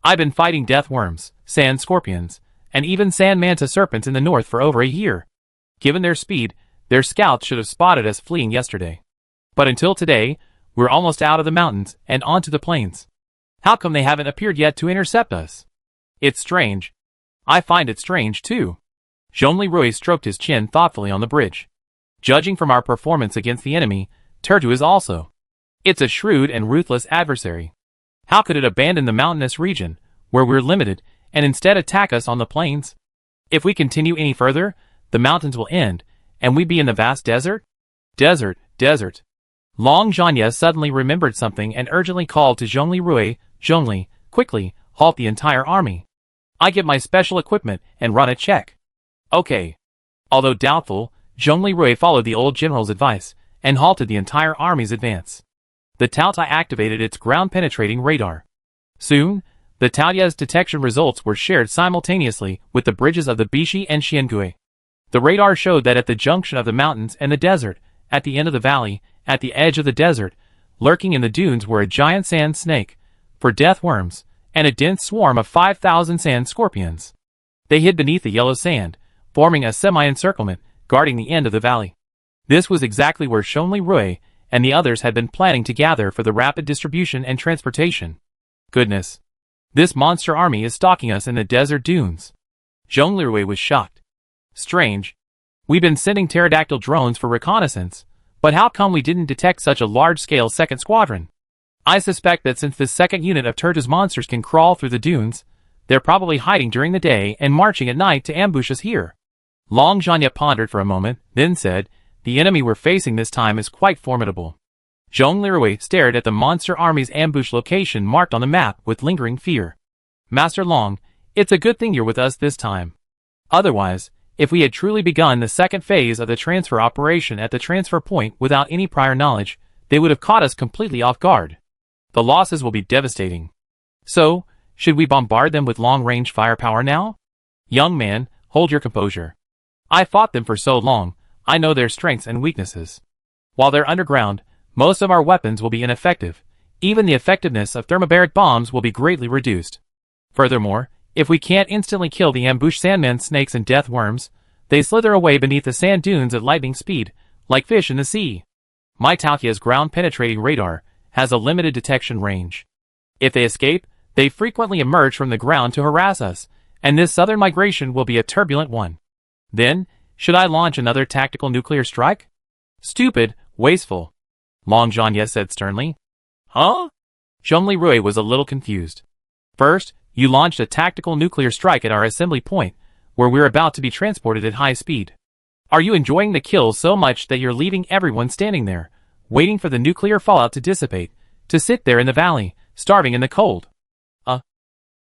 I've been fighting death worms, sand scorpions, and even sand manta serpents in the north for over a year. Given their speed, their scouts should have spotted us fleeing yesterday. But until today, we're almost out of the mountains and onto the plains. How come they haven't appeared yet to intercept us? It's strange. I find it strange too. Zhongli Rui stroked his chin thoughtfully on the bridge. Judging from our performance against the enemy, Turtu is also. It's a shrewd and ruthless adversary. How could it abandon the mountainous region, where we're limited, and instead attack us on the plains? If we continue any further, the mountains will end, and we be in the vast desert? Desert, desert. Long Zhanya suddenly remembered something and urgently called to Zhongli Rui, Zhongli, quickly, halt the entire army. I get my special equipment and run a check. Okay. Although doubtful, Zhongli Rui followed the old general's advice and halted the entire army's advance. The Taotai activated its ground-penetrating radar. Soon, the Taoya's detection results were shared simultaneously with the bridges of the Bishi and Xiangui. The radar showed that at the junction of the mountains and the desert, at the end of the valley, at the edge of the desert, lurking in the dunes were a giant sand snake, for death worms, and a dense swarm of 5,000 sand scorpions. They hid beneath the yellow sand, forming a semi-encirclement, guarding the end of the valley. This was exactly where Zhongli Rui and the others had been planning to gather for the rapid distribution and transportation. Goodness. This monster army is stalking us in the desert dunes. Zhongli Rui was shocked. Strange. We've been sending pterodactyl drones for reconnaissance, but how come we didn't detect such a large-scale second squadron? I suspect that since this second unit of Turtle's monsters can crawl through the dunes, they're probably hiding during the day and marching at night to ambush us here. Long Zhanya pondered for a moment, then said, the enemy we're facing this time is quite formidable. Zhongli Rui stared at the monster army's ambush location marked on the map with lingering fear. Master Long, it's a good thing you're with us this time. Otherwise, if we had truly begun the second phase of the transfer operation at the transfer point without any prior knowledge, they would have caught us completely off guard. The losses will be devastating. So, should we bombard them with long-range firepower now? Young man, hold your composure. I fought them for so long, I know their strengths and weaknesses. While they're underground, most of our weapons will be ineffective. Even the effectiveness of thermobaric bombs will be greatly reduced. Furthermore, if we can't instantly kill the ambushed sandman snakes and death worms, they slither away beneath the sand dunes at lightning speed, like fish in the sea. My Taoya's ground-penetrating radar has a limited detection range. If they escape, they frequently emerge from the ground to harass us, and this southern migration will be a turbulent one. Then, should I launch another tactical nuclear strike? Stupid, wasteful. Long Zhanya said sternly. Huh? Zhongli Rui was a little confused. First, you launched a tactical nuclear strike at our assembly point, where we're about to be transported at high speed. Are you enjoying the kill so much that you're leaving everyone standing there, waiting for the nuclear fallout to dissipate, to sit there in the valley, starving in the cold?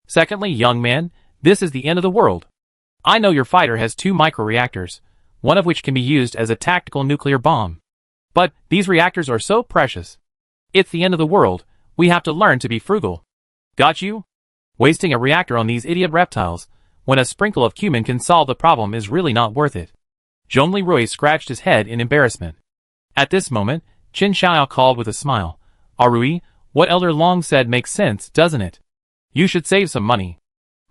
Secondly, young man, this is the end of the world. I know your fighter has 2 microreactors, one of which can be used as a tactical nuclear bomb. But these reactors are so precious. It's the end of the world, we have to learn to be frugal. Got you? Wasting a reactor on these idiot reptiles, when a sprinkle of cumin can solve the problem, is really not worth it. Zhongli Rui scratched his head in embarrassment. At this moment, Qin Xiaoyao called with a smile. Rui, what Elder Long said makes sense, doesn't it? You should save some money.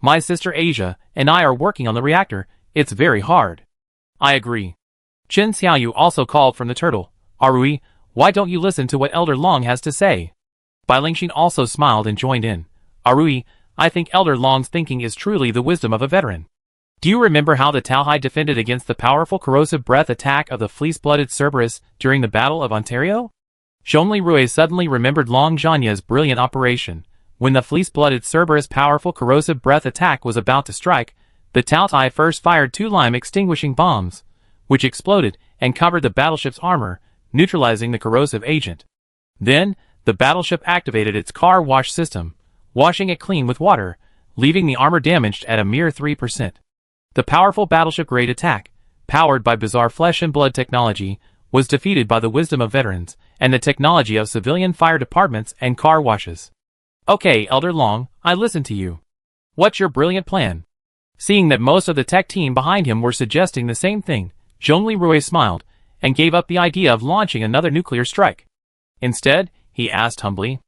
My sister Asia and I are working on the reactor, it's very hard. I agree. Qin Xiaoyu also called from the turtle. Rui, why don't you listen to what Elder Long has to say? Bai Lingxin also smiled and joined in. Rui, I think Elder Long's thinking is truly the wisdom of a veteran. Do you remember how the Taohai defended against the powerful corrosive breath attack of the fleece-blooded Cerberus during the Battle of Ontario? Zhongli Rui suddenly remembered Long Zhanya's brilliant operation. When the fleece-blooded Cerberus' powerful corrosive breath attack was about to strike, the Taohai first fired 2 lime-extinguishing bombs, which exploded and covered the battleship's armor, neutralizing the corrosive agent. Then, the battleship activated its car wash system, washing it clean with water, leaving the armor damaged at a mere 3%. The powerful battleship-grade attack, powered by bizarre flesh and blood technology, was defeated by the wisdom of veterans and the technology of civilian fire departments and car washes. Okay, Elder Long, I listen to you. What's your brilliant plan? Seeing that most of the tech team behind him were suggesting the same thing, Zhongli Rui smiled and gave up the idea of launching another nuclear strike. Instead, he asked humbly,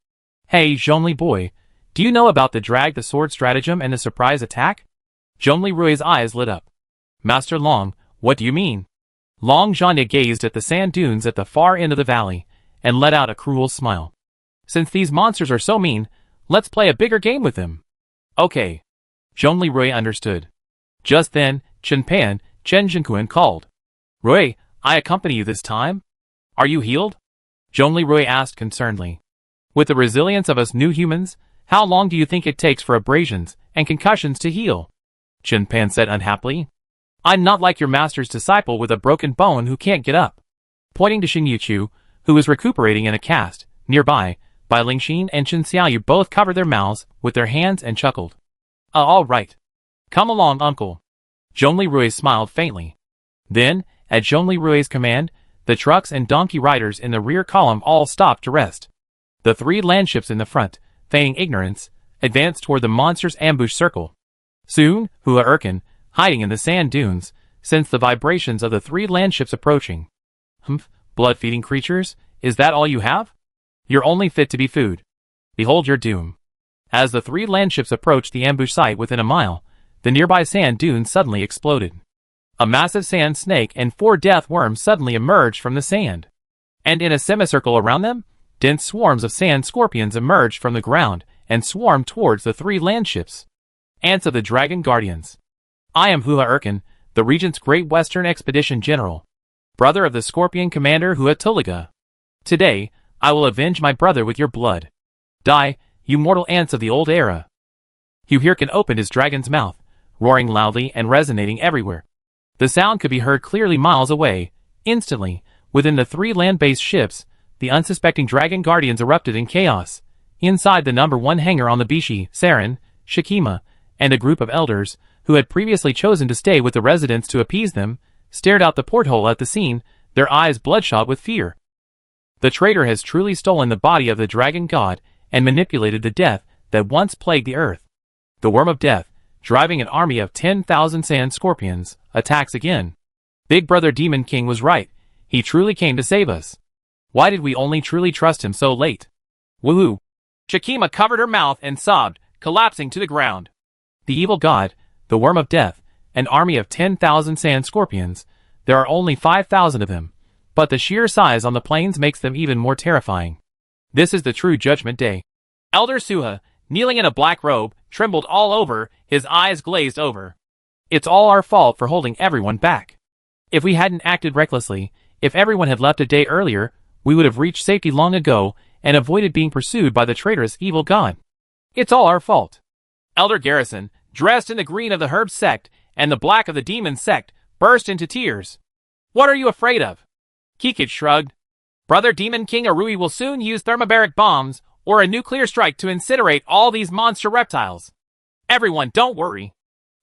Hey, Zhongli boy, do you know about the drag the sword stratagem and the surprise attack? Zhongli Rui's eyes lit up. Master Long, what do you mean? Long Zhanya gazed at the sand dunes at the far end of the valley and let out a cruel smile. Since these monsters are so mean, let's play a bigger game with them. Okay. Zhongli Rui understood. Just then, Chen Zhenkuan called. Rui, I accompany you this time? Are you healed? Zhongli Rui asked concernedly. With the resilience of us new humans, how long do you think it takes for abrasions and concussions to heal? Chen said unhappily. I'm not like your master's disciple with a broken bone who can't get up. Pointing to Xing Yuqiu, who was recuperating in a cast nearby, by Lingxin and Chen Xiaoyu both covered their mouths with their hands and chuckled. All right. Come along, uncle. Zhongli Rui smiled faintly. Then, at Zhongli Rui's command, the trucks and donkey riders in the rear column all stopped to rest. The 3 landships in the front, feigning ignorance, advanced toward the monster's ambush circle. Soon, Hua Erkin, hiding in the sand dunes, sensed the vibrations of the 3 landships approaching. Humph, blood-feeding creatures, is that all you have? You're only fit to be food. Behold your doom. As the 3 landships approached the ambush site within a mile, the nearby sand dunes suddenly exploded. A massive sand snake and 4 death worms suddenly emerged from the sand. And in a semicircle around them, dense swarms of sand scorpions emerged from the ground and swarmed towards the 3 landships. Ants of the Dragon Guardians. I am Hua Erkin, the Regent's Great Western Expedition General, brother of the Scorpion Commander Hua Tuliga. Today, I will avenge my brother with your blood. Die, you mortal ants of the old era. Hugh Hirkin opened his dragon's mouth, roaring loudly and resonating everywhere. The sound could be heard clearly miles away. Instantly, within the 3 land-based ships, the unsuspecting Dragon Guardians erupted in chaos. Inside the number 1 hangar on the Bishi, Saren, Shikima, and a group of elders, who had previously chosen to stay with the residents to appease them, stared out the porthole at the scene, their eyes bloodshot with fear. The traitor has truly stolen the body of the dragon god and manipulated the death that once plagued the earth. The worm of death, driving an army of 10,000 sand scorpions, attacks again. Big Brother Demon King was right. He truly came to save us. Why did we only truly trust him so late? Woohoo! Shikima covered her mouth and sobbed, collapsing to the ground. The evil god, the worm of death, an army of 10,000 sand scorpions. There are only 5,000 of them, but the sheer size on the plains makes them even more terrifying. This is the true judgment day. Elder Suha, kneeling in a black robe, trembled all over, his eyes glazed over. It's all our fault for holding everyone back. If we hadn't acted recklessly, if everyone had left a day earlier, we would have reached safety long ago and avoided being pursued by the traitorous evil god. It's all our fault. Elder Garrison, dressed in the green of the herb sect and the black of the demon sect, burst into tears. What are you afraid of? Kikid shrugged. Brother Demon King Arui will soon use thermobaric bombs or a nuclear strike to incinerate all these monster reptiles. Everyone, don't worry.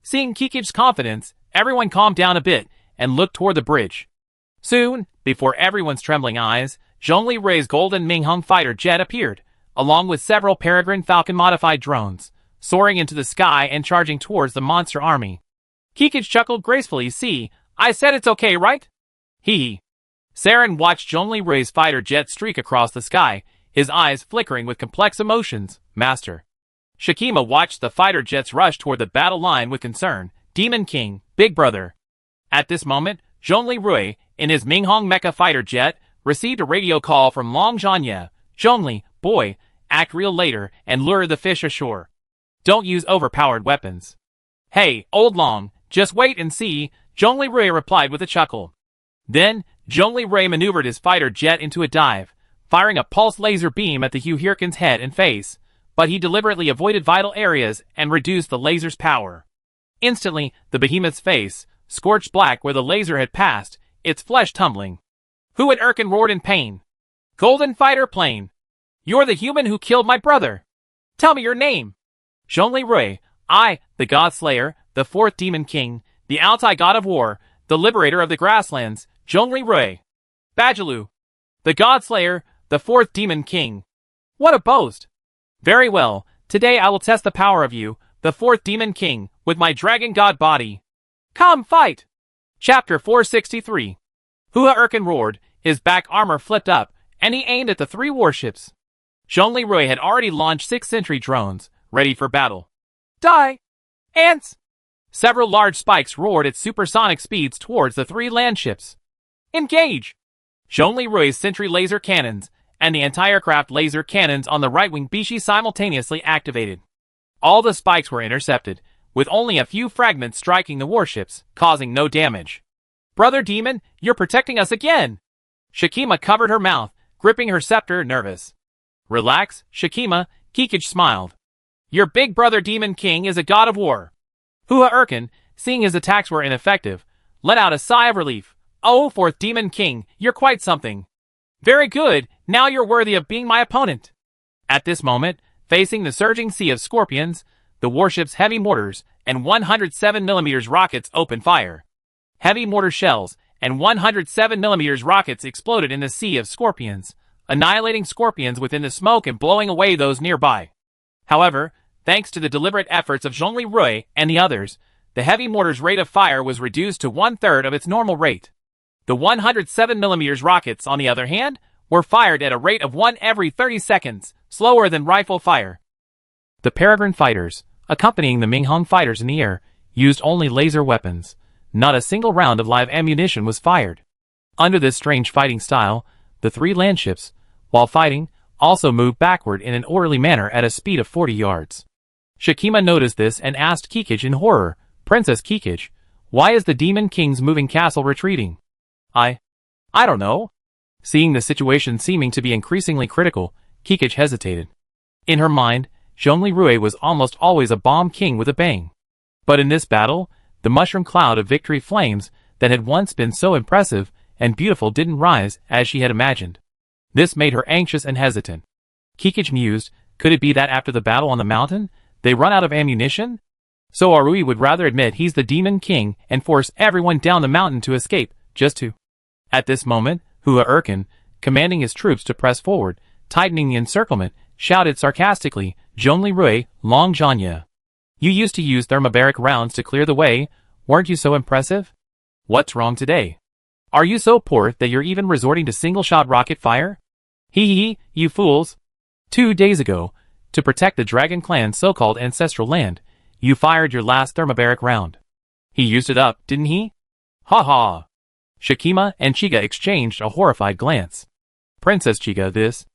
Seeing Kikid's confidence, everyone calmed down a bit and looked toward the bridge. Soon, before everyone's trembling eyes, Zhongli Rui's golden Minghong fighter jet appeared, along with several Peregrine Falcon-modified drones, soaring into the sky and charging towards the monster army. Kikid chuckled gracefully. See, I said it's okay, right? Hee hee. Saren watched Zhongli Rui's fighter jet streak across the sky, his eyes flickering with complex emotions. Master. Shikima watched the fighter jets rush toward the battle line with concern. Demon King, Big Brother. At this moment, Zhongli Rui, in his Minghong mecha fighter jet, received a radio call from Long Zhanye. Zhongli, boy, act real later and lure the fish ashore. Don't use overpowered weapons. Hey, old Long, just wait and see, Zhongli Rui replied with a chuckle. Then, Zhongli Rui maneuvered his fighter jet into a dive, firing a pulse laser beam at the Hugh Hirkin's head and face, but he deliberately avoided vital areas and reduced the laser's power. Instantly, the behemoth's face, scorched black where the laser had passed, its flesh tumbling. Hua Erkin roared in pain. Golden Fighter Plane! You're the human who killed my brother! Tell me your name! Zhongli Rui, I, the God Slayer, the 4th Demon King, the Altai God of War, the Liberator of the Grasslands, Zhongli Rui. Bajilu. The God Slayer, the 4th Demon King. What a boast! Very well, today I will test the power of you, the 4th Demon King, with my Dragon God body. Come fight! Chapter 463. Hua Erkin roared, his back armor flipped up, and he aimed at the 3 warships. Zhongli Rui had already launched 6 sentry drones, ready for battle. Die! Ants! Several large spikes roared at supersonic speeds towards the 3 landships. Engage! Zhongli Rui's sentry laser cannons and the anti-aircraft laser cannons on the right-wing Bishi simultaneously activated. All the spikes were intercepted, with only a few fragments striking the warships, causing no damage. Brother Demon, you're protecting us again! Shikima covered her mouth, gripping her scepter, nervous. Relax, Shikima, Kikid smiled. Your big brother Demon King is a god of war. Hua Erkin, seeing his attacks were ineffective, let out a sigh of relief. Oh, 4th Demon King, you're quite something. Very good, now you're worthy of being my opponent. At this moment, facing the surging sea of scorpions, the warship's heavy mortars and 107mm rockets opened fire. Heavy mortar shells and 107mm rockets exploded in the sea of scorpions, annihilating scorpions within the smoke and blowing away those nearby. However, thanks to the deliberate efforts of Zhongli Rui and the others, the heavy mortar's rate of fire was reduced to 1/3 of its normal rate. The 107mm rockets, on the other hand, were fired at a rate of 1 every 30 seconds, slower than rifle fire. The Peregrine fighters, accompanying the Minghong fighters in the air, used only laser weapons. Not a single round of live ammunition was fired. Under this strange fighting style, the 3 landships, while fighting, also moved backward in an orderly manner at a speed of 40 yards. Shakima noticed this and asked Kikij in horror, "Princess Kikij, why is the Demon King's moving castle retreating?" I don't know." Seeing the situation seeming to be increasingly critical, Kikij hesitated. In her mind, Zhongli Rui was almost always a bomb king with a bang. But in this battle, the mushroom cloud of victory flames that had once been so impressive and beautiful didn't rise as she had imagined. This made her anxious and hesitant. Kikij mused, could it be that after the battle on the mountain, they run out of ammunition? So Arui would rather admit he's the Demon King and force everyone down the mountain to escape, just to. At this moment, Hua Erkin, commanding his troops to press forward, tightening the encirclement, shouted sarcastically, "Zhongli Rui, Long Zhanya. You used to use thermobaric rounds to clear the way, weren't you so impressive? What's wrong today? Are you so poor that you're even resorting to single-shot rocket fire? Hee, you fools. 2 days ago, to protect the Dragon Clan's so-called ancestral land, you fired your last thermobaric round. He used it up, didn't he? Ha ha." Shakima and Chiga exchanged a horrified glance. "Princess Chiga, this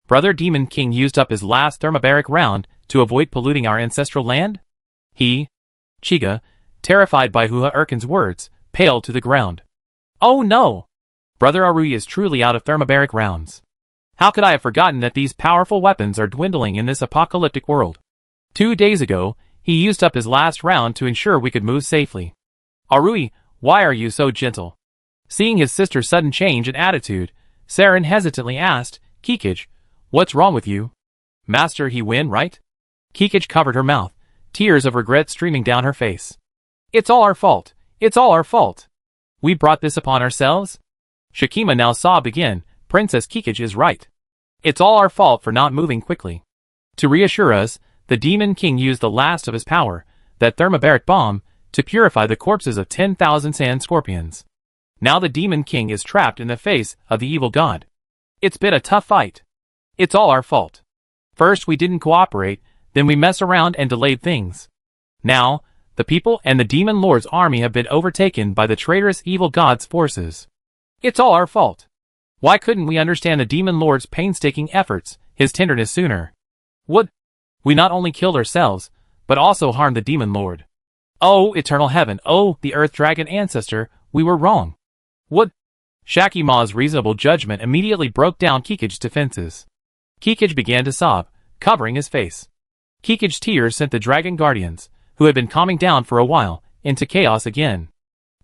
brother Demon King used up his last thermobaric round to avoid polluting our ancestral land?" Chiga, terrified by Hua Erkin's words, paled to the ground. "Oh no! Brother Arui is truly out of thermobaric rounds. How could I have forgotten that these powerful weapons are dwindling in this apocalyptic world? 2 days ago, he used up his last round to ensure we could move safely. Arui, why are you so gentle?" Seeing his sister's sudden change in attitude, Saren hesitantly asked, "Kikij, what's wrong with you? Master, he win, right?" Kikij covered her mouth, tears of regret streaming down her face. "It's all our fault. It's all our fault. We brought this upon ourselves." Shakima now sobbed again, "Princess Kikij is right. It's all our fault for not moving quickly. To reassure us, the Demon King used the last of his power, that thermobaric bomb, to purify the corpses of 10,000 sand scorpions. Now the Demon King is trapped in the face of the evil god. It's been a tough fight. It's all our fault. First we didn't cooperate, then we mess around and delayed things. Now, the people and the Demon Lord's army have been overtaken by the traitorous evil god's forces. It's all our fault. Why couldn't we understand the Demon Lord's painstaking efforts, his tenderness sooner? Would we not only killed ourselves, but also harmed the Demon Lord? Oh, eternal heaven, oh, the Earth Dragon ancestor, we were wrong. Would Shakima's reasonable judgment immediately broke down Kikij's defenses. Kikij began to sob, covering his face. Kikij's tears sent the Dragon Guardians, who had been calming down for a while, into chaos again.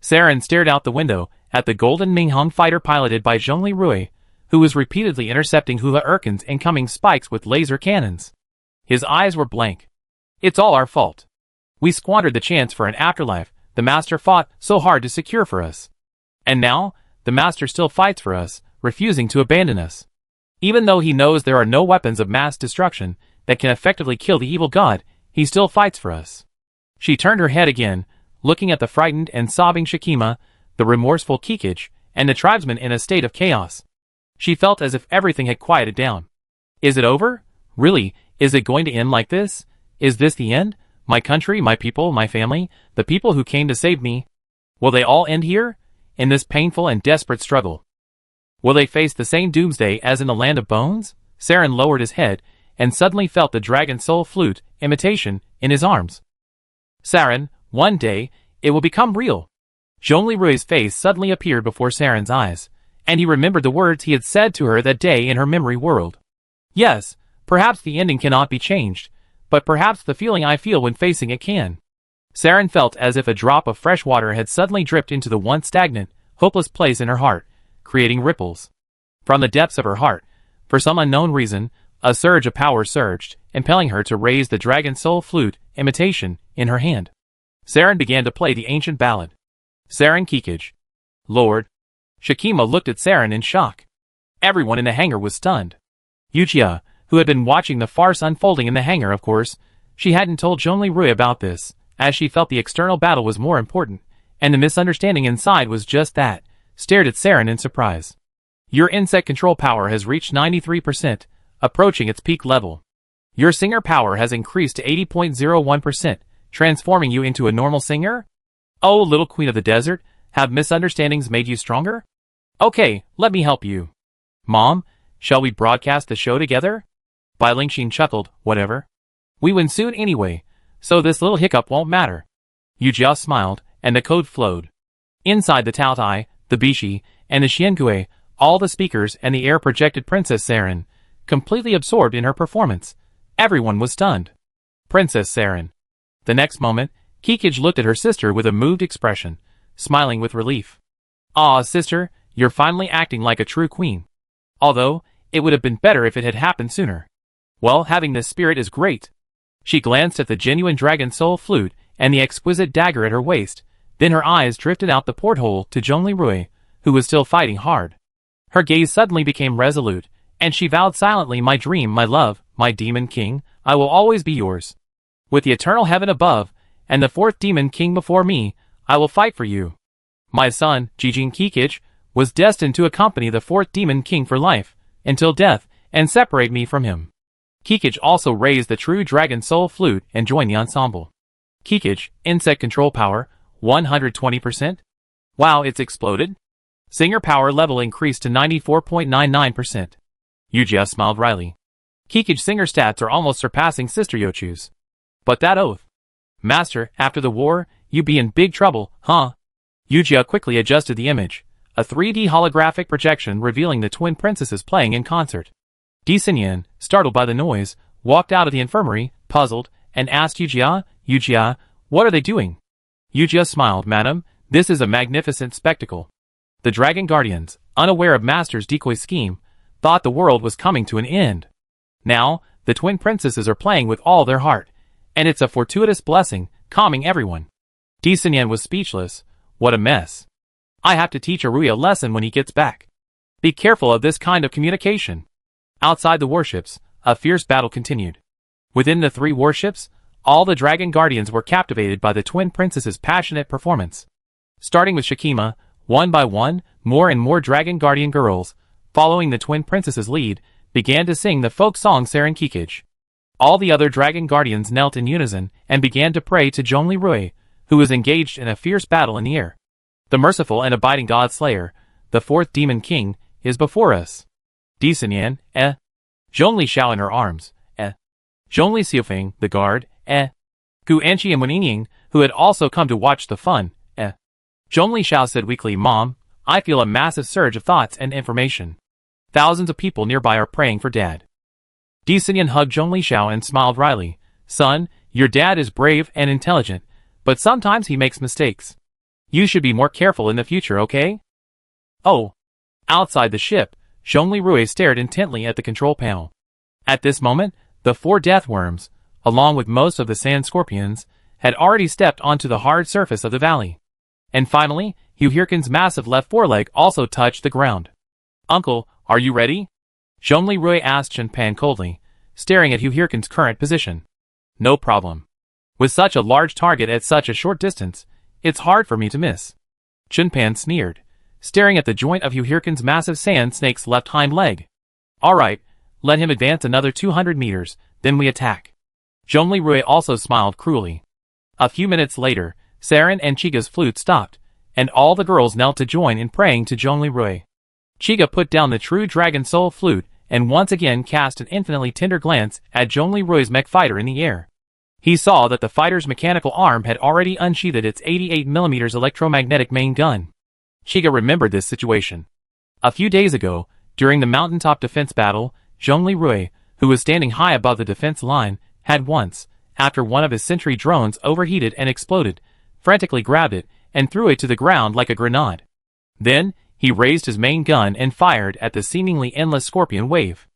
Saren stared out the window at the golden Minghong fighter piloted by Zhongli Rui, who was repeatedly intercepting Hua Erkin's incoming spikes with laser cannons. His eyes were blank. "It's all our fault. We squandered the chance for an afterlife the Master fought so hard to secure for us. And now, the Master still fights for us, refusing to abandon us. Even though he knows there are no weapons of mass destruction that can effectively kill the evil god, he still fights for us." She turned her head again, looking at the frightened and sobbing Shakima, the remorseful Kikij, and the tribesmen in a state of chaos. She felt as if everything had quieted down. Is it over? Really, is it going to end like this? Is this the end? My country, my people, my family, the people who came to save me. Will they all end here? In this painful and desperate struggle? Will they face the same doomsday as in the land of bones? Saren lowered his head, and suddenly felt the dragon soul flute imitation in his arms. Saren, one day, it will become real. Zhongli Rui's face suddenly appeared before Saren's eyes, and he remembered the words he had said to her that day in her memory world. Yes, perhaps the ending cannot be changed, but perhaps the feeling I feel when facing it can. Saren felt as if a drop of fresh water had suddenly dripped into the once stagnant, hopeless place in her heart, creating ripples. From the depths of her heart, for some unknown reason, a surge of power surged, impelling her to raise the Dragon Soul flute imitation in her hand. Saren began to play the ancient ballad. Saren Kikij. Lord. Shakima looked at Saren in shock. Everyone in the hangar was stunned. Yuchia, who had been watching the farce unfolding in the hangar, of course, she hadn't told Zhongli Rui about this, as she felt the external battle was more important, and the misunderstanding inside was just that, stared at Saren in surprise. Your insect control power has reached 93%, approaching its peak level. Your singer power has increased to 80.01%, transforming you into a normal singer? Oh, little queen of the desert, have misunderstandings made you stronger? Okay, let me help you. Mom, shall we broadcast the show together? Bai Lingxin chuckled, whatever. We win soon anyway, so this little hiccup won't matter. Yu Jia smiled, and the code flowed. Inside the Taotai, the Bishi, and the Xiankui, all the speakers and the air projected Princess Saren, completely absorbed in her performance. Everyone was stunned. Princess Saren. The next moment, Kikij looked at her sister with a moved expression, smiling with relief. Ah, sister, you're finally acting like a true queen. Although, it would have been better if it had happened sooner. Well, having this spirit is great. She glanced at the genuine Dragon Soul flute and the exquisite dagger at her waist, then her eyes drifted out the porthole to Zhongli Rui, who was still fighting hard. Her gaze suddenly became resolute, and she vowed silently, my dream, my love, my demon king, I will always be yours. With the eternal heaven above, and the fourth demon king before me, I will fight for you. My son, Jijin Kikij, was destined to accompany the fourth demon king for life, until death, and separate me from him. Kikij also raised the true Dragon Soul flute and joined the ensemble. Kikij, insect control power, 120%? Wow, it's exploded? Singer power level increased to 94.99%. Yujia smiled wryly. Kikij singer stats are almost surpassing Sister Yochu's. But that oath. Master, after the war, you be in big trouble, huh? Yujia quickly adjusted the image, a 3D holographic projection revealing the twin princesses playing in concert. Disinian, startled by the noise, walked out of the infirmary, puzzled, and asked Yujia, what are they doing? Yujia smiled, madam, this is a magnificent spectacle. The Dragon Guardians, unaware of Master's decoy scheme, thought the world was coming to an end. Now, the twin princesses are playing with all their heart, and it's a fortuitous blessing, calming everyone. Disinian was speechless. What a mess. I have to teach Arui a lesson when he gets back. Be careful of this kind of communication. Outside the warships, a fierce battle continued. Within the three warships, all the Dragon Guardians were captivated by the twin princesses' passionate performance. Starting with Shakima, one by one, more and more Dragon Guardian girls, following the twin princesses' lead, began to sing the folk song Saren Kikij. All the other Dragon Guardians knelt in unison and began to pray to Zhongli Rui, who was engaged in a fierce battle in the air. The merciful and abiding God Slayer, the fourth Demon King, is before us. Disinian, Zhongli Xiao in her arms, Zhongli Xiufeng, the guard, Gu Anqi and Wenying, who had also come to watch the fun, Zhongli Xiao said weakly, Mom, I feel a massive surge of thoughts and information. Thousands of people nearby are praying for Dad. Disinian hugged Zhongli Xiao and smiled wryly. Son, your dad is brave and intelligent, but sometimes he makes mistakes. You should be more careful in the future, okay? Oh. Outside the ship, Zhongli Rui stared intently at the control panel. At this moment, the four death worms, along with most of the sand scorpions, had already stepped onto the hard surface of the valley. And finally, Hu Hirkin's massive left foreleg also touched the ground. Uncle, are you ready? Zhongli Rui asked Chen Pan coldly, staring at Hu Hirkin's current position. No problem. With such a large target at such a short distance, it's hard for me to miss. Chen Pan sneered, staring at the joint of Hu Hirkin's massive sand snake's left hind leg. Alright, let him advance another 200 meters, then we attack. Zhongli Rui also smiled cruelly. A few minutes later, Saren and Chiga's flute stopped, and all the girls knelt to join in praying to Zhongli Rui. Chiga put down the true Dragon Soul flute and once again cast an infinitely tender glance at Zhongli Rui's mech fighter in the air. He saw that the fighter's mechanical arm had already unsheathed its 88mm electromagnetic main gun. Chiga remembered this situation. A few days ago, during the mountaintop defense battle, Zhongli Rui, who was standing high above the defense line, had once, after one of his sentry drones overheated and exploded, frantically grabbed it and threw it to the ground like a grenade. Then, He raised his main gun and fired at the seemingly endless scorpion wave.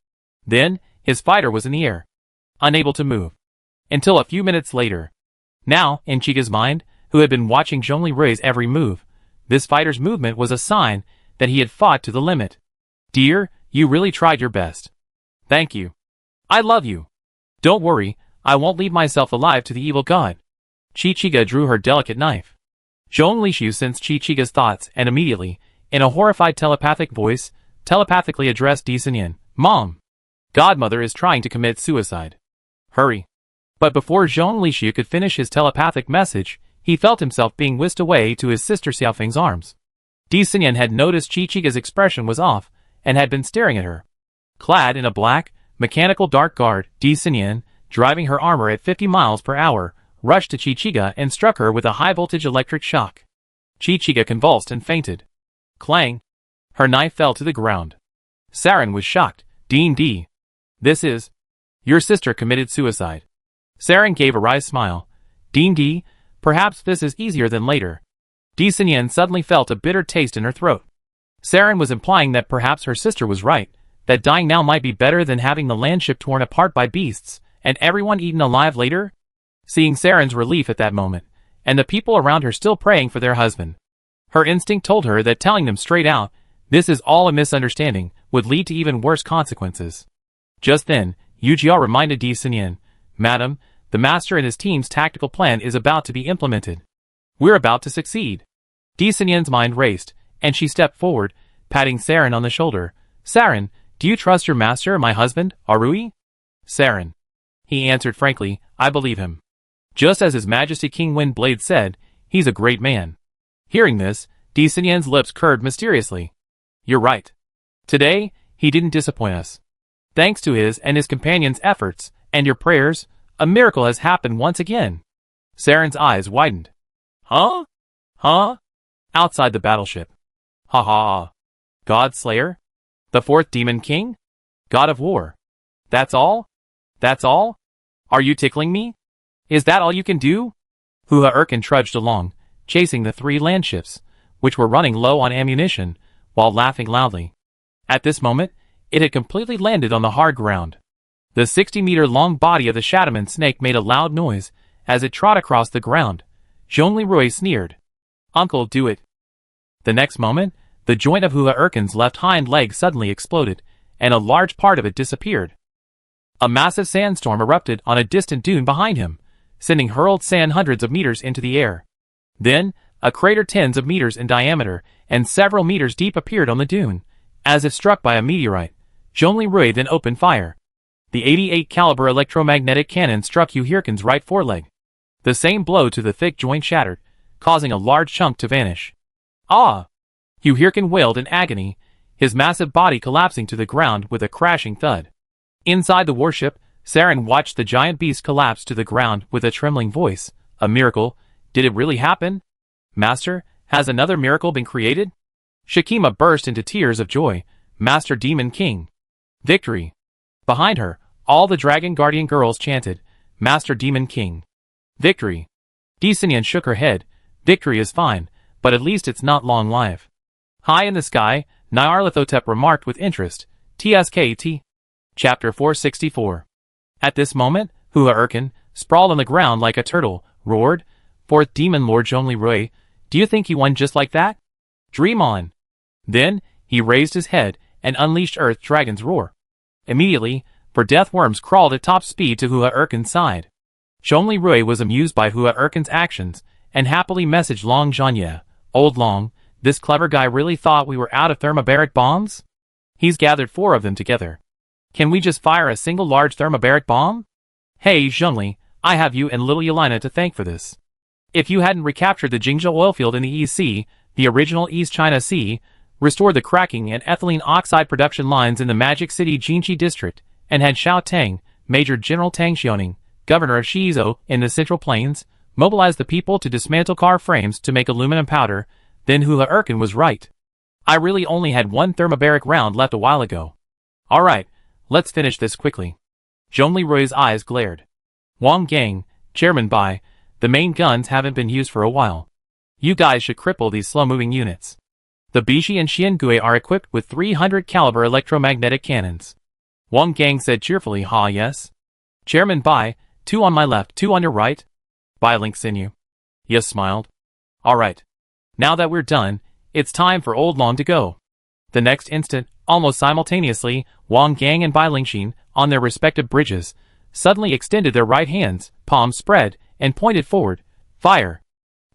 Then, his fighter was in the air, unable to move. Until a few minutes later. Now, in Chiga's mind, who had been watching Zhongli Rui's every move, this fighter's movement was a sign that he had fought to the limit. Dear, you really tried your best. Thank you. I love you. Don't worry, I won't leave myself alive to the evil god. Chiga drew her delicate knife. Zhong Lishu sensed Chiga's thoughts and immediately, in a horrified telepathic voice, telepathically addressed Di Xinyan. Mom! Godmother is trying to commit suicide. Hurry. But before Zhong Lishu could finish his telepathic message, he felt himself being whisked away to his sister Xiaofeng's arms. Di Xinyan had noticed Chiga's expression was off, and had been staring at her. Clad in a black, mechanical dark guard, Di Xinyan, driving her armor at 50 miles per hour, rushed to Chiga and struck her with a high-voltage electric shock. Chiga convulsed and fainted. Clang! Her knife fell to the ground. Saren was shocked. D. This is... Your sister committed suicide. Saren gave a wry smile. D. Perhaps this is easier than later. Di Xinyan suddenly felt a bitter taste in her throat. Saren was implying that perhaps her sister was right, that dying now might be better than having the landship torn apart by beasts, and everyone eaten alive later? Seeing Saren's relief at that moment, and the people around her still praying for their husband. Her instinct told her that telling them straight out, this is all a misunderstanding, would lead to even worse consequences. Just then, Yu Jiao reminded Di Xinyan, Madam, the master and his team's tactical plan is about to be implemented. We're about to succeed. Di Xinyan's mind raced, and she stepped forward, patting Saren on the shoulder. Saren, do you trust your master, my husband, Arui? Saren. He answered frankly, I believe him. Just as His Majesty King Windblade said, he's a great man. Hearing this, Di Xinyan's lips curved mysteriously. You're right. Today, he didn't disappoint us. Thanks to his and his companions' efforts, and your prayers, a miracle has happened once again. Saren's eyes widened. Huh? Huh? Outside the battleship. Ha ha. God Slayer? The fourth Demon King? God of War. That's all? That's all? Are you tickling me? Is that all you can do? Hua Erkin trudged along, chasing the 3 landships, which were running low on ammunition, while laughing loudly. At this moment, it had completely landed on the hard ground. The 60-meter-long body of the Shadowman snake made a loud noise as it trod across the ground. Zhongli Rui sneered. Uncle, do it. The next moment, the joint of Hua Erkin's left hind leg suddenly exploded, and a large part of it disappeared. A massive sandstorm erupted on a distant dune behind him, sending hurled sand hundreds of meters into the air. Then, a crater tens of meters in diameter and several meters deep appeared on the dune, as if struck by a meteorite. Zhongli Rui then opened fire. The 88 caliber electromagnetic cannon struck Yu Hirkin's right foreleg. The same blow to the thick joint shattered, causing a large chunk to vanish. Ah! Yu Hirkin wailed in agony, his massive body collapsing to the ground with a crashing thud. Inside the warship, Saren watched the giant beast collapse to the ground with a trembling voice. A miracle? Did it really happen? Master, has another miracle been created? Shakima burst into tears of joy. Master Demon King. Victory. Behind her, all the Dragon Guardian girls chanted, Master Demon King. Victory. Di Xinyan shook her head. Victory is fine, but at least it's not long-lived. High in the sky, Nyarlathotep remarked with interest. TSKT. Chapter 464. At this moment, Hua Erkin, sprawled on the ground like a turtle, roared, Fourth Demon Lord Zhongli Rui, do you think you won just like that? Dream on. Then, he raised his head and unleashed Earth Dragon's roar. Immediately, for death worms crawled at top speed to Hua Erkin's side. Zhongli Rui was amused by Hua Erkin's actions, and happily messaged Long Zhanye, Old Long, this clever guy really thought we were out of thermobaric bombs? He's gathered 4 of them together. Can we just fire a single large thermobaric bomb? Hey Zhongli, I have you and little Yelena to thank for this. If you hadn't recaptured the Jingzhou oil field in the East Sea, the original East China Sea, restored the cracking and ethylene oxide production lines in the Magic City Jinji district, and had Xiao Tang, Major General Tang Xiaoning, governor of Shizhou in the Central Plains, mobilize the people to dismantle car frames to make aluminum powder, then Hua Erkin was right. I really only had 1 thermobaric round left a while ago. Alright, let's finish this quickly. Zhongli Rui's eyes glared. Wang Gang, Chairman Bai, the main guns haven't been used for a while. You guys should cripple these slow-moving units. The Bishi and Xiangui are equipped with 300 caliber electromagnetic cannons. Wang Gang said cheerfully, "Ha, yes. Chairman Bai, 2 on my left, 2 on your right." Bai Ling Sinu. Yes smiled. Alright. Now that we're done, it's time for Old Long to go. The next instant, almost simultaneously, Wang Gang and Bai Lingxin, on their respective bridges, suddenly extended their right hands, palms spread, and pointed forward. Fire!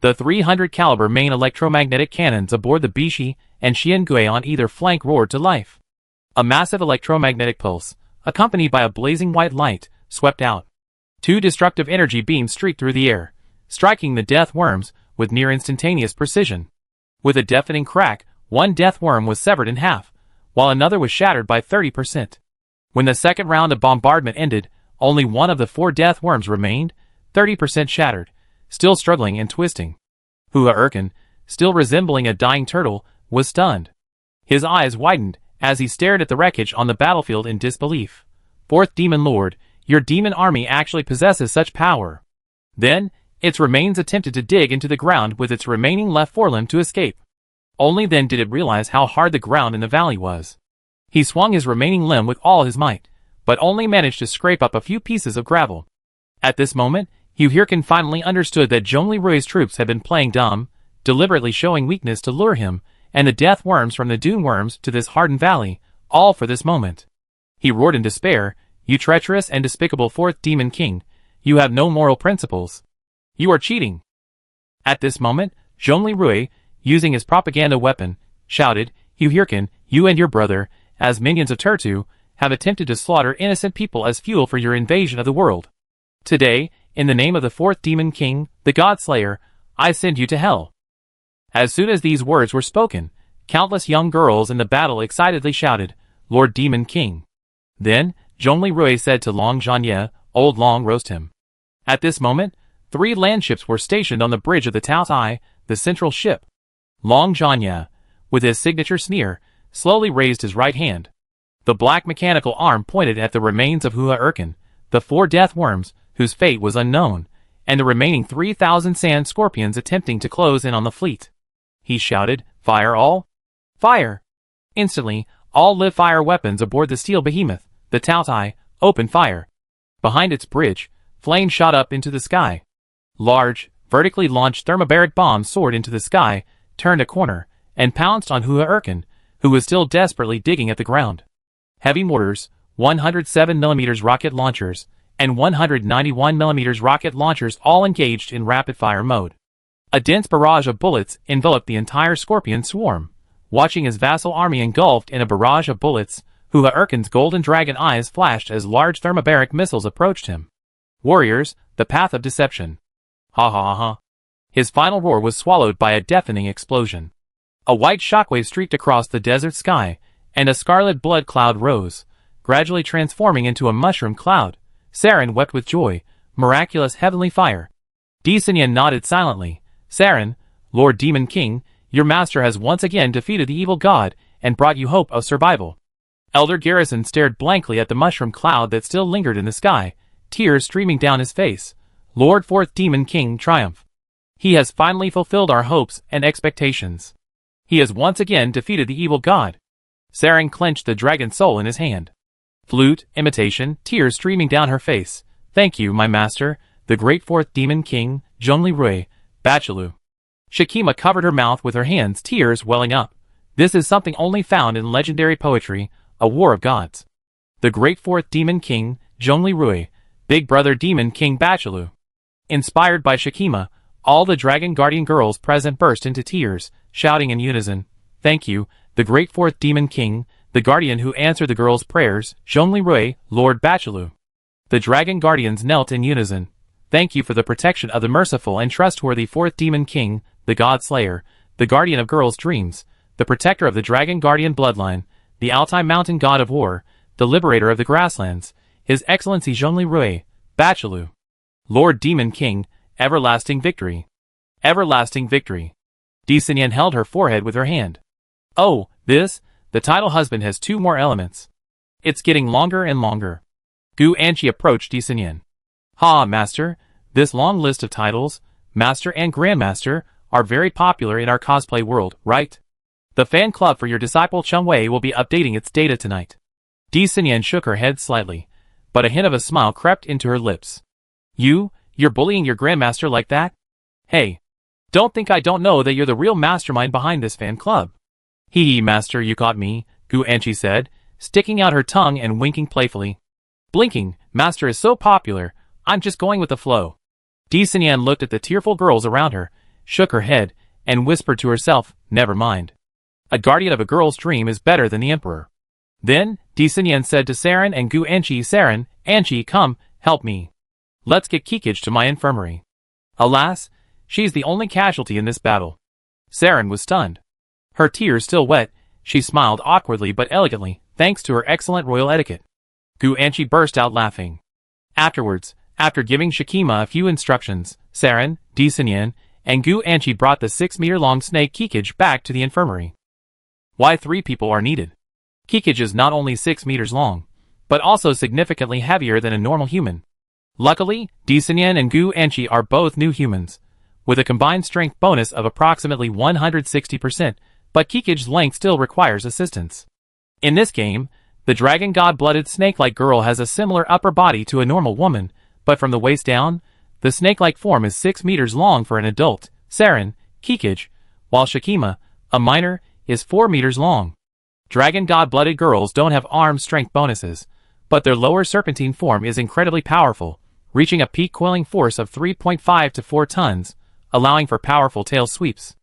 The 300 caliber main electromagnetic cannons aboard the Bishi and Xiangui on either flank roared to life. A massive electromagnetic pulse, accompanied by a blazing white light, swept out. 2 destructive energy beams streaked through the air, striking the death worms with near instantaneous precision. With a deafening crack, one death worm was severed in half, while another was shattered by 30%. When the second round of bombardment ended, only one of the 4 death worms remained, 30% shattered, still struggling and twisting. Hua Erkin, still resembling a dying turtle, was stunned. His eyes widened as he stared at the wreckage on the battlefield in disbelief. "Fourth Demon Lord, your demon army actually possesses such power." Then, its remains attempted to dig into the ground with its remaining left forelimb to escape. Only then did it realize how hard the ground in the valley was. He swung his remaining limb with all his might, but only managed to scrape up a few pieces of gravel. At this moment, Hu Hirkin finally understood that Zhongli Rui's troops had been playing dumb, deliberately showing weakness to lure him, and the death worms from the dune worms to this hardened valley, all for this moment. He roared in despair, "You treacherous and despicable 4th Demon King, you have no moral principles. You are cheating." At this moment, Zhongli Rui, using his propaganda weapon, shouted, "Hu Hirkin, you and your brother, as minions of Turtu, have attempted to slaughter innocent people as fuel for your invasion of the world. Today, in the name of the 4th Demon King, the God Slayer, I send you to hell." As soon as these words were spoken, countless young girls in the battle excitedly shouted, "Lord Demon King." Then, Zhongli Rui said to Long Zhanye, "Old Long, roast him." At this moment, 3 landships were stationed on the bridge of the Tao Tai, the central ship. Long Zhanye, with his signature sneer, slowly raised his right hand. The black mechanical arm pointed at the remains of Hua Erkin, the 4 death worms, whose fate was unknown, and the remaining 3,000 sand scorpions attempting to close in on the fleet. He shouted, "Fire all! Fire!" Instantly, all live fire weapons aboard the steel behemoth, the Tao Tai, opened fire. Behind its bridge, flames shot up into the sky. Large, vertically launched thermobaric bombs soared into the sky, turned a corner, and pounced on Hua Erkin, who was still desperately digging at the ground. Heavy mortars, 107mm rocket launchers, and 191mm rocket launchers all engaged in rapid-fire mode. A dense barrage of bullets enveloped the entire scorpion swarm. Watching his vassal army engulfed in a barrage of bullets, Hua Erkin's golden dragon eyes flashed as large thermobaric missiles approached him. "Warriors, the path of deception." Ha ha ha ha. His final roar was swallowed by a deafening explosion. A white shockwave streaked across the desert sky, and a scarlet blood cloud rose, gradually transforming into a mushroom cloud. Saren wept with joy. Miraculous heavenly fire. Disanyan nodded silently. "Saren, Lord Demon King, your master has once again defeated the evil god and brought you hope of survival." Elder Garrison stared blankly at the mushroom cloud that still lingered in the sky, tears streaming down his face. "Lord 4th Demon King triumph. He has finally fulfilled our hopes and expectations. He has once again defeated the evil god." Saren clenched the dragon soul in his hand. Flute, imitation, tears streaming down her face. "Thank you, my master, the great 4th Demon King, Zhongli Rui, Bachelou." Shakima covered her mouth with her hands, tears welling up. This is something only found in legendary poetry, a war of gods. The great 4th Demon King, Zhongli Rui, big brother Demon King Bachelou. Inspired by Shakima, all the Dragon Guardian girls present burst into tears, shouting in unison, "Thank you, the great 4th Demon King, the guardian who answered the girls' prayers, Zhongli Rui, Lord Bachelou." The Dragon Guardians knelt in unison. "Thank you for the protection of the merciful and trustworthy 4th Demon King, the God Slayer, the guardian of girls' dreams, the protector of the Dragon Guardian bloodline, the Altai Mountain God of War, the liberator of the grasslands, His Excellency Zhongli Rui, Bachelou. Lord Demon King, everlasting victory. Everlasting victory." Disanyan held her forehead with her hand. "Oh, the title husband has 2 more elements. It's getting longer and longer." Gu Anqi approached Disanyan. "Ha, master, this long list of titles, master and grandmaster, are very popular in our cosplay world, right?" The fan club for your disciple Chengwei will be updating its data tonight. Di Xinyan shook her head slightly, but a hint of a smile crept into her lips. You're bullying your grandmaster like that? Hey, don't think I don't know that you're the real mastermind behind this fan club. Hee, master, you caught me, Gu Anqi said, sticking out her tongue and winking playfully. Blinking, master is so popular, I'm just going with the flow. Di Xinyan looked at the tearful girls around her, shook her head, and whispered to herself, never mind. A guardian of a girl's dream is better than the emperor. Then, Di Xinyan said to Saren and Gu Anqi, Saren, Anqi, come, help me. Let's get Kikij to my infirmary. Alas, she's the only casualty in this battle. Saren was stunned. Her tears still wet, she smiled awkwardly but elegantly, thanks to her excellent royal etiquette. Gu Anqi burst out laughing. Afterwards, after giving Shikima a few instructions, Saren, Di Xinyan, and Gu Anqi brought the 6-meter-long snake Kikij back to the infirmary. Why 3 people are needed? Kikij is not only 6 meters long, but also significantly heavier than a normal human. Luckily, Di Xinyan and Gu Anqi are both new humans, with a combined strength bonus of approximately 160%, but Kikij's length still requires assistance. In this game, the dragon god-blooded snake-like girl has a similar upper body to a normal woman, but from the waist down, the snake-like form is 6 meters long for an adult, Saren, Kikij, while Shikima, a minor, is 4 meters long. Dragon god-blooded girls don't have arm strength bonuses, but their lower serpentine form is incredibly powerful, reaching a peak coiling force of 3.5 to 4 tons, allowing for powerful tail sweeps.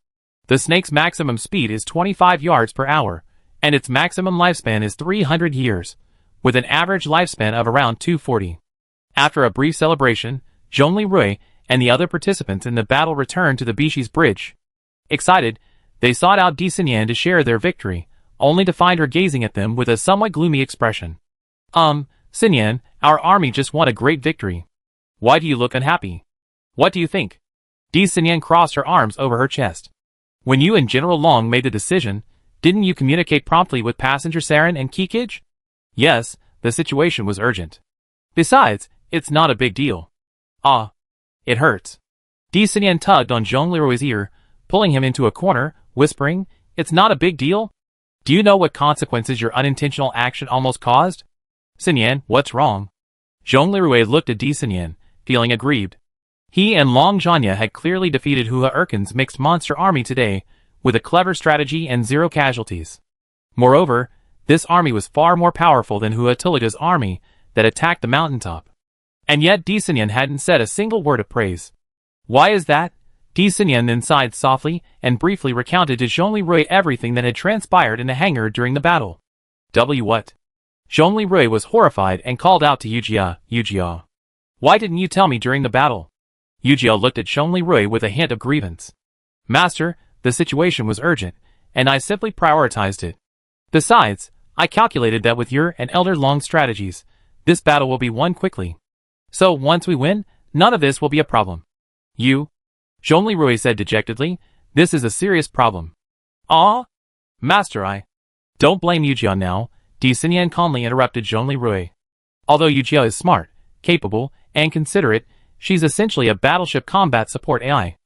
The snake's maximum speed is 25 yards per hour, and its maximum lifespan is 300 years, with an average lifespan of around 240. After a brief celebration, Zhongli Rui and the other participants in the battle returned to the Bishi's bridge. Excited, they sought out Di Xinyan to share their victory, only to find her gazing at them with a somewhat gloomy expression. Xinyan, our army just won a great victory. Why do you look unhappy? What do you think? Di Xinyan crossed her arms over her chest. When you and General Long made the decision, didn't you communicate promptly with passenger Saren and Kikij? Yes, the situation was urgent. Besides, it's not a big deal. Ah, it hurts. Di Xinyan tugged on Zhongli Rui's ear, pulling him into a corner, whispering, it's not a big deal? Do you know what consequences your unintentional action almost caused? Xinyan, what's wrong? Zhongli Rui looked at Di Xinyan, feeling aggrieved. He and Long Zhanya had clearly defeated Hua Erkin's mixed monster army today, with a clever strategy and 0 casualties. Moreover, this army was far more powerful than Hua Tiliga's army that attacked the mountaintop. And yet Di Xinyan hadn't said a single word of praise. Why is that? Di Xinyan then sighed softly and briefly recounted to Zhongli Rui everything that had transpired in the hangar during the battle. What? Zhongli Rui was horrified and called out to Yujia. Why didn't you tell me during the battle? Yujia looked at Zhongli Rui with a hint of grievance. Master, the situation was urgent, and I simply prioritized it. Besides, I calculated that with your and Elder Long's strategies, this battle will be won quickly. So once we win, none of this will be a problem. Zhongli Rui said dejectedly, this is a serious problem. Ah? Master, I don't blame Yujia now, Di Xinyan calmly interrupted Zhongli Rui. Although Yujia is smart, capable, and considerate, she's essentially a battleship combat support AI.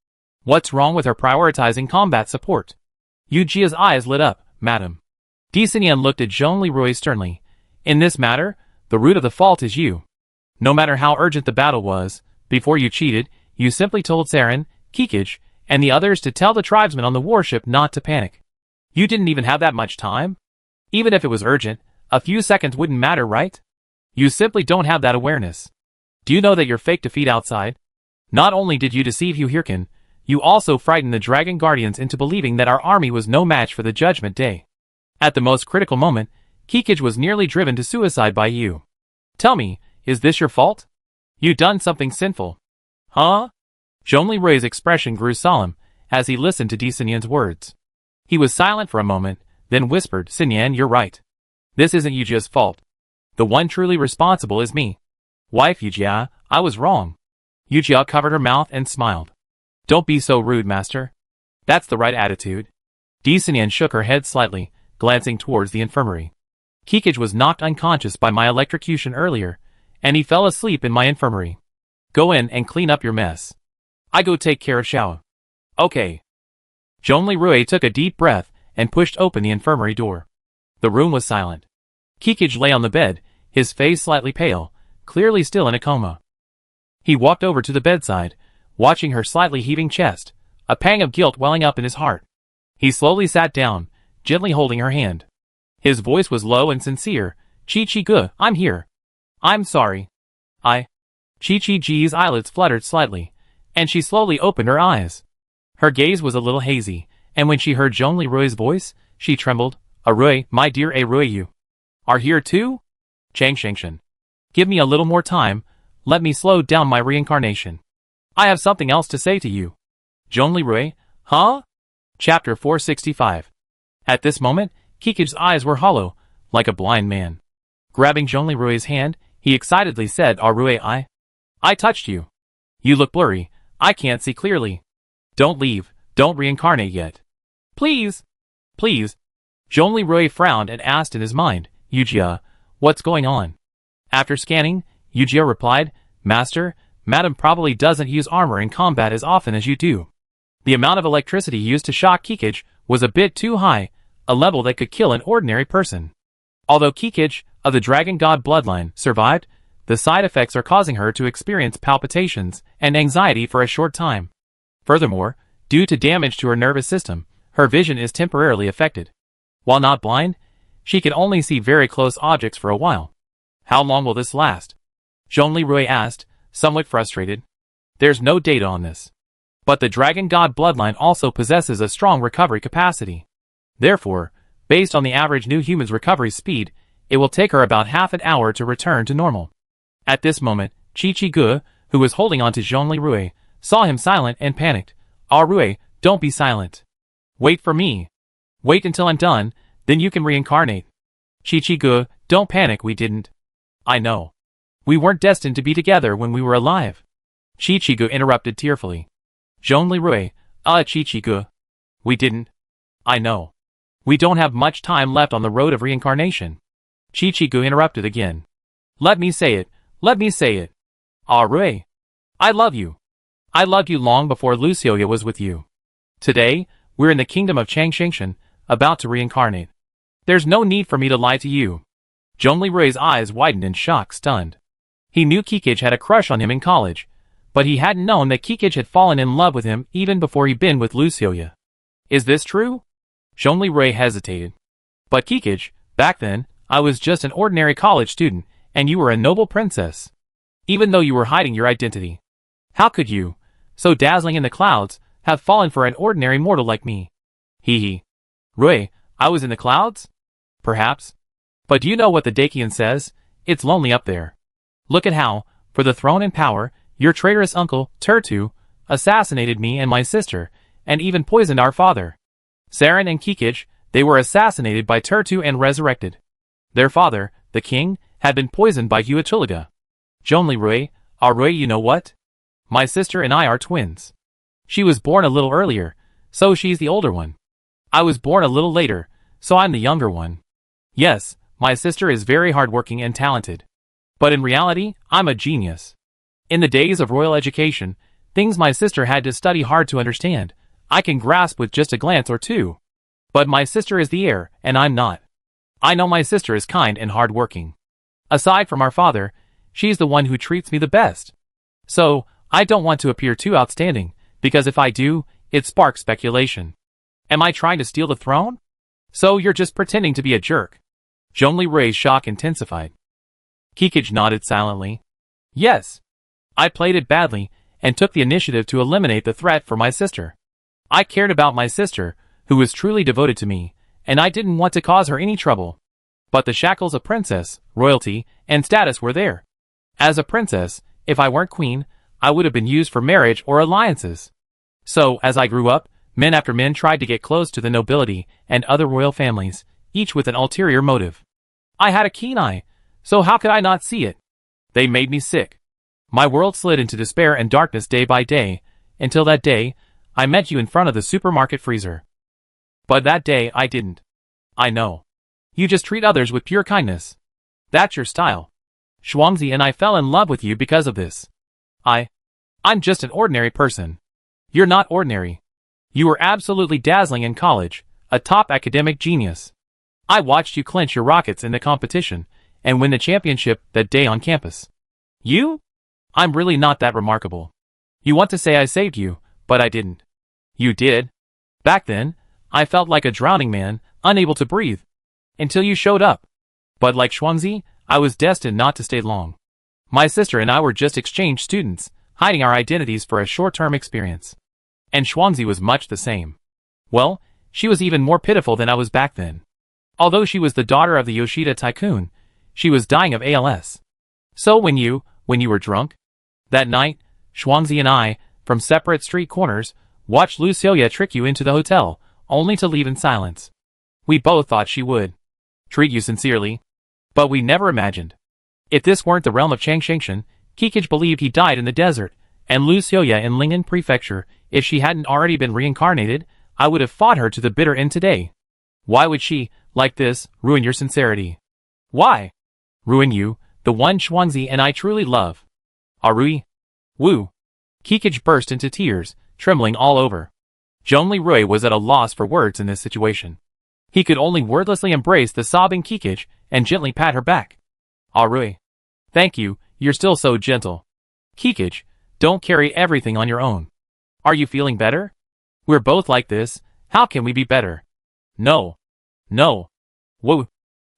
What's wrong with her prioritizing combat support? Yujia's eyes lit up, madam. Di Xinyan looked at Zhongli Rui sternly. In this matter, the root of the fault is you. No matter how urgent the battle was, before you cheated, you simply told Saren, Kikij, and the others to tell the tribesmen on the warship not to panic. You didn't even have that much time? Even if it was urgent, a few seconds wouldn't matter, right? You simply don't have that awareness. Do you know that you're fake defeat outside? Not only did you deceive Hua Erkin, you also frightened the Dragon Guardians into believing that our army was no match for the Judgment Day. At the most critical moment, Kikij was nearly driven to suicide by you. Tell me, is this your fault? You done something sinful. Huh? Zhongli Rui's expression grew solemn as he listened to Di Xinyan's words. He was silent for a moment, then whispered, Xinyan, you're right. This isn't Yujia's fault. The one truly responsible is me. Wife Yujia, I was wrong. Yujia covered her mouth and smiled. Don't be so rude, master. That's the right attitude. Di Xinyan shook her head slightly, glancing towards the infirmary. Kikij was knocked unconscious by my electrocution earlier, and he fell asleep in my infirmary. Go in and clean up your mess. I go take care of Xiao. Okay. Zhongli Rui took a deep breath and pushed open the infirmary door. The room was silent. Kikij lay on the bed, his face slightly pale, clearly still in a coma. He walked over to the bedside, watching her slightly heaving chest, a pang of guilt welling up in his heart. He slowly sat down, gently holding her hand. His voice was low and sincere. Chi-Chi-gu, I'm here. I'm sorry. Chi-Chi-G's eyelids fluttered slightly, and she slowly opened her eyes. Her gaze was a little hazy, and when she heard Zhongli Rui's voice, she trembled. Rui, my dear Rui, you are here too? Chang Shengshan. Give me a little more time, let me slow down my reincarnation. I have something else to say to you. Zhongli Rui, huh? Chapter 465. At this moment, Kikij's eyes were hollow, like a blind man. Grabbing Zhongli Rui's hand, he excitedly said, Rui, I touched you. You look blurry, I can't see clearly. Don't leave, don't reincarnate yet. Please. Please. Zhongli Rui frowned and asked in his mind, Yujia, what's going on? After scanning, Yujia replied, Master, Madam probably doesn't use armor in combat as often as you do. The amount of electricity used to shock Kikij was a bit too high, a level that could kill an ordinary person. Although Kikij, of the Dragon God bloodline, survived, the side effects are causing her to experience palpitations and anxiety for a short time. Furthermore, due to damage to her nervous system, her vision is temporarily affected. While not blind, she can only see very close objects for a while. How long will this last? Zhongli Rui asked, somewhat frustrated. There's no data on this. But the Dragon God bloodline also possesses a strong recovery capacity. Therefore, based on the average new human's recovery speed, it will take her about half an hour to return to normal. At this moment, Chi-Chi-gu, who was holding on to Zhongli Rui, saw him silent and panicked. Rui, don't be silent. Wait for me. Wait until I'm done, then you can reincarnate. Chi-Chi-gu, don't panic, we didn't. I know. We weren't destined to be together when we were alive. Chi-Chi-gu interrupted tearfully. Zhongli Rui, Chi-Chi-gu. We didn't. I know. We don't have much time left on the road of reincarnation. Chi-Chi-gu interrupted again. Let me say it. Let me say it. Rui. I love you. I loved you long before Luciolia was with you. Today, we're in the kingdom of Chang Shengshan, about to reincarnate. There's no need for me to lie to you. Zhongli Rui's eyes widened in shock, stunned. He knew Kikij had a crush on him in college, but he hadn't known that Kikij had fallen in love with him even before he'd been with Luciolia. Is this true? Zhongli Rui hesitated. But Kikij, back then, I was just an ordinary college student, and you were a noble princess. Even though you were hiding your identity. How could you, so dazzling in the clouds, have fallen for an ordinary mortal like me? Hee. Rui, I was in the clouds? Perhaps. But do you know what the Dakian says? It's lonely up there. Look at how, for the throne and power, your traitorous uncle, Turtu, assassinated me and my sister, and even poisoned our father. Saren and Kikij, they were assassinated by Turtu and resurrected. Their father, the king, had been poisoned by Huatuliga. Zhongli Rui, Rui, you know what? My sister and I are twins. She was born a little earlier, so she's the older one. I was born a little later, so I'm the younger one. Yes, my sister is very hardworking and talented. But in reality, I'm a genius. In the days of royal education, things my sister had to study hard to understand, I can grasp with just a glance or two. But my sister is the heir, and I'm not. I know my sister is kind and hardworking. Aside from our father, she's the one who treats me the best. So, I don't want to appear too outstanding, because if I do, it sparks speculation. Am I trying to steal the throne? So you're just pretending to be a jerk. Zhongli Rui's shock intensified. Kikij nodded silently. Yes. I played it badly, and took the initiative to eliminate the threat for my sister. I cared about my sister, who was truly devoted to me, and I didn't want to cause her any trouble. But the shackles of princess, royalty, and status were there. As a princess, if I weren't queen, I would have been used for marriage or alliances. So, as I grew up, men after men tried to get close to the nobility and other royal families, each with an ulterior motive. I had a keen eye, so how could I not see it? They made me sick. My world slid into despair and darkness day by day, until that day, I met you in front of the supermarket freezer. But that day I didn't. I know. You just treat others with pure kindness. That's your style. Shuangzi and I fell in love with you because of this. I'm just an ordinary person. You're not ordinary. You were absolutely dazzling in college. a top academic genius. I watched you clinch your rockets in the competition and win the championship that day on campus. You? I'm really not that remarkable. You want to say I saved you, but I didn't. You did. Back then, I felt like a drowning man, unable to breathe. Until you showed up. But like Xuanzi, I was destined not to stay long. My sister and I were just exchange students, hiding our identities for a short-term experience. And Xuanzi was much the same. Well, she was even more pitiful than I was back then. Although she was the daughter of the Yoshida tycoon, she was dying of ALS. So when you were drunk? That night, Xuanzi and I, from separate street corners, watched Lucioya trick you into the hotel, only to leave in silence. We both thought she would treat you sincerely. But we never imagined. If this weren't the realm of Changshangshan, Kikage believed he died in the desert, and Lucioya in Lingnan Prefecture, if she hadn't already been reincarnated, I would have fought her to the bitter end today. Why would she, like this, ruin your sincerity? Why? Ruin you, the one Xuanzi and I truly love. Arui? Wu. Kikage burst into tears, trembling all over. Zhongli Rui was at a loss for words in this situation. He could only wordlessly embrace the sobbing Kikage and gently pat her back. Arui. Thank you, you're still so gentle. Kikage, don't carry everything on your own. Are you feeling better? We're both like this, how can we be better? No. No. Whoa.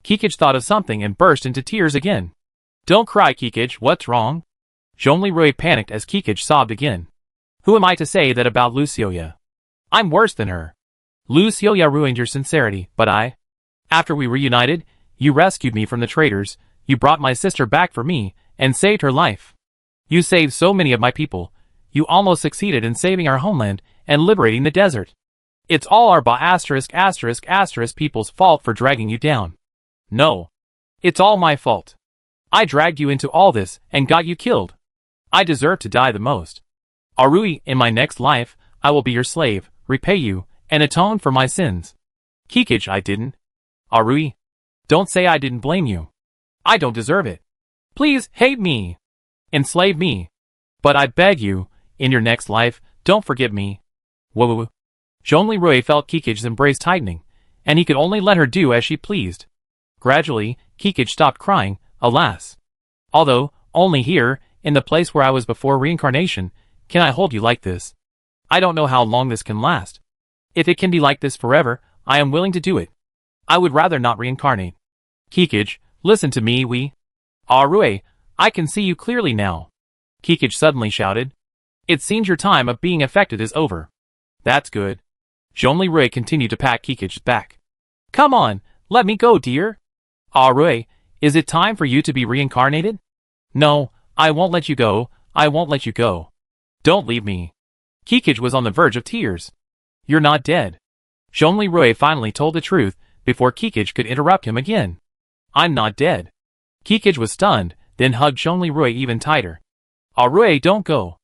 Kikage thought of something and burst into tears again. Don't cry, Kikage, what's wrong? Zhongli Rui panicked as Kikage sobbed again. Who am I to say that about Lucioya? I'm worse than her. Lucioya ruined your sincerity, but after we reunited, you rescued me from the traitors, you brought my sister back for me, and saved her life. You saved so many of my people. You almost succeeded in saving our homeland and liberating the desert. It's all our people's fault for dragging you down. No. It's all my fault. I dragged you into all this and got you killed. I deserve to die the most. Arui, in my next life, I will be your slave, repay you, and atone for my sins. Kikage, I didn't. Arui. Don't say I didn't blame you. I don't deserve it. Please, hate me. Enslave me. But I beg you, in your next life, don't forgive me. Whoa. Zhongli Rui felt Kikage's embrace tightening, and he could only let her do as she pleased. Gradually, Kikage stopped crying, alas. Although, only here, in the place where I was before reincarnation, can I hold you like this. I don't know how long this can last. If it can be like this forever, I am willing to do it. I would rather not reincarnate. Kikage, listen to me, Arui, I can see you clearly now. Kikage suddenly shouted. It seems your time of being affected is over. That's good. Zhongli Rui continued to pat Kikage's back. Come on, let me go, dear. Arui, is it time for you to be reincarnated? No, I won't let you go, I won't let you go. Don't leave me. Kikage was on the verge of tears. You're not dead. Zhongli Rui finally told the truth before Kikage could interrupt him again. I'm not dead. Kikage was stunned, then hugged Zhongli Rui even tighter. Arui, don't go.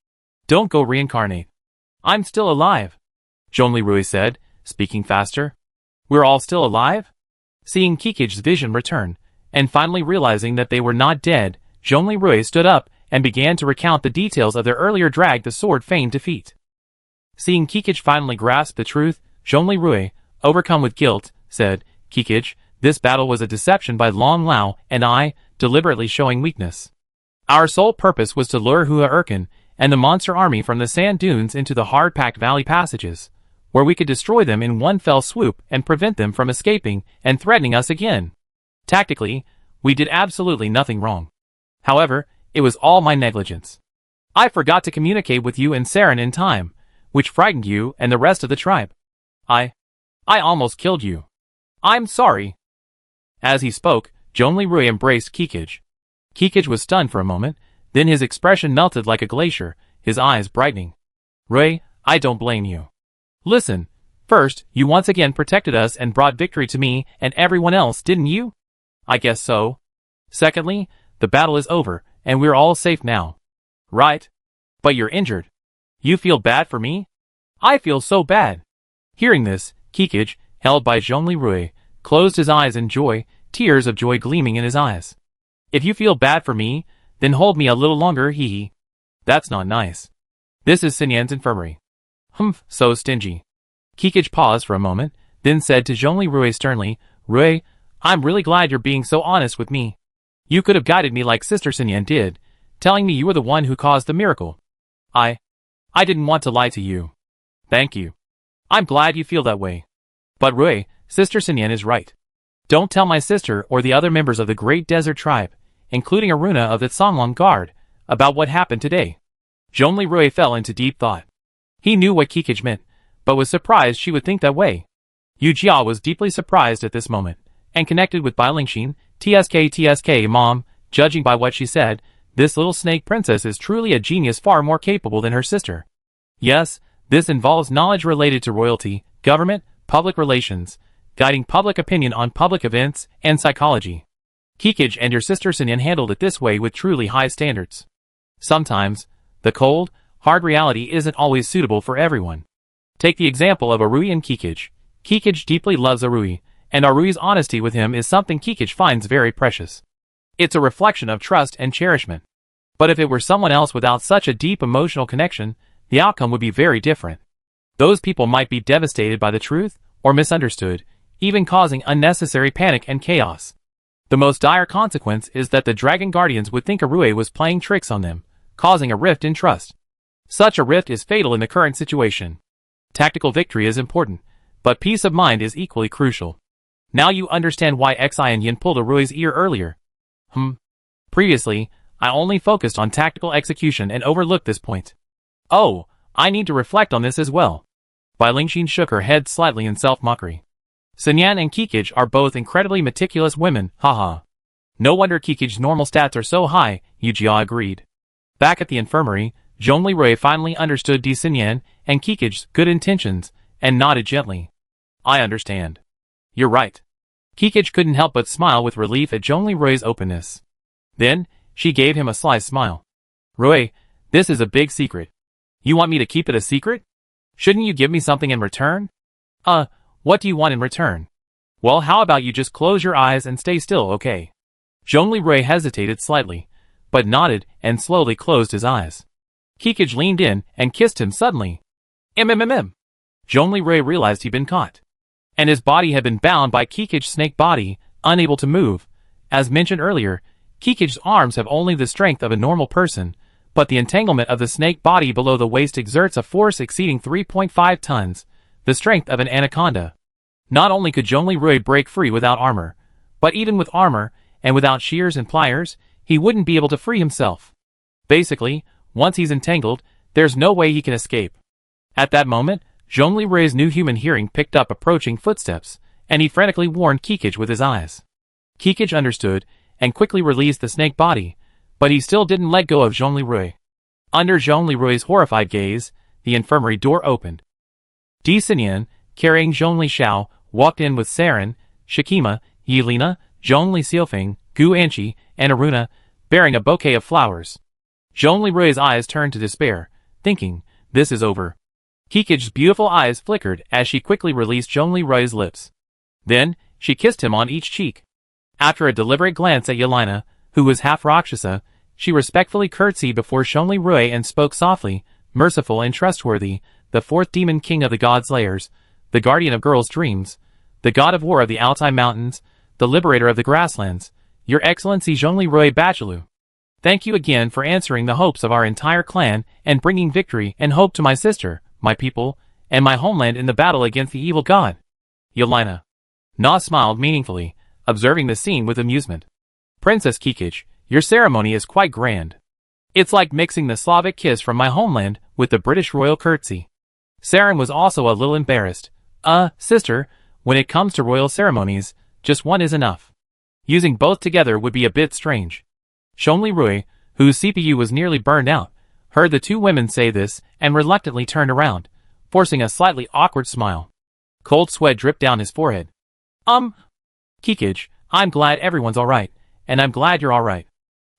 Don't go reincarnate. I'm still alive. Zhongli Rui said, speaking faster. We're all still alive? Seeing Kikage's vision return, and finally realizing that they were not dead, Zhongli Rui stood up and began to recount the details of their earlier drag the sword feigned defeat. Seeing Kikage finally grasp the truth, Zhongli Rui, overcome with guilt, said, Kikage, this battle was a deception by Long Lao and I, deliberately showing weakness. Our sole purpose was to lure Hua Erkin and the monster army from the sand dunes into the hard-packed valley passages, where we could destroy them in one fell swoop and prevent them from escaping and threatening us again. Tactically, we did absolutely nothing wrong. However, it was all my negligence. I forgot to communicate with you and Saren in time, which frightened you and the rest of the tribe. I almost killed you. I'm sorry. As he spoke, Zhongli Rui embraced Kikage. Kikage was stunned for a moment, then his expression melted like a glacier, his eyes brightening. Rui, I don't blame you. Listen, first, you once again protected us and brought victory to me and everyone else, didn't you? I guess so. Secondly, the battle is over, and we're all safe now. Right? But you're injured. You feel bad for me? I feel so bad. Hearing this, Kikage, held by Zhongli Rui, closed his eyes in joy, tears of joy gleaming in his eyes. If you feel bad for me, then hold me a little longer, hee. That's not nice. This is Sinyan's infirmary. Humph, so stingy. Kikage paused for a moment, then said to Zhongli Rui sternly, Rui, I'm really glad you're being so honest with me. You could have guided me like Sister Xinyan did, telling me you were the one who caused the miracle. I didn't want to lie to you. Thank you. I'm glad you feel that way. But Rui, Sister Xinyan is right. Don't tell my sister or the other members of the Great Desert Tribe, including Aruna of the Songlong Guard, about what happened today. Zhongli Rui fell into deep thought. He knew what Kikij meant, but was surprised she would think that way. Yu Jia was deeply surprised at this moment, and connected with Bai Lingxin, TSK Mom, judging by what she said, this little snake princess is truly a genius far more capable than her sister. Yes, this involves knowledge related to royalty, government, public relations, guiding public opinion on public events, and psychology. Kikij and your sister Xinyan handled it this way with truly high standards. Sometimes, the cold, hard reality isn't always suitable for everyone. Take the example of Arui and Kikij. Kikij deeply loves Arui, and Arui's honesty with him is something Kikij finds very precious. It's a reflection of trust and cherishment. But if it were someone else without such a deep emotional connection, the outcome would be very different. Those people might be devastated by the truth, or misunderstood, even causing unnecessary panic and chaos. The most dire consequence is that the Dragon Guardians would think Arui was playing tricks on them, causing a rift in trust. Such a rift is fatal in the current situation. Tactical victory is important, but peace of mind is equally crucial. Now you understand why Xianyan pulled Arui's ear earlier. Previously, I only focused on tactical execution and overlooked this point. Oh, I need to reflect on this as well. Bai Lingxin shook her head slightly in self-mockery. Xinyan and Kikij are both incredibly meticulous women, haha. No wonder Kikij's normal stats are so high, Yu Jia agreed. Back at the infirmary, Zhongli Rui finally understood Xinyan and Kikij's good intentions, and nodded gently. I understand. You're right. Kikij couldn't help but smile with relief at Zhongli Rui's openness. Then, she gave him a sly smile. Rui, this is a big secret. You want me to keep it a secret? Shouldn't you give me something in return? What do you want in return? Well, how about you just close your eyes and stay still, okay? Zhongli Rui hesitated slightly, but nodded and slowly closed his eyes. Kikij leaned in and kissed him suddenly. Zhongli Rui realized he'd been caught. And his body had been bound by Kikij's snake body, unable to move. As mentioned earlier, Kikij's arms have only the strength of a normal person, but the entanglement of the snake body below the waist exerts a force exceeding 3.5 tons, the strength of an anaconda. Not only could Zhongli Rui break free without armor, but even with armor, and without shears and pliers, he wouldn't be able to free himself. Basically, once he's entangled, there's no way he can escape. At that moment, Zhongli Rui's new human hearing picked up approaching footsteps, and he frantically warned Kikij with his eyes. Kikij understood, and quickly released the snake body, but he still didn't let go of Zhongli Rui. Under Zhongli Rui's horrified gaze, the infirmary door opened. Xinyan, carrying Zhongli Xiao, walked in with Saren, Shikima, Yelena, Zhongli Xiaofeng, Gu Anqi, and Aruna, bearing a bouquet of flowers. Zhongli Rui's eyes turned to despair, thinking, this is over. Kikij's beautiful eyes flickered as she quickly released Zhongli Rui's lips. Then, she kissed him on each cheek. After a deliberate glance at Yelena, who was half Rakshasa, she respectfully curtsied before Zhongli Rui and spoke softly, merciful and trustworthy, the fourth demon king of the gods' layers, the guardian of girls' dreams, the god of war of the Altai Mountains, the liberator of the grasslands, Your Excellency Zhongli Rui Bachelu. Thank you again for answering the hopes of our entire clan and bringing victory and hope to my sister, my people, and my homeland in the battle against the evil god. Yelena. Na smiled meaningfully, observing the scene with amusement. Princess Kikij, your ceremony is quite grand. It's like mixing the Slavic kiss from my homeland with the British royal curtsy. Saren was also a little embarrassed. Sister, when it comes to royal ceremonies, just one is enough. Using both together would be a bit strange. Zhongli Rui, whose CPU was nearly burned out, heard the two women say this and reluctantly turned around, forcing a slightly awkward smile. Cold sweat dripped down his forehead. Kikij, I'm glad everyone's alright, and I'm glad you're alright.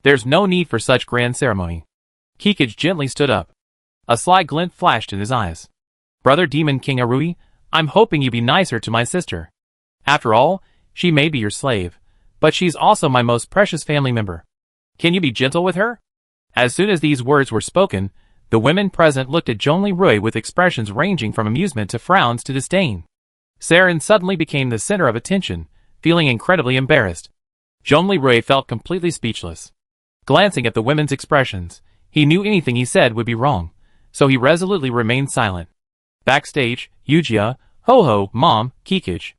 There's no need for such grand ceremony. Kikij gently stood up. A sly glint flashed in his eyes. Brother Demon King Arui, I'm hoping you be nicer to my sister. After all, she may be your slave, but she's also my most precious family member. Can you be gentle with her? As soon as these words were spoken, the women present looked at Zhongli Rui with expressions ranging from amusement to frowns to disdain. Saren suddenly became the center of attention, feeling incredibly embarrassed. Zhongli felt completely speechless. Glancing at the women's expressions, he knew anything he said would be wrong, so he resolutely remained silent. Backstage, Yujia, Ho-Ho, Mom, Kikij.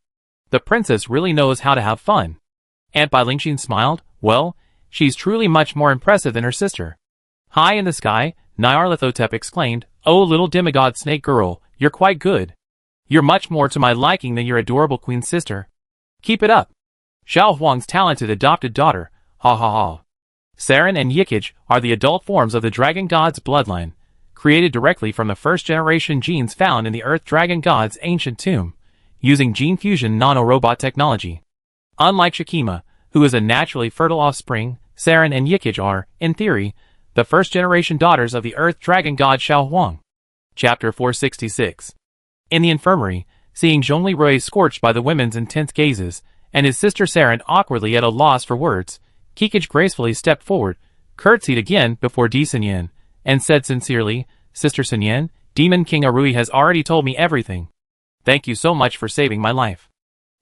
The princess really knows how to have fun. Aunt Bai Lingxin smiled. Well, she's truly much more impressive than her sister. High in the sky, Nyarlathotep exclaimed, Oh little demigod snake girl, you're quite good. You're much more to my liking than your adorable queen sister. Keep it up. Xiao Huang's talented adopted daughter, ha ha ha. Saren and Yikij are the adult forms of the dragon god's bloodline, created directly from the first-generation genes found in the Earth Dragon God's ancient tomb, using gene fusion nano-robot technology. Unlike Shakima, who is a naturally fertile offspring, Saren and Yikij are, in theory, the first-generation daughters of the Earth Dragon God Xiao Huang. Chapter 466. In the infirmary, seeing Zhongli scorched by the women's intense gazes, and his sister Saren awkwardly at a loss for words, Kikij gracefully stepped forward, curtsied again before Di Senyan, and said sincerely, Sister Senyan, Demon King Arui has already told me everything. Thank you so much for saving my life.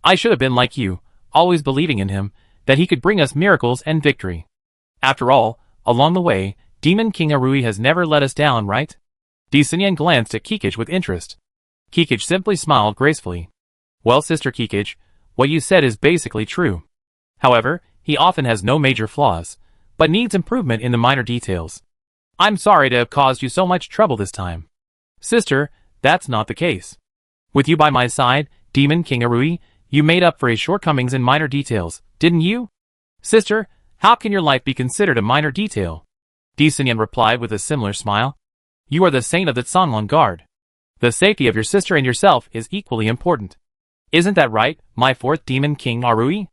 I should have been like you, always believing in him, that he could bring us miracles and victory. After all, along the way, Demon King Arui has never let us down, right? Di Senyan glanced at Kikij with interest. Kikij simply smiled gracefully. Well, Sister Kikij, what you said is basically true. However, he often has no major flaws, but needs improvement in the minor details. I'm sorry to have caused you so much trouble this time. Sister, that's not the case. With you by my side, Demon King Arui, you made up for his shortcomings in minor details, didn't you? Sister, how can your life be considered a minor detail? Di Senyan replied with a similar smile. You are the saint of the Sanlong Guard. The safety of your sister and yourself is equally important. Isn't that right, my fourth Demon King Arui?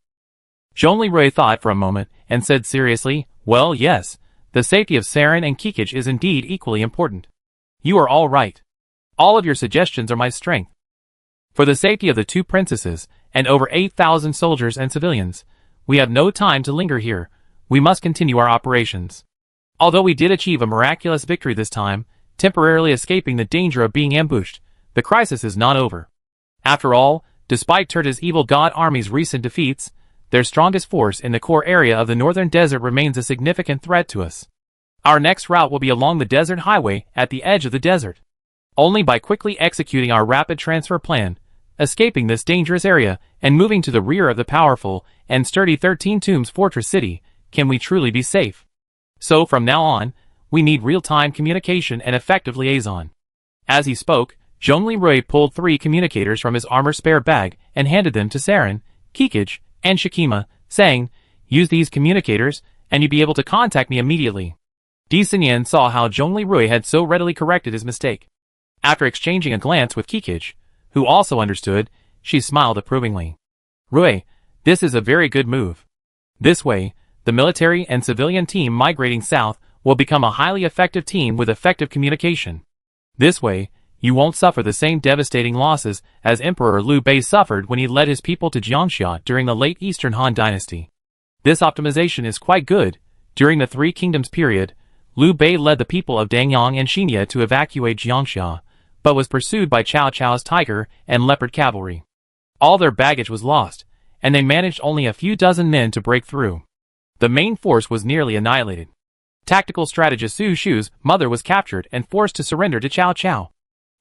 Zhongli thought for a moment and said seriously, Well, yes, the safety of Saren and Kikij is indeed equally important. You are all right. All of your suggestions are my strength. For the safety of the two princesses, and over 8,000 soldiers and civilians, we have no time to linger here. We must continue our operations. Although we did achieve a miraculous victory this time, temporarily escaping the danger of being ambushed, the crisis is not over. After all, despite Turta's evil god army's recent defeats, their strongest force in the core area of the northern desert remains a significant threat to us. Our next route will be along the desert highway at the edge of the desert. Only by quickly executing our rapid transfer plan, escaping this dangerous area, and moving to the rear of the powerful and sturdy 13 Tombs Fortress City, can we truly be safe. So from now on, we need real-time communication and effective liaison. As he spoke, Zhongli pulled 3 communicators from his armor spare bag and handed them to Saren, Kikij, and Shakima, saying, Use these communicators, and you'll be able to contact me immediately. Di Senyan saw how Zhongli had so readily corrected his mistake. After exchanging a glance with Kikij, who also understood, she smiled approvingly. Rui, this is a very good move. This way, the military and civilian team migrating south will become a highly effective team with effective communication. This way, you won't suffer the same devastating losses as Emperor Liu Bei suffered when he led his people to Jiangxia during the late Eastern Han Dynasty. This optimization is quite good. During the Three Kingdoms period, Liu Bei led the people of Dangyang and Xinya to evacuate Jiangxia, but was pursued by Cao Cao's tiger and leopard cavalry. All their baggage was lost, and they managed only a few dozen men to break through. The main force was nearly annihilated. Tactical strategist Su Shu's mother was captured and forced to surrender to Cao Cao.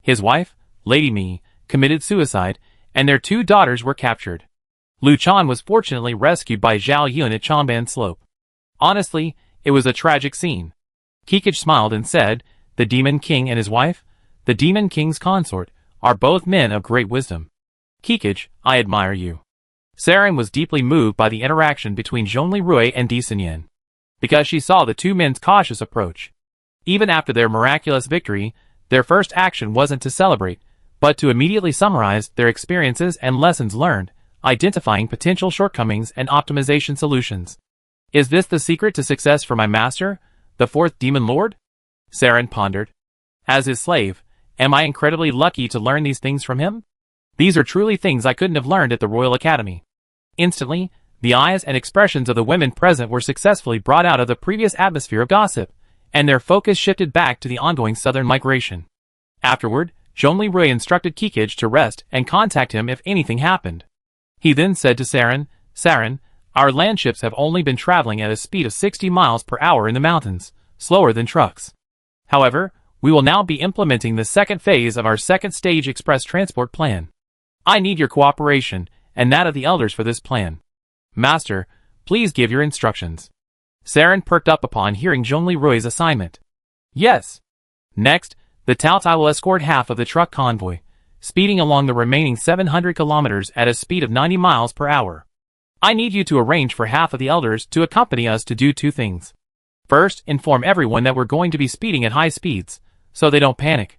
His wife, Lady Mi, committed suicide, and their 2 daughters were captured. Lu Chan was fortunately rescued by Zhao Yun at Changban Slope. Honestly, it was a tragic scene. Kikij smiled and said, The Demon King and his wife, the Demon King's consort, are both men of great wisdom. Kikij, I admire you. Saren was deeply moved by the interaction between Zhongli and Di Senyan, because she saw the 2 men's cautious approach. Even after their miraculous victory, their first action wasn't to celebrate, but to immediately summarize their experiences and lessons learned, identifying potential shortcomings and optimization solutions. Is this the secret to success for my master, the 4th Demon Lord? Saren pondered. As his slave, am I incredibly lucky to learn these things from him? These are truly things I couldn't have learned at the Royal Academy. Instantly, the eyes and expressions of the women present were successfully brought out of the previous atmosphere of gossip, and their focus shifted back to the ongoing southern migration. Afterward, Zhongli instructed Kikij to rest and contact him if anything happened. He then said to Saren, Saren, our landships have only been traveling at a speed of 60 miles per hour in the mountains, slower than trucks. However, we will now be implementing the second phase of our second stage express transport plan. I need your cooperation and that of the elders for this plan. Master, please give your instructions. Saren perked up upon hearing Zhongli assignment. Yes. Next, the Taotai will escort half of the truck convoy, speeding along the remaining 700 kilometers at a speed of 90 miles per hour. I need you to arrange for half of the elders to accompany us to do two things. First, inform everyone that we're going to be speeding at high speeds, so they don't panic.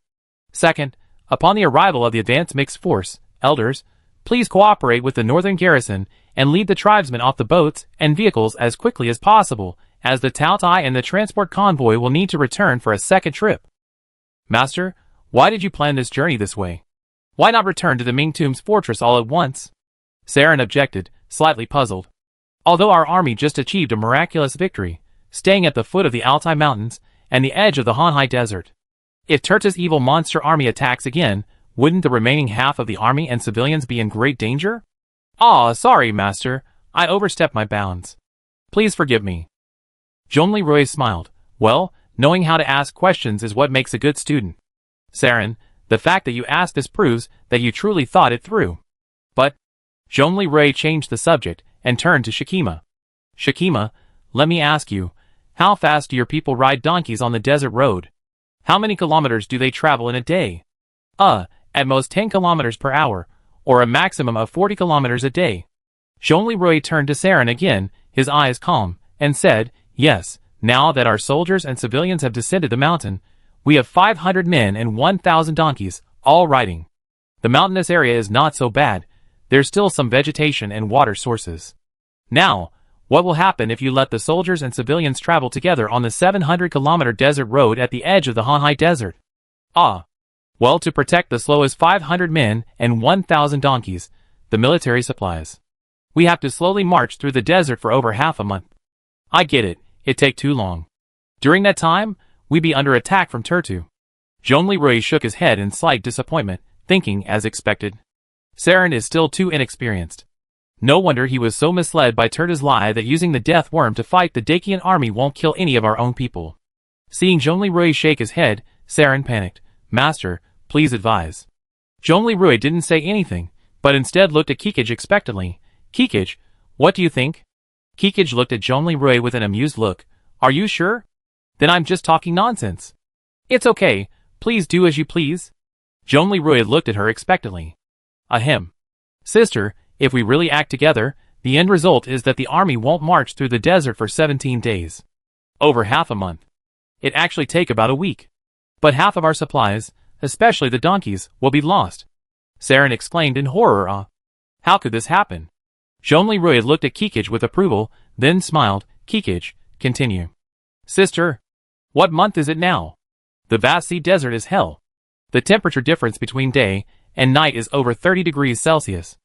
Second, upon the arrival of the advanced mixed force, elders, please cooperate with the northern garrison and lead the tribesmen off the boats and vehicles as quickly as possible, as the Taotai and the transport convoy will need to return for a second trip. Master, why did you plan this journey this way? Why not return to the Mingtum's fortress all at once? Saren objected, slightly puzzled. Although our army just achieved a miraculous victory, staying at the foot of the Altai Mountains and the edge of the Hanhai Desert, if Turta's evil monster army attacks again, wouldn't the remaining half of the army and civilians be in great danger? Sorry, Master, I overstepped my bounds. Please forgive me. Zhongli smiled. Well, knowing how to ask questions is what makes a good student. Saren, the fact that you asked this proves that you truly thought it through. But Zhongli changed the subject and turned to Shikima. Shikima, let me ask you, how fast do your people ride donkeys on the desert road? How many kilometers do they travel in a day? At most 10 kilometers per hour, or a maximum of 40 kilometers a day. Zhongli turned to Saren again, his eyes calm, and said, yes, now that our soldiers and civilians have descended the mountain, we have 500 men and 1,000 donkeys, all riding. The mountainous area is not so bad, there's still some vegetation and water sources. Now, what will happen if you let the soldiers and civilians travel together on the 700-kilometer desert road at the edge of the Hanhai Desert? Well, to protect the slowest 500 men and 1,000 donkeys, the military supplies. We have to slowly march through the desert for over half a month. I get it, it'd take too long. During that time, we'd be under attack from Turtu. Zhongli shook his head in slight disappointment, thinking as expected. Saren is still too inexperienced. No wonder he was so misled by Turta's lie that using the death worm to fight the Dakian army won't kill any of our own people. Seeing shake his head, Saren panicked. Master, please advise. Zhongli didn't say anything, but instead looked at Kikij expectantly. Kikij, what do you think? Kikij looked at Zhongli with an amused look. Are you sure? Then I'm just talking nonsense. It's okay, please do as you please. Zhongli looked at her expectantly. Ahem. Sister, if we really act together, the end result is that the army won't march through the desert for 17 days. Over half a month. It'd actually take about a week. But half of our supplies, especially the donkeys, will be lost. Saren exclaimed in horror. How could this happen? Zhongli looked at Kikij with approval, then smiled. Kikij, continue. Sister, what month is it now? The vast sea desert is hell. The temperature difference between day and night is over 30 degrees Celsius.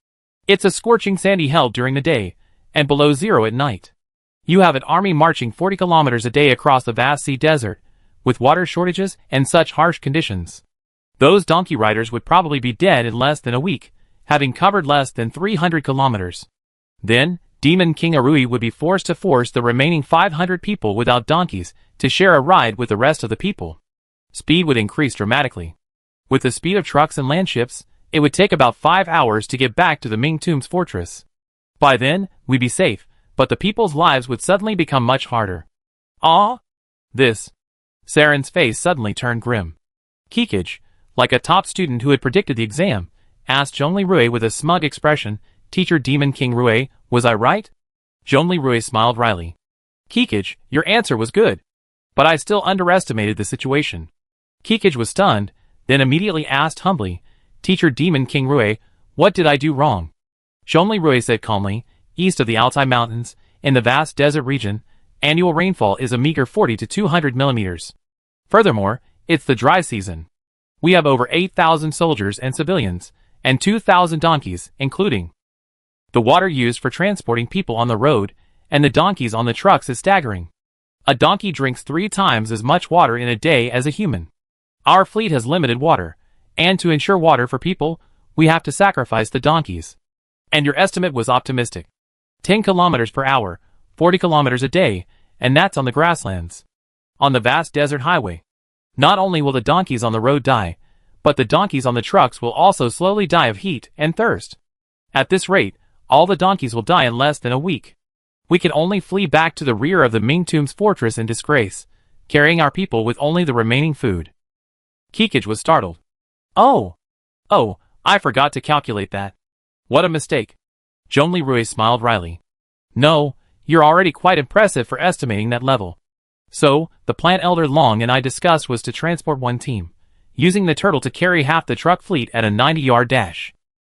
It's a scorching sandy hell during the day, and below zero at night. You have an army marching 40 kilometers a day across the vast sea desert, with water shortages and such harsh conditions. Those donkey riders would probably be dead in less than a week, having covered less than 300 kilometers. Then, Demon King Arui would be forced to force the remaining 500 people without donkeys to share a ride with the rest of the people. Speed would increase dramatically. With the speed of trucks and landships, it would take about 5 hours to get back to the Mingtum's fortress. By then, we'd be safe, but the people's lives would suddenly become much harder. This. Saren's face suddenly turned grim. Kikij, like a top student who had predicted the exam, asked Zhongli with a smug expression, Teacher Demon King Rui, was I right? Zhongli smiled wryly. Kikij, your answer was good. But I still underestimated the situation. Kikij was stunned, then immediately asked humbly, Teacher Demon King Rui, what did I do wrong? Zhongli said calmly, east of the Altai Mountains, in the vast desert region, annual rainfall is a meager 40 to 200 millimeters. Furthermore, it's the dry season. We have over 8,000 soldiers and civilians, and 2,000 donkeys, including. The water used for transporting people on the road, and the donkeys on the trucks is staggering. A donkey drinks 3 times as much water in a day as a human. Our fleet has limited water, And to ensure water for people, we have to sacrifice the donkeys. And your estimate was optimistic. 10 kilometers per hour, 40 kilometers a day, and that's on the grasslands. On the vast desert highway. Not only will the donkeys on the road die, but the donkeys on the trucks will also slowly die of heat and thirst. At this rate, all the donkeys will die in less than a week. We can only flee back to the rear of the Mingtum's fortress in disgrace, carrying our people with only the remaining food. Kikij was startled. Oh, I forgot to calculate that. What a mistake. Zhongli Rui smiled wryly. No, you're already quite impressive for estimating that level. So, the plan Elder Long and I discussed was to transport one team, using the turtle to carry half the truck fleet at a 90-yard dash.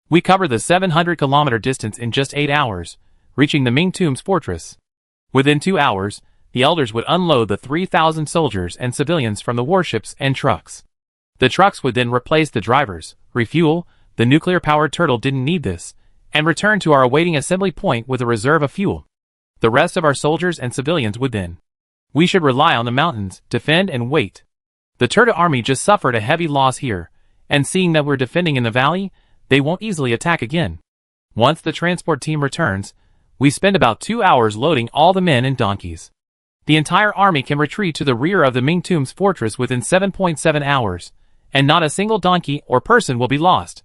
We covered the 700-kilometer distance in just 8 hours, reaching the Mingtum's fortress. Within 2 hours, the elders would unload the 3,000 soldiers and civilians from the warships and trucks. The trucks would then replace the drivers, refuel, the nuclear-powered turtle didn't need this, and return to our awaiting assembly point with a reserve of fuel. The rest of our soldiers and civilians would then. We should rely on the mountains, defend and wait. The Turtle army just suffered a heavy loss here, and seeing that we're defending in the valley, they won't easily attack again. Once the transport team returns, we spend about 2 hours loading all the men and donkeys. The entire army can retreat to the rear of the Mingtum's fortress within 7.7 hours, and not a single donkey or person will be lost.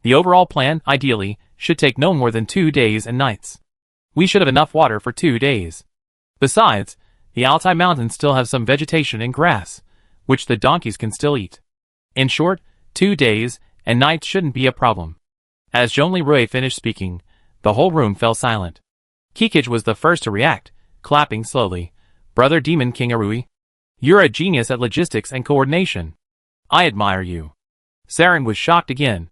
The overall plan, ideally, should take no more than 2 days and nights. We should have enough water for 2 days. Besides, the Altai Mountains still have some vegetation and grass, which the donkeys can still eat. In short, 2 days and nights shouldn't be a problem. As Zhongli Rui finished speaking, the whole room fell silent. Kikij was the first to react, clapping slowly. Brother Demon King Arui, you're a genius at logistics and coordination. I admire you. Saren was shocked again.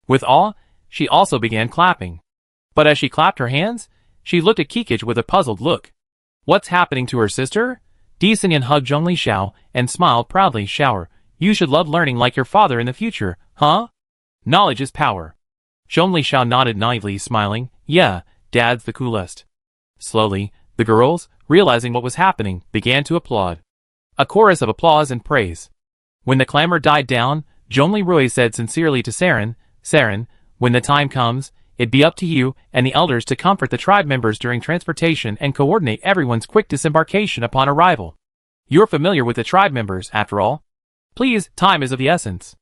With awe, she also began clapping. But as she clapped her hands, she looked at Kikij with a puzzled look. What's happening to her sister? Desanyan hugged Zhongli Xiao and smiled proudly. Shower, you should love learning like your father in the future, huh? Knowledge is power. Zhongli Xiao nodded naively, smiling. Yeah, Dad's the coolest. Slowly, the girls, realizing what was happening, began to applaud. A chorus of applause and praise. When the clamor died down, Zhongli Rui said sincerely to Saren, Saren, when the time comes, it'd be up to you and the elders to comfort the tribe members during transportation and coordinate everyone's quick disembarkation upon arrival. You're familiar with the tribe members, after all. Please, time is of the essence.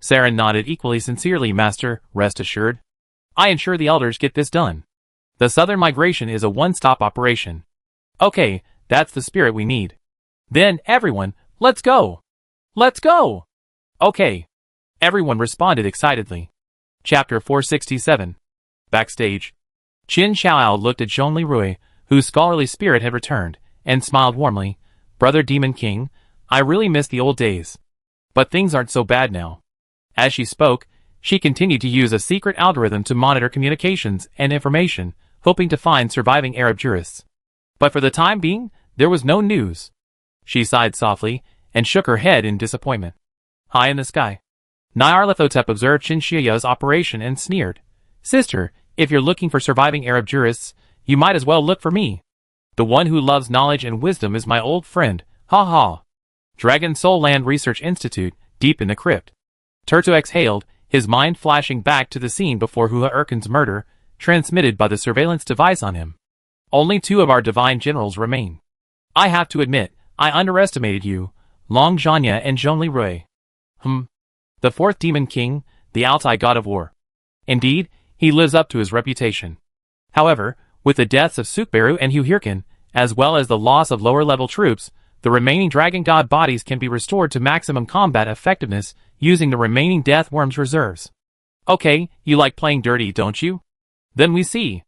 Saren nodded equally sincerely. Master, rest assured. I ensure the elders get this done. The southern migration is a one-stop operation. Okay, that's the spirit we need. Then, everyone, let's go! Let's go! Okay. Everyone responded excitedly. Chapter 467. Backstage. Qin Xiaoao looked at Zhongli Rui, whose scholarly spirit had returned, and smiled warmly. Brother Demon King, I really miss the old days. But things aren't so bad now. As she spoke, she continued to use a secret algorithm to monitor communications and information, hoping to find surviving Arab jurists. But for the time being, there was no news. She sighed softly, and shook her head in disappointment. High in the sky, Nyarlathotep observed Qin Xiaoyao's operation and sneered. Sister, if you're looking for surviving Arab jurists, you might as well look for me. The one who loves knowledge and wisdom is my old friend, ha ha. Dragon Soul Land Research Institute, deep in the crypt. Turto exhaled, his mind flashing back to the scene before Hua Erkin's murder, transmitted by the surveillance device on him. Only 2 of our divine generals remain. I have to admit, I underestimated you, Long Zhanya and Zhongli Rui. The 4th Demon King, the Altai God of War. Indeed, he lives up to his reputation. However, with the deaths of Sukberu and Huhirkin, as well as the loss of lower-level troops, the remaining Dragon God bodies can be restored to maximum combat effectiveness using the remaining Death Worm's reserves. Okay, you like playing dirty, don't you? Then we see.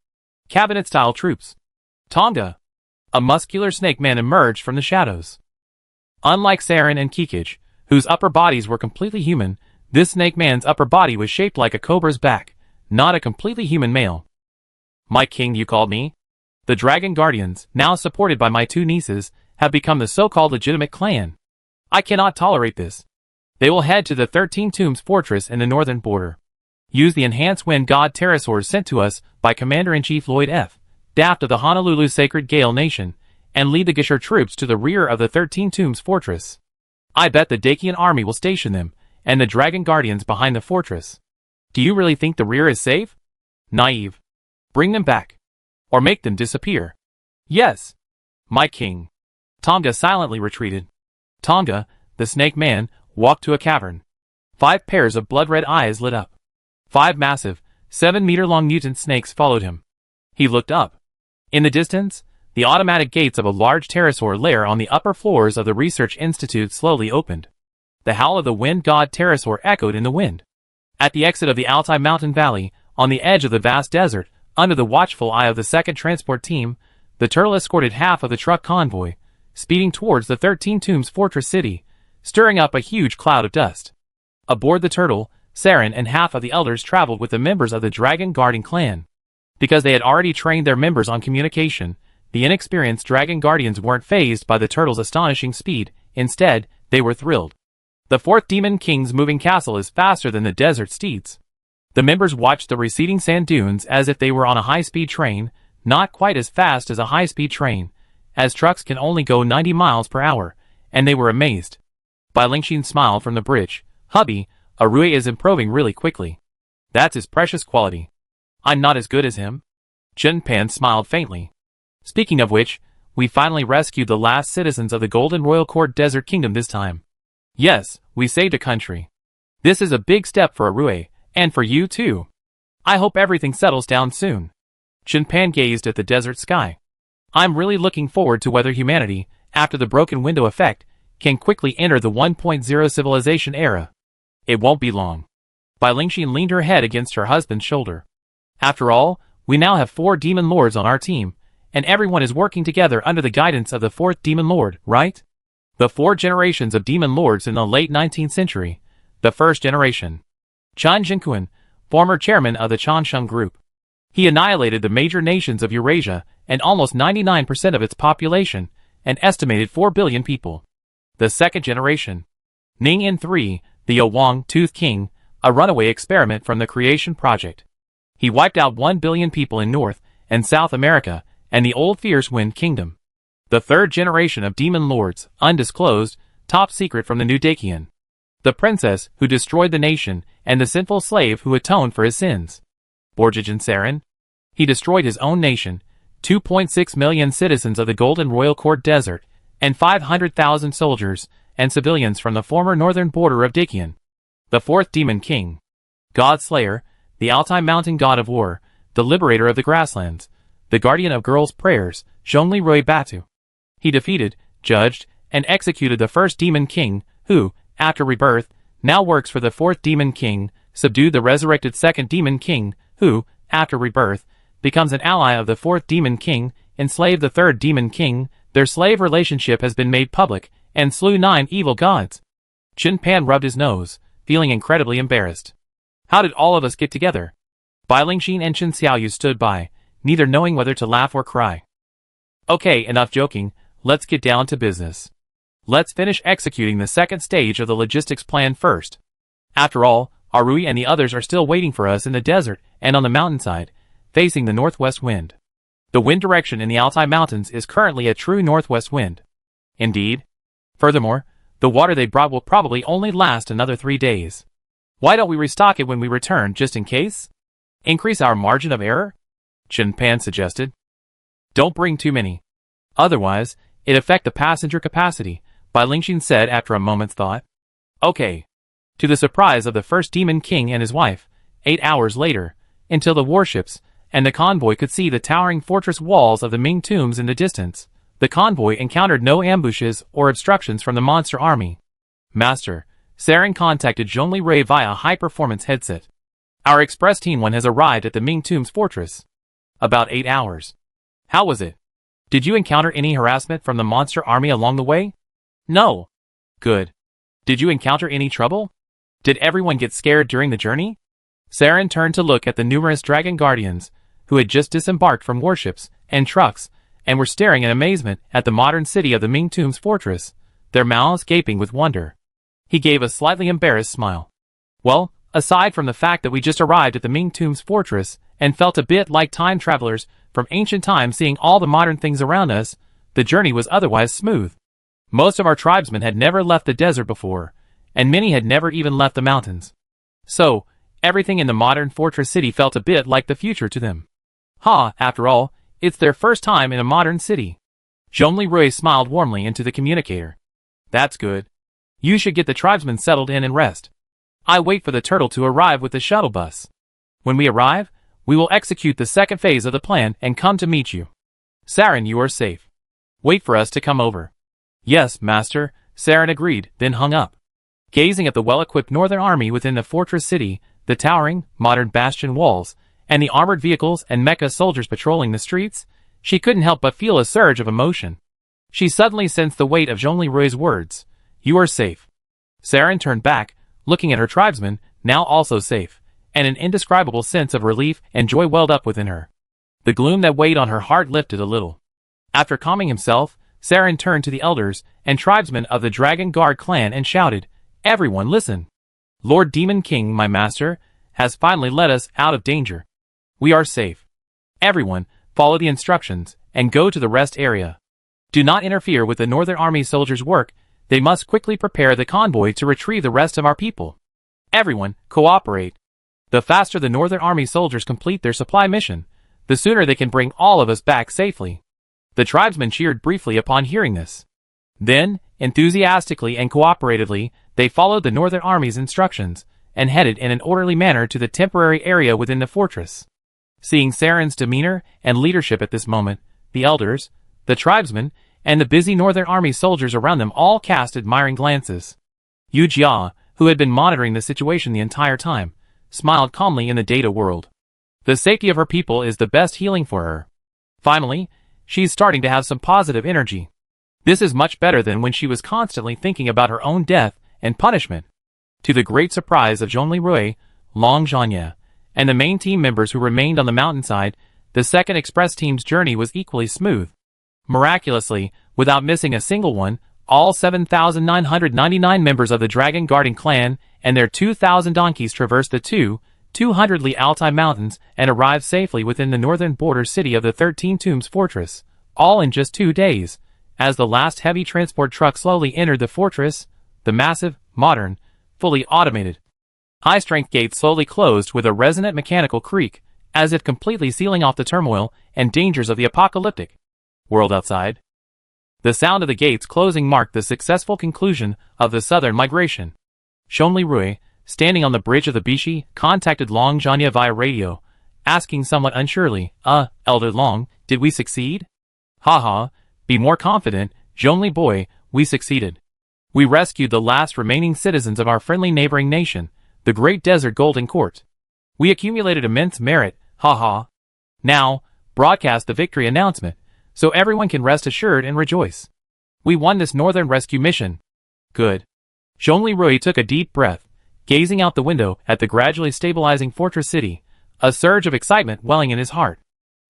Cabinet-style troops. Tonga. A muscular snake man emerged from the shadows. Unlike Saren and Kikij, whose upper bodies were completely human, this snake man's upper body was shaped like a cobra's back, not a completely human male. My king, you called me? The Dragon Guardians, now supported by my 2 nieces, have become the so-called legitimate clan. I cannot tolerate this. They will head to the 13 Tombs fortress in the northern border. Use the enhanced wind god pterosaurs sent to us by Commander-in-Chief Lloyd F. Daft of the Honolulu Sacred Gale Nation, and lead the Gishur troops to the rear of the 13 Tombs fortress. I bet the Dakian army will station them, and the dragon guardians behind the fortress. Do you really think the rear is safe? Naive. Bring them back. Or make them disappear. Yes. My king. Tonga silently retreated. Tonga, the snake man, walked to a cavern. 5 pairs of blood-red eyes lit up. 5 massive, 7-meter-long mutant snakes followed him. He looked up. In the distance, the automatic gates of a large pterosaur lair on the upper floors of the research institute slowly opened. The howl of the wind god pterosaur echoed in the wind. At the exit of the Altai mountain valley, on the edge of the vast desert, under the watchful eye of the 2nd Transport Team, the turtle escorted half of the truck convoy, speeding towards the 13 Tombs fortress city, stirring up a huge cloud of dust. Aboard the turtle, Saren and half of the elders traveled with the members of the dragon guarding clan. Because they had already trained their members on communication, the inexperienced dragon guardians weren't fazed by the turtle's astonishing speed. Instead, they were thrilled. The 4th Demon King's moving castle is faster than the desert steeds. The members watched the receding sand dunes as if they were on a high-speed train, not quite as fast as a high-speed train, as trucks can only go 90 miles per hour, and they were amazed. Bai Lingxin smiled from the bridge. Hubby, Arue is improving really quickly. That's his precious quality. I'm not as good as him. Jun Pan smiled faintly. Speaking of which, we finally rescued the last citizens of the Golden Royal Court Desert Kingdom this time. Yes, we saved a country. This is a big step for Arue, and for you too. I hope everything settles down soon. Jun Pan gazed at the desert sky. I'm really looking forward to whether humanity, after the broken window effect, can quickly enter the 1.0 civilization era. It won't be long. Bai Lingxin leaned her head against her husband's shoulder. After all, we now have 4 demon lords on our team, and everyone is working together under the guidance of the 4th demon lord, right? The 4 generations of demon lords in the late 19th century. The first generation. Chan Jinquan, former chairman of the Chansheng Group. He annihilated the major nations of Eurasia and almost 99% of its population, an estimated 4 billion people. The second generation. Ning In 3, the Yowang Tooth King, a runaway experiment from the Creation Project. He wiped out 1 billion people in North and South America and the old Fierce Wind Kingdom. The third generation of demon lords, undisclosed, top secret from the New Dakian. The princess who destroyed the nation and the sinful slave who atoned for his sins. Borjigin Saren. He destroyed his own nation, 2.6 million citizens of the Golden Royal Court Desert, and 500,000 soldiers and civilians from the former northern border of Dakian. The 4th Demon King. God Slayer, the Altai Mountain God of War, the liberator of the grasslands, the guardian of girls' prayers, Zhongli Rui Batu. He defeated, judged, and executed the 1st Demon King, who, after rebirth, now works for the 4th Demon King, subdued the resurrected 2nd Demon King, who, after rebirth, becomes an ally of the 4th Demon King, enslaved the 3rd Demon King, their slave relationship has been made public, and slew 9 evil gods. Jun Pan rubbed his nose, feeling incredibly embarrassed. How did all of us get together? Bai Lingxin and Chen Xiaoyu stood by, neither knowing whether to laugh or cry. Okay, enough joking, let's get down to business. Let's finish executing the second stage of the logistics plan first. After all, Arui and the others are still waiting for us in the desert and on the mountainside, facing the northwest wind. The wind direction in the Altai Mountains is currently a true northwest wind. Indeed. Furthermore, the water they brought will probably only last another 3 days. Why don't we restock it when we return just in case? Increase our margin of error? Chen Pan suggested. Don't bring too many. Otherwise, it affect the passenger capacity, Bai Lingxin said after a moment's thought. Okay. To the surprise of the 1st Demon King and his wife, 8 hours later, until the warships and the convoy could see the towering fortress walls of the Ming tombs in the distance, the convoy encountered no ambushes or obstructions from the monster army. Master, Saren contacted Zhongli Rui via high-performance headset. Our Express Team 1 has arrived at the Ming Tombs fortress. About 8 hours. How was it? Did you encounter any harassment from the monster army along the way? No. Good. Did you encounter any trouble? Did everyone get scared during the journey? Saren turned to look at the numerous dragon guardians, who had just disembarked from warships and trucks, and were staring in amazement at the modern city of the Ming Tombs fortress, their mouths gaping with wonder. He gave a slightly embarrassed smile. Well, aside from the fact that we just arrived at the Ming Tombs fortress and felt a bit like time travelers from ancient times seeing all the modern things around us, the journey was otherwise smooth. Most of our tribesmen had never left the desert before, and many had never even left the mountains. So, everything in the modern fortress city felt a bit like the future to them. After all, it's their first time in a modern city. Zhongli smiled warmly into the communicator. That's good. You should get the tribesmen settled in and rest. I wait for the turtle to arrive with the shuttle bus. When we arrive, we will execute the second phase of the plan and come to meet you. Saren, you are safe. Wait for us to come over. Yes, master, Saren agreed, then hung up. Gazing at the well-equipped northern army within the fortress city, the towering, modern bastion walls, and the armored vehicles and mecha soldiers patrolling the streets, she couldn't help but feel a surge of emotion. She suddenly sensed the weight of Zhongli words. You are safe. Saren turned back, looking at her tribesmen, now also safe, and an indescribable sense of relief and joy welled up within her. The gloom that weighed on her heart lifted a little. After calming himself, Saren turned to the elders and tribesmen of the Dragon Guard clan and shouted, Everyone listen! Lord Demon King, my master, has finally led us out of danger. We are safe. Everyone, follow the instructions, and go to the rest area. Do not interfere with the Northern Army soldiers' work. They must quickly prepare the convoy to retrieve the rest of our people. Everyone, cooperate. The faster the Northern Army soldiers complete their supply mission, the sooner they can bring all of us back safely. The tribesmen cheered briefly upon hearing this. Then, enthusiastically and cooperatively, they followed the Northern Army's instructions, and headed in an orderly manner to the temporary area within the fortress. Seeing Saren's demeanor and leadership at this moment, the elders, the tribesmen, and the busy Northern Army soldiers around them all cast admiring glances. Yu Jia, who had been monitoring the situation the entire time, smiled calmly in the data world. The safety of her people is the best healing for her. Finally, she's starting to have some positive energy. This is much better than when she was constantly thinking about her own death and punishment. To the great surprise of Zhongli, Long Zhanya, and the main team members who remained on the mountainside, the second express team's journey was equally smooth. Miraculously, without missing a single one, all 7,999 members of the Dragon Guardian clan and their 2,000 donkeys traversed the 200 Li Altai Mountains and arrived safely within the northern border city of the 13 Tombs Fortress, all in just 2 days. As the last heavy transport truck slowly entered the fortress, the massive, modern, fully automated, high-strength gates slowly closed with a resonant mechanical creak, as if completely sealing off the turmoil and dangers of the apocalyptic world outside. The sound of the gates closing marked the successful conclusion of the southern migration. Zhongli, standing on the bridge of the Bishi, contacted Long Zhanya via radio, asking somewhat unsurely, Elder Long, did we succeed? Be more confident, Zhongli boy, we succeeded. We rescued the last remaining citizens of our friendly neighboring nation, the Great Desert Golden Court. We accumulated immense merit, Now, broadcast the victory announcement, so everyone can rest assured and rejoice. We won this northern rescue mission. Good. Zhongli took a deep breath, gazing out the window at the gradually stabilizing fortress city, a surge of excitement welling in his heart.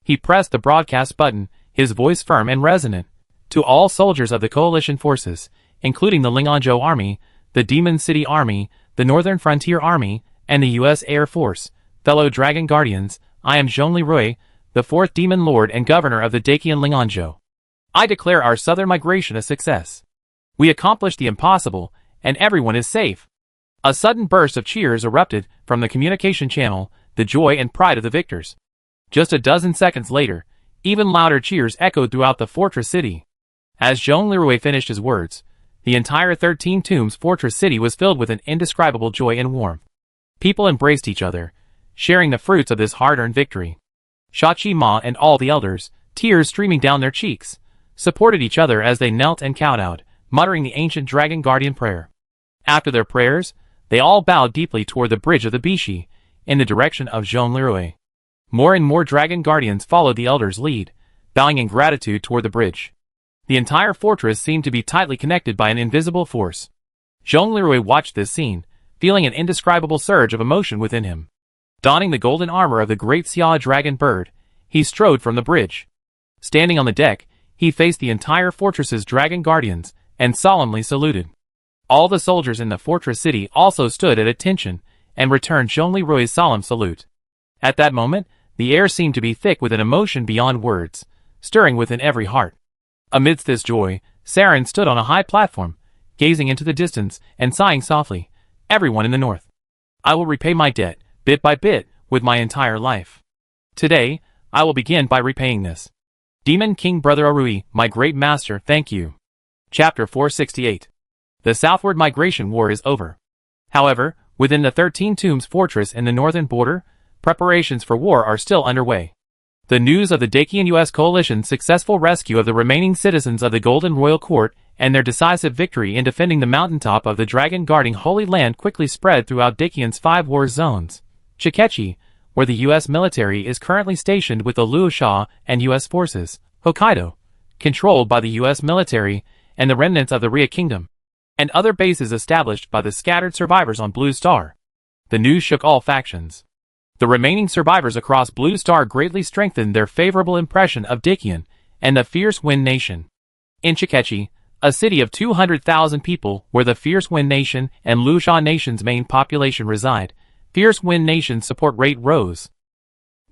He pressed the broadcast button, his voice firm and resonant. To all soldiers of the coalition forces, including the Linganzhou Army, the Demon City Army, the Northern Frontier Army, and the U.S. Air Force, fellow Dragon Guardians, I am Zhongli, the 4th Demon Lord and Governor of the Dakian Linganzhou. I declare our southern migration a success. We accomplished the impossible, and everyone is safe. A sudden burst of cheers erupted from the communication channel, the joy and pride of the victors. Just a dozen seconds later, even louder cheers echoed throughout the fortress city. As Zhongli finished his words, the entire 13 Tombs fortress city was filled with an indescribable joy and warmth. People embraced each other, sharing the fruits of this hard-earned victory. Shachi Ma and all the elders, tears streaming down their cheeks, supported each other as they knelt and kowtowed, muttering the ancient Dragon Guardian prayer. After their prayers, they all bowed deeply toward the bridge of the Bishi, in the direction of Zhongli. More and more Dragon Guardians followed the elders' lead, bowing in gratitude toward the bridge. The entire fortress seemed to be tightly connected by an invisible force. Zhongli watched this scene, feeling an indescribable surge of emotion within him. Donning the golden armor of the great Xia dragon bird, he strode from the bridge. Standing on the deck, he faced the entire fortress's Dragon Guardians, and solemnly saluted. All the soldiers in the fortress city also stood at attention, and returned Zhongli solemn salute. At that moment, the air seemed to be thick with an emotion beyond words, stirring within every heart. Amidst this joy, Saren stood on a high platform, gazing into the distance and sighing softly. Everyone in the north. I will repay my debt, bit by bit, with my entire life. Today, I will begin by repaying this. Demon King Brother Arui, my great master, thank you. Chapter 468. The southward migration war is over. However, within the 13 Tombs fortress in the northern border, preparations for war are still underway. The news of the Dacian U.S. coalition's successful rescue of the remaining citizens of the Golden Royal Court and their decisive victory in defending the mountaintop of the dragon-guarding Holy Land quickly spread throughout Dacian's 5 war zones. Shikechi, where the U.S. military is currently stationed with the Luosha and U.S. forces. Hokkaido, controlled by the U.S. military and the remnants of the Ria Kingdom, and other bases established by the scattered survivors on Blue Star. The news shook all factions. The remaining survivors across Blue Star greatly strengthened their favorable impression of Dacian and the Fierce Wind Nation. In Shikechi, a city of 200,000 people where the Fierce Wind Nation and Luosha Nation's main population reside, Fierce Wind Nation's support rate rose.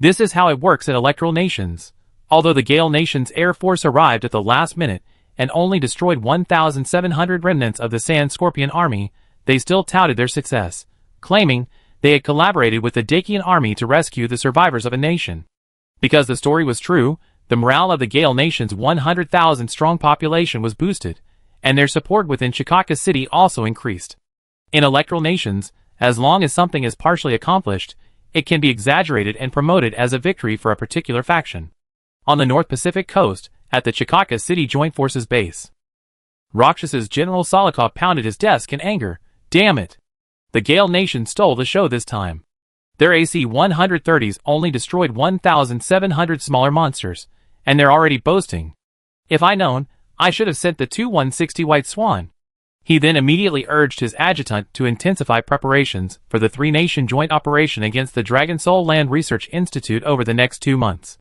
This is how it works in electoral nations. Although the Gale Nation's air force arrived at the last minute and only destroyed 1,700 remnants of the Sand Scorpion army, they still touted their success, claiming they had collaborated with the Dacian army to rescue the survivors of a nation. Because the story was true, the morale of the Gale Nation's 100,000-strong population was boosted, and their support within Shikaka City also increased. In electoral nations, as long as something is partially accomplished, it can be exaggerated and promoted as a victory for a particular faction. On the North Pacific coast, at the Shikaka City Joint Forces base, Rakshas's General Salikov pounded his desk in anger. Damn it! The Gale Nation stole the show this time. Their AC-130s only destroyed 1,700 smaller monsters, and they're already boasting. If I'd known, I should have sent the 2-160 White Swan. He then immediately urged his adjutant to intensify preparations for the three-nation joint operation against the Dragon Soul Land Research Institute over the next 2 months.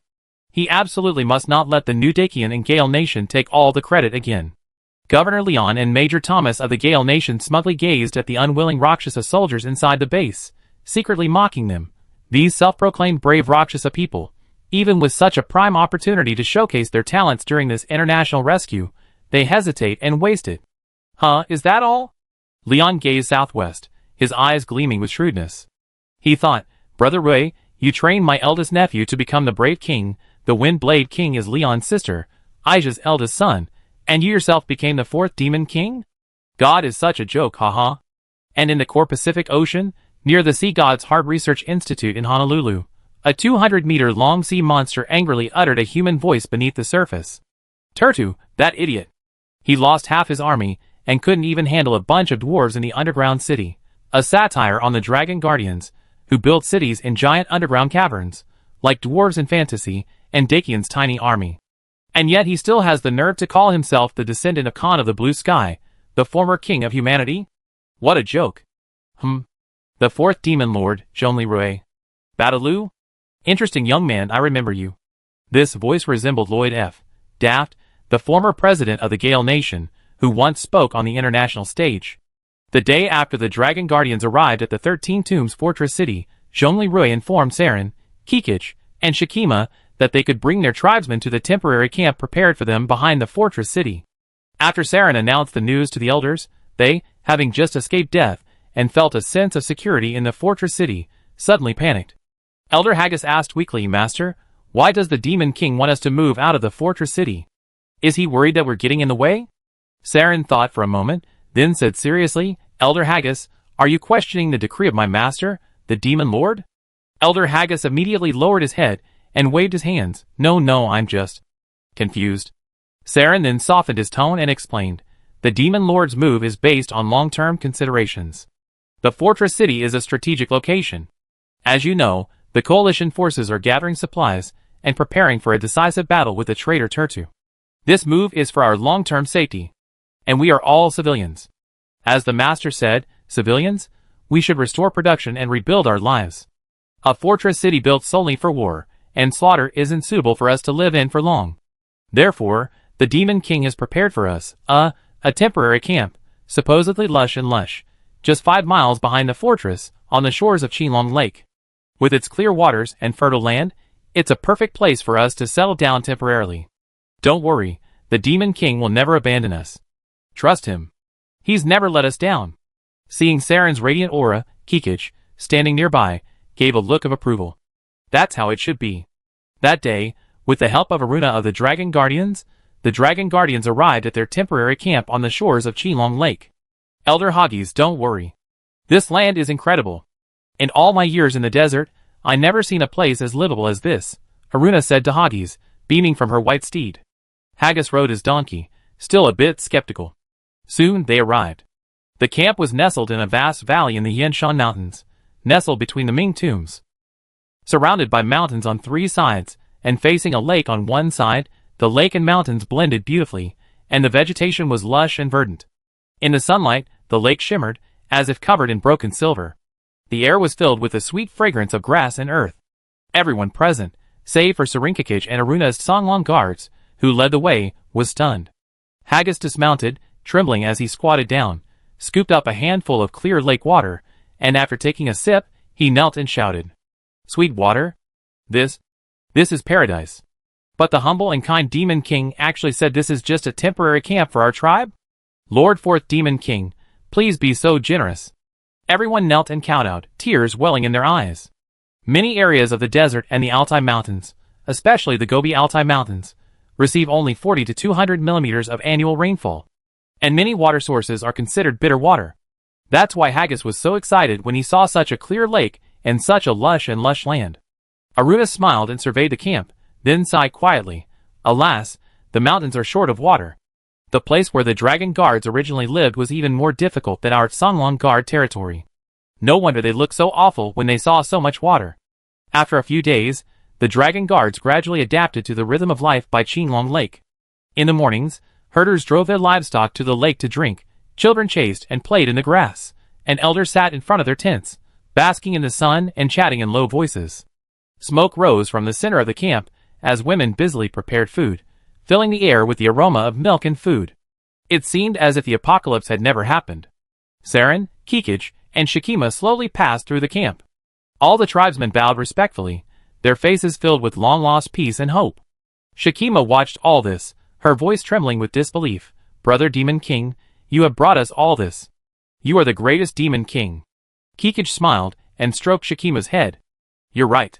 He absolutely must not let the new Dacian and Gale Nation take all the credit again. Governor Leon and Major Thomas of the Gale Nation smugly gazed at the unwilling Rakshasa soldiers inside the base, secretly mocking them. These self-proclaimed brave Rakshasa people, even with such a prime opportunity to showcase their talents during this international rescue, they hesitate and waste it. Huh, is that all? Leon gazed southwest, his eyes gleaming with shrewdness. He thought, Brother Rui, you trained my eldest nephew to become the brave king. The Wind Blade King is Leon's sister, Aisha's eldest son, and you yourself became the 4th Demon King? God is such a joke, haha. And in the core Pacific Ocean, near the Sea God's Heart Research Institute in Honolulu, a 200-meter-long sea monster angrily uttered a human voice beneath the surface. Turtu, that idiot. He lost half his army, and couldn't even handle a bunch of dwarves in the underground city, a satire on the Dragon Guardians, who built cities in giant underground caverns, like dwarves in fantasy, and Dacian's tiny army. And yet he still has the nerve to call himself the descendant of Khan of the Blue Sky, the former king of humanity? What a joke. The 4th Demon Lord, Zhongli Rui. Badalu? Interesting young man, I remember you. This voice resembled Lloyd F. Daft, the former president of the Gale Nation, who once spoke on the international stage. The day after the Dragon Guardians arrived at the 13 Tombs Fortress City, Zhongli Rui informed Saren, Kikich, and Shikima that they could bring their tribesmen to the temporary camp prepared for them behind the fortress city. After Saren announced the news to the elders, they, having just escaped death, and felt a sense of security in the fortress city, suddenly panicked. Elder Haggis asked weakly, Master, why does the Demon King want us to move out of the fortress city? Is he worried that we're getting in the way? Saren thought for a moment, then said seriously, Elder Haggis, are you questioning the decree of my master, the Demon Lord? Elder Haggis immediately lowered his head and waved his hands. No, I'm just confused. Saren then softened his tone and explained, the Demon Lord's move is based on long-term considerations. The fortress city is a strategic location. As you know, the coalition forces are gathering supplies and preparing for a decisive battle with the traitor Turtu. This move is for our long-term safety. And we are all civilians. As the master said, civilians, we should restore production and rebuild our lives. A fortress city built solely for war and slaughter isn't suitable for us to live in for long. Therefore, the Demon King has prepared for us a temporary camp, supposedly lush, just 5 miles behind the fortress on the shores of Qilong Lake. With its clear waters and fertile land, it's a perfect place for us to settle down temporarily. Don't worry, the Demon King will never abandon us. Trust him. He's never let us down. Seeing Saren's radiant aura, Kikich, standing nearby, gave a look of approval. That's how it should be. That day, with the help of Aruna of the Dragon Guardians arrived at their temporary camp on the shores of Qilong Lake. Elder Hagis, don't worry. This land is incredible. In all my years in the desert, I never seen a place as livable as this, Aruna said to Hagis, beaming from her white steed. Haggis rode his donkey, still a bit skeptical. Soon they arrived. The camp was nestled in a vast valley in the Yanshan Mountains, nestled between the Ming tombs. Surrounded by mountains on 3 sides, and facing a lake on one side, the lake and mountains blended beautifully, and the vegetation was lush and verdant. In the sunlight, the lake shimmered, as if covered in broken silver. The air was filled with the sweet fragrance of grass and earth. Everyone present, save for Sarinkakij and Aruna's Songlong guards, who led the way, was stunned. Haggis dismounted, trembling as he squatted down, scooped up a handful of clear lake water, and after taking a sip, he knelt and shouted, "Sweet water? This is paradise." But the humble and kind Demon King actually said this is just a temporary camp for our tribe? Lord 4th Demon King, please be so generous. Everyone knelt and kowtowed, tears welling in their eyes. Many areas of the desert and the Altai Mountains, especially the Gobi Altai Mountains, receive only 40 to 200 millimeters of annual rainfall. And many water sources are considered bitter water. That's why Haggis was so excited when he saw such a clear lake and such a lush land. Aruna smiled and surveyed the camp, then sighed quietly. Alas, the mountains are short of water. The place where the Dragon Guards originally lived was even more difficult than our Songlong Guard territory. No wonder they looked so awful when they saw so much water. After a few days, the Dragon Guards gradually adapted to the rhythm of life by Qilong Lake. In the mornings, herders drove their livestock to the lake to drink, children chased and played in the grass, and elders sat in front of their tents, basking in the sun and chatting in low voices. Smoke rose from the center of the camp as women busily prepared food, filling the air with the aroma of milk and food. It seemed as if the apocalypse had never happened. Saren, Kikich, and Shikima slowly passed through the camp. All the tribesmen bowed respectfully, their faces filled with long-lost peace and hope. Shikima watched all this, her voice trembling with disbelief. "Brother Demon King, you have brought us all this. You are the greatest Demon King." Kikich smiled and stroked Shikima's head. "You're right."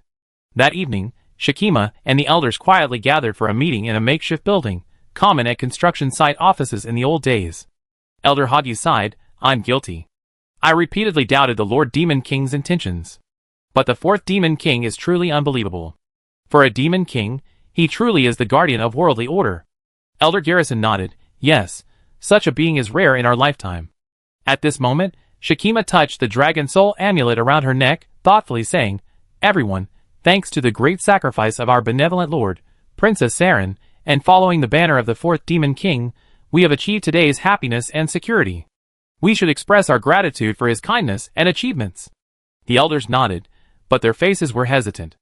That evening, Shikima and the elders quietly gathered for a meeting in a makeshift building, common at construction site offices in the old days. Elder Hagi sighed, "I'm guilty. I repeatedly doubted the Lord Demon King's intentions. But the 4th Demon King is truly unbelievable. For a Demon King, he truly is the guardian of worldly order." Elder Garrison nodded, "Yes, such a being is rare in our lifetime." At this moment, Shikima touched the Dragon Soul amulet around her neck, thoughtfully saying, "Everyone, thanks to the great sacrifice of our benevolent Lord, Princess Saren, and following the banner of the 4th Demon King, we have achieved today's happiness and security. We should express our gratitude for his kindness and achievements." The elders nodded, but their faces were hesitant.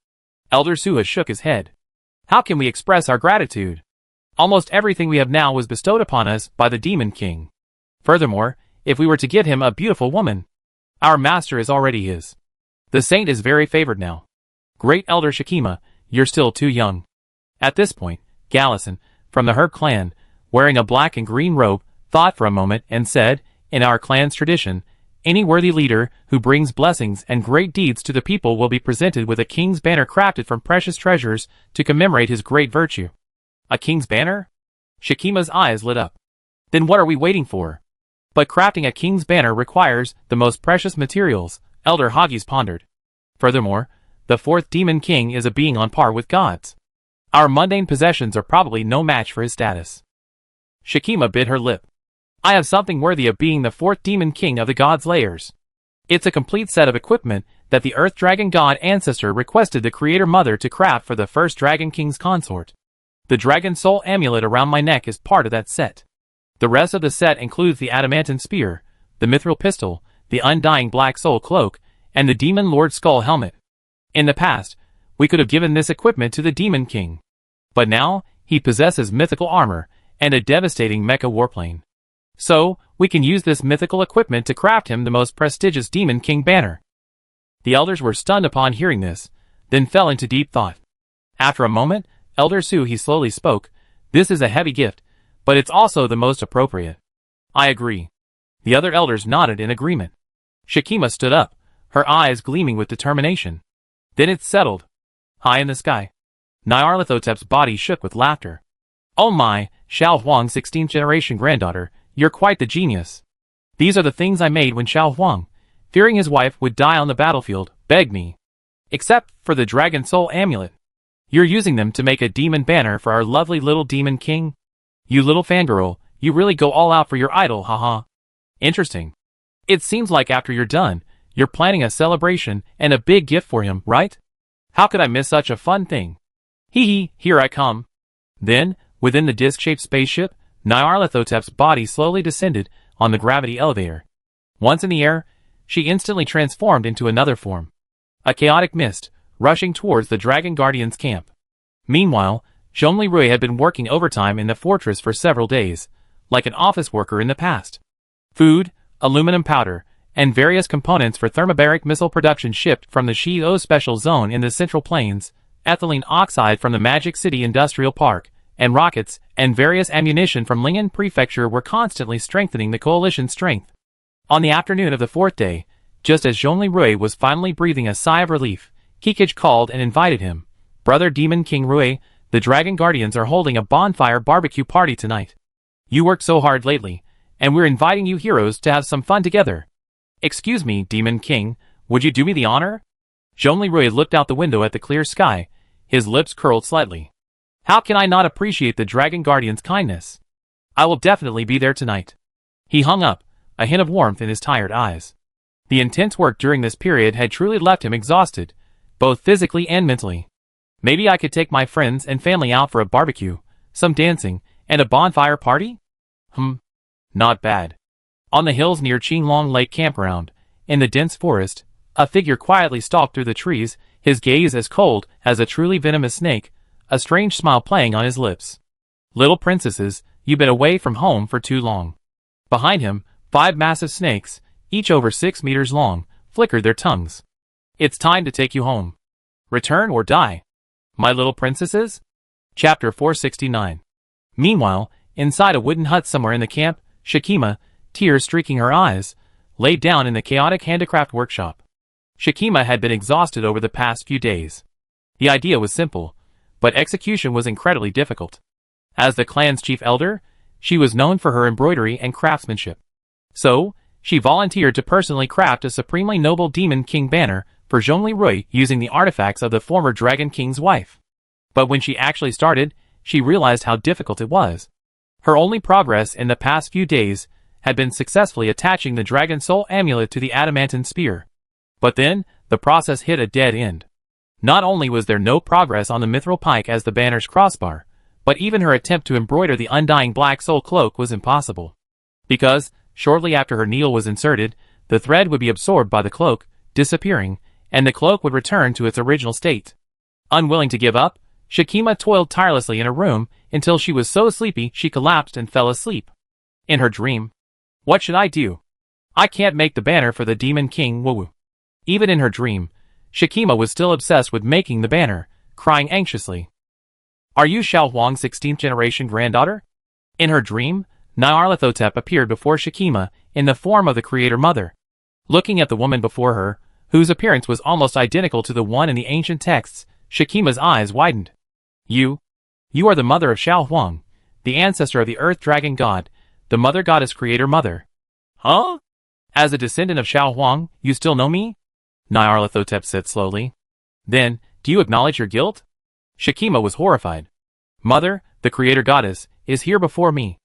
Elder Suha shook his head. "How can we express our gratitude? Almost everything we have now was bestowed upon us by the Demon King. Furthermore, if we were to give him a beautiful woman, our master is already his. The saint is very favored now. Great Elder Shikima, you're still too young." At this point, Gallison, from the Herb clan, wearing a black and green robe, thought for a moment and said, "In our clan's tradition, any worthy leader who brings blessings and great deeds to the people will be presented with a king's banner crafted from precious treasures to commemorate his great virtue." "A king's banner?" Shikima's eyes lit up. "Then what are we waiting for?" "But crafting a king's banner requires the most precious materials," Elder Hagis pondered. "Furthermore, the 4th Demon King is a being on par with gods. Our mundane possessions are probably no match for his status." Shikima bit her lip. "I have something worthy of being the 4th Demon King of the God's Layers. It's a complete set of equipment that the Earth Dragon God ancestor requested the Creator Mother to craft for the first Dragon King's consort. The Dragon Soul amulet around my neck is part of that set. The rest of the set includes the adamantine spear, the mithril pistol, the undying black soul cloak, and the Demon Lord skull helmet. In the past, we could have given this equipment to the Demon King. But now, he possesses mythical armor and a devastating mecha warplane. So, we can use this mythical equipment to craft him the most prestigious Demon King banner." The elders were stunned upon hearing this, then fell into deep thought. After a moment, Elder Suhi slowly spoke, "This is a heavy gift, but it's also the most appropriate." "I agree." The other elders nodded in agreement. Shakima stood up, her eyes gleaming with determination. Then it settled. High in the sky. Nyarlathotep's body shook with laughter. Oh my, Xiao Huang's 16th generation granddaughter, you're quite the genius. These are the things I made when Xiao Huang, fearing his wife would die on the battlefield, begged me. Except for the Dragon Soul amulet. You're using them to make a demon banner for our lovely little demon king? You little fangirl, you really go all out for your idol, haha. Interesting. It seems like after you're done, you're planning a celebration and a big gift for him, right? How could I miss such a fun thing? Hee hee, here I come. Then, within the disc-shaped spaceship, Nyarlathotep's body slowly descended on the gravity elevator. Once in the air, she instantly transformed into another form. A chaotic mist, rushing towards the Dragon Guardian's camp. Meanwhile, Zhongli Rui had been working overtime in the fortress for several days, like an office worker in the past. Food, aluminum powder, and various components for thermobaric missile production shipped from the Shio Special Zone in the Central Plains, ethylene oxide from the Magic City Industrial Park, and rockets and various ammunition from Ling'an Prefecture were constantly strengthening the coalition's strength. On the afternoon of the fourth day, just as Zhongli Rui was finally breathing a sigh of relief, Kikij called and invited him. Brother Demon King Rui, the Dragon Guardians are holding a bonfire barbecue party tonight. You worked so hard lately, and we're inviting you heroes to have some fun together. Excuse me, Demon King, would you do me the honor? Zhongli Rui looked out the window at the clear sky, his lips curled slightly. How can I not appreciate the Dragon Guardian's kindness? I will definitely be there tonight. He hung up, a hint of warmth in his tired eyes. The intense work during this period had truly left him exhausted, both physically and mentally. Maybe I could take my friends and family out for a barbecue, some dancing, and a bonfire party? Not bad. On the hills near Qinglong Lake Campground, in the dense forest, a figure quietly stalked through the trees, his gaze as cold as a truly venomous snake, a strange smile playing on his lips. Little princesses, you've been away from home for too long. Behind him, 5 massive snakes, each over 6 meters long, flickered their tongues. It's time to take you home. Return or die. My little princesses? Chapter 469. Meanwhile, inside a wooden hut somewhere in the camp, Shakima, tears streaking her eyes, laid down in the chaotic handicraft workshop. Shakima had been exhausted over the past few days. The idea was simple, but execution was incredibly difficult. As the clan's chief elder, she was known for her embroidery and craftsmanship. So, she volunteered to personally craft a supremely noble Demon King banner for Zhongli Rui using the artifacts of the former Dragon King's wife. But when she actually started, she realized how difficult it was. Her only progress in the past few days had been successfully attaching the Dragon Soul amulet to the adamantine spear. But then, the process hit a dead end. Not only was there no progress on the mithril pike as the banner's crossbar, but even her attempt to embroider the undying Black Soul cloak was impossible. Because, shortly after her needle was inserted, the thread would be absorbed by the cloak, disappearing, and the cloak would return to its original state. Unwilling to give up, Shakima toiled tirelessly in her room until she was so sleepy she collapsed and fell asleep. In her dream, what should I do? I can't make the banner for the Demon King woo-woo. Even in her dream, Shakima was still obsessed with making the banner, crying anxiously. Are you Xiao Huang's 16th generation granddaughter? In her dream, Nyarlathotep appeared before Shakima in the form of the Creator Mother. Looking at the woman before her, whose appearance was almost identical to the one in the ancient texts, Shakima's eyes widened. You are the mother of Xiao Huang, the ancestor of the Earth Dragon God, the Mother Goddess Creator Mother. Huh? As a descendant of Xiao Huang, you still know me? Nyarlathotep said slowly. Then, do you acknowledge your guilt? Shakima was horrified. Mother, the Creator Goddess, is here before me.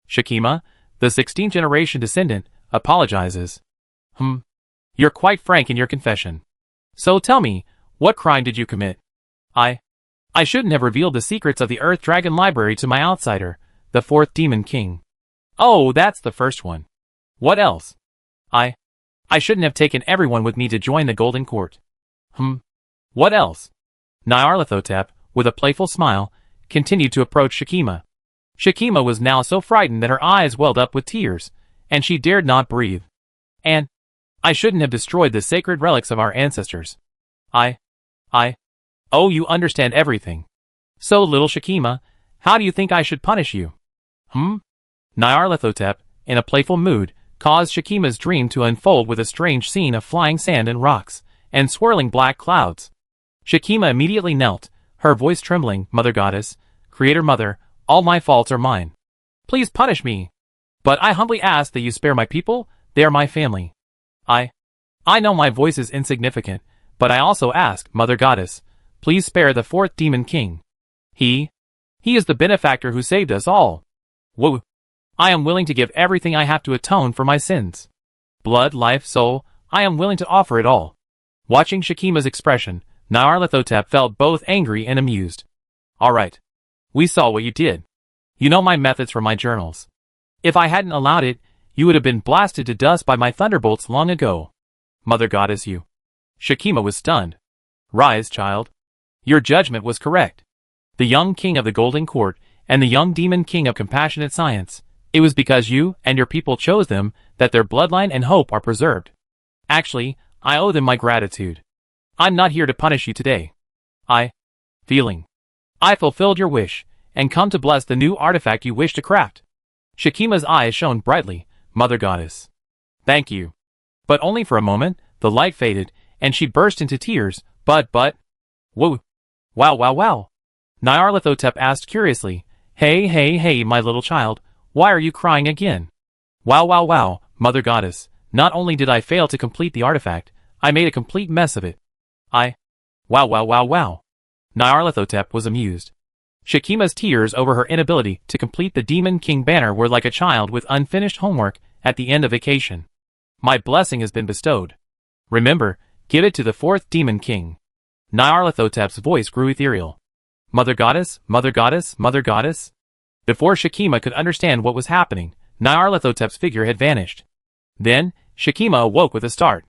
Shakima, the 16th generation descendant, apologizes. You're quite frank in your confession. So tell me, what crime did you commit? I shouldn't have revealed the secrets of the Earth Dragon Library to my outsider, the 4th Demon King. Oh, that's the first one. What else? I shouldn't have taken everyone with me to join the Golden Court. What else? Nyarlathotep, with a playful smile, continued to approach Shakima. Shakima was now so frightened that her eyes welled up with tears, and she dared not breathe. And I shouldn't have destroyed the sacred relics of our ancestors. Oh, you understand everything. So, little Shakima, how do you think I should punish you? Nyarlathotep, in a playful mood, caused Shakima's dream to unfold with a strange scene of flying sand and rocks, and swirling black clouds. Shakima immediately knelt, her voice trembling. Mother Goddess, Creator Mother, all my faults are mine. Please punish me. But I humbly ask that you spare my people, they are my family. I know my voice is insignificant, but I also ask, Mother Goddess, please spare the fourth Demon King. He is the benefactor who saved us all. Whoa. I am willing to give everything I have to atone for my sins. Blood, life, soul, I am willing to offer it all. Watching Shakima's expression, Nyarlathotep felt both angry and amused. Alright. We saw what you did. You know my methods from my journals. If I hadn't allowed it, you would have been blasted to dust by my thunderbolts long ago. Mother Goddess, you. Shakima was stunned. Rise, child. Your judgment was correct. The young king of the Golden Court, and the young demon king of compassionate science, it was because you and your people chose them that their bloodline and hope are preserved. Actually, I owe them my gratitude. I'm not here to punish you today. I fulfilled your wish, and come to bless the new artifact you wish to craft. Shakima's eyes shone brightly. Mother Goddess. Thank you. But only for a moment, the light faded, and she burst into tears. But, whoa. Wow. Nyarlathotep asked curiously, Hey, my little child, why are you crying again? Wow, Mother Goddess, not only did I fail to complete the artifact, I made a complete mess of it. Wow. Nyarlathotep was amused. Shakima's tears over her inability to complete the Demon King banner were like a child with unfinished homework at the end of vacation. My blessing has been bestowed. Remember, give it to the fourth Demon King. Nyarlathotep's voice grew ethereal. Mother Goddess. Before Shakima could understand what was happening, Nyarlathotep's figure had vanished. Then, Shakima awoke with a start.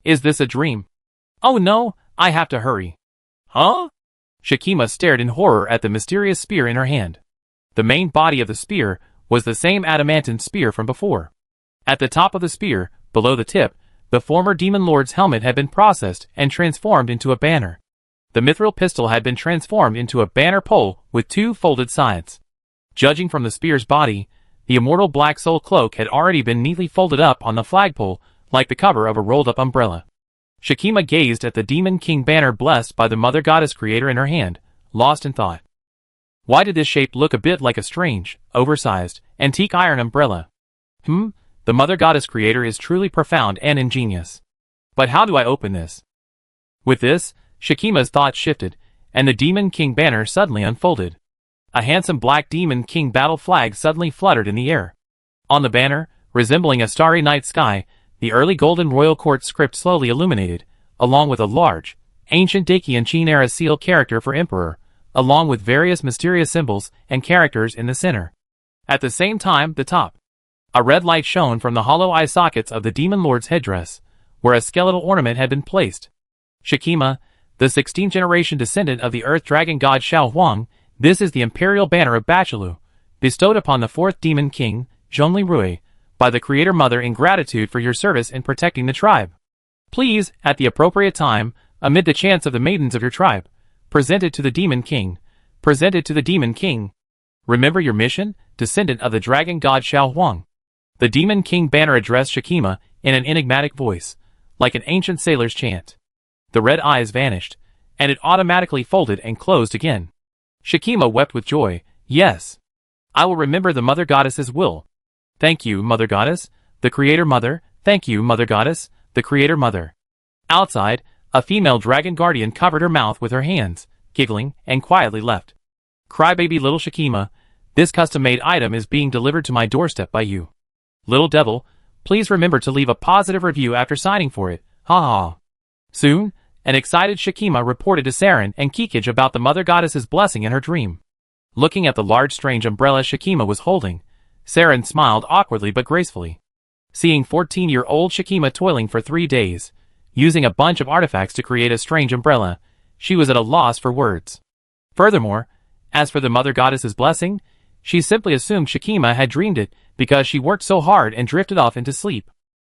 Is this a dream? Oh no, I have to hurry. Huh? Shakima stared in horror at the mysterious spear in her hand. The main body of the spear was the same adamantine spear from before. At the top of the spear, below the tip, the former Demon Lord's helmet had been processed and transformed into a banner. The mithril pistol had been transformed into a banner pole with two folded sides. Judging from the spear's body, the immortal black soul cloak had already been neatly folded up on the flagpole like the cover of a rolled-up umbrella. Shakima gazed at the Demon King banner blessed by the Mother Goddess Creator in her hand, lost in thought. Why did this shape look a bit like a strange, oversized, antique iron umbrella? The Mother Goddess Creator is truly profound and ingenious. But how do I open this? With this, Shakima's thoughts shifted, and the Demon King banner suddenly unfolded. A handsome black Demon King battle flag suddenly fluttered in the air. On the banner, resembling a starry night sky, the early Golden Royal Court script slowly illuminated, along with a large, ancient Dacian Qin-era seal character for Emperor, along with various mysterious symbols and characters in the center. At the same time, the top. A red light shone from the hollow eye sockets of the Demon Lord's headdress, where a skeletal ornament had been placed. Shakima, the 16th generation descendant of the Earth Dragon God Xiao Huang, this is the Imperial Banner of Bachilu, bestowed upon the fourth Demon King, Zhongli Rui, by the Creator Mother in gratitude for your service in protecting the tribe. Please, at the appropriate time, amid the chants of the maidens of your tribe, present it to the Demon King. Present it to the Demon King. Remember your mission, descendant of the Dragon God Xiao Huang. The Demon King banner addressed Shakima in an enigmatic voice, like an ancient sailor's chant. The red eyes vanished, and it automatically folded and closed again. Shakima wept with joy. Yes. I will remember the Mother Goddess's will. Thank you, Mother Goddess, the Creator Mother. Thank you, Mother Goddess, the Creator Mother. Outside, a female dragon guardian covered her mouth with her hands, giggling, and quietly left. Crybaby little Shakima, this custom-made item is being delivered to my doorstep by you. Little devil, please remember to leave a positive review after signing for it. Ha ha. Soon, an excited Shakima reported to Saren and Kikij about the Mother Goddess's blessing in her dream. Looking at the large strange umbrella Shakima was holding, Saren smiled awkwardly but gracefully. Seeing 14-year-old Shakima toiling for 3 days, using a bunch of artifacts to create a strange umbrella, she was at a loss for words. Furthermore, as for the Mother Goddess's blessing, she simply assumed Shakima had dreamed it because she worked so hard and drifted off into sleep.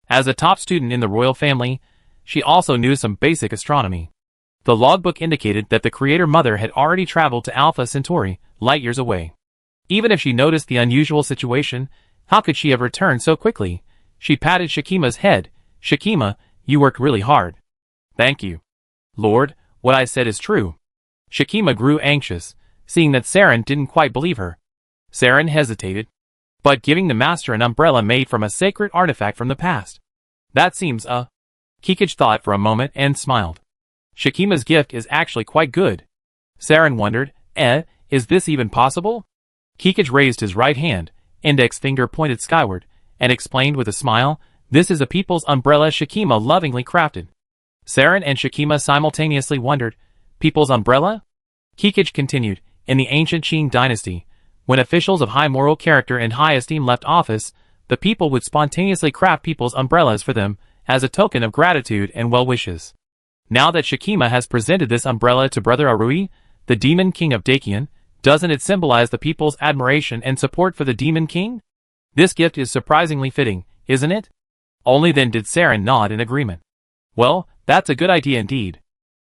As a top student in the royal family, she also knew some basic astronomy. The logbook indicated that the Creator Mother had already traveled to Alpha Centauri, light years away. Even if she noticed the unusual situation, how could she have returned so quickly? She patted Shakima's head. Shakima, you worked really hard. Thank you. Lord, what I said is true. Shakima grew anxious, seeing that Saren didn't quite believe her. Saren hesitated. But giving the master an umbrella made from a sacred artifact from the past. That seems Kikij thought for a moment and smiled. Shakima's gift is actually quite good. Saren wondered, is this even possible? Kikij raised his right hand, index finger pointed skyward, and explained with a smile, this is a people's umbrella Shakima lovingly crafted. Saren and Shakima simultaneously wondered, people's umbrella? Kikij continued, in the ancient Qing dynasty, when officials of high moral character and high esteem left office, the people would spontaneously craft people's umbrellas for them, as a token of gratitude and well wishes. Now that Shakima has presented this umbrella to Brother Arui, the Demon King of Dakian, doesn't it symbolize the people's admiration and support for the Demon King? This gift is surprisingly fitting, isn't it? Only then did Saren nod in agreement. Well, that's a good idea indeed.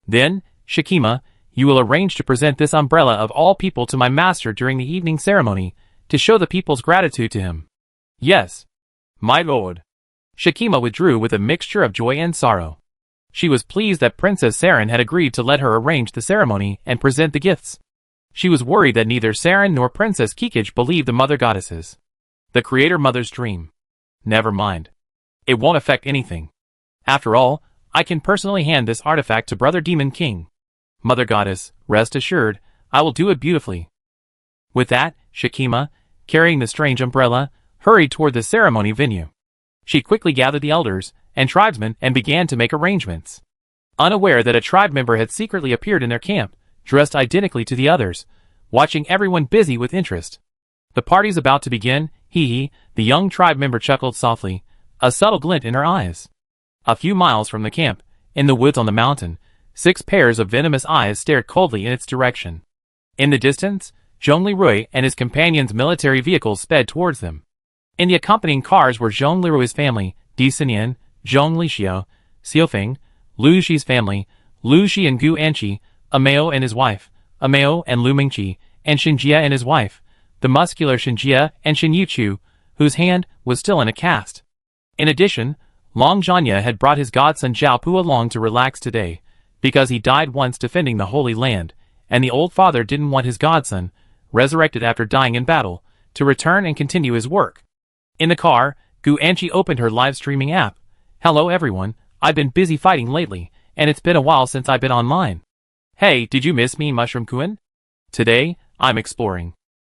Then, Shakima, you will arrange to present this umbrella of all people to my master during the evening ceremony, to show the people's gratitude to him. Yes. My lord. Shakima withdrew with a mixture of joy and sorrow. She was pleased that Princess Saren had agreed to let her arrange the ceremony and present the gifts. She was worried that neither Saren nor Princess Kikij believed the mother goddesses. The Creator Mother's dream. Never mind. It won't affect anything. After all, I can personally hand this artifact to Brother Demon King. Mother Goddess, rest assured, I will do it beautifully. With that, Shakima, carrying the strange umbrella, hurried toward the ceremony venue. She quickly gathered the elders and tribesmen and began to make arrangements. Unaware that a tribe member had secretly appeared in their camp, dressed identically to the others, watching everyone busy with interest. The party's about to begin, hee, the young tribe member chuckled softly, a subtle glint in her eyes. A few miles from the camp, in the woods on the mountain, 6 pairs of venomous eyes stared coldly in its direction. In the distance, Zhong Rui and his companions' military vehicles sped towards them. In the accompanying cars were Zhong Lirui's family, Di Sinian, Zhong Lixiao, Xiufeng, Lu Shi's family, Lu Shi and Gu Anqi, Ameo and his wife, Ameo and Lu Mingqi, and Xinjia and his wife, the muscular Xinjia and Xin Yuchu, whose hand was still in a cast. In addition, Long Zhanya had brought his godson Zhao Pu along to relax today, because he died once defending the Holy Land, and the old father didn't want his godson, resurrected after dying in battle, to return and continue his work. In the car, Gu Anqi opened her live streaming app. Hello everyone, I've been busy fighting lately, and it's been a while since I've been online. Hey, did you miss me, Mushroom Kun? Today, I'm exploring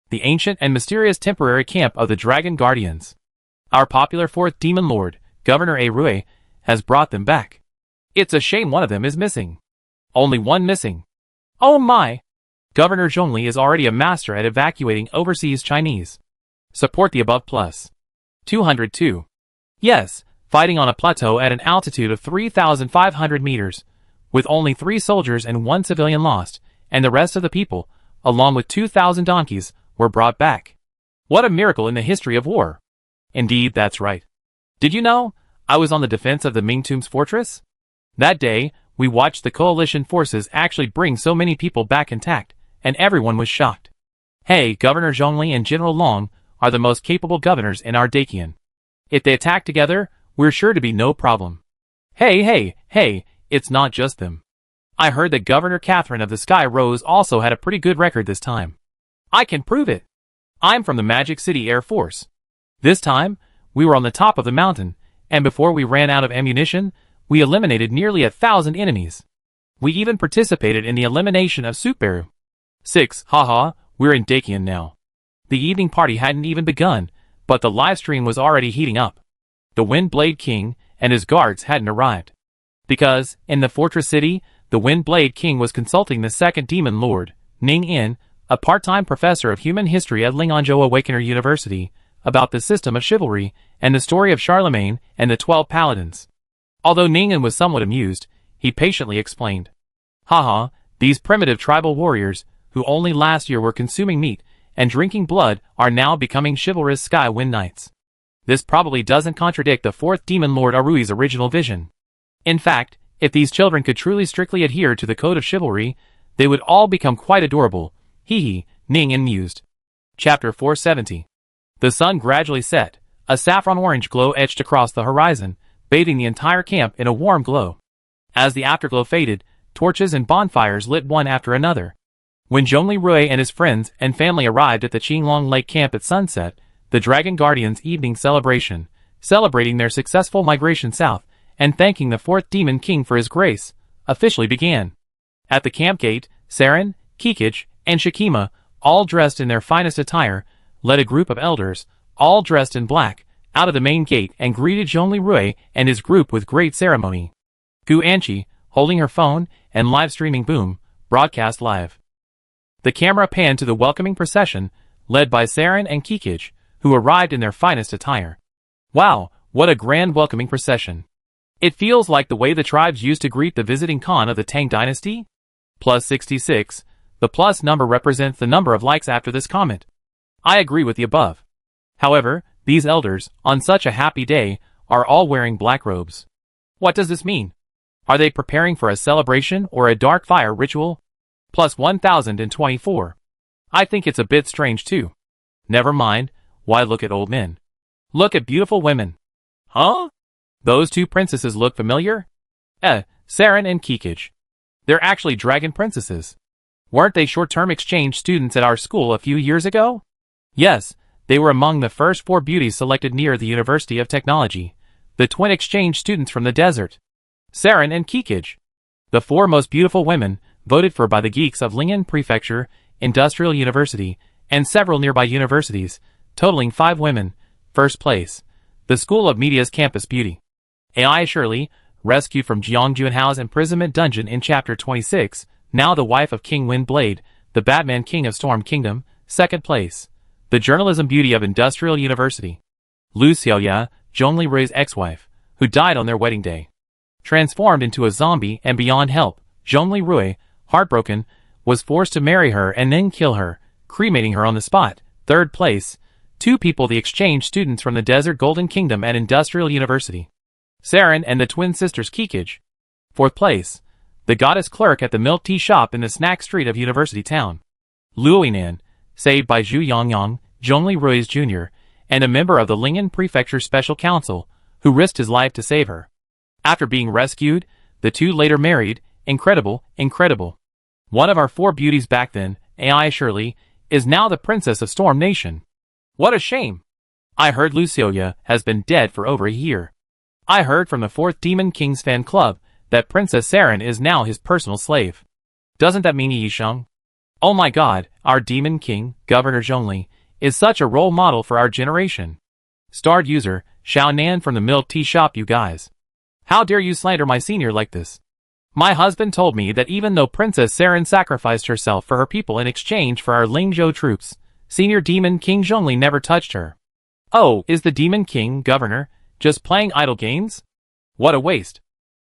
the ancient and mysterious temporary camp of the Dragon Guardians. Our popular 4th Demon Lord, Governor Arui, has brought them back. It's a shame one of them is missing. Only one missing. Oh my! Governor Zhongli is already a master at evacuating overseas Chinese. Support the above plus. 202. Yes, fighting on a plateau at an altitude of 3,500 meters, with only 3 soldiers and 1 civilian lost, and the rest of the people, along with 2,000 donkeys, were brought back. What a miracle in the history of war. Indeed, that's right. Did you know, I was on the defense of the Mingtomb's fortress? That day, we watched the coalition forces actually bring so many people back intact, and everyone was shocked. Hey, Governor Zhongli and General Long are the most capable governors in our Dakian. If they attack together, we're sure to be no problem. Hey, it's not just them. I heard that Governor Catherine of the Sky Rose also had a pretty good record this time. I can prove it. I'm from the Magic City Air Force. This time, we were on the top of the mountain, and before we ran out of ammunition, we eliminated nearly 1,000 enemies. We even participated in the elimination of Superu. 6, haha, we're in Dakian now. The evening party hadn't even begun, but the livestream was already heating up. The Windblade King and his guards hadn't arrived. Because, in the fortress city, the Windblade King was consulting the 2nd Demon Lord, Ning In, a part-time professor of human history at Linganzhou Awakener University, about the system of chivalry and the story of Charlemagne and the 12 Paladins. Although Ning In was somewhat amused, he patiently explained. Haha, these primitive tribal warriors, who only last year were consuming meat and drinking blood, are now becoming chivalrous Sky Wind Knights. This probably doesn't contradict the 4th Demon Lord Arui's original vision. In fact, if these children could truly strictly adhere to the code of chivalry, they would all become quite adorable. Hee, Ning In mused. Chapter 470. The sun gradually set, A saffron-orange glow etched across the horizon, bathing the entire camp in a warm glow. As the afterglow faded, torches and bonfires lit one after another. When Zhongli Rui and his friends and family arrived at the Qinglong Lake camp at sunset, the Dragon Guardians' evening celebration, celebrating their successful migration south and thanking the fourth Demon King for his grace, officially began. At the camp gate, Saren, Kikich, and Shikima, all dressed in their finest attire, led a group of elders, all dressed in black, out of the main gate and greeted Zhongli Rui and his group with great ceremony. Gu Anqi, holding her phone and live streaming boom, broadcast live. The camera panned to the welcoming procession, led by Saren and Kikich, who arrived in their finest attire. Wow, what a grand welcoming procession. It feels like the way the tribes used to greet the visiting Khan of the Tang dynasty? Plus 66, the plus number represents the number of likes after this comment. I agree with the above. However, these elders, on such a happy day, are all wearing black robes. What does this mean? Are they preparing for a celebration or a dark fire ritual? Plus 1024. I think it's a bit strange too. Never mind, why look at old men? Look at beautiful women. Huh? Those two princesses look familiar? Saren and Kikich. They're actually dragon princesses. Weren't they short-term exchange students at our school a few years ago? Yes, they were among the first 4 beauties selected near the University of Technology, the twin exchange students from the desert. Saren and Kikich. The 4 most beautiful women, voted for by the geeks of Lingnan Prefecture, Industrial University, and several nearby universities, totaling 5 women. First place. The School of Media's Campus Beauty. AI Shirley, rescued from Jiang Junhao's imprisonment dungeon in Chapter 26, now the wife of King Windblade, the Batman King of Storm Kingdom, second place. The Journalism Beauty of Industrial University. Lu Xiaoya, Zhongli Rui's ex-wife, who died on their wedding day. Transformed into a zombie and beyond help, Zhongli Rui, heartbroken, was forced to marry her and then kill her, cremating her on the spot. Third place. 2 people the exchange students from the Desert Golden Kingdom at Industrial University. Saren and the twin sisters Kikich. Fourth place. The goddess clerk at the milk tea shop in the snack street of University Town. Luoyinan, saved by Zhu Yangyang, Zhongli Rui's junior, and a member of the Lingnan Prefecture Special Council, who risked his life to save her. After being rescued, the 2 later married. Incredible, incredible. One of our 4 beauties back then, AI Shirley, is now the princess of Storm Nation. What a shame. I heard Lu Xiaoya has been dead for over a year. I heard from the 4th Demon King's fan club that Princess Saren is now his personal slave. Doesn't that mean Yisheng? Oh my god, our Demon King, Governor Zhongli, is such a role model for our generation. Starred user, Xiao Nan from the milk tea shop. You guys. How dare you slander my senior like this? My husband told me that even though Princess Saren sacrificed herself for her people in exchange for our Lingzhou troops, Senior Demon King Zhongli never touched her. Oh, is the Demon King, Governor, just playing idle games? What a waste.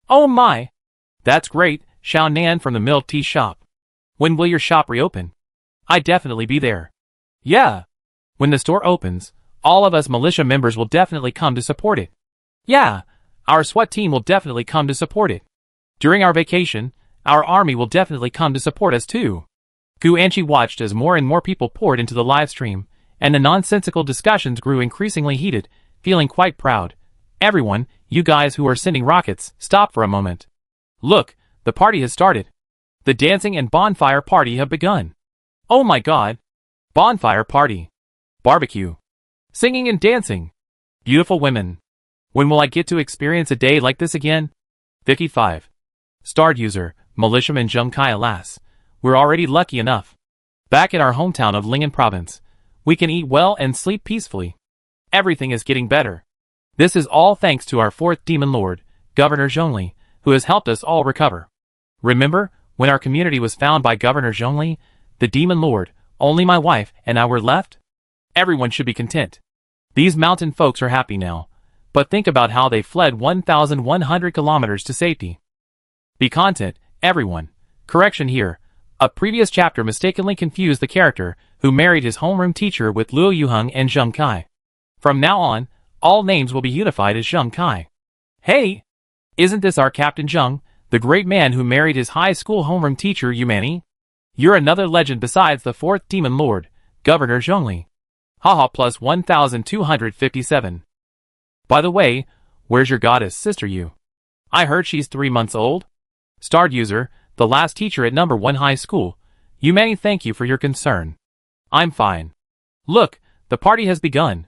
Oh my! That's great, Xiao Nan from the milk tea shop. When will your shop reopen? I'd definitely be there. Yeah. When the store opens, all of us militia members will definitely come to support it. Yeah, our SWAT team will definitely come to support it. During our vacation, our army will definitely come to support us too. Gu Anqi watched as more and more people poured into the live stream, and the nonsensical discussions grew increasingly heated, feeling quite proud. Everyone, you guys who are sending rockets, stop for a moment. Look, the party has started. The dancing and bonfire party have begun. Oh my god. Bonfire party. Barbecue. Singing and dancing. Beautiful women. When will I get to experience a day like this again? 55. Starred user, Militiaman Zheng Kai. Alas, we're already lucky enough. Back in our hometown of Lingnan Province, we can eat well and sleep peacefully. Everything is getting better. This is all thanks to our 4th Demon Lord, Governor Zhongli, who has helped us all recover. Remember, when our community was found by Governor Zhongli, the Demon Lord, only my wife and I were left? Everyone should be content. These mountain folks are happy now, but think about how they fled 1,100 kilometers to safety. Be content, everyone. Correction here. A previous chapter mistakenly confused the character who married his homeroom teacher with Luo Yuheng and Zheng Kai. From now on, all names will be unified as Zheng Kai. Hey! Isn't this our Captain Zheng, the great man who married his high school homeroom teacher Yumani? You're another legend besides the 4th Demon Lord, Governor Zhongli. Haha plus 1257. By the way, where's your goddess sister you? I heard she's 3 months old? Starred user, the last teacher at number 1 high school. You many thank you for your concern. I'm fine. Look, the party has begun.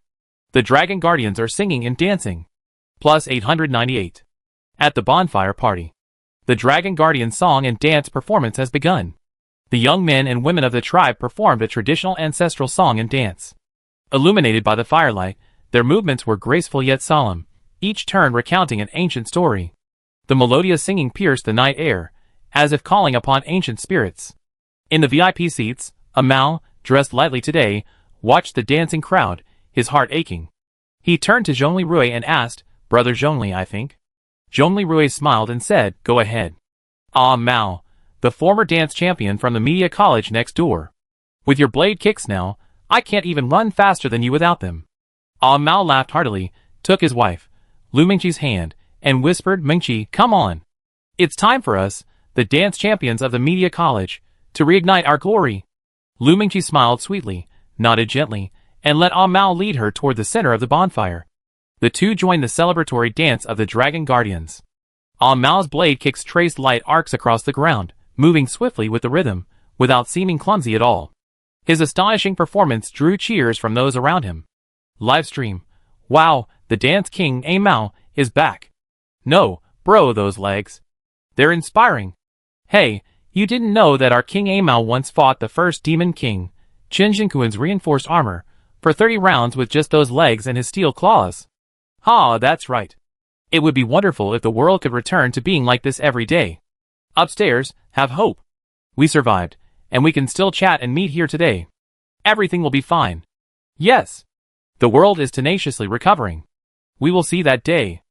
The Dragon Guardians are singing and dancing. Plus 898. At the bonfire party. The Dragon Guardian song and dance performance has begun. The young men and women of the tribe performed a traditional ancestral song and dance. Illuminated by the firelight, their movements were graceful yet solemn, each turn recounting an ancient story. The melodious singing pierced the night air, as if calling upon ancient spirits. In the VIP seats, a Mao, dressed lightly today, watched the dancing crowd, his heart aching. He turned to Zhongli Rui and asked, Brother Zhongli, I think. Zhongli Rui smiled and said, Go ahead. Ah, Mao, the former dance champion from the media college next door. With your blade kicks now, I can't even run faster than you without them. Ah, Mao laughed heartily, took his wife, Lu Mingqi's hand, and whispered, Mingqi, come on. It's time for us, the dance champions of the media college, to reignite our glory. Lu Mingqi smiled sweetly, nodded gently, and let Ah Mao lead her toward the center of the bonfire. The two joined the celebratory dance of the Dragon Guardians. Ah Mao's blade kicks traced light arcs across the ground, moving swiftly with the rhythm, without seeming clumsy at all. His astonishing performance drew cheers from those around him. Livestream. Wow, the dance king A Mao is back. No, bro, those legs. They're inspiring. Hey, you didn't know that our King A Mao once fought the first demon king, Qin Jinkuan's reinforced armor, for 30 rounds with just those legs and his steel claws. Ha, that's right. It would be wonderful if the world could return to being like this every day. Upstairs, have hope. We survived, and we can still chat and meet here today. Everything will be fine. Yes. The world is tenaciously recovering. We will see that day.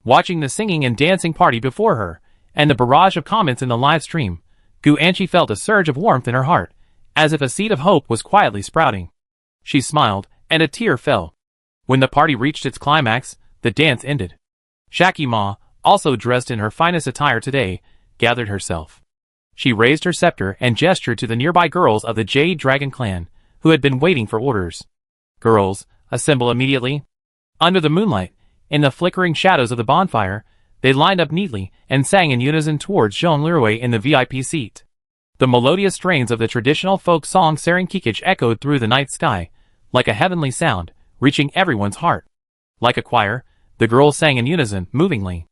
Watching the singing and dancing party before her, and the barrage of comments in the live stream, Gu Anqi felt a surge of warmth in her heart, as if a seed of hope was quietly sprouting. She smiled, and a tear fell. When the party reached its climax, the dance ended. Shaki Ma, also dressed in her finest attire today, gathered herself. She raised her scepter and gestured to the nearby girls of the Jade Dragon clan, who had been waiting for orders. Girls, assemble immediately. Under the moonlight, in the flickering shadows of the bonfire, they lined up neatly and sang in unison towards Zhongli Rui in the VIP seat. The melodious strains of the traditional folk song Saren Kikich echoed through the night sky, like a heavenly sound, reaching everyone's heart. Like a choir, the girls sang in unison, movingly.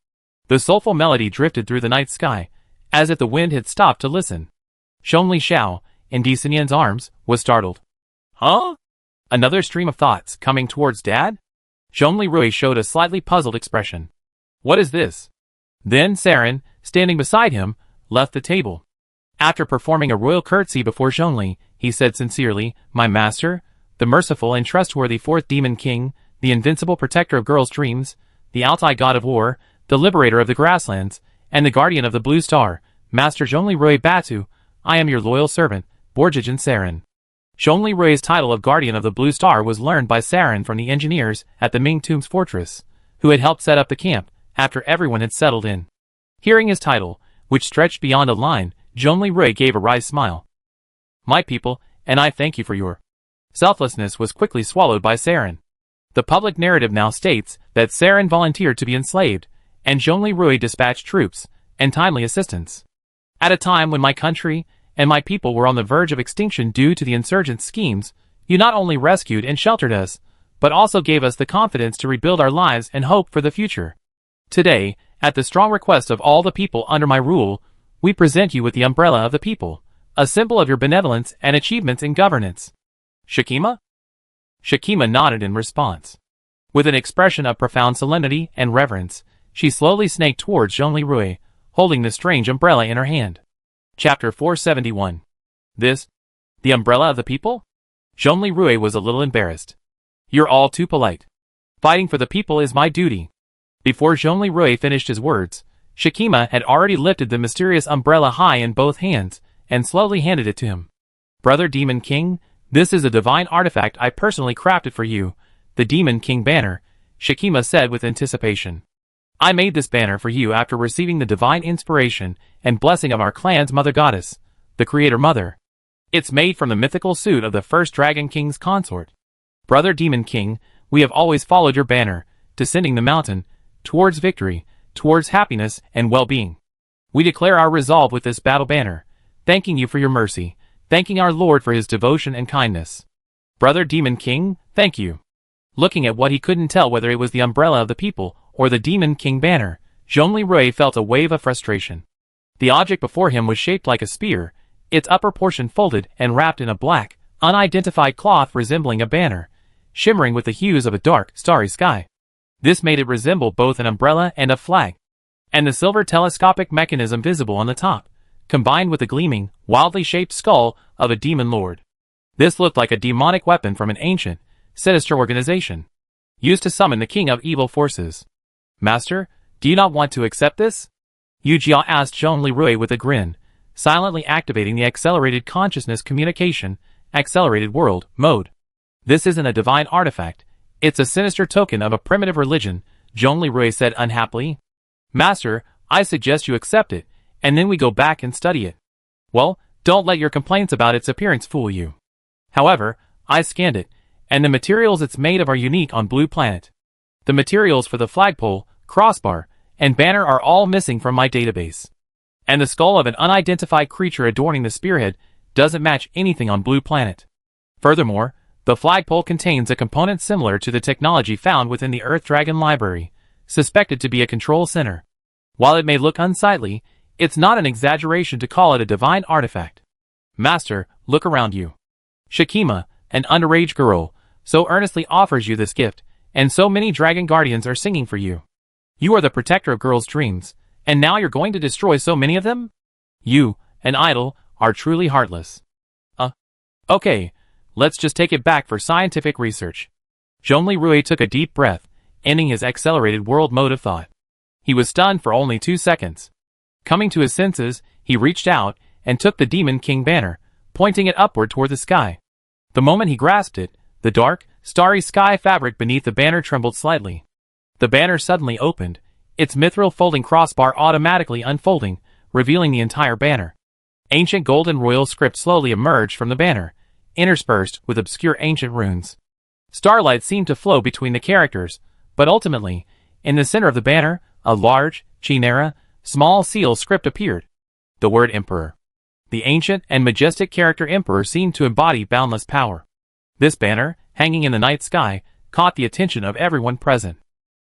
The soulful melody drifted through the night sky, as if the wind had stopped to listen. Zhongli Xiao, in Di Xinyan's arms, was startled. Huh? Another stream of thoughts coming towards Dad? Zhongli Rui showed a slightly puzzled expression. What is this? Then Saren, standing beside him, left the table. After performing a royal curtsy before Zhongli, he said sincerely, My master, the merciful and trustworthy fourth demon king, the invincible protector of girls' dreams, the Altai god of war, the liberator of the grasslands, and the guardian of the blue star, Master Zhongli Rui Batu, I am your loyal servant, Borjigin Saren. Zhongli Rui's title of guardian of the blue star was learned by Saren from the engineers at the Ming Tomb's fortress, who had helped set up the camp after everyone had settled in. Hearing his title, which stretched beyond a line, Zhongli Rui gave a wry smile. My people, and I thank you for your selflessness was quickly swallowed by Saren. The public narrative now states that Saren volunteered to be enslaved, and Zhongli Rui dispatched troops and timely assistance. At a time when my country and my people were on the verge of extinction due to the insurgents' schemes, you not only rescued and sheltered us, but also gave us the confidence to rebuild our lives and hope for the future. Today, at the strong request of all the people under my rule, we present you with the umbrella of the people, a symbol of your benevolence and achievements in governance. Shakima? Shakima nodded in response. With an expression of profound solemnity and reverence, she slowly snaked towards Zhongli Rui, holding the strange umbrella in her hand. Chapter 471. This? The umbrella of the people? Zhongli Rui was a little embarrassed. You're all too polite. Fighting for the people is my duty. Before Zhongli Rui finished his words, Shakima had already lifted the mysterious umbrella high in both hands and slowly handed it to him. Brother Demon King, this is a divine artifact I personally crafted for you, the Demon King banner, Shakima said with anticipation. I made this banner for you after receiving the divine inspiration and blessing of our clan's mother goddess, the Creator Mother. It's made from the mythical suit of the first Dragon King's consort. Brother Demon King, we have always followed your banner, descending the mountain, towards victory, towards happiness and well-being. We declare our resolve with this battle banner, thanking you for your mercy, thanking our Lord for his devotion and kindness. Brother Demon King, thank you. Looking at what he couldn't tell whether it was the umbrella of the people or the Demon King banner, Zhongli Rui felt a wave of frustration. The object before him was shaped like a spear, its upper portion folded and wrapped in a black, unidentified cloth resembling a banner, shimmering with the hues of a dark, starry sky. This made it resemble both an umbrella and a flag. And the silver telescopic mechanism visible on the top, combined with the gleaming, wildly shaped skull of a demon lord. This looked like a demonic weapon from an ancient, sinister organization, used to summon the king of evil forces. Master, do you not want to accept this? Yu Jia asked Zhongli Rui with a grin, silently activating the accelerated consciousness communication, accelerated world, mode. This isn't a divine artifact, it's a sinister token of a primitive religion, Zhongli Rui said unhappily. Master, I suggest you accept it, and then we go back and study it. Well, don't let your complaints about its appearance fool you. However, I scanned it, and the materials it's made of are unique on Blue Planet. The materials for the flagpole, crossbar, and banner are all missing from my database. And the skull of an unidentified creature adorning the spearhead doesn't match anything on Blue Planet. Furthermore, the flagpole contains a component similar to the technology found within the Earth Dragon Library, suspected to be a control center. While it may look unsightly, it's not an exaggeration to call it a divine artifact. Master, look around you. Shakima, an underage girl, so earnestly offers you this gift, and so many dragon guardians are singing for you. You are the protector of girls' dreams, and now you're going to destroy so many of them? You, an idol, are truly heartless. Okay, let's just take it back for scientific research. Zhongli Rui took a deep breath, ending his accelerated world mode of thought. He was stunned for only 2 seconds. Coming to his senses, he reached out and took the Demon King banner, pointing it upward toward the sky. The moment he grasped it, the dark, starry sky fabric beneath the banner trembled slightly. The banner suddenly opened, its mithril folding crossbar automatically unfolding, revealing the entire banner. Ancient golden royal script slowly emerged from the banner, interspersed with obscure ancient runes. Starlight seemed to flow between the characters, but ultimately, in the center of the banner, a large, Chinera, small seal script appeared. The word Emperor. The ancient and majestic character Emperor seemed to embody boundless power. This banner, hanging in the night sky, caught the attention of everyone present.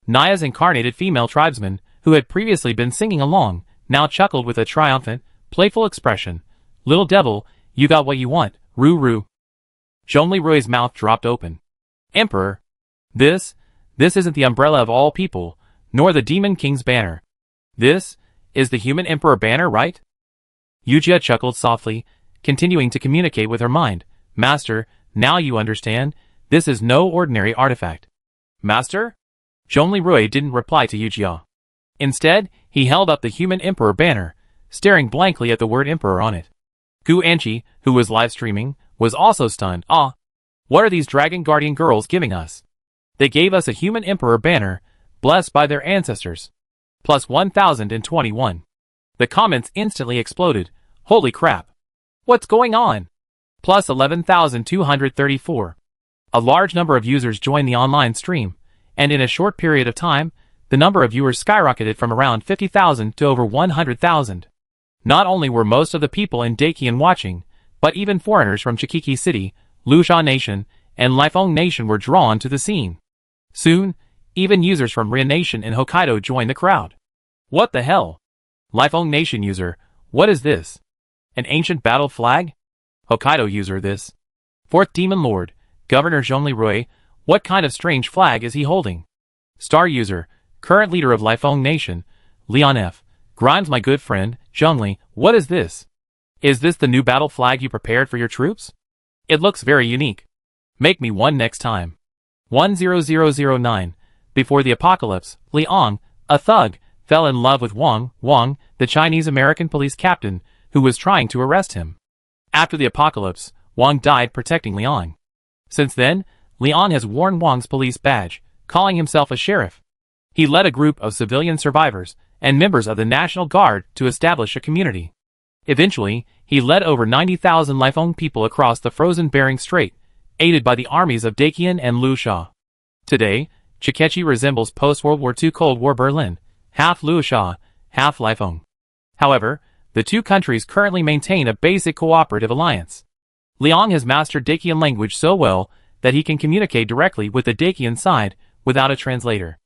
Naya's incarnated female tribesman, who had previously been singing along, now chuckled with a triumphant, playful expression. Little devil, you got what you want, Roo. Zhongli Rui's mouth dropped open. Emperor? This isn't the umbrella of all people, nor the Demon King's banner. This is the human Emperor banner, right? Yu Jia chuckled softly, continuing to communicate with her mind. Master, now you understand, this is no ordinary artifact. Master? Zhongli Rui didn't reply to Yu Jia. Instead, he held up the human Emperor banner, staring blankly at the word Emperor on it. Gu Anqi, who was live streaming, was also stunned. What are these Dragon Guardian girls giving us? They gave us a human Emperor banner, blessed by their ancestors. Plus 1021. The comments instantly exploded. Holy crap. What's going on? Plus 11,234. A large number of users joined the online stream, and in a short period of time, the number of viewers skyrocketed from around 50,000 to over 100,000. Not only were most of the people in Dakian watching, but even foreigners from Chikiki City, Lusha Nation, and Lifeng Nation were drawn to the scene. Soon, even users from Rin Nation and Hokkaido joined the crowd. What the hell? Lifeng Nation user, what is this? An ancient battle flag? Hokkaido user, this. Fourth Demon Lord, Governor Zhongli Rui, what kind of strange flag is he holding? Star user, current leader of Lifeng Nation, Leon F. Grimes, my good friend, Zhongli, what is this? Is this the new battle flag you prepared for your troops? It looks very unique. Make me one next time. 10009. Before the apocalypse, Liang, a thug, fell in love with Wang, the Chinese-American police captain, who was trying to arrest him. After the apocalypse, Wang died protecting Liang. Since then, Liang has worn Wang's police badge, calling himself a sheriff. He led a group of civilian survivors and members of the National Guard to establish a community. Eventually, he led over 90,000 Lifeng people across the frozen Bering Strait, aided by the armies of Dakian and Lusha. Today, Chikechi resembles post-World War II Cold War Berlin, half Luosha, half Lifeng. However, the two countries currently maintain a basic cooperative alliance. Liang has mastered Dacian language so well that he can communicate directly with the Dacian side without a translator.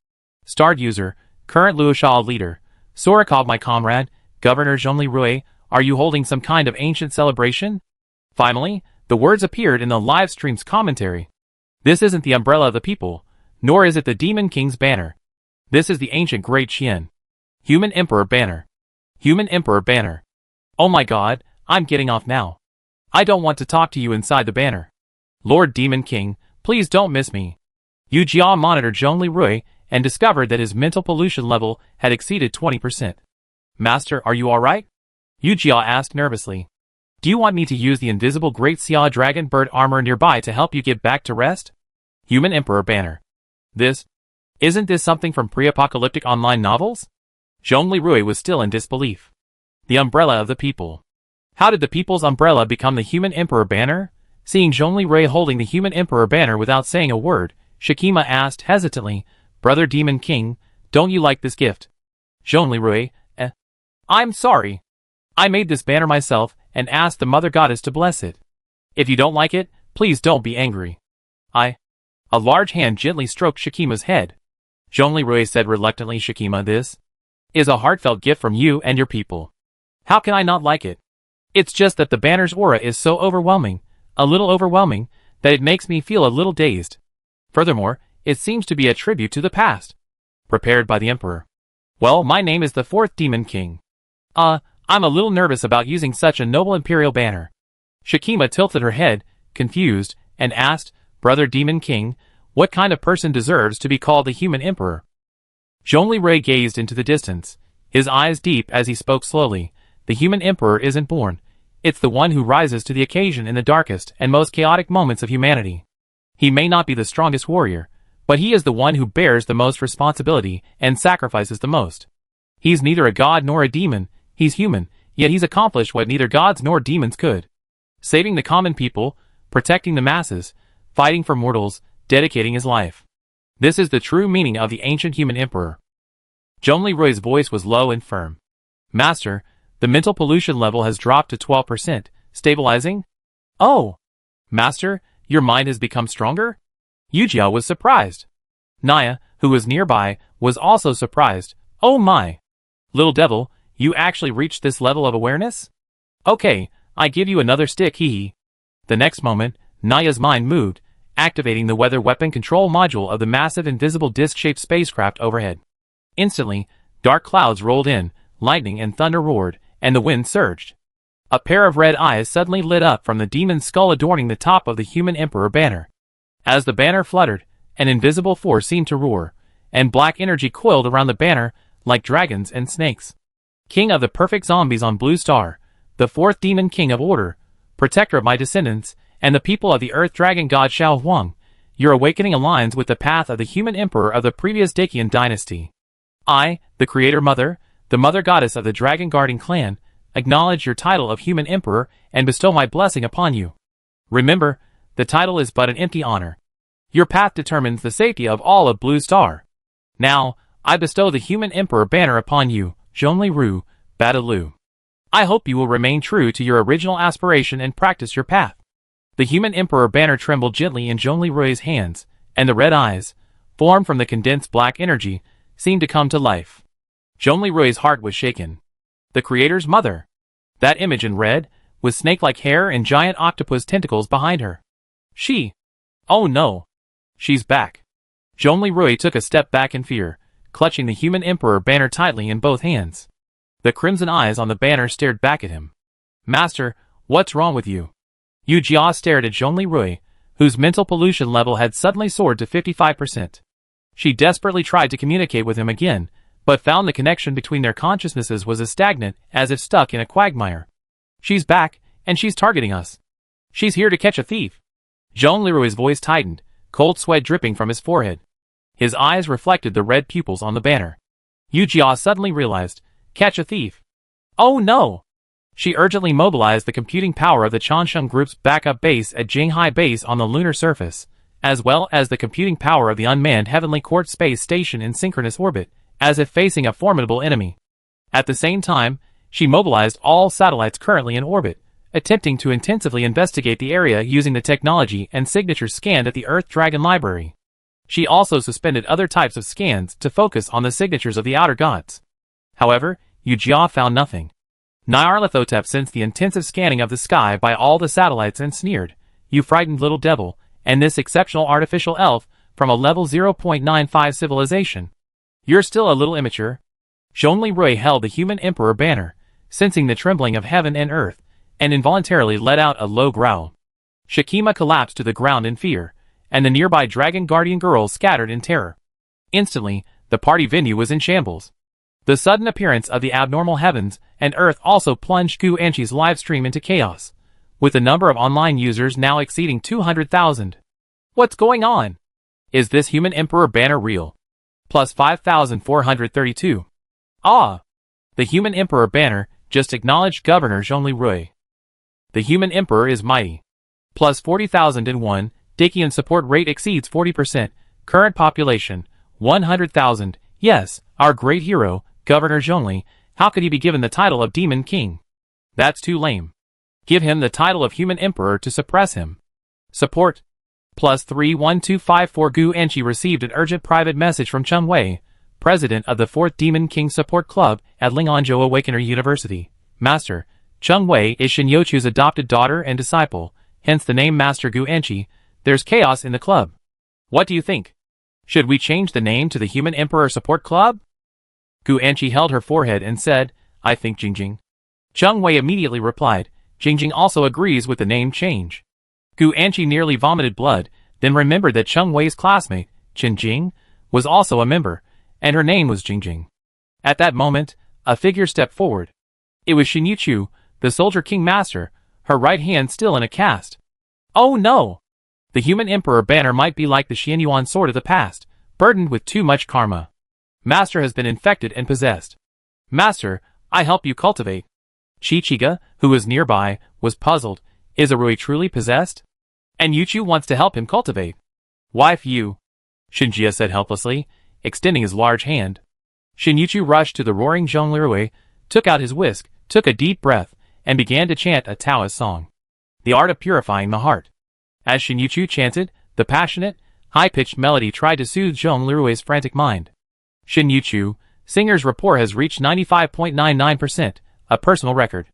Starred user, current Luosha leader, Sorakov my comrade, Governor Zhongli Rui, are you holding some kind of ancient celebration? Finally, the words appeared in the live stream's commentary. This isn't the umbrella of the people, nor is it the Demon King's banner. This is the ancient Great Qian. Human Emperor banner. Human Emperor banner. Oh my god, I'm getting off now. I don't want to talk to you inside the banner. Lord Demon King, please don't miss me. Yu Jia monitored Zhongli Rui and discovered that his mental pollution level had exceeded 20%. Master, are you alright? Yu Jia asked nervously. Do you want me to use the invisible Great Xia Dragon Bird armor nearby to help you get back to rest? Human Emperor banner. Isn't this something from pre-apocalyptic online novels? Zhongli Rui was still in disbelief. The umbrella of the people. How did the people's umbrella become the Human Emperor banner? Seeing Zhongli Rui holding the Human Emperor banner without saying a word, Shikima asked hesitantly, Brother Demon King, don't you like this gift? Zhongli Rui, I'm sorry. I made this banner myself and asked the Mother Goddess to bless it. If you don't like it, please don't be angry. A large hand gently stroked Shikima's head. Zhongli Rui said reluctantly, Shikima, this is a heartfelt gift from you and your people. How can I not like it? It's just that the banner's aura is so overwhelming, a little overwhelming, that it makes me feel a little dazed. Furthermore, it seems to be a tribute to the past. Prepared by the Emperor. Well, my name is the Fourth Demon King. I'm a little nervous about using such a noble imperial banner. Shikima tilted her head, confused, and asked, Brother Demon King, what kind of person deserves to be called the Human Emperor? Zhongli Rui gazed into the distance, his eyes deep as he spoke slowly. The Human Emperor isn't born. It's the one who rises to the occasion in the darkest and most chaotic moments of humanity. He may not be the strongest warrior, but he is the one who bears the most responsibility and sacrifices the most. He's neither a god nor a demon, he's human, yet he's accomplished what neither gods nor demons could. Saving the common people, protecting the masses, fighting for mortals, dedicating his life. This is the true meaning of the ancient Human Emperor. Zhongli Rui's voice was low and firm. Master, the mental pollution level has dropped to 12%, stabilizing? Oh! Master, your mind has become stronger? Yujia was surprised. Naya, who was nearby, was also surprised. Oh my! Little devil, you actually reached this level of awareness? Okay, I give you another stick, hee. The next moment, Naya's mind moved, activating the weather weapon control module of the massive invisible disc-shaped spacecraft overhead. Instantly, dark clouds rolled in, lightning and thunder roared, and the wind surged. A pair of red eyes suddenly lit up from the demon's skull adorning the top of the Human Emperor banner. As the banner fluttered, an invisible force seemed to roar, and black energy coiled around the banner like dragons and snakes. King of the perfect zombies on Blue Star, the fourth demon king of order, protector of my descendants, and the people of the earth dragon god Xiao Huang, your awakening aligns with the path of the Human Emperor of the previous Dacian dynasty. I, the Creator Mother, the Mother Goddess of the Dragon Guarding clan, acknowledge your title of Human Emperor and bestow my blessing upon you. Remember, the title is but an empty honor. Your path determines the safety of all of Blue Star. Now, I bestow the Human Emperor banner upon you, Zhongli Rui, Badalu. I hope you will remain true to your original aspiration and practice your path. The Human Emperor banner trembled gently in Zhongli Rui's hands, and the red eyes, formed from the condensed black energy, seemed to come to life. Zhongli Rui's heart was shaken. The Creator's mother. That image in red, with snake-like hair and giant octopus tentacles behind her. She. Oh no. She's back. Zhongli Rui took a step back in fear, clutching the Human Emperor banner tightly in both hands. The crimson eyes on the banner stared back at him. Master, what's wrong with you? Yu Jia stared at Zhongli Rui, whose mental pollution level had suddenly soared to 55%. She desperately tried to communicate with him again, but found the connection between their consciousnesses was as stagnant as if stuck in a quagmire. She's back, and she's targeting us. She's here to catch a thief. Zhongli Rui's voice tightened, cold sweat dripping from his forehead. His eyes reflected the red pupils on the banner. Yu Jia suddenly realized, catch a thief. Oh no! She urgently mobilized the computing power of the Changsheng Group's backup base at Jinghai Base on the lunar surface, as well as the computing power of the unmanned Heavenly Court space station in synchronous orbit, as if facing a formidable enemy. At the same time, she mobilized all satellites currently in orbit, attempting to intensively investigate the area using the technology and signatures scanned at the Earth Dragon Library. She also suspended other types of scans to focus on the signatures of the outer gods. However, Yu-Jia found nothing. Nyarlathotep sensed the intensive scanning of the sky by all the satellites and sneered, "You frightened little devil, and this exceptional artificial elf from a level 0.95 civilization. You're still a little immature." Zhongli Rui held the human emperor banner, sensing the trembling of heaven and earth, and involuntarily let out a low growl. Shakima collapsed to the ground in fear, and the nearby dragon guardian girls scattered in terror. Instantly, the party venue was in shambles. The sudden appearance of the abnormal heavens and earth also plunged Gu Anqi's live stream into chaos, with the number of online users now exceeding 200,000. What's going on? Is this human emperor banner real? Plus 5,432. Ah! The human emperor banner just acknowledged Governor Zhongli Rui. The human emperor is mighty. Plus 40,001, Dakian support rate exceeds 40%, current population, 100,000, yes, our great hero, Governor Zhongli, how could he be given the title of Demon King? That's too lame. Give him the title of Human Emperor to suppress him. Support. Plus 31254 Gu Anqi received an urgent private message from Cheng Wei, president of the 4th Demon King Support Club at Linganzhou Awakener University. Master, Cheng Wei is Shin Youchu's adopted daughter and disciple, hence the name Master Gu Anqi. There's chaos in the club. What do you think? Should we change the name to the Human Emperor Support Club? Gu Anqi held her forehead and said, I think Jingjing. Cheng Wei immediately replied, Jingjing also agrees with the name change. Gu Anqi nearly vomited blood, then remembered that Cheng Wei's classmate, Chen Jing, was also a member, and her name was Jingjing. At that moment, a figure stepped forward. It was Shin Yuchu, the Soldier King Master, her right hand still in a cast. Oh no! The Human Emperor banner might be like the Xianyuan sword of the past, burdened with too much karma. Master has been infected and possessed. Master, I help you cultivate. Chichiga, who was nearby, was puzzled. Is Arui truly possessed? And Yuchu wants to help him cultivate. Wife you. Shinjia said helplessly, extending his large hand. Shin-Yuchu rushed to the roaring Zhonglirui, took out his whisk, took a deep breath, and began to chant a Taoist song. The art of purifying the heart. As Shin-Yuchu chanted, the passionate, high-pitched melody tried to soothe Zhonglirui's frantic mind. Shin-Yuchu, singer's rapport has reached 95.99%, a personal record.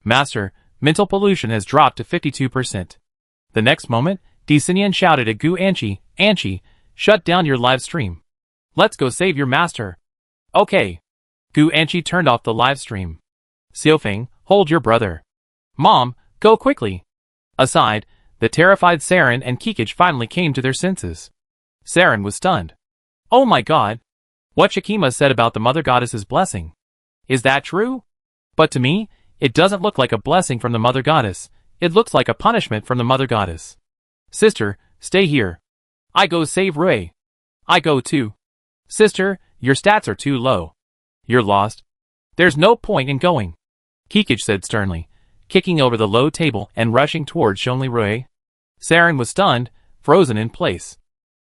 Master, mental pollution has dropped to 52%. The next moment, Disinian shouted at Gu Anqi, Anqi, shut down your live stream. Let's go save your master. Okay. Gu Anqi turned off the live stream. Xiaofeng, hold your brother. Mom, go quickly. Aside, the terrified Saren and Kikij finally came to their senses. Saren was stunned. Oh my god. What Shakima said about the Mother Goddess's blessing. Is that true? But to me, it doesn't look like a blessing from the Mother Goddess. It looks like a punishment from the Mother Goddess. Sister, stay here. I go save Rui. I go too. Sister, your stats are too low. You're lost. There's no point in going. Kikij said sternly, kicking over the low table and rushing towards Zhongli Rui. Saren was stunned, frozen in place.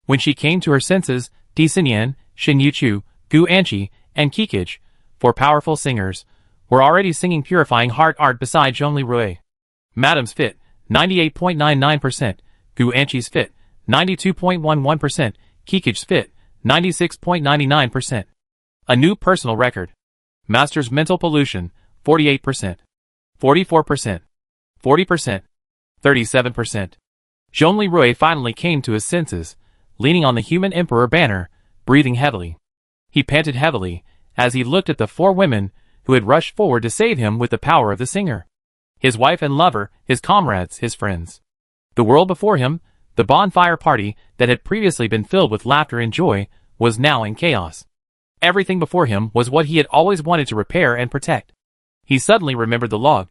When she came to her senses, Disinian, Shin Yuchu, Gu Anqi, and Kikij, 4 powerful singers, were already singing purifying heart art beside Zhongli Rui. Madam's fit, 98.99%, Gu Anqi's fit, 92.11%, Kikij's fit, 96.99%. A new personal record. Master's mental pollution, 48%, 44%, 40%, 37%. Zhongli Rui finally came to his senses, leaning on the Human Emperor banner, breathing heavily. He panted heavily, as he looked at the 4 women who had rushed forward to save him with the power of the singer. His wife and lover, his comrades, his friends. The world before him, the bonfire party that had previously been filled with laughter and joy, was now in chaos. Everything before him was what he had always wanted to repair and protect. He suddenly remembered the log.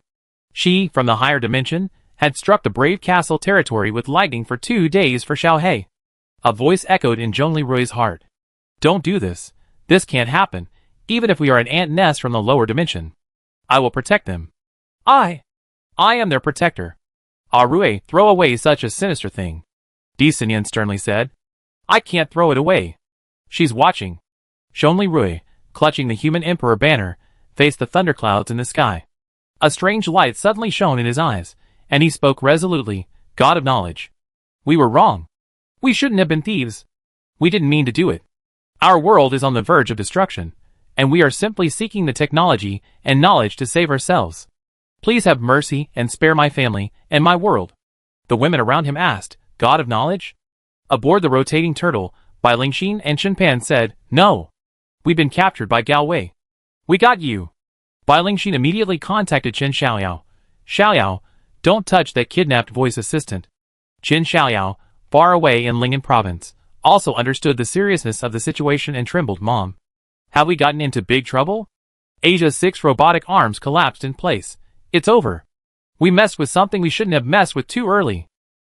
She, from the higher dimension, had struck the brave castle territory with lightning for 2 days for Xiaohe. A voice echoed in Zhongli Rui's heart. Don't do this. This can't happen, even if we are an ant nest from the lower dimension. I will protect them. I am their protector. Ah Rui, throw away such a sinister thing. Sinyan sternly said. I can't throw it away. She's watching. Zhongli Rui, clutching the human emperor banner, faced the thunderclouds in the sky. A strange light suddenly shone in his eyes, and he spoke resolutely, God of knowledge. We were wrong. We shouldn't have been thieves. We didn't mean to do it. Our world is on the verge of destruction, and we are simply seeking the technology and knowledge to save ourselves. Please have mercy and spare my family and my world. The women around him asked, God of knowledge? Aboard the rotating turtle, Bai Lingxin and Shenpan said, No. We've been captured by Gao Wei. We got you. Bai Lingxin immediately contacted Qin Xiaoyao. Xiaoyao, don't touch that kidnapped voice assistant. Qin Xiaoyao, far away in Lingnan province, also understood the seriousness of the situation and trembled. Mom. Have we gotten into big trouble? Asia's 6 robotic arms collapsed in place. It's over. We messed with something we shouldn't have messed with too early.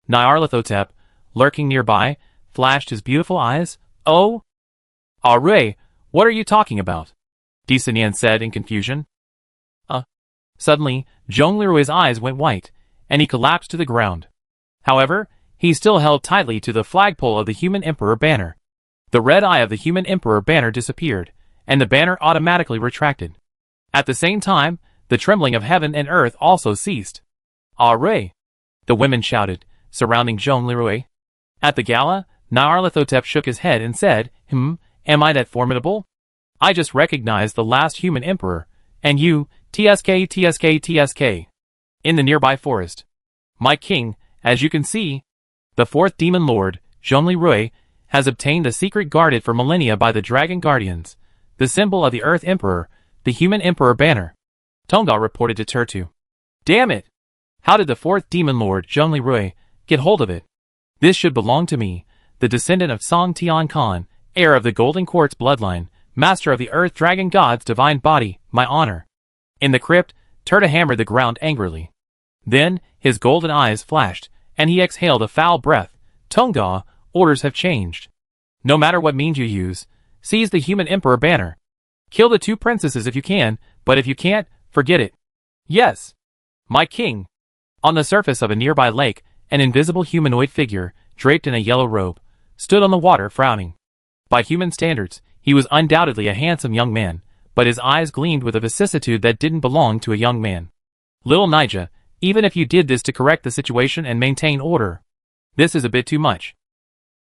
Nyarlathotep, lurking nearby, flashed his beautiful eyes. Oh? Rui, what are you talking about? Sinyan said in confusion. Suddenly, Zhongli Rui's eyes went white, and he collapsed to the ground. However, he still held tightly to the flagpole of the human emperor banner. The red eye of the human emperor banner disappeared, and the banner automatically retracted. At the same time, the trembling of heaven and earth also ceased. Rui! The women shouted, surrounding Zhongli Rui. At the gala, Nyarlathotep shook his head and said, am I that formidable? I just recognized the last human emperor, and you, TSK. In the nearby forest. My king, as you can see, the 4th demon lord, Zhongli Rui, has obtained a secret guarded for millennia by the dragon guardians, the symbol of the earth emperor, the human emperor banner. Tongda reported to Tertu. Damn it! How did the 4th demon lord, Zhongli Rui, get hold of it? This should belong to me, the descendant of Song Tian Khan, heir of the Golden Quartz bloodline, master of the earth dragon god's divine body, my honor. In the crypt, Terta hammered the ground angrily. Then, his golden eyes flashed, and he exhaled a foul breath. Tongda, orders have changed. No matter what means you use, seize the human emperor banner. Kill the 2 princesses if you can, but if you can't, forget it. Yes. My king. On the surface of a nearby lake, an invisible humanoid figure, draped in a yellow robe, stood on the water frowning. By human standards, he was undoubtedly a handsome young man, but his eyes gleamed with a vicissitude that didn't belong to a young man. Little Nija, even if you did this to correct the situation and maintain order, this is a bit too much.